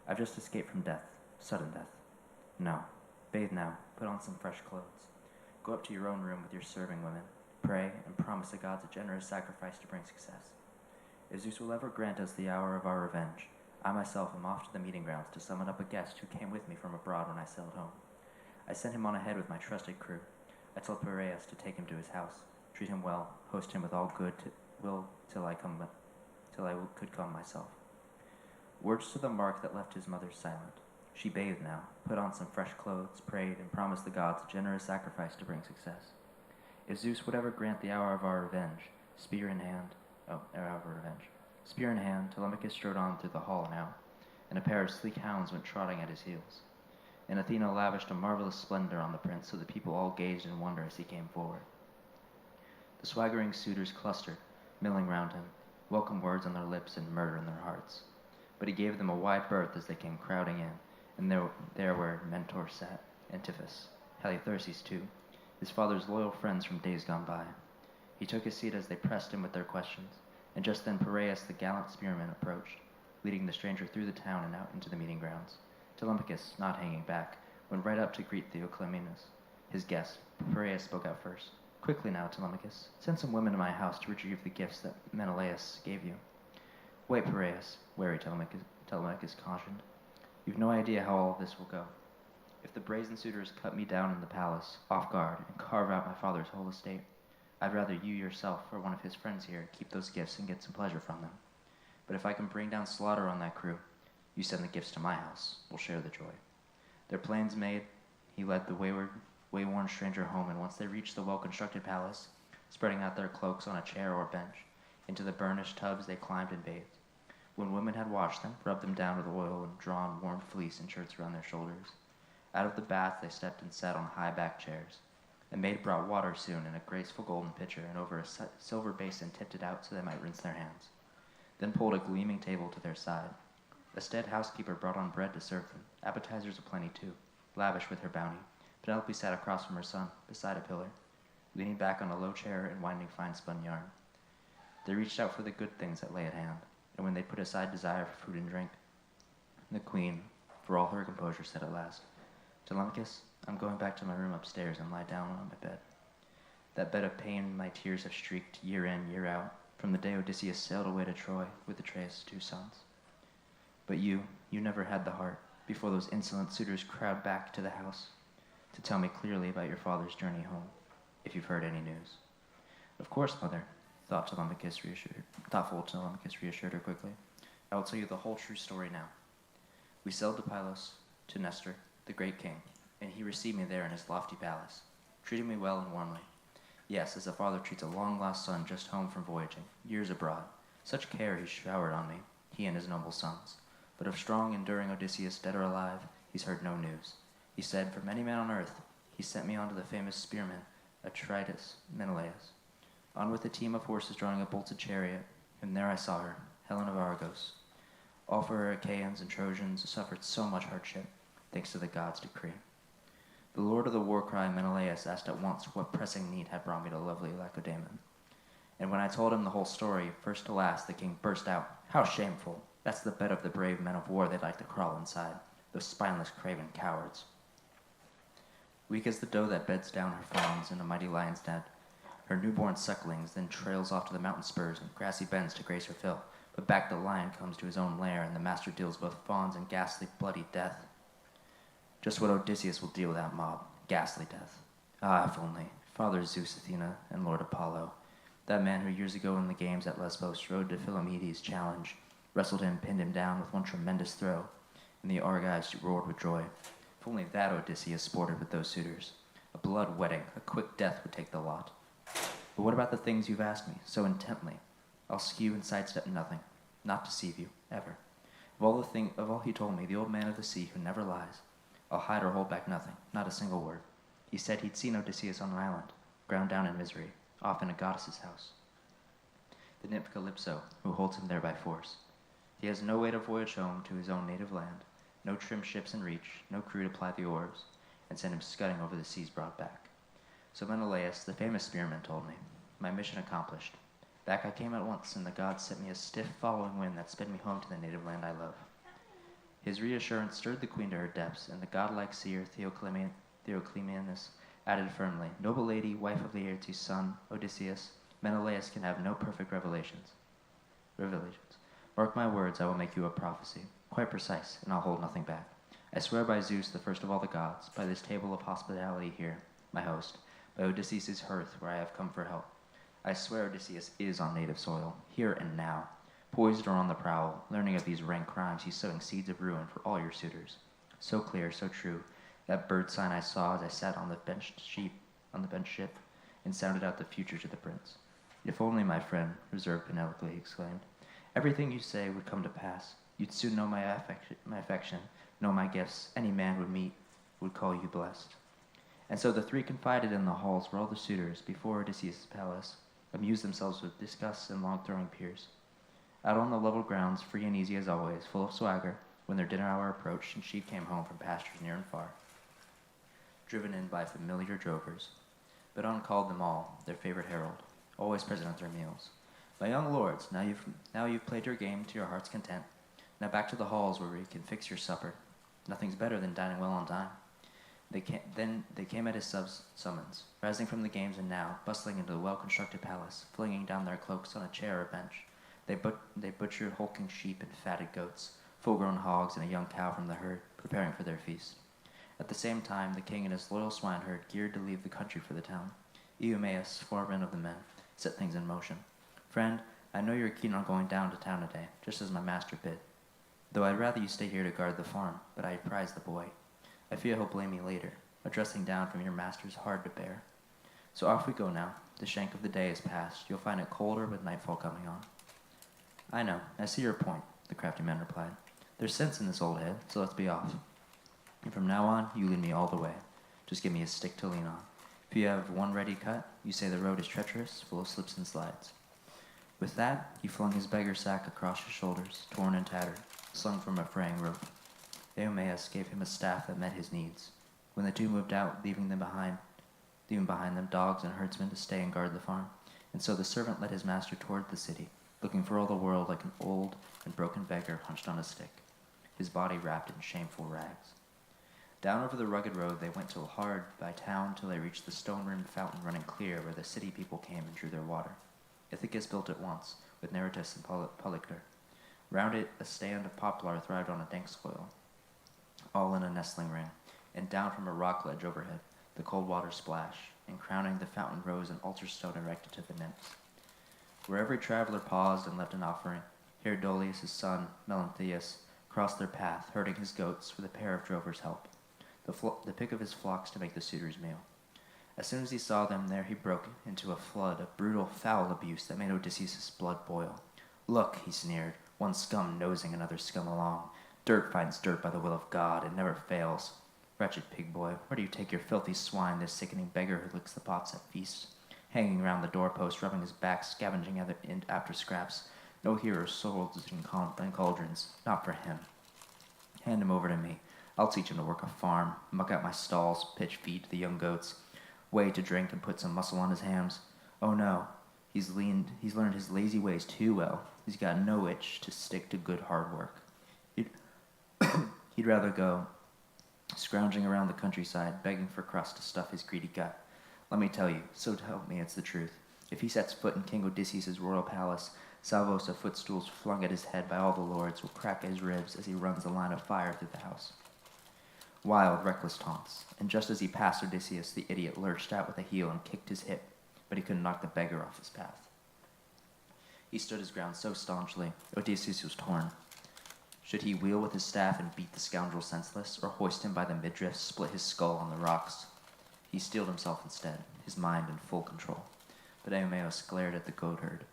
I've just escaped from death. Sudden death. No. Bathe now. Put on some fresh clothes. Go up to your own room with your serving women. Pray and promise the gods a generous sacrifice to bring success. If Zeus will ever grant us the hour of our revenge, I myself am off to the meeting grounds to summon up a guest who came with me from abroad when I sailed home. I sent him on ahead with my trusted crew. I told Piraeus to take him to his house, treat him well, host him with all good will till I could come myself. Words to the mark that left his mother silent. She bathed now, put on some fresh clothes, prayed, and promised the gods a generous sacrifice to bring success. If Zeus would ever grant the hour of our revenge, spear in hand, Telemachus strode on through the hall now, and a pair of sleek hounds went trotting at his heels. And Athena lavished a marvelous splendor on the prince, so the people all gazed in wonder as he came forward. The swaggering suitors clustered, milling round him, welcome words on their lips and murder in their hearts. But he gave them a wide berth as they came crowding in, and there where Mentor sat, Antiphus, Halitherses too, his father's loyal friends from days gone by. He took his seat as they pressed him with their questions, and just then Piraeus the gallant spearman approached, leading the stranger through the town and out into the meeting grounds. Telemachus, not hanging back, went right up to greet Theoclymenus, his guest. Piraeus spoke out first. Quickly now, Telemachus, send some women to my house to retrieve the gifts that Menelaus gave you. Wait, Piraeus, wary Telemachus cautioned. You've no idea how all this will go. If the brazen suitors cut me down in the palace, off guard, and carve out my father's whole estate, I'd rather you yourself or one of his friends here keep those gifts and get some pleasure from them. But if I can bring down slaughter on that crew, you send the gifts to my house. We'll share the joy. Their plans made, he led the wayworn stranger home, and once they reached the well-constructed palace, spreading out their cloaks on a chair or bench, into the burnished tubs they climbed and bathed. When women had washed them, rubbed them down with oil, and drawn warm fleece and shirts around their shoulders, out of the bath they stepped and sat on high-backed chairs. The maid brought water soon in a graceful golden pitcher, and over a silver basin tipped it out so they might rinse their hands. Then pulled a gleaming table to their side. A staid housekeeper brought on bread to serve them, appetizers aplenty too, lavish with her bounty. Penelope sat across from her son, beside a pillar, leaning back on a low chair and winding fine-spun yarn. They reached out for the good things that lay at hand, and when they put aside desire for food and drink, the queen, for all her composure, said at last, Telemachus, I'm going back to my room upstairs and lie down on my bed. That bed of pain my tears have streaked year in, year out, from the day Odysseus sailed away to Troy with Atreus' 2 sons. But you never had the heart, before those insolent suitors crowd back to the house, to tell me clearly about your father's journey home, if you've heard any news. Of course, mother, thoughtful Telemachus reassured her quickly. I will tell you the whole true story now. We sailed to Pylos, to Nestor, the great king, and he received me there in his lofty palace, treating me well and warmly. Yes, as a father treats a long-lost son just home from voyaging, years abroad. Such care he showered on me, he and his noble sons. But of strong, enduring Odysseus, dead or alive, he's heard no news. He said, from any man on earth, he sent me on to the famous spearman, Aristotle, Menelaus, on with a team of horses drawing a bolted chariot, and there I saw her, Helen of Argos. All for her Achaeans and Trojans suffered so much hardship, thanks to the gods' decree. The lord of the war cry, Menelaus, asked at once what pressing need had brought me to lovely Lacedaemon. And when I told him the whole story, first to last, the king burst out, How shameful! That's the bed of the brave men of war they'd like to crawl inside, those spineless, craven cowards. Weak as the doe that beds down her fawns in a mighty lion's den, her newborn sucklings, then trails off to the mountain spurs and grassy bends to graze her fill. But back the lion comes to his own lair, and the master deals both fawns and ghastly, bloody death. Just what Odysseus will deal with that mob, ghastly death. Ah, if only, Father Zeus, Athena, and Lord Apollo, that man who years ago in the games at Lesbos rode to Philomedes' challenge, wrestled him, pinned him down with one tremendous throw, and the Argives roared with joy. If only that Odysseus sported with those suitors. A blood wedding, a quick death would take the lot. But what about the things you've asked me so intently? I'll skew and sidestep nothing, not deceive you, ever. Of all he told me, the old man of the sea who never lies, I'll hide or hold back nothing, not a single word. He said he'd seen Odysseus on an island, ground down in misery, off in a goddess's house. The nymph Calypso, who holds him there by force. He has no way to voyage home to his own native land, no trim ships in reach, no crew to ply the oars, and send him scudding over the sea's broad back. So Menelaus, the famous spearman, told me, my mission accomplished. Back I came at once, and the gods sent me a stiff following wind that sped me home to the native land I love. His reassurance stirred the queen to her depths, and the godlike seer Theoclymenus added firmly, noble lady, wife of Laertes' son, Odysseus, Menelaus can have no perfect revelations. Mark my words, I will make you a prophecy, quite precise, and I'll hold nothing back. I swear by Zeus, the first of all the gods, by this table of hospitality here, my host, by Odysseus' hearth, where I have come for help. I swear Odysseus is on native soil, here and now, poised or on the prowl, learning of these rank crimes, he's sowing seeds of ruin for all your suitors. So clear, so true, that bird sign I saw as I sat on the bench ship, and sounded out the future to the prince. If only, my friend, reserved Penelope exclaimed, everything you say would come to pass. You'd soon know my affection, know my gifts. Any man would meet would call you blessed. And so the three confided in the halls where all the suitors, before Odysseus' palace, amused themselves with discuss and long-throwing piers. Out on the level grounds, free and easy as always, full of swagger, when their dinner hour approached and sheep came home from pastures near and far, driven in by familiar drovers. Bedon called them all, their favorite herald, always present at their meals. My young lords, now you've played your game to your heart's content. Now back to the halls where we can fix your supper. Nothing's better than dining well on time. They came at his summons, rising from the games and now, bustling into the well-constructed palace, flinging down their cloaks on a chair or bench. They butchered hulking sheep and fatted goats, full-grown hogs and a young cow from the herd, preparing for their feast. At the same time, the king and his loyal swineherd geared to leave the country for the town. Eumaeus, foreman of the men, set things in motion. Friend, I know you're keen on going down to town today, just as my master bid. Though I'd rather you stay here to guard the farm, but I prize the boy. I fear he'll blame me later. A dressing down from your master's hard to bear. So off we go now. The shank of the day is past. You'll find it colder with nightfall coming on. I know. I see your point, the crafty man replied. There's sense in this old head, so let's be off. And from now on, you lead me all the way. Just give me a stick to lean on. If you have one ready cut, you say the road is treacherous, full of slips and slides. With that, he flung his beggar sack across his shoulders, torn and tattered, slung from a fraying rope. Eumaeus gave him a staff that met his needs. When the two moved out, leaving behind them dogs and herdsmen to stay and guard the farm, and so the servant led his master toward the city, looking for all the world like an old and broken beggar hunched on a stick, his body wrapped in shameful rags. Down over the rugged road they went till hard by town till they reached the stone-rimmed fountain running clear where the city people came and drew their water. Ithacus built it once, with Herodotus and Polyctor. Round it a stand of poplar thrived on a dank soil, all in a nestling ring, and down from a rock ledge overhead, the cold water splashed, and crowning the fountain rose an altar stone erected to the nymphs. Where every traveler paused and left an offering, Herodotus, his son, Melanthius, crossed their path, herding his goats with a pair of drovers' help, the pick of his flocks to make the suitors' meal. As soon as he saw them there, he broke into a flood of brutal, foul abuse that made Odysseus' blood boil. Look, he sneered, one scum nosing another scum along. Dirt finds dirt by the will of God, and never fails. Wretched pig boy, where do you take your filthy swine, this sickening beggar who licks the pots at feasts? Hanging round the doorpost, rubbing his back, scavenging after scraps. No hero's swords and cauldrons, not for him. Hand him over to me. I'll teach him to work a farm, muck out my stalls, pitch feed to the young goats, weigh to drink and put some muscle on his hams. Oh no, he's learned his lazy ways too well. He's got no itch to stick to good hard work. He'd rather go scrounging around the countryside, begging for crust to stuff his greedy gut. Let me tell you, so help me, it's the truth. If he sets foot in King Odysseus' royal palace, salvos of footstools flung at his head by all the lords will crack his ribs as he runs a line of fire through the house. Wild, reckless taunts, and just as he passed Odysseus, the idiot lurched out with a heel and kicked his hip, but he couldn't knock the beggar off his path. He stood his ground so staunchly, Odysseus was torn. Should he wheel with his staff and beat the scoundrel senseless, or hoist him by the midriff, split his skull on the rocks? He steeled himself instead, his mind in full control. But Eumaeus glared at the goatherd,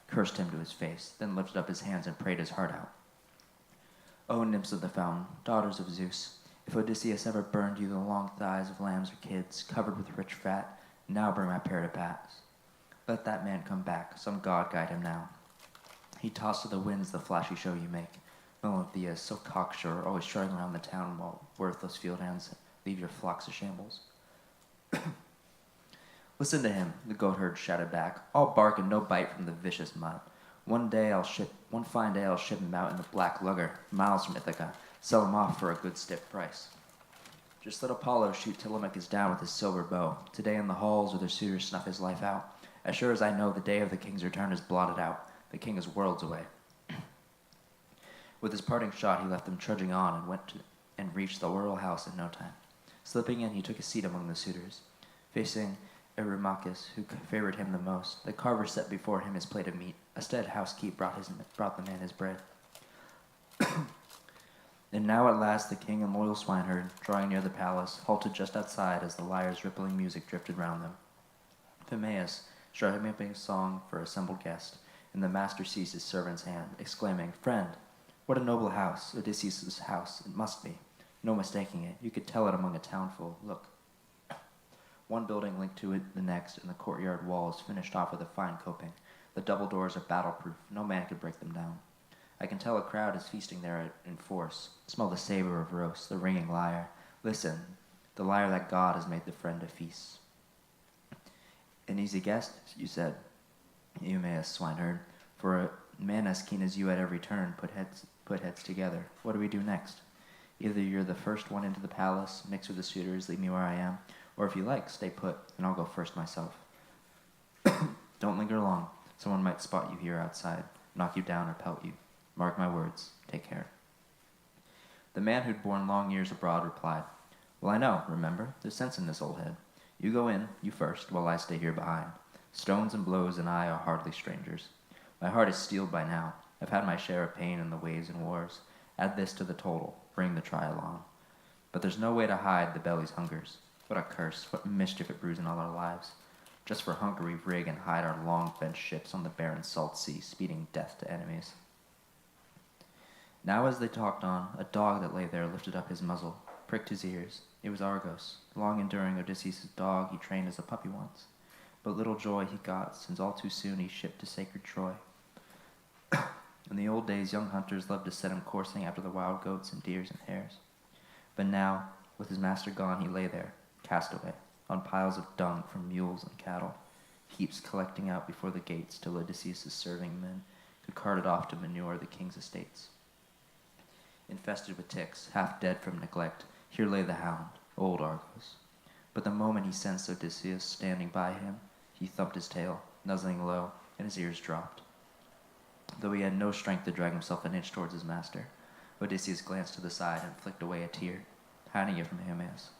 cursed him to his face, then lifted up his hands and prayed his heart out. O nymphs of the fountain, daughters of Zeus, if Odysseus ever burned you the long thighs of lambs or kids, covered with rich fat, now bring my pair to pass. Let that man come back, some god guide him now. He tossed to the winds the flashy show you make. Melanthius, so cocksure, always strutting around the town while worthless field hands leave your flocks a shambles. Listen to him, the goatherd shouted back. All bark and no bite from the vicious mutt. One fine day I'll ship him out in the black lugger, miles from Ithaca, sell him off for a good stiff price. Just let Apollo shoot Telemachus down with his silver bow. Today in the halls where their suitors snuff his life out. As sure as I know, the day of the king's return is blotted out. The king is worlds away. With his parting shot, he left them trudging on and reached the royal house in no time. Slipping in, he took a seat among the suitors. Facing Eurymachus, who favored him the most, the carver set before him his plate of meat. A staid housekeep brought the man his bread. And now at last the king and loyal swineherd, drawing near the palace, halted just outside as the lyre's rippling music drifted round them. Timaeus struck up a song for assembled guest, and the master seized his servant's hand, exclaiming, "Friend, what a noble house, Odysseus' house, it must be. No mistaking it. You could tell it among a townful. Look." One building linked to it the next, and the courtyard wall is finished off with a fine coping. The double doors are battle-proof. No man could break them down. I can tell a crowd is feasting there in force. Smell the savor of roast, the ringing lyre. Listen, the lyre that God has made the friend of feasts. An easy guest, you said, Eumaeus, swineherd. For a man as keen as you at every turn, put heads together. What do we do next? Either you're the first one into the palace, mix with the suitors, leave me where I am, or if you like, stay put, and I'll go first myself. Don't linger long. Someone might spot you here outside, knock you down or pelt you. Mark my words. Take care. The man who'd borne long years abroad replied, Well, I know, remember, there's sense in this old head. You go in, you first, while I stay here behind. Stones and blows and I are hardly strangers. My heart is steeled by now. I've had my share of pain in the waves and wars. Add this to the total. Bring the trial on. But there's no way to hide the belly's hungers. What a curse, what mischief it brews in all our lives. Just for hunger we rig and hide our long-fenced ships on the barren salt sea, speeding death to enemies. Now as they talked on, a dog that lay there lifted up his muzzle, pricked his ears. It was Argos, long-enduring Odysseus' dog he trained as a puppy once. But little joy he got, since all too soon he shipped to sacred Troy. In the old days, young hunters loved to set him coursing after the wild goats and deers and hares. But now, with his master gone, he lay there, cast away, on piles of dung from mules and cattle, heaps collecting out before the gates till Odysseus' serving men could cart it off to manure the king's estates. Infested with ticks, half dead from neglect, here lay the hound, old Argos. But the moment he sensed Odysseus standing by him, he thumped his tail, nuzzling low, and his ears dropped. Though he had no strength to drag himself an inch towards his master, Odysseus glanced to the side and flicked away a tear, hiding it from Eumaeus,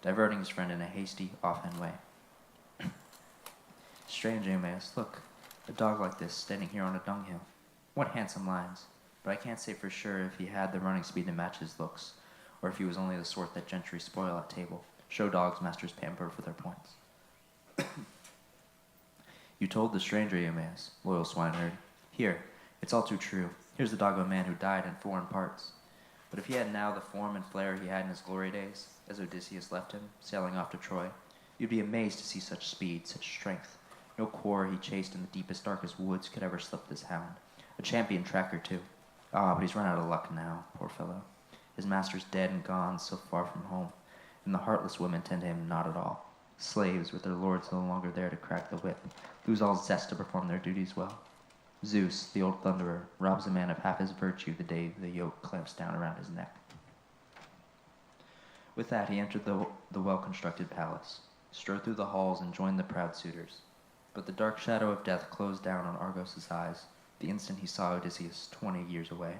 diverting his friend in a hasty, offhand way. Strange, Eumaeus, look, a dog like this standing here on a dunghill. What handsome lines, but I can't say for sure if he had the running speed to match his looks, or if he was only the sort that gentry spoil at table, show dogs masters pamper for their points. You told the stranger, Eumaeus, loyal swineherd. Here, it's all too true. Here's the dog of a man who died in foreign parts. But if he had now the form and flair he had in his glory days, as Odysseus left him, sailing off to Troy, you'd be amazed to see such speed, such strength. No quarry he chased in the deepest, darkest woods could ever slip this hound. A champion tracker, too. Ah, but he's run out of luck now, poor fellow. His master's dead and gone, so far from home, and the heartless women tend to him not at all. Slaves, with their lords no longer there to crack the whip, lose all zest to perform their duties well. Zeus, the old thunderer, robs a man of half his virtue the day the yoke clamps down around his neck. With that, he entered the well-constructed palace, strode through the halls, and joined the proud suitors. But the dark shadow of death closed down on Argos' eyes the instant he saw Odysseus 20 years away.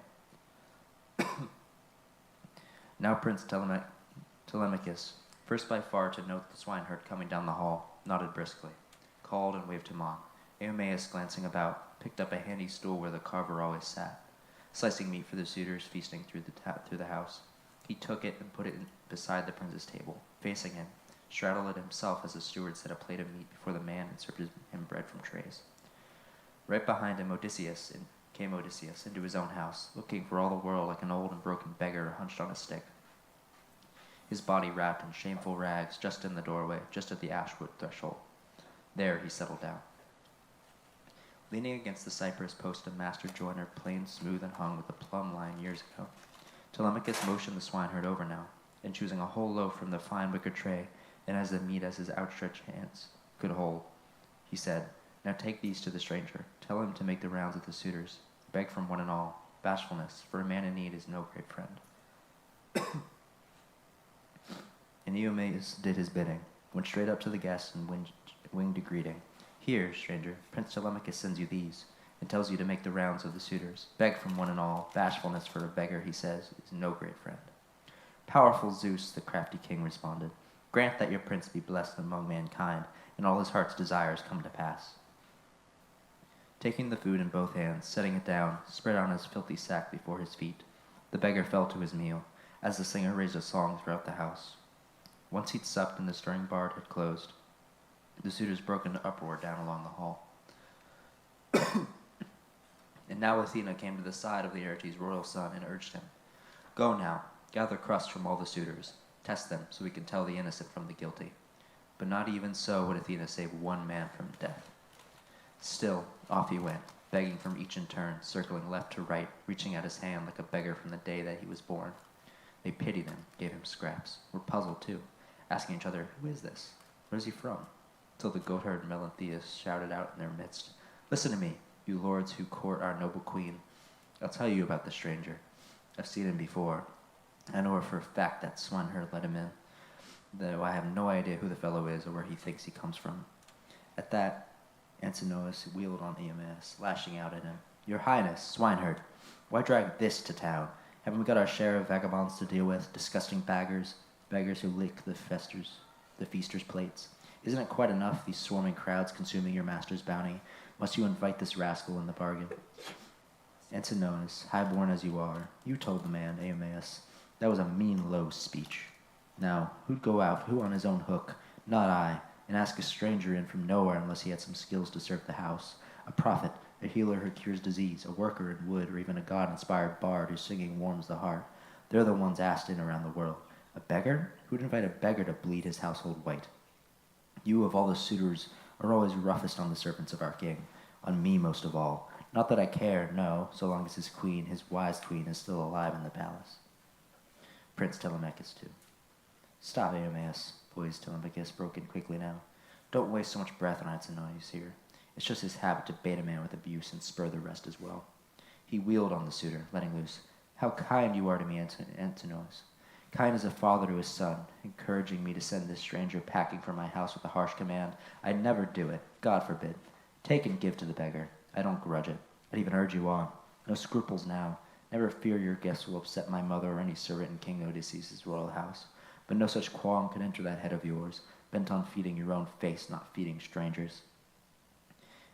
Now Prince Telemachus, first by far to note the swineherd coming down the hall, nodded briskly, called and waved him on. Eumaeus, glancing about, picked up a handy stool where the carver always sat, slicing meat for the suitors feasting through the house. He took it and put it beside the prince's table, facing him, straddled it himself as the steward set a plate of meat before the man and served him bread from trays. Right behind him came Odysseus into his own house, looking for all the world like an old and broken beggar hunched on a stick, his body wrapped in shameful rags just in the doorway, just at the ashwood threshold. There he settled down. Leaning against the cypress post of master joiner, plain, smooth, and hung with a plumb line years ago, Telemachus motioned the swineherd over now. and choosing a whole loaf from the fine wicker tray, and as the meat as his outstretched hands could hold, he said, "Now take these to the stranger. Tell him to make the rounds of the suitors. Beg from one and all. Bashfulness, for a man in need is no great friend." And Eumaeus did his bidding, went straight up to the guest and winged a greeting. "Here, stranger, Prince Telemachus sends you these, and tells you to make the rounds of the suitors. Beg from one and all. Bashfulness for a beggar, he says, is no great friend." "Powerful Zeus," the crafty king responded, "grant that your prince be blessed among mankind, and all his heart's desires come to pass." Taking the food in both hands, setting it down, spread on his filthy sack before his feet, the beggar fell to his meal, as the singer raised a song throughout the house. Once he'd supped and the stirring bard had closed, the suitors broke into uproar down along the hall. And now Athena came to the side of Laertes' royal son and urged him, "Go now, gather crusts from all the suitors, test them so we can tell the innocent from the guilty." But not even so would Athena save one man from death. Still, off he went, begging from each in turn, circling left to right, reaching out his hand like a beggar from the day that he was born. They pitied him, gave him scraps, were puzzled too, asking each other, "Who is this? Where's he from?" Till the goatherd Melanthius shouted out in their midst, "Listen to me, you lords who court our noble queen. I'll tell you about the stranger. I've seen him before. I know for a fact that swineherd let him in, though I have no idea who the fellow is or where he thinks he comes from." At that, Antinous wheeled on Eumaeus, lashing out at him. "Your Highness, swineherd, why drag this to town? Haven't we got our share of vagabonds to deal with, disgusting beggars who lick the feasters' plates? Isn't it quite enough, these swarming crowds consuming your master's bounty? Must you invite this rascal in the bargain?" "Antinous, high-born as you are, you told the man, Eumaeus. That was a mean, low speech. Now, who'd go out, who on his own hook, not I, and ask a stranger in from nowhere unless he had some skills to serve the house? A prophet, a healer who cures disease, a worker in wood, or even a god-inspired bard whose singing warms the heart. They're the ones asked in around the world. A beggar? Who'd invite a beggar to bleed his household white? You, of all the suitors, are always roughest on the servants of our king, on me most of all. Not that I care, no, so long as his queen, his wise queen, is still alive in the palace." Prince Telemachus too. "Stop, Eumaeus," poised Telemachus broke in quickly now. "Don't waste so much breath on Antinous here. It's just his habit to bait a man with abuse and spur the rest as well." He wheeled on the suitor, letting loose. "How kind you are to me, Antinous. Kind as a father to his son, encouraging me to send this stranger packing from my house with a harsh command. I'd never do it, God forbid. Take and give to the beggar. I don't grudge it. I'd even urge you on. No scruples now. Never fear your guests will upset my mother or any servant in King Odysseus' royal house. But no such qualm could enter that head of yours, bent on feeding your own face, not feeding strangers."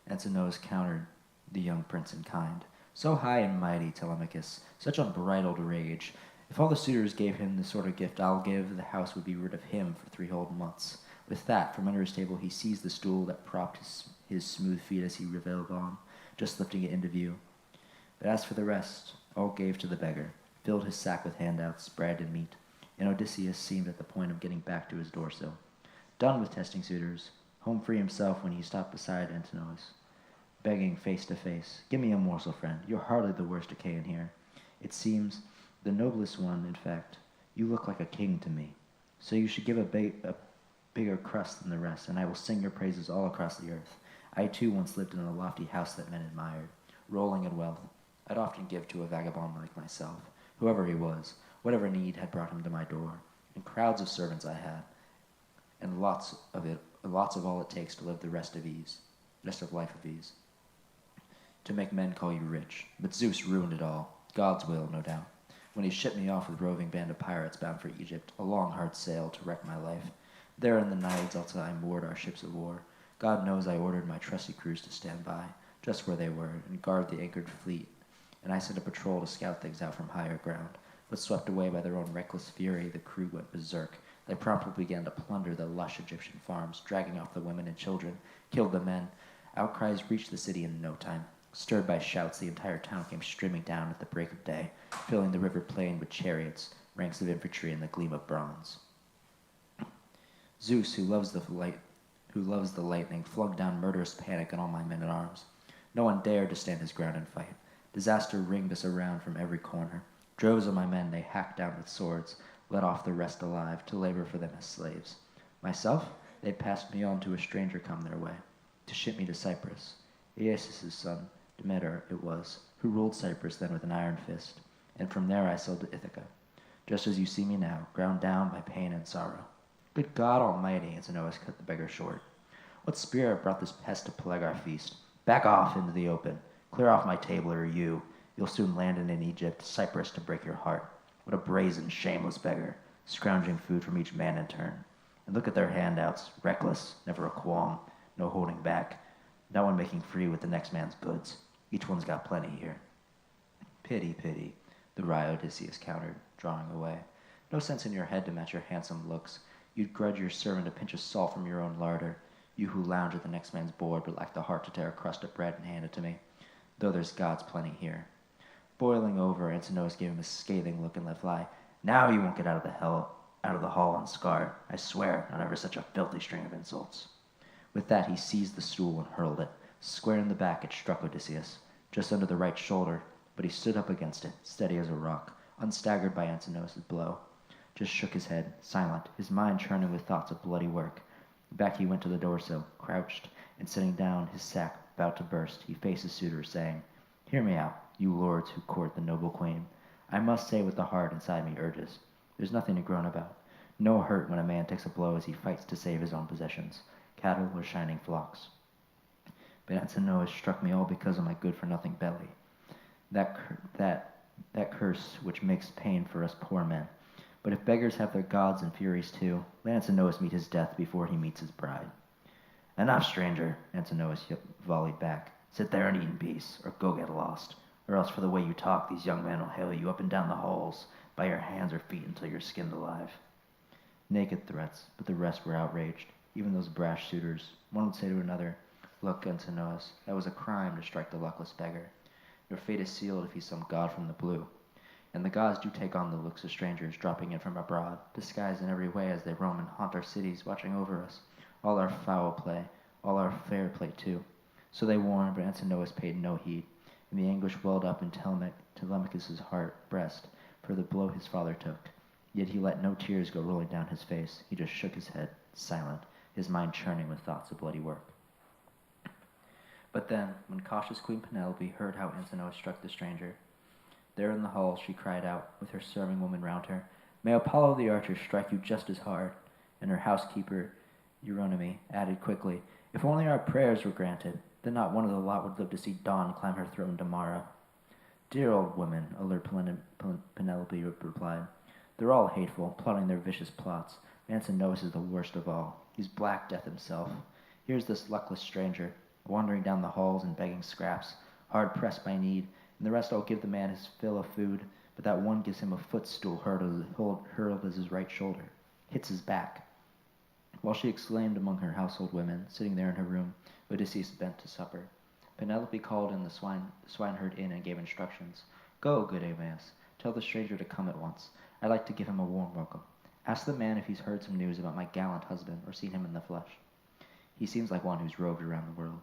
Antinous countered the young prince in kind. "So high and mighty, Telemachus, such unbridled rage. If all the suitors gave him the sort of gift I'll give, the house would be rid of him for 3 whole months." With that, from under his table he seized the stool that propped his smooth feet as he reveled on, just lifting it into view. But as for the rest, all gave to the beggar, filled his sack with handouts, bread and meat, and Odysseus seemed at the point of getting back to his doorsill. Done with testing suitors, home free himself when he stopped beside Antinous, begging face to face, "Give me a morsel, friend. You're hardly the worst decay in here. It seems the noblest one, in fact. You look like a king to me. So you should give a bigger crust than the rest, and I will sing your praises all across the earth. I too once lived in a lofty house that men admired, rolling in wealth. I'd often give to a vagabond like myself, whoever he was, whatever need had brought him to my door. And crowds of servants I had, and lots of all it takes to live the rest of life of ease. To make men call you rich. But Zeus ruined it all. God's will, no doubt. When he shipped me off with a roving band of pirates bound for Egypt, a long, hard sail to wreck my life. There in the Naiad Delta I moored our ships of war. God knows I ordered my trusty crews to stand by, just where they were, and guard the anchored fleet. And I sent a patrol to scout things out from higher ground. But swept away by their own reckless fury, the crew went berserk. They promptly began to plunder the lush Egyptian farms, dragging off the women and children, killed the men. Outcries reached the city in no time. Stirred by shouts, the entire town came streaming down at the break of day, filling the river plain with chariots, ranks of infantry, and the gleam of bronze. Zeus, who loves the lightning, flung down murderous panic on all my men at arms. No one dared to stand his ground and fight. Disaster ringed us around from every corner. Droves of my men they hacked down with swords, let off the rest alive, to labor for them as slaves. Myself, they passed me on to a stranger come their way, to ship me to Cyprus. Aeacus' son, Demeter it was, who ruled Cyprus then with an iron fist, and from there I sailed to Ithaca, just as you see me now, ground down by pain and sorrow. Good God Almighty, Antinous cut the beggar short. What spirit brought this pest to plague our feast? Back off into the open. Clear off my table, or you'll soon land in Egypt, Cyprus to break your heart. What a brazen, shameless beggar, scrounging food from each man in turn. And look at their handouts, reckless, never a qualm, no holding back, no one making free with the next man's goods. Each one's got plenty here. Pity, pity, the wry Odysseus countered, drawing away. No sense in your head to match your handsome looks. You'd grudge your servant a pinch of salt from your own larder, you who lounge at the next man's board but lack the heart to tear a crust of bread and hand it to me, though there's God's plenty here. Boiling over, Antinous gave him a scathing look and let fly. Now you won't get out of the hall unscarred. I swear, not ever such a filthy string of insults. With that he seized the stool and hurled it. Square in the back it struck Odysseus, just under the right shoulder, but he stood up against it, steady as a rock, unstaggered by Antinous' blow. Just shook his head, silent, his mind churning with thoughts of bloody work. Back he went to the doorsill, crouched, and sitting down, his sack about to burst, he faced his suitors, saying, Hear me out, you lords who court the noble queen. I must say what the heart inside me urges. There's nothing to groan about. No hurt when a man takes a blow as he fights to save his own possessions, cattle or shining flocks. But Antinous struck me all because of my good-for-nothing belly. That curse which makes pain for us poor men. But if beggars have their gods and furies too, let Antinous meet his death before he meets his bride. Enough, stranger, Antinous volleyed back. Sit there and eat in peace, or go get lost. Or else for the way you talk, these young men will hale you up and down the halls, by your hands or feet until you're skinned alive. Naked threats, but the rest were outraged, even those brash suitors. One would say to another, Look, Antinous, that was a crime to strike the luckless beggar. Your fate is sealed if he's some god from the blue. And the gods do take on the looks of strangers dropping in from abroad, disguised in every way as they roam and haunt our cities, watching over us, all our foul play, all our fair play too. So they warned, but Antinous paid no heed, and the anguish welled up in Telemachus' breast for the blow his father took. Yet he let no tears go rolling down his face. He just shook his head, silent, his mind churning with thoughts of bloody work. But then, when cautious Queen Penelope heard how Antinous struck the stranger, there in the hall she cried out, with her serving woman round her, May Apollo the archer strike you just as hard. And her housekeeper, Eurynomé, added quickly, If only our prayers were granted, then not one of the lot would live to see dawn climb her throne tomorrow. Dear old woman, alert Penelope replied, They're all hateful, plotting their vicious plots. Antinous is the worst of all. He's Black Death himself. Here's this luckless stranger, wandering down the halls and begging scraps, hard pressed by need, and the rest all give the man his fill of food, but that one gives him a footstool hurled as his right shoulder, hits his back. While she exclaimed among her household women, sitting there in her room, Odysseus bent to supper. Penelope called in the swineherd in and gave instructions. Go, good Aeneas, tell the stranger to come at once. I'd like to give him a warm welcome. Ask the man if he's heard some news about my gallant husband or seen him in the flesh. He seems like one who's roved around the world.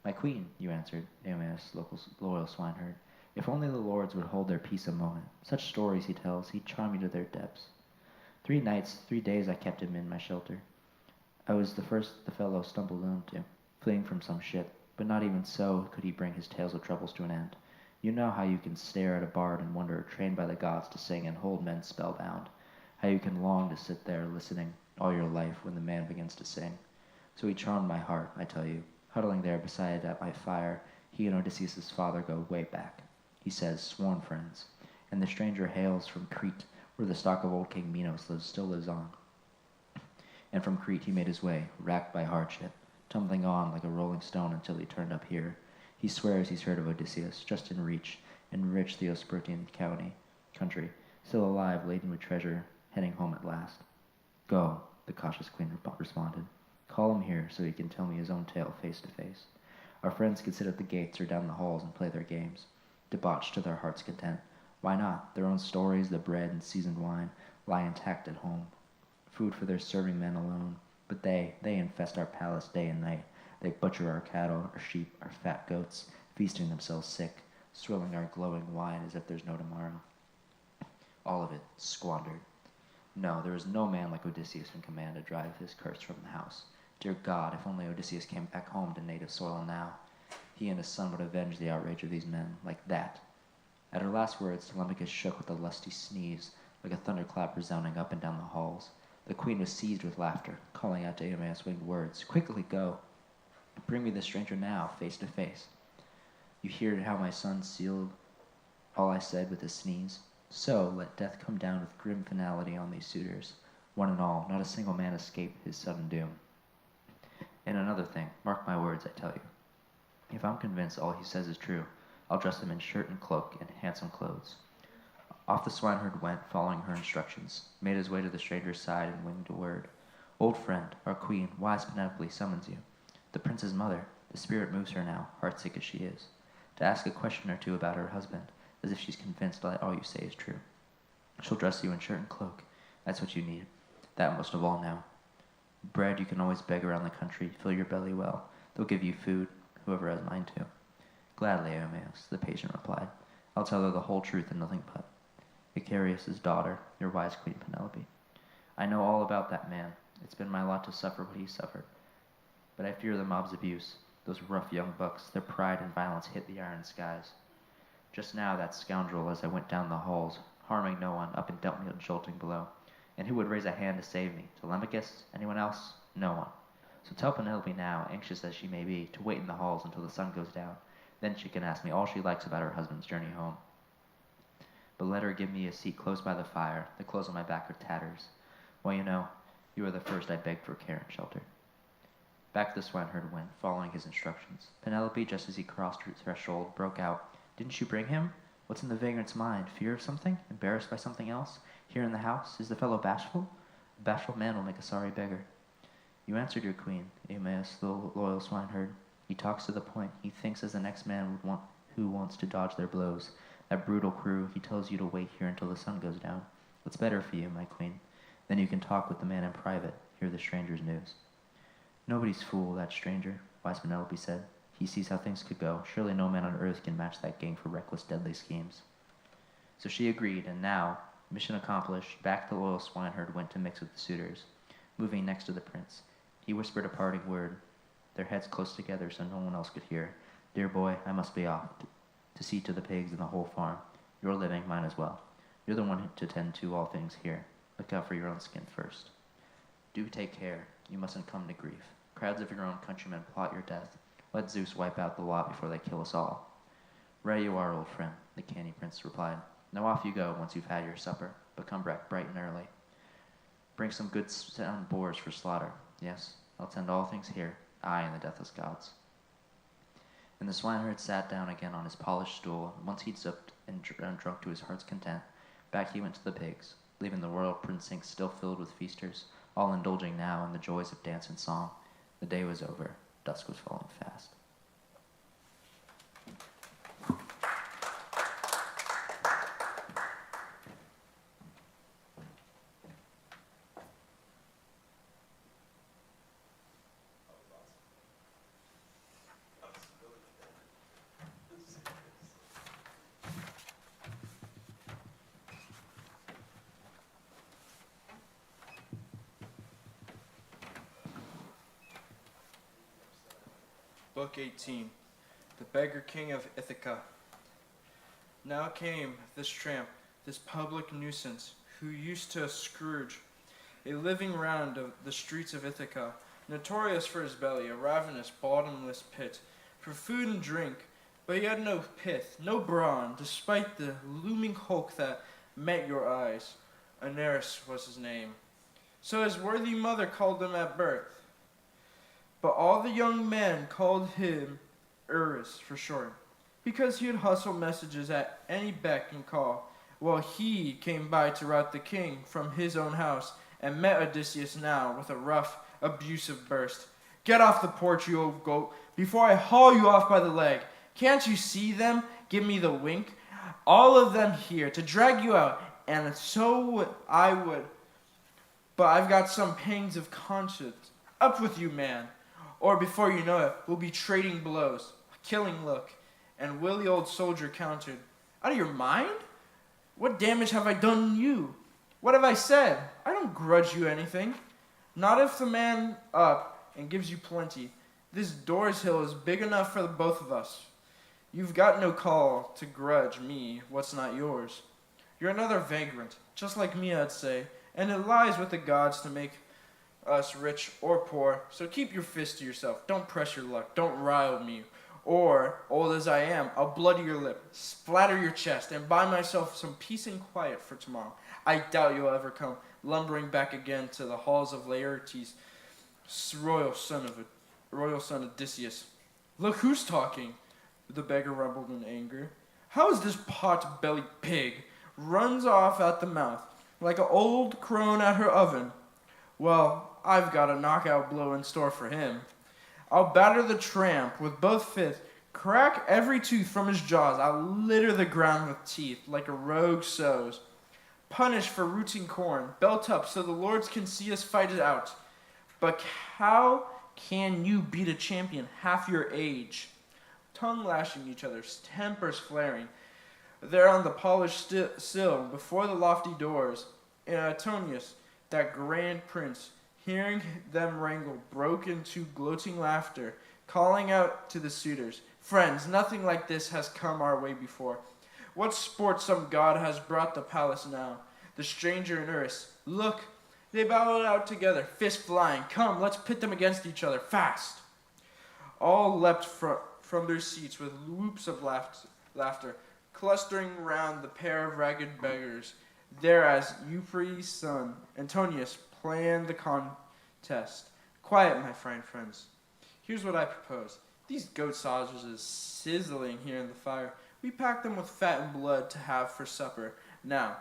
My queen, you answered, Aeneas, loyal swineherd. If only the lords would hold their peace a moment. Such stories he tells, he'd charm you to their depths. 3 nights, 3 days I kept him in my shelter. I was the first the fellow stumbled into, fleeing from some ship, but not even so could he bring his tales of troubles to an end. You know how you can stare at a bard and wonder, trained by the gods to sing and hold men spellbound. How you can long to sit there listening all your life when the man begins to sing. So he charmed my heart, I tell you. Huddling there beside at my fire, he and Odysseus' father go way back. He says, sworn friends. And the stranger hails from Crete, where the stock of old King Minos still lives on. And from Crete he made his way, racked by hardship, tumbling on like a rolling stone until he turned up here. He swears he's heard of Odysseus, just in reach, enriched the Ospertian country, still alive, laden with treasure, heading home at last. Go, the cautious queen responded. Call him here so he can tell me his own tale face to face. Our friends could sit at the gates or down the halls and play their games, debauched to their heart's content. Why not? Their own stories, the bread and seasoned wine, lie intact at home. Food for their serving men alone. But they infest our palace day and night. They butcher our cattle, our sheep, our fat goats, feasting themselves sick, swilling our glowing wine as if there's no tomorrow. All of it squandered. No, there is no man like Odysseus in command to drive his curse from the house. Dear God, if only Odysseus came back home to native soil now. He and his son would avenge the outrage of these men, like that. At her last words, Telemachus shook with a lusty sneeze, like a thunderclap resounding up and down the halls. The queen was seized with laughter, calling out to Eumaeus winged words, "Quickly go! Bring me the stranger now, face to face." You hear how my son sealed all I said with a sneeze? So let death come down with grim finality on these suitors. One and all, not a single man escaped his sudden doom. And another thing, mark my words, I tell you. If I'm convinced all he says is true, I'll dress him in shirt and cloak and handsome clothes. Off the swineherd went, following her instructions, made his way to the stranger's side and winged a word. "Old friend, our queen, wise Penelope summons you. The prince's mother, the spirit moves her now, heartsick as she is, to ask a question or two about her husband, as if she's convinced that all you say is true. She'll dress you in shirt and cloak. That's what you need. That most of all now. Bread you can always beg around the country, fill your belly well. They'll give you food, whoever has mine to." "Gladly, Eumaeus," the patient replied. "I'll tell her the whole truth and nothing but. Icarius' daughter, your wise queen Penelope. I know all about that man. It's been my lot to suffer what he suffered. But I fear the mob's abuse. Those rough young bucks, their pride and violence hit the iron skies. Just now that scoundrel, as I went down the halls, harming no one, up and dealt me a jolting blow. And who would raise a hand to save me? Telemachus? Anyone else? No one. So tell Penelope now, anxious as she may be, to wait in the halls until the sun goes down. Then she can ask me all she likes about her husband's journey home. But let her give me a seat close by the fire. The clothes on my back are tatters. Well, you are the first I begged for care and shelter." Back the swineherd went, following his instructions. Penelope, just as he crossed her threshold, broke out, "Didn't you bring him? What's in the vagrant's mind? Fear of something? Embarrassed by something else? Here in the house? Is the fellow bashful? A bashful man will make a sorry beggar." "You answered your queen, Eumaeus, the loyal swineherd. He talks to the point. He thinks as the next man would want who wants to dodge their blows. That brutal crew, he tells you to wait here until the sun goes down. What's better for you, my queen? Then you can talk with the man in private, hear the stranger's news." "Nobody's fool, that stranger," wise Penelope said. "He sees how things could go. Surely no man on earth can match that gang for reckless, deadly schemes." So she agreed, and now, mission accomplished, back the loyal swineherd went to mix with the suitors. Moving next to the prince, he whispered a parting word, their heads close together so no one else could hear. "Dear boy, I must be off to see to the pigs and the whole farm. You're living, mine as well. You're the one to tend to all things here. Look out for your own skin first. Do take care. You mustn't come to grief. Crowds of your own countrymen plot your death. Let Zeus wipe out the lot before they kill us all." "Right you are, old friend," the canny prince replied. "Now off you go once you've had your supper, but come back bright and early. Bring some good sound boars for slaughter. Yes, I'll tend all things here, I and the deathless gods." And the swineherd sat down again on his polished stool, and once he'd supped and drunk to his heart's content, back he went to the pigs, leaving the royal precinct still filled with feasters, all indulging now in the joys of dance and song. The day was over. Dusk was falling fast. Book 18. The Beggar King of Ithaca. Now came this tramp, this public nuisance, who used to scourge a living round of the streets of Ithaca, notorious for his belly, a ravenous, bottomless pit, for food and drink, but he had no pith, no brawn, despite the looming hulk that met your eyes. Aeneas was his name. So his worthy mother called him at birth. But all the young men called him Eris for short, because he would hustle messages at any beck and call, while he came by to rout the king from his own house, and met Odysseus now with a rough, abusive burst. "Get off the porch, you old goat, before I haul you off by the leg. Can't you see them? Give me the wink. All of them here to drag you out, and so I would. But I've got some pangs of conscience. Up with you, man. Or before you know it, we'll be trading blows." A killing look, and wily old soldier countered, "Out of your mind? What damage have I done you? What have I said? I don't grudge you anything. Not if the man up and gives you plenty. This Doris Hill is big enough for the both of us. You've got no call to grudge me what's not yours. You're another vagrant, just like me, I'd say, and it lies with the gods to make us rich or poor, so keep your fist to yourself. Don't press your luck. Don't rile me. Or, old as I am, I'll bloody your lip, splatter your chest, and buy myself some peace and quiet for tomorrow. I doubt you'll ever come lumbering back again to the halls of Laertes, royal son Odysseus. Look who's talking, the beggar rumbled in anger. How is this pot-bellied pig runs off at the mouth, like an old crone at her oven? Well, I've got a knockout blow in store for him. I'll batter the tramp with both fists, crack every tooth from his jaws. I'll litter the ground with teeth like a rogue sows. Punish for rooting corn, belt up so the lords can see us fight it out. But how can you beat a champion half your age? Tongue lashing each other, tempers flaring. There on the polished sill before the lofty doors, Antonius, that grand prince, hearing them wrangle, broke into gloating laughter, calling out to the suitors, "Friends, nothing like this has come our way before. What sport some god has brought the palace now? The stranger and Urus, look, they battled out together, fists flying. Come, let's pit them against each other, fast." All leapt from their seats with whoops of laughter, clustering round the pair of ragged beggars. There, as Euphrates' son, Antonius, planned the contest. Quiet, my fine friends. Here's what I propose. These goat sausages sizzling here in the fire, we pack them with fat and blood to have for supper. Now,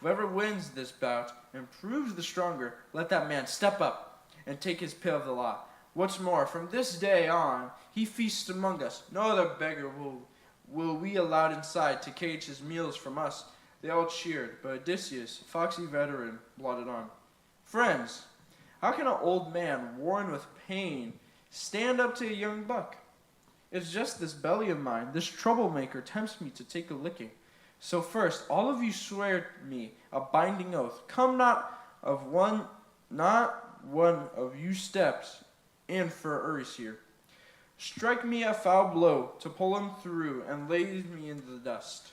whoever wins this bout and proves the stronger, let that man step up and take his pill of the law. What's more, from this day on, he feasts among us. No other beggar will we allowed inside to cage his meals from us. They all cheered, but Odysseus, foxy veteran, blotted on. Friends, how can an old man, worn with pain, stand up to a young buck? It's just this belly of mine, this troublemaker tempts me to take a licking. So first, all of you swear me a binding oath. Come not one of you steps in for Urus here. Strike me a foul blow to pull him through and lay me in the dust.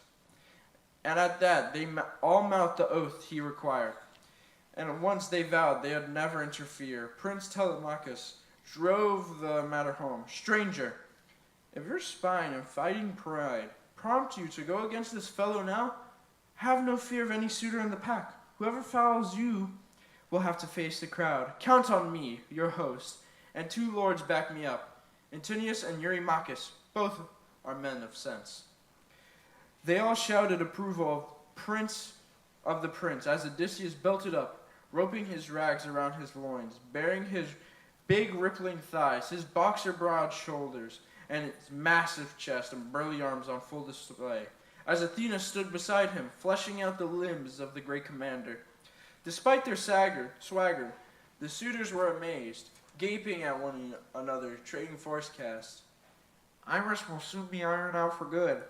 And at that, they all mouthed the oath he required. And once they vowed they'd never interfere. Prince Telemachus drove the matter home. Stranger, if your spine and fighting pride prompt you to go against this fellow now, have no fear of any suitor in the pack. Whoever fouls you will have to face the crowd. Count on me, your host, and 2 lords back me up. Antonius and Eurymachus, both are men of sense. They all shouted approval of the prince as Odysseus belted up, roping his rags around his loins, bearing his big rippling thighs, his boxer broad shoulders, and his massive chest and burly arms on full display, as Athena stood beside him, fleshing out the limbs of the great commander. Despite their swagger, the suitors were amazed, gaping at one another, trading force casts. Iris will soon be ironed out for good.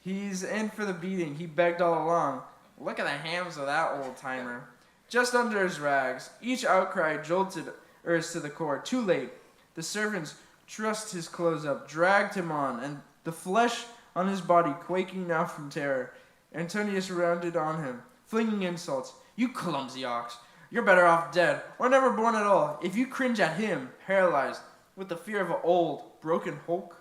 He's in for the beating he begged all along. Look at the hams of that old-timer. Just under his rags, each outcry jolted Urus to the core. Too late. The servants trussed his clothes up, dragged him on, and the flesh on his body quaking now from terror. Antonius rounded on him, flinging insults. You clumsy ox. You're better off dead, or never born at all. If you cringe at him, paralyzed, with the fear of an old, broken hulk,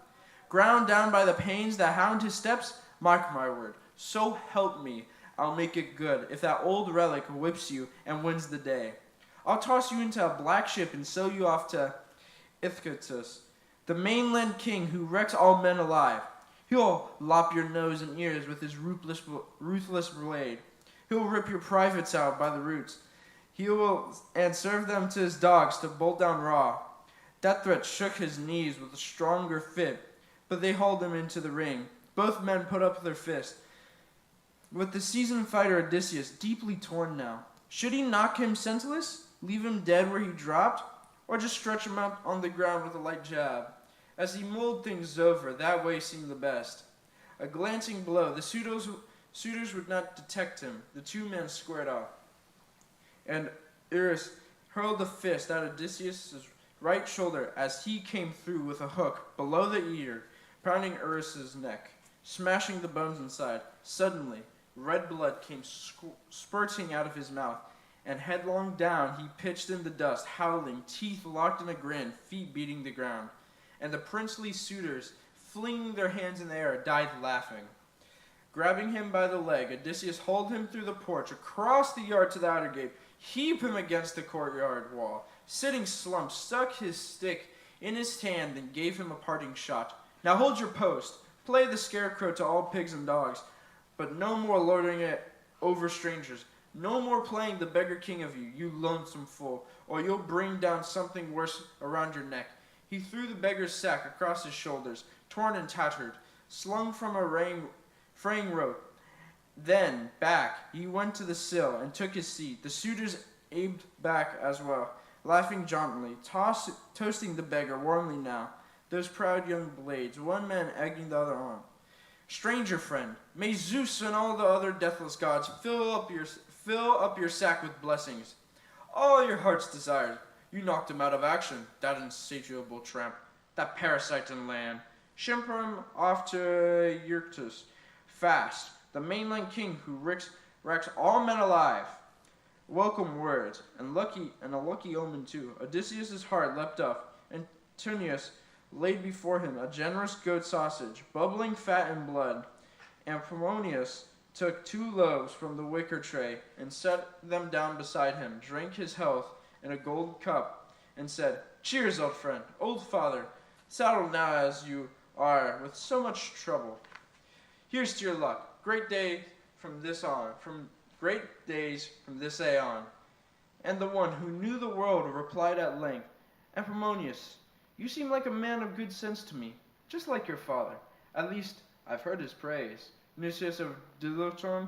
ground down by the pains that hound his steps, mark my word, so help me, I'll make it good if that old relic whips you and wins the day. I'll toss you into a black ship and sail you off to Herodotus, the mainland king who wrecks all men alive. He'll lop your nose and ears with his ruthless blade. He'll rip your privates out by the roots. He will and serve them to his dogs to bolt down raw. That threat shook his knees with a stronger fit, but they hauled him into the ring. Both men put up their fists. With the seasoned fighter Odysseus deeply torn now, should he knock him senseless, leave him dead where he dropped, or just stretch him out on the ground with a light jab? As he mulled things over, that way seemed the best. A glancing blow, the suitors would not detect him. The 2 men squared off. and Eris hurled a fist at Odysseus' right shoulder as he came through with a hook below the ear, pounding Eris' neck, smashing the bones inside. Suddenly, red blood came spurting out of his mouth, and headlong down he pitched in the dust, howling, teeth locked in a grin, feet beating the ground. And the princely suitors, flinging their hands in the air, died laughing. Grabbing him by the leg, Odysseus hauled him through the porch, across the yard to the outer gate, heaped him against the courtyard wall. Sitting slumped, stuck his stick in his hand, and gave him a parting shot. Now hold your post, play the scarecrow to all pigs and dogs, but no more lording it over strangers. No more playing the beggar king of you, you lonesome fool, or you'll bring down something worse around your neck. He threw the beggar's sack across his shoulders, torn and tattered, slung from a fraying rope. Then, back, he went to the sill and took his seat. The suitors aimed back as well, laughing jauntily, toasting the beggar warmly now, those proud young blades, one man egging the other on. Stranger friend, may Zeus and all the other deathless gods fill up your sack with blessings. All your heart's desires. You knocked him out of action, that insatiable tramp, that parasite in land. Ship him off to Herodotus, fast, the mainland king who racks all men alive. Welcome words, and a lucky omen too. Odysseus' heart leapt up, and Tunius laid before him a generous goat sausage, bubbling fat and blood. And Pomonius took 2 loaves from the wicker tray, and set them down beside him, drank his health in a gold cup, and said, Cheers, old friend, old father, saddled now as you are with so much trouble. Here's to your luck, great days from this day on. And the one who knew the world replied at length, Epimonius, you seem like a man of good sense to me, just like your father. At least, I've heard his praise. Nicias of Diloton,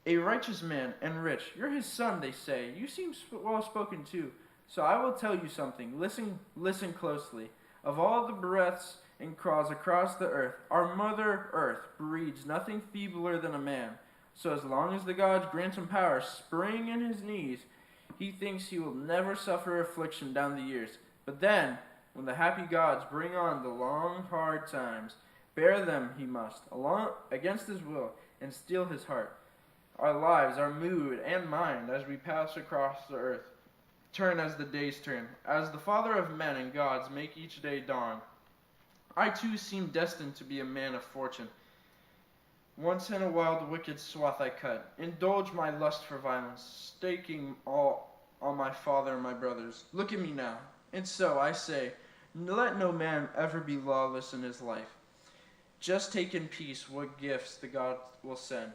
a righteous man and rich. You're his son, they say. You seem well spoken too. So I will tell you something. Listen closely. Of all the breaths and crawls across the earth, our mother earth breeds nothing feebler than a man. So as long as the gods grant him power, spring in his knees, he thinks he will never suffer affliction down the years. But then, when the happy gods bring on the long, hard times, bear them he must, along against his will, and steel his heart. Our lives, our mood, and mind, as we pass across the earth, turn as the days turn, as the Father of men and gods make each day dawn. I too seem destined to be a man of fortune. Once in a while the wicked swath I cut, indulge my lust for violence, staking all on my father and my brothers. Look at me now. And so, I say, let no man ever be lawless in his life. Just take in peace what gifts the gods will send.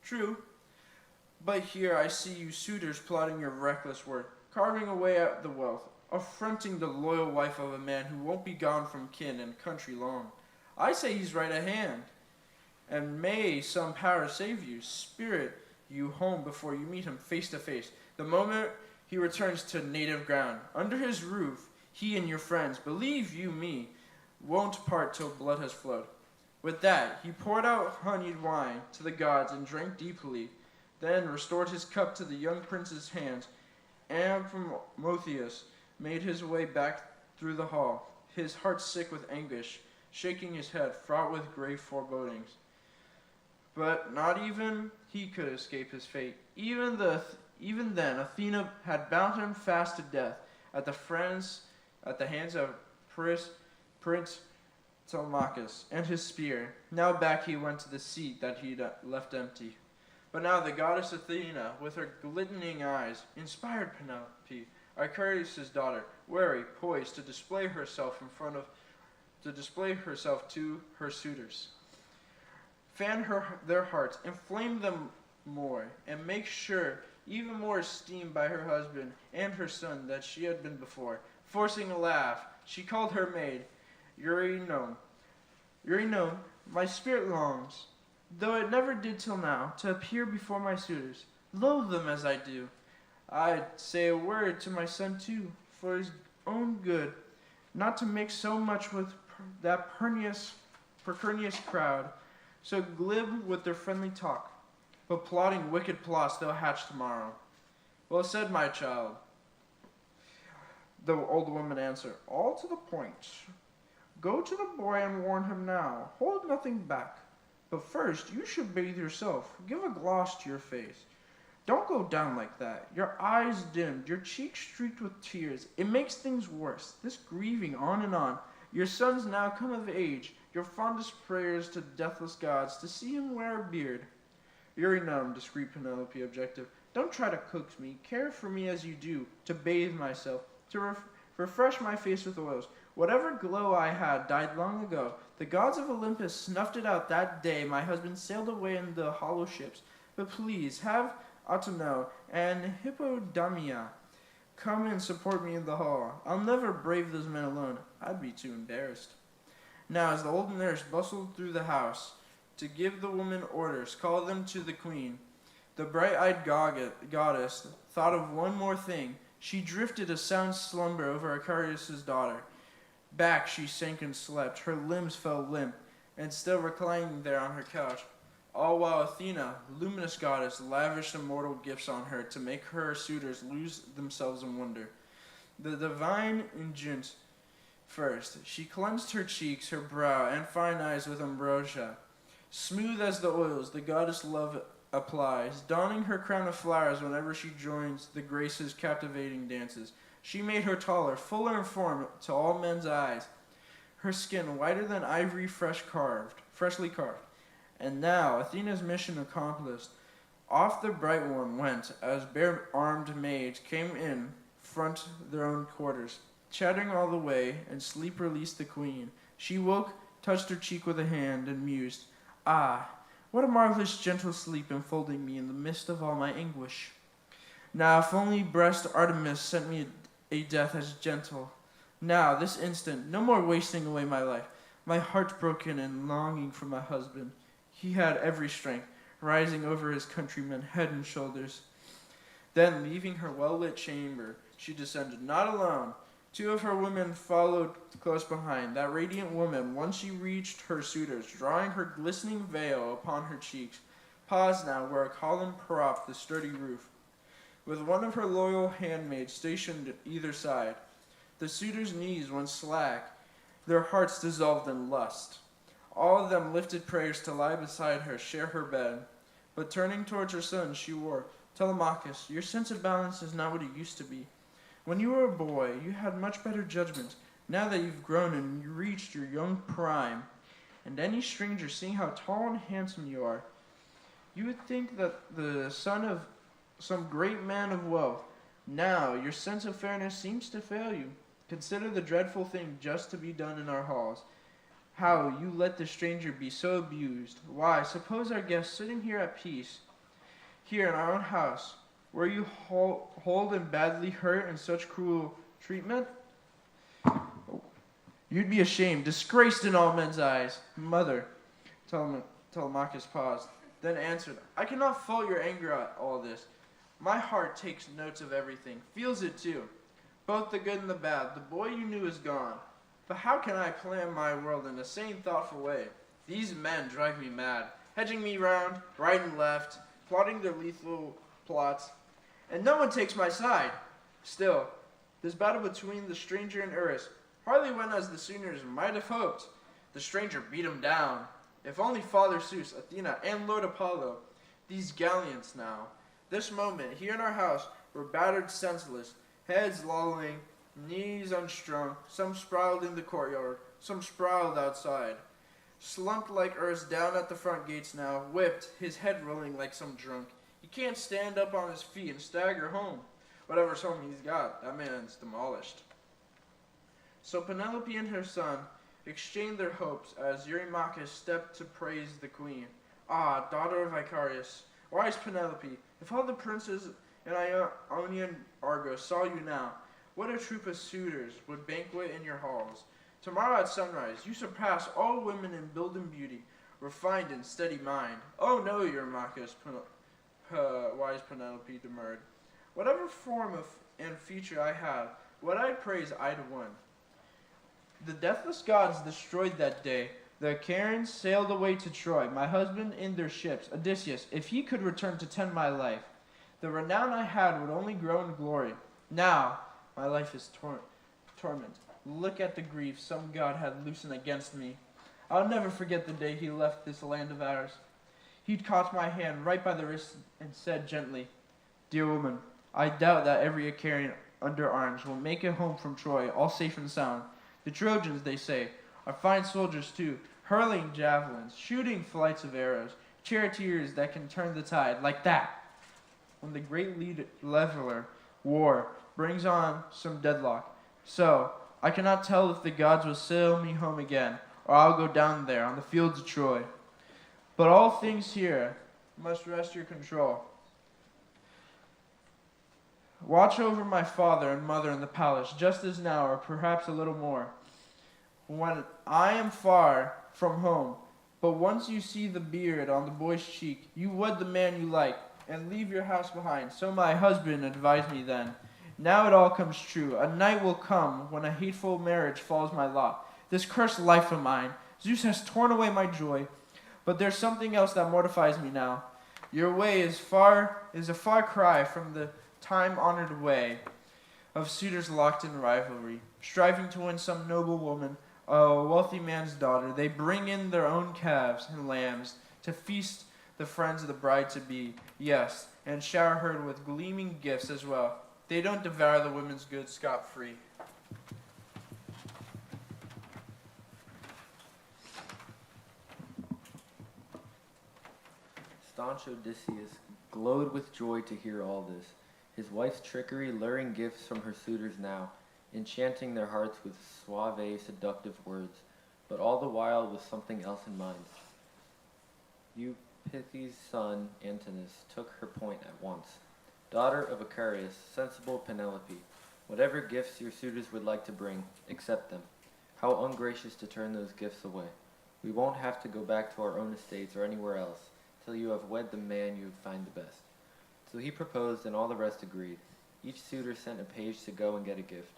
True, but here I see you suitors plotting your reckless work, carving away at the wealth, affronting the loyal wife of a man who won't be gone from kin and country long. I say he's right at hand, and may some power save you, spirit you home before you meet him face to face. The moment he returns to native ground, under his roof, he and your friends, believe you me, won't part till blood has flowed. With that, he poured out honeyed wine to the gods and drank deeply, then restored his cup to the young prince's hands, and Prometheus made his way back through the hall, his heart sick with anguish, shaking his head, fraught with grave forebodings. But not even he could escape his fate. Even then, Athena had bound him fast to death at the hands of Prince Telemachus and his spear. Now back he went to the seat that he'd left empty. But now the goddess Athena, with her glistening eyes, inspired Penelope, Arcadius' daughter, wary, poised to display herself to her suitors. Fan their hearts, inflame them more, and make sure even more esteemed by her husband and her son than she had been before. Forcing a laugh, she called her maid, Eurynome. Eurynome, my spirit longs, though it never did till now, to appear before my suitors. Loathe them as I do. I'd say a word to my son too, for his own good, not to mix so much with that precurious crowd, so glib with their friendly talk, but plotting wicked plots they'll hatch tomorrow. Well said, my child. The old woman answered, all to the point. Go to the boy and warn him now. Hold nothing back. But first, you should bathe yourself. Give a gloss to your face. Don't go down like that. Your eyes dimmed, your cheeks streaked with tears. It makes things worse. This grieving on and on. Your son's now come of age. Your fondest prayers to deathless gods to see him wear a beard. You're numb, discreet Penelope objected. Don't try to coax me. Care for me as you do, to bathe myself, to refresh my face with oils. Whatever glow I had died long ago. The gods of Olympus snuffed it out that day my husband sailed away in the hollow ships. But please, have Autono and Hippodamia come and support me in the hall. I'll never brave those men alone. I'd be too embarrassed. Now, as the old nurse bustled through the house to give the woman orders, call them to the queen, the bright-eyed goddess thought of one more thing. She drifted a sound slumber over Icarius' daughter. Back she sank and slept. Her limbs fell limp, and still reclining there on her couch. All while Athena, luminous goddess, lavished immortal gifts on her to make her suitors lose themselves in wonder. The divine ingent first. She cleansed her cheeks, her brow, and fine eyes with ambrosia. Smooth as the oils the goddess love applies, donning her crown of flowers whenever she joins the Graces' captivating dances. She made her taller, fuller in form to all men's eyes, her skin whiter than ivory freshly carved. And now, Athena's mission accomplished, off the bright one went, as bare-armed maids came in front their own quarters, chattering all the way, and sleep released the queen. She woke, touched her cheek with a hand, and mused, ah, what a marvelous gentle sleep enfolding me in the midst of all my anguish. Now, if only breast Artemis sent me a death as gentle. Now, this instant, no more wasting away my life, my heart broken and longing for my husband. He had every strength, rising over his countrymen head and shoulders. Then, leaving her well-lit chamber, she descended, not alone. Two of her women followed close behind. That radiant woman, once she reached her suitors, drawing her glistening veil upon her cheeks, paused now where a column propped the sturdy roof, with one of her loyal handmaids stationed either side. The suitors' knees went slack, their hearts dissolved in lust. All of them lifted prayers to lie beside her, share her bed. But turning towards her son, she swore, Telemachus, your sense of balance is not what it used to be. When you were a boy, you had much better judgment. Now that you've grown and you reached your young prime, and any stranger seeing how tall and handsome you are, you would think that the son of some great man of wealth. Now your sense of fairness seems to fail you. Consider the dreadful thing just to be done in our halls. How you let the stranger be so abused. Why, suppose our guest sitting here at peace, here in our own house, were you hold and badly hurt in such cruel treatment? You'd be ashamed, disgraced in all men's eyes. Mother, Telemachus paused, then answered, I cannot fault your anger at all this. My heart takes notes of everything, feels it too, both the good and the bad. The boy you knew is gone. But how can I plan my world in a sane, thoughtful way? These men drive me mad, hedging me round, right and left, plotting their lethal plots, and no one takes my side. Still, this battle between the stranger and Eurus hardly went as the suitors might have hoped. The stranger beat him down. If only Father Zeus, Athena, and Lord Apollo, these galleons now, this moment, here in our house, were battered senseless, heads lolling, knees unstrung, some sprawled in the courtyard, some sprawled outside. Slumped like Eurus down at the front gates now, whipped, his head rolling like some drunk. He can't stand up on his feet and stagger home. Whatever's home he's got, that man's demolished. So Penelope and her son exchanged their hopes as Eurymachus stepped to praise the queen. Ah, daughter of Icarius, wise Penelope, if all the princes in Ionian Argos saw you now, what a troop of suitors would banquet in your halls. Tomorrow at sunrise, you surpass all women in build and beauty, refined and steady mind. Oh no, Eurymachus, wise Penelope demurred. Whatever form and feature I have, what I praise I'd won. The deathless gods destroyed that day. The Achaeans sailed away to Troy, my husband in their ships, Odysseus, if he could return to tend my life. The renown I had would only grow in glory. Now, my life is torment. Look at the grief some god had loosened against me. I'll never forget the day he left this land of ours. He'd caught my hand right by the wrist and said gently, "Dear woman, I doubt that every Icarian under arms will make it home from Troy all safe and sound. The Trojans, they say, are fine soldiers too, hurling javelins, shooting flights of arrows, charioteers that can turn the tide, like that. When the great leveler, war, brings on some deadlock. So, I cannot tell if the gods will sail me home again, or I'll go down there on the fields of Troy. But all things here must rest your control. Watch over my father and mother in the palace, just as now, or perhaps a little more. When I am far from home, but once you see the beard on the boy's cheek, you wed the man you like, and leave your house behind. So my husband advised me then. Now it all comes true. A night will come when a hateful marriage falls my lot. This cursed life of mine, Zeus has torn away my joy. But there's something else that mortifies me now. Your way is a far cry from the time-honored way of suitors locked in rivalry, striving to win some noble woman, a wealthy man's daughter. They bring in their own calves and lambs to feast the friends of the bride-to-be, yes, and shower her with gleaming gifts as well. They don't devour the women's goods scot-free. Staunch Odysseus glowed with joy to hear all this. His wife's trickery luring gifts from her suitors now, enchanting their hearts with suave, seductive words, but all the while with something else in mind. Eupeithes' son, Antinous, took her point at once. Daughter of Icarius, sensible Penelope, whatever gifts your suitors would like to bring, accept them. How ungracious to turn those gifts away. We won't have to go back to our own estates or anywhere else, till you have wed the man you find the best. So he proposed, and all the rest agreed. Each suitor sent a page to go and get a gift.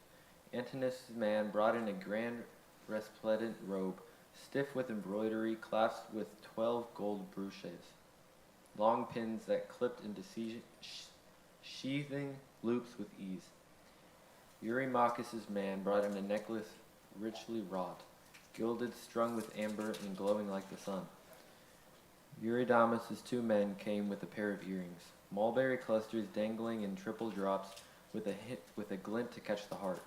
Antinous' man brought in a grand resplendent robe, stiff with embroidery, clasped with 12 gold brooches, long pins that clipped into sheathing loops with ease. Eurymachus' man brought in a necklace richly wrought, gilded, strung with amber, and glowing like the sun. Eurydamas' 2 men came with a pair of earrings, mulberry clusters dangling in triple drops with a glint to catch the heart.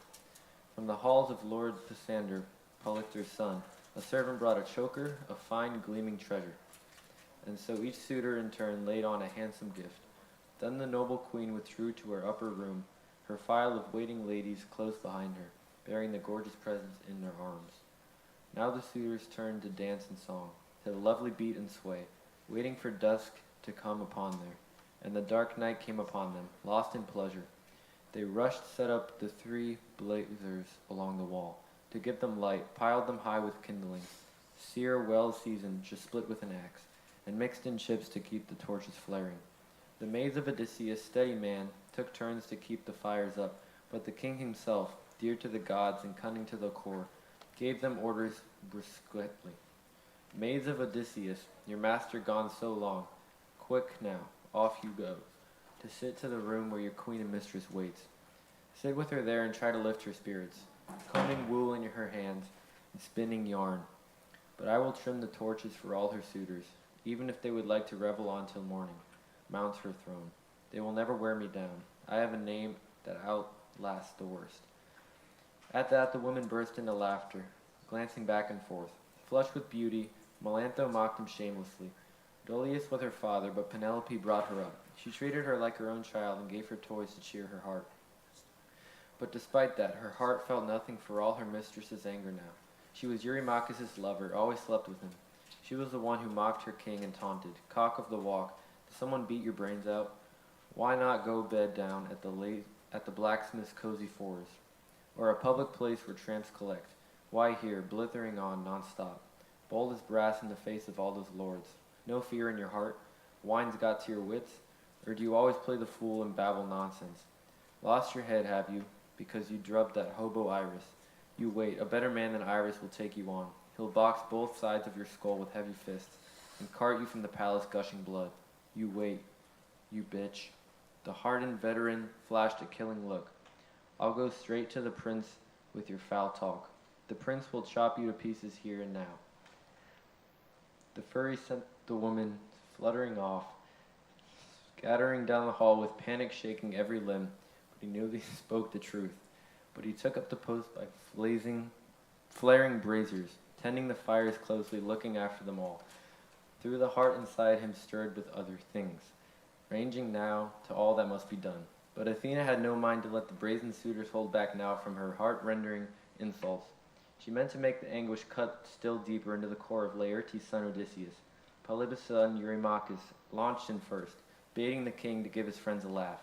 From the halls of Lord Pisander, Polyctor's son, a servant brought a choker, a fine gleaming treasure. And so each suitor in turn laid on a handsome gift. Then the noble queen withdrew to her upper room, her file of waiting ladies close behind her, bearing the gorgeous presents in their arms. Now the suitors turned to dance and song, to the lovely beat and sway, waiting for dusk to come upon them, and the dark night came upon them, lost in pleasure. They rushed, set up the 3 blazers along the wall, to give them light, piled them high with kindling, sear well seasoned, just split with an axe, and mixed in chips to keep the torches flaring. The maids of Odysseus, steady man, took turns to keep the fires up, but the king himself, dear to the gods and cunning to the core, gave them orders brusquely. Maids of Odysseus, your master gone so long, quick now, off you go, to sit to the room where your queen and mistress waits. Sit with her there and try to lift her spirits, combing wool in her hands and spinning yarn. But I will trim the torches for all her suitors, even if they would like to revel on till morning, mount her throne. They will never wear me down. I have a name that outlasts the worst. At that the women burst into laughter, glancing back and forth. Flushed with beauty, Melantho mocked him shamelessly. Dolius was her father, but Penelope brought her up. She treated her like her own child and gave her toys to cheer her heart. But despite that, her heart felt nothing for all her mistress's anger now. She was Eurymachus' lover, always slept with him. She was the one who mocked her king and taunted. Cock of the walk, did someone beat your brains out? Why not go bed down at the blacksmith's cozy forest, or a public place where tramps collect? Why here, blithering on non-stop, bold as brass in the face of all those lords? No fear in your heart? Wine's got to your wits? Or do you always play the fool and babble nonsense? Lost your head, have you, because you drubbed that hobo Iris? You wait, a better man than Iris will take you on. He'll box both sides of your skull with heavy fists, and cart you from the palace gushing blood. You wait, you bitch. The hardened veteran flashed a killing look. I'll go straight to the prince with your foul talk. The prince will chop you to pieces here and now. The fury sent the woman fluttering off, scattering down the hall with panic shaking every limb, but he knew they spoke the truth. But he took up the post by flaring braziers, tending the fires closely, looking after them all. Through the heart inside him stirred with other things, ranging now to all that must be done. But Athena had no mind to let the brazen suitors hold back now from her heart-rending insults. She meant to make the anguish cut still deeper into the core of Laertes' son Odysseus. Polybus' son Eurymachus launched in first, baiting the king to give his friends a laugh.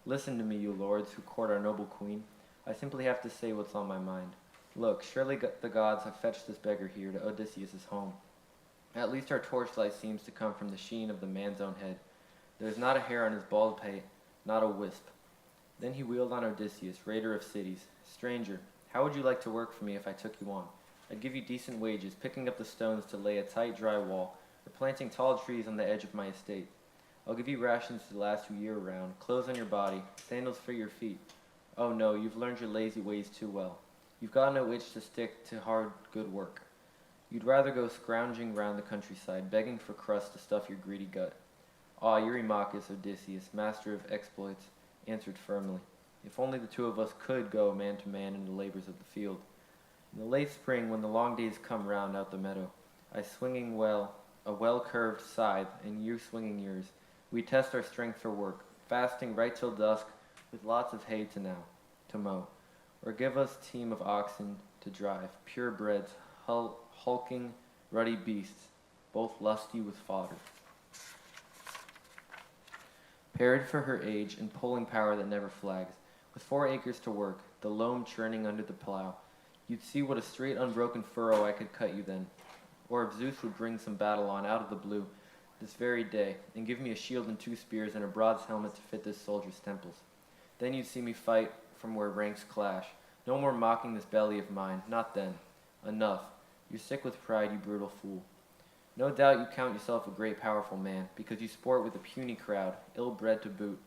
Listen to me, you lords who court our noble queen. I simply have to say what's on my mind. Look, surely the gods have fetched this beggar here to Odysseus' home. At least our torchlight seems to come from the sheen of the man's own head. There is not a hair on his bald pate, not a wisp. Then he wheeled on Odysseus, raider of cities. Stranger, how would you like to work for me if I took you on? I'd give you decent wages, picking up the stones to lay a tight, dry wall, or planting tall trees on the edge of my estate. I'll give you rations to last you year-round, clothes on your body, sandals for your feet. Oh no, you've learned your lazy ways too well. You've got no itch to stick to hard, good work. You'd rather go scrounging round the countryside, begging for crust to stuff your greedy gut. Ah, Eurymachus, Odysseus, master of exploits, answered firmly. If only the two of us could go man to man in the labors of the field. In the late spring, when the long days come round out the meadow, I swinging a well-curved scythe, and you swinging yours, we test our strength for work, fasting right till dusk, with lots of hay to mow, or give us team of oxen to drive, purebreds, hulking, ruddy beasts, both lusty with fodder. Paired for her age and pulling power that never flags, with 4 acres to work, the loam churning under the plow, you'd see what a straight unbroken furrow I could cut you then. Or if Zeus would bring some battle on out of the blue this very day, and give me a shield and 2 spears and a broad helmet to fit this soldier's temples. Then you'd see me fight from where ranks clash. No more mocking this belly of mine, not then. Enough. You're sick with pride, you brutal fool. No doubt you count yourself a great powerful man, because you sport with a puny crowd, ill-bred to boot.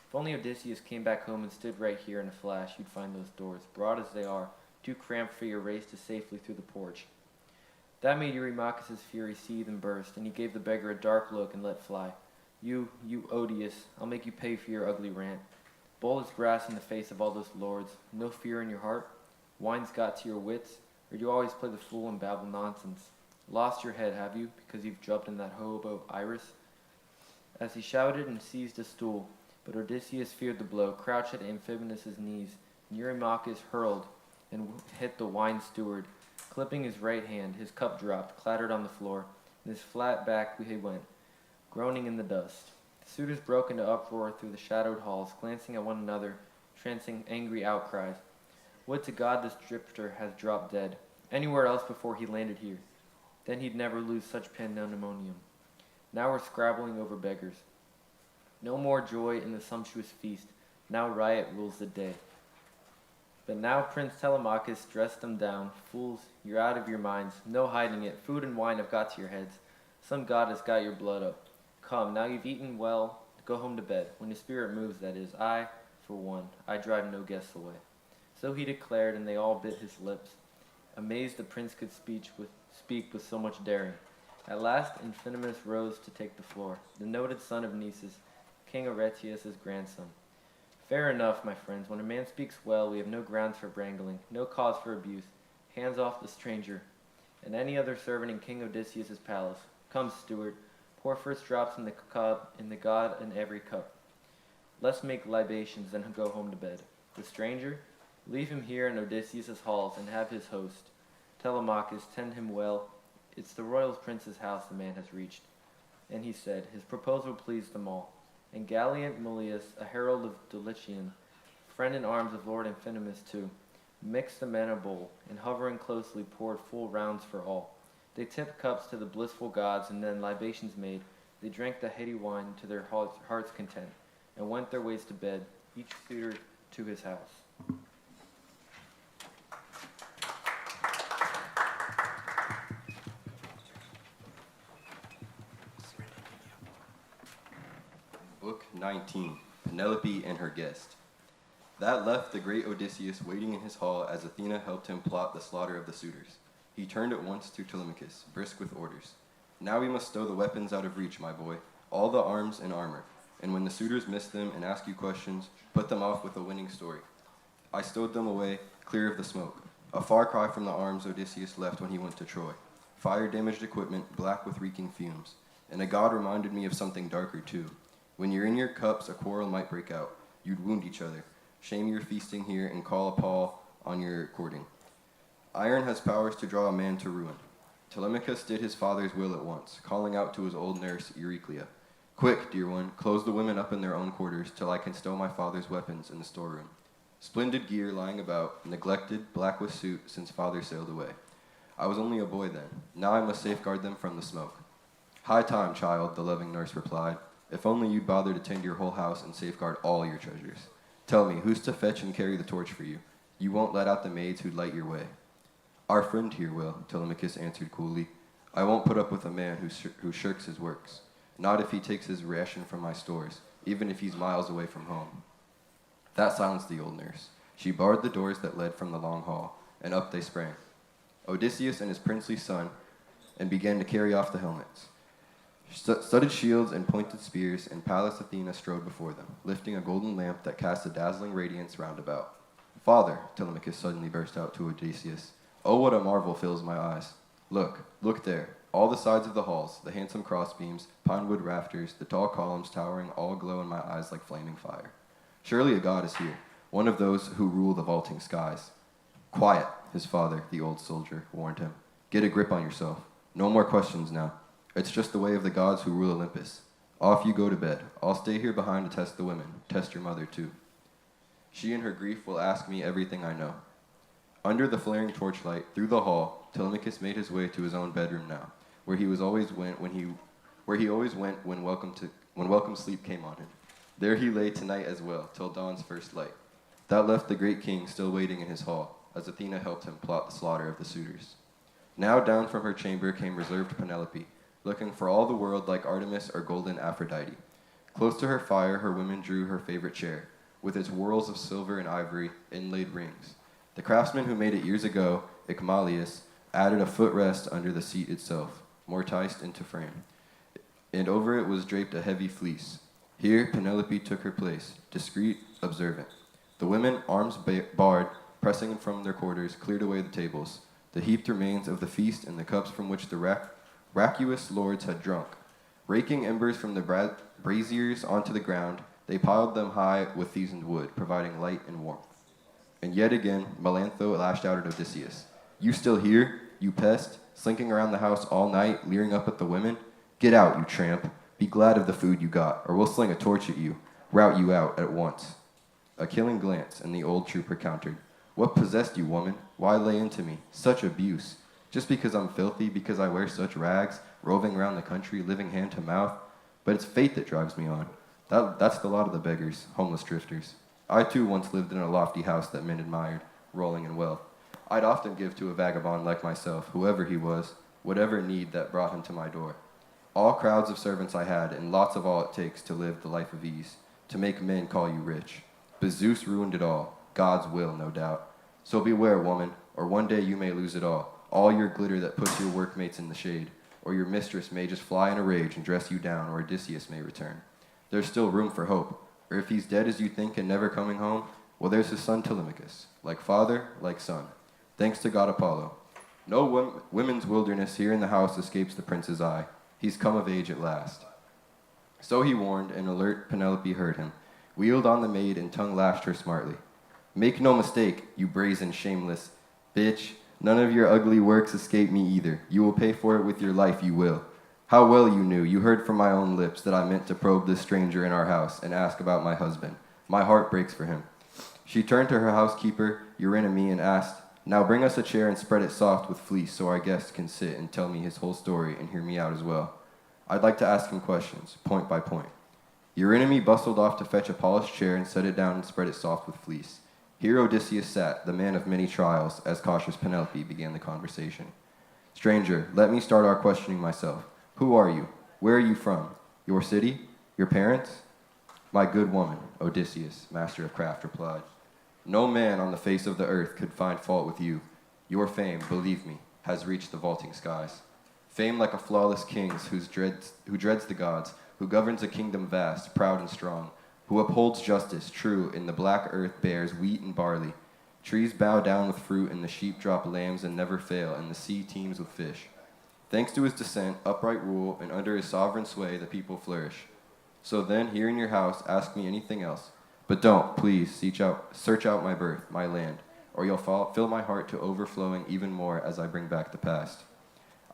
If only Odysseus came back home and stood right here in a flash, you'd find those doors, broad as they are, too cramped for your race to safely through the porch. That made Eurymachus' fury seethe and burst, and he gave the beggar a dark look and let fly. You odious, I'll make you pay for your ugly rant. Bold as brass in the face of all those lords, no fear in your heart? Wine's got to your wits, or do you always play the fool and babble nonsense? Lost your head, have you, because you've jumped in that hobo Iris? As he shouted and seized a stool, but Odysseus feared the blow, crouched at Amphinomus' knees, and Eurymachus hurled and hit the wine steward. Clipping his right hand, his cup dropped, clattered on the floor, and his flat back he went, groaning in the dust. The suitors broke into uproar through the shadowed halls, glancing at one another, trancing angry outcries. Would to God this drifter has dropped dead, anywhere else before he landed here. Then he'd never lose such pandemonium. Now we're scrabbling over beggars. No more joy in the sumptuous feast, now riot rules the day. But now Prince Telemachus dressed them down. Fools, you're out of your minds, no hiding it. Food and wine have got to your heads. Some god has got your blood up. Come, now you've eaten well, go home to bed. When your spirit moves, that is. I, for one, I drive no guests away. So he declared, and they all bit his lips. Amazed the prince could speak with so much daring. At last Amphinomus rose to take the floor, the noted son of Nisus, King Aristeus' grandson. Fair enough, my friends. When a man speaks well, we have no grounds for wrangling, no cause for abuse. Hands off the stranger, and any other servant in King Odysseus' palace. Come, steward, pour first drops in the god in every cup. Let's make libations, then go home to bed. The stranger? Leave him here in Odysseus' halls, and have his host. Telemachus, tend him well. It's the royal prince's house the man has reached. And he said, his proposal pleased them all. And gallant Mulius, a herald of Dulichian, friend in arms of Lord Amphinomus too, mixed the men a bowl, and hovering closely poured full rounds for all. They tipped cups to the blissful gods, and then libations made. They drank the heady wine to their heart's content, and went their ways to bed, each suitor to his house. Book 19. Penelope and her guest. That left the great Odysseus waiting in his hall as Athena helped him plot the slaughter of the suitors. He turned at once to Telemachus, brisk with orders. Now we must stow the weapons out of reach, my boy, all the arms and armor, and when the suitors miss them and ask you questions, put them off with a winning story. I stowed them away, clear of the smoke. A far cry from the arms Odysseus left when he went to Troy. Fire-damaged equipment, black with reeking fumes. And a god reminded me of something darker, too. When you're in your cups, a quarrel might break out. You'd wound each other, shame your feasting here, and call a pall on your courting. Iron has powers to draw a man to ruin. Telemachus did his father's will at once, calling out to his old nurse, Euryclea. Quick, dear one, close the women up in their own quarters till I can stow my father's weapons in the storeroom. Splendid gear lying about, neglected, black with soot, since father sailed away. I was only a boy then. Now I must safeguard them from the smoke. High time, child, the loving nurse replied. If only you'd bother to tend your whole house and safeguard all your treasures. Tell me, who's to fetch and carry the torch for you? You won't let out the maids who'd light your way. Our friend here will, Telemachus answered coolly. I won't put up with a man who shirks his works. Not if he takes his ration from my stores, even if he's miles away from home. That silenced the old nurse. She barred the doors that led from the long hall, and up they sprang. Odysseus and his princely son, and began to carry off the helmets. Studded shields and pointed spears, and Pallas Athena strode before them, lifting a golden lamp that cast a dazzling radiance round about. Father, Telemachus suddenly burst out to Odysseus, oh, what a marvel fills my eyes. Look, look there, all the sides of the halls, the handsome crossbeams, pinewood rafters, the tall columns towering, all glow in my eyes like flaming fire. Surely a god is here, one of those who rule the vaulting skies. Quiet, his father, the old soldier, warned him. Get a grip on yourself. No more questions now. It's just the way of the gods who rule Olympus. Off you go to bed. I'll stay here behind to test the women. Test your mother, too. She in her grief will ask me everything I know. Under the flaring torchlight, through the hall, Telemachus made his way to his own bedroom now, where he always went when welcome sleep came on him. There he lay tonight as well, till dawn's first light. That left the great king still waiting in his hall, as Athena helped him plot the slaughter of the suitors. Now down from her chamber came reserved Penelope, looking for all the world like Artemis or golden Aphrodite. Close to her fire, her women drew her favorite chair, with its whorls of silver and ivory, inlaid rings. The craftsman who made it years ago, Icmalius, added a footrest under the seat itself, mortised into frame, and over it was draped a heavy fleece. Here Penelope took her place, discreet, observant. The women, arms barred, pressing from their quarters, cleared away the tables, the heaped remains of the feast and the cups from which the vacuous lords had drunk. Raking embers from the braziers onto the ground, they piled them high with seasoned wood, providing light and warmth. And yet again, Melantho lashed out at Odysseus. You still here, you pest, slinking around the house all night, leering up at the women? Get out, you tramp. Be glad of the food you got, or we'll sling a torch at you, rout you out at once. A killing glance, and the old trooper countered. What possessed you, woman? Why lay into me? Such abuse. Just because I'm filthy, because I wear such rags, roving around the country, living hand to mouth? But it's fate that drives me on. That's the lot of the beggars, homeless drifters. I too once lived in a lofty house that men admired, rolling in wealth. I'd often give to a vagabond like myself, whoever he was, whatever need that brought him to my door. All crowds of servants I had, and lots of all it takes to live the life of ease, to make men call you rich. But Zeus ruined it all, God's will, no doubt. So beware, woman, or one day you may lose it all your glitter that puts your workmates in the shade, or your mistress may just fly in a rage and dress you down, or Odysseus may return. There's still room for hope, or if he's dead as you think and never coming home, well, there's his son Telemachus, like father, like son. Thanks to God Apollo. No women's wilderness here in the house escapes the prince's eye. He's come of age at last. So he warned, and alert Penelope heard him, wheeled on the maid and tongue lashed her smartly. Make no mistake, you brazen, shameless bitch. None of your ugly works escape me either. You will pay for it with your life, you will. How well you knew, you heard from my own lips that I meant to probe this stranger in our house and ask about my husband. My heart breaks for him. She turned to her housekeeper, Eurynomy, and asked, now bring us a chair and spread it soft with fleece so our guest can sit and tell me his whole story and hear me out as well. I'd like to ask him questions, point by point. Eurynomy bustled off to fetch a polished chair and set it down and spread it soft with fleece. Here Odysseus sat, the man of many trials, as cautious Penelope began the conversation. Stranger, let me start our questioning myself. Who are you? Where are you from? Your city? Your parents? My good woman, Odysseus, master of craft, replied. No man on the face of the earth could find fault with you. Your fame, believe me, has reached the vaulting skies. Fame like a flawless king's who dreads the gods, who governs a kingdom vast, proud and strong, who upholds justice, true, in the black earth bears wheat and barley. Trees bow down with fruit, and the sheep drop lambs and never fail, and the sea teems with fish. Thanks to his descent, upright rule, and under his sovereign sway, the people flourish. So then, here in your house, ask me anything else. But don't, please, search out my birth, my land, or you'll fill my heart to overflowing even more as I bring back the past.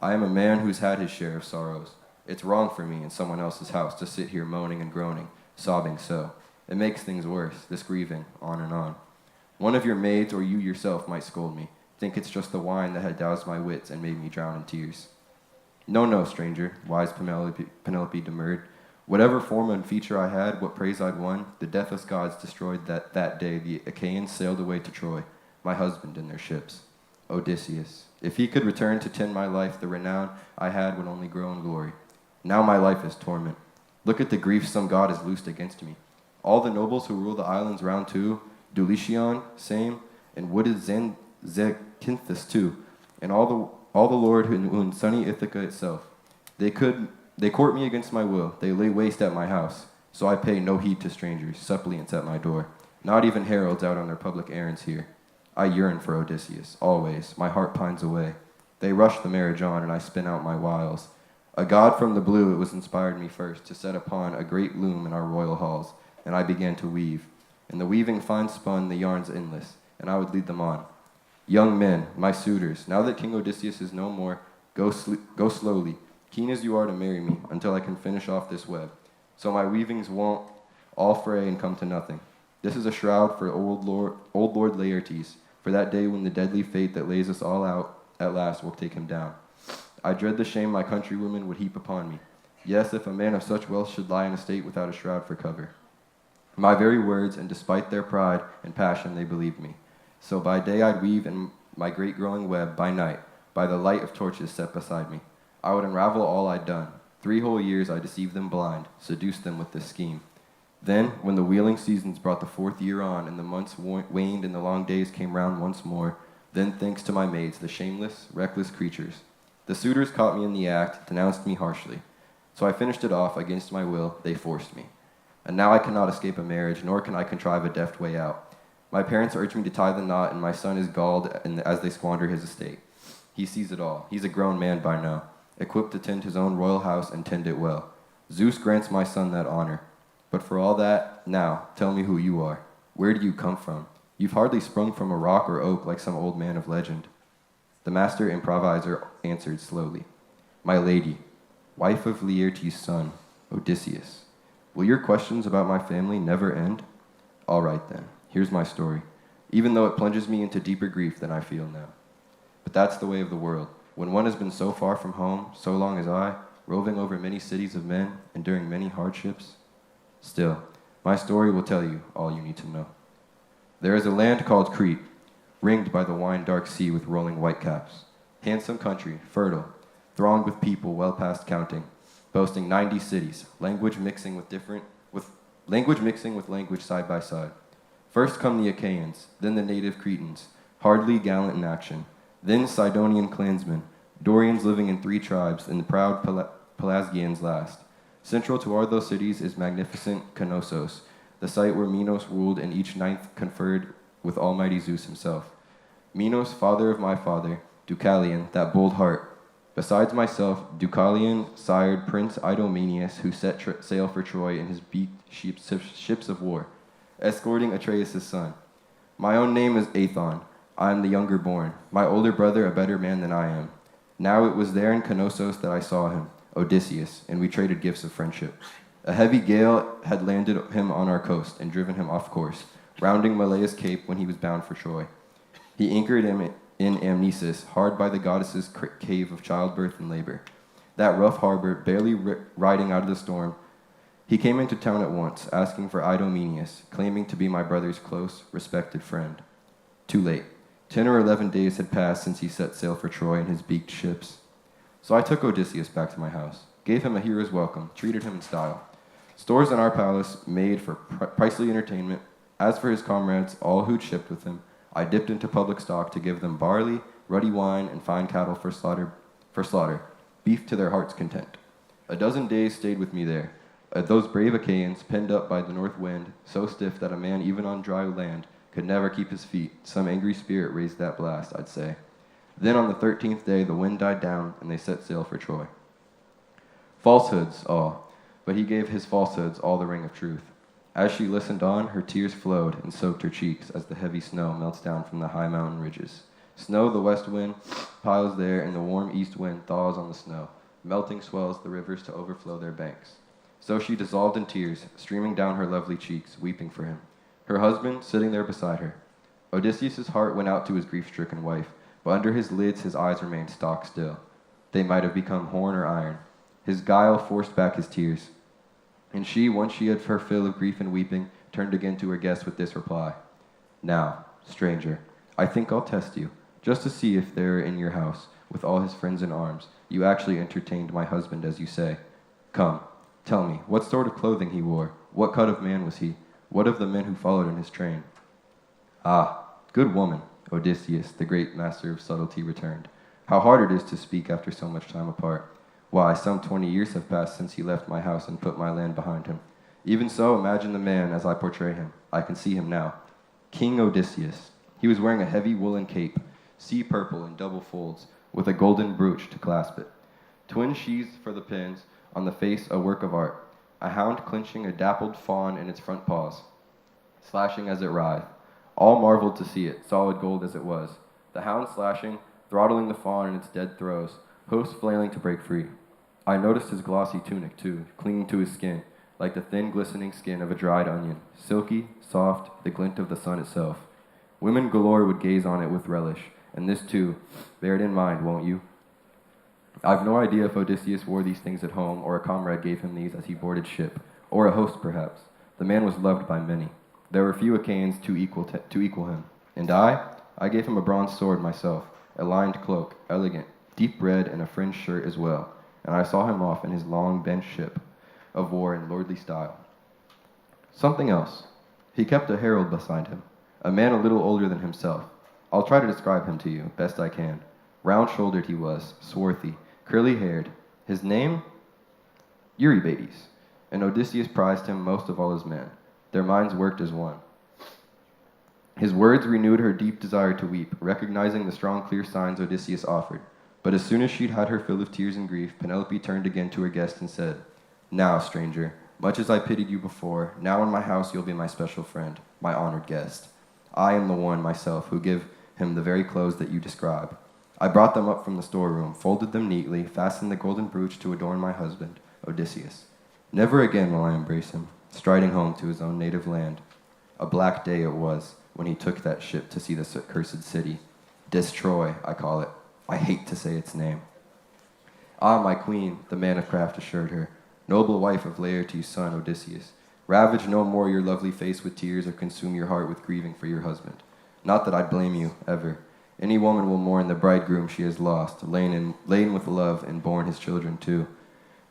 I am a man who's had his share of sorrows. It's wrong for me in someone else's house to sit here moaning and groaning, sobbing so. It makes things worse, this grieving, on and on. One of your maids or you yourself might scold me, think it's just the wine that had doused my wits and made me drown in tears. No, no, stranger, wise Penelope demurred. Whatever form and feature I had, what praise I'd won, the deathless gods destroyed that day the Achaeans sailed away to Troy, my husband in their ships. Odysseus, if he could return to tend my life, the renown I had would only grow in glory. Now my life is torment. Look at the grief some god has loosed against me. All the nobles who rule the islands round too, Dulichion, same, and wooded Zakynthus too, and all the lord who in sunny Ithaca itself. They court me against my will, they lay waste at my house, so I pay no heed to strangers, suppliants at my door, not even heralds out on their public errands here. I yearn for Odysseus, always, my heart pines away. They rush the marriage on, and I spin out my wiles. A god from the blue it was inspired me first to set upon a great loom in our royal halls, and I began to weave. And the weaving fine spun the yarns endless, and I would lead them on. Young men, my suitors, now that King Odysseus is no more, go slowly, keen as you are to marry me, until I can finish off this web, so my weavings won't all fray and come to nothing. This is a shroud for old Lord Laertes, for that day when the deadly fate that lays us all out at last will take him down. I dread the shame my countrywomen would heap upon me. Yes, if a man of such wealth should lie in a state without a shroud for cover. My very words, and despite their pride and passion, they believed me. So by day I'd weave in my great growing web, by night, by the light of torches set beside me, I would unravel all I'd done. 3 whole years I deceived them blind, seduced them with this scheme. Then, when the wheeling seasons brought the 4th year on, and the months waned and the long days came round once more, then thanks to my maids, the shameless, reckless creatures, the suitors caught me in the act, denounced me harshly. So I finished it off, against my will, they forced me. And now I cannot escape a marriage, nor can I contrive a deft way out. My parents urge me to tie the knot, and my son is galled as they squander his estate. He sees it all. He's a grown man by now, equipped to tend his own royal house and tend it well. Zeus grants my son that honor. But for all that, now, tell me who you are. Where do you come from? You've hardly sprung from a rock or oak like some old man of legend. The master improviser answered slowly. My lady, wife of Laertes' son, Odysseus. Will your questions about my family never end? All right then, here's my story, even though it plunges me into deeper grief than I feel now. But that's the way of the world. When one has been so far from home, so long as I, roving over many cities of men, enduring many hardships, still, my story will tell you all you need to know. There is a land called Crete, ringed by the wine-dark sea with rolling whitecaps. Handsome country, fertile, thronged with people well past counting, boasting 90 cities, language mixing with language side by side. First come the Achaeans, then the native Cretans, hardly gallant in action, then Sidonian clansmen, Dorians living in 3 tribes, and the proud Pelasgians last. Central to all those cities is magnificent Knossos, the site where Minos ruled and each 9th conferred with almighty Zeus himself. Minos, father of my father, Deucalion, that bold heart. Besides myself, Deucalion sired Prince Idomeneus, who set sail for Troy in his beaked ships of war, escorting Atreus' son. My own name is A-Thon. I am the younger born, my older brother a better man than I am. Now it was there in Knossos that I saw him, Odysseus, and we traded gifts of friendship. A heavy gale had landed him on our coast and driven him off course, rounding Malea's Cape when he was bound for Troy. He anchored him in Amnesis, hard by the goddess's cave of childbirth and labor. That rough harbor, barely riding out of the storm, he came into town at once, asking for Idomeneus, claiming to be my brother's close, respected friend. Too late. 10 or 11 days had passed since he set sail for Troy in his beaked ships. So I took Odysseus back to my house, gave him a hero's welcome, treated him in style. Stores in our palace made for pricely entertainment. As for his comrades, all who'd shipped with him, I dipped into public stock to give them barley, ruddy wine, and fine cattle for slaughter, beef to their heart's content. A dozen days stayed with me there. Those brave Achaeans, penned up by the north wind, so stiff that a man even on dry land could never keep his feet. Some angry spirit raised that blast, I'd say. Then on the 13th day the wind died down, and they set sail for Troy. Falsehoods, all, but he gave his falsehoods all the ring of truth. As she listened on, her tears flowed and soaked her cheeks as the heavy snow melts down from the high mountain ridges. Snow the west wind piles there, and the warm east wind thaws on the snow. Melting swells the rivers to overflow their banks. So she dissolved in tears, streaming down her lovely cheeks, weeping for him. Her husband sitting there beside her. Odysseus' heart went out to his grief-stricken wife, but under his lids his eyes remained stock still. They might have become horn or iron. His guile forced back his tears. And she, once she had her fill of grief and weeping, turned again to her guest with this reply. Now, stranger, I think I'll test you, just to see if there in your house, with all his friends in arms, you actually entertained my husband as you say. Come, tell me, what sort of clothing he wore? What cut of man was he? What of the men who followed in his train? Ah, good woman, Odysseus, the great master of subtlety, returned. How hard it is to speak after so much time apart. Why, some 20 years have passed since he left my house and put my land behind him. Even so, imagine the man as I portray him. I can see him now. King Odysseus. He was wearing a heavy woolen cape, sea purple in double folds, with a golden brooch to clasp it. Twin sheaths for the pins, on the face a work of art. A hound clinching a dappled fawn in its front paws, slashing as it writhed. All marveled to see it, solid gold as it was. The hound slashing, throttling the fawn in its dead throes, host flailing to break free. I noticed his glossy tunic, too, clinging to his skin, like the thin, glistening skin of a dried onion, silky, soft, the glint of the sun itself. Women galore would gaze on it with relish, and this, too. Bear it in mind, won't you? I've no idea if Odysseus wore these things at home, or a comrade gave him these as he boarded ship, or a host, perhaps. The man was loved by many. There were few Achaeans to equal him. And I gave him a bronze sword myself, a lined cloak, elegant, deep red, and a fringed shirt as well, and I saw him off in his long bent ship of war in lordly style. Something else. He kept a herald beside him, a man a little older than himself. I'll try to describe him to you, best I can. Round-shouldered he was, swarthy, curly-haired. His name? Eurybates, and Odysseus prized him most of all his men. Their minds worked as one. His words renewed her deep desire to weep, recognizing the strong, clear signs Odysseus offered. But as soon as she'd had her fill of tears and grief, Penelope turned again to her guest and said, Now, stranger, much as I pitied you before, now in my house you'll be my special friend, my honored guest. I am the one, myself, who give him the very clothes that you describe. I brought them up from the storeroom, folded them neatly, fastened the golden brooch to adorn my husband, Odysseus. Never again will I embrace him, striding home to his own native land. A black day it was when he took that ship to see the cursed city. Destroy, I call it. I hate to say its name. Ah, my queen, the man of craft assured her, noble wife of Laertes' son, Odysseus, ravage no more your lovely face with tears or consume your heart with grieving for your husband. Not that I'd blame you, ever. Any woman will mourn the bridegroom she has lost, laden with love and borne his children too.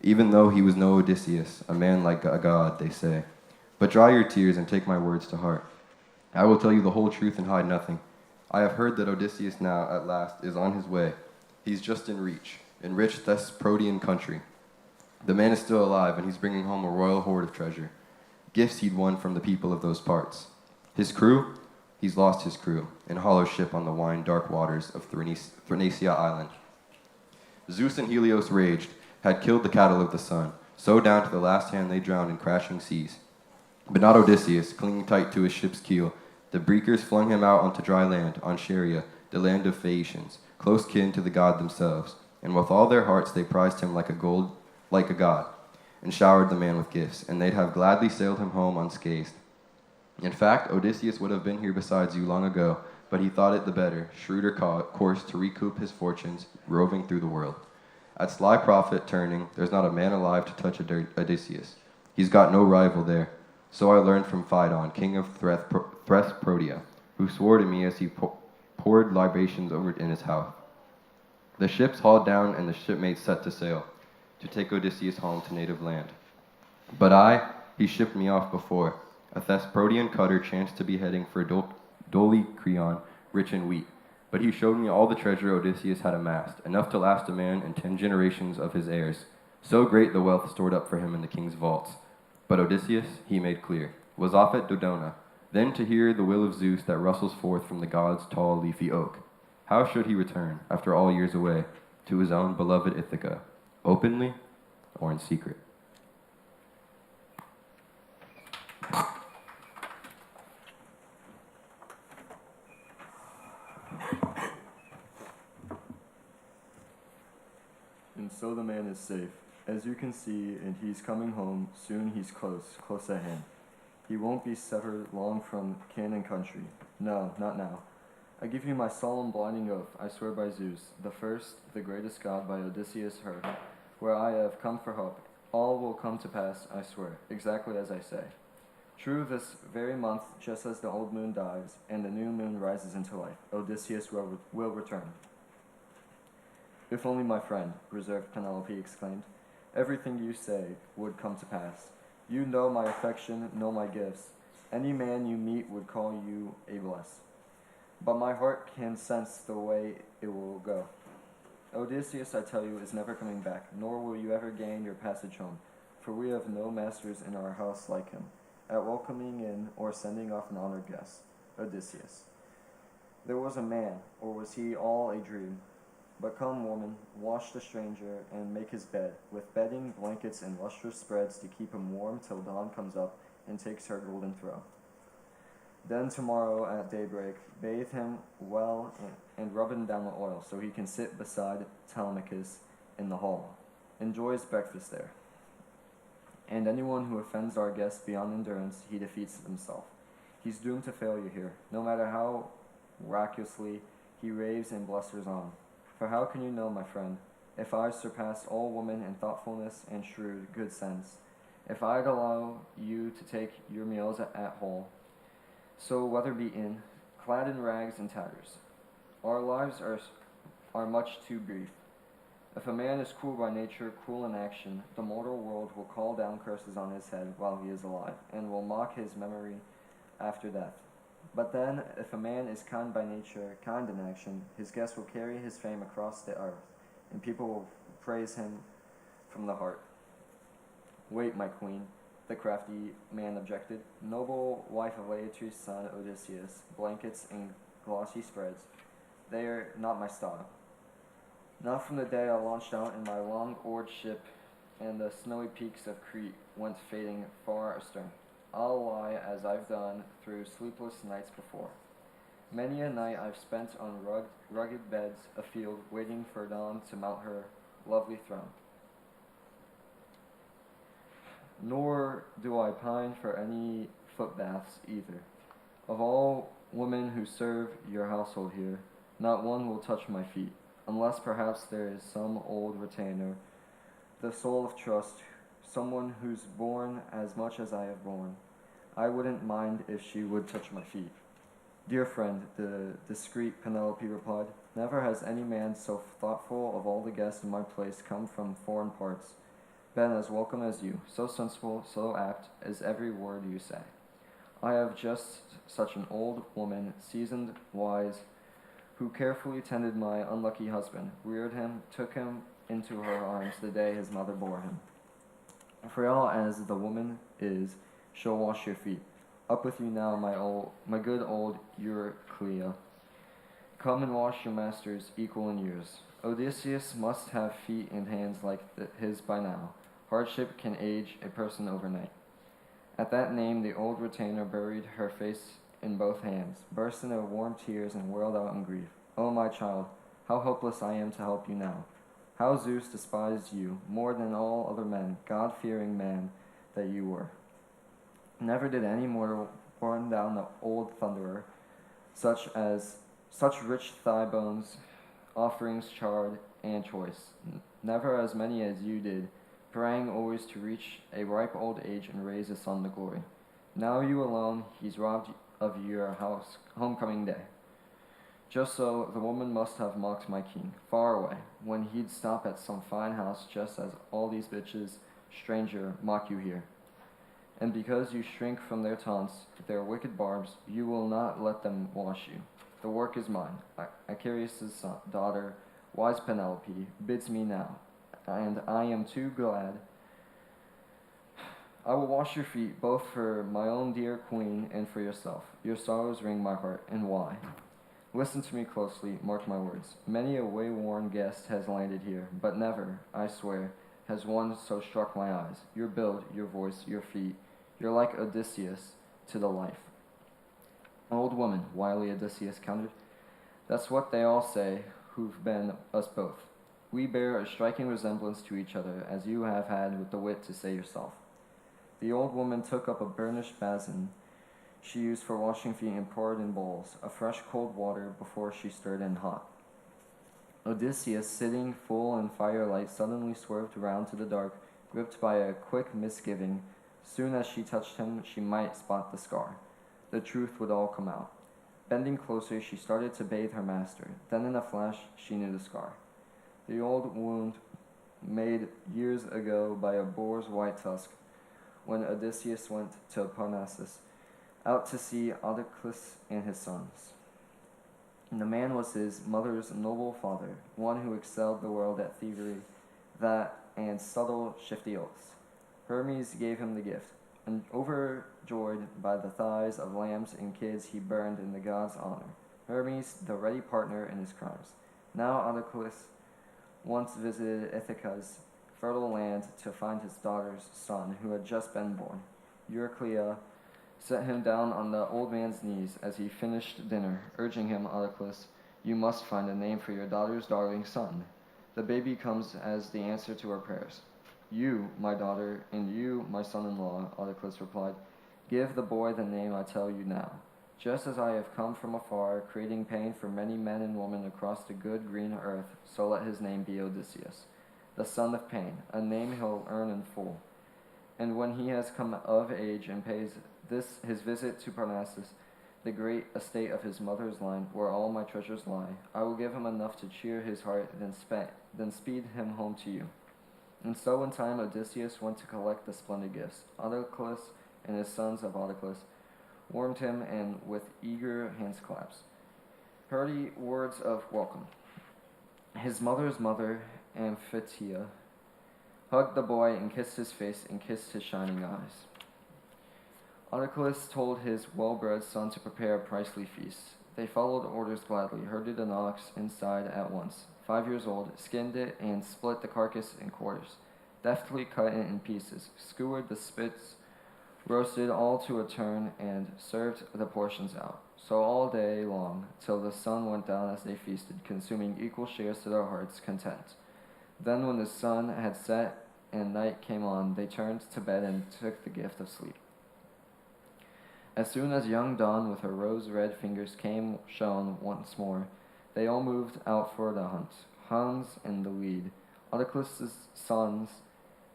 Even though he was no Odysseus, a man like a god, they say. But dry your tears and take my words to heart. I will tell you the whole truth and hide nothing. I have heard that Odysseus now, at last, is on his way. He's just in reach, in rich Thesprotian country. The man is still alive, and he's bringing home a royal hoard of treasure, gifts he'd won from the people of those parts. His crew? He's lost his crew, in hollow ship on the wine-dark waters of Thrinacia Island. Zeus and Helios raged, had killed the cattle of the sun, so down to the last hand they drowned in crashing seas. But not Odysseus, clinging tight to his ship's keel. The breakers flung him out onto dry land, on Scheria, the land of Phaeacians, close kin to the god themselves, and with all their hearts they prized him like a god, and showered the man with gifts, and they'd have gladly sailed him home unscathed. In fact, Odysseus would have been here besides you long ago, but he thought it the better, shrewder course to recoup his fortunes, roving through the world. At sly profit turning, there's not a man alive to touch Odysseus. He's got no rival there. So I learned from Phaedon, king of Thesprotia, who swore to me as he poured libations over in his house. The ships hauled down and the shipmates set to sail, to take Odysseus home to native land. But he shipped me off before. A Thesprotian cutter chanced to be heading for Dolicreon, rich in wheat. But he showed me all the treasure Odysseus had amassed, enough to last a man and 10 generations of his heirs. So great the wealth stored up for him in the king's vaults. But Odysseus, he made clear, was off at Dodona, then to hear the will of Zeus that rustles forth from the gods' tall leafy oak. How should he return, after all years away, to his own beloved Ithaca, openly or in secret? And so the man is safe. As you can see, and he's coming home, soon he's close at hand. He won't be severed long from kin and country. No, not now. I give you my solemn blinding oath, I swear by Zeus, the first, the greatest god, by Odysseus her, where I have come for help. All will come to pass, I swear, exactly as I say. True, this very month, just as the old moon dies, and the new moon rises into life, Odysseus will return. If only my friend, reserved Penelope exclaimed, everything you say would come to pass. You know my affection, know my gifts. Any man you meet would call you a bless. But my heart can sense the way it will go. Odysseus, I tell you, is never coming back, nor will you ever gain your passage home, for we have no masters in our house like him, at welcoming in or sending off an honored guest, Odysseus. There was a man, or was he all a dream? But come, woman, wash the stranger, and make his bed, with bedding, blankets, and lustrous spreads to keep him warm till dawn comes up and takes her golden throw. Then tomorrow at daybreak, bathe him well and rub him down with oil, so he can sit beside Telemachus in the hall. Enjoy his breakfast there. And anyone who offends our guest beyond endurance, he defeats himself. He's doomed to failure here, no matter how raucously he raves and blusters on. For how can you know, my friend, if I surpass all women in thoughtfulness and shrewd good sense, if I'd allow you to take your meals at whole, so whether be in, clad in rags and tatters. Our lives are much too brief. If a man is cruel by nature, cruel in action, the mortal world will call down curses on his head while he is alive, and will mock his memory after death. But then, if a man is kind by nature, kind in action, his guest will carry his fame across the earth, and people will praise him from the heart. Wait, my queen, the crafty man objected. Noble wife of Laertes' son Odysseus, blankets and glossy spreads, they are not my style. Not from the day I launched out in my long-oared ship, and the snowy peaks of Crete went fading far astern. I'll lie as I've done through sleepless nights before. Many a night I've spent on rugged beds afield, waiting for dawn to mount her lovely throne. Nor do I pine for any foot baths either. Of all women who serve your household here, not one will touch my feet, unless perhaps there is some old retainer, the soul of trust, someone who's borne as much as I have borne. I wouldn't mind if she would touch my feet. Dear friend, the discreet Penelope replied, never has any man so thoughtful of all the guests in my place come from foreign parts, been as welcome as you, so sensible, so apt as every word you say. I have just such an old woman, seasoned, wise, who carefully tended my unlucky husband, reared him, took him into her arms the day his mother bore him. Frail as the woman is, she'll wash your feet. Up with you now, my good old Euryclea. Come and wash your masters equal in years. Odysseus must have feet and hands like his by now. Hardship can age a person overnight. At that name, the old retainer buried her face in both hands, burst into warm tears, and wailed out in grief. Oh, my child, how helpless I am to help you now. How Zeus despised you, more than all other men, God-fearing man that you were. Never did any mortal burn down the old thunderer, such rich thigh bones, offerings charred and choice. Never as many as you did, praying always to reach a ripe old age and raise a son to glory. Now you alone, he's robbed of your homecoming day. Just so the woman must have mocked my king, far away, when he'd stop at some fine house, just as all these bitches, stranger, mock you here. And because you shrink from their taunts, their wicked barbs, you will not let them wash you. The work is mine. Icarius' daughter, wise Penelope, bids me now, and I am too glad. I will wash your feet, both for my own dear queen and for yourself. Your sorrows wring my heart, and why? Listen to me closely, mark my words. Many a way-worn guest has landed here, but never, I swear, has one so struck my eyes. Your build, your voice, your feet, you're like Odysseus to the life. Old woman, wily Odysseus countered. That's what they all say who've been us both. We bear a striking resemblance to each other, as you have had with the wit to say yourself. The old woman took up a burnished basin she used for washing feet and poured in bowls of fresh cold water before she stirred in hot. Odysseus, sitting full in firelight, suddenly swerved round to the dark, gripped by a quick misgiving. Soon as she touched him, she might spot the scar. The truth would all come out. Bending closer, she started to bathe her master. Then in a flash, she knew the scar. The old wound made years ago by a boar's white tusk, when Odysseus went to Parnassus, out to see Autolycus and his sons. And the man was his mother's noble father, one who excelled the world at thievery, and subtle, shifty oaths. Hermes gave him the gift, and overjoyed by the thighs of lambs and kids he burned in the god's honor. Hermes, the ready partner in his crimes. Now Autolycus once visited Ithaca's fertile land to find his daughter's son, who had just been born. Euryclea set him down on the old man's knees as he finished dinner, urging him, Autolycus, you must find a name for your daughter's darling son. The baby comes as the answer to our prayers. You, my daughter, and you, my son-in-law, Autolycus replied, give the boy the name I tell you now. Just as I have come from afar, creating pain for many men and women across the good green earth, so let his name be Odysseus, the son of pain, a name he'll earn in full. And when he has come of age and pays his visit to Parnassus, the great estate of his mother's line, where all my treasures lie, I will give him enough to cheer his heart, then speed him home to you. And so in time Odysseus went to collect the splendid gifts. Autolycus and his sons of Autolycus warmed him, and with eager hands-claps, hearty words of welcome. His mother's mother, Amphithea, hugged the boy and kissed his face and kissed his shining eyes. Autolycus told his well-bred son to prepare a princely feast. They followed orders gladly, herded an ox inside at once. 5 years old, skinned it and split the carcass in quarters, deftly cut it in pieces, skewered the spits, roasted all to a turn, and served the portions out. So all day long, till the sun went down as they feasted, consuming equal shares to their hearts' content. Then when the sun had set and night came on, they turned to bed and took the gift of sleep. As soon as young dawn with her rose-red fingers shone once more, they all moved out for the hunt, Hans in the lead, Autolycus' sons,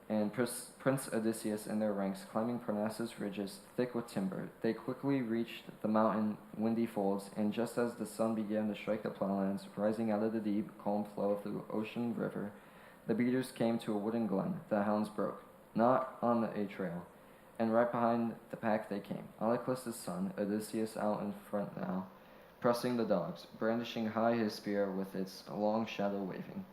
and Prince Odysseus in their ranks, climbing Parnassus ridges thick with timber. They quickly reached the mountain windy folds, and just as the sun began to strike the plowlands, rising out of the deep, calm flow of the ocean river, the beaters came to a wooded glen. The hounds broke, not on a trail, and right behind the pack they came, Autolycus' son, Odysseus out in front now, pressing the dogs, brandishing high his spear with its long shadow waving.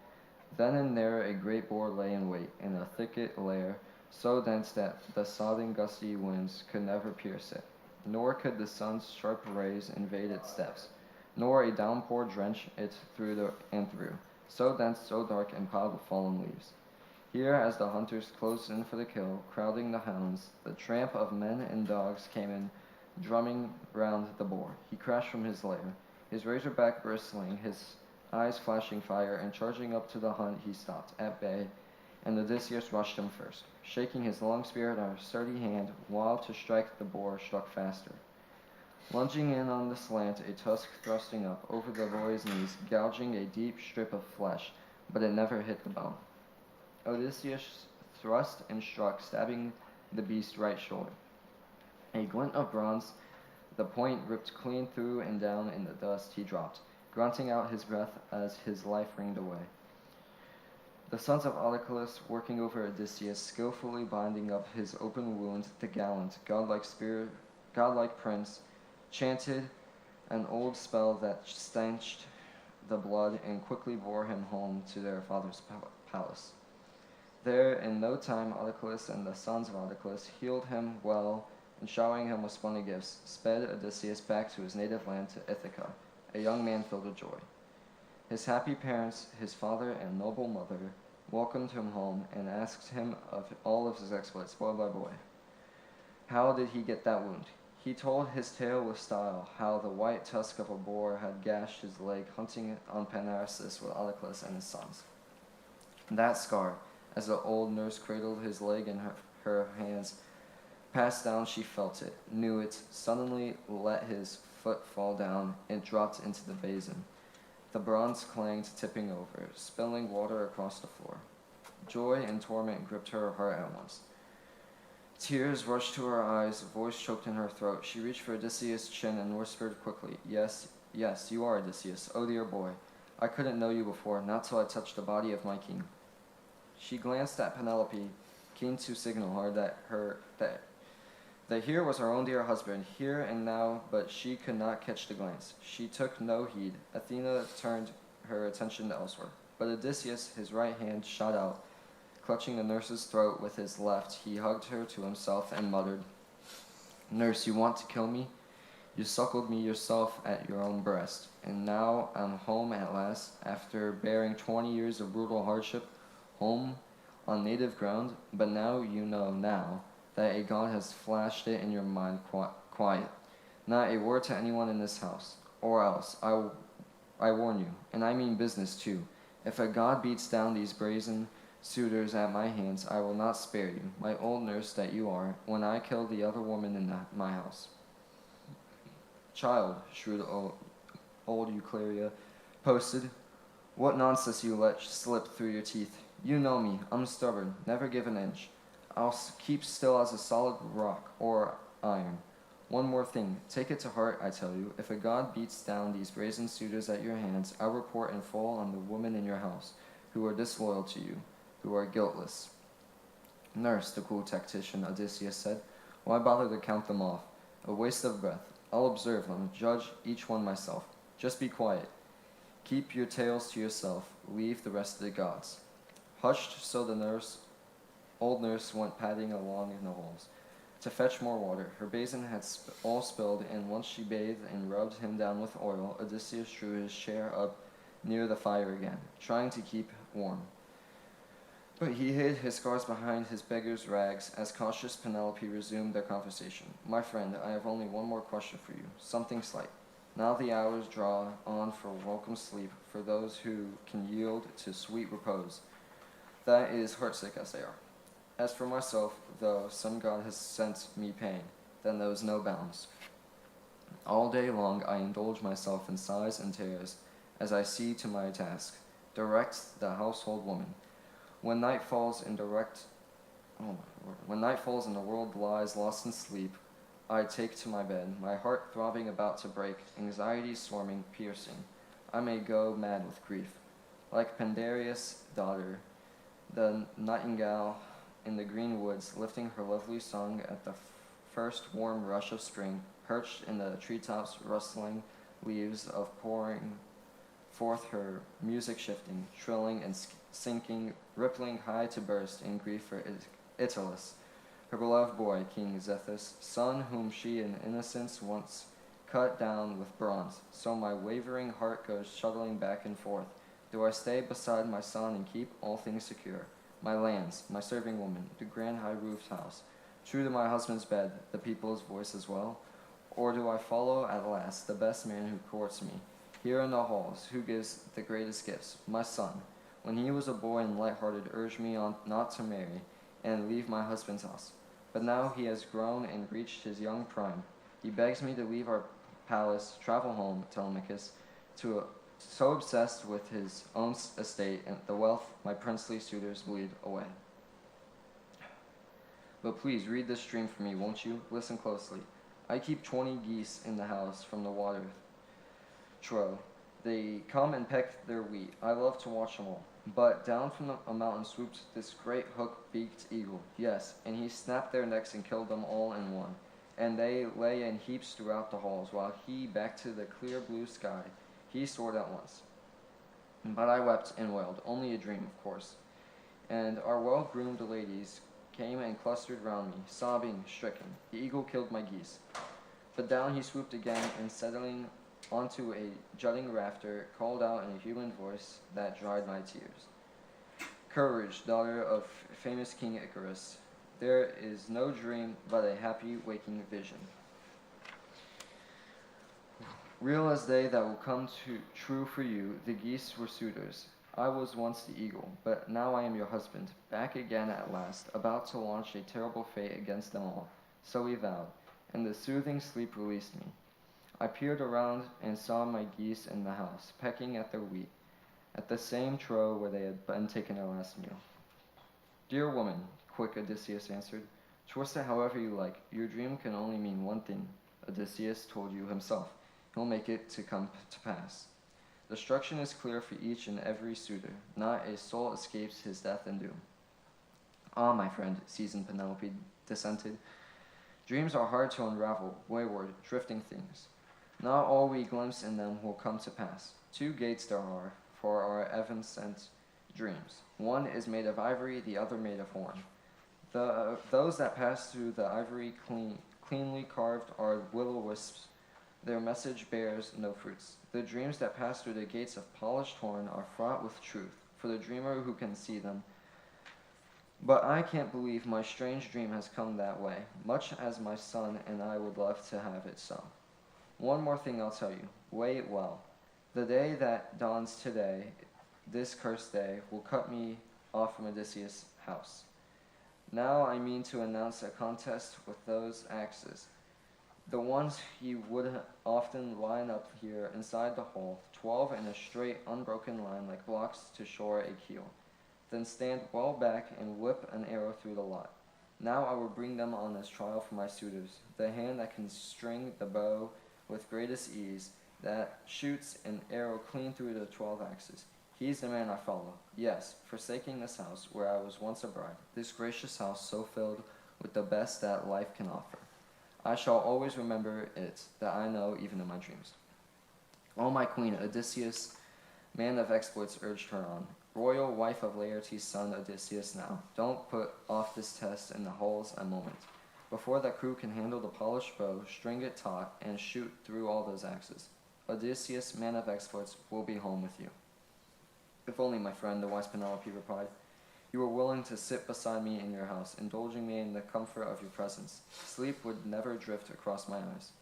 Then and there a great boar lay in wait, in a thicket lair, so dense that the sodding gusty winds could never pierce it, nor could the sun's sharp rays invade its depths, nor a downpour drench it through and through, so dense, so dark, and piled with fallen leaves. Here, as the hunters closed in for the kill, crowding the hounds, the tramp of men and dogs came in, drumming round the boar. He crashed from his lair, his razor back bristling, his eyes flashing fire, and charging up to the hunt he stopped, at bay, and Odysseus rushed him first, shaking his long spear in a sturdy hand, while to strike the boar struck faster. Lunging in on the slant, a tusk thrusting up over the boy's knees, gouging a deep strip of flesh, but it never hit the bone. Odysseus thrust and struck, stabbing the beast's right shoulder. A glint of bronze, the point ripped clean through, and down in the dust he dropped, grunting out his breath as his life ringed away. The sons of Autolycus, working over Odysseus, skillfully binding up his open wound, the gallant, godlike prince, chanted an old spell that stanched the blood and quickly bore him home to their father's palace. There, in no time, Autolycus and the sons of Autolycus healed him well, and showering him with splendid gifts, sped Odysseus back to his native land to Ithaca, a young man filled with joy. His happy parents, his father and noble mother, welcomed him home and asked him of all of his exploits, boy by boy. How did he get that wound? He told his tale with style, how the white tusk of a boar had gashed his leg hunting on Parnassus with Autolycus and his sons. That scar, as the old nurse cradled his leg in her hands, passed down, she felt it, knew it, suddenly let his foot fall down, and dropped into the basin. The bronze clanged, tipping over, spilling water across the floor. Joy and torment gripped her heart at once. Tears rushed to her eyes, a voice choked in her throat. She reached for Odysseus' chin and whispered quickly, "Yes, yes, you are Odysseus, oh dear boy. I couldn't know you before, not till I touched the body of my king." She glanced at Penelope, keen to signal her that here was her own dear husband, here and now, but she could not catch the glance. She took no heed. Athena turned her attention elsewhere. But Odysseus, his right hand shot out, clutching the nurse's throat with his left. He hugged her to himself and muttered, "Nurse, you want to kill me? You suckled me yourself at your own breast, and now I'm home at last, after bearing 20 years of brutal hardship, home on native ground, but now you know now that a god has flashed it in your mind. Quiet. Not a word to anyone in this house, or else I warn you, and I mean business too. If a god beats down these brazen suitors at my hands, I will not spare you, my old nurse that you are, when I kill the other woman in my house." "Child," shrewd old Eucleria posted, "what nonsense you let slip through your teeth. You know me, I'm stubborn, never give an inch. I'll keep still as a solid rock or iron. One more thing, take it to heart, I tell you. If a god beats down these brazen suitors at your hands, I'll report in full on the women in your house who are disloyal to you, who are guiltless." "Nurse," the cool tactician Odysseus said, "why bother to count them off? A waste of breath. I'll observe them, judge each one myself. Just be quiet. Keep your tales to yourself. Leave the rest to the gods." Hushed, so the old nurse went padding along in the halls to fetch more water. Her basin had all spilled, and once she bathed and rubbed him down with oil, Odysseus drew his chair up near the fire again, trying to keep warm. But he hid his scars behind his beggar's rags as cautious Penelope resumed their conversation. "My friend, I have only one more question for you, something slight. Now the hours draw on for welcome sleep for those who can yield to sweet repose. That is, heartsick as they are. As for myself, though some god has sent me pain, then knows no bounds. All day long I indulge myself in sighs and tears as I see to my task, direct the household woman. When night falls and the world lies lost in sleep, I take to my bed, my heart throbbing about to break, anxiety storming, piercing. I may go mad with grief. Like Pandareus' daughter, the nightingale in the green woods, lifting her lovely song at the first warm rush of spring, perched in the treetops, rustling leaves of pouring forth her music, shifting, trilling and sinking, rippling high to burst in grief for Italus, her beloved boy, King Zethus, son whom she in innocence once cut down with bronze. So my wavering heart goes shuttling back and forth. Do I stay beside my son and keep all things secure? My lands, my serving woman, the grand high-roofed house, true to my husband's bed, the people's voice as well? Or do I follow at last the best man who courts me, here in the halls, who gives the greatest gifts, my son? When he was a boy and light-hearted, urged me on not to marry and leave my husband's house. But now he has grown and reached his young prime. He begs me to leave our palace, travel home, Telemachus, so obsessed with his own estate and the wealth my princely suitors bleed away. But please read this stream for me, won't you? Listen closely. I keep 20 geese in the house from the water trough. They come and peck their wheat. I love to watch them all. But down from a mountain swooped this great hook-beaked eagle. Yes, and he snapped their necks and killed them all in one. And they lay in heaps throughout the halls, while he, back to the clear blue sky, he soared at once. But I wept and wailed, only a dream, of course. And our well-groomed ladies came and clustered round me, sobbing, stricken. The eagle killed my geese. But down he swooped again, and settling onto a jutting rafter, called out in a human voice that dried my tears. Courage, daughter of famous King Icarus. There is no dream, but a happy waking vision. Real as day that will come true for you, the geese were suitors. I was once the eagle, but now I am your husband, back again at last, about to launch a terrible fate against them all. So we vowed, and the soothing sleep released me. I peered around and saw my geese in the house, pecking at their wheat, at the same trough where they had been taking their last meal. Dear woman, quick Odysseus answered, twist it however you like. Your dream can only mean one thing. Odysseus told you himself. He'll make it to come to pass. Destruction is clear for each and every suitor. Not a soul escapes his death and doom. Ah, my friend, seasoned Penelope dissented. Dreams are hard to unravel, wayward, drifting things. Not all we glimpse in them will come to pass. Two gates there are for our evanescent dreams. One is made of ivory, the other made of horn. Those that pass through the ivory cleanly carved are will-o'-wisps. Their message bears no fruits. The dreams that pass through the gates of polished horn are fraught with truth, for the dreamer who can see them. But I can't believe my strange dream has come that way, much as my son and I would love to have it so. One more thing I'll tell you. Weigh it well. The day that dawns today, this cursed day, will cut me off from Odysseus' house. Now I mean to announce a contest with those axes. The ones he would often line up here inside the hall, 12 in a straight, unbroken line like blocks to shore a keel. Then stand well back and whip an arrow through the lot. Now I will bring them on as trial for my suitors, the hand that can string the bow with greatest ease, that shoots an arrow clean through the 12 axes. He's the man I follow. Yes, forsaking this house where I was once a bride, this gracious house so filled with the best that life can offer. I shall always remember it, that I know even in my dreams. O my queen, Odysseus, man of exploits, urged her on. Royal wife of Laertes' son Odysseus now, don't put off this test in the halls a moment. Before that crew can handle the polished bow, string it taut, and shoot through all those axes. Odysseus, man of exploits, will be home with you. If only, my friend, the wise Penelope replied, you were willing to sit beside me in your house, indulging me in the comfort of your presence. Sleep would never drift across my eyes.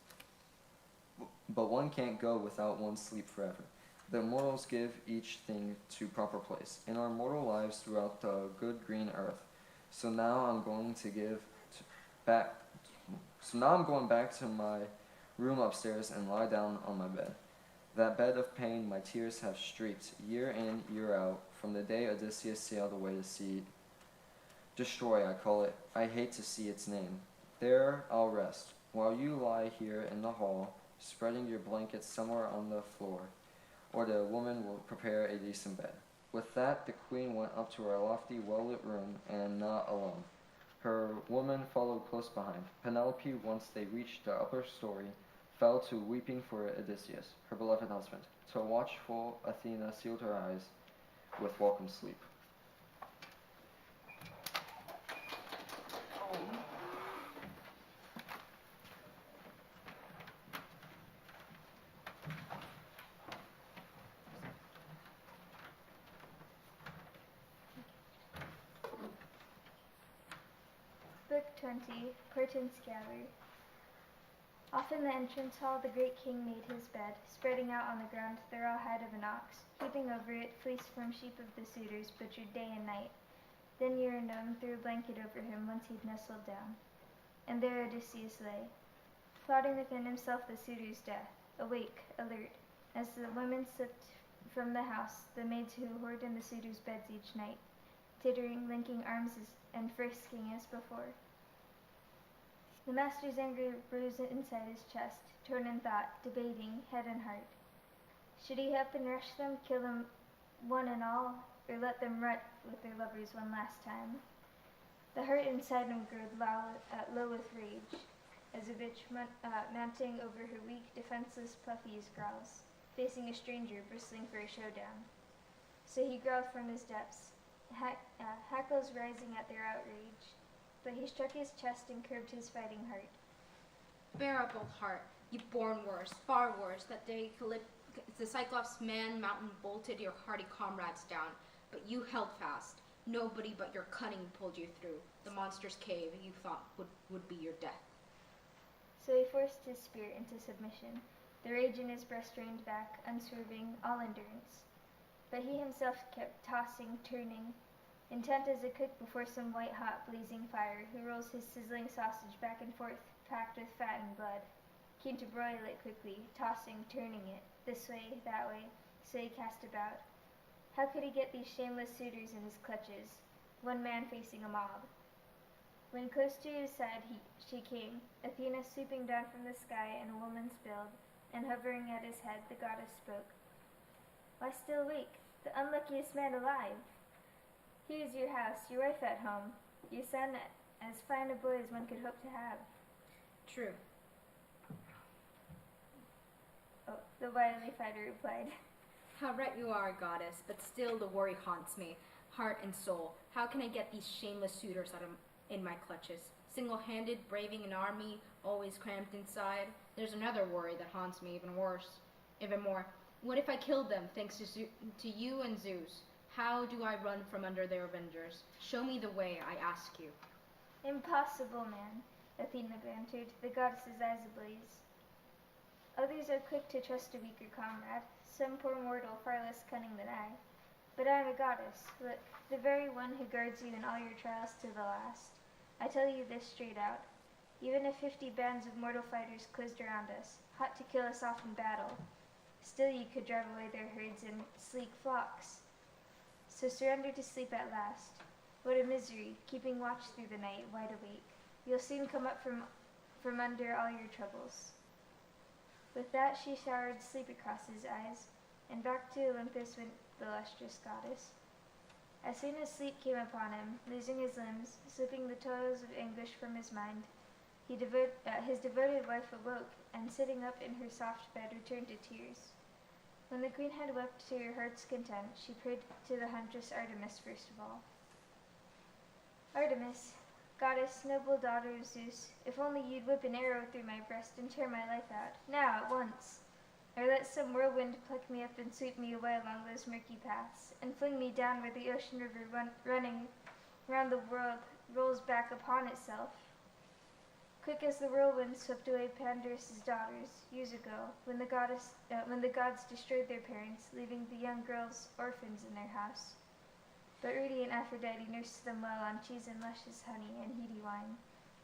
But one can't go without one's sleep forever. The immortals give each thing to proper place in our mortal lives throughout the good green earth. So now I'm going back to my room upstairs and lie down on my bed. That bed of pain my tears have streaked year in, year out, from the day Odysseus sailed away to sea. Destroy, I call it. I hate to see its name. There I'll rest, while you lie here in the hall, spreading your blankets somewhere on the floor, or the woman will prepare a decent bed. With that, the queen went up to her lofty, well-lit room, and not alone. Her woman followed close behind. Penelope, once they reached the upper story, fell to weeping for Odysseus, her beloved husband. To watchful Athena sealed her eyes with welcome sleep. Book 20, Curtains Gathered. Off in the entrance hall, the great king made his bed, spreading out on the ground the raw hide of an ox, heaping over it fleece from sheep of the suitors, butchered day and night. Then Eurynome threw a blanket over him once he'd nestled down. And there Odysseus lay, plotting within himself the suitor's death, awake, alert, as the women slipped from the house, the maids who hoard in the suitors' beds each night, tittering, linking arms and frisking as before. The master's anger rose inside his chest, torn in thought, debating, head and heart. Should he up and rush them, kill them one and all, or let them rut with their lovers one last time. The heart inside him grew low with rage, as a bitch mounting over her weak, defenseless puppies growls, facing a stranger bristling for a showdown. So he growled from his depths, hackles rising at their outrage, but he struck his chest and curbed his fighting heart. Bearable heart, you've borne worse, far worse. That day the Cyclops man mountain bolted your hardy comrades down, but you held fast. Nobody but your cunning pulled you through the monster's cave you thought would be your death. So he forced his spirit into submission, the rage in his breast reined back, unswerving, all endurance. But he himself kept tossing, turning, intent as a cook before some white-hot blazing fire, who rolls his sizzling sausage back and forth, packed with fat and blood, keen to broil it quickly, tossing, turning it, this way, that way, so he cast about. How could he get these shameless suitors in his clutches, one man facing a mob? When close to his side she came, Athena swooping down from the sky in a woman's build, and hovering at his head, the goddess spoke. Why still awake, the unluckiest man alive? Here is your house, your wife at home, your son as fine a boy as one could hope to have. True. Oh, the wily fighter replied. How right you are, goddess, but still the worry haunts me, heart and soul. How can I get these shameless suitors out of in my clutches? Single-handed, braving an army, always cramped inside. There's another worry that haunts me even more. What if I killed them, thanks to you and Zeus? How do I run from under their avengers? Show me the way, I ask you. Impossible, man, Athena bantered, the goddess's eyes ablaze. Others are quick to trust a weaker comrade, some poor mortal far less cunning than I. But I am a goddess, look, the very one who guards you in all your trials to the last. I tell you this straight out. Even if 50 bands of mortal fighters closed around us, hot to kill us off in battle, still you could drive away their herds in sleek flocks. So surrender to sleep at last. What a misery, keeping watch through the night, wide awake. You'll soon come up from under all your troubles. With that she showered sleep across his eyes, and back to Olympus went the lustrous goddess. As soon as sleep came upon him, losing his limbs, slipping the toils of anguish from his mind, his devoted wife awoke, and sitting up in her soft bed returned to tears. When the queen had wept to her heart's content, she prayed to the huntress Artemis first of all. Artemis, goddess, noble daughter of Zeus, if only you'd whip an arrow through my breast and tear my life out, now at once, or let some whirlwind pluck me up and sweep me away along those murky paths, and fling me down where the ocean river running round the world rolls back upon itself. Quick as the whirlwind swept away Pandarus's daughters years ago, when the gods destroyed their parents, leaving the young girls orphans in their house. But radiant Aphrodite nursed them well on cheese and luscious honey and heady wine,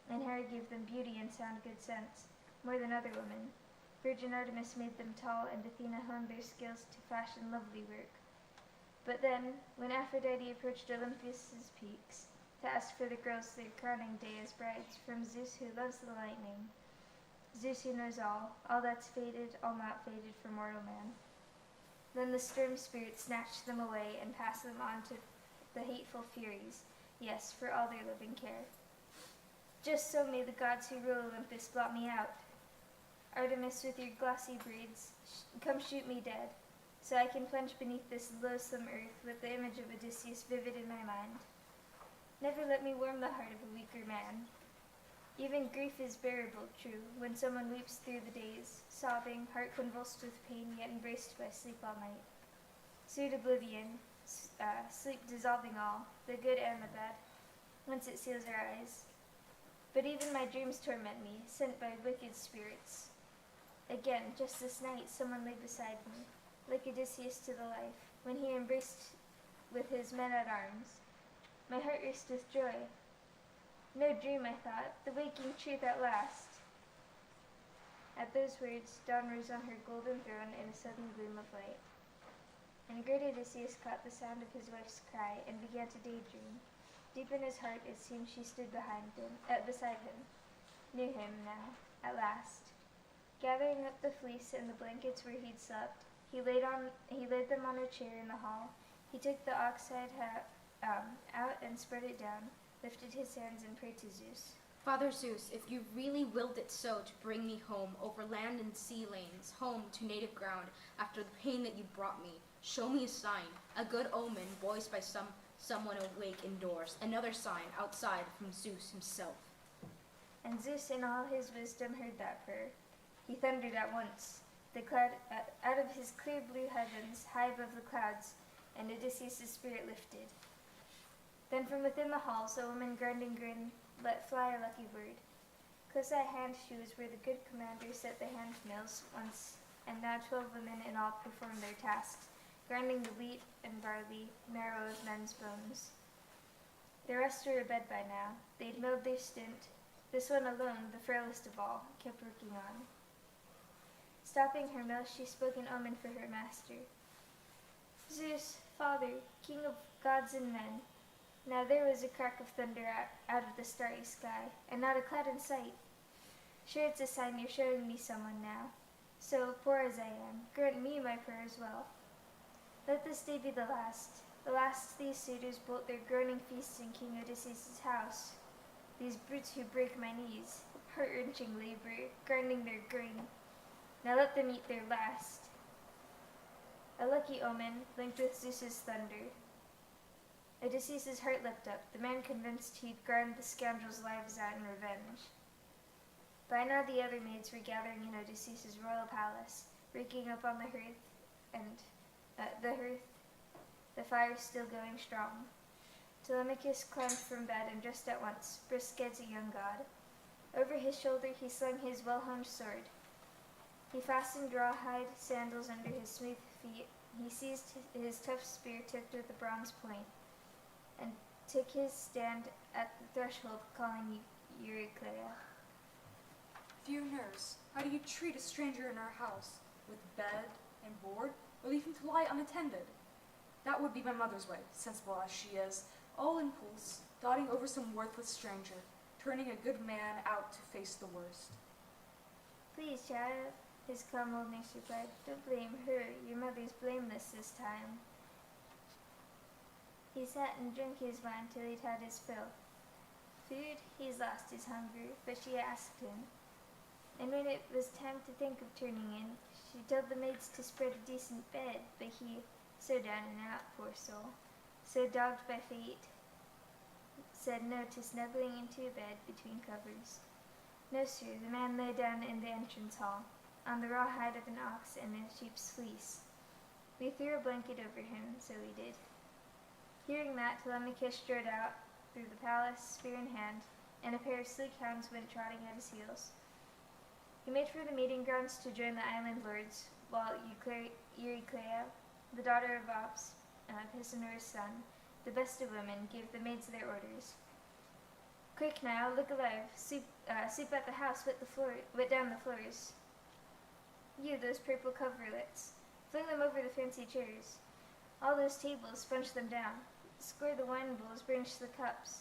and Hera gave them beauty and sound good sense, more than other women. Virgin Artemis made them tall, and Athena honed their skills to fashion lovely work. But then, when Aphrodite approached Olympus's peaks, to ask for the girls their crowning day as brides, from Zeus who loves the lightning, Zeus who knows all that's faded, all not faded for mortal man. Then the storm spirit snatched them away and passed them on to the hateful Furies, yes, for all their living care. Just so may the gods who rule Olympus blot me out. Artemis, with your glossy braids, come shoot me dead, so I can plunge beneath this loathsome earth with the image of Odysseus vivid in my mind. Never let me warm the heart of a weaker man. Even grief is bearable, true, when someone weeps through the days, sobbing, heart convulsed with pain, yet embraced by sleep all night. Sweet oblivion, sleep dissolving all, the good and the bad, once it seals our eyes. But even my dreams torment me, sent by wicked spirits. Again, just this night, someone lay beside me, like Odysseus to the life, when he embraced with his men-at-arms. My heart raced with joy. No dream, I thought, the waking truth at last. At those words, dawn rose on her golden throne in a sudden gleam of light. And great Odysseus caught the sound of his wife's cry and began to daydream. Deep in his heart, it seemed she stood beside him, knew him now, at last. Gathering up the fleece and the blankets where he'd slept, he laid them on a chair in the hall, He took the ox-hide out and spread it down, lifted his hands and prayed to Zeus. Father Zeus, if you really willed it so to bring me home over land and sea lanes, home to native ground, after the pain that you brought me, show me a sign, a good omen voiced by someone awake indoors, another sign outside from Zeus himself. And Zeus in all his wisdom heard that prayer. He thundered at once. The cloud out of his clear blue heavens, high above the clouds, and Odysseus' spirit lifted. Then from within the halls a woman grinding grain let fly a lucky bird. Close at hand she was where the good commander set the hand mills once, and now 12 women in all performed their tasks, grinding the wheat and barley, marrow of men's bones. The rest were abed by now. They'd milled their stint. This one alone, the frailest of all, kept working on. Stopping her mill, she spoke an omen for her master. Zeus, Father, King of gods and men, now there was a crack of thunder out of the starry sky, and not a cloud in sight. Sure it's a sign you're showing me someone now. So, poor as I am, grant me my prayer as well. Let this day be the last these suitors bolt their groaning feasts in King Odysseus' house. These brutes who break my knees, heart-wrenching labor, grinding their grain. Now let them eat their last. A lucky omen, linked with Zeus's thunder. Odysseus' heart leapt up, the man convinced he'd grind the scoundrels' lives out in revenge. By now the other maids were gathering in Odysseus' royal palace, raking up on the hearth, the fire still going strong. Telemachus climbed from bed and dressed at once, brisk as a young god. Over his shoulder he slung his well-honed sword. He fastened rawhide sandals under his smooth feet. He seized his tough spear tipped with a bronze point, and took his stand at the threshold, calling Euryclea. Dear nurse, how do you treat a stranger in our house? With bed and board, or leave him to lie unattended? That would be my mother's way, sensible as she is, all impulse, dotting over some worthless stranger, turning a good man out to face the worst. Please, child, his calm old nurse replied, don't blame her. Your mother's blameless this time. He sat and drank his wine till he'd had his fill. Food, he's lost his hunger, but she asked him. And when it was time to think of turning in, she told the maids to spread a decent bed, but he, so down and out, poor soul, so dogged by fate, said no to snuggling into a bed between covers. No, sir, the man lay down in the entrance hall, on the raw hide of an ox and a sheep's fleece. We threw a blanket over him, so we did. Hearing that, Telemachus strode out through the palace, spear in hand, and a pair of sleek hounds went trotting at his heels. He made for the meeting grounds to join the island lords, while Euryclea, the daughter of Ops, Pisanor's son, the best of women, gave the maids their orders. Quick now, look alive, sweep at the house, wet down the floors. You, those purple coverlets, fling them over the fancy chairs. All those tables, sponge them down. Score the wine bowls, burnished cups.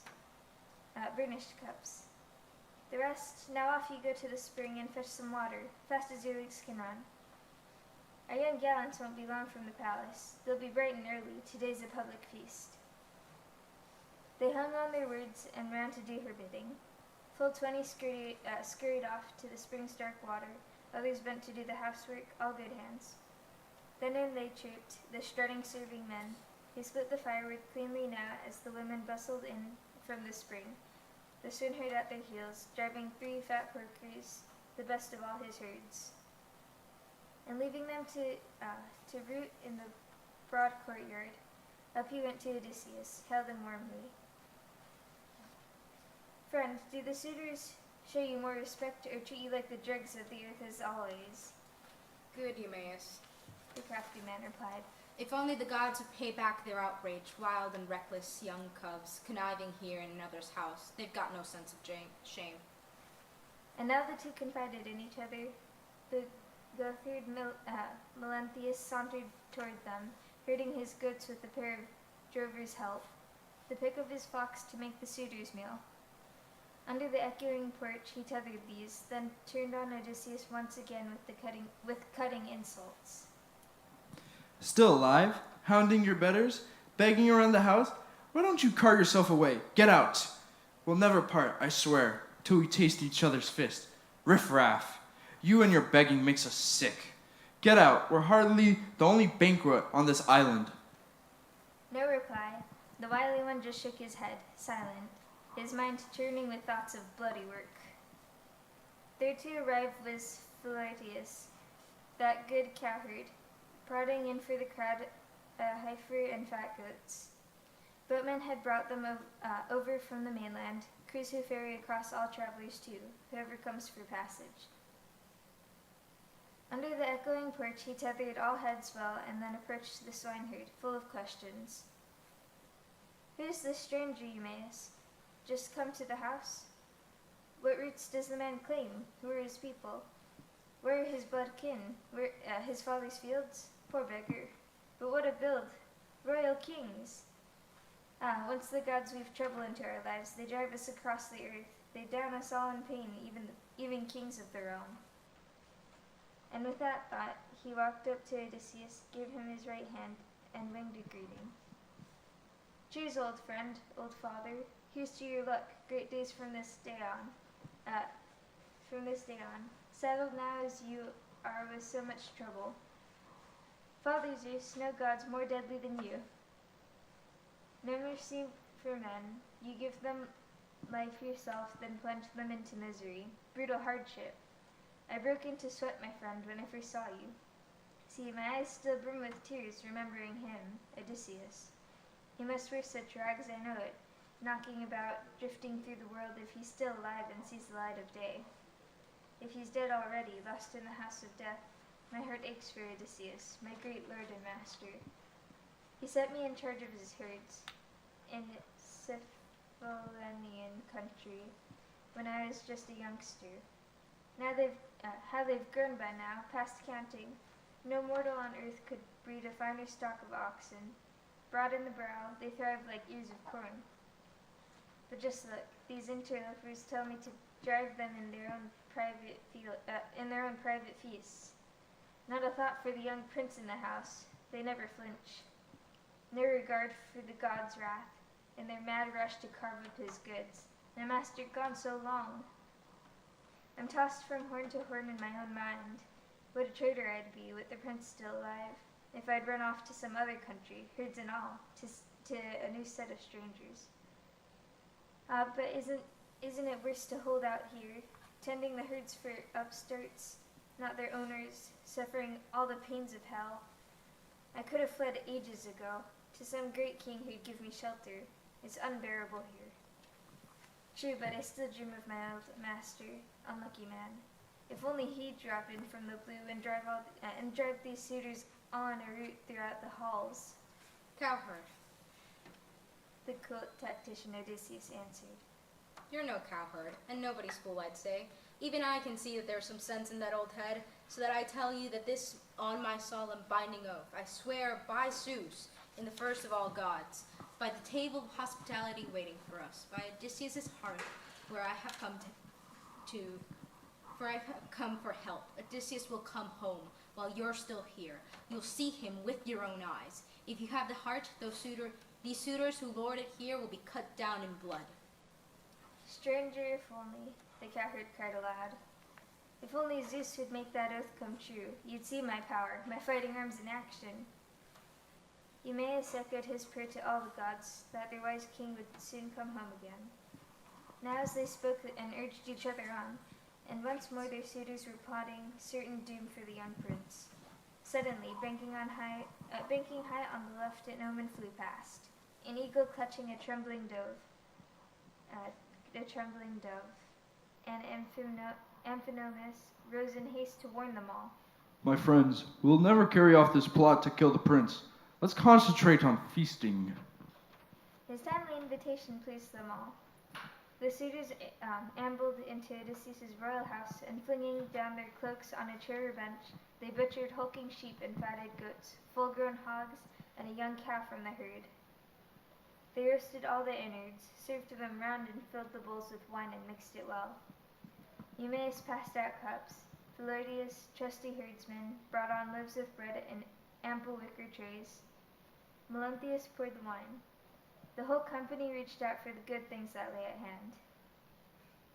The rest, now off you go to the spring and fetch some water, fast as your legs can run. Our young gallants won't be long from the palace. They'll be bright and early. Today's a public feast. They hung on their words and ran to do her bidding. Full 20 scurried off to the spring's dark water. Others bent to do the housework, all good hands. Then in they trooped, the strutting serving men, who split the firewood cleanly now as the women bustled in from the spring, the swineherd at their heels, driving 3 fat porkers, the best of all his herds. And leaving them to root in the broad courtyard, up he went to Odysseus, hailed him warmly. Friend, do the suitors show you more respect or treat you like the dregs of the earth as always? Good, Eumaeus, the crafty man replied. If only the gods would pay back their outrage, wild and reckless young cubs, conniving here in another's house. They've got no sense of shame. And now the two confided in each other. The goatherd Melanthius sauntered toward them, herding his goats with a pair of drovers' help, the pick of his flocks to make the suitors' meal. Under the echoing porch he tethered these, then turned on Odysseus once again with cutting insults. Still alive? Hounding your betters? begging around the house? Why don't you cart yourself away? Get out. We'll never part, I swear, till we taste each other's fist. Riff-raff. You and your begging makes us sick. Get out. We're hardly the only bankrupt on this island. No reply. The wily one just shook his head, silent, his mind churning with thoughts of bloody work. There too arrived was Herodotus, that good cowherd, prodding in for the crowd heifer and fat goats. Boatmen had brought them over from the mainland, crews who ferry across all travelers too, whoever comes for passage. Under the echoing porch he tethered all heads well, and then approached the swineherd, full of questions. Who is this stranger, Eumaeus? Just come to the house? What roots does the man claim? Who are his people? Where are his blood kin? Where his father's fields? Poor beggar. But what a build! Royal kings! Once the gods weave trouble into our lives, they drive us across the earth. They down us all in pain, even kings of the realm. And with that thought, he walked up to Odysseus, gave him his right hand, and winged a greeting. Cheers, old friend, old father. Here's to your luck. Great days from this day on. Saddled now as you are with so much trouble. Father Zeus, no gods more deadly than you. No mercy for men. You give them life yourself, then plunge them into misery. Brutal hardship. I broke into sweat, my friend, when I first saw you. See, my eyes still brim with tears, remembering him, Odysseus. He must wear such rags, I know it, knocking about, drifting through the world if he's still alive and sees the light of day. If he's dead already, lost in the house of death, my heart aches for Odysseus, my great lord and master. He set me in charge of his herds in Cephallenian country when I was just a youngster. Now how they've grown by now, past counting. No mortal on earth could breed a finer stock of oxen. Broad in the brow, they thrive like ears of corn. But just look, these interlopers tell me to drive them in their own private feasts. Not a thought for the young prince in the house. They never flinch. No regard for the gods' wrath, in their mad rush to carve up his goods. My master gone so long. I'm tossed from horn to horn in my own mind. What a traitor I'd be, with the prince still alive, if I'd run off to some other country, herds and all, to a new set of strangers. But isn't it worse to hold out here, tending the herds for upstarts, not their owners, suffering all the pains of hell? I could have fled ages ago, to some great king who'd give me shelter. It's unbearable here. True, but I still dream of my old master, unlucky man. If only he'd drop in from the blue and drive these suitors all on a route throughout the halls. Cowherd. The court tactician Odysseus answered. You're no cowherd, and nobody's fool, I'd say. Even I can see that there's some sense in that old head, so that I tell you that this on my solemn binding oath, I swear by Zeus, in the first of all gods, by the table of hospitality waiting for us, by Odysseus' hearth, where I have come for help. Odysseus will come home while you're still here. You'll see him with your own eyes. If you have the heart, these suitors who lord it here will be cut down in blood. Stranger, if only, the cowherd cried aloud. If only Zeus would make that oath come true, you'd see my power, my fighting arms in action. Eumaeus echoed his prayer to all the gods, that their wise king would soon come home again. Now as they spoke and urged each other on, and once more their suitors were plotting certain doom for the young prince. Suddenly, banking high on the left, an omen flew past, an eagle clutching a trembling dove, and Amphinomus rose in haste to warn them all. My friends, we'll never carry off this plot to kill the prince. Let's concentrate on feasting. His timely invitation pleased them all. The suitors ambled into Odysseus' royal house, and flinging down their cloaks on a chair or bench, they butchered hulking sheep and fatted goats, full-grown hogs, and a young cow from the herd. They roasted all the innards, served them round and filled the bowls with wine and mixed it well. Eumaeus passed out cups. Herodotus, trusty herdsman, brought on loaves of bread and ample wicker trays. Melanthius poured the wine. The whole company reached out for the good things that lay at hand.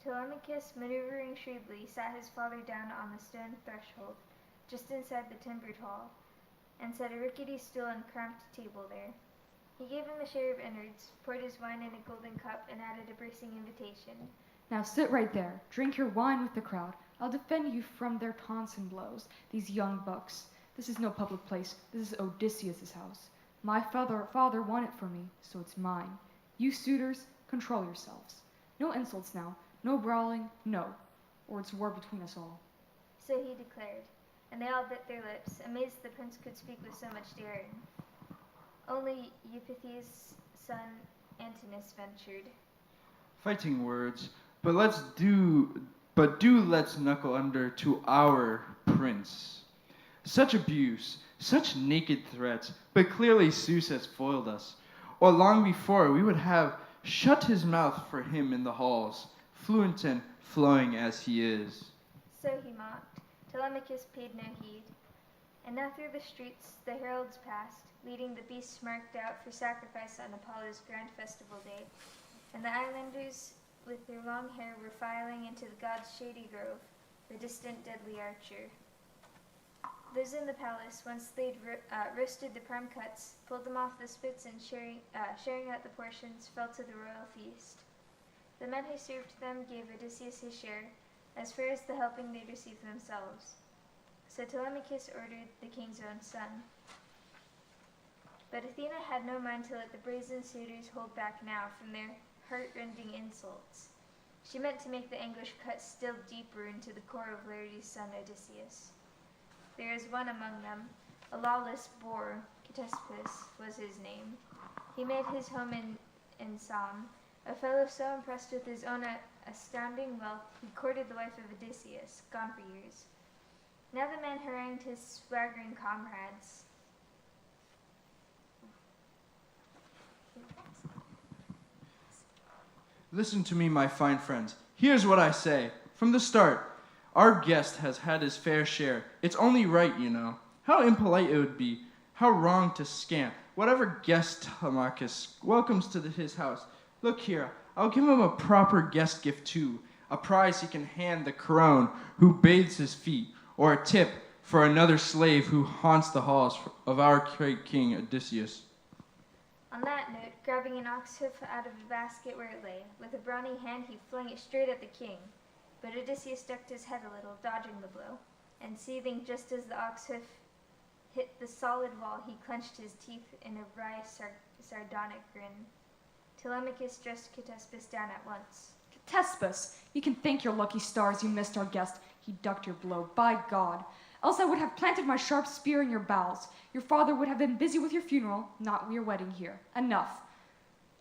Telemachus, maneuvering shrewdly, sat his father down on the stone threshold, just inside the timbered hall, and set a rickety stool and cramped table there. He gave him a share of innards, poured his wine in a golden cup, and added a bracing invitation. Now sit right there. Drink your wine with the crowd. I'll defend you from their taunts and blows, these young bucks. This is no public place. This is Odysseus' house. My father won it for me, so it's mine. You suitors, control yourselves. No insults now. No brawling, no. Or it's war between us all. So he declared, and they all bit their lips, amazed the prince could speak with so much daring. Only Eupeithes' son Antinous ventured. Fighting words, but let's knuckle under to our prince. Such abuse, such naked threats, but clearly Zeus has foiled us. Or long before we would have shut his mouth for him in the halls, fluent and flowing as he is. So he mocked. Telemachus paid no heed. And now through the streets the heralds passed, leading the beasts marked out for sacrifice on Apollo's grand festival day. And the islanders with their long hair were filing into the god's shady grove, the distant deadly archer. Those in the palace, once they'd roasted the prime cuts, pulled them off the spits, and sharing out the portions, fell to the royal feast. The men who served them gave Odysseus his share, as fair as the helping they'd received themselves. So Telemachus ordered the king's own son. But Athena had no mind to let the brazen suitors hold back now from their heart-rending insults. She meant to make the anguish cut still deeper into the core of Laertes' son Odysseus. There is one among them, a lawless boor, Ctesippus was his name. He made his home in Sam, a fellow so impressed with his own astounding wealth he courted the wife of Odysseus, gone for years. Now the man harangued his swaggering comrades. Listen to me, my fine friends. Here's what I say. From the start, our guest has had his fair share. It's only right, you know. How impolite it would be. How wrong to scamp. Whatever guest Telemachus welcomes to his house. Look here, I'll give him a proper guest gift too. A prize he can hand the crone who bathes his feet, or a tip for another slave who haunts the halls of our great king Odysseus. On that note, grabbing an ox hoof out of the basket where it lay, with a brawny hand he flung it straight at the king. But Odysseus ducked his head a little, dodging the blow, and seething just as the ox hoof hit the solid wall, he clenched his teeth in a wry, sardonic grin. Telemachus dressed Ctesippus down at once. Ctesippus, you can thank your lucky stars you missed our guest. He ducked your blow, by God. Else I would have planted my sharp spear in your bowels. Your father would have been busy with your funeral, not your wedding here. Enough.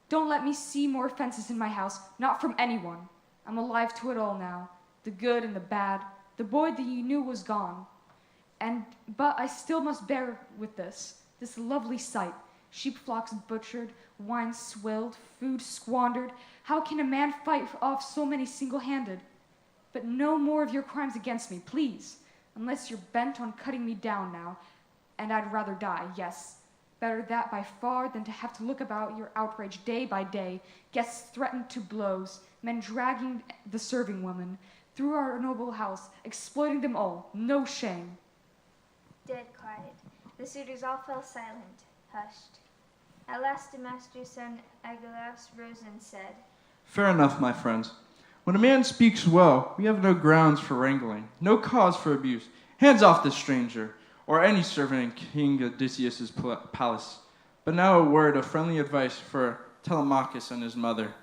Don't let me see more offenses in my house, not from anyone. I'm alive to it all now, the good and the bad. The boy that you knew was gone. But I still must bear with this lovely sight. Sheep flocks butchered, wine swilled, food squandered. How can a man fight off so many single-handed? But no more of your crimes against me, please, unless you're bent on cutting me down now, and I'd rather die, yes. Better that by far than to have to look about your outrage day by day, guests threatened to blows, men dragging the serving women through our noble house, exploiting them all, no shame. Dead quiet. The suitors all fell silent, hushed. At last the master's son Agelaus rose and said, Fair enough, my friends. When a man speaks well, we have no grounds for wrangling, no cause for abuse. Hands off this stranger, or any servant in King Odysseus' palace. But now a word of friendly advice for Telemachus and his mother.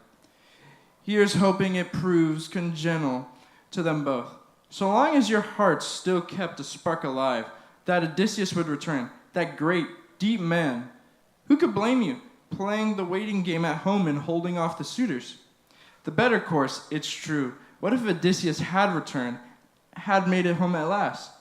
Here's hoping it proves congenial to them both. So long as your hearts still kept a spark alive, that Odysseus would return, that great, deep man. Who could blame you, playing the waiting game at home and holding off the suitors? The better course, it's true. What if Odysseus had returned, had made it home at last?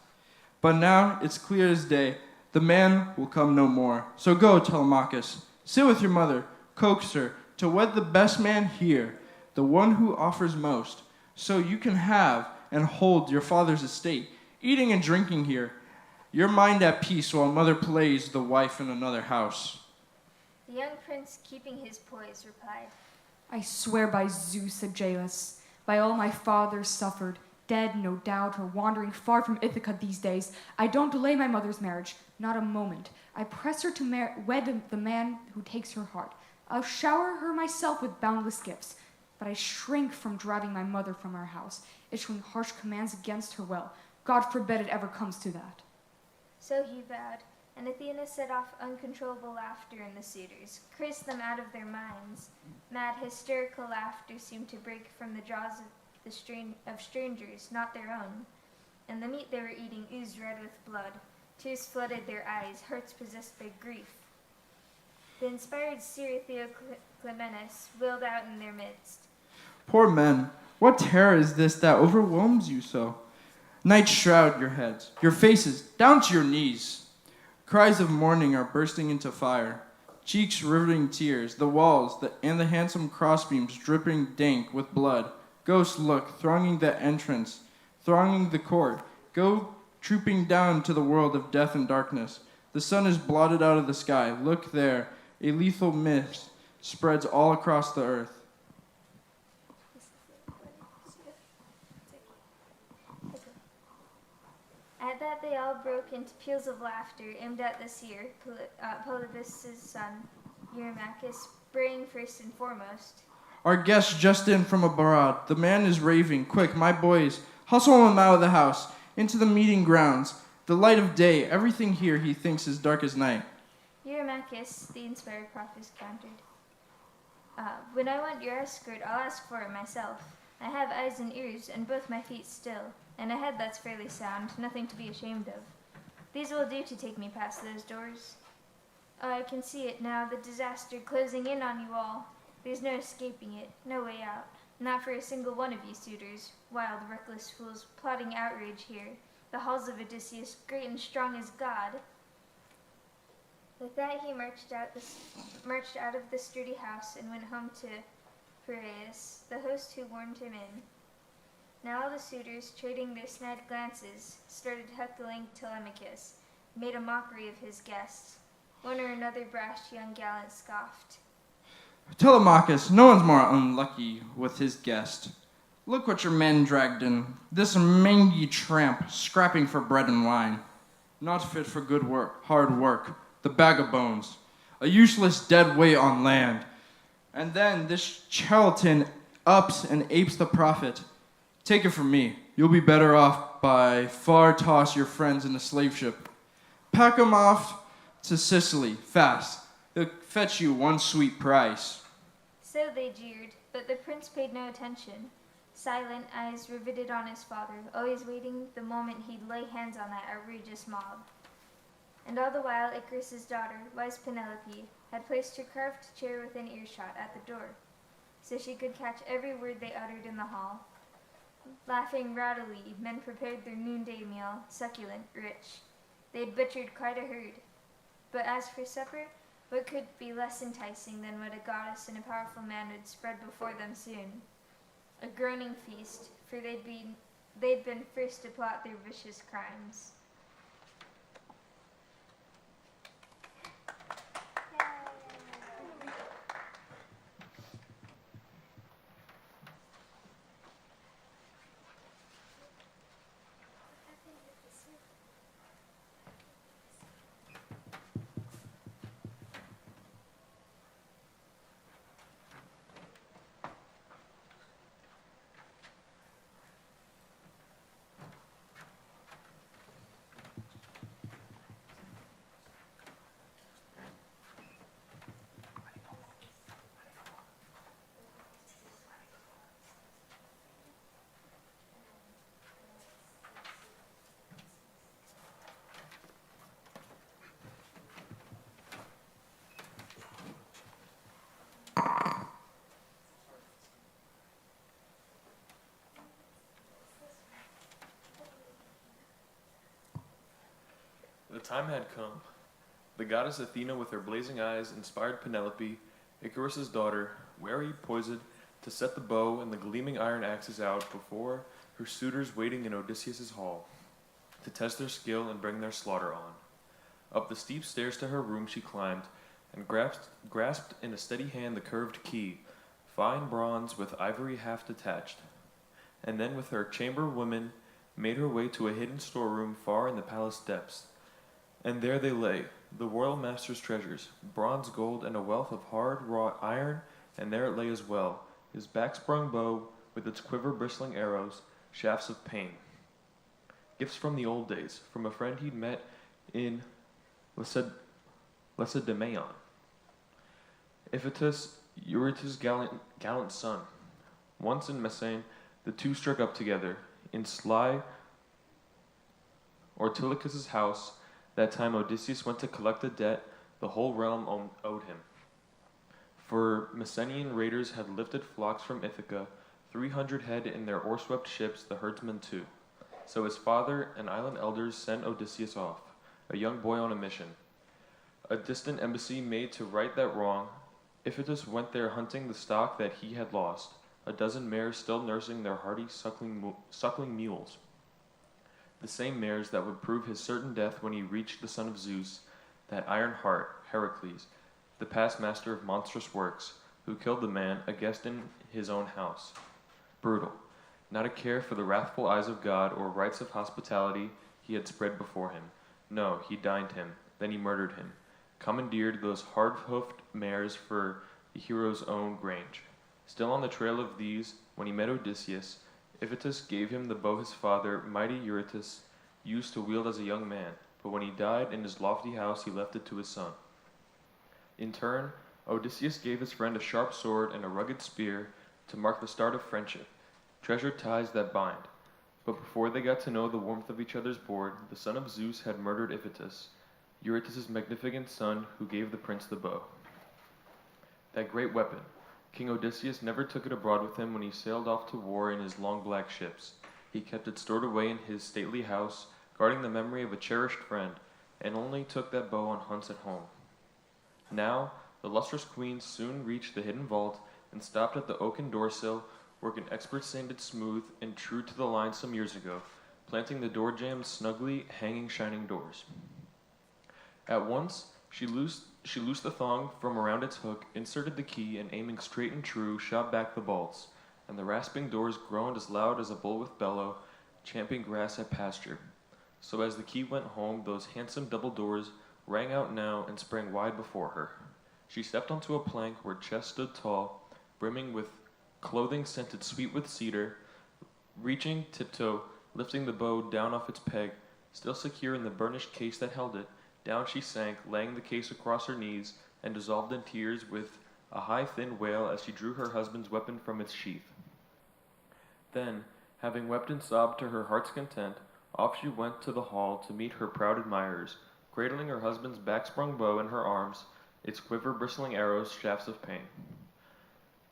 But now it's clear as day, the man will come no more. So go, Telemachus, sit with your mother, coax her to wed the best man here, the one who offers most, so you can have and hold your father's estate, eating and drinking here, your mind at peace while mother plays the wife in another house. The young prince, keeping his poise, replied, I swear by Zeus, said Jaelus, by all my fathers suffered, dead no doubt or wandering far from Ithaca these days, I don't delay my mother's marriage, not a moment. I press her to wed the man who takes her heart. I'll shower her myself with boundless gifts, but I shrink from driving my mother from our house, issuing harsh commands against her will. God forbid it ever comes to that. So he vowed, and Athena set off uncontrollable laughter in the suitors, cursed them out of their minds. Mad, hysterical laughter seemed to break from the jaws of strangers, not their own, and the meat they were eating oozed red with blood. Tears flooded their eyes, hearts possessed by grief. The inspired seer Theoclymenus wailed out in their midst. Poor men, what terror is this that overwhelms you so? Night shroud your heads, your faces, down to your knees. Cries of mourning are bursting into fire, cheeks riveting tears, the walls and the handsome crossbeams dripping dank with blood. Ghosts look, thronging the entrance, thronging the court, go trooping down to the world of death and darkness. The sun is blotted out of the sky. Look there, a lethal mist spreads all across the earth. At that they all broke into peals of laughter, aimed at the seer, Polybus' son, Eurymachus, braying first and foremost. Our guest just in from abroad. The man is raving. Quick, my boys, hustle him out of the house, into the meeting grounds. The light of day, everything here he thinks is dark as night. Eurymachus, the inspired prophet, countered. When I want your escort, I'll ask for it myself. I have eyes and ears, and both my feet still, and a head that's fairly sound, nothing to be ashamed of. These will do to take me past those doors. Oh, I can see it now, the disaster closing in on you all. There's no escaping it, no way out. Not for a single one of you suitors, wild, reckless fools, plotting outrage here. The halls of Odysseus, great and strong as God. With that he marched out of the sturdy house and went home to Piraeus, the host who warned him in. Now all the suitors, trading their snide glances, started heckling Telemachus, made a mockery of his guest. One or another brash young gallant scoffed. Telemachus, no one's more unlucky with his guest. Look what your men dragged in, this mangy tramp, scrapping for bread and wine. Not fit for good work, hard work, the bag of bones, a useless dead weight on land. And then this charlatan ups and apes the prophet. Take it from me, you'll be better off by far toss your friends in the slave ship. Pack 'em off to Sicily, fast. They'll fetch you one sweet price. So they jeered, but the prince paid no attention. Silent, eyes riveted on his father, always waiting the moment he'd lay hands on that outrageous mob. And all the while Icarus's daughter, wise Penelope, had placed her carved chair within earshot at the door, so she could catch every word they uttered in the hall. Laughing rowdily, men prepared their noonday meal, succulent, rich. They'd butchered quite a herd. But as for supper, what could be less enticing than what a goddess and a powerful man would spread before them soon? A groaning feast, for they'd been first to plot their vicious crimes. The time had come. The goddess Athena with her blazing eyes inspired Penelope, Icarus's daughter, wary, poised, to set the bow and the gleaming iron axes out before her suitors waiting in Odysseus' hall, to test their skill and bring their slaughter on. Up the steep stairs to her room she climbed, and grasped in a steady hand the curved key, fine bronze with ivory half detached, and then with her chamber woman made her way to a hidden storeroom far in the palace depths. And there they lay, the royal master's treasures, bronze, gold, and a wealth of hard wrought iron, and there it lay as well, his back-sprung bow with its quiver-bristling arrows, shafts of pain. Gifts from the old days, from a friend he'd met in Lacedaemon. Iphitus, Eurytus' gallant son. Once in Messene, the two struck up together. In sly Ortilochus' house, that time Odysseus went to collect a debt the whole realm owed him. For Messenian raiders had lifted flocks from Ithaca, 300 head in their oar-swept ships, the herdsmen too. So his father and island elders sent Odysseus off, a young boy on a mission. A distant embassy made to right that wrong. Iphitus went there hunting the stock that he had lost, a dozen mares still nursing their hardy suckling mules. The same mares that would prove his certain death when he reached the son of Zeus, that iron heart, Heracles, the past master of monstrous works, who killed the man, a guest in his own house. Brutal. Not a care for the wrathful eyes of God or rites of hospitality he had spread before him. No, he dined him, then he murdered him, commandeered those hard-hoofed mares for the hero's own grange. Still on the trail of these, when he met Odysseus, Iphitus gave him the bow his father, mighty Eurytus, used to wield as a young man, but when he died in his lofty house he left it to his son. In turn, Odysseus gave his friend a sharp sword and a rugged spear to mark the start of friendship, treasured ties that bind. But before they got to know the warmth of each other's board, the son of Zeus had murdered Iphitus, Eurytus' magnificent son, who gave the prince the bow. That great weapon, King Odysseus never took it abroad with him when he sailed off to war in his long black ships. He kept it stored away in his stately house, guarding the memory of a cherished friend, and only took that bow on hunts at home. Now, the lustrous queen soon reached the hidden vault and stopped at the oaken doorsill, work an expert sanded smooth and true to the line some years ago, planting the door jambs snugly, hanging shining doors. At once, she loosed the thong from around its hook, inserted the key, and aiming straight and true, shot back the bolts, and the rasping doors groaned as loud as a bull with bellow, champing grass at pasture. So as the key went home, those handsome double doors rang out now and sprang wide before her. She stepped onto a plank where chests stood tall, brimming with clothing scented sweet with cedar, reaching tiptoe, lifting the bow down off its peg, still secure in the burnished case that held it. Down she sank, laying the case across her knees, and dissolved in tears with a high thin wail as she drew her husband's weapon from its sheath. Then, having wept and sobbed to her heart's content, off she went to the hall to meet her proud admirers, cradling her husband's back-sprung bow in her arms, its quiver-bristling arrows, shafts of pain.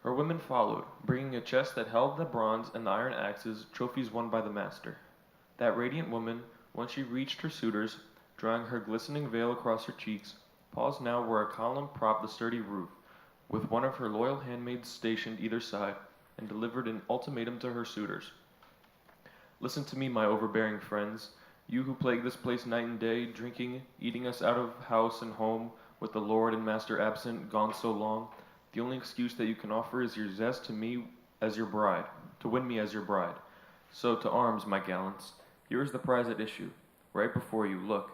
Her women followed, bringing a chest that held the bronze and the iron axes, trophies won by the master. That radiant woman, when she reached her suitors, drawing her glistening veil across her cheeks, paused now where a column propped the sturdy roof, with one of her loyal handmaids stationed either side, and delivered an ultimatum to her suitors. Listen to me, my overbearing friends, you who plague this place night and day, drinking, eating us out of house and home, with the lord and master absent, gone so long. The only excuse that you can offer is your zest to me as your bride, to win me as your bride. So to arms, my gallants. Here is the prize at issue. Right before you, look.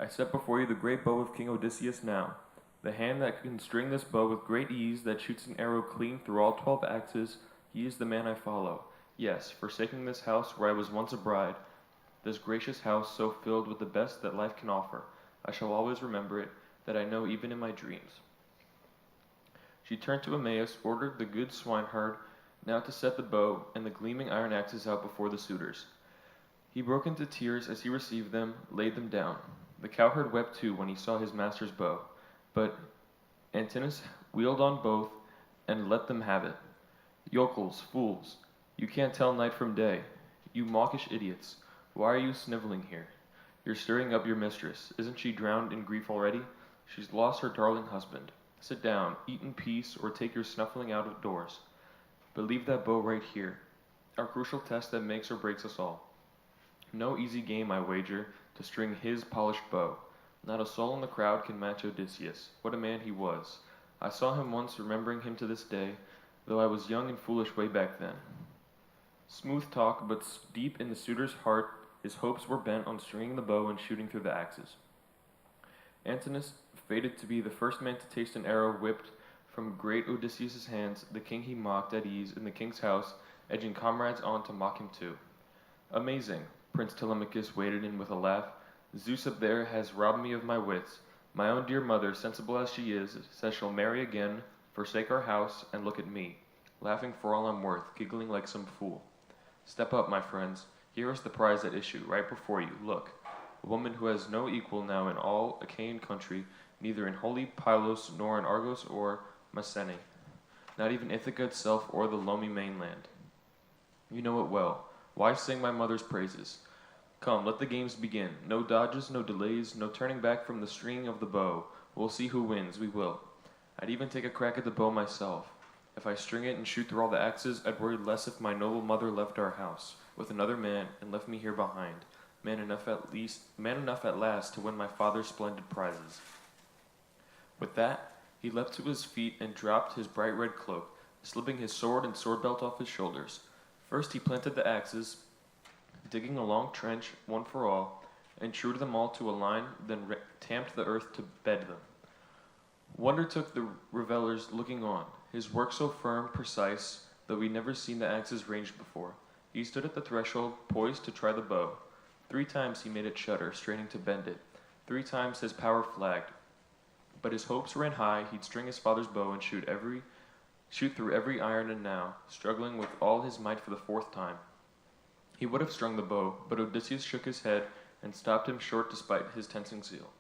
I set before you the great bow of King Odysseus now. The hand that can string this bow with great ease, that shoots an arrow clean through all 12 axes, he is the man I follow. Yes, forsaking this house where I was once a bride, this gracious house so filled with the best that life can offer, I shall always remember it, that I know even in my dreams. She turned to Emmaus, ordered the good swineherd now to set the bow and the gleaming iron axes out before the suitors. He broke into tears as he received them, laid them down. The cowherd wept too when he saw his master's bow, but Antinous wheeled on both and let them have it. Yokels, fools, you can't tell night from day. You mawkish idiots, why are you sniveling here? You're stirring up your mistress. Isn't she drowned in grief already? She's lost her darling husband. Sit down, eat in peace, or take your snuffling out of doors. But leave that bow right here, our crucial test that makes or breaks us all. No easy game, I wager, to string his polished bow. Not a soul in the crowd can match Odysseus. What a man he was. I saw him once, remembering him to this day, though I was young and foolish way back then. Smooth talk, but deep in the suitor's heart, his hopes were bent on stringing the bow and shooting through the axes. Antinous, fated to be the first man to taste an arrow whipped from great Odysseus' hands, the king he mocked at ease in the king's house, edging comrades on to mock him too. Amazing, Prince Telemachus waded in with a laugh. Zeus up there has robbed me of my wits. My own dear mother, sensible as she is, says she'll marry again, forsake our house, and look at me, laughing for all I'm worth, giggling like some fool. Step up, my friends. Here is the prize at issue, right before you. Look, a woman who has no equal now in all Achaean country, neither in holy Pylos, nor in Argos or Mycenae, not even Ithaca itself or the loamy mainland. You know it well. Why sing my mother's praises? Come, let the games begin. No dodges, no delays, no turning back from the stringing of the bow. We'll see who wins, we will. I'd even take a crack at the bow myself. If I string it and shoot through all the axes, I'd worry less if my noble mother left our house with another man and left me here behind, man enough at last to win my father's splendid prizes. With that, he leapt to his feet and dropped his bright red cloak, slipping his sword and sword belt off his shoulders. First he planted the axes, digging a long trench, one for all, and trued them all to a line, then tamped the earth to bed them. Wonder took the revelers looking on, his work so firm, precise, though he'd never seen the axes ranged before. He stood at the threshold, poised to try the bow. 3 times he made it shudder, straining to bend it. 3 times his power flagged. But his hopes ran high, he'd string his father's bow and shoot through every iron, and now, struggling with all his might for the 4th time. He would have strung the bow, but Odysseus shook his head and stopped him short despite his tensing zeal.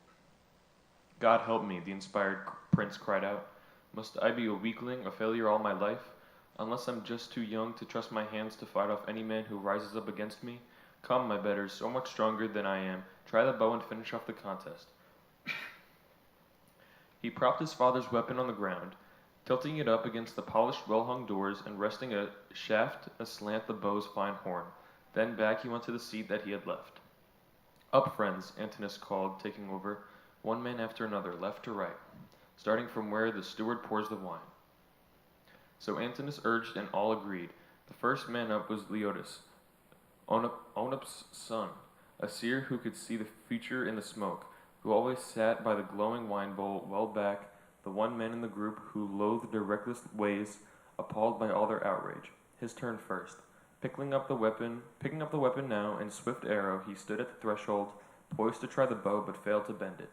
God help me, the inspired prince cried out. Must I be a weakling, a failure all my life? Unless I'm just too young to trust my hands to fight off any man who rises up against me? Come, my betters, so much stronger than I am, try the bow and finish off the contest. He propped his father's weapon on the ground, tilting it up against the polished, well-hung doors and resting a shaft aslant the bow's fine horn. Then back he went to the seat that he had left. Up, friends, Antinous called, taking over, one man after another, left to right, starting from where the steward pours the wine. So Antinous urged, and all agreed. The first man up was Leotus, Onup's son, a seer who could see the future in the smoke, who always sat by the glowing wine bowl well back, the one man in the group who loathed their reckless ways, appalled by all their outrage. His turn first. Picking up the weapon now, in swift arrow, he stood at the threshold, poised to try the bow, but failed to bend it.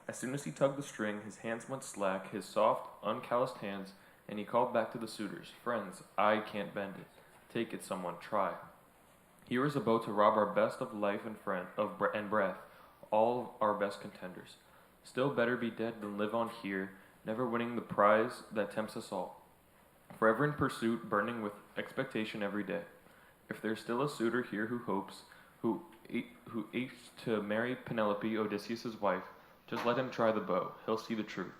As soon as he tugged the string, his hands went slack, his soft, uncalloused hands, and he called back to the suitors, "Friends, I can't bend it. Take it, someone, try. Here is a bow to rob our best of life and breath, all our best contenders. Still better be dead than live on here, never winning the prize that tempts us all. Forever in pursuit, burning with expectation every day. If there's still a suitor here who hopes, who aches to marry Penelope, Odysseus' wife, just let him try the bow. He'll see the truth.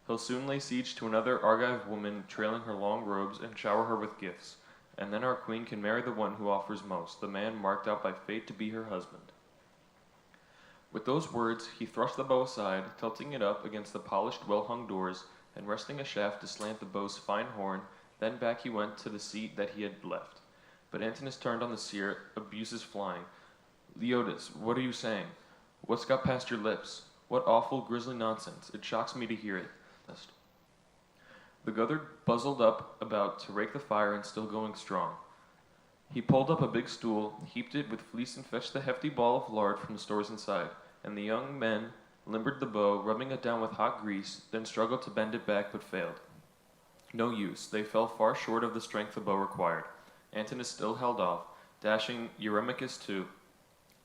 He'll soon lay siege to another Argive woman, trailing her long robes, and shower her with gifts. And then our queen can marry the one who offers most, the man marked out by fate to be her husband." With those words, he thrust the bow aside, tilting it up against the polished, well-hung doors, and resting a shaft to slant the bow's fine horn. Then back he went to the seat that he had left. But Antinous turned on the seer, abuses flying. "Leotus, what are you saying? What's got past your lips? What awful, grisly nonsense. It shocks me to hear it." The guzzard buzzled up about to rake the fire and still going strong. He pulled up a big stool, heaped it with fleece, and fetched the hefty ball of lard from the stores inside, and the young men limbered the bow, rubbing it down with hot grease, then struggled to bend it back but failed. No use, they fell far short of the strength the bow required. Antinous still held off, dashing Eurymachus too,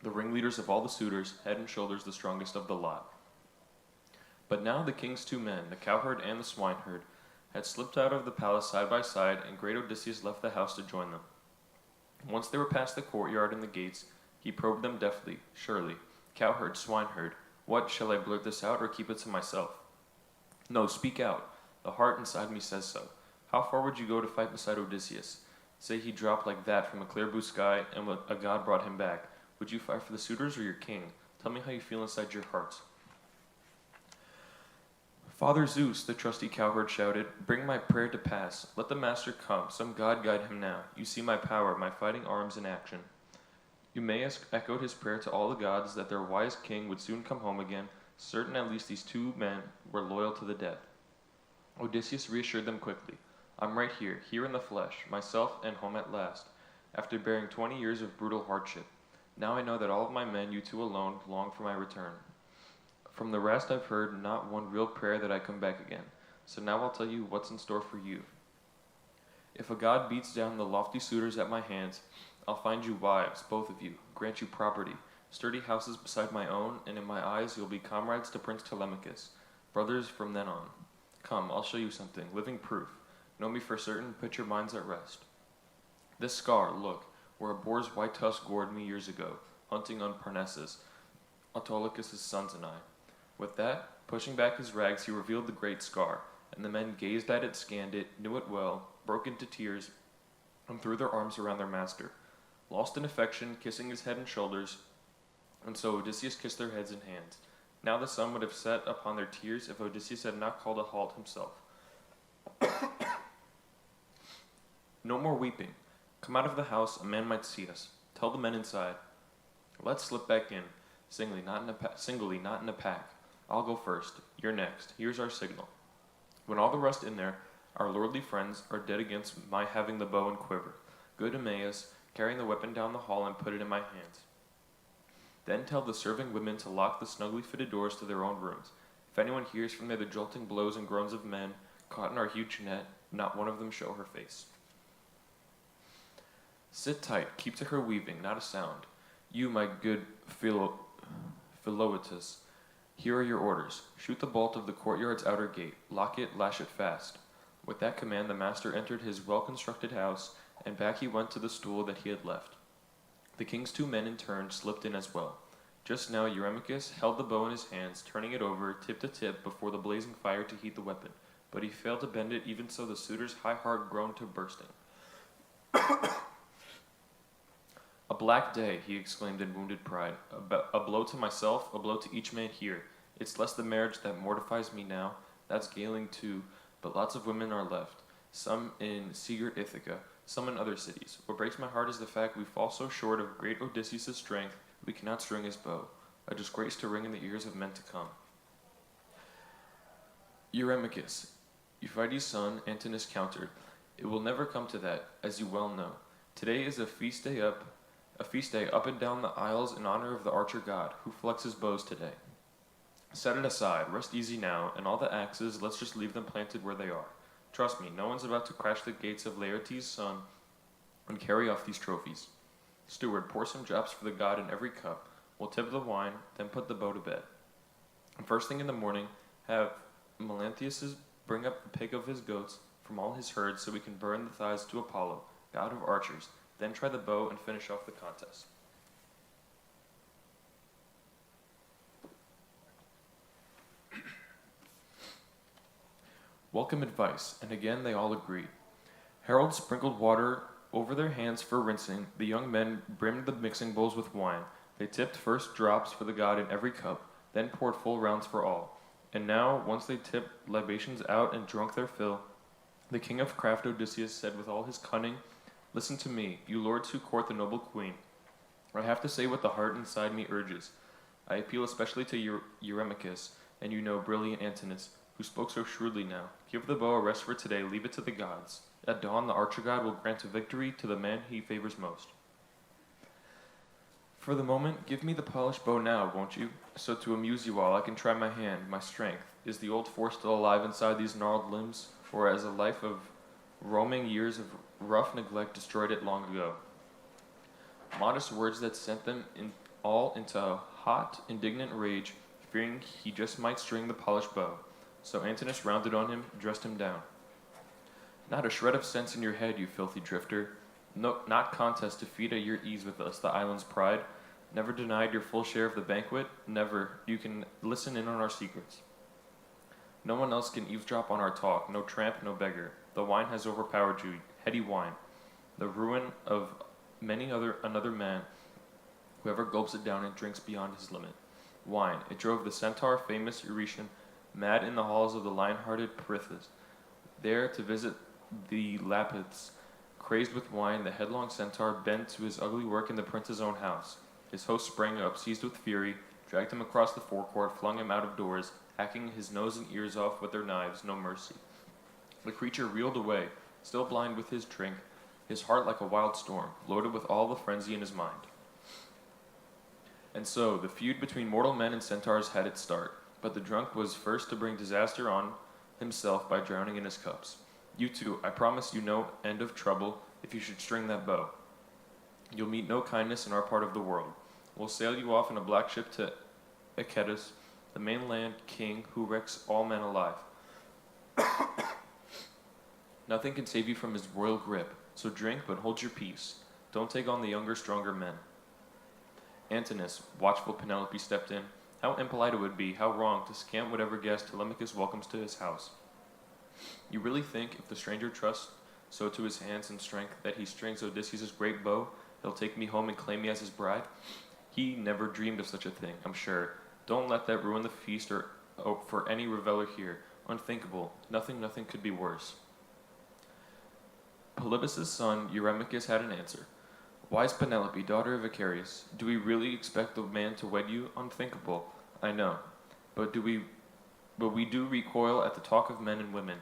the ringleaders of all the suitors, head and shoulders the strongest of the lot. But now the king's 2 men, the cowherd and the swineherd, had slipped out of the palace side by side, and great Odysseus left the house to join them. Once they were past the courtyard and the gates, he probed them deftly, surely. "Cowherd, swineherd, what, shall I blurt this out or keep it to myself?" "No, speak out. The heart inside me says so. How far would you go to fight beside Odysseus? Say he dropped like that from a clear blue sky and a god brought him back. Would you fight for the suitors or your king? Tell me how you feel inside your hearts. Father Zeus, the trusty cowherd shouted, bring my prayer to pass. Let the master come, some god guide him now. You see my power, my fighting arms in action. Eumaeus echoed his prayer to all the gods that their wise king would soon come home again, certain at least these two men were loyal to the death. Odysseus reassured them quickly. I'm right here, here in the flesh, myself and home at last, after bearing 20 years of brutal hardship. Now I know that all of my men, you two alone, long for my return. From the rest I've heard not one real prayer that I come back again. So now I'll tell you what's in store for you. If a god beats down the lofty suitors at my hands, I'll find you wives, both of you, grant you property, sturdy houses beside my own, and in my eyes you'll be comrades to Prince Telemachus, brothers from then on. Come, I'll show you something, living proof. Know me for certain, put your minds at rest. This scar, look, where a boar's white tusk gored me years ago, hunting on Parnassus, Autolycus' sons and I. With that, pushing back his rags, he revealed the great scar, and the men gazed at it, scanned it, knew it well, broke into tears, and threw their arms around their master, lost in affection, kissing his head and shoulders, and so Odysseus kissed their heads and hands. Now the sun would have set upon their tears if Odysseus had not called a halt himself. No more weeping. Come out of the house, a man might see us. Tell the men inside. Let's slip back in, singly, not in a pack. I'll go first. You're next. Here's our signal. When all the rest in there, our lordly friends, are dead against my having the bow and quiver. Good Eumaeus, carrying the weapon down the hall and put it in my hands. Then tell the serving women to lock the snugly fitted doors to their own rooms. If anyone hears from there the jolting blows and groans of men caught in our huge net, not one of them show her face. Sit tight, keep to her weaving, not a sound. You, my good Herodotus, here are your orders. Shoot the bolt of the courtyard's outer gate. Lock it, lash it fast. With that command, the master entered his well-constructed house, and back he went to the stool that he had left. The king's two men in turn slipped in as well. Just now Eurymachus held the bow in his hands, turning it over tip to tip before the blazing fire to heat the weapon, but he failed to bend it, even so the suitor's high heart groaned to bursting. A black day, he exclaimed in wounded pride. A blow to myself, a blow to each man here. It's less the marriage that mortifies me now. That's gailing too, but lots of women are left. Some in Sigurd Ithaca, some in other cities. What breaks my heart is the fact we fall so short of great Odysseus' strength, we cannot string his bow. A disgrace to ring in the ears of men to come. Eurymachus, Euphrates' son, Antinous countered. It will never come to that, as you well know. Today is a feast day up and down the aisles in honor of the archer god, who flexes bows today. Set it aside, rest easy now, and all the axes, let's just leave them planted where they are. Trust me, no one's about to crash the gates of Laertes' son and carry off these trophies. Steward, pour some drops for the god in every cup. We'll tip the wine, then put the bow to bed. And first thing in the morning, have Melanthius bring up the pig of his goats from all his herds so we can burn the thighs to Apollo, god of archers, then try the bow and finish off the contest. Welcome advice, and again they all agreed. Harold sprinkled water over their hands for rinsing. The young men brimmed the mixing bowls with wine. They tipped first drops for the god in every cup, then poured full rounds for all. And now, once they tipped libations out and drunk their fill, the king of craft Odysseus said with all his cunning, Listen to me, you lords who court the noble queen. I have to say what the heart inside me urges. I appeal especially to Eurymachus, and you know brilliant Antinous, who spoke so shrewdly now. Give the bow a rest for today, leave it to the gods. At dawn, the archer god will grant a victory to the man he favors most. For the moment, give me the polished bow now, won't you? So to amuse you all, I can try my hand, my strength. Is the old force still alive inside these gnarled limbs? Or as a life of roaming years of rough neglect destroyed it long ago? Modest words that sent them all into a hot, indignant rage, fearing he just might string the polished bow. So Antinous rounded on him, dressed him down. Not a shred of sense in your head, you filthy drifter. No, not contest to feed at your ease with us, the island's pride. Never denied your full share of the banquet. Never. You can listen in on our secrets. No one else can eavesdrop on our talk. No tramp, no beggar. The wine has overpowered you. Heady wine. The ruin of another man. Whoever gulps it down and drinks beyond his limit. Wine. It drove the centaur famous Eurytion mad in the halls of the lion-hearted Perithous. There to visit the Lapiths, crazed with wine, the headlong centaur bent to his ugly work in the prince's own house. His host sprang up, seized with fury, dragged him across the forecourt, flung him out of doors, hacking his nose and ears off with their knives, no mercy. The creature reeled away, still blind with his drink, his heart like a wild storm, loaded with all the frenzy in his mind. And so, the feud between mortal men and centaurs had its start, but the drunk was first to bring disaster on himself by drowning in his cups. You too, I promise you no end of trouble if you should string that bow. You'll meet no kindness in our part of the world. We'll sail you off in a black ship to Herodotus, the mainland king who wrecks all men alive. Nothing can save you from his royal grip, so drink but hold your peace. Don't take on the younger, stronger men. Antinous, watchful Penelope stepped in. How impolite it would be, how wrong, to scant whatever guest Telemachus welcomes to his house. You really think, if the stranger trusts so to his hands and strength, that he strings Odysseus' great bow, he'll take me home and claim me as his bride? He never dreamed of such a thing, I'm sure. Don't let that ruin the feast or for any reveler here. Unthinkable. Nothing could be worse. Polybus' son, Eurymachus, had an answer. Wise Penelope, daughter of Icarius, do we really expect the man to wed you? Unthinkable, I know. But we do recoil at the talk of men and women.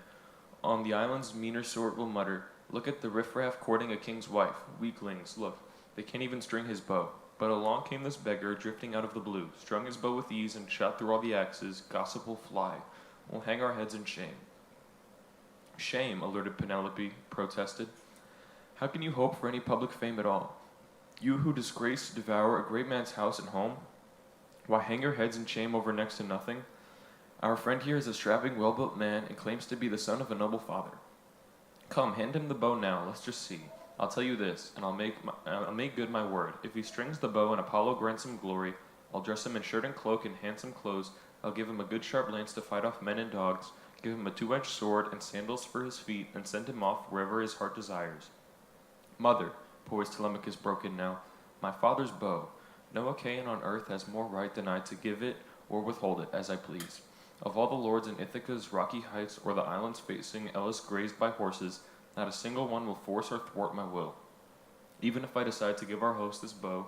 On the island's meaner sort will mutter, look at the riffraff courting a king's wife. Weaklings, look, they can't even string his bow. But along came this beggar, drifting out of the blue, strung his bow with ease and shot through all the axes. Gossip will fly. We'll hang our heads in shame. Shame, alerted Penelope, protested. How can you hope for any public fame at all? You who disgrace to devour a great man's house and home? Why hang your heads in shame over next to nothing? Our friend here is a strapping, well-built man and claims to be the son of a noble father. Come, hand him the bow now, let's just see. I'll tell you this, and I'll make good my word. If he strings the bow and Apollo grants him glory, I'll dress him in shirt and cloak and handsome clothes. I'll give him a good sharp lance to fight off men and dogs, give him a two-edged sword and sandals for his feet, and send him off wherever his heart desires. Mother, poor Telemachus broke in now, my father's bow. No Achaean on earth has more right than I to give it or withhold it, as I please. Of all the lords in Ithaca's rocky heights or the islands facing Elis grazed by horses, not a single one will force or thwart my will. Even if I decide to give our host this bow,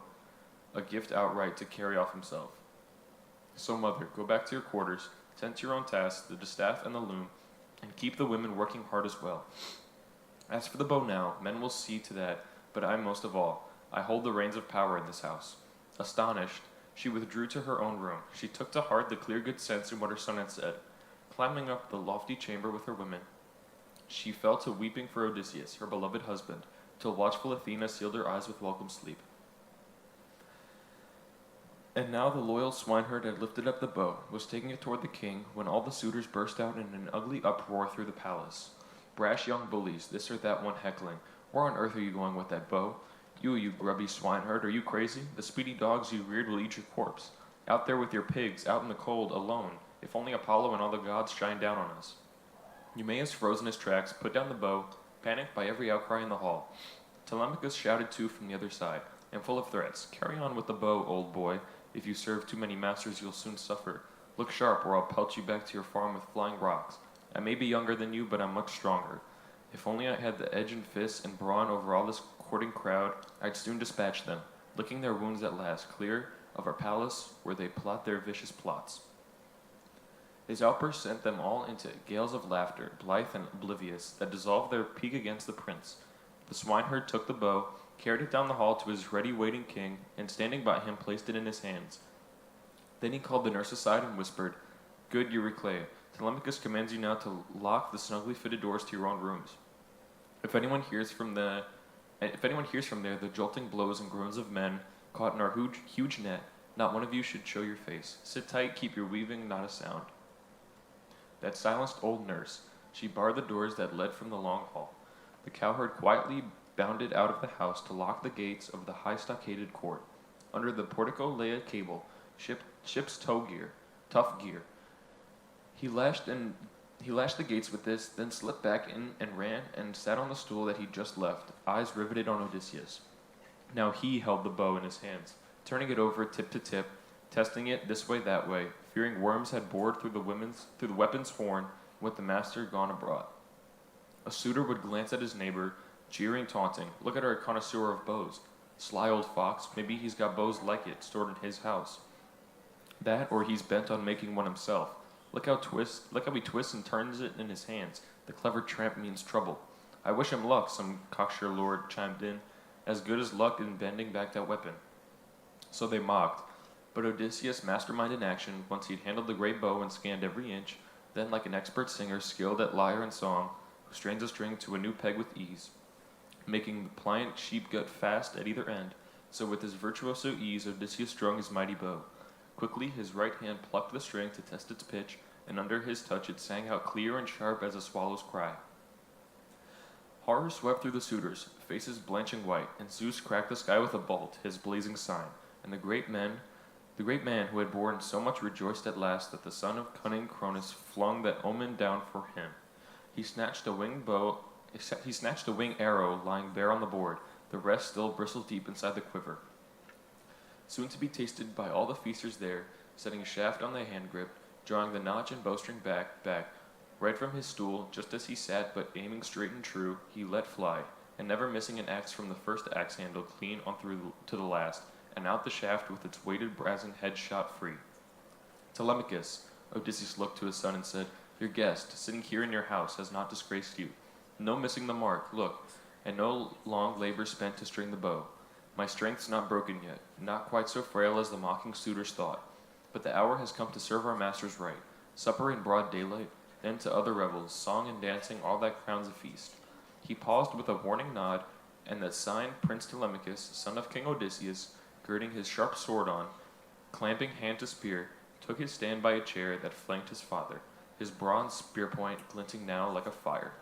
a gift outright to carry off himself. So, mother, go back to your quarters, tend to your own tasks, the distaff and the loom, and keep the women working hard as well. As for the bow now, men will see to that, but I most of all. I hold the reins of power in this house. Astonished, she withdrew to her own room. She took to heart the clear good sense in what her son had said. Climbing up the lofty chamber with her women, she fell to weeping for Odysseus, her beloved husband, till watchful Athena sealed her eyes with welcome sleep. And now the loyal swineherd had lifted up the bow, was taking it toward the king, when all the suitors burst out in an ugly uproar through the palace. Brash young bullies, this or that one heckling. Where on earth are you going with that bow? You grubby swineherd, are you crazy? The speedy dogs you reared will eat your corpse. Out there with your pigs, out in the cold, alone. If only Apollo and all the gods shine down on us. Eumaeus froze in his tracks, put down the bow, panicked by every outcry in the hall. Telemachus shouted too from the other side, and full of threats. Carry on with the bow, old boy. If you serve too many masters, you'll soon suffer. Look sharp, or I'll pelt you back to your farm with flying rocks. I may be younger than you, but I'm much stronger. If only I had the edge and fists and brawn over all this courting crowd, I'd soon dispatch them, licking their wounds at last, clear of our palace where they plot their vicious plots. His outburst sent them all into gales of laughter, blithe and oblivious, that dissolved their pique against the prince. The swineherd took the bow, carried it down the hall to his ready-waiting king, and standing by him placed it in his hands. Then he called the nurse aside and whispered, Good Euryclea, Telemachus commands you now to lock the snugly fitted doors to your own rooms. If anyone hears from there the jolting blows and groans of men caught in our huge net, not one of you should show your face. Sit tight, keep your weaving, not a sound. That silenced old nurse. She barred the doors that led from the long hall. The cowherd quietly bounded out of the house to lock the gates of the high stockaded court. Under the portico lay a cable, ship's tough gear. He lashed the gates with this, then slipped back in and ran and sat on the stool that he'd just left, eyes riveted on Odysseus. Now he held the bow in his hands, turning it over tip to tip, testing it this way that way, fearing worms had bored through the weapon's horn with the master gone abroad. A suitor would glance at his neighbor, jeering, taunting. Look at our connoisseur of bows. Sly old fox, maybe he's got bows like it stored in his house. That, or he's bent on making one himself. Look how he twists and turns it in his hands. The clever tramp means trouble. I wish him luck, some cocksure lord chimed in. As good as luck in bending back that weapon. So they mocked. But Odysseus, mastermind in action, once he'd handled the great bow and scanned every inch, then like an expert singer skilled at lyre and song, who strains a string to a new peg with ease, making the pliant sheep gut fast at either end, so with his virtuoso ease Odysseus strung his mighty bow. Quickly his right hand plucked the string to test its pitch, and under his touch it sang out clear and sharp as a swallow's cry. Horror swept through the suitors, faces blanching white, and Zeus cracked the sky with a bolt, his blazing sign, and the great man who had borne so much rejoiced at last that the son of cunning Cronus flung that omen down for him. He snatched a wing arrow lying bare on the board, the rest still bristled deep inside the quiver. Soon to be tasted by all the feasters there, setting a shaft on the hand grip, drawing the notch and bowstring back, right from his stool, just as he sat, but aiming straight and true, he let fly, and never missing an axe from the first axe handle clean on through to the last, and out the shaft with its weighted brazen head shot free. Telemachus, Odysseus looked to his son and said, your guest, sitting here in your house, has not disgraced you. No missing the mark, look, and no long labor spent to string the bow. My strength's not broken yet, not quite so frail as the mocking suitors thought, but the hour has come to serve our masters right. Supper in broad daylight, then to other revels, song and dancing, all that crowns a feast. He paused with a warning nod, and that sign Prince Telemachus, son of King Odysseus, girding his sharp sword on, clamping hand to spear, took his stand by a chair that flanked his father, his bronze spear point glinting now like a fire.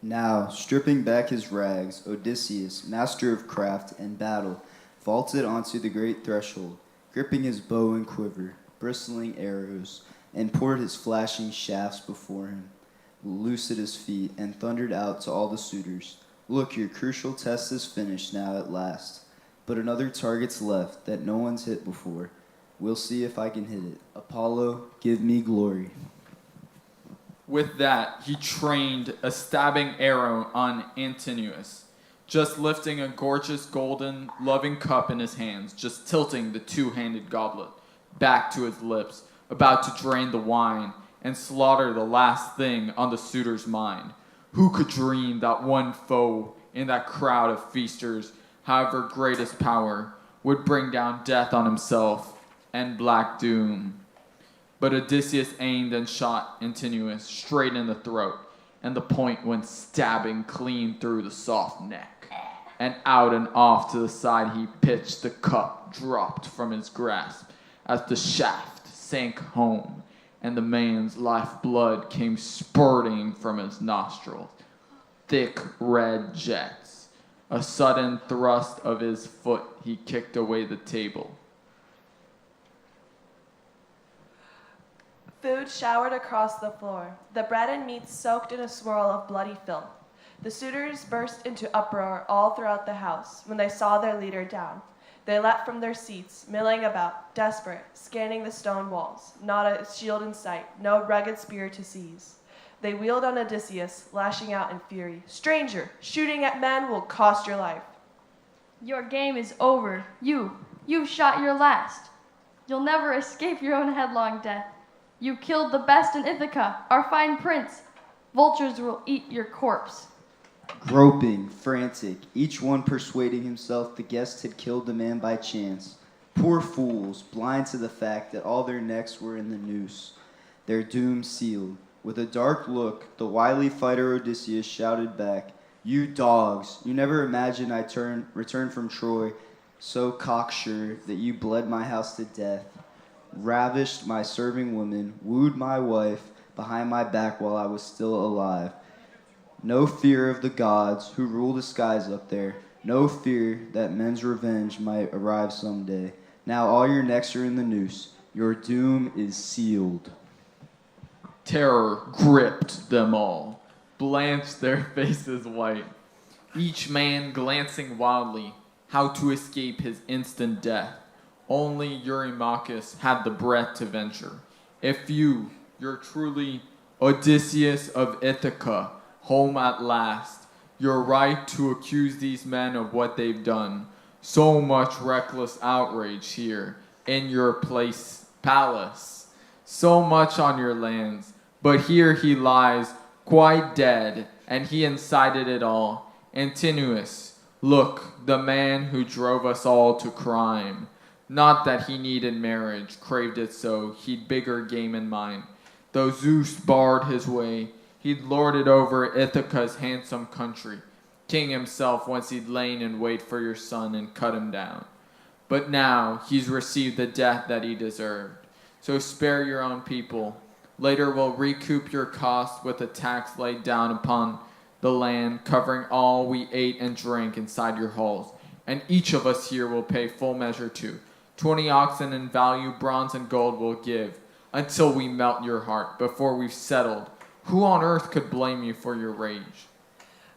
Now, stripping back his rags, Odysseus, master of craft and battle, vaulted onto the great threshold, gripping his bow and quiver, bristling arrows, and poured his flashing shafts before him, loose at his feet, and thundered out to all the suitors, look, your crucial test is finished now at last, but another target's left that no one's hit before. We'll see if I can hit it. Apollo, give me glory. With that, he trained a stabbing arrow on Antinous, just lifting a gorgeous golden loving cup in his hands, just tilting the two-handed goblet back to his lips, about to drain the wine and slaughter the last thing on the suitor's mind. Who could dream that one foe in that crowd of feasters, however great his power, would bring down death on himself and black doom? But Odysseus aimed and shot Antinous straight in the throat, and the point went stabbing clean through the soft neck. And out and off to the side he pitched, the cup dropped from his grasp as the shaft sank home, and the man's lifeblood came spurting from his nostrils. Thick red jets. A sudden thrust of his foot, he kicked away the table. Food showered across the floor, the bread and meat soaked in a swirl of bloody filth. The suitors burst into uproar all throughout the house when they saw their leader down. They leapt from their seats, milling about, desperate, scanning the stone walls. Not a shield in sight, no rugged spear to seize. They wheeled on Odysseus, lashing out in fury. Stranger, shooting at men will cost your life. Your game is over. You've shot your last. You'll never escape your own headlong death. You killed the best in Ithaca, our fine prince. Vultures will eat your corpse. Groping, frantic, each one persuading himself the guest had killed the man by chance. Poor fools, blind to the fact that all their necks were in the noose, their doom sealed. With a dark look, the wily fighter Odysseus shouted back, you dogs, you never imagined I'd return from Troy so cocksure that you bled my house to death, ravished my serving women, wooed my wife behind my back while I was still alive. No fear of the gods who rule the skies up there, No fear that men's revenge might arrive someday. Now all your necks are in the noose. Your doom is sealed. Terror gripped them all, blanched their faces white, each man glancing wildly how to escape his instant death. Only Eurymachus had the breath to venture. If you're truly Odysseus of Ithaca, home at last, you're right to accuse these men of what they've done. So much reckless outrage here in your palace, so much on your lands, but here he lies quite dead, and he incited it all. Antinous, look, the man who drove us all to crime. Not that he needed marriage, craved it so, he'd bigger game in mind. Though Zeus barred his way, he'd lorded over Ithaca's handsome country. King himself once he'd lain in wait for your son and cut him down. But now he's received the death that he deserved. So spare your own people. Later we'll recoup your cost with a tax laid down upon the land, covering all we ate and drank inside your halls. And each of us here will pay full measure too. 20 oxen in value, bronze and gold we'll give, until we melt your heart, before we've settled. Who on earth could blame you for your rage?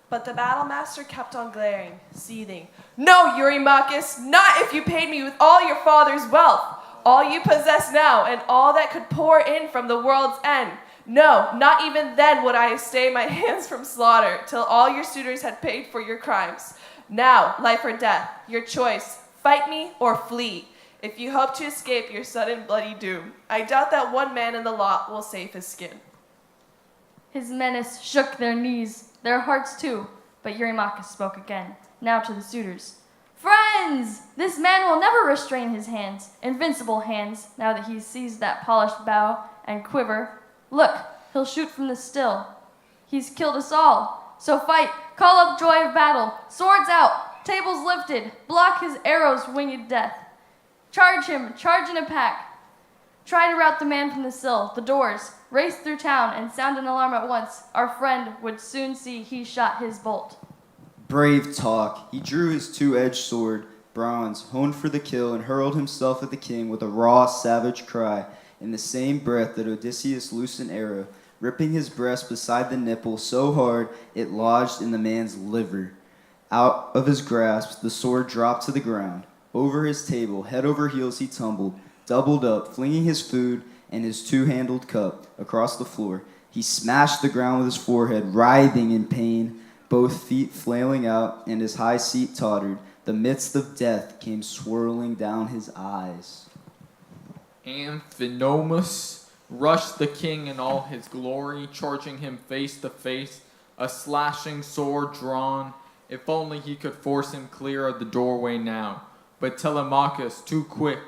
But the battlemaster kept on glaring, seething. No, Eurymachus, not if you paid me with all your father's wealth, all you possess now, and all that could pour in from the world's end. No, not even then would I stay my hands from slaughter, till all your suitors had paid for your crimes. Now, life or death, your choice, fight me or flee. If you hope to escape your sudden bloody doom, I doubt that one man in the lot will save his skin. His menace shook their knees, their hearts too, but Eurymachus spoke again, now to the suitors. Friends, this man will never restrain his hands, invincible hands, now that he's seized that polished bow and quiver. Look, he'll shoot from the still. He's killed us all. So fight, call up joy of battle, swords out, tables lifted, block his arrows' winged death. Charge him, charge in a pack. Try to rout the man from the sill, the doors, race through town and sound an alarm at once. Our friend would soon see he shot his bolt. Brave talk. He drew his two-edged sword, bronze, honed for the kill, and hurled himself at the king with a raw, savage cry. In the same breath that Odysseus loosed an arrow, ripping his breast beside the nipple so hard it lodged in the man's liver. Out of his grasp, the sword dropped to the ground. Over his table, head over heels, he tumbled, doubled up, flinging his food and his two-handled cup across the floor. He smashed the ground with his forehead, writhing in pain, both feet flailing out, and his high seat tottered. The mist of death came swirling down his eyes. Amphinomus rushed the king in all his glory, charging him face to face, a slashing sword drawn. If only he could force him clear of the doorway now. But Telemachus, too quick,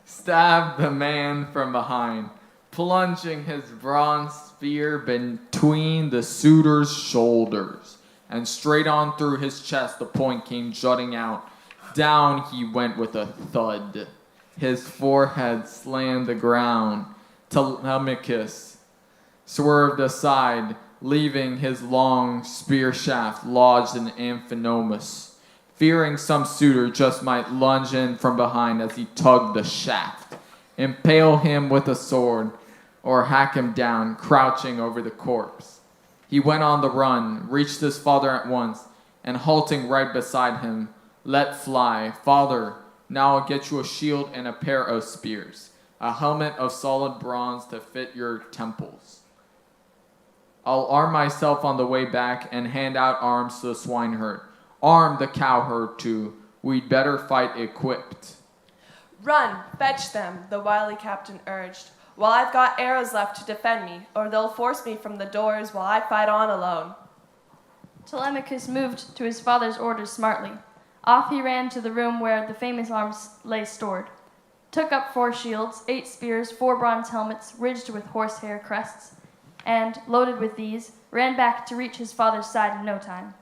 stabbed the man from behind, plunging his bronze spear between the suitor's shoulders, and straight on through his chest the point came jutting out. Down he went with a thud. His forehead slammed the ground. Telemachus swerved aside, leaving his long spear shaft lodged in Amphinomus, fearing some suitor just might lunge in from behind as he tugged the shaft, impale him with a sword, or hack him down, crouching over the corpse. He went on the run, reached his father at once, and halting right beside him, let fly. Father, now I'll get you a shield and a pair of spears, a helmet of solid bronze to fit your temples. I'll arm myself on the way back and hand out arms to the swineherd. Arm the cowherd too. We'd better fight equipped. Run, fetch them, the wily captain urged, while I've got arrows left to defend me, or they'll force me from the doors while I fight on alone. Telemachus moved to his father's orders smartly. Off he ran to the room where the famous arms lay stored. Took up 4 shields, 8 spears, 4 bronze helmets, ridged with horsehair crests, and, loaded with these, ran back to reach his father's side in no time.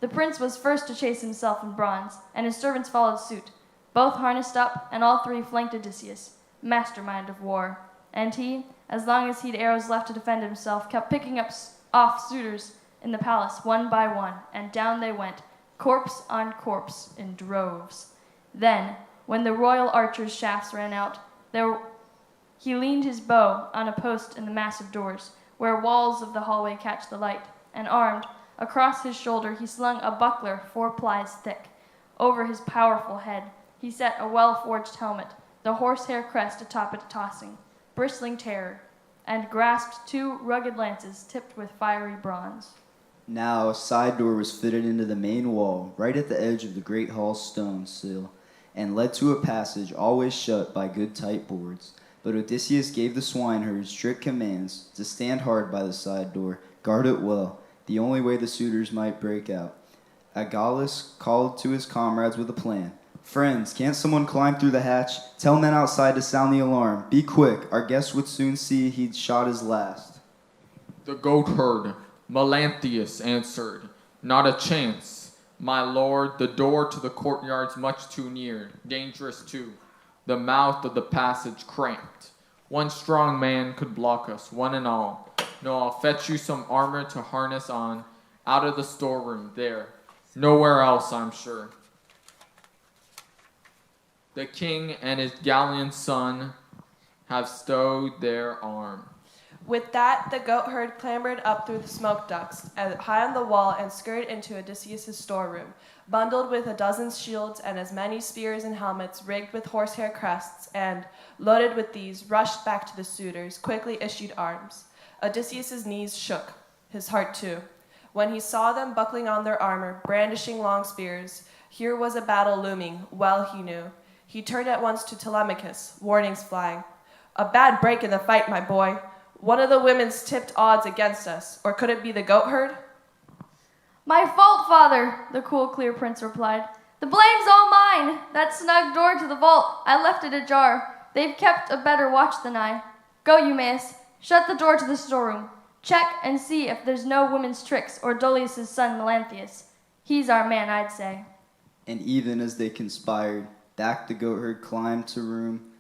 The prince was first to chase himself in bronze, and his servants followed suit, both harnessed up, and all 3 flanked Odysseus, mastermind of war. And he, as long as he'd arrows left to defend himself, kept picking up off suitors in the palace one by one, and down they went, corpse on corpse, in droves. Then, when the royal archer's shafts ran out, he leaned his bow on a post in the massive doors, where walls of the hallway catch the light, and armed, across his shoulder he slung a buckler 4 plies thick. Over his powerful head he set a well-forged helmet, the horsehair crest atop it tossing, bristling terror, and grasped 2 rugged lances tipped with fiery bronze. Now a side door was fitted into the main wall, right at the edge of the great hall's stone sill, and led to a passage always shut by good tight boards. But Odysseus gave the swineherd strict commands to stand hard by the side door, guard it well, the only way the suitors might break out. Agallus called to his comrades with a plan. Friends, can't someone climb through the hatch? Tell men outside to sound the alarm. Be quick, our guest would soon see he'd shot his last. The goatherd, Melanthius, answered, Not a chance, my lord, the door to the courtyard's much too near, dangerous too. The mouth of the passage cramped. One strong man could block us, one and all. No, I'll fetch you some armor to harness on, out of the storeroom, there. Nowhere else, I'm sure. The king and his gallant son have stowed their arm. With that, the goatherd clambered up through the smoke ducts, high on the wall, and scurried into Odysseus' storeroom, bundled with a dozen shields and as many spears and helmets rigged with horsehair crests, and, loaded with these, rushed back to the suitors, quickly issued arms. Odysseus' knees shook, his heart too. When he saw them buckling on their armor, brandishing long spears, here was a battle looming, well he knew. He turned at once to Telemachus, warnings flying. A bad break in the fight, my boy. One of the women's tipped odds against us, or could it be the goatherd? My fault, father, the cool, clear prince replied. The blame's all mine. That snug door to the vault, I left it ajar. They've kept a better watch than I. Go, Eumaeus, shut the door to the storeroom. Check and see if there's no women's tricks or Dolius' son Melanthius. He's our man, I'd say. And even as they conspired, back the goatherd climbed to room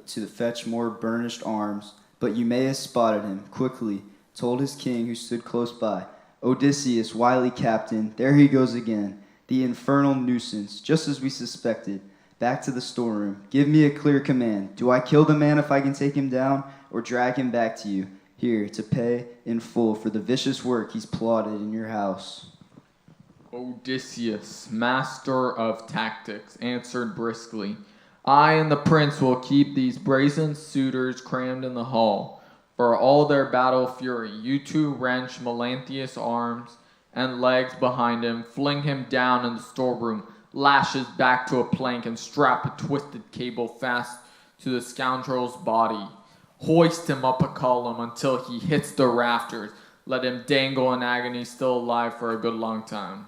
to fetch more burnished arms. But Eumaeus spotted him, quickly, told his king who stood close by, Odysseus, wily captain, there he goes again, the infernal nuisance, just as we suspected. Back to the storeroom. Give me a clear command. Do I kill the man if I can take him down, or drag him back to you, here, to pay in full for the vicious work he's plotted in your house? Odysseus, master of tactics, answered briskly, I and the prince will keep these brazen suitors crammed in the hall. For all their battle fury, you two wrench Melanthius' arms and legs behind him, fling him down in the storeroom, lash his back to a plank, and strap a twisted cable fast to the scoundrel's body. Hoist him up a column until he hits the rafters. Let him dangle in agony, still alive for a good long time.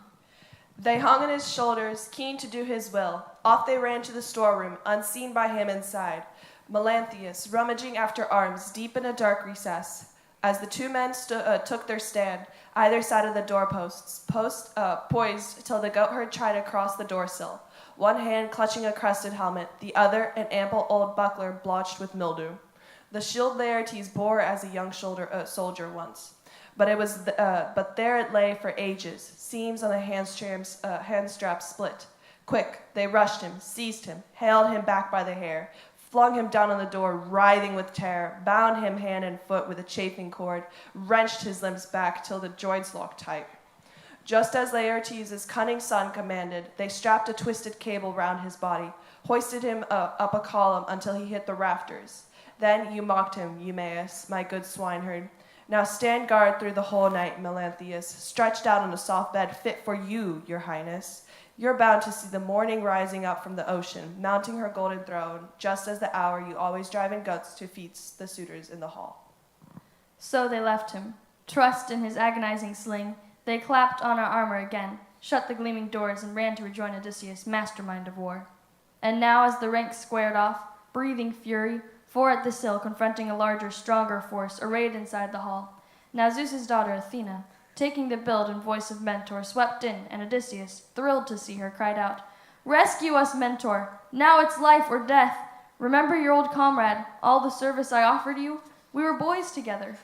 They hung on his shoulders, keen to do his will. Off they ran to the storeroom, unseen by him inside. Melanthius, rummaging after arms, deep in a dark recess. As the 2 men took their stand, either side of the doorposts, poised till the goatherd tried to cross the doorsill. One hand clutching a crested helmet, the other an ample old buckler blotched with mildew. The shield Laertes bore as a young soldier once. But there it lay for ages, seams on the hand straps split. Quick, they rushed him, seized him, haled him back by the hair, flung him down on the door, writhing with terror, bound him hand and foot with a chafing cord, wrenched his limbs back till the joints locked tight. Just as Laertes' cunning son commanded, they strapped a twisted cable round his body, hoisted him up a column until he hit the rafters. Then you mocked him, Eumaeus, my good swineherd. Now stand guard through the whole night, Melanthius, stretched out on a soft bed fit for you, your highness. You're bound to see the morning rising up from the ocean, mounting her golden throne, just as the hour you always drive in goats to feast the suitors in the hall. So they left him. Trussed in his agonizing sling, they clapped on our armor again, shut the gleaming doors, and ran to rejoin Odysseus, mastermind of war. And now as the ranks squared off, breathing fury, 4 at the sill, confronting a larger, stronger force arrayed inside the hall. Now Zeus's daughter Athena, taking the build and voice of Mentor, swept in, and Odysseus, thrilled to see her, cried out, Rescue us, Mentor! Now it's life or death! Remember your old comrade, all the service I offered you? We were boys together.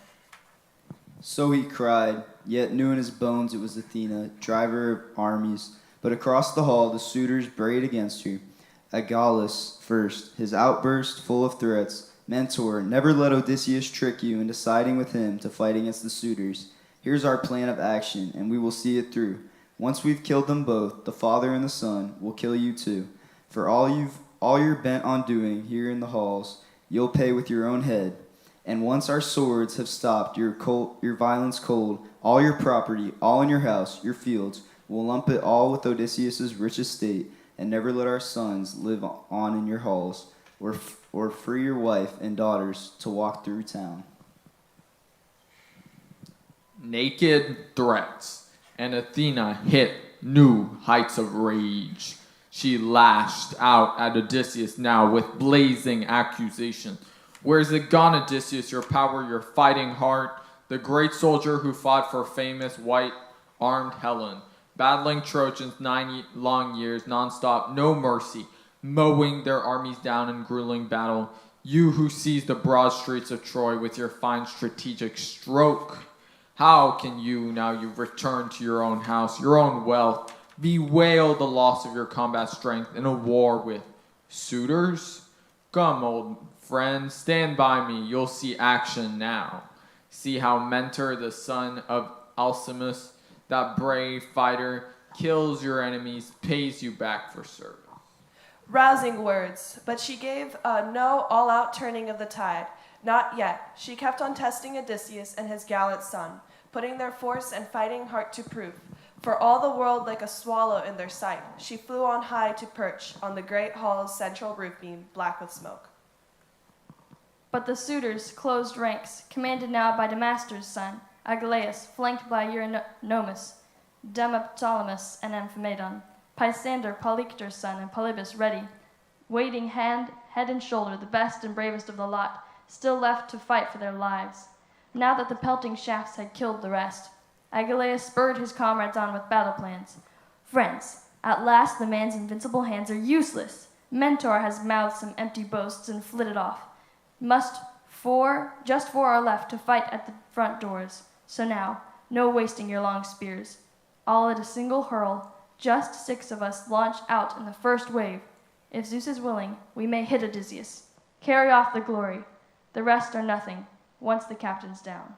So he cried, yet knew in his bones it was Athena, driver of armies. But across the hall the suitors brayed against her. Agallus first, his outburst full of threats. Mentor, never let Odysseus trick you into siding with him to fight against the suitors. Here's our plan of action, and we will see it through. Once we've killed them both, the father and the son, we'll kill you too. For all you're bent on doing here in the halls, you'll pay with your own head. And once our swords have stopped your violence cold, all your property, all in your house, your fields, we'll lump it all with Odysseus' rich estate, and never let our sons live on in your halls, or free your wife and daughters to walk through town. Naked threats, and Athena hit new heights of rage. She lashed out at Odysseus now with blazing accusations. Where's it gone, Odysseus, your power, your fighting heart? The great soldier who fought for famous white-armed Helen, battling Trojans 9 long years, non-stop, no mercy, mowing their armies down in grueling battle. You who seized the broad streets of Troy with your fine strategic stroke. How can you, now you've returned to your own house, your own wealth, bewail the loss of your combat strength in a war with suitors? Come, old friend, stand by me, you'll see action now. See how Mentor, the son of Alcimus, that brave fighter, kills your enemies, pays you back for service. Rousing words, but she gave no all-out turning of the tide. Not yet. She kept on testing Odysseus and his gallant son, putting their force and fighting heart to proof. For all the world like a swallow in their sight, she flew on high to perch on the great hall's central roof beam, black with smoke. But the suitors closed ranks, commanded now by Damastor's son, Agelaus, flanked by Eurynomus, Demoptolemus, and Amphimedon, Pisander, Polyctor's son, and Polybus ready, waiting head and shoulder, the best and bravest of the lot, still left to fight for their lives. Now that the pelting shafts had killed the rest, Agelaus spurred his comrades on with battle plans. Friends, at last the man's invincible hands are useless. Mentor has mouthed some empty boasts and flitted off. Just four are left to fight at the front doors. So now, no wasting your long spears. All at a single hurl, just 6 of us launch out in the first wave. If Zeus is willing, we may hit Odysseus. Carry off the glory. The rest are nothing, once the captain's down.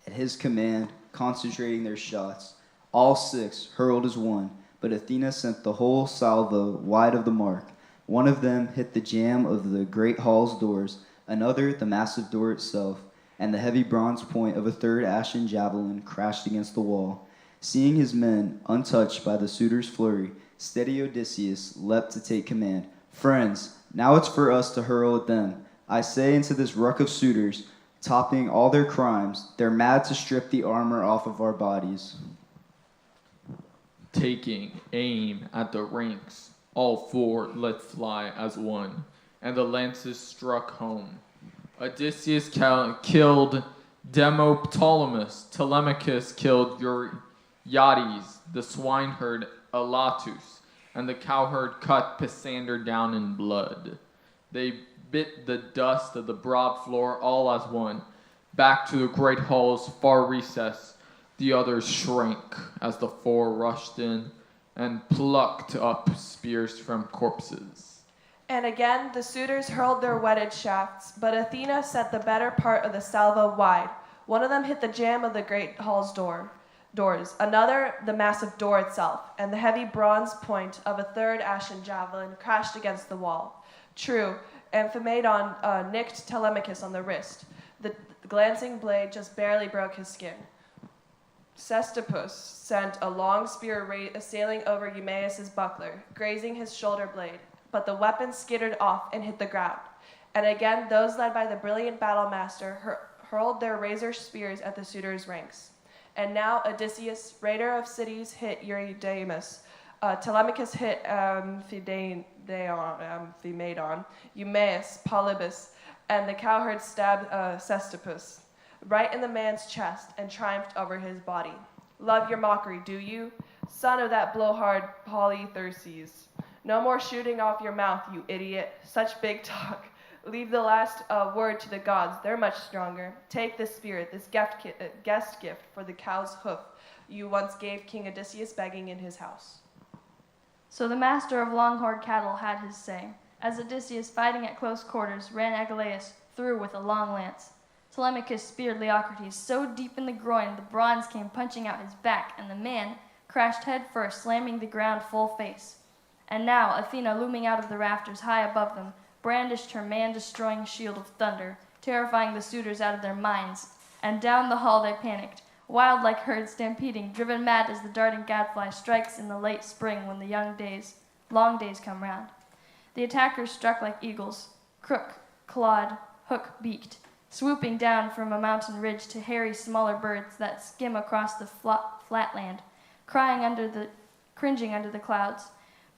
At his command, concentrating their shots, all 6 hurled as one, but Athena sent the whole salvo wide of the mark. One of them hit the jamb of the great hall's doors, another the massive door itself, and the heavy bronze point of a third ashen javelin crashed against the wall. Seeing his men untouched by the suitors' flurry, steady Odysseus leapt to take command. Friends, now it's for us to hurl at them. I say into this ruck of suitors, topping all their crimes, they're mad to strip the armor off of our bodies. Taking aim at the ranks, all 4 let fly as one, and the lances struck home. Odysseus killed Demoptolemus, Telemachus killed Euryades, the swineherd Alatus, and the cowherd cut Pisander down in blood. They bit the dust of the broad floor all as one. Back to the great hall's far recess, the others shrank as the 4 rushed in and plucked up spears from corpses. And again the suitors hurled their whetted shafts, but Athena sent the better part of the salvo wide. One of them hit the jamb of the great hall's doors, another the massive door itself, and the heavy bronze point of a third ashen javelin crashed against the wall. True, Amphimedon nicked Telemachus on the wrist. The glancing blade just barely broke his skin. Cestippus sent a long spear sailing over Eumaeus' buckler, grazing his shoulder blade, but the weapon skittered off and hit the ground. And again, those led by the brilliant battle master hurled their razor spears at the suitors' ranks. And now Odysseus, raider of cities, hit Eurydamus. Telemachus hit Amphimedon, Eumaeus, Polybus, and the cowherd stabbed Cestippus right in the man's chest and triumphed over his body. Love your mockery, do you? Son of that blowhard Polytherses. No more shooting off your mouth, you idiot. Such big talk. Leave the last word to the gods. They're much stronger. Take this spirit, this guest gift for the cow's hoof you once gave King Odysseus begging in his house. So the master of long-horned cattle had his say. As Odysseus, fighting at close quarters, ran Agelaus through with a long lance. Telemachus speared Leocritus so deep in the groin the bronze came punching out his back, and the man crashed head first, slamming the ground full face. And now Athena, looming out of the rafters high above them, brandished her man-destroying shield of thunder, terrifying the suitors out of their minds. And down the hall they panicked, wild like herds stampeding, driven mad as the darting gadfly strikes in the late spring when the long days come round. The attackers struck like eagles, crook, clawed, hook-beaked, swooping down from a mountain ridge to harry smaller birds that skim across the flat land, cringing under the clouds.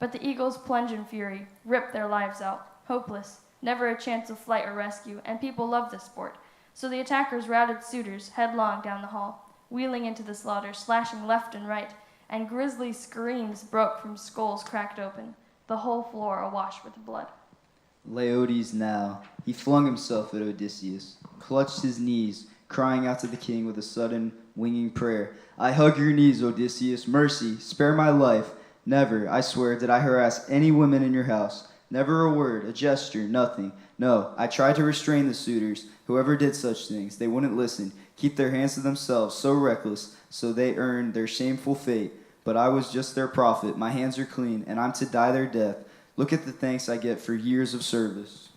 But the eagles plunge in fury, rip their lives out, hopeless, never a chance of flight or rescue, and people love the sport. So the attackers routed suitors headlong down the hall, wheeling into the slaughter, slashing left and right, and grisly screams broke from skulls cracked open, the whole floor awash with blood. Laertes now. He flung himself at Odysseus, clutched his knees, crying out to the king with a sudden, winging prayer. I hug your knees, Odysseus. Mercy, spare my life. Never, I swear, did I harass any women in your house. Never a word, a gesture, nothing. No, I tried to restrain the suitors. Whoever did such things, they wouldn't listen, keep their hands to themselves, so reckless, so they earned their shameful fate. But I was just their prophet. My hands are clean, and I'm to die their death. Look at the thanks I get for years of service.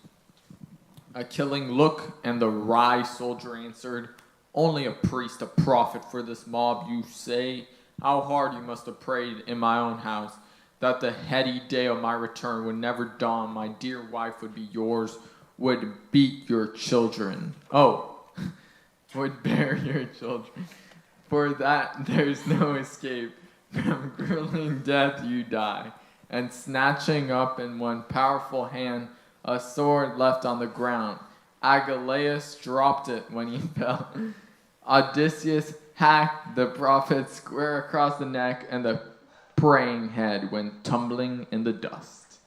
A killing look, and the wry soldier answered, Only a priest, a prophet for this mob, you say? How hard you must have prayed in my own house, that the heady day of my return would never dawn. My dear wife would be yours, would beat your children. Oh, would bear your children. For that there's no escape. From grueling death you die. And snatching up in one powerful hand a sword left on the ground, Agelaus dropped it when he fell. Odysseus hacked the prophet square across the neck, and the praying head went tumbling in the dust.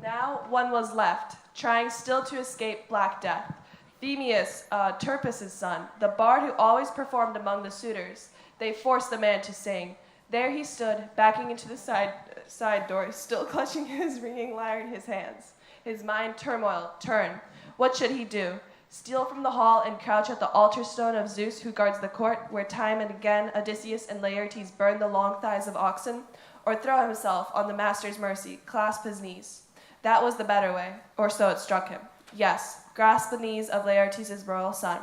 Now one was left, trying still to escape black death. Phemius, Turpus' son, the bard who always performed among the suitors. They forced the man to sing. There he stood, backing into the side door, still clutching his ringing lyre in his hands. His mind turmoil, turn. What should he do? Steal from the hall and crouch at the altar stone of Zeus who guards the court, where time and again Odysseus and Laertes burn the long thighs of oxen? Or throw himself on the master's mercy, clasp his knees? That was the better way, or so it struck him. Yes, grasp the knees of Laertes' royal son.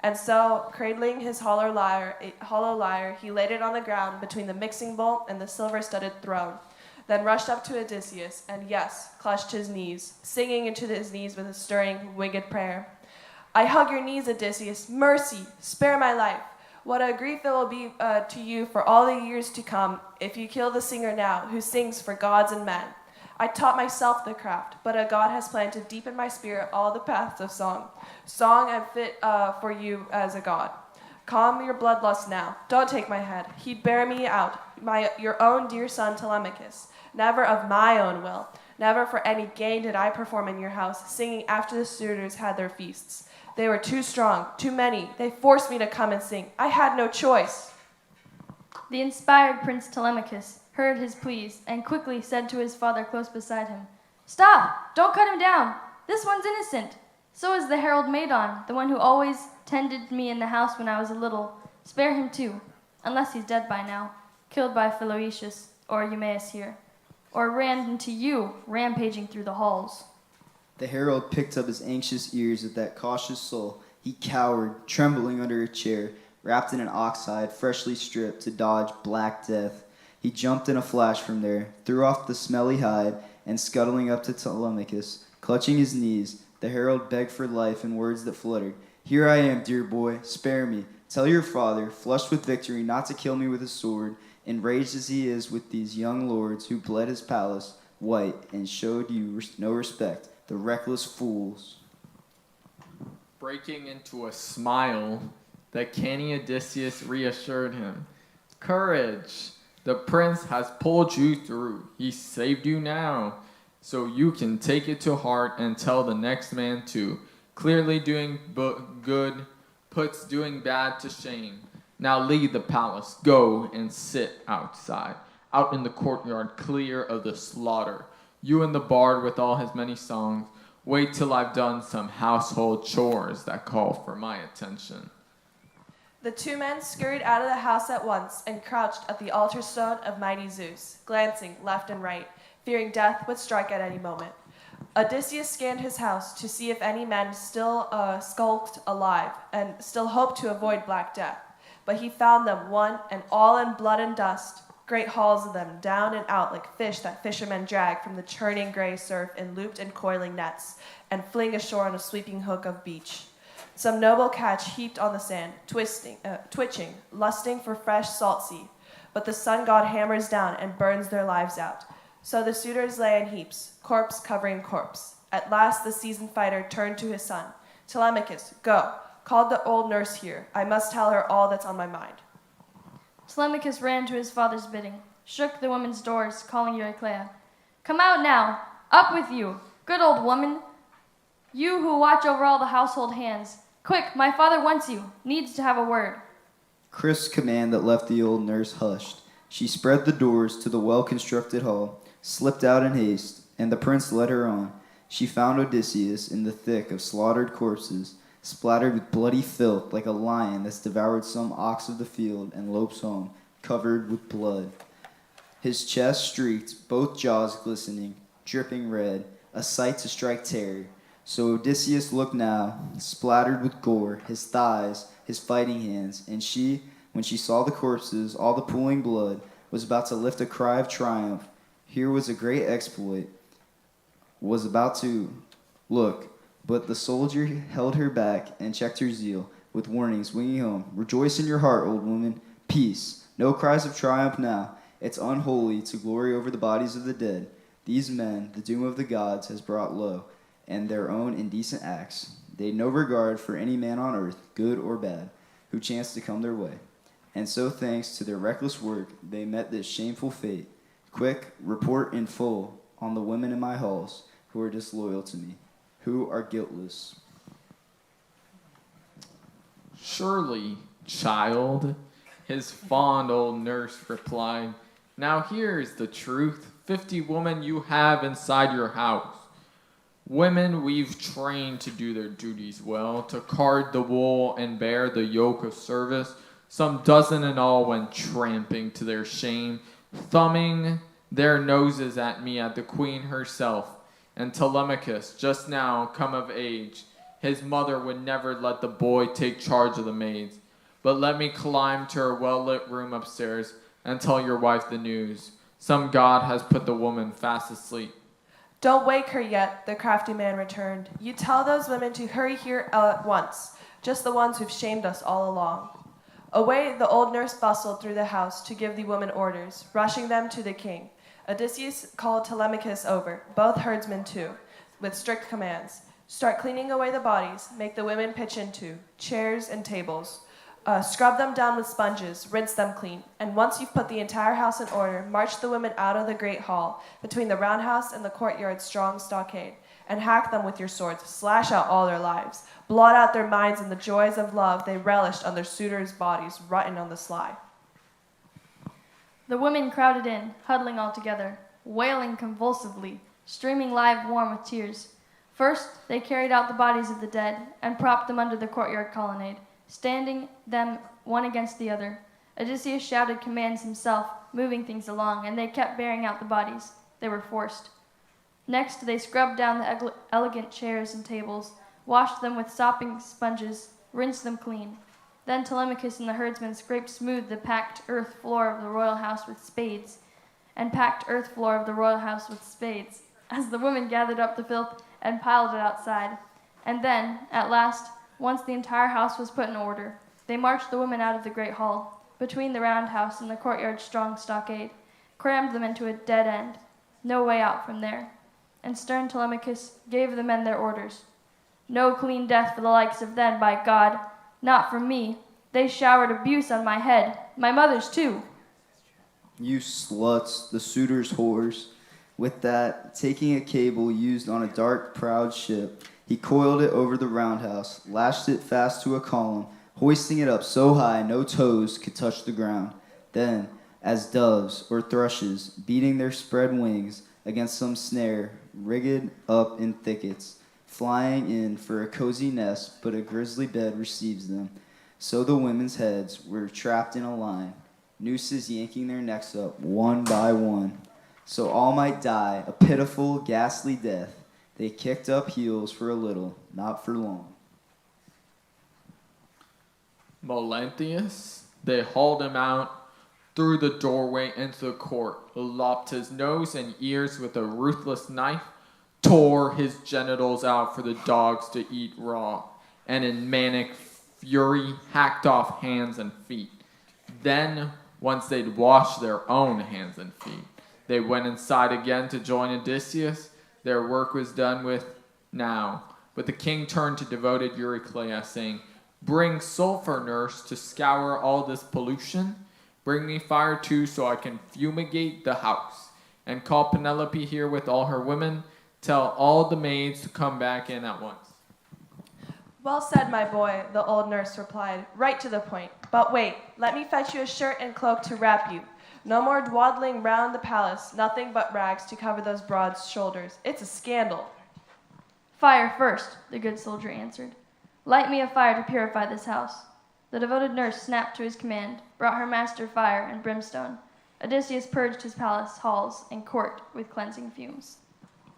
And so, cradling his hollow lyre, he laid it on the ground between the mixing bowl and the silver-studded throne, then rushed up to Odysseus, and yes, clutched his knees, singing into his knees with a stirring, winged prayer. I hug your knees, Odysseus. Mercy, spare my life. What a grief it will be to you for all the years to come if you kill the singer now, who sings for gods and men. I taught myself the craft, but a god has planted deep in my spirit all the paths of song. Song I'm fit for you as a god. Calm your bloodlust now. Don't take my head. He'd bear me out, your own dear son Telemachus. Never of my own will. Never for any gain did I perform in your house, singing after the suitors had their feasts. They were too strong, too many. They forced me to come and sing. I had no choice. The inspired Prince Telemachus heard his pleas and quickly said to his father close beside him, Stop! Don't cut him down! This one's innocent. So is the herald Medon, the one who always tended me in the house when I was a little. Spare him too, unless he's dead by now, killed by Philoetius or Eumaeus here, or ran into you, rampaging through the halls. The herald picked up his anxious ears at that cautious soul. He cowered, trembling under a chair, wrapped in an ox hide, freshly stripped, to dodge black death. He jumped in a flash from there, threw off the smelly hide, and scuttling up to Telemachus, clutching his knees, the herald begged for life in words that fluttered. Here I am, dear boy, spare me. Tell your father, flushed with victory, not to kill me with a sword, enraged as he is with these young lords who bled his palace white and showed you no respect, the reckless fools. Breaking into a smile, the canny Odysseus reassured him. Courage! The prince has pulled you through. He saved you now. so you can take it to heart and tell the next man too. Clearly doing good puts doing bad to shame. Now leave the palace, go and sit outside, out in the courtyard, clear of the slaughter. You and the bard with all his many songs, wait till I've done some household chores that call for my attention. The two men scurried out of the house at once and crouched at the altar stone of mighty Zeus, glancing left and right, fearing death would strike at any moment. Odysseus scanned his house to see if any men still skulked alive and still hoped to avoid black death. But he found them, one and all in blood and dust, great hauls of them, down and out like fish that fishermen drag from the churning gray surf in looped and coiling nets, and fling ashore on a sweeping hook of beach. Some noble catch heaped on the sand, twitching, lusting for fresh salt sea. But the sun god hammers down and burns their lives out. So the suitors lay in heaps, corpse covering corpse. At last the seasoned fighter turned to his son. Telemachus, go, call the old nurse here. I must tell her all that's on my mind. Telemachus ran to his father's bidding, shook the woman's doors, calling Euryclea. Come out now, up with you, good old woman. You who watch over all the household hands. Quick, my father wants you, needs to have a word. Crisp command that left the old nurse hushed. She spread the doors to the well-constructed hall, slipped out in haste, and the prince led her on. She found Odysseus in the thick of slaughtered corpses, splattered with bloody filth like a lion that's devoured some ox of the field and lopes home, covered with blood. His chest streaked, both jaws glistening, dripping red, a sight to strike terror. So Odysseus looked now, splattered with gore, his thighs, his fighting hands, and she, when she saw the corpses, all the pooling blood, was about to lift a cry of triumph. Here was a great exploit, was about to look, but the soldier held her back and checked her zeal, with warnings winging home. Rejoice in your heart, old woman, peace, no cries of triumph now. It's unholy to glory over the bodies of the dead. These men, the doom of the gods has brought low, and their own indecent acts. They had no regard for any man on earth, good or bad, who chanced to come their way. And so thanks to their reckless work, they met this shameful fate. Quick, report in full on the women in my halls who are disloyal to me, who are guiltless. Surely, child, his fond old nurse replied. Now here is the truth. 50 women you have inside your house. Women we've trained to do their duties well, to card the wool and bear the yoke of service. Some dozen in all went tramping to their shame, thumbing their noses at me at the queen herself. And Telemachus, just now come of age, his mother would never let the boy take charge of the maids. But let me climb to her well-lit room upstairs and tell your wife the news. Some god has put the woman fast asleep. Don't wake her yet, the crafty man returned. You tell those women to hurry here at once, just the ones who've shamed us all along. Away the old nurse bustled through the house to give the women orders, rushing them to the king. Odysseus called Telemachus over, both herdsmen too, with strict commands. Start cleaning away the bodies, make the women pitch into chairs and tables. Scrub them down with sponges, rinse them clean, and once you've put the entire house in order, march the women out of the great hall, between the roundhouse and the courtyard's strong stockade, and hack them with your swords, slash out all their lives, blot out their minds in the joys of love they relished on their suitors' bodies, rotten on the sly. The women crowded in, huddling all together, wailing convulsively, streaming live warm with tears. First, they carried out the bodies of the dead and propped them under the courtyard colonnade, standing them one against the other. Odysseus shouted commands himself, moving things along, and they kept bearing out the bodies. They were forced. Next, they scrubbed down the elegant chairs and tables, washed them with sopping sponges, rinsed them clean. Then Telemachus and the herdsmen scraped smooth the packed earth floor of the royal house with spades, as the women gathered up the filth and piled it outside. And then, at last, once the entire house was put in order, they marched the women out of the great hall, between the roundhouse and the courtyard's strong stockade, crammed them into a dead end, no way out from there. And stern Telemachus gave the men their orders. No clean death for the likes of them, by God, not for me. They showered abuse on my head, my mother's too. You sluts, the suitors' whores, With that, taking a cable used on a dark, proud ship, he coiled it over the roundhouse, lashed it fast to a column, hoisting it up so high no toes could touch the ground. Then, as doves or thrushes, beating their spread wings against some snare, rigged up in thickets, flying in for a cozy nest, but a grisly bed receives them, so the women's heads were trapped in a line, nooses yanking their necks up one by one. So all might die a pitiful, ghastly death. They kicked up heels for a little, not for long. Melanthius, they hauled him out through the doorway into the court, lopped his nose and ears with a ruthless knife, tore his genitals out for the dogs to eat raw, and in manic fury hacked off hands and feet. Then, once they'd washed their own hands and feet, they went inside again to join Odysseus. Their work was done with now, but the king turned to devoted Eurycleia, saying, "Bring sulfur, nurse, to scour all this pollution. Bring me fire too, so I can fumigate the house. And call Penelope here with all her women. Tell all the maids to come back in at once." Well said, my boy, the old nurse replied, right to the point. But wait, let me fetch you a shirt and cloak to wrap you. No more dwaddling round the palace, nothing but rags to cover those broad shoulders. It's a scandal. Fire first, the good soldier answered. Light me a fire to purify this house. The devoted nurse snapped to his command, brought her master fire and brimstone. Odysseus purged his palace halls and court with cleansing fumes.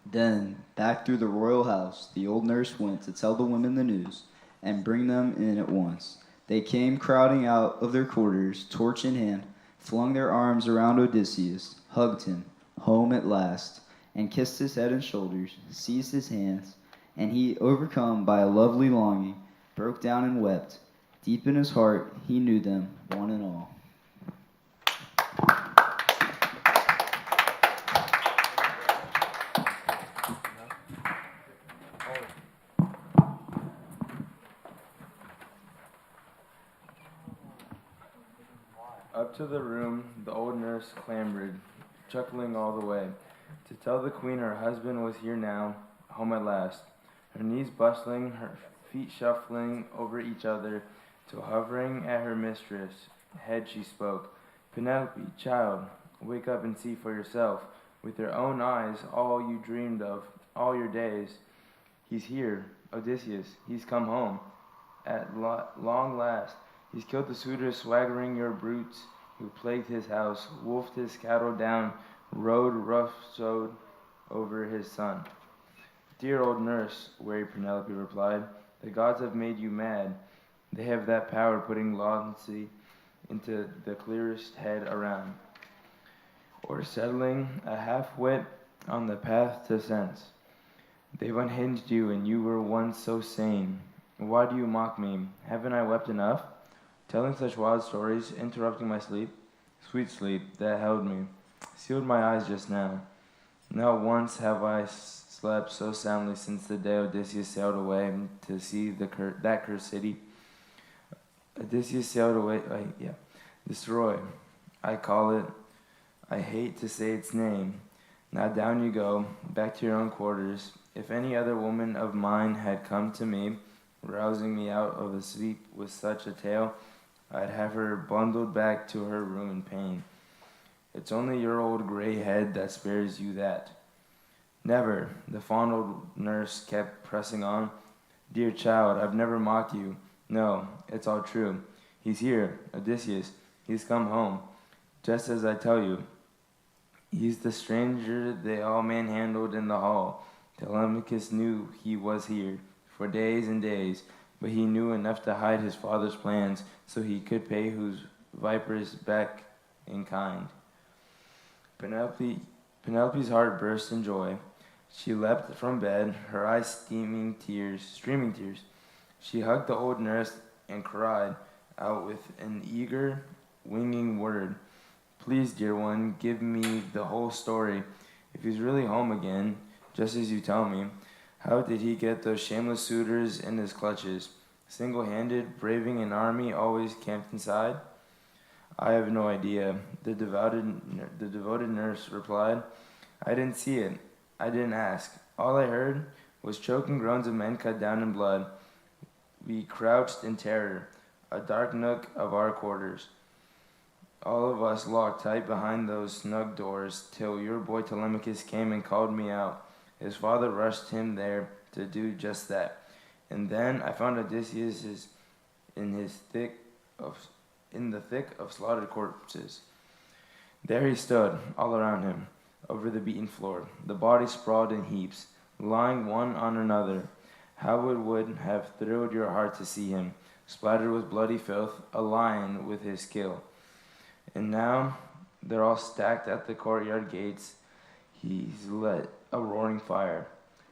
Then, back through the royal house, the old nurse went to tell the women the news and bring them in at once. They came crowding out of their quarters, torch in hand, flung their arms around Odysseus, hugged him, home at last, and kissed his head and shoulders, seized his hands, and he, overcome by a lovely longing, broke down and wept. Deep in his heart, he knew them, one and all. Up to the room the old nurse clambered, chuckling all the way, to tell the queen her husband was here now, home at last. Her knees bustling, her feet shuffling over each other, till hovering at her mistress' head she spoke. "Penelope, child, wake up and see for yourself, with your own eyes, all you dreamed of all your days. He's here, Odysseus, he's come home, at long last. He's killed the suitors swaggering your brutes, who plagued his house, wolfed his cattle down, rode rough-shod over his son." "Dear old nurse," weary Penelope replied, "the gods have made you mad. They have that power, putting laudancy into the clearest head around, or settling a half-wit on the path to sense. They've unhinged you, and you were once so sane. Why do you mock me? Haven't I wept enough? Telling such wild stories, interrupting my sleep, sweet sleep that held me, sealed my eyes just now. Not once have I slept so soundly since the day Odysseus sailed away to see that cursed city. Odysseus sailed away, destroy, I call it. I hate to say its name. Now down you go, back to your own quarters. If any other woman of mine had come to me, rousing me out of a sleep with such a tale, I'd have her bundled back to her room in pain. It's only your old gray head that spares you that." "Never," the fond old nurse kept pressing on. "Dear child, I've never mocked you. No, it's all true. He's here, Odysseus. He's come home, just as I tell you. He's the stranger they all manhandled in the hall. Telemachus knew he was here for days and days, but he knew enough to hide his father's plans so he could pay whose vipers back in kind." Penelope's heart burst in joy. She leapt from bed, her eyes streaming tears. She hugged the old nurse and cried out with an eager, winging word, "Please, dear one, give me the whole story. If he's really home again, just as you tell me, how did he get those shameless suitors in his clutches, single-handed, braving an army always camped inside?" "I have no idea," the devoted nurse replied. I didn't see it. I didn't ask. All I heard was choking groans of men cut down in blood. We crouched in terror, a dark nook of our quarters. All of us locked tight behind those snug doors till your boy Telemachus came and called me out. His father rushed him there to do just that. And then I found Odysseus in the thick of slaughtered corpses. There he stood, all around him, over the beaten floor, the bodies sprawled in heaps, lying one on another. How it would have thrilled your heart to see him, splattered with bloody filth, a lion with his kill. And now they're all stacked at the courtyard gates. He's lit a roaring fire.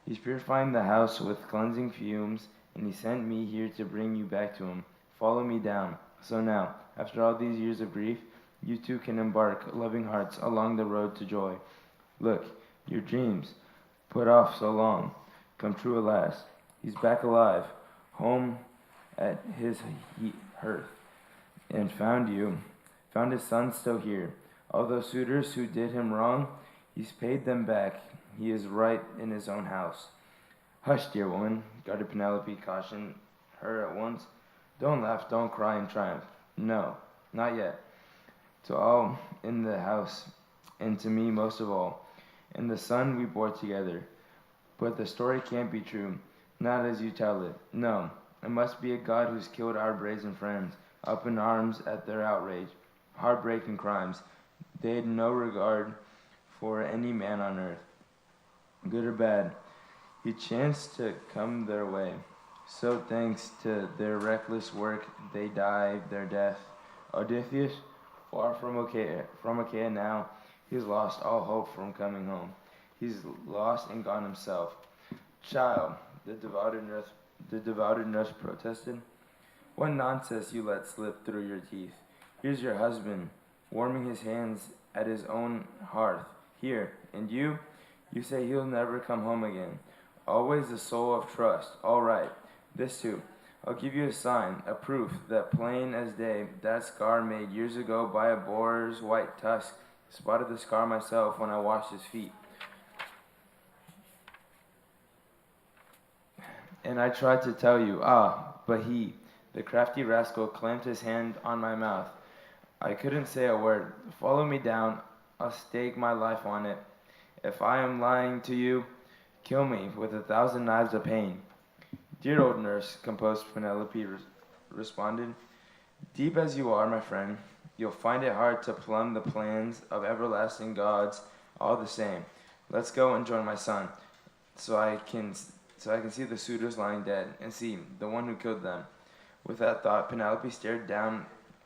He's purifying the house with cleansing fumes, and he sent me here to bring you back to him. Follow me down. So now, after all these years of grief, you too can embark, loving hearts, along the road to joy. Look, your dreams, put off so long, come true at last. He's back alive, home at his hearth, and found his son still here. All those suitors who did him wrong, he's paid them back. He is right in his own house. Hush, dear woman, guarded Penelope, cautioned her at once. Don't laugh, don't cry in triumph. No, not yet. To all in the house, and to me most of all, and the son we bore together. But the story can't be true, not as you tell it. No, it must be a god who's killed our brazen friends, up in arms at their outrage, heartbreaking crimes. They had no regard for any man on earth, good or bad. He chanced to come their way. So thanks to their reckless work, they died their death. Odysseus, far from Achaia now, he's lost all hope from coming home. He's lost and gone himself. Child, the devoted nurse protested. What nonsense you let slip through your teeth. Here's your husband, warming his hands at his own hearth. Here, and you say he'll never come home again. Always the soul of trust. All right, this too. I'll give you a sign, a proof, that plain as day, that scar made years ago by a boar's white tusk. Spotted the scar myself when I washed his feet. And I tried to tell you, but he, the crafty rascal, clamped his hand on my mouth. I couldn't say a word. Follow me down. I'll stake my life on it. If I am lying to you, kill me with 1,000 knives of pain. Dear old nurse, composed Penelope responded, deep as you are, my friend, you'll find it hard to plumb the plans of everlasting gods all the same. Let's go and join my son, so I can see the suitors lying dead, and see the one who killed them. With that thought, Penelope stared down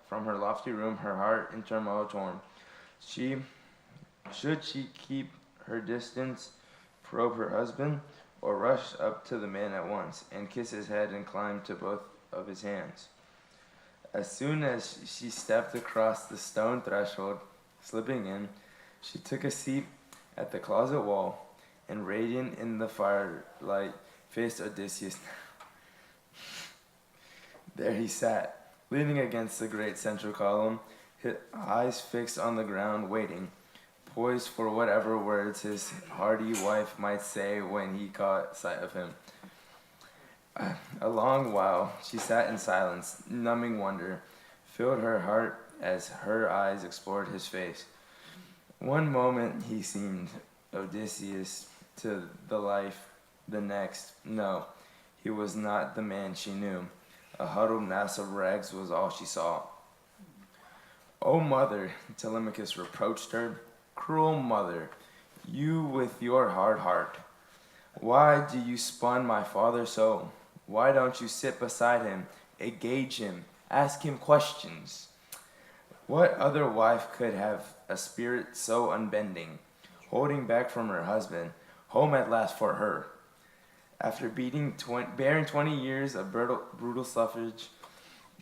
from her lofty room, her heart in turmoil torn. Should she keep her distance, probe her husband, or rush up to the man at once, and kiss his head and climb to both of his hands? As soon as she stepped across the stone threshold, slipping in, she took a seat at the closet wall, and radiant in the firelight, faced Odysseus. There he sat, leaning against the great central column, his eyes fixed on the ground, waiting, poised for whatever words his hardy wife might say when he caught sight of him. A long while she sat in silence. Numbing wonder filled her heart as her eyes explored his face. One moment he seemed Odysseus to the life, the next, no, he was not the man she knew. A huddled mass of rags was all she saw. "O mother," Telemachus reproached her, "cruel mother, you with your hard heart. Why do you spurn my father so? Why don't you sit beside him, engage him, ask him questions? What other wife could have a spirit so unbending, holding back from her husband, home at last for her? After bearing 20 years of brutal suffrage,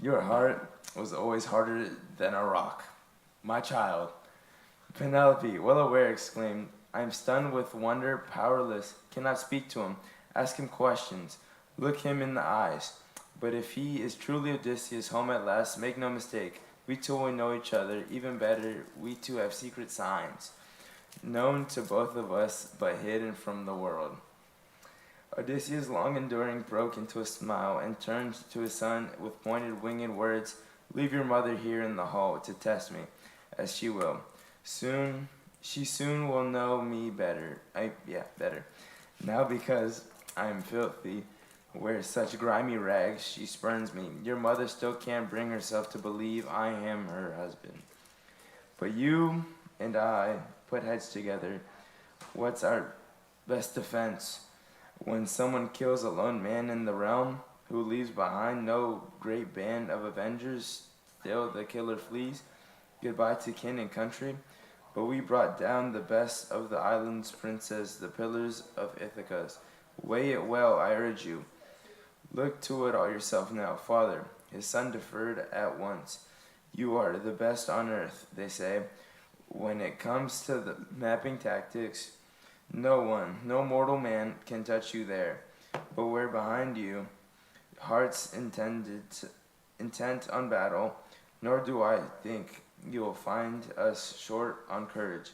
your heart was always harder than a rock. My child." Penelope, well aware, exclaimed, "I am stunned with wonder, powerless, cannot speak to him, ask him questions, look him in the eyes. But if he is truly Odysseus, home at last, make no mistake, we two will know each other even better, we two have secret signs. known to both of us, but hidden from the world. Odysseus, long enduring, broke into a smile and turned to his son with pointed winged words. Leave your mother here in the hall to test me, as she will. She soon will know me better. Better. Now because I am filthy, wear such grimy rags, she spurns me. Your mother still can't bring herself to believe I am her husband. But you and I put heads together. What's our best defense? When someone kills a lone man in the realm, who leaves behind no great band of avengers, still the killer flees. Goodbye to kin and country. But we brought down the best of the island's princes, the pillars of Ithaca's. Weigh it well, I urge you. Look to it all yourself now. Father, his son deferred at once. You are the best on earth, they say. When it comes to the mapping tactics, no one, no mortal man can touch you there. But we're behind you, hearts intent on battle, nor do I think you will find us short on courage,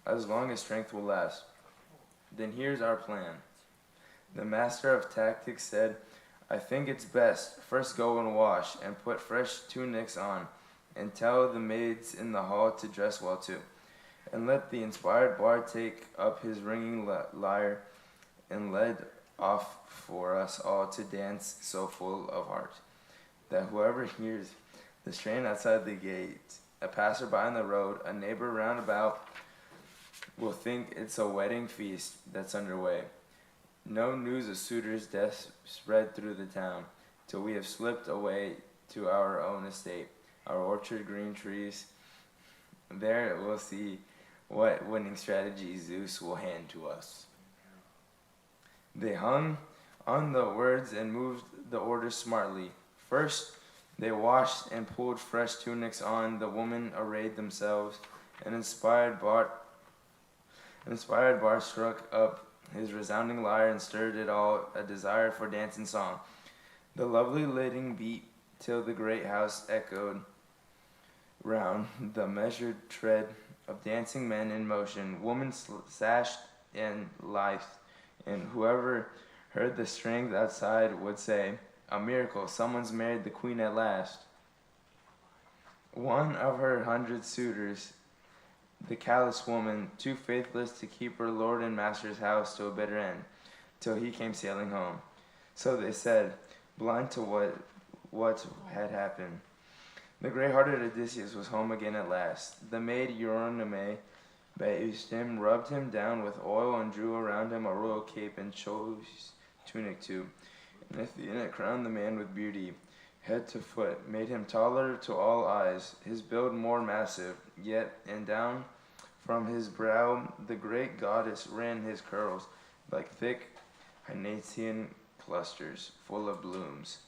as long as strength will last. Then here's our plan. The master of tactics said, I think it's best, first go and wash, and put fresh tunics on, and tell the maids in the hall to dress well too. And let the inspired bard take up his ringing lyre, and lead off for us all to dance so full of heart, that whoever hears the strain outside the gate, a passerby on the road, a neighbor round about, will think it's a wedding feast that's underway. No news of suitors' deaths spread through the town, till we have slipped away to our own estate, our orchard, green trees. There we'll see what winning strategy Zeus will hand to us. They hung on the words and moved the orders smartly. First, they washed and pulled fresh tunics on. The women arrayed themselves. An inspired bard struck up his resounding lyre and stirred it all, a desire for dance and song. The lovely leading beat till the great house echoed round, the measured tread of dancing men in motion. Women sashed and lithe, and whoever heard the strength outside would say, a miracle, someone's married the queen at last. One of her 100 suitors, the callous woman, too faithless to keep her lord and master's house to a bitter end, till he came sailing home. So they said, blind to what had happened. The grey-hearted Odysseus was home again at last. The maid Eurynomé bathed him, rubbed him down with oil, and drew around him a royal cape and choice tunic too. And Athena crowned the man with beauty, head to foot, made him taller to all eyes, his build more massive, yet and down from his brow the great goddess ran his curls, like thick Hynatian clusters, full of blooms.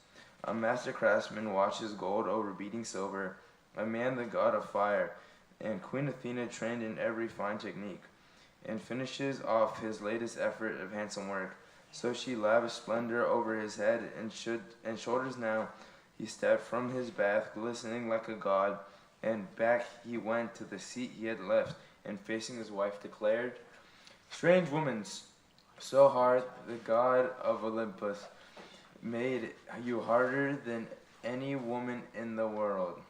A master craftsman washes gold over beating silver, a man the god of fire, and Queen Athena trained in every fine technique, and finishes off his latest effort of handsome work. So she lavished splendor over his head and shoulders now. He stepped from his bath, glistening like a god, and back he went to the seat he had left, and facing his wife declared, strange woman, so hard the god of Olympus made you harder than any woman in the world.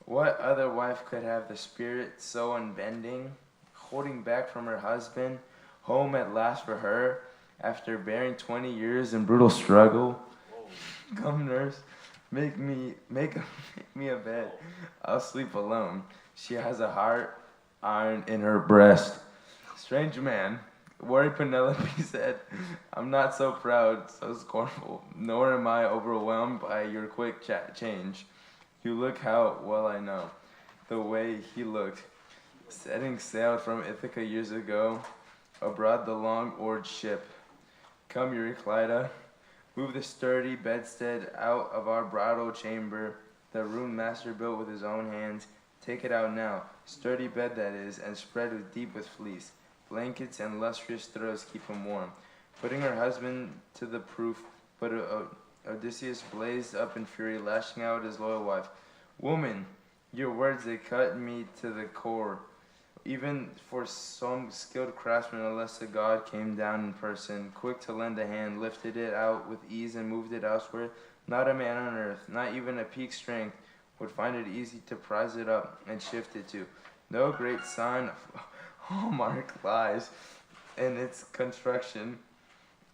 What other wife could have the spirit so unbending, holding back from her husband, home at last for her, after bearing 20 years in brutal struggle? Come, nurse, make me a bed. I'll sleep alone. She has a heart iron in her breast. Strange man, worried Penelope said, I'm not so proud, so scornful, nor am I overwhelmed by your quick change. You look how well I know the way he looked, setting sail from Ithaca years ago, abroad the long-oared ship. Come, Euryclida, move the sturdy bedstead out of our bridal chamber, the room master built with his own hands. Take it out now, sturdy bed that is, and spread with deep with fleece. Blankets and lustrous throws keep him warm. Putting her husband to the proof, but Odysseus blazed up in fury, lashing out at his loyal wife. Woman, your words, they cut me to the core. even for some skilled craftsman, unless a god came down in person, quick to lend a hand, lifted it out with ease and moved it elsewhere. Not a man on earth, not even a peak strength, would find it easy to prise it up and shift it to. No great sign of hallmark lies in its construction.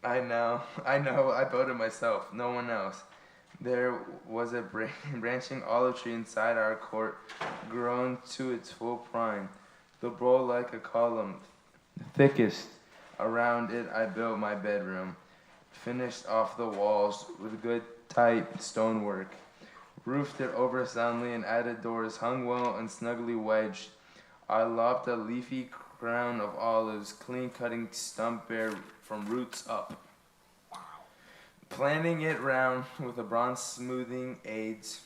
I know, I built it myself, no one else. There was a branching olive tree inside our court, grown to its full prime, the bole like a column, thickest. Around it I built my bedroom, finished off the walls with good tight stonework, roofed it over soundly and added doors hung well and snugly wedged. I lopped a leafy crown of olives, clean cutting stump bare from roots up. Planting it round with a bronze smoothing aids.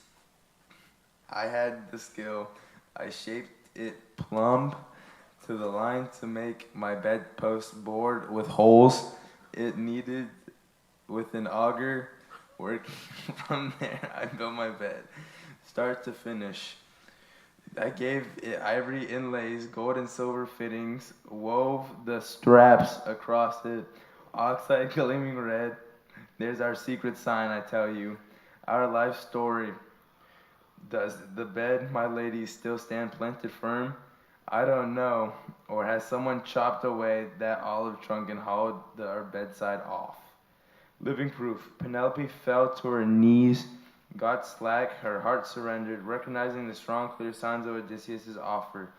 I had the skill. I shaped it plumb to the line to make my bedpost bored with holes it needed with an auger. Working from there, I built my bed, start to finish. I gave it ivory inlays, gold and silver fittings, wove the straps across it, oxide gleaming red. There's our secret sign, I tell you, our life story. Does the bed, my lady, still stand planted firm? I don't know. Or has someone chopped away that olive trunk and hollowed our bedside off? Living proof. Penelope fell to her knees, got slack, her heart surrendered, recognizing the strong, clear signs of Odysseus' offer.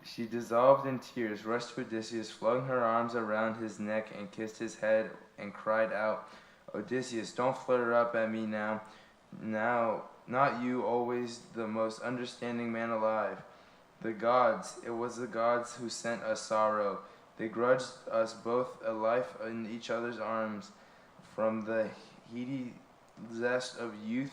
She dissolved in tears, rushed to Odysseus, flung her arms around his neck and kissed his head and cried out, Odysseus, don't flare up at me now. Now, not you, always the most understanding man alive. The gods, it was the gods who sent us sorrow. They grudged us both a life in each other's arms, from the heady zest of youth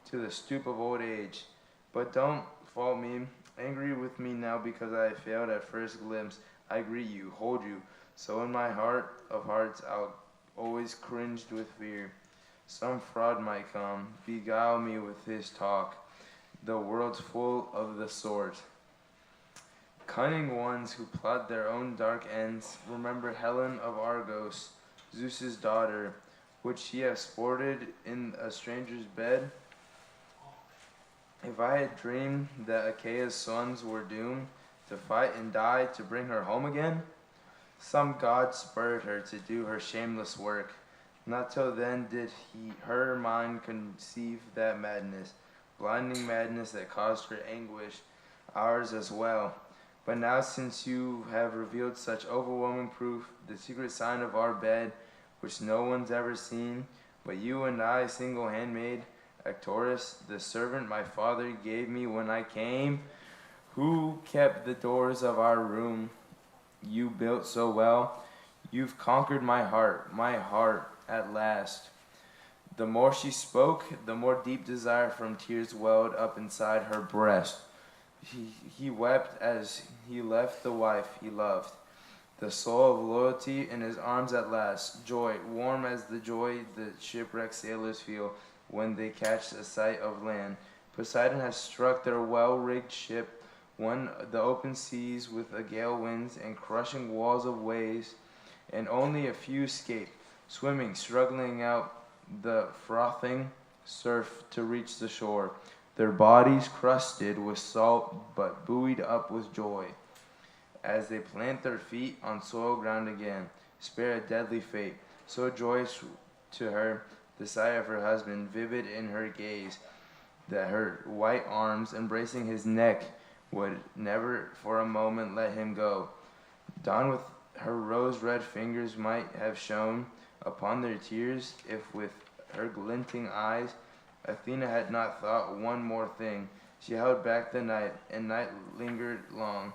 to the stoop of old age. But don't fault me, angry with me now because I failed at first glimpse. I greet you, hold you, so in my heart of hearts I'll always cringed with fear. Some fraud might come, beguile me with his talk. The world's full of the sort. Cunning ones who plot their own dark ends. Remember Helen of Argos, Zeus's daughter. Would she have sported in a stranger's bed? If I had dreamed that Achaea's sons were doomed to fight and die to bring her home again, some god spurred her to do her shameless work. Not till then did her mind conceive that madness, blinding madness that caused her anguish, ours as well. But now since you have revealed such overwhelming proof, the secret sign of our bed, which no one's ever seen, but you and I, single handmaid, Arcturus, the servant my father gave me when I came, who kept the doors of our room you built so well. You've conquered my heart at last. The more she spoke, the more deep desire from tears welled up inside her breast. He wept as he left the wife he loved. The soul of loyalty in his arms at last. Joy, warm as the joy the shipwrecked sailors feel when they catch a sight of land. Poseidon has struck their well-rigged ship, won the open seas with a gale winds and crushing walls of waves, and only a few escape, swimming, struggling out the frothing surf to reach the shore, their bodies crusted with salt but buoyed up with joy. As they plant their feet on soil ground again, spare a deadly fate, so joyous to her, the sight of her husband, vivid in her gaze, that her white arms embracing his neck would never for a moment let him go. Dawn with her rose-red fingers might have shone upon their tears if with her glinting eyes Athena had not thought one more thing. She held back the night, and night lingered long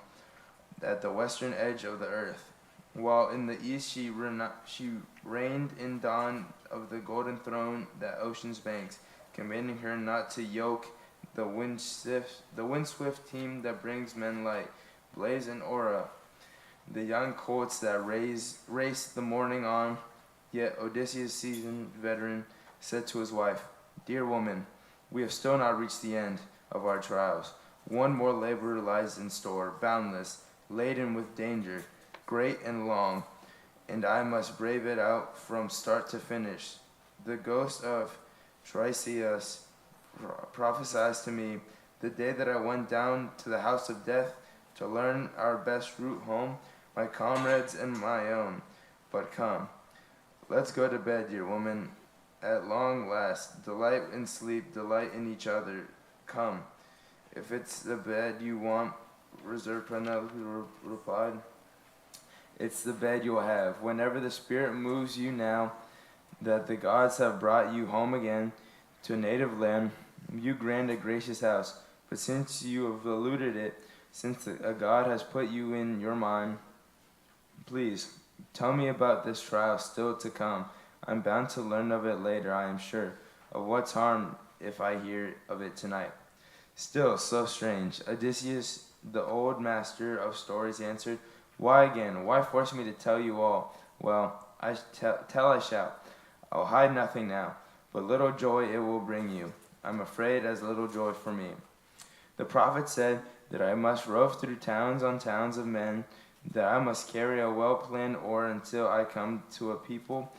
at the western edge of the earth, while in the east she reigned in dawn of the golden throne that ocean's banks, commanding her not to yoke the wind-swift team that brings men light, blaze and aura, the young colts that race the morning on. Yet Odysseus, seasoned veteran, said to his wife, Dear woman, we have still not reached the end of our trials. One more labor lies in store, boundless, laden with danger, great and long, and I must brave it out from start to finish. The ghost of Tiresias prophesies to me the day that I went down to the house of death to learn our best route home, my comrades and my own. But come, let's go to bed, dear woman. At long last, delight in sleep, delight in each other. Come, if it's the bed you want, reserved Penelope replied. It's the bed you'll have. Whenever the spirit moves you now that the gods have brought you home again to a native land, you grant a gracious house. But since you have eluded it, since a god has put you in your mind, please tell me about this trial still to come. I'm bound to learn of it later, I am sure. Of what's harm if I hear of it tonight? Still, so strange. Odysseus, the old master of stories, answered, Why again? Why force me to tell you all? Well, I shall. I'll hide nothing now, but little joy it will bring you. I'm afraid as little joy for me. The prophet said that I must rove through towns on towns of men, that I must carry a well-planned oar until I come to a people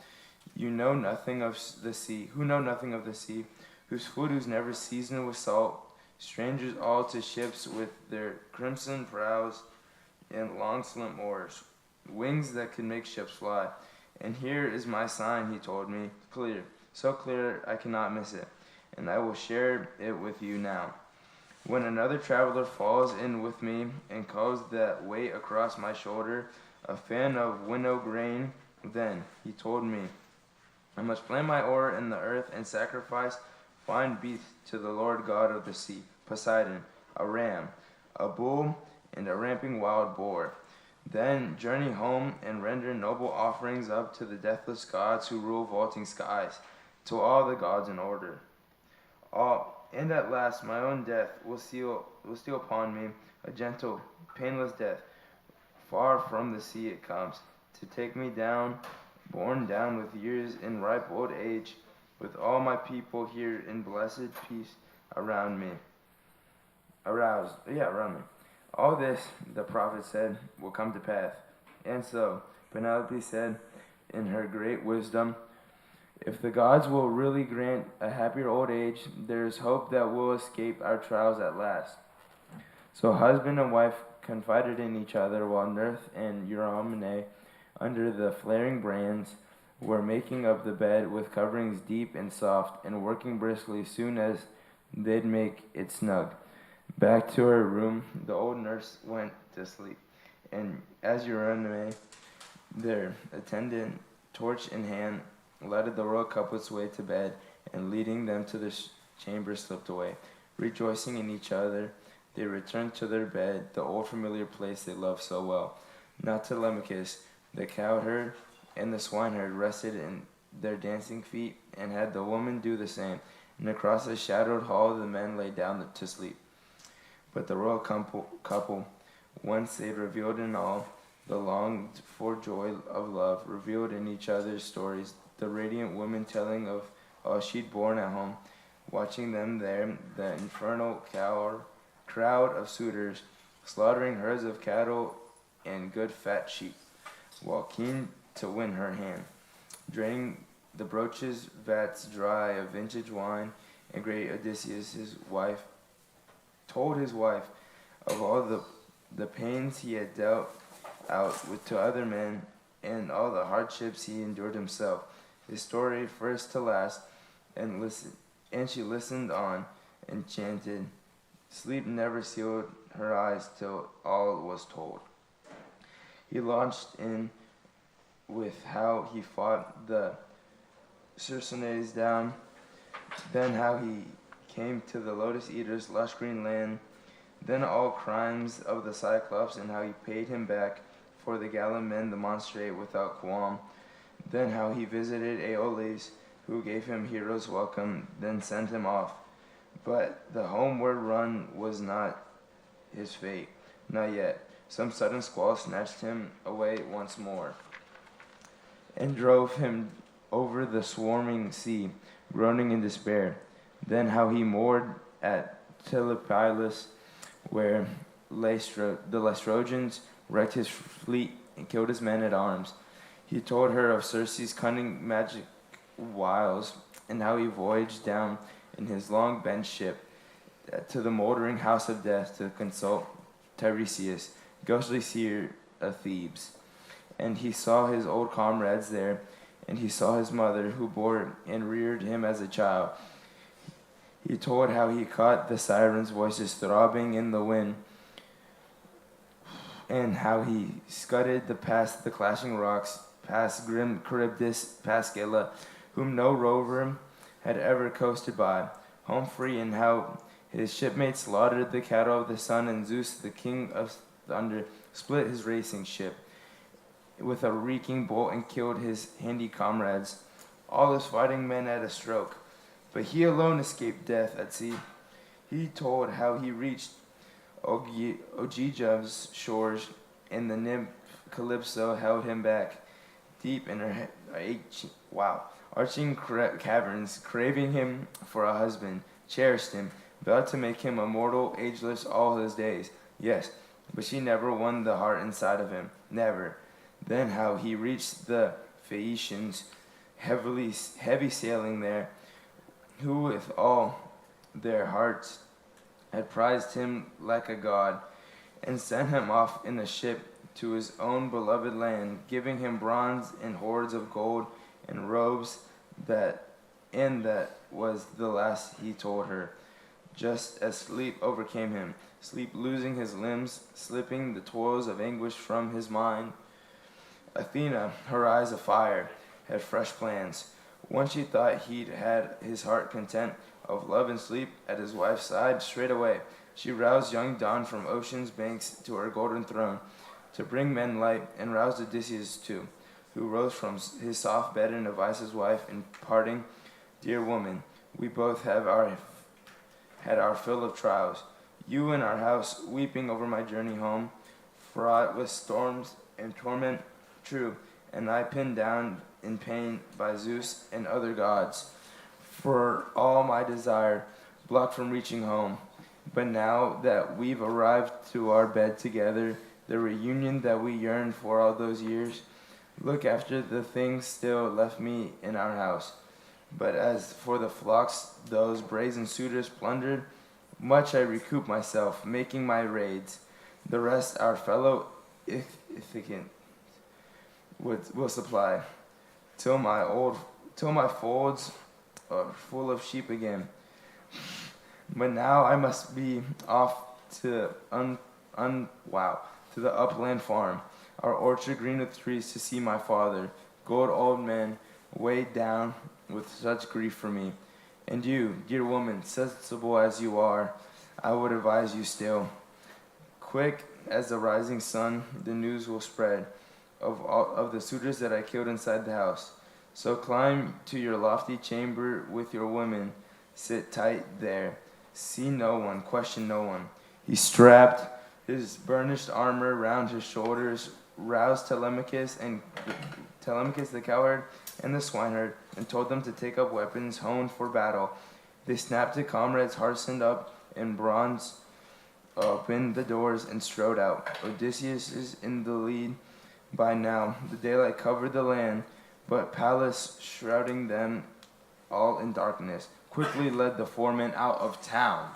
who know nothing of the sea, whose food is never seasoned with salt, strangers all to ships with their crimson prows and long slim oars, wings that could make ships fly. And here is my sign, he told me, clear, so clear I cannot miss it, and I will share it with you now. When another traveler falls in with me and calls that weight across my shoulder a fan of winnow grain, then, he told me, I must plant my oar in the earth and sacrifice fine beasts to the Lord God of the sea, Poseidon, a ram, a bull, and a ramping wild boar. Then journey home and render noble offerings up to the deathless gods who rule vaulting skies, to all the gods in order. And at last my own death will steal upon me, a gentle, painless death. Far from the sea it comes, to take me down, borne down with years in ripe old age, with all my people here in blessed peace around me. Around me. All this, the prophet said, will come to pass. And so, Penelope said, in her great wisdom, if the gods will really grant a happier old age, there is hope that we'll escape our trials at last. So husband and wife confided in each other while Nerth and Eurymene, under the flaring brands, were making up the bed with coverings deep and soft, and working briskly soon as they'd make it snug. Back to her room, the old nurse went to sleep, and as Eurymene, their attendant, torch in hand, lighted the royal couplets' way to bed, and leading them to the chamber slipped away. Rejoicing in each other, they returned to their bed, the old familiar place they loved so well. Now Telemachus, the cowherd, and the swineherd rested in their dancing feet, and had the woman do the same, and across the shadowed hall the men lay down to sleep. But the royal couple, once they revealed in all, the longed-for joy of love, revealed in each other's stories, the radiant woman telling of all she'd borne at home, watching them there, the infernal crowd of suitors, slaughtering herds of cattle and good fat sheep, while keen to win her hand, draining the brooches vats dry of vintage wine, and great Odysseus, his wife, told his wife of all the pains he had dealt out to other men, and all the hardships he endured himself, his story first to last, and she listened on, enchanted. Sleep never sealed her eyes till all was told. He launched in with how he fought the Cercenes down, then how he came to the Lotus Eater's lush green land, then all crimes of the Cyclops, and how he paid him back, for the gallant men demonstrate without qualm, then how he visited Aeolus, who gave him hero's welcome, then sent him off. But the homeward run was not his fate, not yet. Some sudden squall snatched him away once more, and drove him over the swarming sea, groaning in despair. Then how he moored at Telepilas, where the Laestrogons wrecked his fleet, and killed his men at arms. He told her of Circe's cunning magic wiles, and how he voyaged down in his long bent ship to the moldering house of death to consult Tiresias, ghostly seer of Thebes. And he saw his old comrades there, and he saw his mother, who bore and reared him as a child. He told how he caught the sirens' voices throbbing in the wind, and how he scudded past the clashing rocks, past grim Charybdis, past Scylla, whom no rover had ever coasted by, home free, and how his shipmates slaughtered the cattle of the sun, and Zeus, the king of thunder, split his racing ship with a reeking bolt and killed his handy comrades, all his fighting men at a stroke. But he alone escaped death at sea. He told how he reached Ogygia's shores, and the nymph Calypso held him back, deep in her arching caverns, craving him for a husband, cherished him, vowed to make him immortal, ageless all his days. Yes, but she never won the heart inside of him, never. Then how he reached the Phaeacians, heavy sailing there, who with all their hearts had prized him like a god, and sent him off in a ship to his own beloved land, giving him bronze and hoards of gold and robes, that was the last he told her, just as sleep overcame him, sleep losing his limbs, slipping the toils of anguish from his mind. Athena, her eyes afire, had fresh plans. Once she thought he'd had his heart content of love and sleep at his wife's side, straightway she roused young Dawn from ocean's banks to her golden throne, to bring men light, and roused Odysseus too, who rose from his soft bed and advised his wife in parting, "Dear woman, we both had our fill of trials. You in our house, weeping over my journey home, fraught with storms and torment, true, and I pinned down in pain by Zeus and other gods, for all my desire, blocked from reaching home. But now that we've arrived to our bed together, the reunion that we yearned for all those years, look after the things still left me in our house. But as for the flocks those brazen suitors plundered, much I recoup myself, making my raids. The rest our fellow Ithacans will supply, till my folds are full of sheep again. But now I must be off to to the upland farm, our orchard green with trees, to see my father, good old man, weighed down with such grief for me. And you, dear woman, sensible as you are, I would advise you still. Quick as the rising sun, the news will spread of the suitors that I killed inside the house. So climb to your lofty chamber with your women, sit tight there, see no one, question no one. He strapped his burnished armor round his shoulders, roused Telemachus the cowherd and the swineherd, and told them to take up weapons honed for battle. They snapped to comrades hastened up in bronze, opened the doors, and strode out. Odysseus is in the lead by now. The daylight covered the land, but Pallas, shrouding them all in darkness, quickly led the four men out of town.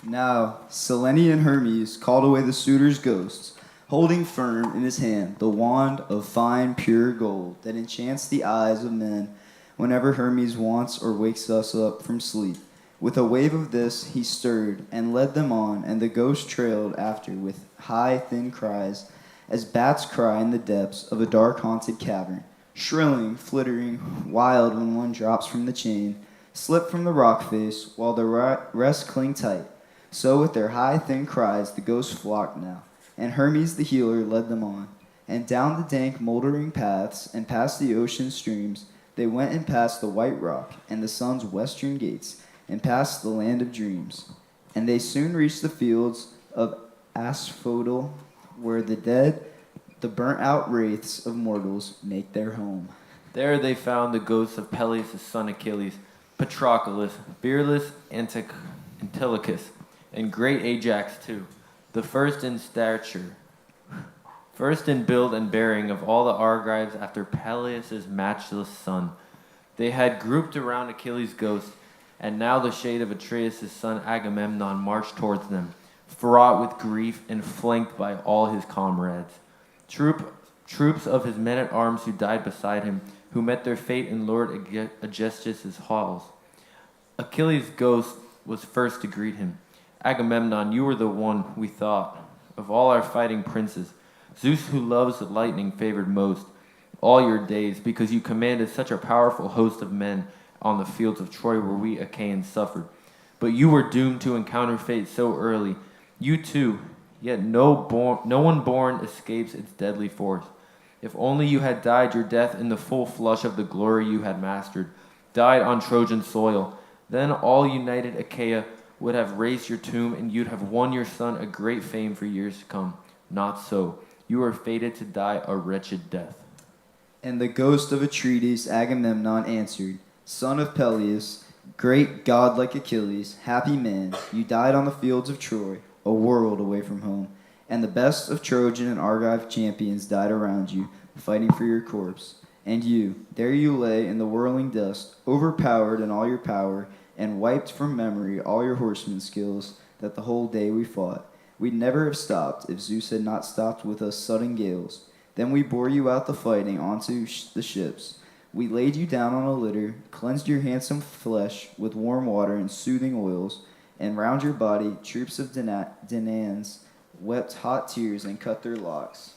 Now, Selene and Hermes called away the suitors' ghosts, holding firm in his hand the wand of fine, pure gold that enchants the eyes of men whenever Hermes wants or wakes us up from sleep. With a wave of this, he stirred and led them on, and the ghosts trailed after with high, thin cries, as bats cry in the depths of a dark, haunted cavern, shrilling, flittering, wild when one drops from the chain, slip from the rock face, while the rest cling tight. So with their high, thin cries, the ghosts flocked now, and Hermes the healer led them on. And down the dank, moldering paths, and past the ocean streams, they went and past the white rock, and the sun's western gates, and past the land of dreams. And they soon reached the fields of asphodel, where the dead the burnt-out wraiths of mortals make their home. There they found the ghosts of Peleus' son Achilles, Patroclus, fearless Antilochus, and great Ajax too, the first in stature, first in build and bearing of all the Argives after Peleus' matchless son. They had grouped around Achilles' ghost, and now the shade of Atreus' son Agamemnon marched towards them, fraught with grief and flanked by all his comrades. Troops of his men-at-arms who died beside him, who met their fate in Lord Aegisthus' halls. Achilles' ghost was first to greet him. Agamemnon, you were the one we thought. Of all our fighting princes, Zeus, who loves the lightning, favored most all your days, because you commanded such a powerful host of men on the fields of Troy where we Achaeans suffered. But you were doomed to encounter fate so early. You too, yet no one born escapes its deadly force. If only you had died your death in the full flush of the glory you had mastered, died on Trojan soil, then all united Achaea would have raised your tomb, and you'd have won your son a great fame for years to come. Not so. You are fated to die a wretched death. And the ghost of Atreides, Agamemnon, answered, Son of Peleus, great godlike Achilles, happy man, you died on the fields of Troy, a world away from home, and the best of Trojan and Argive champions died around you, fighting for your corpse. And you, there you lay in the whirling dust, overpowered in all your power, and wiped from memory all your horseman skills, that the whole day we fought. We'd never have stopped if Zeus had not stopped with us sudden gales. Then we bore you out the fighting onto the ships. We laid you down on a litter, cleansed your handsome flesh with warm water and soothing oils, and round your body troops of Danaans wept hot tears and cut their locks.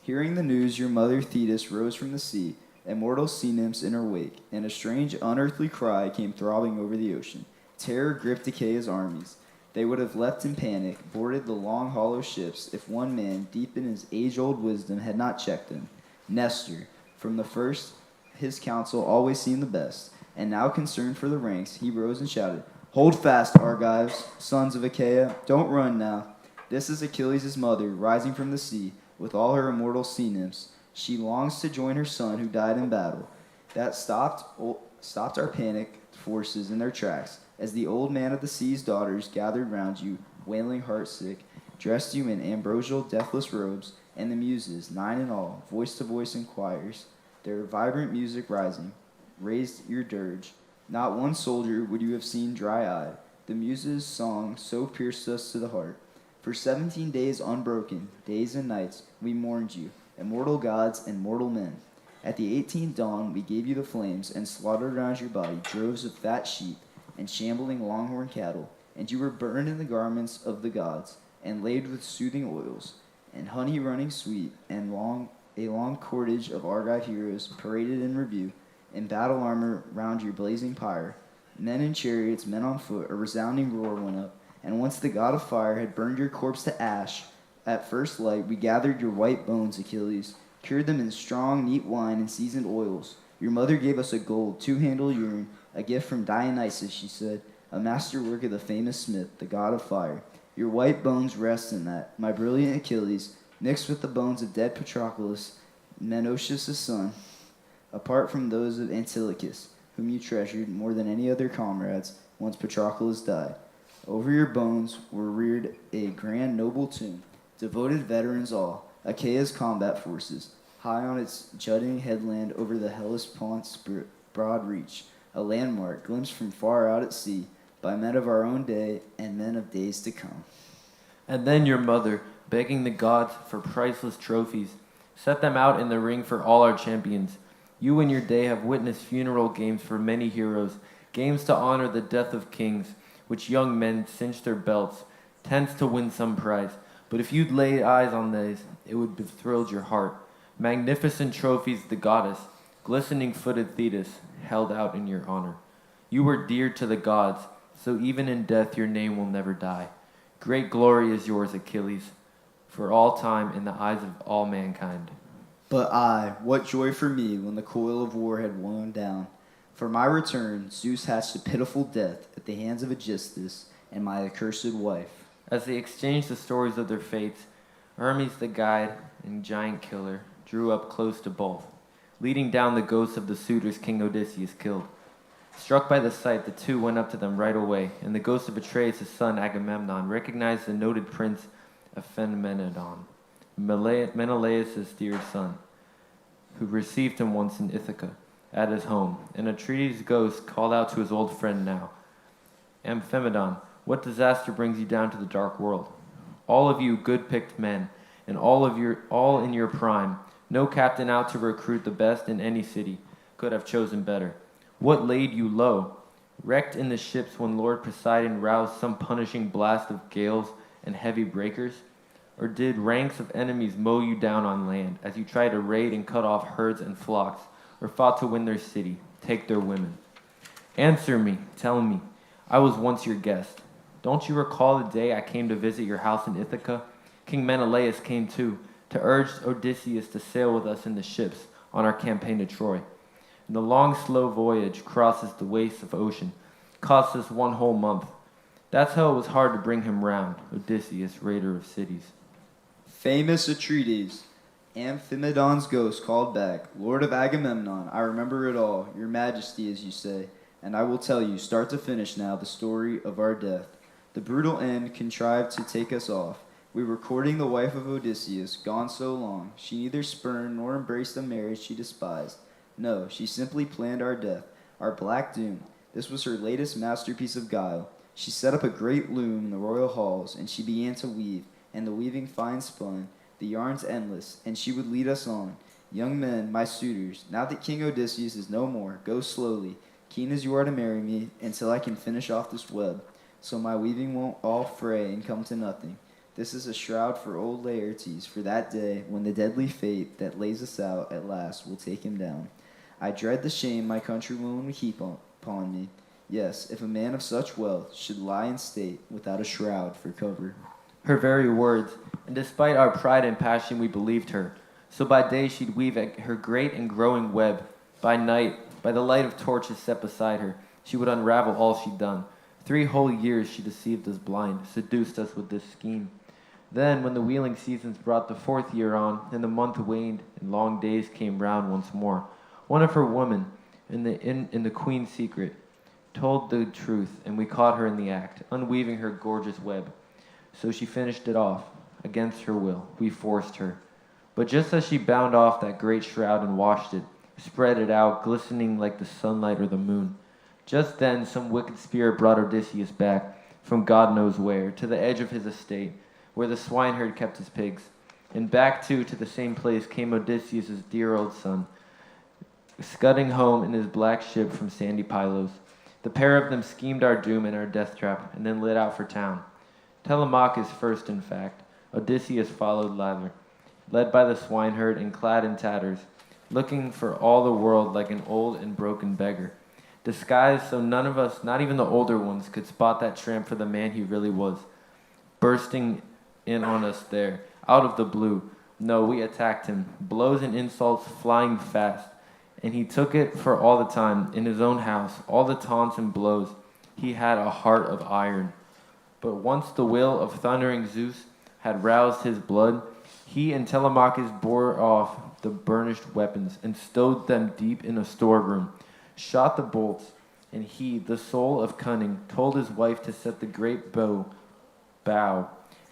Hearing the news, your mother Thetis rose from the sea, immortal sea nymphs in her wake, and a strange unearthly cry came throbbing over the ocean. Terror gripped Achaea's armies. They would have leapt in panic, boarded the long hollow ships, if one man, deep in his age-old wisdom, had not checked them. Nestor, from the first, his counsel always seemed the best, and now concerned for the ranks, he rose and shouted, Hold fast, Argives, sons of Achaea, don't run now. This is Achilles' mother, rising from the sea, with all her immortal sea nymphs. She longs to join her son who died in battle. That stopped our panic forces in their tracks, as the old man of the sea's daughters gathered round you, wailing heartsick, dressed you in ambrosial, deathless robes, and the muses, 9 in all, voice to voice in choirs, their vibrant music rising, raised your dirge. Not one soldier would you have seen dry-eyed. The muses' song so pierced us to the heart. For 17 days unbroken, days and nights, we mourned you, immortal gods and mortal men. At the 18th dawn, we gave you the flames, and slaughtered around your body droves of fat sheep and shambling longhorn cattle, and you were burned in the garments of the gods, and laid with soothing oils, and honey running sweet, and a long cordage of Argive heroes paraded in review, in battle armor round your blazing pyre. Men in chariots, men on foot, a resounding roar went up, and once the god of fire had burned your corpse to ash, at first light we gathered your white bones, Achilles, cured them in strong, neat wine and seasoned oils. Your mother gave us a gold, 2-handled urn, a gift from Dionysus, she said, a masterwork of the famous smith, the god of fire. Your white bones rest in that, my brilliant Achilles, mixed with the bones of dead Patroclus, Menoetius' son, apart from those of Antilochus, whom you treasured more than any other comrades, once Patroclus died. Over your bones were reared a grand noble tomb, devoted veterans all, Achaea's combat forces, high on its jutting headland over the Hellespont's broad reach, a landmark glimpsed from far out at sea by men of our own day and men of days to come. And then your mother, begging the gods for priceless trophies, set them out in the ring for all our champions. You in your day have witnessed funeral games for many heroes, games to honor the death of kings, which young men cinch their belts, tends to win some prize. But if you'd laid eyes on these, it would have thrilled your heart. Magnificent trophies the goddess, glistening-footed Thetis, held out in your honor. You were dear to the gods, so even in death your name will never die. Great glory is yours, Achilles, for all time in the eyes of all mankind. But I, what joy for me when the coil of war had worn down. For my return, Zeus hatched a pitiful death at the hands of Aegisthus and my accursed wife. As they exchanged the stories of their fates, Hermes the guide and giant killer drew up close to both, leading down the ghosts of the suitors King Odysseus killed. Struck by the sight, the two went up to them right away, and the ghost of Atreus, his son Agamemnon, recognized the noted prince Agamemnon, Menelaus' dear son, who received him once in Ithaca at his home. And Atreus' ghost called out to his old friend now, Agamemnon, what disaster brings you down to the dark world? All of you good-picked men, and all in your prime, no captain out to recruit the best in any city could have chosen better. What laid you low? Wrecked in the ships when Lord Poseidon roused some punishing blast of gales and heavy breakers? Or did ranks of enemies mow you down on land as you tried to raid and cut off herds and flocks, or fought to win their city, take their women? Answer me, tell me. I was once your guest. Don't you recall the day I came to visit your house in Ithaca? King Menelaus came too, to urge Odysseus to sail with us in the ships on our campaign to Troy. And the long, slow voyage crosses the wastes of ocean, cost us 1 whole month. That's how it was hard to bring him round, Odysseus, raider of cities. Famous Atreides, Amphimedon's ghost called back, Lord of Agamemnon, I remember it all, your majesty, as you say, and I will tell you, start to finish now, the story of our death. The brutal end contrived to take us off. We were courting the wife of Odysseus, gone so long. She neither spurned nor embraced the marriage she despised. No, she simply planned our death, our black doom. This was her latest masterpiece of guile. She set up a great loom in the royal halls, and she began to weave, and the weaving fine spun, the yarns endless, and she would lead us on. Young men, my suitors, now that King Odysseus is no more, go slowly, keen as you are to marry me, until I can finish off this web, so my weaving won't all fray and come to nothing. This is a shroud for old Laertes, for that day when the deadly fate that lays us out at last will take him down. I dread the shame my countrywomen would heap upon me. Yes, if a man of such wealth should lie in state without a shroud for cover. Her very words, and despite our pride and passion we believed her. So by day she'd weave her great and growing web. By night, by the light of torches set beside her, she would unravel all she'd done. 3 whole years she deceived us blind, seduced us with this scheme. Then, when the wheeling seasons brought the 4th year on, and the month waned, and long days came round once more, one of her women, in the queen's secret, told the truth, and we caught her in the act, unweaving her gorgeous web. So she finished it off. Against her will, we forced her. But just as she bound off that great shroud and washed it, spread it out, glistening like the sunlight or the moon, just then some wicked spirit brought Odysseus back, from God knows where, to the edge of his estate, where the swineherd kept his pigs. And back, too, to the same place came Odysseus' dear old son, scudding home in his black ship from sandy Pylos. The pair of them schemed our doom and our death trap, and then lit out for town. Telemachus first, in fact. Odysseus followed lather, led by the swineherd and clad in tatters, looking for all the world like an old and broken beggar, disguised so none of us, not even the older ones, could spot that tramp for the man he really was, bursting in on us there, out of the blue. No, we attacked him, blows and insults flying fast, and he took it for all the time, in his own house, all the taunts and blows. He had a heart of iron. But once the will of thundering Zeus had roused his blood, he and Telemachus bore off the burnished weapons and stowed them deep in a storeroom, shot the bolts, and he, the soul of cunning, told his wife to set the great bow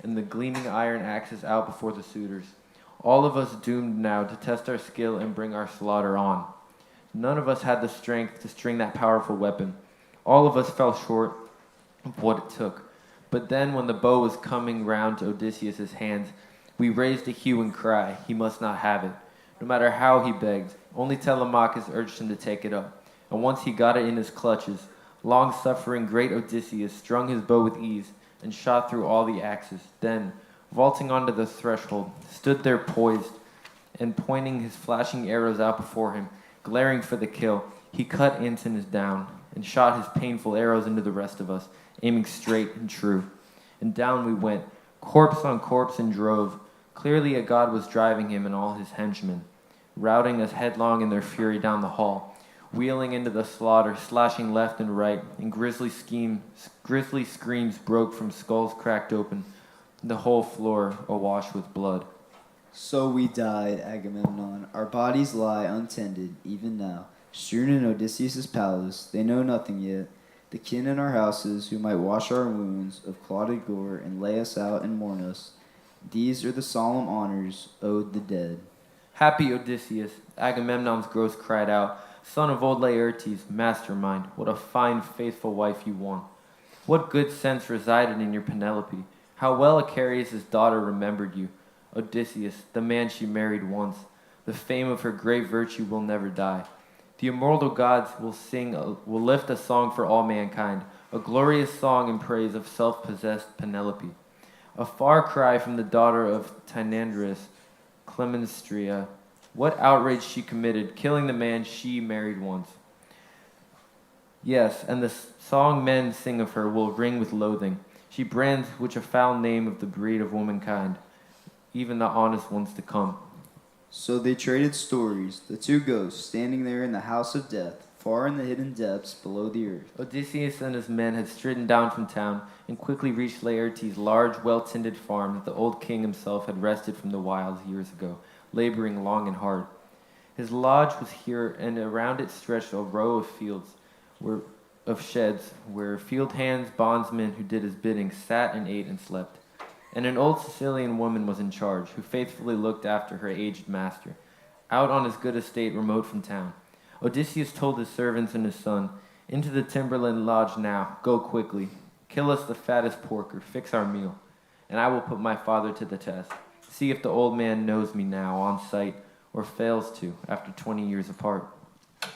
and the gleaming iron axes out before the suitors. All of us doomed now to test our skill and bring our slaughter on. None of us had the strength to string that powerful weapon. All of us fell short of what it took. But then when the bow was coming round to Odysseus' hands, we raised a hue and cry. He must not have it. No matter how he begged, only Telemachus urged him to take it up. And once he got it in his clutches, long-suffering great Odysseus strung his bow with ease and shot through all the axes. Then, vaulting onto the threshold, stood there poised, and pointing his flashing arrows out before him, glaring for the kill, he cut Antinous down and shot his painful arrows into the rest of us, aiming straight and true. And down we went, corpse on corpse, and drove. Clearly a god was driving him and all his henchmen, routing us headlong in their fury down the hall, wheeling into the slaughter, slashing left and right, and grisly screams broke from skulls cracked open, the whole floor awash with blood. So we died, Agamemnon. Our bodies lie untended, even now, strewn in Odysseus' palace. They know nothing yet. The kin in our houses, who might wash our wounds of clotted gore and lay us out and mourn us. These are the solemn honors owed the dead. Happy Odysseus, Agamemnon's ghost cried out, son of old Laertes, mastermind, what a fine, faithful wife you won. What good sense resided in your Penelope. How well Icarius' daughter remembered you. Odysseus, the man she married once. The fame of her great virtue will never die. The immortal gods will lift a song for all mankind, a glorious song in praise of self-possessed Penelope. A far cry from the daughter of Tynandrus, Clemenstria. What outrage she committed, killing the man she married once. Yes, and the song men sing of her will ring with loathing. She brands which a foul name of the breed of womankind, even the honest ones to come. So they traded stories, the two ghosts standing there in the house of death, far in the hidden depths below the earth. Odysseus and his men had stridden down from town and quickly reached Laertes' large, well-tended farm that the old king himself had wrested from the wilds years ago, laboring long and hard. His lodge was here, and around it stretched a row of fields, of sheds, where field hands, bondsmen who did his bidding, sat and ate and slept. And an old Sicilian woman was in charge, who faithfully looked after her aged master, out on his good estate remote from town. Odysseus told his servants and his son, into the timberland lodge now, go quickly. Kill us the fattest pork or fix our meal, and I will put my father to the test. See if the old man knows me now on sight, or fails to after 20 years apart.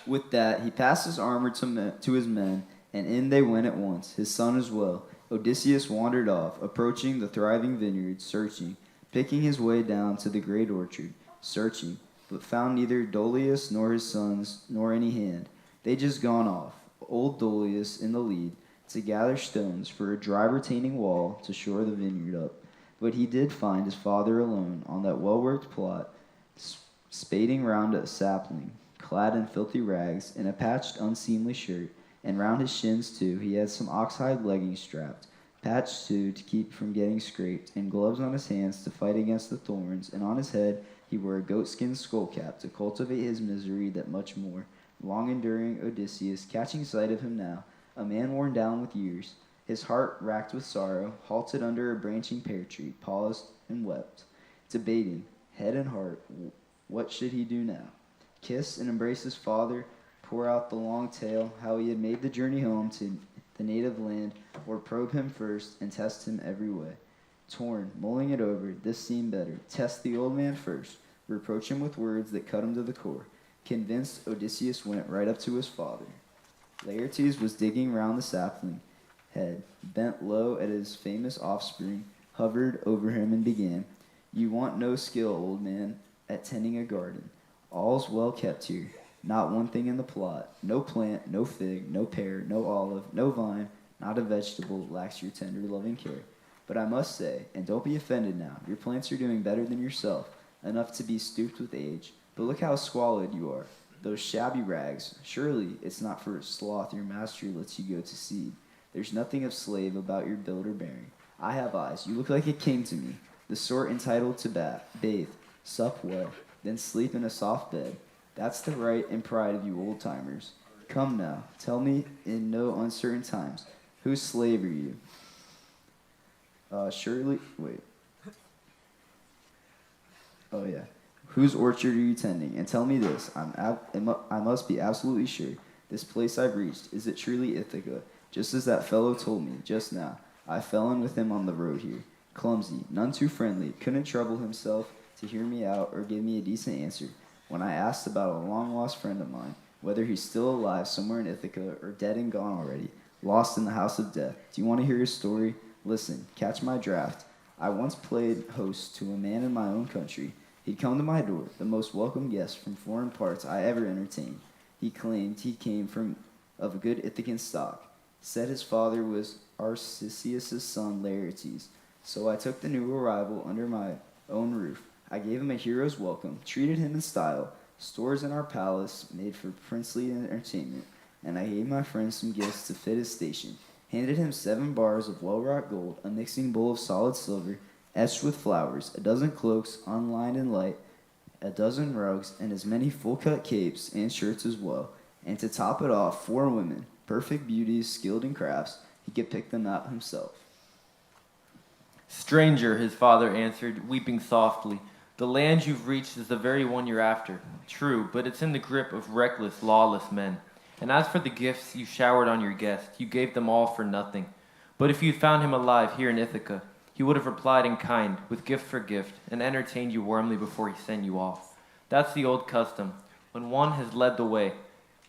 With that, he passed his armor to his men, and in they went at once, his son as well. Odysseus wandered off, approaching the thriving vineyard, searching, picking his way down to the great orchard, searching, but found neither Dolius nor his sons, nor any hand. They just gone off, old Dolius in the lead, to gather stones for a dry retaining wall to shore the vineyard up. But he did find his father alone on that well-worked plot, spading round a sapling, clad in filthy rags, in a patched, unseemly shirt, and round his shins, too, he had some ox-hide leggings strapped, patched, too, to keep from getting scraped, and gloves on his hands to fight against the thorns, and on his head he wore a goatskin skull-cap to cultivate his misery that much more. Long-enduring Odysseus, catching sight of him now, a man worn down with years, his heart racked with sorrow, halted under a branching pear-tree, paused and wept, debating, head and heart, what should he do now? Kiss and embrace his father, pour out the long tale, how he had made the journey home to the native land, or probe him first and test him every way. Torn, mulling it over, this seemed better. Test the old man first, reproach him with words that cut him to the core. Convinced, Odysseus went right up to his father. Laertes was digging round the sapling head, bent low at his famous offspring, hovered over him and began, "You want no skill, old man, at tending a garden. All's well kept here. Not one thing in the plot. No plant, no fig, no pear, no olive, no vine, not a vegetable lacks your tender, loving care. But I must say, and don't be offended now, your plants are doing better than yourself, enough to be stooped with age. But look how squalid you are. Those shabby rags. Surely it's not for sloth your master lets you go to seed. There's nothing of slave about your build or bearing. I have eyes. You look like a king to me, the sort entitled to bathe, sup well, then sleep in a soft bed. That's the right and pride of you old-timers. Come now, tell me in no uncertain times, whose slave are you? Whose orchard are you tending? And tell me this, I must be absolutely sure. This place I've reached, is it truly Ithaca? Just as that fellow told me, just now. I fell in with him on the road here. Clumsy, none too friendly, couldn't trouble himself to hear me out or give me a decent answer. When I asked about a long-lost friend of mine, whether he's still alive somewhere in Ithaca or dead and gone already, lost in the house of death. Do you want to hear his story? Listen, catch my draft. I once played host to a man in my own country. He'd come to my door, the most welcome guest from foreign parts I ever entertained. He claimed he came of a good Ithacan stock. Said his father was Arcesius' son Laertes. So I took the new arrival under my own roof. I gave him a hero's welcome, treated him in style, stores in our palace made for princely entertainment, and I gave my friend some gifts to fit his station, handed him 7 bars of well-wrought gold, a mixing bowl of solid silver, etched with flowers, a dozen cloaks unlined and light, a dozen rugs, and as many full-cut capes and shirts as well. And to top it off, 4 women, perfect beauties, skilled in crafts. He could pick them out himself. Stranger, his father answered, weeping softly, the land you've reached is the very one you're after. True, but it's in the grip of reckless, lawless men. And as for the gifts you showered on your guest, you gave them all for nothing. But if you'd found him alive here in Ithaca, he would have replied in kind, with gift for gift, and entertained you warmly before he sent you off. That's the old custom, when one has led the way.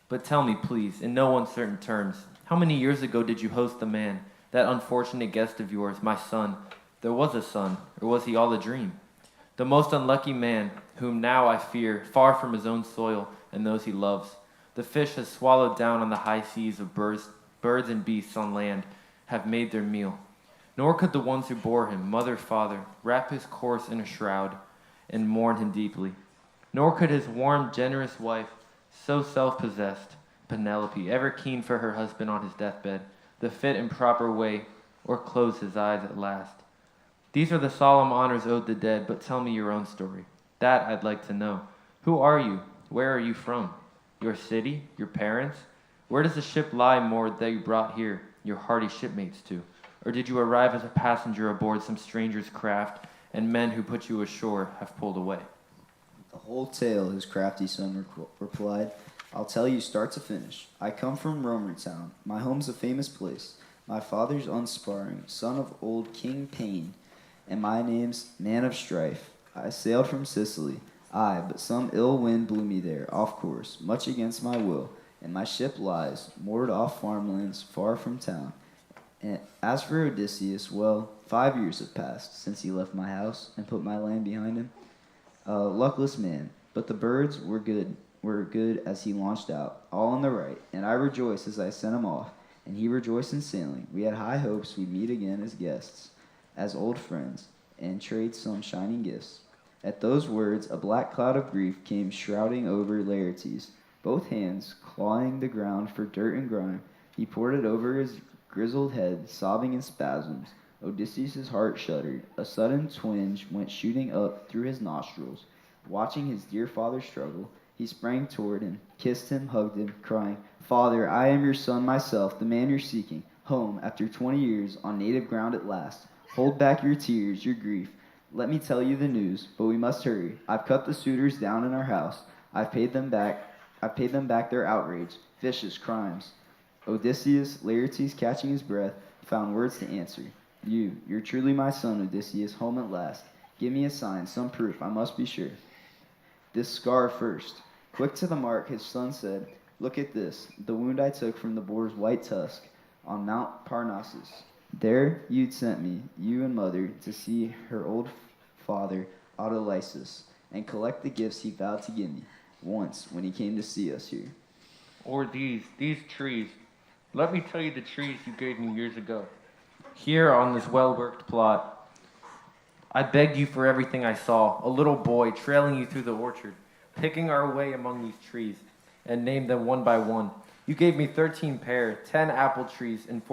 But tell me, please, in no uncertain terms, how many years ago did you host the man, that unfortunate guest of yours, my son? There was a son, or was he all a dream? The most unlucky man, whom now I fear, far from his own soil and those he loves. The fish has swallowed down on the high seas of birds and beasts on land, have made their meal. Nor could the ones who bore him, mother, father, wrap his corpse in a shroud and mourn him deeply. Nor could his warm, generous wife, so self-possessed, Penelope, ever keen for her husband on his deathbed, the fit and proper way, or close his eyes at last. These are the solemn honors owed the dead, but tell me your own story. That I'd like to know. Who are you? Where are you from? Your city? Your parents? Where does the ship lie moored that you brought here, your hardy shipmates to? Or did you arrive as a passenger aboard some stranger's craft, and men who put you ashore have pulled away? The whole tale, his crafty son replied. I'll tell you start to finish. I come from Homer-A-Thon. My home's a famous place. My father's unsparing, son of old King Pain, and my name's Man of Strife. I sailed from Sicily. Aye, but some ill wind blew me there, off course, much against my will, and my ship lies, moored off farmlands, far from town. And as for Odysseus, well, 5 years have passed since he left my house and put my land behind him. A luckless man, but the birds were good as he launched out, all on the right, and I rejoiced as I sent him off, and he rejoiced in sailing. We had high hopes we'd meet again as guests, as old friends, and trade some shining gifts. At those words, a black cloud of grief came shrouding over Laertes. Both hands clawing the ground for dirt and grime, he poured it over his grizzled head, sobbing in spasms. Odysseus' heart shuddered. A sudden twinge went shooting up through his nostrils. Watching his dear father struggle, he sprang toward him, kissed him, hugged him, crying, Father, I am your son myself, the man you're seeking. Home, after 20 years, on native ground at last. Hold back your tears, your grief. Let me tell you the news, but we must hurry. I've cut the suitors down in our house. I've paid them back their outrage, vicious crimes. Odysseus, Laertes catching his breath, found words to answer. You're truly my son, Odysseus, home at last. Give me a sign, some proof, I must be sure. This scar first. Quick to the mark, his son said, Look at this, the wound I took from the boar's white tusk on Mount Parnassus. There you'd sent me, you and mother, to see her old father, Autolycus, and collect the gifts he vowed to give me, once, when he came to see us here. Or these trees. Let me tell you the trees you gave me years ago. Here on this well-worked plot, I begged you for everything I saw, a little boy trailing you through the orchard, picking our way among these trees, and named them one by one. You gave me 13 pear, 10 apple trees, and 4